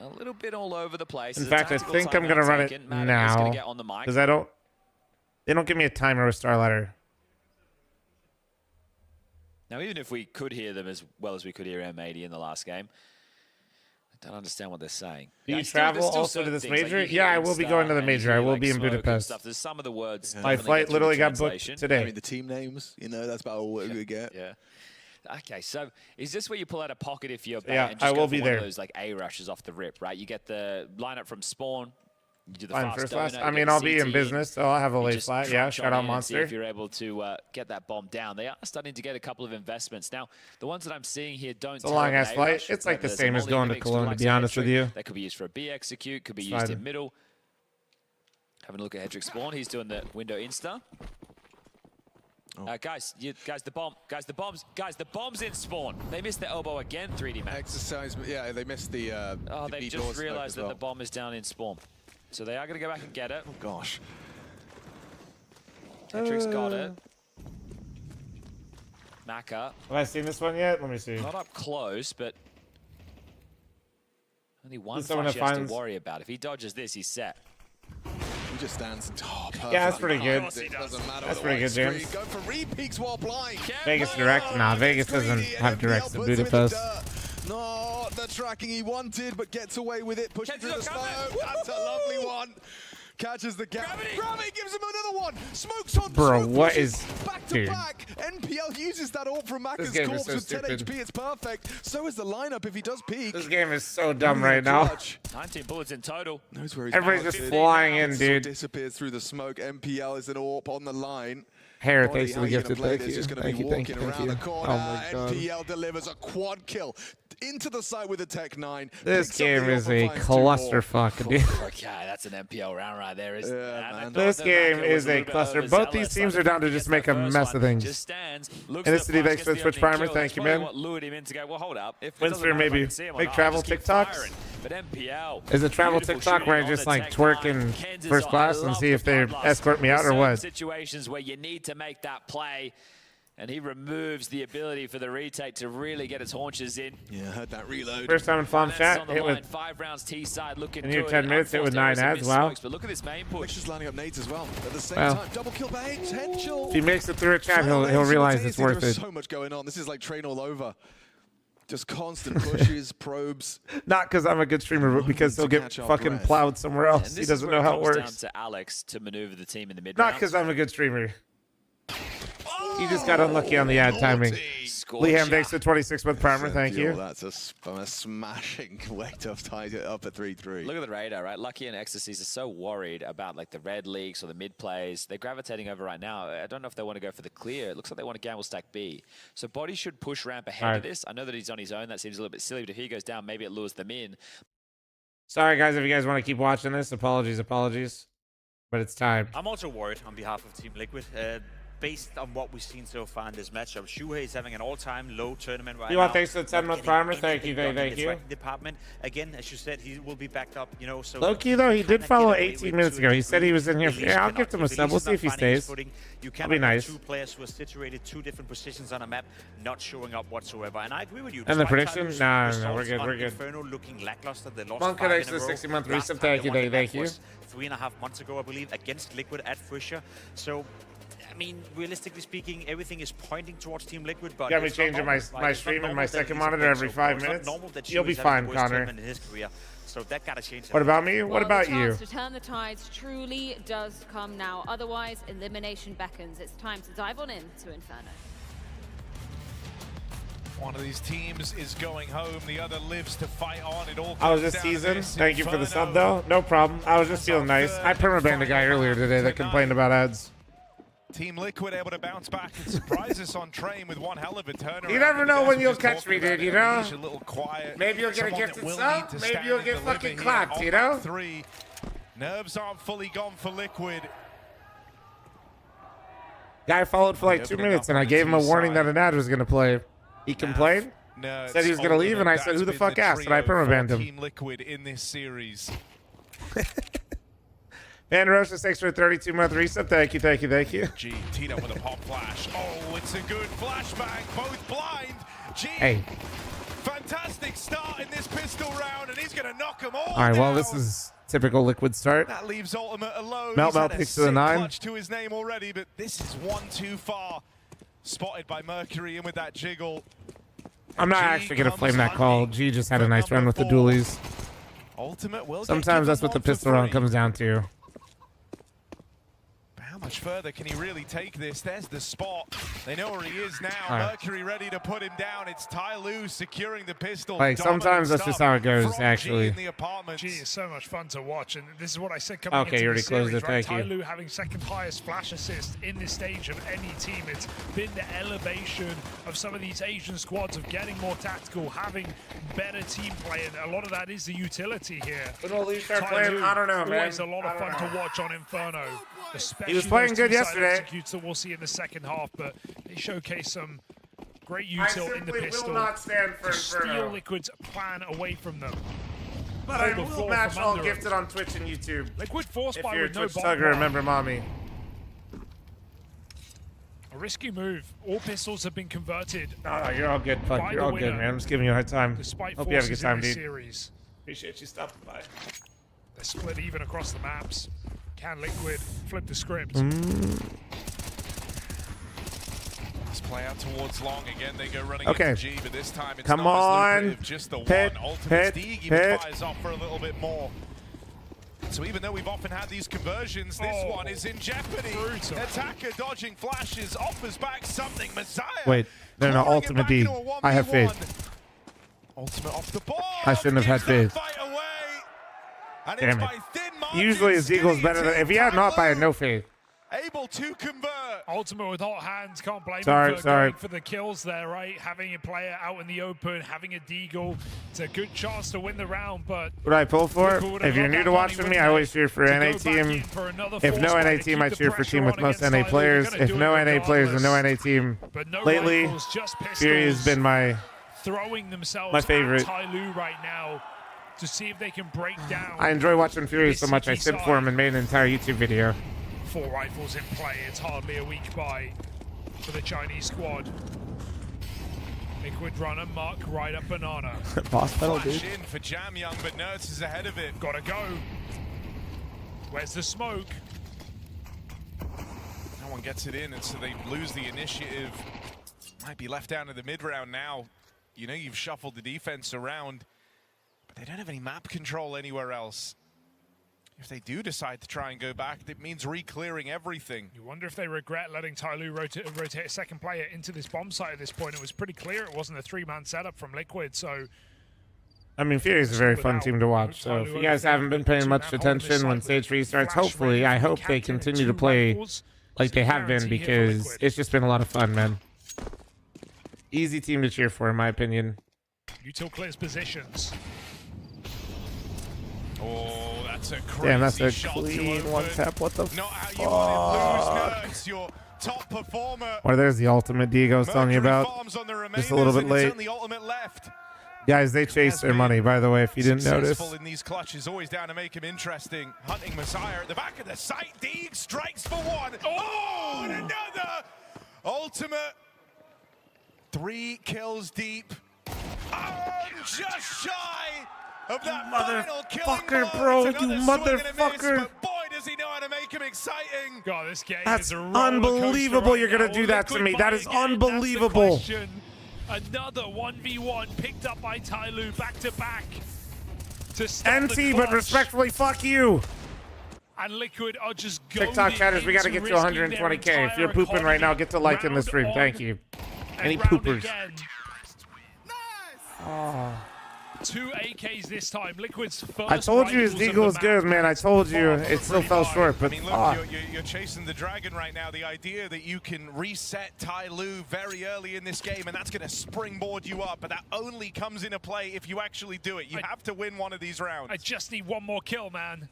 a little bit all over the place. In There's a fact, I tactical think I'm timeout going to run it taken. Maddox is now gonna get on the mic. because they don't give me a timer with StarLadder. Now, even if we could hear them as well as we could hear M80 in the last game, I don't understand what they're saying. Do you There's travel still also to certain this things, like major? you hear Yeah, I will be going to the Insta and you major. I hear, will like, be in smoke and Budapest. stuff. There's some of the words. My definitely flight get through literally the got booked translation. today. I mean, the team names, you know, that's about all we get. Yeah. Okay, so is this where you pull out a pocket if you're bait Yeah, and just I go will for be one of there. those like A rushes off the rip, right? You get the lineup from spawn, You do the Fine, fast first donut, last. you I get mean, the I'll be in CT, business, so I'll have a you late just flat. Yeah, crunch shout on out in and see Monster. if you're able to get that bomb down. They are starting to get a couple of investments. Now, the ones that I'm seeing here don't It's a long ass flight. It's like the same as going to Cologne, to be honest with you. That could be used for a B execute, could be It's used fine. in middle. Having a look at Hedrick spawn, he's doing the window insta. Guys, the bomb's in spawn. They missed the elbow again, 3D Max. Exercise, yeah, they missed the they've just realized that the bomb is down in spawn. So they are going to go back and get it. Oh, gosh. Hedrick's got it. Maka. Have I seen this one yet? Let me see. Not up close, but only one Is someone flash he has finds- to worry about. If he dodges this, he's set. He just stands and Yeah, that's pretty good. That's pretty good, James. Go for re-peeks while blind. Vegas direct? Nah, Vegas doesn't have directs in Budapest. Not the tracking he wanted, but gets away with it. Pushing through the snow. That's a lovely one. Catches the gap. Gravity gives him another one. Smokes on. Bro, smoke what pushes is... back to Dude. back. NPL uses that ult from Maka's game is corpse so with 10 stupid. HP. It's perfect. So is the lineup if he does peek. This game is so dumb right now. 19 bullets in total. Knows where he's Everybody's just planted. flying in, dude. Disappears through the smoke. NPL is an AWP on the line. Hair, Body, thanks for how the you gonna gifted. play Thank this? you. Just gonna Thank be you, thank you, walking thank around you. the corner. Oh my god. NPL delivers a quad kill into the site with a Tech 9. This Picks up game the is AWP a and finds 2 more. clusterfuck, dude. Okay, that's an MPL round right there, isn't it? man. This game is a cluster. Both these teams are down to just make a mess of things. Just stands, looks And at this the city, flash, thanks gets for the the Twitch opening primer. kill. Thank That's you, probably man. what lured him in to go, well, hold up. If it Winston, doesn't matter if I maybe can see him or make not, I'll travel just keep TikToks? firing. But MPL, Is it travel beautiful TikTok where I shooting just on the like Tech twerk 9. in Kansas, first I class and love see if the they bloodlust. escort me out or There's what? certain situations where you need to make that play. And he removes the ability for the retake to really get its haunches in. Yeah, heard that reload. First time in FL0m That's chat, on the hit line. with 5 rounds T side looking in your good. 10 minutes, hit with Unforced 9 errors and ads. Wow. missed smokes, but look at this main push. Just lining up nades as well. At the same Wow. time, double kill by Potential. If he makes it through a chat, he'll realize it's worth There's it. so much going on. This is like train all over. Just constant pushes, probes. Not because I'm a good streamer, but because he'll get catch our fucking breath. plowed somewhere And else. this He is doesn't where know how it comes works. down to Alex to maneuver the team in the mid Not rounds. because I'm a good streamer. He just got unlucky on the ad timing. Liam, thanks for 26-month primer. Thank you. That's a smashing way to have tied it up at 3-3. Look at the radar, right? Lucky and Ecstasies are so worried about like the red leaks or the mid plays. They're gravitating over right now. I don't know if they want to go for the clear. It looks like they want to gamble stack B. So Body should push ramp ahead of this. I know that he's on his own. That seems a little bit silly, but if he goes down, maybe it lures them in. Sorry, guys, if you guys want to keep watching this, apologies. But it's time. I'm also worried on behalf of Team Liquid. Based on what we've seen so far in this matchup, Shuhei is having an all-time low tournament right now. Thanks for the 10-month primer. Thank you, thank you. Department. Again, as you said, he will be backed up, you know. So Low-key, though, he did follow 18 minutes ago. He said he was in here. Yeah, I'll give him a sub. We'll see if he stays. That'll be nice. Two players who are situated 2 different positions on a map, not showing up whatsoever. And I agree with you. And the Despite prediction? Tyler's No, we're results good, on we're good. Inferno looking lackluster. They lost Monk 5 in connects a to the row. 60-month Last resub. time Thank they you, won the thank map you. was 3.5 months ago, I believe, against Liquid at Frischer. So, I mean, realistically speaking, everything is pointing towards Team Liquid, but Got me it's not changing normal. my It's not stream and normal my that second he's monitor playing every so 5 poor. It's not minutes. normal that You'll be Shuhei's having fine, the worst Connor. tournament in his career. So that gotta change. What about me? What Well, about the you? chance to turn the tides truly does come now. Otherwise, elimination beckons. It's time to dive on in to Inferno. One of these teams is going home, the other lives to fight on. It all I was comes just down to teasing. this. Thank you for the sub, Inferno. though. No problem. I was just feeling nice. I permabanned a guy earlier today that complained about ads. Team Liquid able to bounce back and surprise us on train with one hell of a turnaround. You never know when you'll catch me, dude, you know? A little quiet. Maybe you'll get a Someone gifted that will sub. need to Maybe stand you'll and get deliver fucking here clapped, on you know? map 3. Nerves aren't fully gone for Liquid. Guy followed for like 2 minutes, and I gave him a warning that an ad was going to play. He complained. No, Said he was going to leave, and I said, who the fuck asked? And I permabanned him. Team Liquid in this series. Man, Rocha, thanks for a 32-month reset. Thank you. G teed up with a pop flash. Oh, it's a good flashbang. Both blind. G. Hey. Fantastic start in this pistol round, and he's going to knock them all All right, well, down. this is typical Liquid start. That leaves Ultimate alone. Melt He's had a takes to the sick 9. clutch to his name already, but this is one too far. Spotted by Mercury in with that jiggle. I'm not actually going to flame that call. G just had a nice run with the dualies. Ultimate will Sometimes that's what the pistol round comes down to. much further can he really take this? There's the spot. They know where he is now. Right. Mercury ready to put him down. It's Ty Lue securing the pistol. Like, sometimes that's just how it goes, actually. G is so much fun to watch, and this is what I said coming into Okay, you already the series, closed it, right? thank you. Ty Lue having second highest flash assist in this stage of any team. It's been the elevation of some of these Asian squads of getting more tactical, having better team play, and a lot of that is the utility here. When will Lee start Ty playing? Lue, I don't know, man. always a lot of fun to watch on Inferno. Especially He was playing those good two-sided yesterday. executes that we'll see in the second half, but they showcase some great util in the pistol will not stand for to steal Inferno. Liquid's plan away from them. But I Hold the will floor match from all under gifted it. on Twitch and YouTube. Liquid force If buy you're a with no Twitch bomb tugger, bar. remember mommy. A risky move. All pistols have been converted. No, you're all good. Fuck, by you're the all good, winner, man. I'm just giving you a hard time. Despite Hope you have a good forces in time, this dude. series. Appreciate you stopping by. They're split even across the maps. Can Liquid flip the script? Let's play out towards long again. They go running Okay. into G, but this time it's Come not as on. lucrative, just the Pit, one. Ultimate pit, Steeg even pit. fires off for a little bit more. So even though we've often had these conversions, this one is in jeopardy. Brutal. Attacker dodging flashes, offers back something. Messiah. Wait, no, clawing it Ultimate back D. into a I have 1v1. faith. Ultimate off the ball. I shouldn't have had faith. Fight away. And Damn it's it. by thin margins. Usually his Eagle's better than... If he had not, I had no faith. Able to convert. Ultimate with hot hands, can't blame Sorry, him for sorry. going for the kills there, right? Having a player out in the open, having a deagle, it's a good chance to win the round, but... What do I pull for? Liquid would have If you're loved new that to money, watching me, wouldn't I they? always cheer for To NA go back in team. for another If no force play NA to team, keep I the cheer for pressure team with on most against NA Ty Lue. players. They're gonna If do no it NA players and no regardless. NA team, But no lately, rifles, just pistols. Fury has been my Throwing themselves my favorite. at Ty Lue right now to see if they can break down. I enjoy watching Fury so much I city simp for him and made an entire YouTube video. 4 rifles in play. It's hardly a week by for the Chinese squad. Liquid runner, Mark right up banana. Boss battle, dude. Flash in for Jam Young, but Nerds is ahead of it. Gotta go. Where's the smoke? No one gets it in, and so they lose the initiative. Might be left down to the mid round now. You know you've shuffled the defense around, but they don't have any map control anywhere else. If they do decide to try and go back, it means re-clearing everything. You wonder if they regret letting Ty Lue rotate a second player into this bomb site at this point. It was pretty clear it wasn't a 3-man setup from Liquid, so... I mean, Fury is a very fun team to watch, so if you guys haven't been paying much attention when Stage 3 starts, hopefully, I hope they continue to play like they have been, because it's just been a lot of fun, man. Easy team to cheer for, in my opinion. Util clears positions. Oh, that's a crazy Damn, that's a shot to clean open. one tap. What the Not how fuck? you want it. Lose Nerds, your top performer. Or there's the Ultimate D I was telling you about. Farms on the Just a little bit remainers, and late. it's only Ultimate left. Guys, they chase their money, by the way, if you didn't notice. Successful in these clutches, always down to make him interesting. Hunting Messiah at the back of the site. Deeg strikes for one. Oh, and another. Ultimate. 3 kills deep. Oh, just shy of that final killing Motherfucker, blow. bro, It's you another swing and a miss, motherfucker. but boy, does he know how to make him exciting. God, this game That's is a roller coaster unbelievable right you're going now. to do that to Liquid me. That buy is again, that's the unbelievable. question. Another 1v1 picked up by Ty Lue back to back. To stop the NT, but clutch. respectfully, fuck you. And Liquid are just TikTok chatters, we got to get to 120K. If you're pooping right now, get to liking the stream. Thank you. Any poopers? Oh. 2 AKs this time. Liquid's first I told you his rifles of Deagle the is good, man. I told you. It still fell short, but I mean, look, fuck. you're chasing the dragon right now. The idea that you can reset Ty Lue very early in this game, and that's going to springboard you up, but that only comes into play if you actually do it. You have to win one of these rounds. I just need one more kill, man.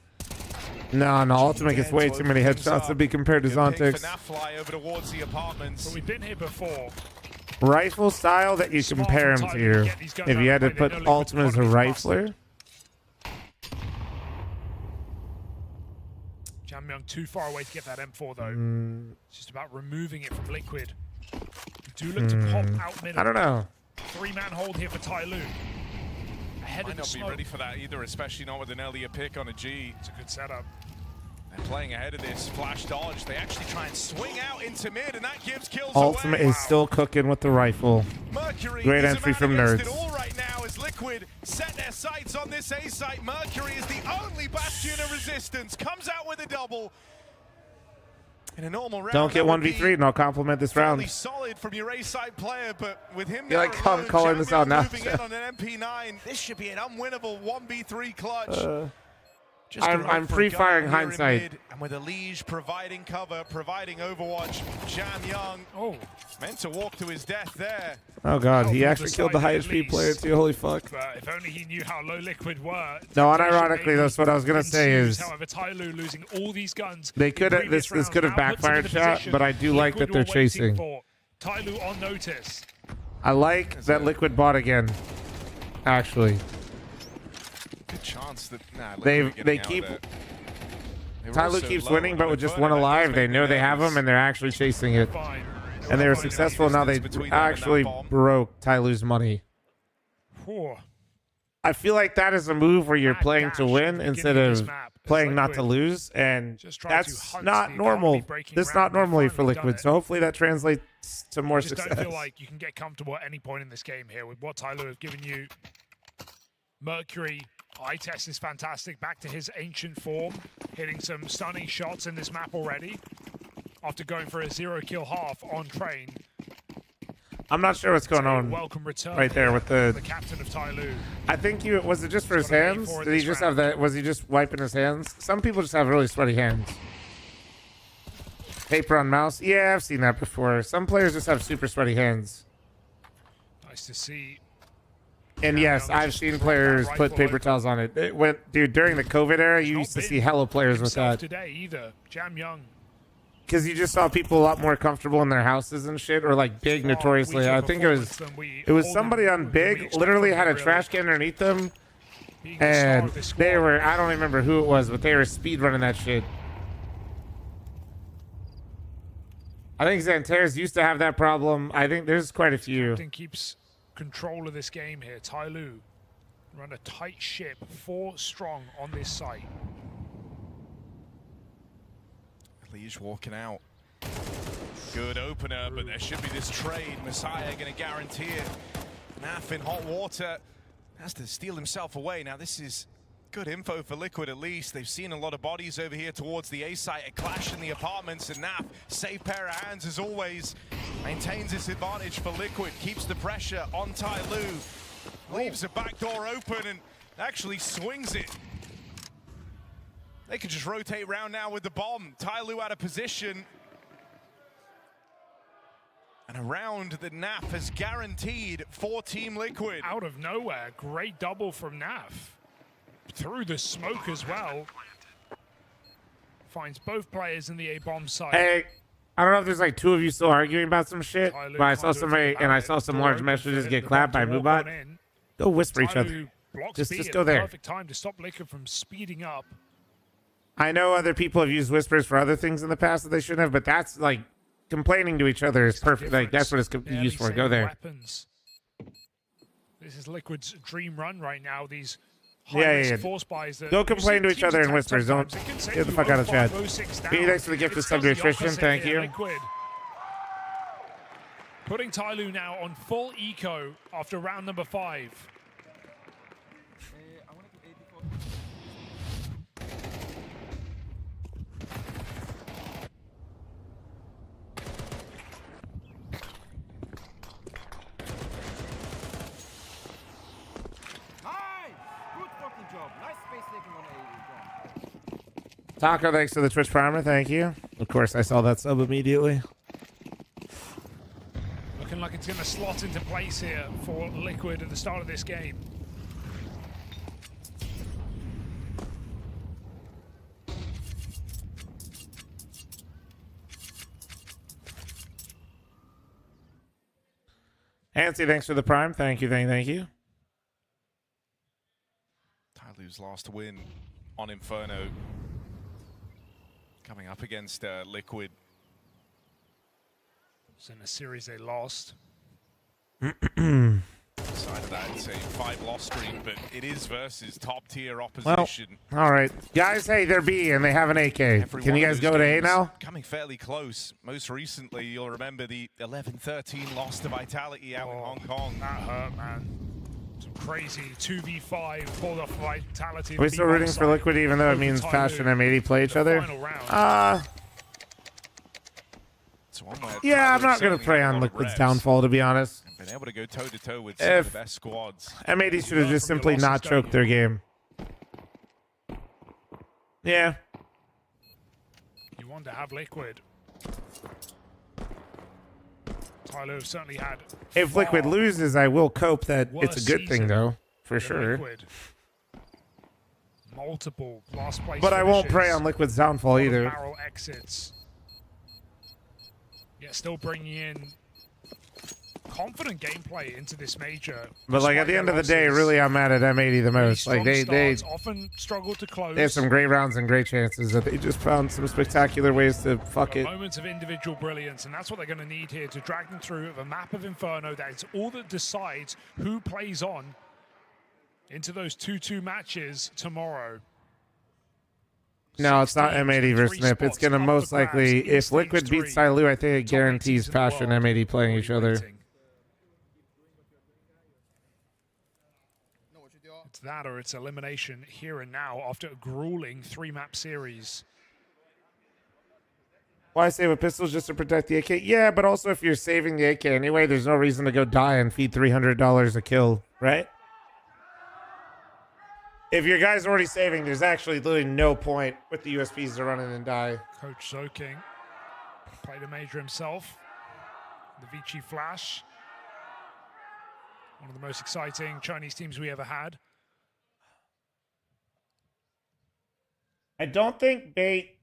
No, Ultimate gets way too many headshots to be compared to Zontix. Fly over towards the apartments. But we've been here before. Rifle style that you compare him to. If you had to put Ultimate as a rifler. Jam Young too far away to get that M4 though. It's just about removing it from Liquid. Do look to pop out middle. I don't know. 3-man hold here for Ty Lue. Ahead Might of the not be smoke. ready for that either, especially not with an earlier pick on a G. It's a good setup. They're playing ahead of this flash dodge. They actually try and swing out into mid, and that gives kills Ultimate away. is still cooking with the rifle. Mercury Great is a entry man from against Nerds. it all right now as Liquid set their sights on this A site. Mercury is the only bastion of resistance. Comes out with a double. In a normal round, Don't get 1v3 and I'll compliment this fairly round. solid from your A-side player, but with him You're now like, alone, I'm calling this out now. moving in on an MP9, this should be an unwinnable 1v3 clutch. I'm free-firing hindsight. And with a Liege providing cover, providing Overwatch, Jam Young meant to walk to his death there. Oh god, he actually killed the highest speed player too. Holy fuck. But if only he knew how low Liquid were. No, unironically, that's what I was gonna say is. However, Tyloo losing all these guns. They could have this could have backfired shot, but I do like that they're chasing. Tyloo on notice. I like that Liquid bought again. Actually. Good chance that they keep. Tyloo keeps winning, but with just one alive, they know they have him, and they're actually chasing it. And they were successful. Now they actually broke Tyloo's money. I feel like that is a move where you're playing to win instead of playing not to lose, and that's not normal. That's not normally for Liquid. So hopefully that translates to more success. I don't feel like you can get comfortable at any point in this game here with what Tyloo has given you. Mercury. Eye test is fantastic. Back to his ancient form, hitting some stunning shots in this map already. After going for a 0-kill half on Train. I'm not sure what's going on welcome return right there with the captain of Tyloo. I think was it just for his hands? Did he just have that? Was he just wiping his hands? Some people just have really sweaty hands. Paper on mouse. Yeah, I've seen that before. Some players just have super sweaty hands. Nice to see. And yes, I've seen players put paper towels on it. Dude, during the COVID era, you used to see hella players with that. Today either. Jam Young. Because you just saw people a lot more comfortable in their houses and shit, or like Big notoriously. I think it was somebody on Big literally had a trash can underneath them, and they were, I don't remember who it was, but they were speed running that shit. I think Xantares used to have that problem. I think there's quite a few. Captain keeps control of this game here. Tyloo run a tight ship, 4 strong on this site. Liege walking out. Good opener, but there should be this trade. Messiah going to guarantee it. Naf in hot water. Has to steal himself away. Now this is good info for Liquid at least. They've seen a lot of bodies over here towards the A site. A clash in the apartments, and Naf, safe pair of hands as always. Maintains this advantage for Liquid. Keeps the pressure on Tyloo. Leaves the back door open and actually swings it. They can just rotate round now with the bomb. Tyloo out of position. And a round that Naf has guaranteed for Team Liquid. Out of nowhere, great double from Naf. Through the smoke as well. Finds both players in the A-bomb site. Hey, I don't know if there's like 2 of you still arguing about some shit, but I saw somebody, and I saw some large messages get clapped by Moobot. Go whisper each other. Just go there. Perfect time to stop Liquid from speeding up. I know other people have used whispers for other things in the past that they shouldn't have, but that's like complaining to each other is perfect. Like that's what it's used for. Go there. Weapons. This is Liquid's dream run right now. These force buys that don't complain to each other in whispers. Don't get the fuck out of chat. Thanks for the gift of sub to attrition. Thank you. Liquid. Putting Tyloo now on full eco after round number 5. Taco, thanks for the Twitch Primer. Thank you. Of course, I saw that sub immediately. Looking like it's going to slot into place here for Liquid at the start of this game. Nancy, thanks for the Prime. Thank you, thank you. Tyloo's last win on Inferno. Coming up against Liquid. It's in a series they lost. Side of that, it's a 5-loss streak, but it is versus top-tier opposition. Well, all right. Guys, hey, they're B, and they have an AK. Can you guys go to A now? Coming fairly close. Most recently, you'll remember the 11-13 loss to Vitality out in Hong Kong. That hurt, man. Some crazy 2v5 pulled off Vitality. Are we still rooting for Liquid, even though it means Fashion and M80 play each other? Yeah, I'm not going to prey on Liquid's downfall, to be honest. Been able to go toe-to-toe with some of the best squads. M80 should have just simply not choked their game. Yeah. You want to have Liquid. Tyler have certainly had. If Liquid loses, I will cope that it's a good thing, though, for sure. Liquid. Multiple last place. But I won't prey on Liquid's downfall either. Barrel exits. Yeah, still bringing in confident gameplay into this major. But like at the end of the day, really, I'm mad at M80 the most. Like they often struggle to close. They had some great rounds and great chances that they just found some spectacular ways to fuck it. Moments of individual brilliance, and that's what they're going to need here to drag them through a map of Inferno. That is all that decides who plays on into those 2-2 matches tomorrow. No, it's not M80 versus Nip. It's going to most likely, if Liquid beats Tyloo, I think it guarantees Passion and M80 playing each other. It's that or it's elimination here and now after a grueling 3-map series. Why save a pistol just to protect the AK? Yeah, but also if you're saving the AK anyway, there's no reason to go die and feed $300 a kill, right? If your guy's already saving, there's actually literally no point with the USPs to run in and die. Coach Zoking played a major himself. The Vici Flash. One of the most exciting Chinese teams we ever had. I don't think bait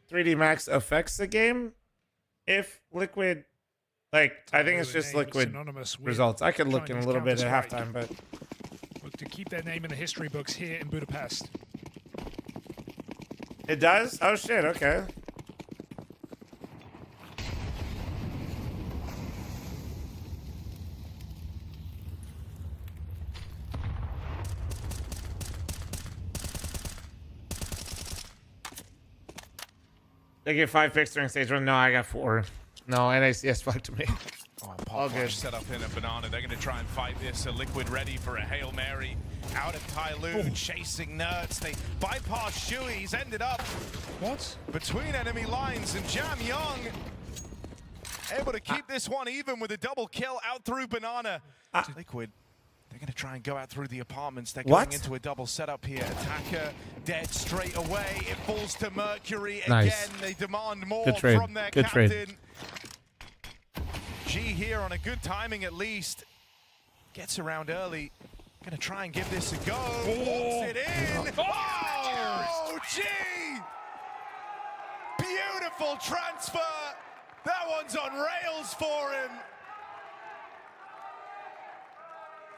3D Max affects the game. If Liquid, like, I think it's just Liquid results. I could look in a little bit at halftime, but look to keep their name in the history books here in Budapest. It does? Oh shit, okay. They get 5 picks during stage 1. No, I got 4. No, NACS fucked me. Oh, All good. Set up in a banana. They're going to try and fight this. A Liquid ready for a Hail Mary. Out of Tyloo, chasing Nerds. They bypass Shui. He's ended up between enemy lines, and Jam Young able to keep this one even with a double kill out through banana. Liquid, they're going to try and go out through the apartments. They're going into a double setup here. Attacker dead straight away. It falls to Mercury again. They demand more from their captain. G here on a good timing at least. Gets around early. Gonna try and give this a go. Walks it in. Oh, G! Beautiful transfer. That one's on rails for him.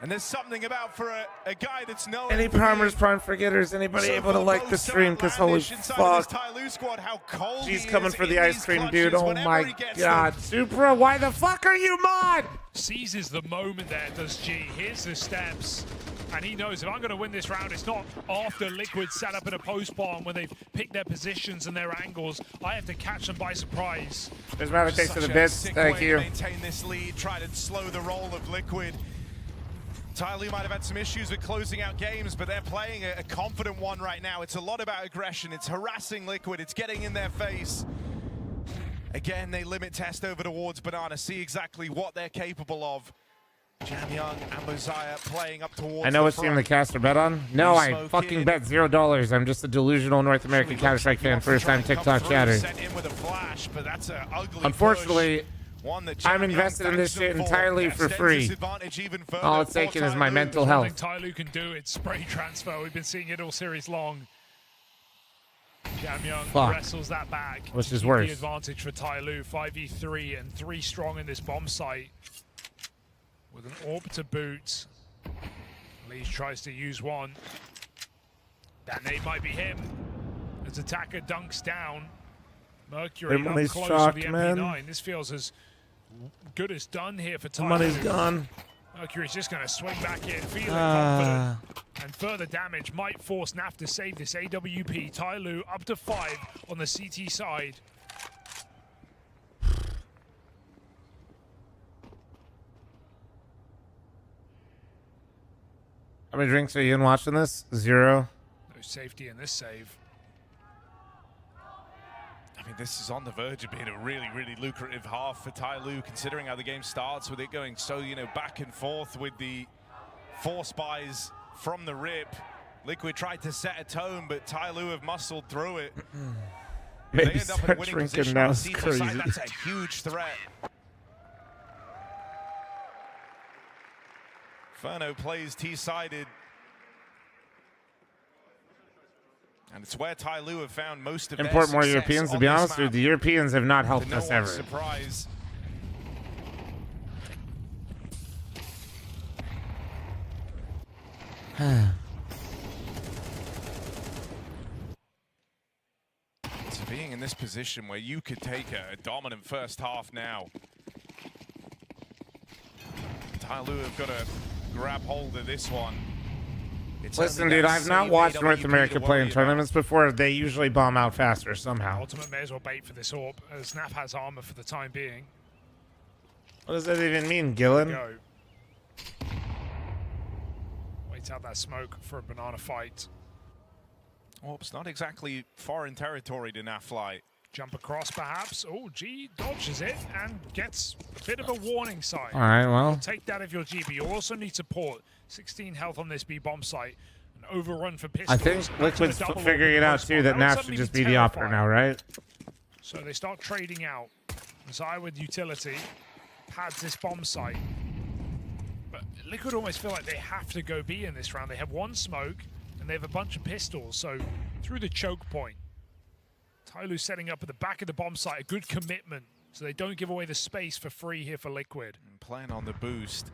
And there's something about for a guy that's known. Any Primers, Prime Forgetters, anybody able to like the stream? Because holy fuck. She's coming for the ice cream, dude. Oh my god. Supra, why the fuck are you mod? Seizes the moment there, does G. Here's the steps. And he knows if I'm going to win this round, it's not after Liquid set up in a post bomb when they've picked their positions and their angles. I have to catch them by surprise. There's Maverick takes to the bits. Thank you. Maintain this lead, try to slow the roll of Liquid. Tyloo might have had some issues with closing out games, but they're playing a confident one right now. It's a lot about aggression. It's harassing Liquid. It's getting in their face. Again, they limit test over towards Banana, see exactly what they're capable of. Jam Young and Mosiah playing up towards I know what team the caster bet on. No, I fucking bet $0. I'm just a delusional North American Counter-Strike fan, first-time TikTok chatter. Unfortunately, I'm invested in this shit entirely for free. All it's taking is my mental health. Tyloo can do it. Spray transfer. We've been seeing it all series long. Jam Young wrestles that back. Which is worse. The advantage for Tyloo. 5v3 and 3 strong in this bomb site. With an orb to boot. Lees tries to use one. That nade might be him. As attacker dunks down. Mercury up close to the MP9. This feels as good as done here for Tyloo. The money's gone. Mercury's just going to swing back in, feeling confident. And further damage might force NAF to save this AWP. Tyloo up to 5 on the CT side. How many drinks are you in watching this? 0. No safety in this save. I mean, this is on the verge of being a really, really lucrative half for Tyloo, considering how the game starts with it going so, you know, back and forth with the 4 spies from the rip. Liquid tried to set a tone, but Tyloo have muscled through it. Maybe They end up in a winning drinking position now on the is C4 crazy. side. That's a huge threat. fl0m plays T-sided. And it's where Tyloo have found most of their Import more success Europeans, to on be this honest, map. dude. The Europeans have not helped To no us one's ever. surprise. So being in this position where you could take a dominant first half now. Tyloo have got to grab hold of this one. It's Listen, only dude, that I've not same watched AWP North America to play in worry tournaments before. They usually bomb out faster somehow. Ultimate may as well bait for this AWP, as Snap has armor for the time being. What does that even mean, Gillen? Go. Wait out that smoke for a banana fight. Well, it's not exactly foreign territory to Nafly. Jump across, perhaps. Oh, G dodges it and gets a bit of a warning sign. All right, well. You'll take that if you're G, but you also need support. 16 health on this B bomb site. An overrun for pistols. I think Liquid's Double figuring it out post too bomb. that would Naf suddenly should just be be the operator terrifying. now, right? So they start trading out. Zai with utility pads this bomb site. But Liquid almost feel like they have to go B in this round. They have 1 smoke and they have a bunch of pistols. So through the choke point, Tyloo setting up at the back of the bomb site, a good commitment so they don't give away the space for free here for Liquid. And playing on the boost.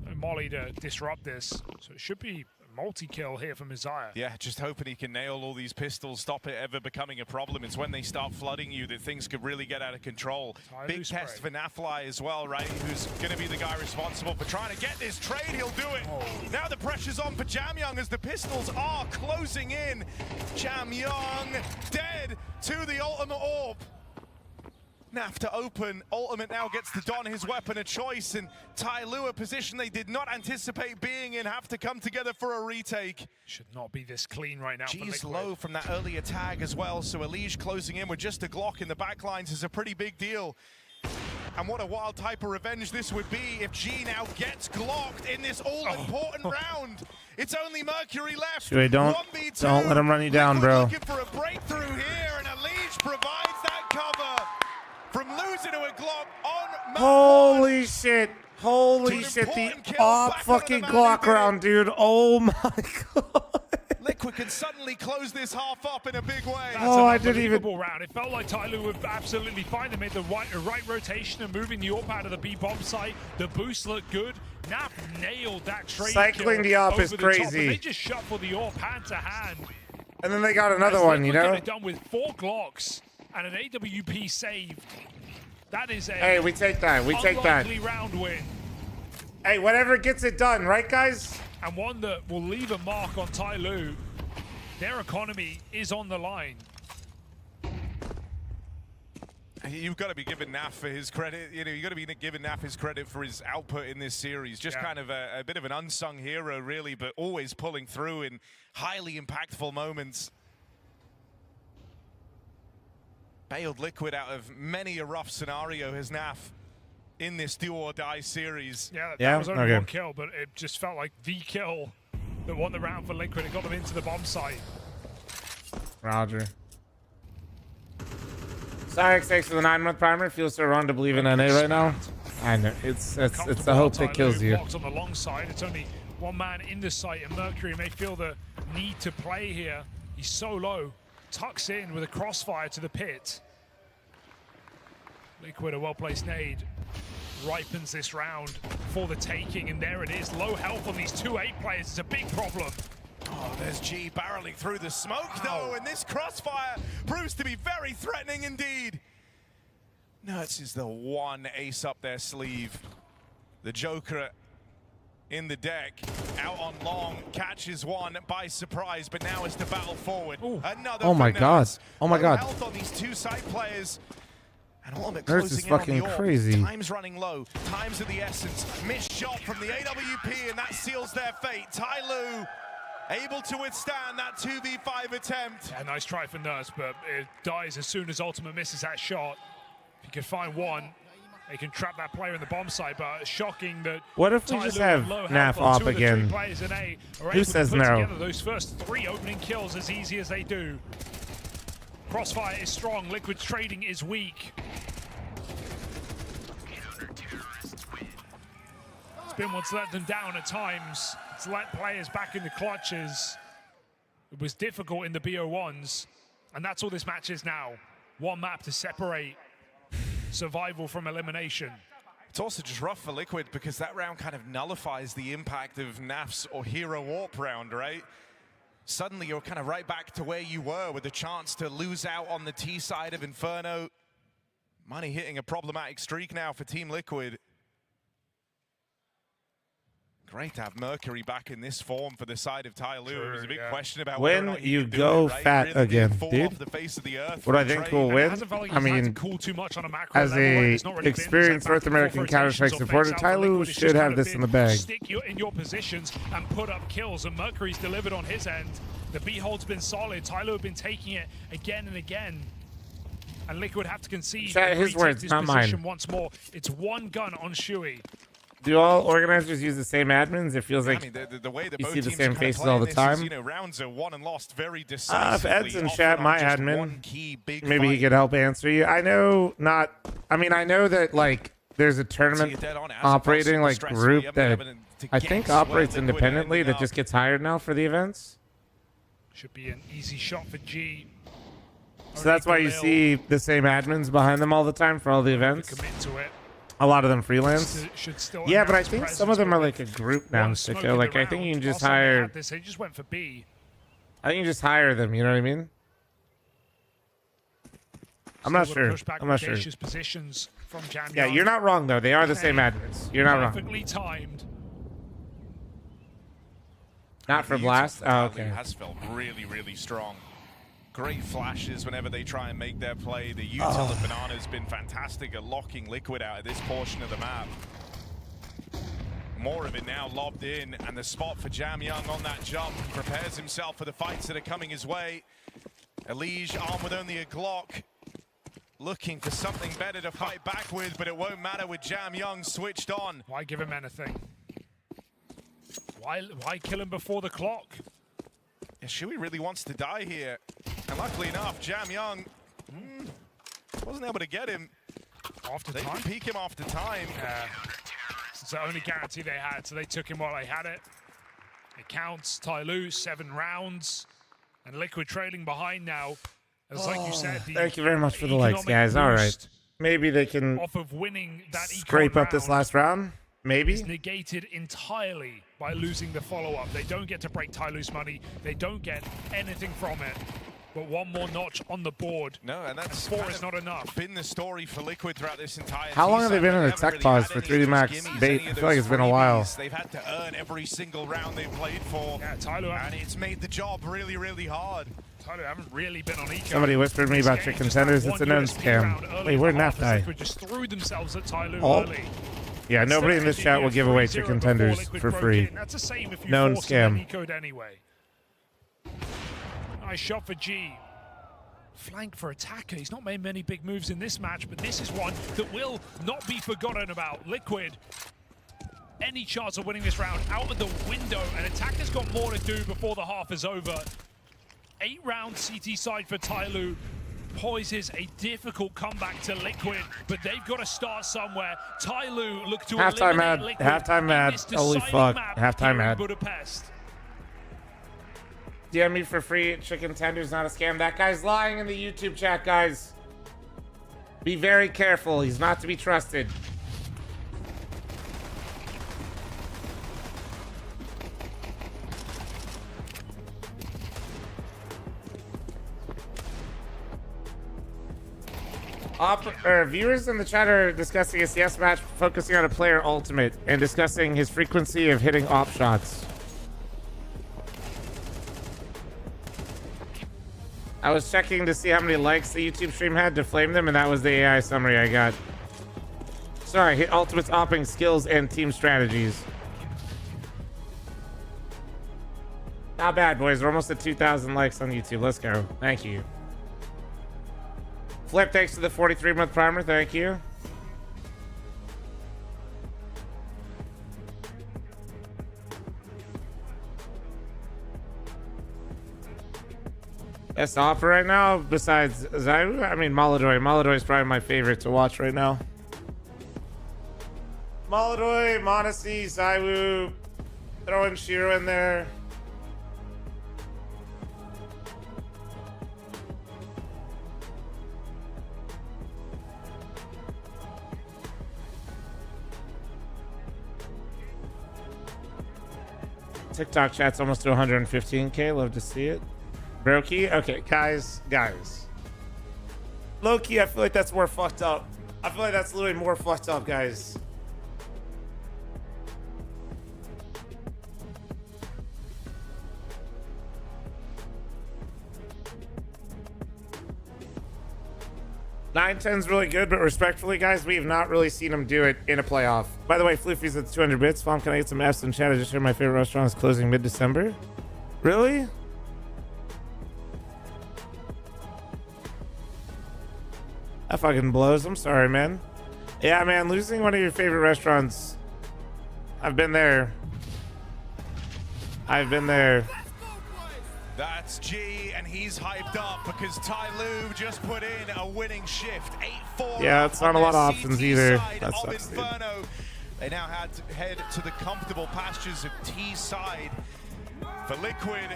No Molly to disrupt this, so it should be a multi-kill here from Isaiah. Yeah, just hoping he can nail all these pistols, stop it ever becoming a problem. It's when they start flooding you that things could really get out of control. Big test for Nafly as well, right? Who's going to be the guy responsible for trying to get this trade. He'll do it. Now the pressure's on for Jamyoung as the pistols are closing in. Jamyoung dead to the ultimate AWP. Naf to open. Ultimate now gets to don his weapon of choice, and Tyloo, a position they did not anticipate being in, have to come together for a retake. Should not be this clean right now. G's low from that earlier tag as well, so Elige closing in with just a Glock in the backlines is a pretty big deal. And what a wild type of revenge this would be if G now gets Glocked in this all-important round. It's only Mercury left. Shuey, don't 1v2. let him run you down, bro. Looking for a breakthrough here, and Elige provides that cover. From losing to a Glock on Holy shit. Holy shit. The fucking Glock round, dude. Oh my god. Liquid can suddenly close this half up in a big way. That's I an didn't even. unbelievable round. It felt like Tyloo were absolutely fine. They made the right rotation and moving the AWP out of the B bomb site. The boost looked good. Naf nailed that trade. Cycling the AWP is crazy. They just shuffled the AWP hand to hand. And then they got another As one, you Liquid know? got it done with 4 Glocks and an AWP saved. That is a Hey, we take that. We take that. unlikely round win. Hey, whatever gets it done, right, guys? And one that will leave a mark on Tyloo. Their economy is on the line. You've got to be giving Naf for his credit. You know, you've got to be giving Naf his credit for his output in this series. Just kind of a bit of an unsung hero, really, but always pulling through in highly impactful moments. Bailed Liquid out of many a rough scenario has Naf in this do or die series. Yeah, that was only 1 kill, but it just felt like the kill that won the round for Liquid. It got them into the bomb site. Roger. Cyrix, thanks for the 9-month primer. Feels so wrong to believe in NA right now. I know. It's the hope that kills you. Blocked on the long side. It's only 1 man in the site, and Mercury may feel the need to play here. He's so low. Tucks in with a crossfire to the pit. Liquid, a well-placed nade, ripens this round for the taking, and there it is. Low health on these 2-8 players is a big problem. Oh, there's G barreling through the smoke, though, and this crossfire proves to be very threatening indeed. Nuts is the one ace up their sleeve. The Joker in the deck, out on long, catches one by surprise, but now it's to battle forward. Another Oh my god. Oh my god. health on these 2 side players. And Ultimate Nurse closing is in on fucking the AWP. crazy. Time's running low. Time's of the essence. Missed shot from the AWP, and that seals their fate. Tyloo able to withstand that 2v5 attempt. Yeah, nice try for Nurse, but it dies as soon as Ultimate misses that shot. If you can find one, they can trap that player in the bomb site, but shocking that. What if we just have Naf op again? Who says no? Those first 3 opening kills as easy as they do. Crossfire is strong, Liquid's trading is weak. Spin wants to let them down at times. It's let players back in the clutches. It was difficult in the BO1s, and that's all this match is now. One map to separate survival from elimination. It's also just rough for Liquid because that round kind of nullifies the impact of Naf's or Hero Warp round, right? Suddenly you're kind of right back to where you were with a chance to lose out on the T side of Inferno. Money hitting a problematic streak now for Team Liquid. Great to have Mercury back in this form for the side of Tyloo. There was a big question about when you go fat again, dude. What do I think will win? I mean, as a experienced North American Counter-Strike supporter, Tyloo should have this in the bag. Stick you in your positions and put up kills, and Mercury's delivered on his end. The B-hold's been solid. Tyloo have been taking it again and again. And Liquid have to concede. His words, not mine. Once more. It's one gun on Shuey. Do all organizers use the same admins? It feels like the way that you both see the teams same kind of faces play all the this time. is, you know, rounds are won and lost very decisively. If Ed's in chat, my admin, maybe he could help answer you. I know not. I mean, I know that like there's a tournament operating like group that I think operates independently that just gets hired now for the events. Should be an easy shot for G. So that's why you see the same admins behind them all the time for all the events. Commit to it. A lot of them freelance. Yeah, but I think some of them are like a group now, Sicko. Like, I think you can just hire... They just went for B. I think you just hire them, you know what I mean? I'm not sure. I'm not sure. Positions from Yeah, you're not wrong, though. They are the same admins. You're not wrong. Perfectly timed. Not for Blast? Oh, okay. Has felt really, really strong. Great flashes whenever they try and make their play. The util of Banana has been fantastic at locking Liquid out of this portion of the map. More of it now lobbed in, and the spot for Jam Young on that jump. Prepares himself for the fights that are coming his way. Elige armed with only a Glock. Looking for something better to fight back with, but it won't matter with Jam Young switched on. Why give him anything? Why kill him before the clock? Yeah, Shuey really wants to die here. And luckily enough, Jam Young wasn't able to get him. They could peek him after time. Yeah. It's the only guarantee they had, so they took him while they had it. It counts. Tyloo, 7 rounds. And Liquid trailing behind now. As like you said, thank you very much for the likes, guys. All right. Maybe they can off of winning that scrape up this last round. Maybe. It's negated entirely by losing the follow-up. They don't get to break Tyloo's money. They don't get anything from it. But one more notch on the board. No, and that's 4 is not enough. Been the story for Liquid throughout this entire How long have they been in a tech pause for 3D Max bait? I feel like it's been a while. They've had to earn every single round they've played for. Yeah, Tyloo, and it's made the job really, really hard. Tyloo haven't really been on eco. Somebody whispered me about Trick Contenders. It's a known scam. Wait, where'd Naf die? Liquid just threw themselves at Tyloo early. Yeah, nobody in this chat will give away Trick Contenders for free. That's a shame if you known force scam. Code anyway. Nice shot for G. Flank for Attacker. He's not made many big moves in this match, but this is one that will not be forgotten about. Liquid, any chance of winning this round out of the window, and Attacker's got more to do before the half is over. 8-round CT side for Tyloo. Poises a difficult comeback to Liquid, but they've got to start somewhere. Tyloo look to halftime eliminate ad. Liquid. Halftime ad. Holy fuck. Halftime ad. Budapest. DM me for free. Chicken tender's not a scam. That guy's lying in the YouTube chat, guys. Be very careful. He's not to be trusted. Viewers in the chat are discussing a CS match focusing on a player ultimate and discussing his frequency of hitting op shots. I was checking to see how many likes the YouTube stream had to flame them, and that was the AI summary I got. Sorry, hit ultimates, opping skills, and team strategies. Not bad, boys. We're almost at 2,000 likes on YouTube. Let's go. Thank you. Flip, thanks to the 43-month primer. Thank you. Best offer right now, besides Zayu? I mean, Maladoy. Maladoy is probably my favorite to watch right now. Maladoy, Monacy, Zayu. Throw in Shiro in there. TikTok chat's almost to 115K. Love to see it. Brokey? Okay, guys. Low-key, I feel like that's more fucked up. I feel like that's literally more fucked up, guys. Nine 10's really good, but respectfully, guys, we have not really seen him do it in a playoff. By the way, Floofy's at 200 bits. Fl0m, can I get some F's in chat? I just heard my favorite restaurant is closing mid-December. Really? That fucking blows. I'm sorry, man. Yeah, man, losing one of your favorite restaurants. I've been there. That's G, and he's hyped up because Tyloo just put in a winning shift. 8-4. Yeah, it's not a lot of options either. That sucks, dude. They now had to head to the comfortable pastures of T side. For Liquid,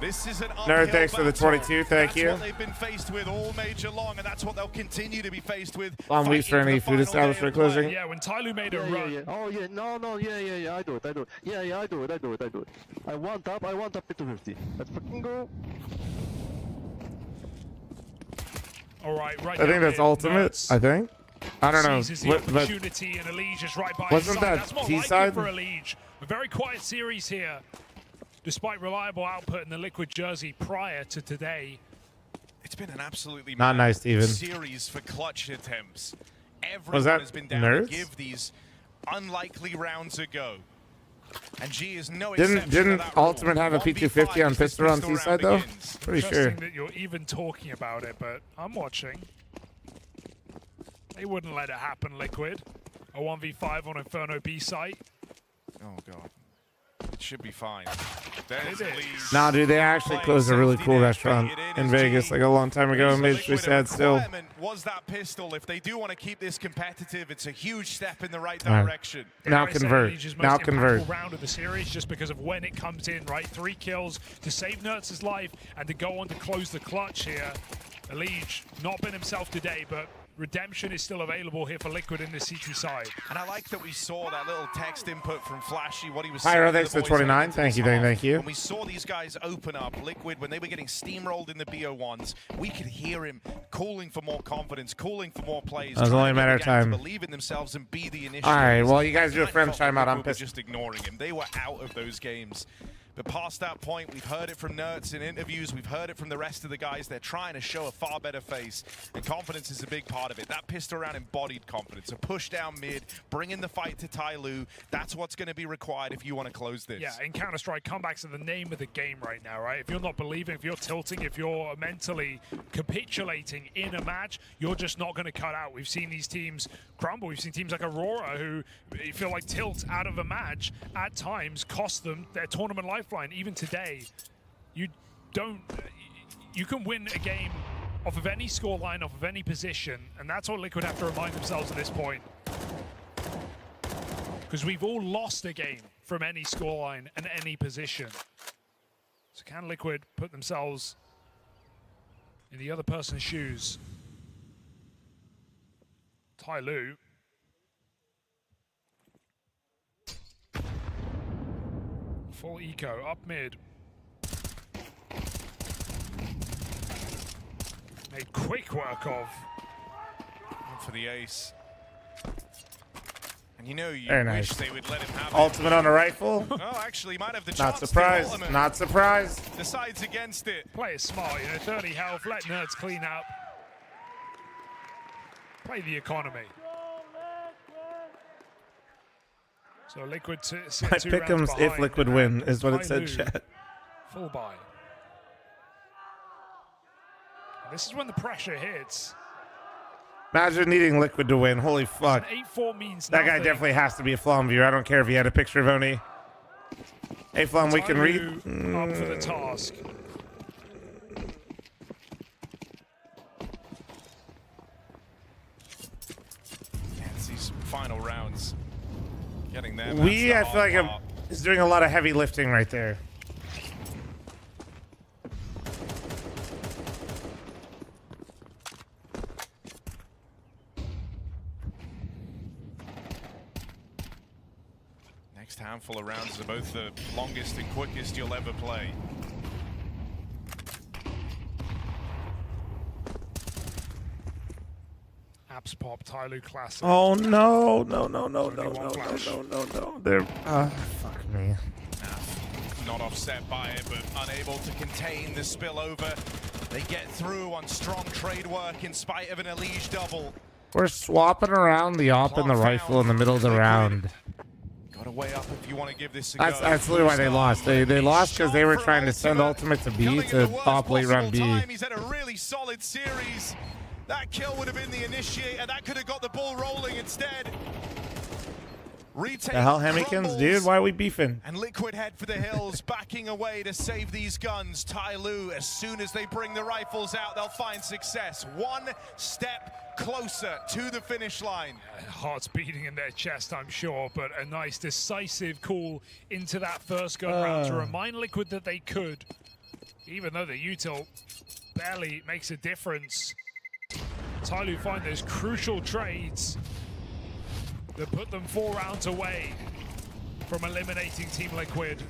this is an uphill Nerd, thanks for the 22. Thank you. That's what they've been faced with all major long, and that's what they'll continue to be faced with. Long weeks for any food establishment closing. Yeah, when Tyloo made a run. Yeah. Oh yeah, no, yeah, I do it. Yeah, I do it. I want up to 250. Let's fucking go. Alright, right. I think that's ultimate. I think. I don't know. Seizes the opportunity, and Elige is right by wasn't his side. that That's more T-side? like it for Elige. A very quiet series here, despite reliable output in the Liquid jersey prior to today. It's been an absolutely Not nice, Steven. series for clutch attempts. Everyone Was that has been down nerds? to give these unlikely rounds a go. And G is no exception Didn't to that Ultimate rule. have a 1v5 P250 on as this Pistol on pistol T-side, round though? begins. Pretty sure. Interesting that you're even talking about it, but I'm watching. They wouldn't let it happen, Liquid. A 1v5 on Inferno B site. Oh, God. It should be fine. There's Elise. Nah, dude, they actually closed a really cool restaurant in Vegas like a long time ago. It made me sad still. Was that pistol? If they do want to keep this competitive, it's a huge step in the right All right. direction. Now convert. Now convert. Round of the series, just because of when it comes in, right? 3 kills to save Nertz's life and to go on to close the clutch here. Elige not been himself today, but redemption is still available here for Liquid in the CT side. And I like that we saw that little text input from Flashy, what he was Pyro, saying. thanks for the 29. Thank you. When we saw these guys open up, Liquid, when they were getting steamrolled in the BO1s, we could hear him calling for more confidence, calling for more plays. It was only a matter of time. To believe in themselves and be the initiators. All right, well, you guys do a friend chime out. I'm Liquid were pissed. just ignoring him. They were out of those games. But past that point, we've heard it from Nertz in interviews. We've heard it from the rest of the guys. They're trying to show a far better face. And confidence is a big part of it. That pistol round embodied confidence. A push down mid, bringing the fight to Tyloo. That's what's going to be required if you want to close this. Yeah, in Counter-Strike, comebacks are the name of the game right now, right? If you're not believing, if you're tilting, if you're mentally capitulating in a match, you're just not going to cut out. We've seen these teams crumble. We've seen teams like Aurora who feel like tilt out of a match at times cost them their tournament lifeline. Even today, you can win a game off of any scoreline, off of any position, and that's what Liquid have to remind themselves at this point. Because we've all lost a game from any scoreline and any position. So can Liquid put themselves in the other person's shoes? Tyloo. Full eco, up mid. Made quick work of. For the ace. And you know you Very wish nice. they would let him have Ultimate on a rifle. Oh, actually, he might have the Not chance to. surprised. Ultimate Not surprised. Decides against it. Play it smart, 30 health, let Nerds clean up. Play the economy. So Liquid My pick'ems if Liquid win is what it said, chat. Full buy. This is when the pressure hits. Imagine needing Liquid to win. Holy fuck. 8-4 means that guy nothing. definitely has to be a fl0m viewer. I don't care if he had a picture of Oni. Hey, fl0m, we can read. Up for the task. It's these final rounds. Getting there. I feel like is doing a lot of heavy lifting right there. Next handful of rounds are both the longest and quickest you'll ever play. Apps pop, Tyloo classic. Oh no. They're fuck me. Not offset by it, but unable to contain the spillover. They get through on strong trade work in spite of an Elige double. We're swapping around the op and the rifle in the middle of the round. Gotta weigh up if you want to give this a go. That's literally why they lost. They lost because they were trying to send ultimate to B to op late run B. He's had a really solid series. That kill would have been the initiator. That could have got the ball rolling instead. The hell, Hemmikins, dude? Why are we beefing? And Liquid head for the hills, backing away to save these guns. Tyloo, as soon as they bring the rifles out, they'll find success. One step closer to the finish line. Hearts beating in their chest, I'm sure, but a nice decisive call into that first gun round to remind Liquid that they could, even though the util barely makes a difference. Tyloo find those crucial trades that put them 4 rounds away from eliminating Team Liquid.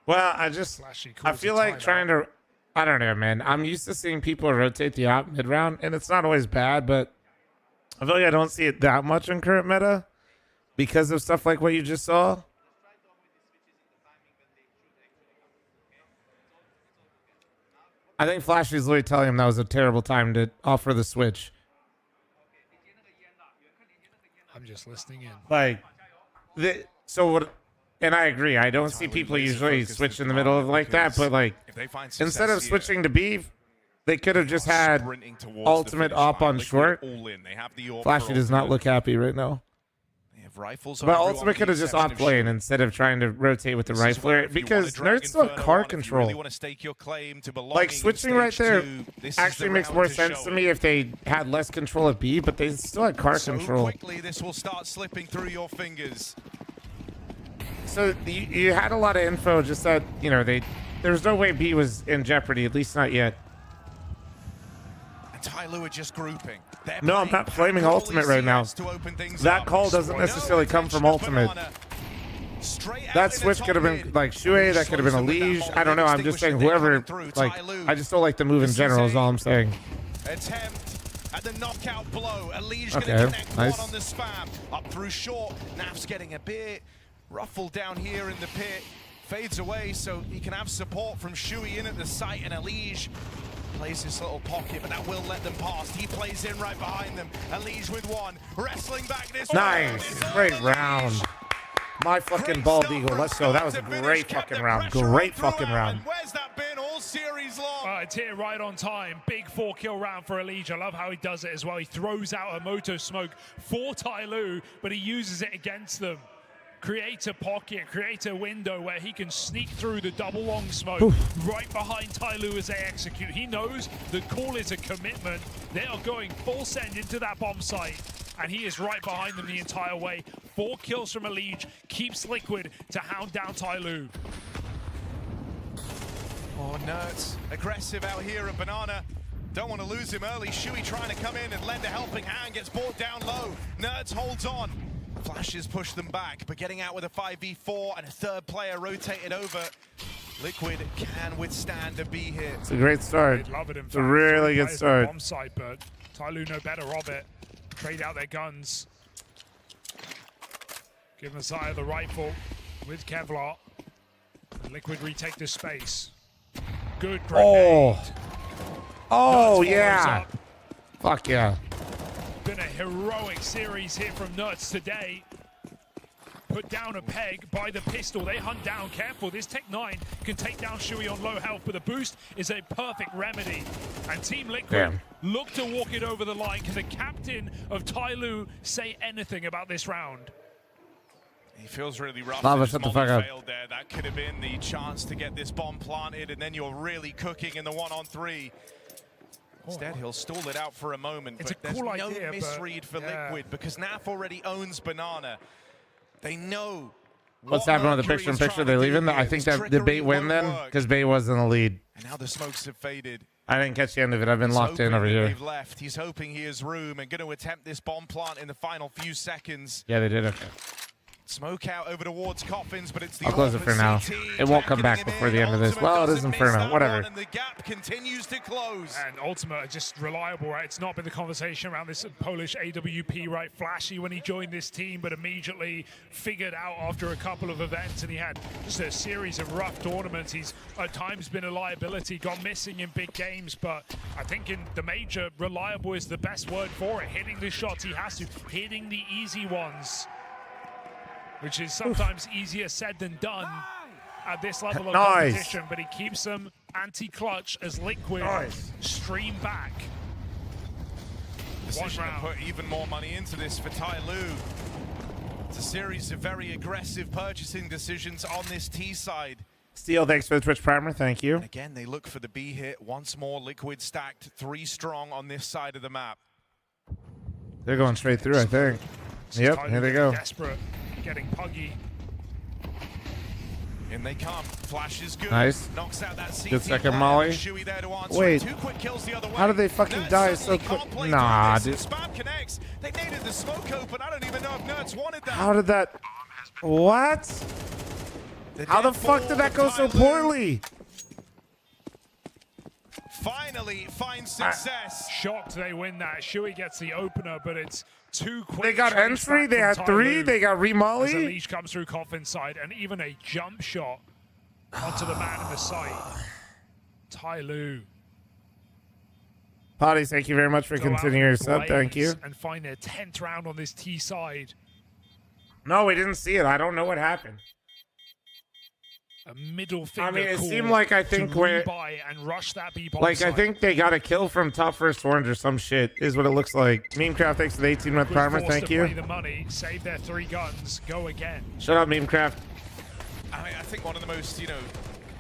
Well, I feel like trying to, I don't know, man. I'm used to seeing people rotate the op mid-round, and it's not always bad, but I feel like I don't see it that much in current meta because of stuff like what you just saw. I think Flashy's literally telling him that was a terrible time to offer the switch. I'm just listening in. Like, so what? And I agree. I don't see people usually switch in the middle of like that, but like, instead of switching to B, they could have just had ultimate op on short. Flashy does not look happy right now. Rifles but ultimate could have just opt lane instead of trying to rotate with the rifler because nerds still have car control. Like switching right there actually makes more sense to me if they had less control at B, but they still had car control. Quickly, this will start slipping through your fingers. So you had a lot of info, just that there's no way B was in jeopardy, at least not yet. And Tyloo are just grouping. No, I'm not flaming ultimate right now. That call doesn't necessarily come from ultimate. That switch could have been like Shui, that could have been Elige. I don't know. I'm just saying whoever, like, I just don't like the move in general is all I'm saying. Attempt at the knockout blow. Elige Okay, gonna connect nice. one on the spam. Up through short. Naf's getting a bit ruffled down here in the pit. Fades away so he can have support from Shui in at the site, and Elige plays this little pocket, but that will let them pass. He plays in right behind them. Elige with one, wrestling back this Nice, great round. My fucking bald eagle, let's go. That was a great fucking round. Great fucking round. Where's that been all series long? It's here right on time. Big 4-kill round for Elige. I love how he does it as well. He throws out a moto smoke for Tyloo, but he uses it against them. Create a pocket, create a window where he can sneak through the double long smoke right behind Tyloo as they execute. He knows the call is a commitment. They are going full send into that bomb site, and he is right behind them the entire way. 4 kills from Elige keeps Liquid to hound down Tyloo. Oh, Nerds aggressive out here at Banana. Don't want to lose him early. Shui trying to come in and lend a helping hand, gets brought down low. Nerds holds on. Flashes push them back, but getting out with a 5v4 and a third player rotated over. Liquid can withstand a B hit. It's a great start. Love it, in It's a fact. really good start. Bomb site, but Tyloo know better of it. Trade out their guns. Give them the side of the rifle with Kevlar. And Liquid retake the space. Good grenade. Oh. Oh, Nuts yeah. follows up. Fuck yeah. Been a heroic series here from Nuts today. Put down a peg by the pistol. They hunt down. Careful. This Tech 9 can take down Shui on low health, but the boost is a perfect remedy. And Team Liquid look to walk it over the line. Can the captain of Tyloo say anything about this round? He feels really rough. Lava, shut the fuck up. Failed there. That could have been the chance to get this bomb planted, and then you're really cooking in the 1-on-3. Instead, he'll stall it out for a moment, It's but a cool there's no idea, misread for Liquid because NAF already owns Banana. They know What's happening with the picture-in-picture? They leaving? I think that the bait win then, because bait was in the lead. And now the smokes have faded. I didn't catch the end of it. I've been locked in over here. They've left. He's hoping he has room and going to attempt this bomb plant in the final few seconds. Yeah, they did. Okay. Smoke out over towards Coffins, but it's the I'll close it for now. It won't come back before the end of this. Well, it is Inferno. Whatever. And the gap continues to close. And Ultimate are just reliable, right? It's not been the conversation around this Polish AWP, right? Flashy when he joined this team, but immediately figured out after a couple of events, and he had just a series of rough tournaments. He's at times been a liability, gone missing in big games, but I think in the major, reliable is the best word for it. Hitting the shots he has to, hitting the easy ones, which is sometimes easier said than done at this level of competition, but he keeps them anti-clutch as Liquid stream back. Decision to put even more money into this for Tyloo. It's a series of very aggressive purchasing decisions on this T side. Steel, thanks for the Twitch primer. Thank you. And again, they look for the B hit. Once more, Liquid stacked 3 strong on this side of the map. They're going straight through, I think. Yep, here they go. Desperate, getting puggy. In they come. Flash is good. Nice. Knocks out that Good second molly. Wait, how did they fucking die so quick? Nah, dude. Spam connects. They needed the smoke open. I don't even know if Nerds wanted that. How did that? What? How the fuck did that go so poorly? Finally finds success. Shocked they win that. Shui gets the opener, but it's too quick. They got entry, they had 3, they got As a remolly. leash comes through Coffin's side, and even a jump shot onto the man in the sight. Tyloo. Potty, thank you very much for continuing your sub. Thank you. And find their 10th round on this T side. No, we didn't see it. I don't know what happened. A middle finger. I mean, it call seemed like I to think we're rebuy and rush that B bomb like site. I think they got a kill from top first orange or some shit. Is what it looks like. Memecraft, thanks for the 18-month We're primer. forced Thank to you. play the money, save their 3 guns, go again. Shut up, Memecraft. I mean, I think one of the most,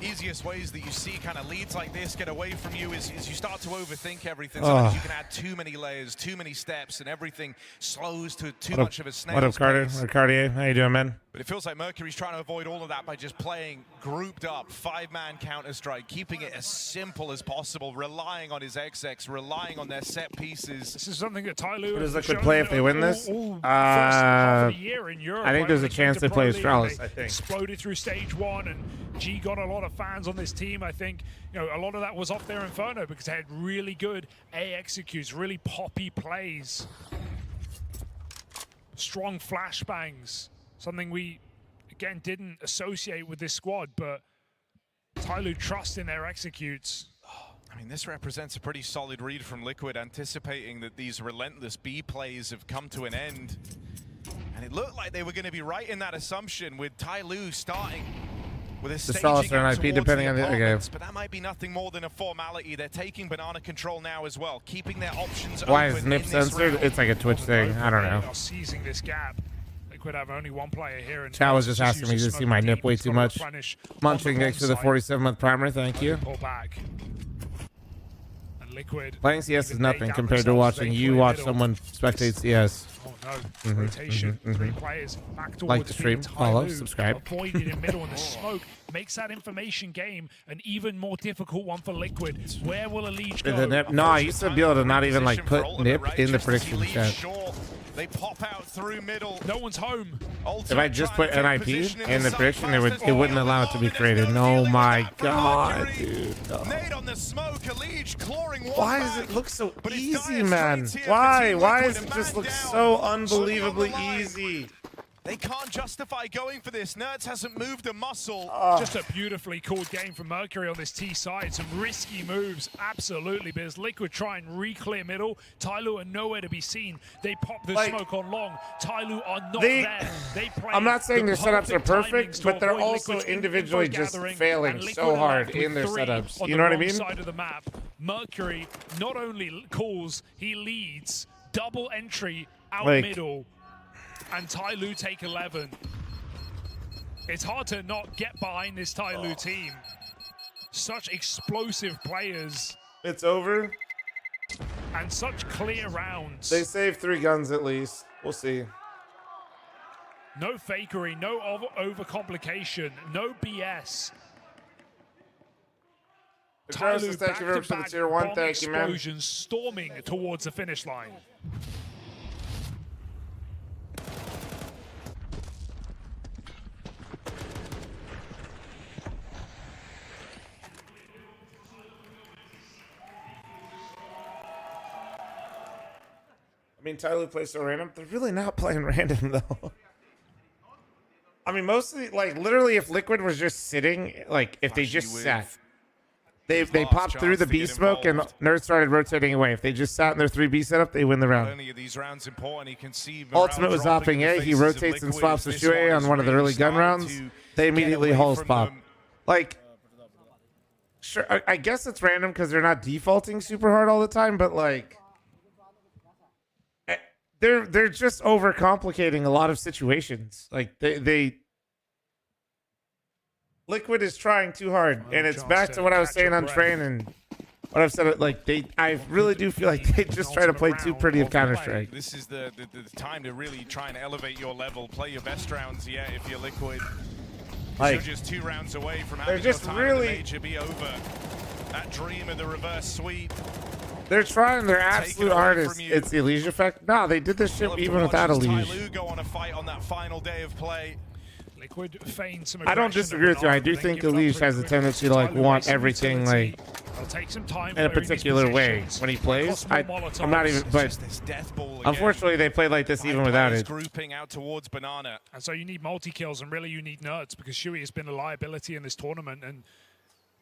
easiest ways that you see kind of leads like this get away from you is you start to overthink everything. Sometimes you can add too many layers, too many steps, and everything slows to too much of a snail's What up, Carter? pace. Or Cartier? How you doing, man? But it feels like Mercury's trying to avoid all of that by just playing grouped up, 5-man Counter-Strike, keeping it as simple as possible, relying on his XX, relying on their set pieces. This is something that Tyloo Does has Liquid shown play if they win this? first half of the year in Europe, I think right? there's When a they came chance to they Pro play League, Astralis, they I think. exploded through stage 1, and G got a lot of fans on this team. I think a lot of that was off their Inferno because they had really good A executes, really poppy plays, strong flashbangs, something we again didn't associate with this squad, but Tyloo trust in their executes. I mean, this represents a pretty solid read from Liquid, anticipating that these relentless B plays have come to an end. And it looked like they were going to be right in that assumption with Tyloo starting with a Astralis staging or an out IP, towards depending on the opponents, okay. but that might be nothing more than a formality. They're taking banana control now as well, keeping their options Why open is Nip in this censored? round. It's like a Twitch thing. I don't know. They are seizing this gap. Liquid have only 1 player here. And Chow was just asking me to see my nip way too much. Munching, thanks for the side. 47-month primer. Thank you. Pull back. And Liquid. Playing CS is even nothing they doubt compared to themselves, watching they you play watch middle. someone spectate CS. Oh no, rotation, 3 players back towards Like the stream, follow, Tyloo, subscribe. avoided in middle, and the smoke makes that information game an even more difficult one for Liquid. Where will a lead go? The nip, no, I used to be able to not even like put nip in the prediction chat. They pop out through middle. No one's home. If I just put NIP in the prediction, it wouldn't allow it to be created. Oh my god, dude. No. Why does it look so easy, man? Why? Why does it just look so unbelievably easy? They can't justify going for this. Nerds hasn't moved a muscle. Just a beautifully called game from Mercury on this T side. Some risky moves, absolutely. But as Liquid try and re-clear middle, Tyloo are nowhere to be seen. They pop the smoke on long. Tyloo are not there. They play. I'm not saying their setups are perfect, timings but to they're avoid also Liquid's individually info just gathering, failing and Liquid so are hard left in with their 3 setups. on You the know what I wrong mean? Side of the map. Mercury not only calls, he leads. Double entry out middle, and Tyloo take 11. It's hard to not get behind this Tyloo team. Such explosive players. It's over. And such clear rounds. They saved 3 guns at least. We'll see. No fakery, no overcomplication, no BS. Tyloo thank you very much for the tier 1. Thank you, man. Explosions storming towards the finish line. I mean, Tyloo plays so random. They're really not playing random, though. I mean, mostly, like, literally, if Liquid was just sitting, like, if they just sat, they popped through the B smoke and Nerds started rotating away. If they just sat in their 3B setup, they win the round. Only of these rounds important. You can see Ultimate was opping A. He rotates and swaps with Shui on one of the early gun rounds. They immediately hulls pop. Like, sure, I guess it's random because they're not defaulting super hard all the time, but, like, they're just overcomplicating a lot of situations. Like Liquid is trying too hard, and it's back to what I was saying on Train and what I've said. Like I really do feel like they just try to play too pretty of Counter-Strike. This is the time to really try and elevate your level, play your best rounds. Yeah, if you're Liquid, like, you're just 2 rounds away from they're having your just time really in the major be over. That dream of the reverse sweep. They're trying their absolute hardest. It's the Elysia effect. No, they did this shit even without Elysia. Tyloo go on a fight on that final day of play. Liquid feign some I don't disagree with you. I do think Elysia has a tendency to like want everything like in a particular way when he plays. I'm not even, but unfortunately they played like this even without it. Grouping out towards Banana. And so you need multi-kills and really you need Nerds because Shui has been a liability in this tournament and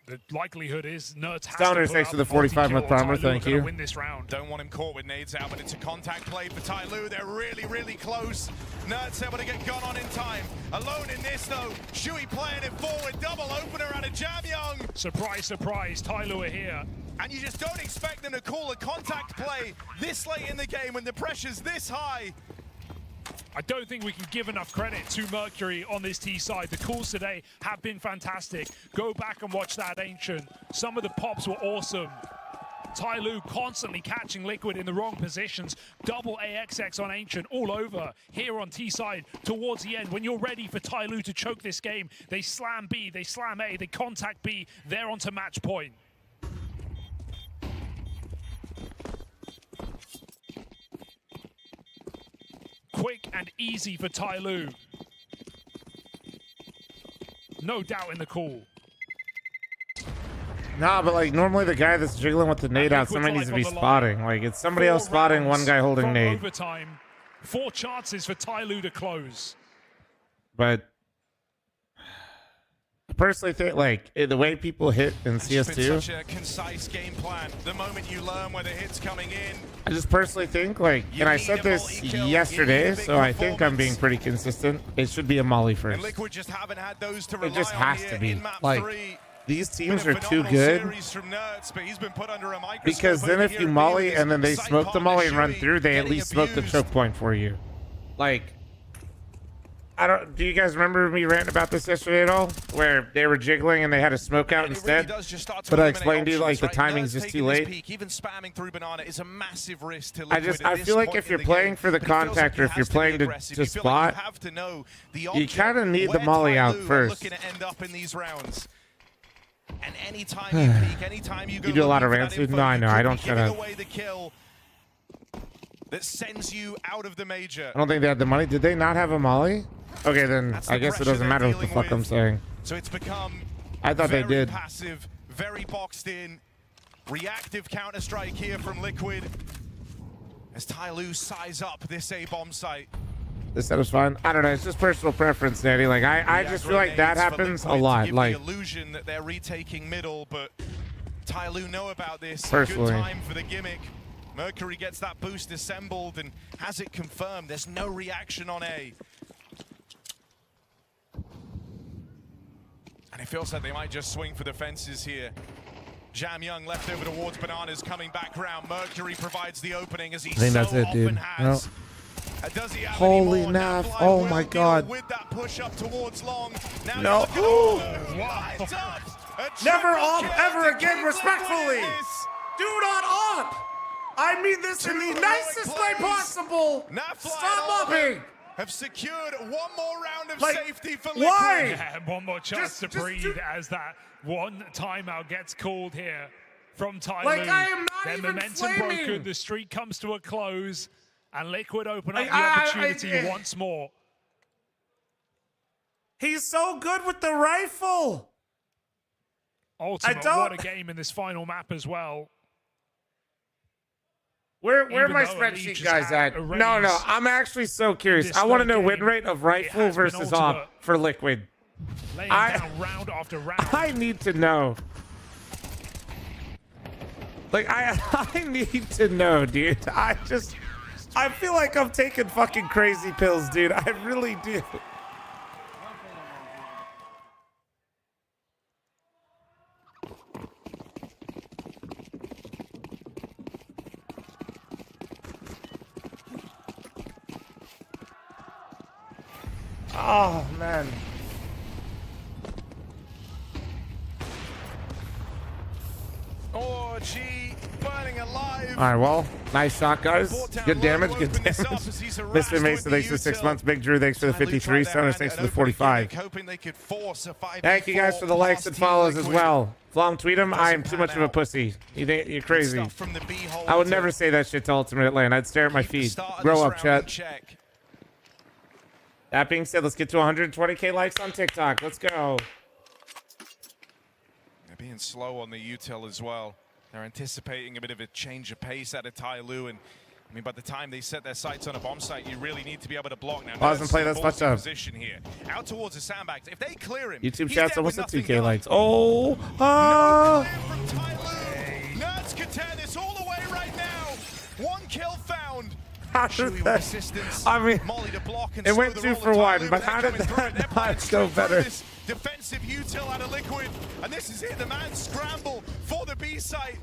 the likelihood is Nerds has Stoner, to thanks for the 45-month primer. Thank you. Win this round. Don't want him caught with nades out, but it's a contact play for Tyloo. They're really, really close. Nerds able to get gun on in time. Alone in this though. Shui playing it forward. Double opener out of Jamyung. Surprise, surprise. Tyloo are here. And you just don't expect them to call a contact play this late in the game when the pressure's this high. I don't think we can give enough credit to Mercury on this T side. The calls today have been fantastic. Go back and watch that Ancient. Some of the pops were awesome. Tyloo constantly catching Liquid in the wrong positions. Double AXX on Ancient all over here on T side towards the end. When you're ready for Tyloo to choke this game, they slam B, they slam A, they contact B. They're onto match point. Quick and easy for Tyloo. No doubt in the call. Nah, but like normally the guy that's jiggling with the nade out, somebody needs to be spotting. Like it's somebody else spotting, one guy holding nade. Overtime. 4 chances for Tyloo to close. But I personally think like the way people hit in CS2. Such a concise game plan. The moment you learn where the hit's coming in. I just personally think like, and I said this yesterday, so I think I'm being pretty consistent. It should be a molly first. And Liquid just haven't had those to It just has to be. Like 3. these teams are too good. Nerds, but he's been put under a Because then if you molly and then they smoke the molly and run through, they at least smoke the choke point for you. Like, do you guys remember me ranting about this yesterday at all? Where they were jiggling and they had a smoke out instead? But I explained to you like the timing's just too late. Even spamming through Banana is a massive risk to Liquid I feel like if you're playing for the contact or if you're playing to spot, you kind of need the molly out first. Looking to end up in these rounds. And anytime you peek, anytime you go, you do a lot of rants, dude. No, I know. I don't shut up. That sends you out of the major. I don't think they had the money. Did they not have a molly? Okay, then I guess it doesn't matter what the fuck I'm saying. So it's become I thought they did. Passive, very boxed in, reactive Counter-Strike here from Liquid. As Tyloo size up this A-bomb site. This setup's fine. I don't know. It's just personal preference, Daddy. Like I just feel like that happens a lot. Like the illusion that they're retaking middle, but Tyloo know about this. Personally. Good time for the gimmick. Mercury gets that boost assembled and has it confirmed. There's no reaction on A. And it feels like they might just swing for the fences here. Jam Young left over towards Bananas, coming back round. Mercury provides the opening as he I think that's it, dude. No. Does he have Holy any more? naff. Nafly Oh will my deal god. with that push up towards long. Now No. look at Ooh. lights up. A Never triple up kill ever to again, keep respectfully. Liquid in this. Do not up. I mean this in the nicest way possible. Stop upping. Have secured one more round of Like, safety for Liquid. why? Yeah, one more chance to breathe as that one timeout gets called here from Tyloo. Like, I am not Their even momentum flaming. broken. The streak comes to a close, and Liquid open up Like, the opportunity once more. He's so good with the rifle. Ultimate, what a game in this final map as well. Where are Even my though Elite spreadsheet just guys had at? a No, raise I'm actually so curious. this I want to third know win game, rate of rifle has been versus ultimate. op for Liquid. Laying down round after round. I need to know. Like, I need to know, dude. I feel like I'm taking fucking crazy pills, dude. I really do. Oh, man. Oh, G, burning alive. All right, well, nice shot, guys. Good damage, good damage. Mr. Mason, thanks for 6 months. Big Drew, thanks for the 53. Stoner, thanks for the 45. Thank you guys for the likes and follows as well. Flom, tweet him. I am too much of a pussy. You're crazy. I would never say that shit to Ultimate Atlanta. I'd stare at my feed. Grow up, chat. That being said, let's get to 120K likes on TikTok. Let's go. They're being slow on the util as well. They're anticipating a bit of a change of pace out of Tyloo, and I mean, by the time they set their sights on a bomb site, you really need to be able to block. Now, Pause and play this Nurse touchdown. position here, out towards the sandbags. If they clear him, YouTube he's chat's dead almost with at nothing 2K going. likes. Oh, ah. Nerds could tear this all away right now. One kill found. How did that? I mean, it went 2 for 1, but how did that not go better? Defensive util out of Liquid, and this is it. The man scramble for the B site.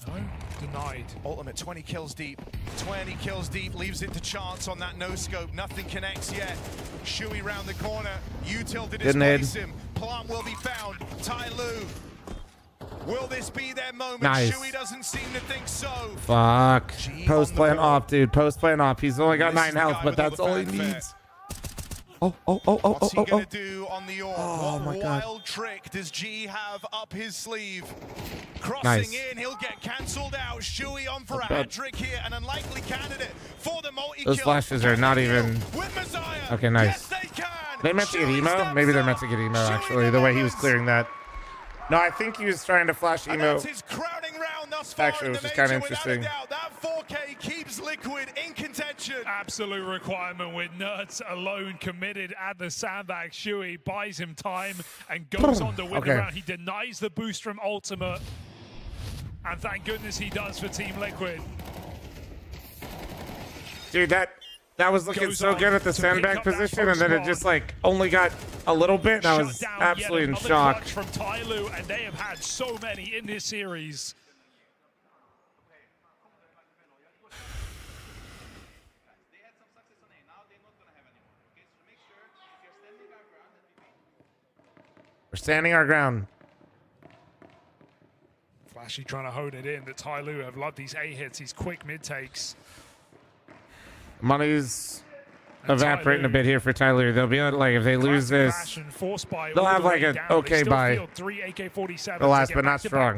No, denied. Ultimate 20 kills deep. 20 kills deep, leaves it to chance on that no scope. Nothing connects yet. Shuey round the corner. Util to displace him. Plant will be found. Tyloo. Will this be their moment? Nice. Shuey doesn't seem to think so. Fuck. Post plan off, dude. Post plan off. He's only got 9 health, but that's all he needs. Oh. What's he gonna do on the orb? Oh, what my God. wild trick does G have up his sleeve? Crossing Nice. in, he'll get cancelled out. Shuey on for a bad. hat trick here, an unlikely candidate for the multi-kill. Those flashes are not even... Okay, nice. They meant to get emo? Maybe they're meant to get emo, actually, the way he was clearing that. No, I think he was trying to flash emo. Actually, which is kind of interesting. That 4K keeps Liquid in contention. Absolute requirement with Nerds alone committed at the sandbag. Shuey buys him time and goes on to win the round. He denies the boost from Ultimate. And thank goodness he does for Team Liquid. Dude, that was looking so good at the sandbag position, and then it just like only got a little bit, and I was absolutely in shock. From Tyloo, and they have had so many in this series. We're standing our ground. Flashy trying to hone it in. The Tyloo have loved these A hits, these quick mid takes. Money's evaporating a bit here for Tyler. They'll be like, if they lose this, they'll have like an okay buy. The last, but not strong.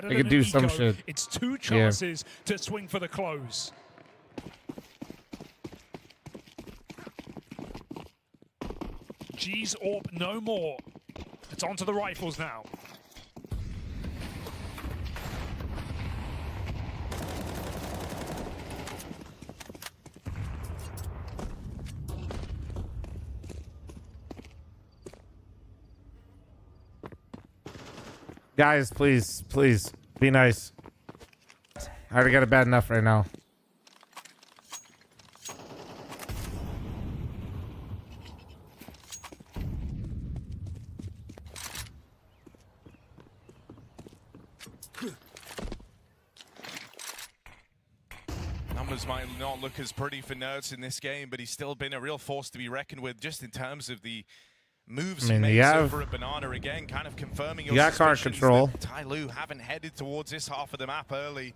They could do some shit. It's 2 chances to swing for the close. G's AWP no more. It's onto the rifles now. Guys, please, please, be nice. I already got it bad enough right now. Numbers might not look as pretty for Nerds in this game, but he's still been a real force to be reckoned with just in terms of the moves he makes over at Banana again, kind of confirming your card control. Tyloo haven't headed towards this half of the map early.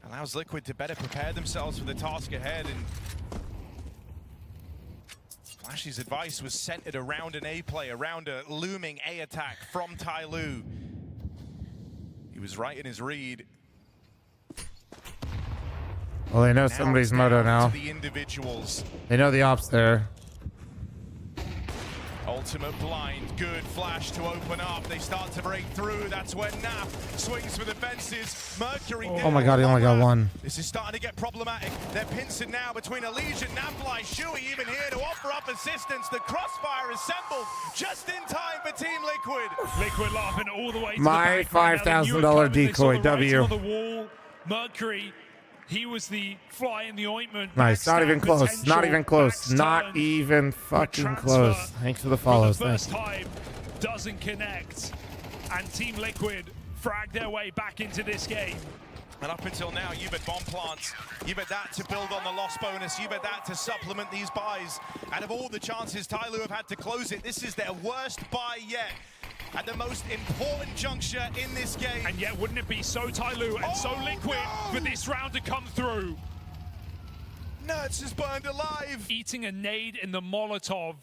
Allows Liquid to better prepare themselves for the task ahead, and Flash's advice was centered around an A play, around a looming A attack from Tyloo. He was right in his read. Well, they know somebody's moto now. The individuals. They know the ops there. Ultimate blind, good flash to open up. They start to break through. That's when Nap swings for the fences. Mercury. Oh my god, he only got one. This is starting to get problematic. They're pincing now between Allegiant, Napfly, Shuey even here to offer up assistance. The crossfire assembled just in time for Team Liquid. Liquid laughing all the way to My the back. $5,000 decoy, W. On the wall. Mercury. He was the fly in the ointment. Nice. Not even close. Not even close. Not even fucking close. Thanks for the follows. For the first time, doesn't connect. And Team Liquid frag their way back into this game. And up until now, you've had bomb plants. You've had that to build on the loss bonus. You've had that to supplement these buys. Out of all the chances Tyloo have had to close it, this is their worst buy yet. At the most important juncture in this game. And yet, wouldn't it be so Tyloo and so Liquid for this round to come through? Nuts is burned alive. Eating a nade in the Molotov.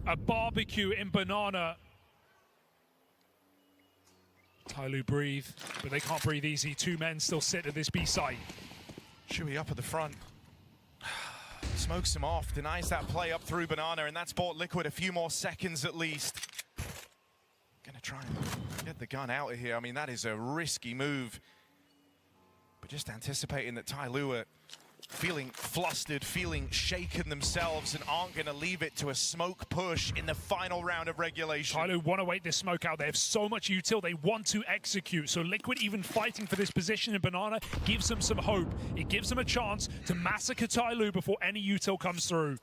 A barbecue in Banana. Tyloo breathe, but they can't breathe easy. Two men still sit at this B site. Shuey up at the front. Smokes him off, denies that play up through Banana, and that's bought Liquid a few more seconds at least. Gonna try and get the gun out of here. I mean, that is a risky move. But just anticipating that Tyloo are feeling flustered, feeling shaken themselves, and aren't going to leave it to a smoke push in the final round of regulation. Tyloo want to wait this smoke out. They have so much util. They want to execute. So Liquid even fighting for this position in Banana gives them some hope. It gives them a chance to massacre Tyloo before any util comes through.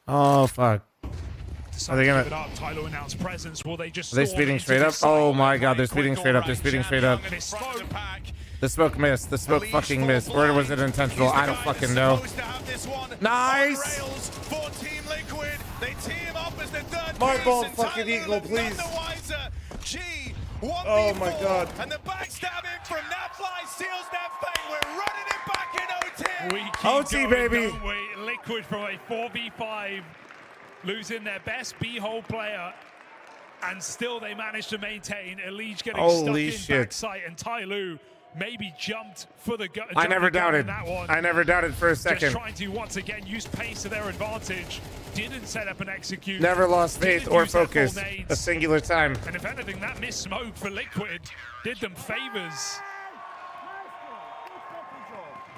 Oh, fuck. Are they gonna? Tyloo announced presence. Will they just? Are they speeding straight up? Oh my god, they're speeding straight up. They're speeding straight up. The smoke missed. The smoke fucking missed. Or was it intentional? I don't fucking know. Nice. My ball fucking eagle, please. Oh my god. And the backstabbing from Napfly seals that fate. We're running it back in OT. We keep OT, going, baby. don't we? Liquid from a 4v5, losing their best B-hole player, and still they managed to maintain. Elige getting stuck in backside, and Tyloo maybe jumped for the gun. I never doubted. I never doubted for a second. Just trying to once again use pace to their advantage. Didn't set up an execute. Never lost faith or focus a singular time. And if anything, that missed smoke for Liquid did them favors.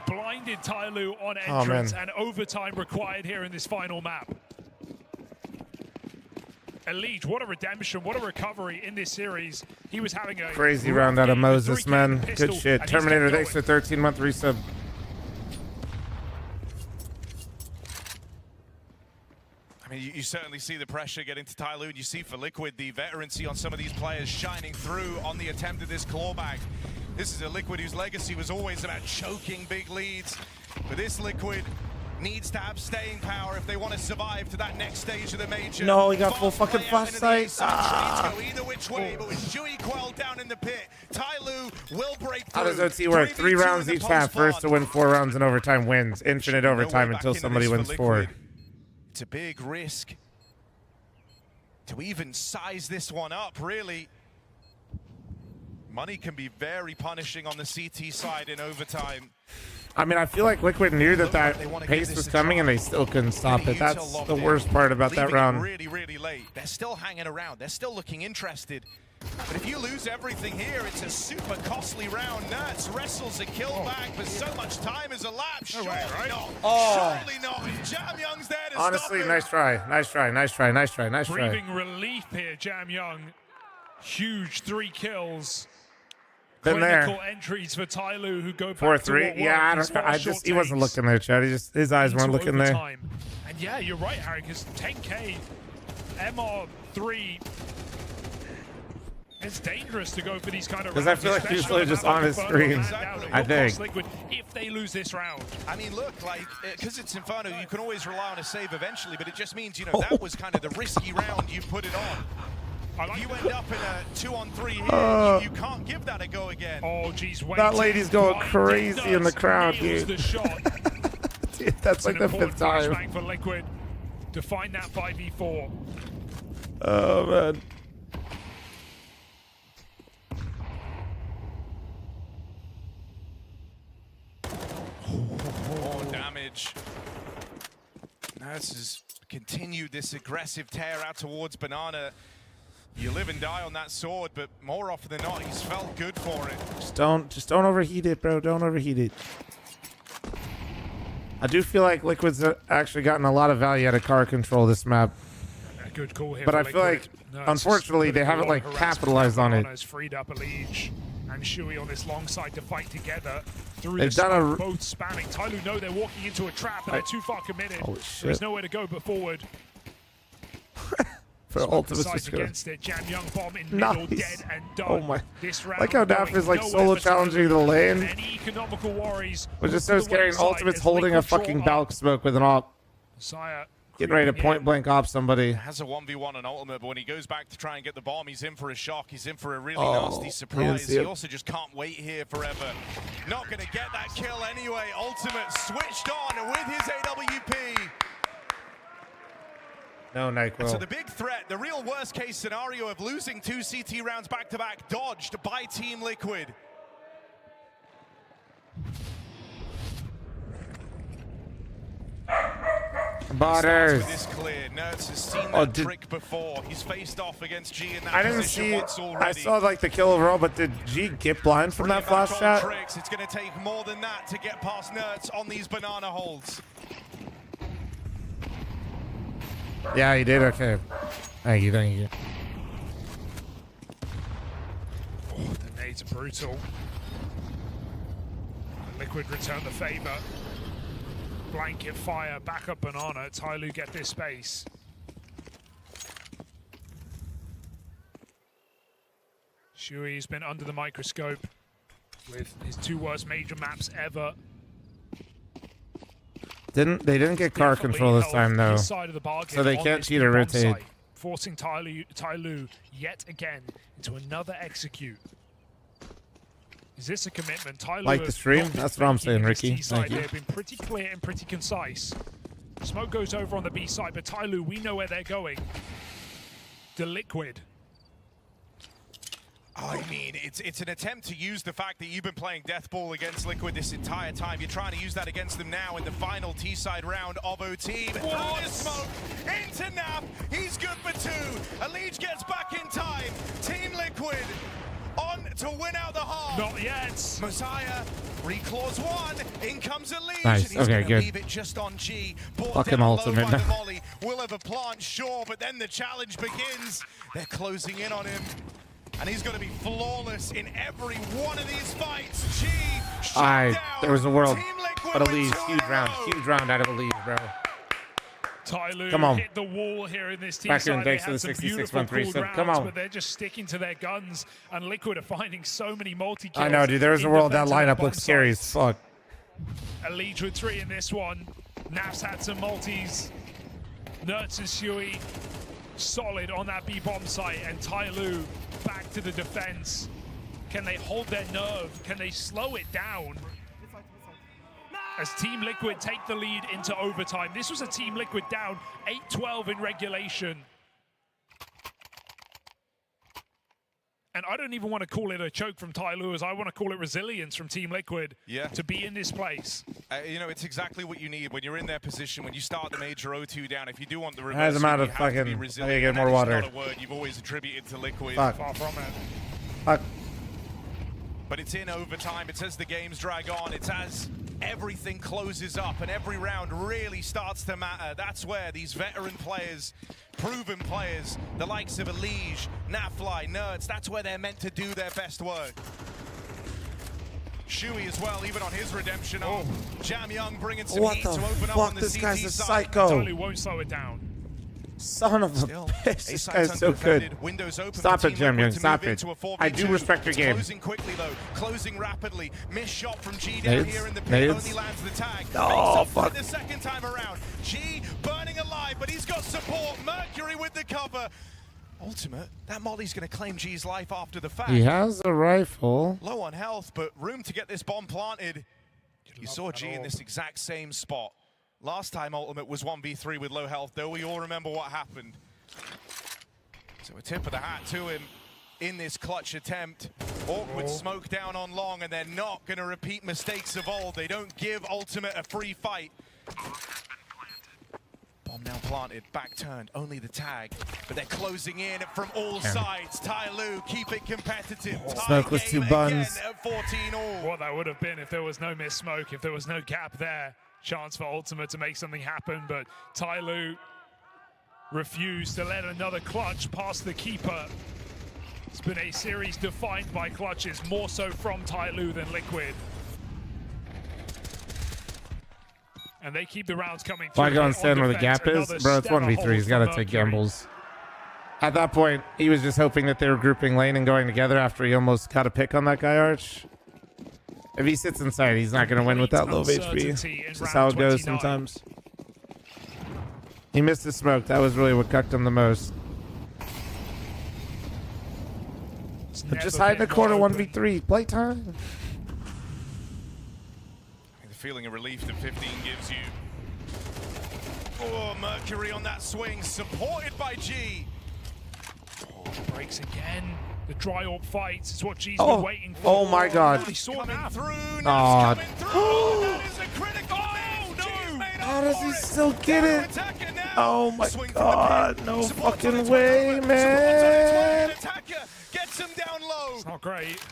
Blinded Tyloo on entrance, and overtime required here in this final map. Elige, what a redemption, what a recovery in this series. He was having a crazy round out of Moses, man. Good shit. Terminator, thanks for 13-month resub. I mean, you certainly see the pressure getting to Tyloo, and you see for Liquid the veterancy on some of these players shining through on the attempt of this clawback. This is a Liquid whose legacy was always about choking big leads. But this Liquid needs to have staying power if they want to survive to that next stage of the major. No, he got full fucking flash sight. Either which way, but with Shuey Quell down in the pit, Tyloo will break through. How does OT work? 3 rounds each half. First to win 4 rounds in overtime wins. Infinite overtime until somebody wins 4. It's a big risk to even size this one up, really. Money can be very punishing on the CT side in overtime. I mean, I feel like Liquid knew that pace was coming and they still couldn't stop it. That's the worst part about that round. Really, really late. They're still hanging around. They're still looking interested. But if you lose everything here, it's a super costly round. Nerds wrestles a kill back, but so much time has elapsed. Surely not. Surely not. Jam Young's there to Honestly, stop nice try. Nice try. Nice try. Nice try. Nice try. Breathing relief here, Jam Young. Huge 3 kills. Been there. Clinical entries for Tyloo, who go back 4-3. to what Yeah, he wasn't looking there, Chad. His eyes weren't looking there. And yeah, you're right, Harry, because 10K, MR3, it's dangerous to go for these kind of rounds. Because I feel like he's really just on his screen, I think. Liquid if they lose this round. I mean, look, like, because it's Inferno, you can always rely on a save eventually, but it just means, you know, that was kind of the risky round you put it on. If you end up in a 2-on-3 here, you can't give that a go again. Oh, geez, that lady's going crazy in the crowd, dude. Dude, that's like the 5th time. For Liquid to find that 5v4. Oh, man. More damage. Nurse has continued this aggressive tear out towards Banana. You live and die on that sword, but more often than not, he's felt good for it. Just don't overheat it, bro. Don't overheat it. I do feel like Liquid's actually gotten a lot of value out of car control this map. A good call here. But I feel like, unfortunately, they haven't like capitalized on it. Freed up Elige and Shui on this long side to fight together. Through They've done both spanning. Tyloo know they're walking into a trap and they're too far committed. Holy shit. There's nowhere to go but forward. For ultimate against it. Jam Young bomb in middle, dead and done. Oh my! This round Like how Daff is like solo challenging the lane. Any economical worries. Which is so scary. And Ultimate's holding a fucking Balk smoke with an op. Getting ready to point blank op somebody. Has a 1v1 on Ultimate, but when he goes back to try and get the bomb, he's in for a shock. He's in for a really nasty surprise. He also just can't wait here forever. Not going to get that kill anyway. Ultimate switched on with his AWP. No, NyQuil. So the big threat, the real worst case scenario of losing 2 CT rounds back to back, dodged by Team Liquid. Botters. This clear. Nerds has seen that trick before. He's faced off against G in that I didn't position see. once already. I saw like the kill overall, but did G get blind from that flash shot? Tricks. It's going to take more than that to get past Nerds on these banana holds. Yeah, he did. Okay. Thank you. Thank you. Oh, the nades are brutal. Liquid return the favor. Blanket fire, back up Banana. Tyloo get this space. Shui's been under the microscope with his 2 worst major maps ever. They didn't get car control this time though, so they can't cheat or rotate. Forcing Tyloo yet again into another execute. Is this a commitment? Tyloo like the stream? That's what I'm saying, Ricky. Thank you. They've been pretty clear and pretty concise. Smoke goes over on the B side, but Tyloo, we know where they're going. The Liquid. I mean, it's an attempt to use the fact that you've been playing Death Ball against Liquid this entire time. You're trying to use that against them now in the final T-side round of OT. But Smoke into Nap. He's good for 2. Elige gets back in time. Team Liquid on to win out the half. Not yet. Messiah reclaws 1. In comes Elige. Nice. And he's Okay, good. Leave it just on G. Fucking ultimate. Molly will have a plant, sure, but then the challenge begins. They're closing in on him. And he's going to be flawless in every one of these fights. G shut down. There was a world. But Elige, huge round out of Elige, bro. Tyloo come on. hit the wall here in this team. Back in, side. thanks they to the had some 66-1-3, so rounds, come on. But they're just sticking to their guns, and Liquid are finding so many multi-kills. I know, dude. There was a world. That lineup looks scary as fuck. Elige with 3 in this one. Naf's had some multis. Nerds and Shui solid on that B-bomb site, and Tyloo back to the defense. Can they hold their nerve? Can they slow it down? As Team Liquid take the lead into overtime. This was a Team Liquid down 8-12 in regulation. And I don't even want to call it a choke from Tyloo, as I want to call it resilience from Team Liquid to be in this place. You know, it's exactly what you need when you're in their position, when you start the major O2 down. If you do want the reverse, Has him out of you have to be fucking. resilient. I gotta get more That is water. not a word you've always attributed to Liquid. Fuck. Far from it. Fuck. But it's in overtime. It's as the games drag on. It's as everything closes up and every round really starts to matter. That's where these veteran players, proven players, the likes of Elige, Nafly, Nerds, that's where they're meant to do their best work. Shui as well, even on his redemption. Jam Young bringing some heat to open up on the CT This guy's a side. psycho. Totally won't slow it down. Son of a bitch. This guy's so good. Stop it, Jam Young. Stop it. I do respect your game. Closing quickly though, closing rapidly. Missed shot from G down here in the pit. Nades. Only lands the tag. Oh, fuck. The second time around. G burning alive, but he's got support. Mercury with the cover. Ultimate, that Molly's going to claim G's life after the fact. He has a rifle. Low on health, but room to get this bomb planted. You saw G in this exact same spot. Last time Ultimate was 1v3 with low health, though we all remember what happened. So a tip of the hat to him in this clutch attempt. Awkward smoke down on long, and they're not going to repeat mistakes of old. They don't give Ultimate a free fight. Bomb now planted, back turned, only the tag. But they're closing in from all sides. Tyloo, keep it competitive. Smoke was 2 buns. At 14-all. What that would have been if there was no missed smoke, if there was no gap there. Chance for Ultimate to make something happen, but Tyloo refused to let another clutch past the keeper. It's been a series defined by clutches, more so from Tyloo than Liquid. And they keep the rounds coming through. Why go and stand where the gap is? Bro, it's 1v3. He's got to take gambles. At that point, he was just hoping that they were grouping lane and going together after he almost caught a pick on that guy, Arch. If he sits inside, he's not going to win with that low of HP. It's just how it goes sometimes. He missed the smoke. That was really what cucked him the most. But just hide in the corner 1v3. Playtime. The feeling of relief that 15 gives you. Oh, Mercury on that swing, supported by G. Breaks again. The dry orb fights is what G's been waiting for. Oh my God. He saw Naf. God. That is a critical How does he still get it? Oh my God. No fucking way, man. Gets him down low. It's not great.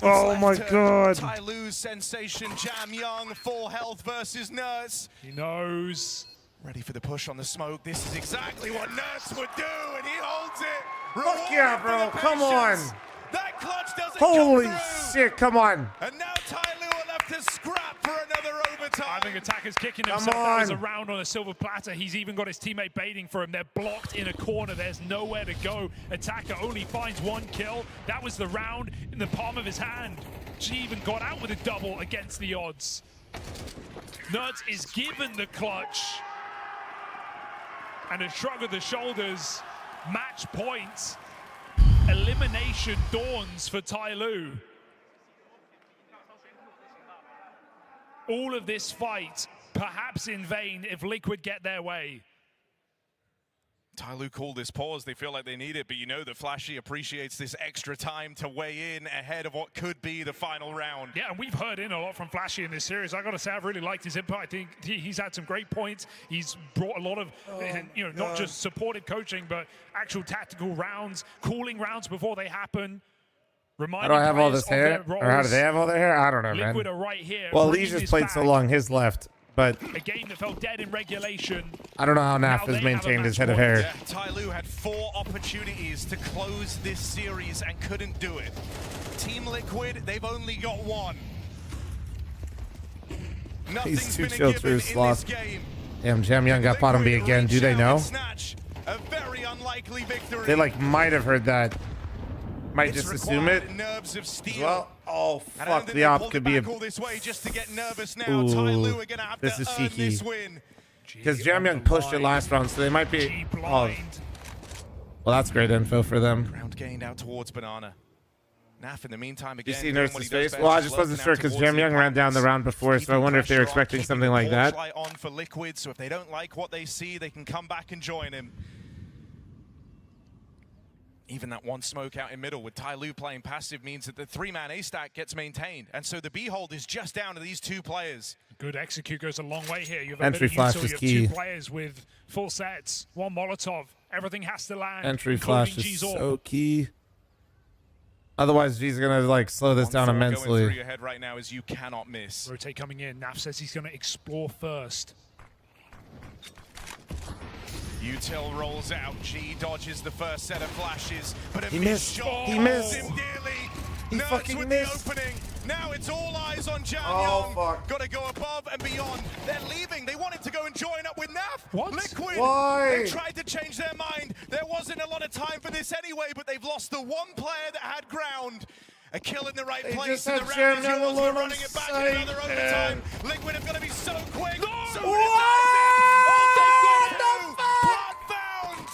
Oh my God. Tyloo's sensation, Jam Young, full health versus Nurse. He knows. Ready for the push on the smoke. This is exactly what Nurse would do, and he holds it. Fuck yeah, bro. Come on. That clutch doesn't Holy come through. shit. Come on. And now Tyloo will have to scrap for another overtime. I think Attacker's kicking himself. That was a round on a silver platter. He's even got his teammate baiting for him. They're blocked in a corner. There's nowhere to go. Attacker only finds 1 kill. That was the round in the palm of his hand. She even got out with a double against the odds. Nerds is given the clutch. And a shrug of the shoulders. Match point. Elimination dawns for Tyloo. All of this fight, perhaps in vain if Liquid get their way. Tyloo called this pause. They feel like they need it, but you know that Flashy appreciates this extra time to weigh in ahead of what could be the final round. Yeah, and we've heard in a lot from Flashy in this series. I got to say, I've really liked his input. I think he's had some great points. He's brought a lot of, not just supportive coaching, but actual tactical rounds, cooling rounds before they happen. How do I have all this hair? Or how do they have all their hair? I don't know, man. Liquid are right here. Well, Lee just played so long, his left. But a game that felt dead in regulation. I don't know how Naf has maintained his head of hair. Yeah, Tyloo had 4 opportunities to close this series and couldn't do it. Team Liquid, they've only got 1. He's 2 filters lost. Damn, Jam Young got bottom B again. Do they know? A very unlikely victory. They might have heard that. Might just assume it. Nerves of steel. Well, oh fuck, the op could be a. This way just to get nervous now. Ooh, this is cheeky. Because Jam Young pushed it last round, so they might be. Oh. Well, that's great info for them. Ground gained out towards Banana. Naf in the meantime again. You see Nurse's face? Well, I just wasn't sure because Jam Young ran down the round before, so I wonder if they were expecting something like that. On for Liquid, so if they don't like what they see, they can come back and join him. Even that 1 smoke out in middle with Tyloo playing passive means that the 3-man A stack gets maintained. And so the B hold is just down to these 2 players. Good execute goes a long way here. You have Entry flash is key. 2 players with full sets, 1 Molotov. Everything has to land. Entry flash is so key. Otherwise, G's gonna like slow this down Going through immensely. your head right now is you cannot miss. Rotate coming in. Naf says he's going to explore first. Util rolls out. G dodges the first set of flashes, but a He missed. shot He missed. him dearly. He Nerds fucking with missed. the opening. Now it's all eyes on Jan Oh, Young. fuck. Got to go above and beyond. They're leaving. They wanted to go and join up with Naf. What? Liquid. Why? They tried to change their mind. There wasn't a lot of time for this anyway, but they've lost the one player that had ground. A kill in the right They place. just And had the Jan round is Young yours. alone We're on running it back in site, another overtime. Liquid have got to be so quick. No! So What the Blood found.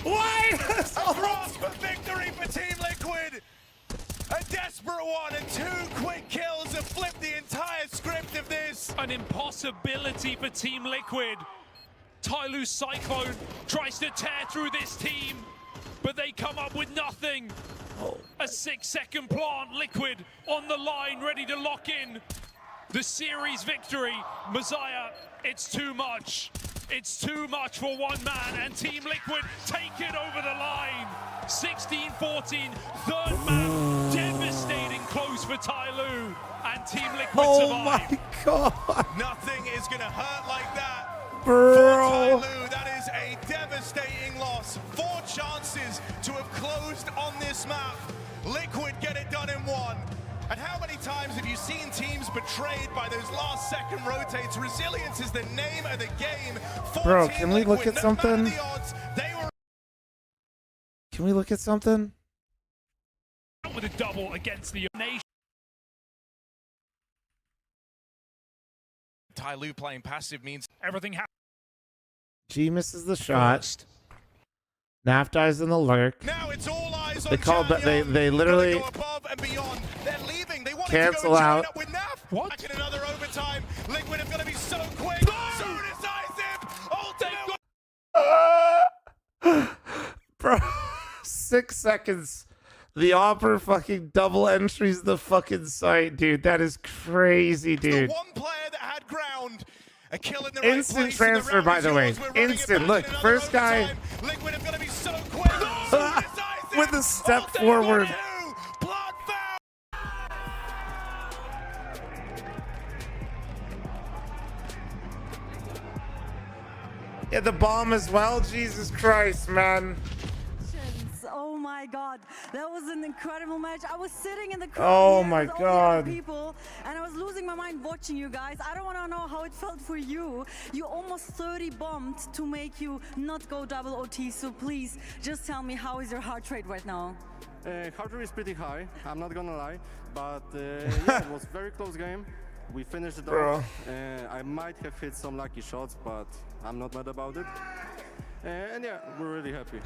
Why? A cross for victory for Team Liquid. A desperate one and 2 quick kills have flipped the entire script of this. An impossibility for Team Liquid. Tyloo's Cyclone tries to tear through this team, but they come up with nothing. A 6-second plant. Liquid on the line, ready to lock in the series victory. Messiah, it's too much. It's too much for one man, and Team Liquid take it over the line. 16-14, third map, devastating close for Tyloo, and Team Liquid Oh survive. my god, Nothing is going to hurt like that. bro. For Tyloo, that is a devastating loss. 4 chances to have closed on this map. Liquid get it done in 1. And how many times have you seen teams betrayed by those last second rotates? Resilience is the name of the game. Bro, can we look at something? Can we look at something? With a double against the nation. Tyloo playing passive means everything happens. G misses the shot. Naf dies in the lurk. Now it's all eyes They on call, but they literally go above and beyond. They're leaving. They want cancel to go and join out. up with Naf. What? Back in another overtime. Liquid have got to be so quick, so decisive. Ultimate. Bro, 6 seconds. The Opera fucking double entries the fucking site, dude. That is crazy, dude. One player that had ground. A kill in the Instant right place, transfer, by the way. Instant. Look, first guy Liquid have got to be so quick, so decisive. with a step forward. Yeah, the bomb as well. Jesus Christ, man. Oh my god, that was an incredible match. I was sitting in the crowd Oh here my with all the other God. people, and I was losing my mind watching you guys. I don't want to know how it felt for you. You almost 30 bombed to make you not go double OT, so please just tell me, how is your heart rate right now? Heart rate is pretty high, I'm not gonna lie, but yeah, it was a very close game. We finished it Bro. off. I might have hit some lucky shots, but I'm not mad about it. And yeah, we're really happy.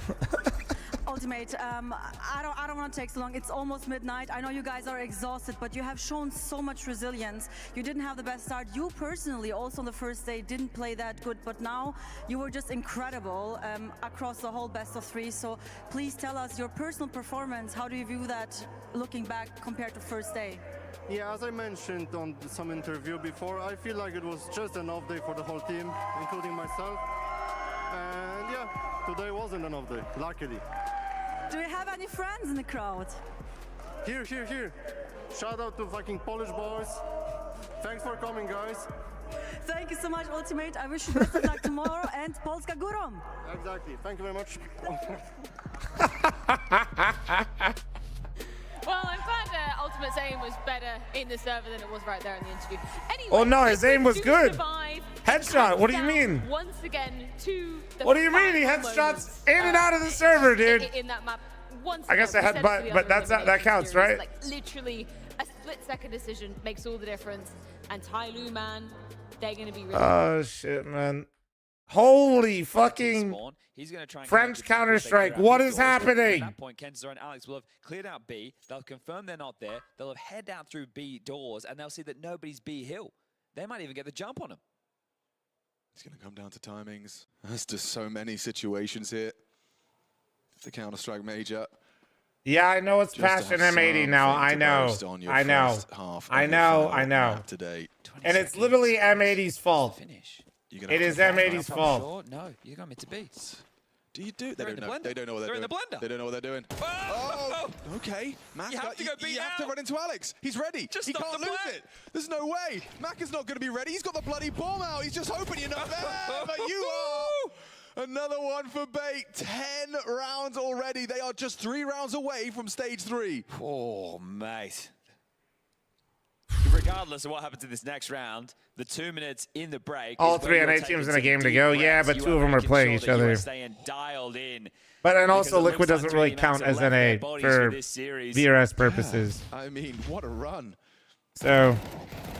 Ultimate, I don't want to take so long. It's almost midnight. I know you guys are exhausted, but you have shown so much resilience. You didn't have the best start. You personally, also on the first day, didn't play that good, but now you were just incredible across the whole best of 3. So please tell us your personal performance. How do you view that looking back compared to first day? Yeah, as I mentioned on some interview before, I feel like it was just an off day for the whole team, including myself. And yeah, today wasn't an off day, luckily. Do you have any friends in the crowd? Here. Shout out to fucking Polish boys. Thanks for coming, guys. Thank you so much, Ultimate. I wish you best of luck tomorrow, and Polska Górą. Exactly. Thank you very much. Well, I'm glad Ultimate's aim was better in the server than it was right there in the interview. Anyway, Oh no, his aim was to good. survive, Headshot. What do you down mean? Once again to the What do you mean? He final headshots moments, in and out of the server, dude. in that map. Once I guess again, I we had said it for the but other that elimination counts, series, right? Like literally a split-second decision makes all the difference. And Tyloo, man, they're going to be really Oh shit, man. Holy fucking He's going to try and French Counter-Strike. What is At happening? that point, Kenzor and Alex will have cleared out B. They'll confirm they're not there. They'll have head out through B doors, and they'll see that nobody's B hill. They might even get the jump on him. It's going to come down to timings. There's just so many situations here. The Counter-Strike Major. Yeah, I know it's Just past an have M80 now. something I to know. boast on your I know. first half I of the know. final I know. map today. And it's literally M80's fault. It is M80's fault. No, you're going to B. Do you do? They They're don't in the know. blender. They don't know what They're they're in doing. the blender. They don't know what they're doing. Oh! Okay. Mac, You have to go beat you have to out. run into Alex. He's ready. Just he stop can't the lose play. it. There's no way. Mac is not going to be ready. He's got the bloody bomb out. He's just hoping you're not there, but you are. Another one for Bait. 10 rounds already. They are just 3 rounds away from stage 3. Oh, mate. Regardless of what happens in this next round, the 2 minutes in the break. All is where 3 you're NA taking teams in a some game to deep go. breaths. Yeah, but You 2 of them are making playing sure each that you are other. staying dialed in. But and Because also it Liquid looks like doesn't really 3 count maps as have left their NA bodies for this series. VRS purposes. I mean, what a run. So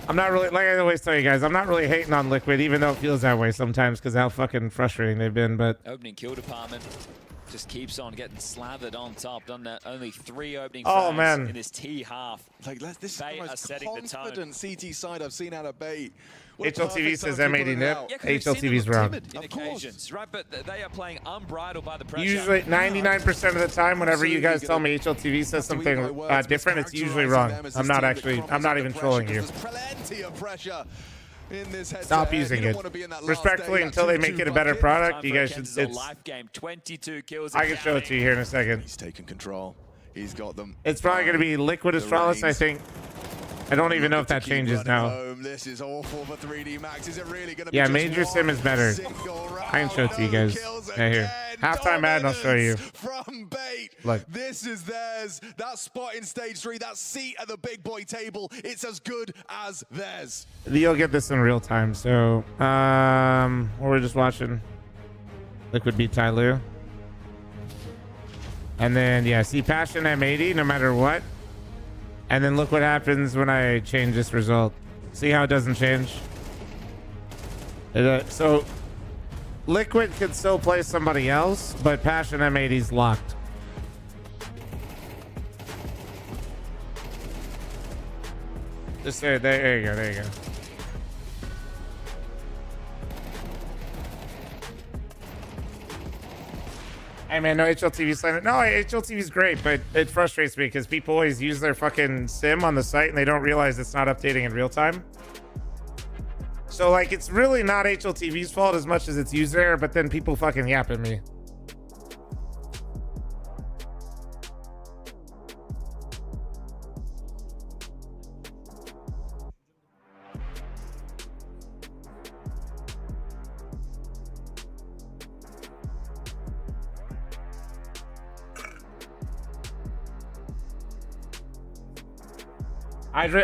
I'm not really, like I always tell you guys, I'm not really hating on Liquid, even though it feels that way sometimes because how fucking frustrating they've been. But Opening kill department just keeps on getting slathered on top. Done that. Only 3 opening Oh, frags man. in this T half. Like, this is Bait the are most setting the tone. confident CT side I've seen out of Bait. What a HLTV perfect says time to M80 put it nip. out. Yeah, 'cause we've seen them HLTV's look wrong. timid in occasions, right? But they are playing unbridled by the pressure. Usually 99% of the time, whenever you guys tell me HLTV says something different, it's usually wrong. I'm not even trolling you. There's plenty of pressure in this head-to-head. Stop using You don't it. wanna be in that last Respectfully, day, until that they make 2-2 it a better bucket. product, Time you for a guys should. Kansas It's, life game. 22 kills. I can show it to you here in a second. He's taking control. He's got them. It's probably going to be Liquid Astralis, I think. I don't even know if that changes now. This is awful for 3D Max. Is it really going to be Yeah, just Major one Sim is better. single round? I can show it to you guys. Yeah, here. Halftime ad, and I'll show you. From Bait. Look. This is theirs. That spot in stage 3, that seat at the big boy table, it's as good as theirs. You'll get this in real time. So, we're just watching Liquid beat Ty Lue. And then, yeah, see Passion M80 no matter what. And then look what happens when I change this result. See how it doesn't change? So, Liquid could still play somebody else, but Passion M80's locked. Just there you go, there you go. Hey man, no HLTV slander. No, HLTV's great, but it frustrates me because people always use their fucking sim on the site and they don't realize it's not updating in real time. So like, it's really not HLTV's fault as much as it's user error, but then people fucking yap at me.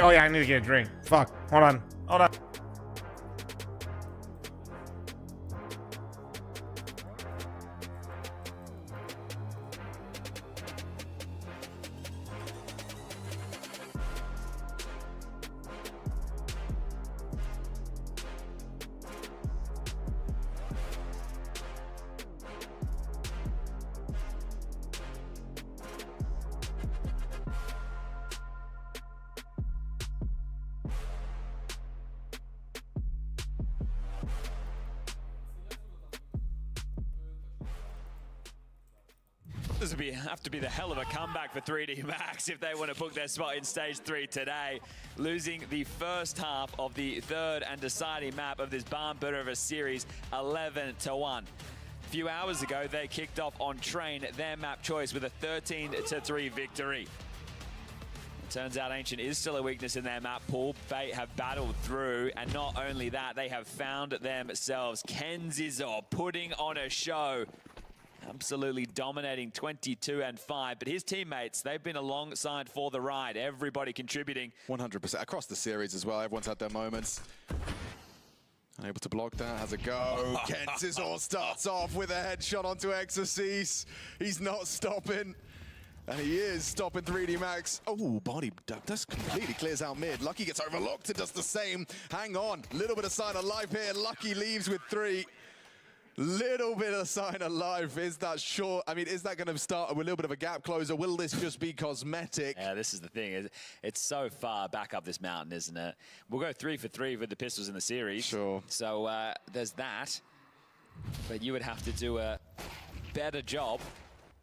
Oh yeah, I need to get a drink. Fuck. Hold on. Hold on. This would have to be the hell of a comeback for 3D Max if they want to book their spot in stage 3 today. Losing the first half of the third and deciding map of this barn burner of a series, 11-1. A few hours ago, they kicked off on Train, their map choice, with a 13-3 victory. It turns out Ancient is still a weakness in their map pool. Bait have battled through, and not only that, they have found themselves. Kenzizor putting on a show. Absolutely dominating 22-5, but his teammates, they've been alongside for the ride. Everybody contributing. 100% across the series as well. Everyone's had their moments. Unable to block that, has a go. Kenzizor starts off with a headshot onto Exorcise. He's not stopping. And he is stopping 3D Max. Oh, body just completely clears out mid. Lucky gets overlooked and does the same. Hang on, little bit of sign of life here. Lucky leaves with 3. Little bit of sign of life. Is that short? I mean, is that going to start with a little bit of a gap closer? Will this just be cosmetic? Yeah, this is the thing. It's so far back up this mountain, isn't it? We'll go 3 for 3 with the pistols in the series. Sure. So there's that. But you would have to do a better job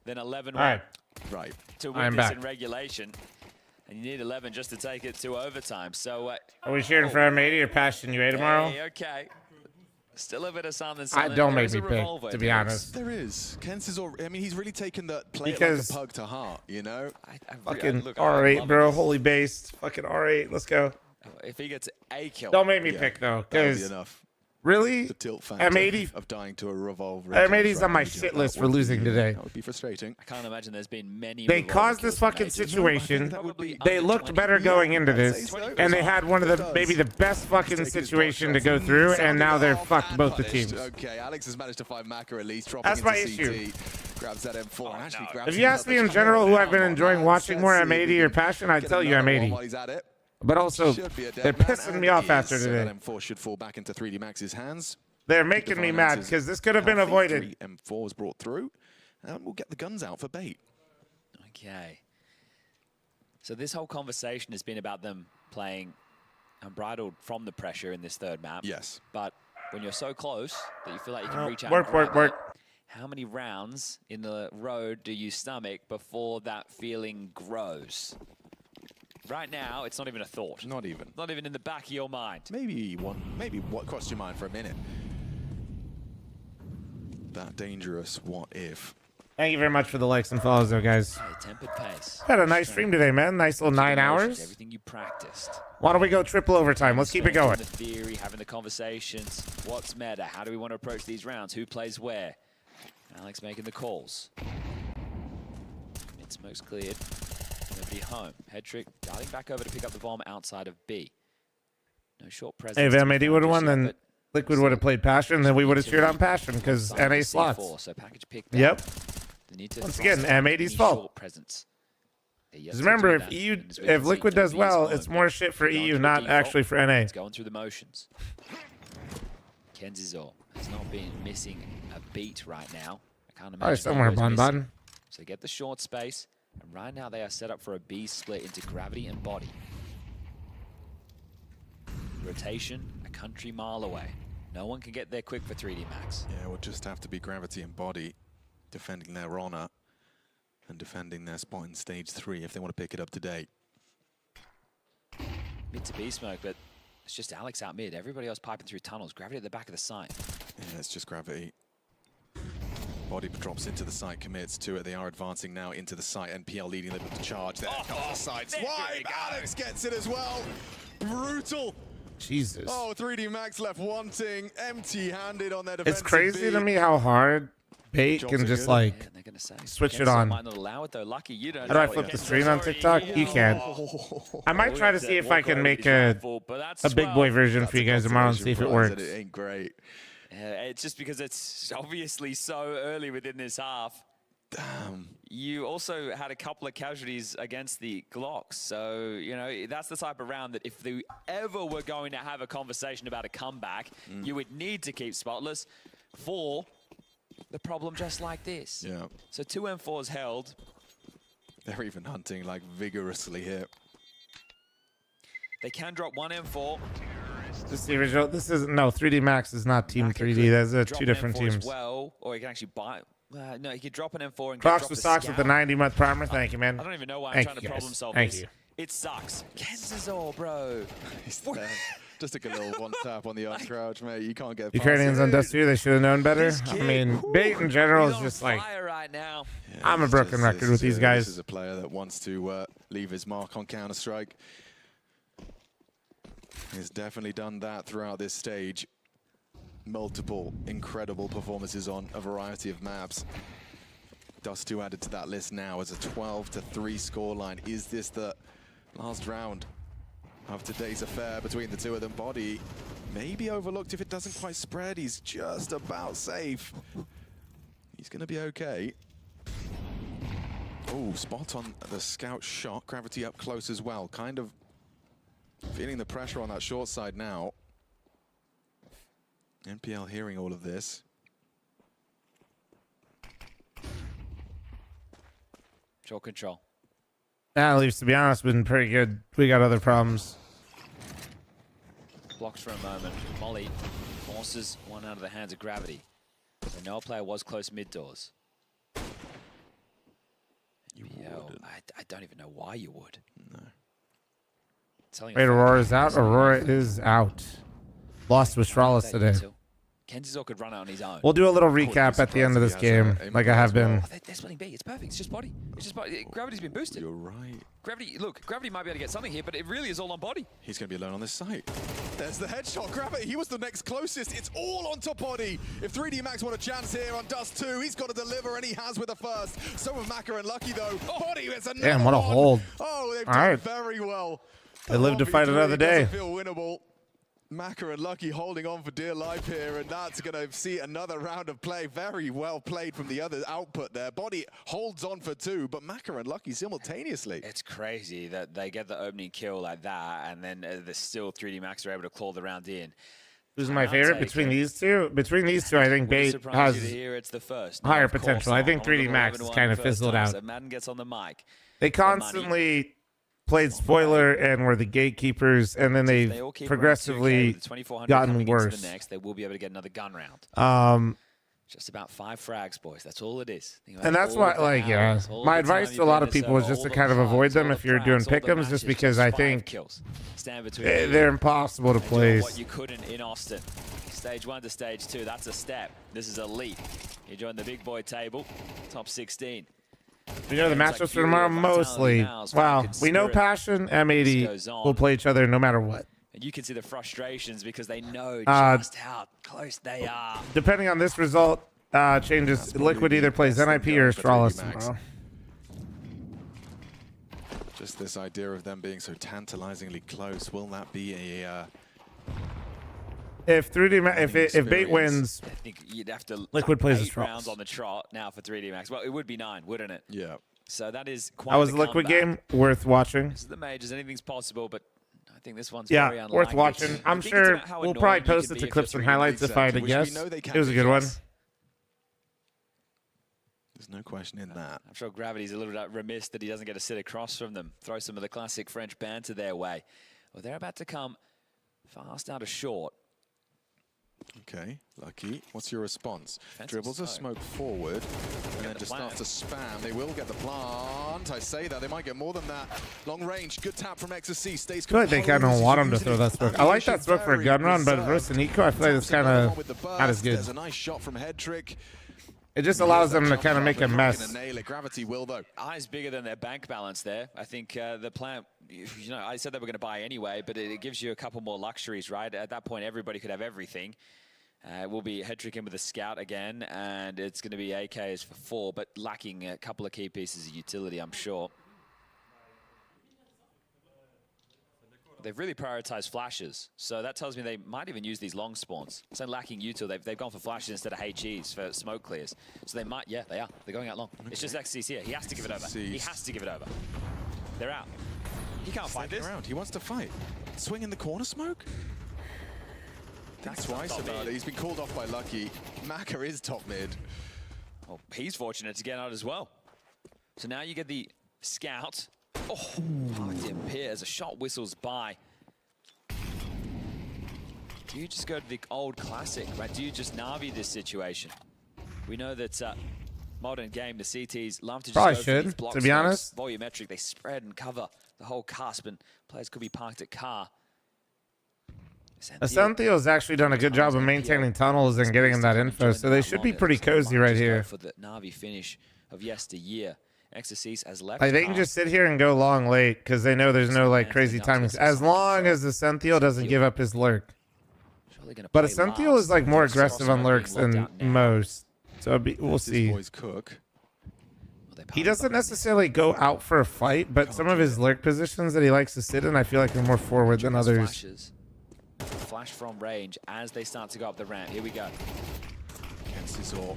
than 11 right. to win this in regulation. And you need 11 just to take it to overtime. So are we cheering for M80 or Passion UA tomorrow? Hey, okay. Still a bit of something. Don't make me pick, to be honest. There is. Kens is I mean, he's really taken the play Because like a pug to heart, you know? Fucking R8, bro. Holy based. Fucking R8. Let's go. If he gets a kill. Don't make me pick, though. Because really? The tilt factor M80 of dying to a revolve. M80's on my shit list for losing today. That would be frustrating. I can't imagine there's been many. They caused this fucking situation. They looked better going into this, and they had one of the maybe the best fucking situation to go through, and now they're fucked both the teams. Okay, Alex has managed to find Maka at least. That's my issue. Grabs that M4. Actually grabs If you ask me in general who I've been enjoying watching more, M80 or Passion, I'd tell you M80. But also, they're pissing me off after today. That M4 should fall back into 3D Max's hands. They're making me mad because this could have been avoided. M4 was brought through, and we'll get the guns out for bait. Okay. So this whole conversation has been about them playing unbridled from the pressure in this third map. Yes. But when you're so close that you feel like you can reach out. Work. How many rounds in the road do you stomach before that feeling grows? Right now, it's not even a thought. Not even. Not even in the back of your mind. Maybe what crossed your mind for a minute. That dangerous what if. Thank you very much for the likes and follows, though, guys. Tempered pace. Had a nice stream today, man. Nice little 9 hours. Everything you practiced. Why don't we go triple overtime? Let's keep it going. The theory, having the conversations. What's meta? How do we want to approach these rounds? Who plays where? Alex making the calls. Mid-smoke's cleared. Gonna be home. Head trick, darting back over to pick up the bomb outside of B. No short presence. Hey, if M80 would have won, then Liquid would have played Passion, and then we would have cheered on Passion because NA slots. So package pick yep. Once again, M80's fault. Because remember, if Liquid does well, it's more shit for EU, not actually for NA. It's going through the motions. Kenzizor has not been missing a beat right now. I can't imagine. Somewhere, Bon. So get the short space. And right now they are set up for a B split into gravity and body. Rotation, a country mile away. No one can get there quick for 3D Max. Yeah, we'll just have to be gravity and body, defending their honor and defending their spot in stage 3 if they want to pick it up today. Mid to B smoke, but it's just Alex out mid. Everybody else piping through tunnels. Gravity at the back of the site. Yeah, it's just gravity. Body drops into the site, commits to it. They are advancing now into the site. NPL leading them with the charge. There comes the side swipe. Alex gets it as well. Brutal. Jesus. Oh, 3D Max left wanting, empty-handed on their defensive. It's crazy to me how hard Bait can just like switch it on. How do I flip the screen on TikTok? You can. I might try to see if I can make a big boy version for you guys tomorrow and see if it works. It ain't great. It's just because it's obviously so early within this half. Damn. You also had a couple of casualties against the Glocks. So, you know, that's the type of round that if they ever were going to have a conversation about a comeback, you would need to keep spotless for the problem just like this. Yeah. So 2 M4s held. They're even hunting like vigorously here. They can drop 1 M4. This is the original. This is no 3D Max is not Team 3D. Those are two different teams. Well, or he can actually buy. No, he could drop an M4 and Crocs with socks with the 90-month primer. Thank you, man. I don't even know why I'm trying to problem solve Thank this. you. It sucks. Kenzazor, bro. Just took a little one tap on the uncrouch, mate. You can't get Ukrainians on Dust 2, they should have known better. I mean, Bait in general is just like, right now. Yeah, I'm a broken record with these guys. This is a player that wants to leave his mark on Counter-Strike. He's definitely done that throughout this stage. Multiple incredible performances on a variety of maps. Dust 2 added to that list now as a 12-3 scoreline. Is this the last round of today's affair between the two of them? Body maybe overlooked if it doesn't quite spread. He's just about safe. He's going to be okay. Oh, spot on the scout shot. Gravity up close as well. Kind of feeling the pressure on that short side now. NPL hearing all of this. Short control. At least, to be honest, been pretty good. We got other problems. Blocks for a moment. Molly forces one out of the hands of Gravity. The Noah player was close mid doors. I don't even know why you would. No. Wait, Aurora's out? Aurora is out. Lost with Stralis today. Kenzizor could run out on his own. We'll do a little recap at the end of this game, like I have been. Oh, they're splitting B. It's perfect. It's just body. It's just body. Gravity's been boosted. You're right. Gravity, look, Gravity might be able to get something here, but it really is all on body. He's going to be alone on this site. There's the headshot. Gravity, he was the next closest. It's all on top body. If 3D Max want a chance here on Dust 2, he's got to deliver, and he has with the first. So with Maka and Lucky, though. Body, it's another Damn, what a one. hold. Oh, they've all done right. very well. They live to fight another day. Feel winnable. Maka and Lucky holding on for dear life here, and that's going to see another round of play. Very well played from the other output there. Body holds on for 2, but Maka and Lucky simultaneously. It's crazy that they get the opening kill like that, and then the still 3D Max are able to claw the round in. Who's my favorite between these two? Between these two, I think Bait has It's the first. higher potential. I think 3D Max is kind of fizzled out. So Madden gets on the mic. They constantly played spoiler and were the gatekeepers, and then they've progressively gotten worse. They will be able to get another gun round. Just about 5 frags, boys. That's all it is. And that's why, like, yeah, my advice to a lot of people is just to kind of avoid them if you're doing pick'ems, just because I think they're impossible to place. What you couldn't in Austin. Stage 1 to stage 2, that's a step. This is elite. You join the big boy table, top 16. We know the matchups for tomorrow mostly. Wow, we know Passion, M80 will play each other no matter what. And you can see the frustrations because they know just how close they are. Depending on this result, changes. Liquid either plays NIP or Astralis tomorrow. Just this idea of them being so tantalizingly close. Will that be a... If 3D if Bait wins, I think you'd have to Liquid plays 8 Astralis. rounds on the trot now for 3D Max. Well, it would be 9, wouldn't it? Yeah. So that is quite that was the a Liquid comeback. game worth watching. This is the majors. Anything's possible, but I think this one's Yeah, very unlikely. worth watching. I'm sure we'll probably post it to clips and highlights if I had to guess. It was a good one. There's no question in that. I'm sure Gravity's a little bit remiss that he doesn't get to sit across from them. Throw some of the classic French banter their way. Well, they're about to come fast out of short. Okay, Lucky, what's your response? Dribbles a smoke forward, and then just starts to spam. They will get the plant. I say that, they might get more than that. Long range, good tap from XSC. Stays I feel like they kind of want him to throw that smoke. I like that smoke for a gun run, but versus Nico, I feel like it's kind of not as good. There's a nice shot from Headtrick. It just allows them to kind of make a mess. Gravity will, though. Eyes bigger than their bank balance there. I think the plan, you know, I said they were going to buy anyway, but it gives you a couple more luxuries, right? At that point, everybody could have everything. It will be Headtrick in with a scout again, and it's going to be AKs for 4, but lacking a couple of key pieces of utility, I'm sure. They've really prioritized flashes, so that tells me they might even use these long spawns. So lacking util, they've gone for flashes instead of HEs for smoke clears. So they might, yeah, they are. They're going out long. Okay. It's just XC's here. He has to give it over. He has to give it over. They're out. He can't fight this. Around. He wants to fight. Swing in the corner smoke? That's twice about it. He's been called off by Lucky. Maka is top mid. Well, he's fortunate to get out as well. So now you get the scout. Oh, parked in pit as a shot whistles by. Do you just go to the old classic, right? Do you just Na'Vi this situation? We know that modern game, the CTs love to just Probably go for should, these block to be smokes, honest. volumetric, they spread and cover the whole cusp, and players could be parked at car. Ascenthio has actually done a good job of maintaining tunnels and getting him that info, so they should be pretty cozy right here. For the Na'Vi finish of yesteryear. Exorcise has left. Like they can just sit here and go long late because they know there's no like crazy timings. As long as Ascenthio doesn't give up his lurk. But Ascenthio is like more aggressive on lurks than most. So we'll see. He doesn't necessarily go out for a fight, but some of his lurk positions that he likes to sit in, I feel like are more forward than others. Flash from range as they start to go up the ramp. Here we go. Kenzizor.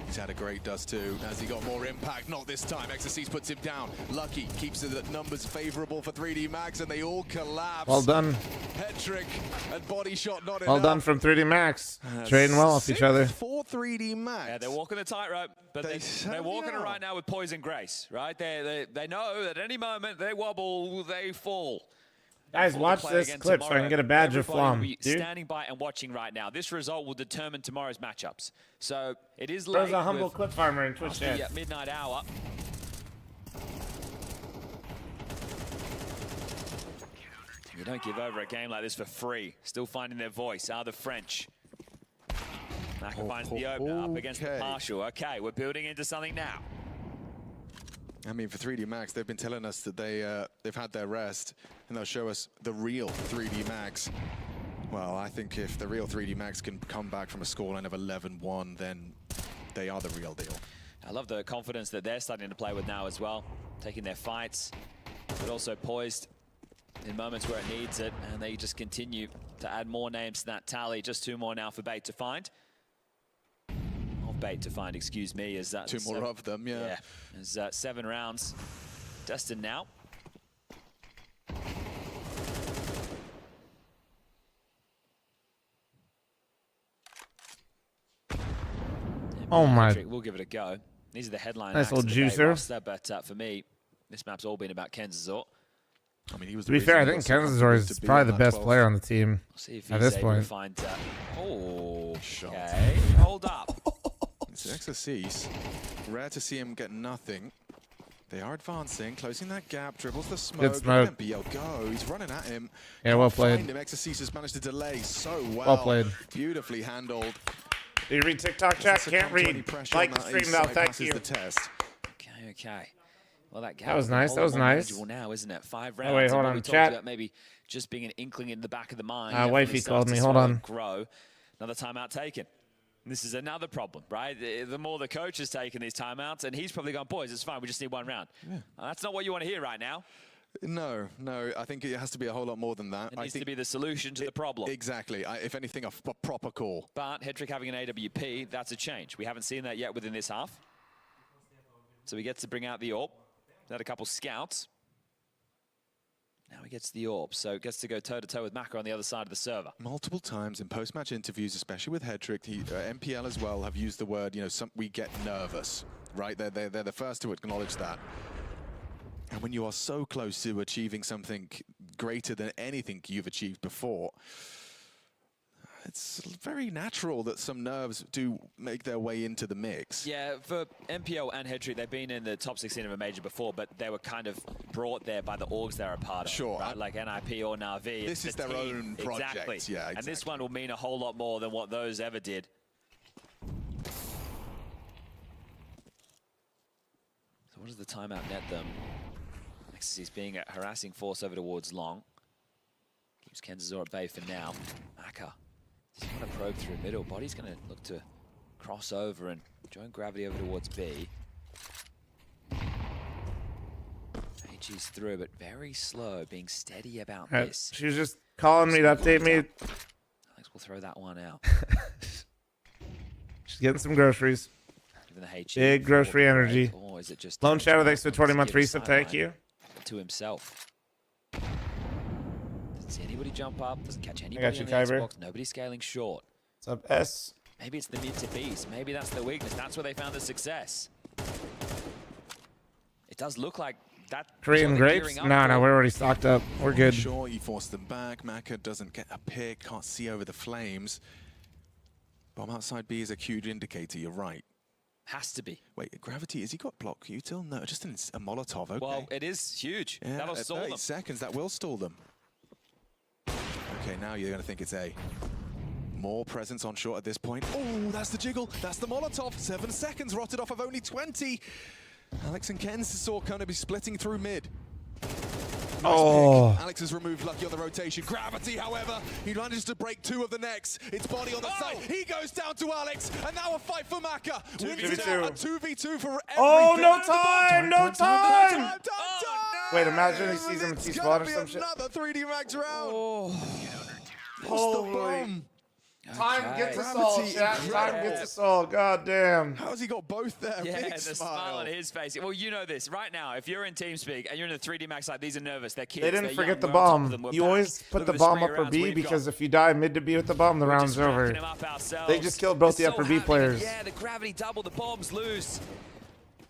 He's had a great dust too. As he got more impact, not this time. XSC puts him down. Lucky keeps the numbers favorable for 3D Max, and they all collapse. Well done. Headtrick and body shot not enough. Well done from 3D Max. Trading well off each other. For 3D Max. Yeah, they're walking the tightrope, but they're walking it right now with poise and grace, right? They know that at any moment they wobble, they fall. Guys, watch this clip so I can get a badge of fl0m. Will be standing by and watching right now. This result will determine tomorrow's matchups. So it is late. There's a humble clip farmer in Twitch chat. Yeah, midnight hour. You don't give over a game like this for free. Still finding their voice are the French. Maka finds the opener up against the partial. Okay, we're building into something now. I mean, for 3D Max, they've been telling us that they've had their rest, and they'll show us the real 3D Max. Well, I think if the real 3D Max can come back from a scoreline of 11-1, then they are the real deal. I love the confidence that they're starting to play with now as well, taking their fights, but also poised in moments where it needs it, and they just continue to add more names to that tally. Just 2 more now for Bait to find. Bait to find, excuse me, is that 2 more of them, yeah. There's 7 rounds destined now. Oh my! We'll give it a go. These are the headline. Nice little juicer. But for me, this map's all been about Kenzazor. I mean, he was. To be fair, I think Kenzazor is probably the best player on the team at this point. Find, okay, hold up. It's Exorcise. Rare to see him get nothing. They are advancing, closing that gap, dribbles the smoke. Good smoke. Let MPL go. He's running at him. Yeah, well played. Exorcise has managed to delay so well. Well played. Beautifully handled. Do you read TikTok chat? Can't read. Like the stream though. Thank you. The test. Okay. Well, that was nice. That was nice. Now, isn't it? 5 rounds. Oh wait, hold on. Chat. About maybe just being an inkling in the back of the mind. Wifey called me. Hold on. Grow. Another timeout taken. This is another problem, right? The more the coach is taking these timeouts, and he's probably gone, boys, it's fine, we just need 1 round. Yeah. That's not what you want to hear right now. No, I think it has to be a whole lot more than that. It needs to be the solution to the problem. Exactly. If anything, a proper call. But Hedrick having an AWP, that's a change. We haven't seen that yet within this half. So he gets to bring out the AWP. Had a couple scouts. Now he gets the AWP, so gets to go toe-to-toe with Maka on the other side of the server. Multiple times in post-match interviews, especially with Hedrick, MPL as well, have used the word, we get nervous, right? They're the first to acknowledge that. And when you are so close to achieving something greater than anything you've achieved before, it's very natural that some nerves do make their way into the mix. Yeah, for MPL and Hedrick, they've been in the top 16 of a major before, but they were kind of brought there by the orgs they're a part of. Sure. Right? Like NIP or Na'Vi. This is their own project. Exactly. Yeah, exactly. And this one will mean a whole lot more than what those ever did. So what does the timeout net them? He's being a harassing force over towards Long. Keeps Kenzazor at bay for now. Maka. He's going to probe through middle. Body's going to look to cross over and join gravity over towards B. AG's through, but very slow, being steady about this. She was just calling me to update me. Alex will throw that one out. She's getting some groceries. Big grocery energy. Or is it just Lone Shadow, thanks for 20-month resub. Thank you. To himself. Doesn't see anybody jump up. Doesn't catch anybody I got you, on the Xbox. Nobody's scaling short. What's up, S? Maybe it's the mid to Bs. Maybe that's the weakness. That's where they found the success. It does look like that. Korean grapes? No, we're already stocked up. We're good. Sure, you force them back. Maka doesn't get a pick. Can't see over the flames. Bomb outside B is a huge indicator. You're right. Has to be. Wait, gravity, has he got block util? No, just a Molotov, okay. Well, it is huge. Yeah, that'll stall 30 them. seconds, that will stall them. Okay, now you're going to think it's A. More presence on short at this point. Oh, that's the jiggle. That's the Molotov. 7 seconds, rotted off of only 20. Alex and Kenzazor going to be splitting through mid. Nice pick. Alex has removed Lucky on the rotation. Gravity, however, he manages to break 2 of the necks. It's Body on the side. He goes down to Alex, and now a fight for Maka. Wins it out, a 2v2 for everything. Oh, no time! No time! Wait, imagine he sees him in T-spot or some shit. Another 3D Max round. Holy. Time gets us all, chat. Time gets us all. God damn. How's he got both there? Yeah, Big the smile on his face. Well, you know this. Right now, if you're in TeamSpeak and you're in a 3D Max, like, these are nervous. They're kids. They didn't forget the bomb. You always put the bomb upper B because if you die mid to B with the bomb, the round's over. They just killed both the upper B players. Yeah, the gravity double, the bomb's loose.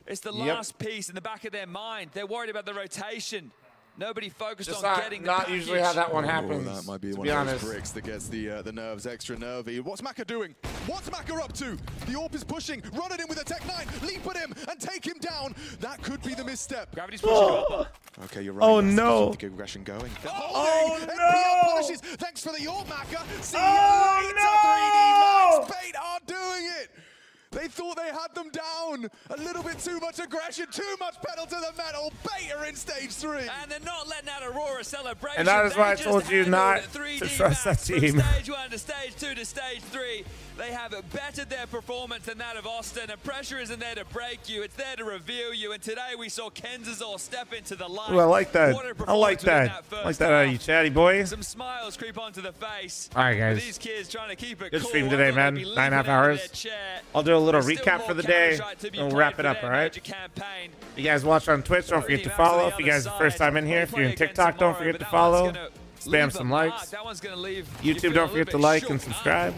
It's the last piece in the back of their mind. They're worried about the rotation. Nobody focused Just on getting the not package. usually how that one happens. That might be to one be of honest. those bricks that gets the nerves extra nervy. What's Maka doing? What's Maka up to? The AWP is pushing. Run it in with a Tech 9. Leap at him and take him down. That could be the misstep. Gravity's pushing. Okay, you're right. Oh, Yes, no. keep the aggression going. Oh, NPL no. punishes. Thanks for the AWP, Maka. See Oh, you later, no. 3D Max. Bait are doing it. They thought they had them down. A little bit too much aggression, too much pedal to the metal. Bait are in stage 3. And they're not letting out Aurora celebration. And that is why I They told just you handled not 3D to trust that Max from team. Stage 1 to Stage 2 to Stage 3. They have bettered their performance than that of Austin, and pressure isn't there to break you, it's there to reveal you. And today we saw Kenzazor step into the light. Ooh, I like that. What a I like performance within that. first Like that out of you, chatty boy. Some smiles creep onto the face. All right, guys. These kids trying to keep it Good cool. stream I today, thought man. they'd be 9.5 leaping out of hours. their chair. I'll do a little There's still recap more for the day. Counter-Strike to be We'll played wrap for it up, their all right? major campaign. You guys watch on Twitch, don't forget to follow. If you guys are the first time in here, if you're in TikTok, don't forget to follow. Spam some likes. That one's gonna leave YouTube, don't forget to like and subscribe.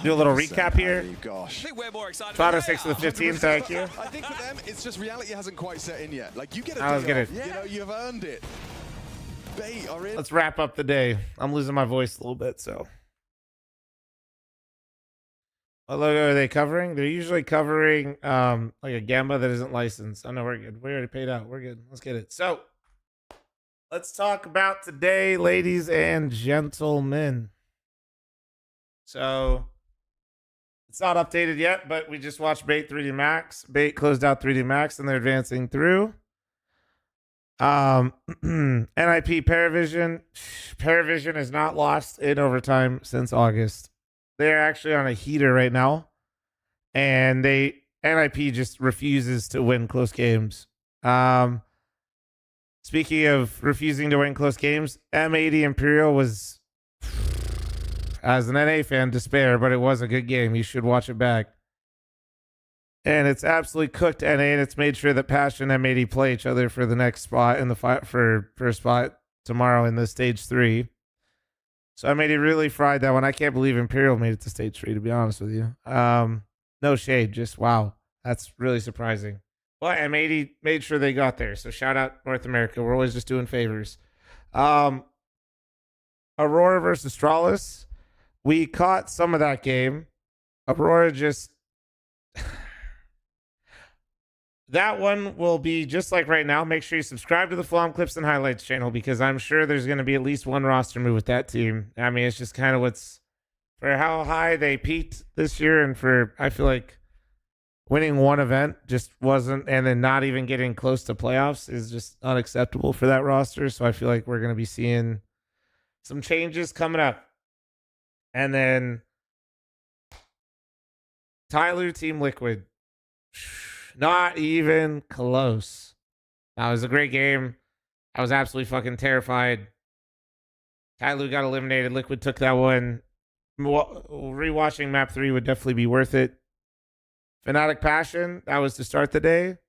Do a little recap here. Gosh. I think we're more excited. Fado 6 to the 15, thank you. I think for them, it's just reality hasn't quite set in yet. Like, you get a I was day gonna- off. You know, you've earned it. Bait are in. Let's wrap up the day. I'm losing my voice a little bit, so. What logo are they covering? They're usually covering like a Gamba that isn't licensed. I know we're good. We already paid out. We're good. Let's get it. So, let's talk about today, ladies and gentlemen. So, it's not updated yet, but we just watched Bait 3D Max. Bait closed out 3D Max, and they're advancing through. NIP Paravision. Paravision has not lost in overtime since August. They're actually on a heater right now, and NIP just refuses to win close games. Speaking of refusing to win close games, M80 Imperial was, as an NA fan, despair, but it was a good game. You should watch it back. And it's absolutely cooked NA, and it's made sure that Passion and M80 play each other for the next spot in the fight for first spot tomorrow in the stage 3. So M80 really fried that one. I can't believe Imperial made it to stage 3, to be honest with you. No shade, just wow. That's really surprising. Well, M80 made sure they got there. So shout out North America. We're always just doing favors. Aurora versus Astralis. We caught some of that game. Aurora just... That one will be just like right now. Make sure you subscribe to the fl0m Clips and Highlights channel, because I'm sure there's going to be at least one roster move with that team. I mean, it's just kind of what's... For how high they peaked this year, and for, I feel like, winning one event just wasn't, and then not even getting close to playoffs is just unacceptable for that roster. So I feel like we're going to be seeing some changes coming up. And then Tyloo Team Liquid. Not even close. That was a great game. I was absolutely fucking terrified. Tyloo got eliminated. Liquid took that one. Rewatching map 3 would definitely be worth it. Fnatic Passion, that was to start the day.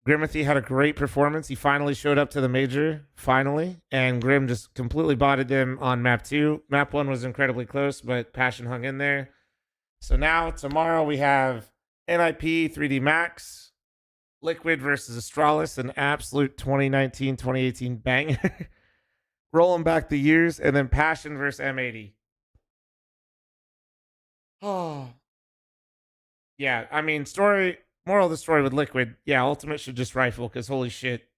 Grimothy had a great performance. He finally showed up to the major, finally. And Grim just completely botted them on map 2. Map 1 was incredibly close, but Passion hung in there. So now, tomorrow, we have NIP 3D Max, Liquid versus Astralis, an absolute 2019-2018 banger. Rolling back the years, and then Passion versus M80. Oh. Yeah, I mean, moral of the story with Liquid, yeah, Ultimate should just rifle, because holy shit.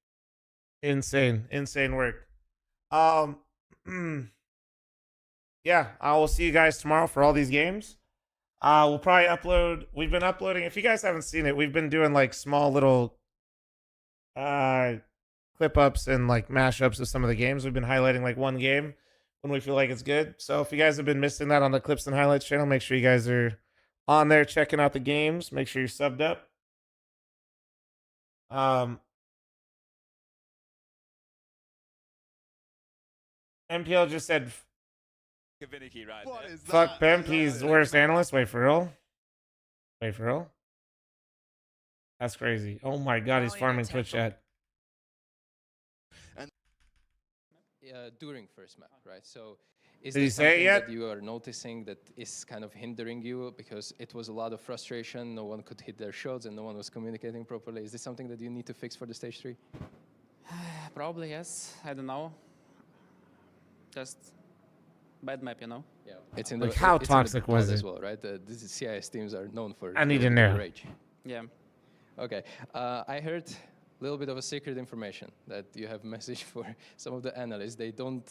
Insane work. Yeah, I will see you guys tomorrow for all these games. We'll probably upload. We've been uploading. If you guys haven't seen it, we've been doing like small little clip ups and like mashups of some of the games. We've been highlighting like one game when we feel like it's good. So if you guys have been missing that on the Clips and Highlights channel, make sure you guys are on there checking out the games. Make sure you're subbed up. MPL just said fuck Pimp, he's the worst analyst. Wait for real? That's crazy. Oh my god, he's farming Twitch chat. During first map, right? So is Did he this say it something yet? that you are noticing that is kind of hindering you, because it was a lot of frustration, no one could hit their shots and no one was communicating properly? Is this something that you need to fix for the stage 3? Probably yes. I don't know. Just bad map, you know. Yeah. It's in Like, the, how it's in the toxic pod was as it? well, right? These CIS teams are known for I need to a little bit of know. rage. Yeah. Okay. I heard a little bit of a secret information that you have messaged for some of the analysts. They don't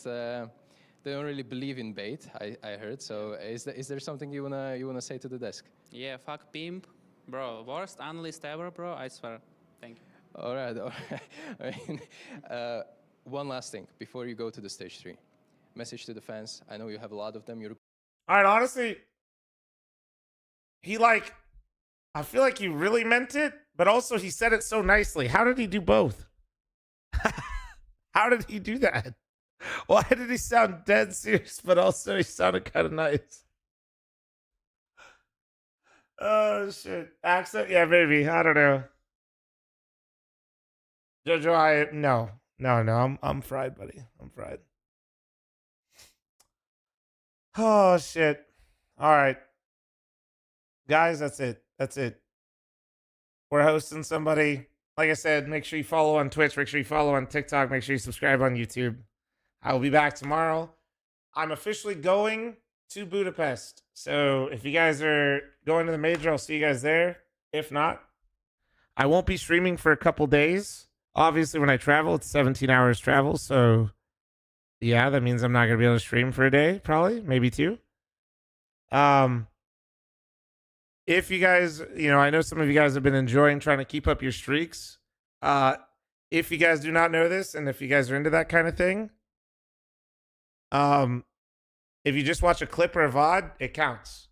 really believe in bait. I heard. So is there something you wanna say to the desk? Yeah, fuck pimp. Bro, worst analyst ever, bro. I swear. Thank you. All right. I mean, one last thing before you go to the stage 3. Message to the fans. I know you have a lot of them. All right, honestly, I feel like he really meant it, but also he said it so nicely. How did he do both? How did he do that? Why did he sound dead serious, but also he sounded kind of nice? Oh, shit. Accent? Yeah, maybe. I don't know. Jojo, no. I'm fried, buddy. I'm fried. Oh, shit. All right. Guys, that's it. We're hosting somebody. Like I said, make sure you follow on Twitch. Make sure you follow on TikTok. Make sure you subscribe on YouTube. I will be back tomorrow. I'm officially going to Budapest. So if you guys are going to the major, I'll see you guys there. If not, I won't be streaming for a couple days. Obviously, when I travel, it's 17 hours travel. So yeah, that means I'm not going to be able to stream for a day, probably, maybe 2. If you guys, I know some of you guys have been enjoying trying to keep up your streaks. If you guys do not know this, and if you guys are into that kind of thing, if you just watch a clip or a VOD, it counts.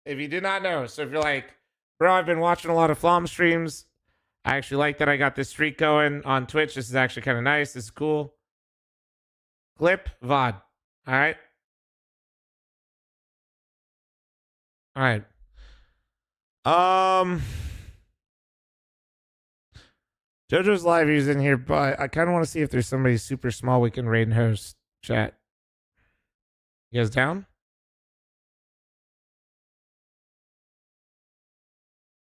If you did not know. So if you're like, bro, I've been watching a lot of fl0m streams. I actually like that I got this streak going on Twitch. This is actually kind of nice. This is cool. Clip, VOD. All right. All right. JoJo's live is in here, but I kind of want to see if there's somebody super small we can raid and host chat. You guys down?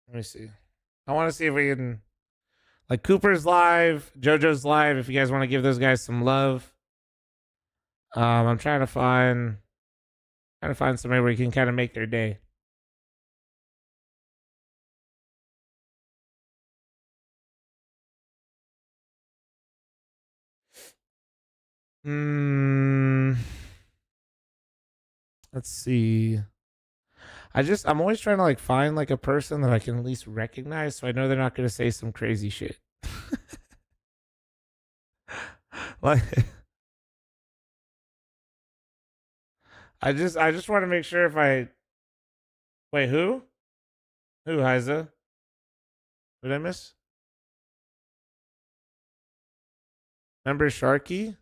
Let me see. I want to see if we can, like, Cooper's live, JoJo's live. If you guys want to give those guys some love, I'm trying to find somebody where you can kind of make their day. Let's see. I'm always trying to like find like a person that I can at least recognize so I know they're not going to say some crazy shit. Like I just want to make sure if I wait, who? Who, Heiza? What did I miss? Remember Sharky?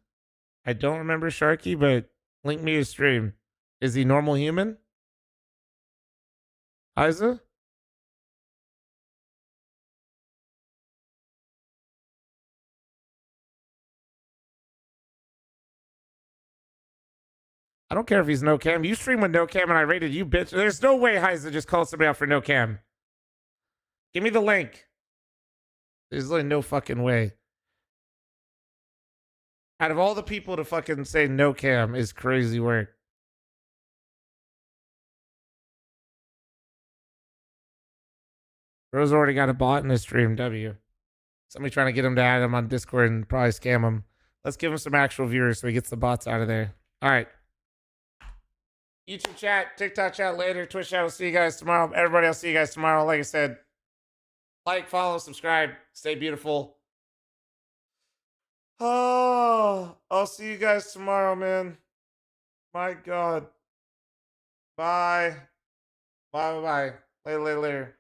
I don't remember Sharky, but link me his stream. Is he normal human? Heiza? I don't care if he's no cam. You stream with no cam and I rated you, bitch. There's no way Heiza just called somebody out for no cam. Give me the link. There's like no fucking way. Out of all the people to fucking say no cam is crazy work. Bro's already got a bot in his stream, W. Somebody trying to get him to add him on Discord and probably scam him. Let's give him some actual viewers so he gets the bots out of there. All right. YouTube chat, TikTok chat later, Twitch chat. We'll see you guys tomorrow. Everybody, I'll see you guys tomorrow. Like I said, like, follow, subscribe, stay beautiful. Oh, I'll see you guys tomorrow, man. My God. Bye. Bye. Later.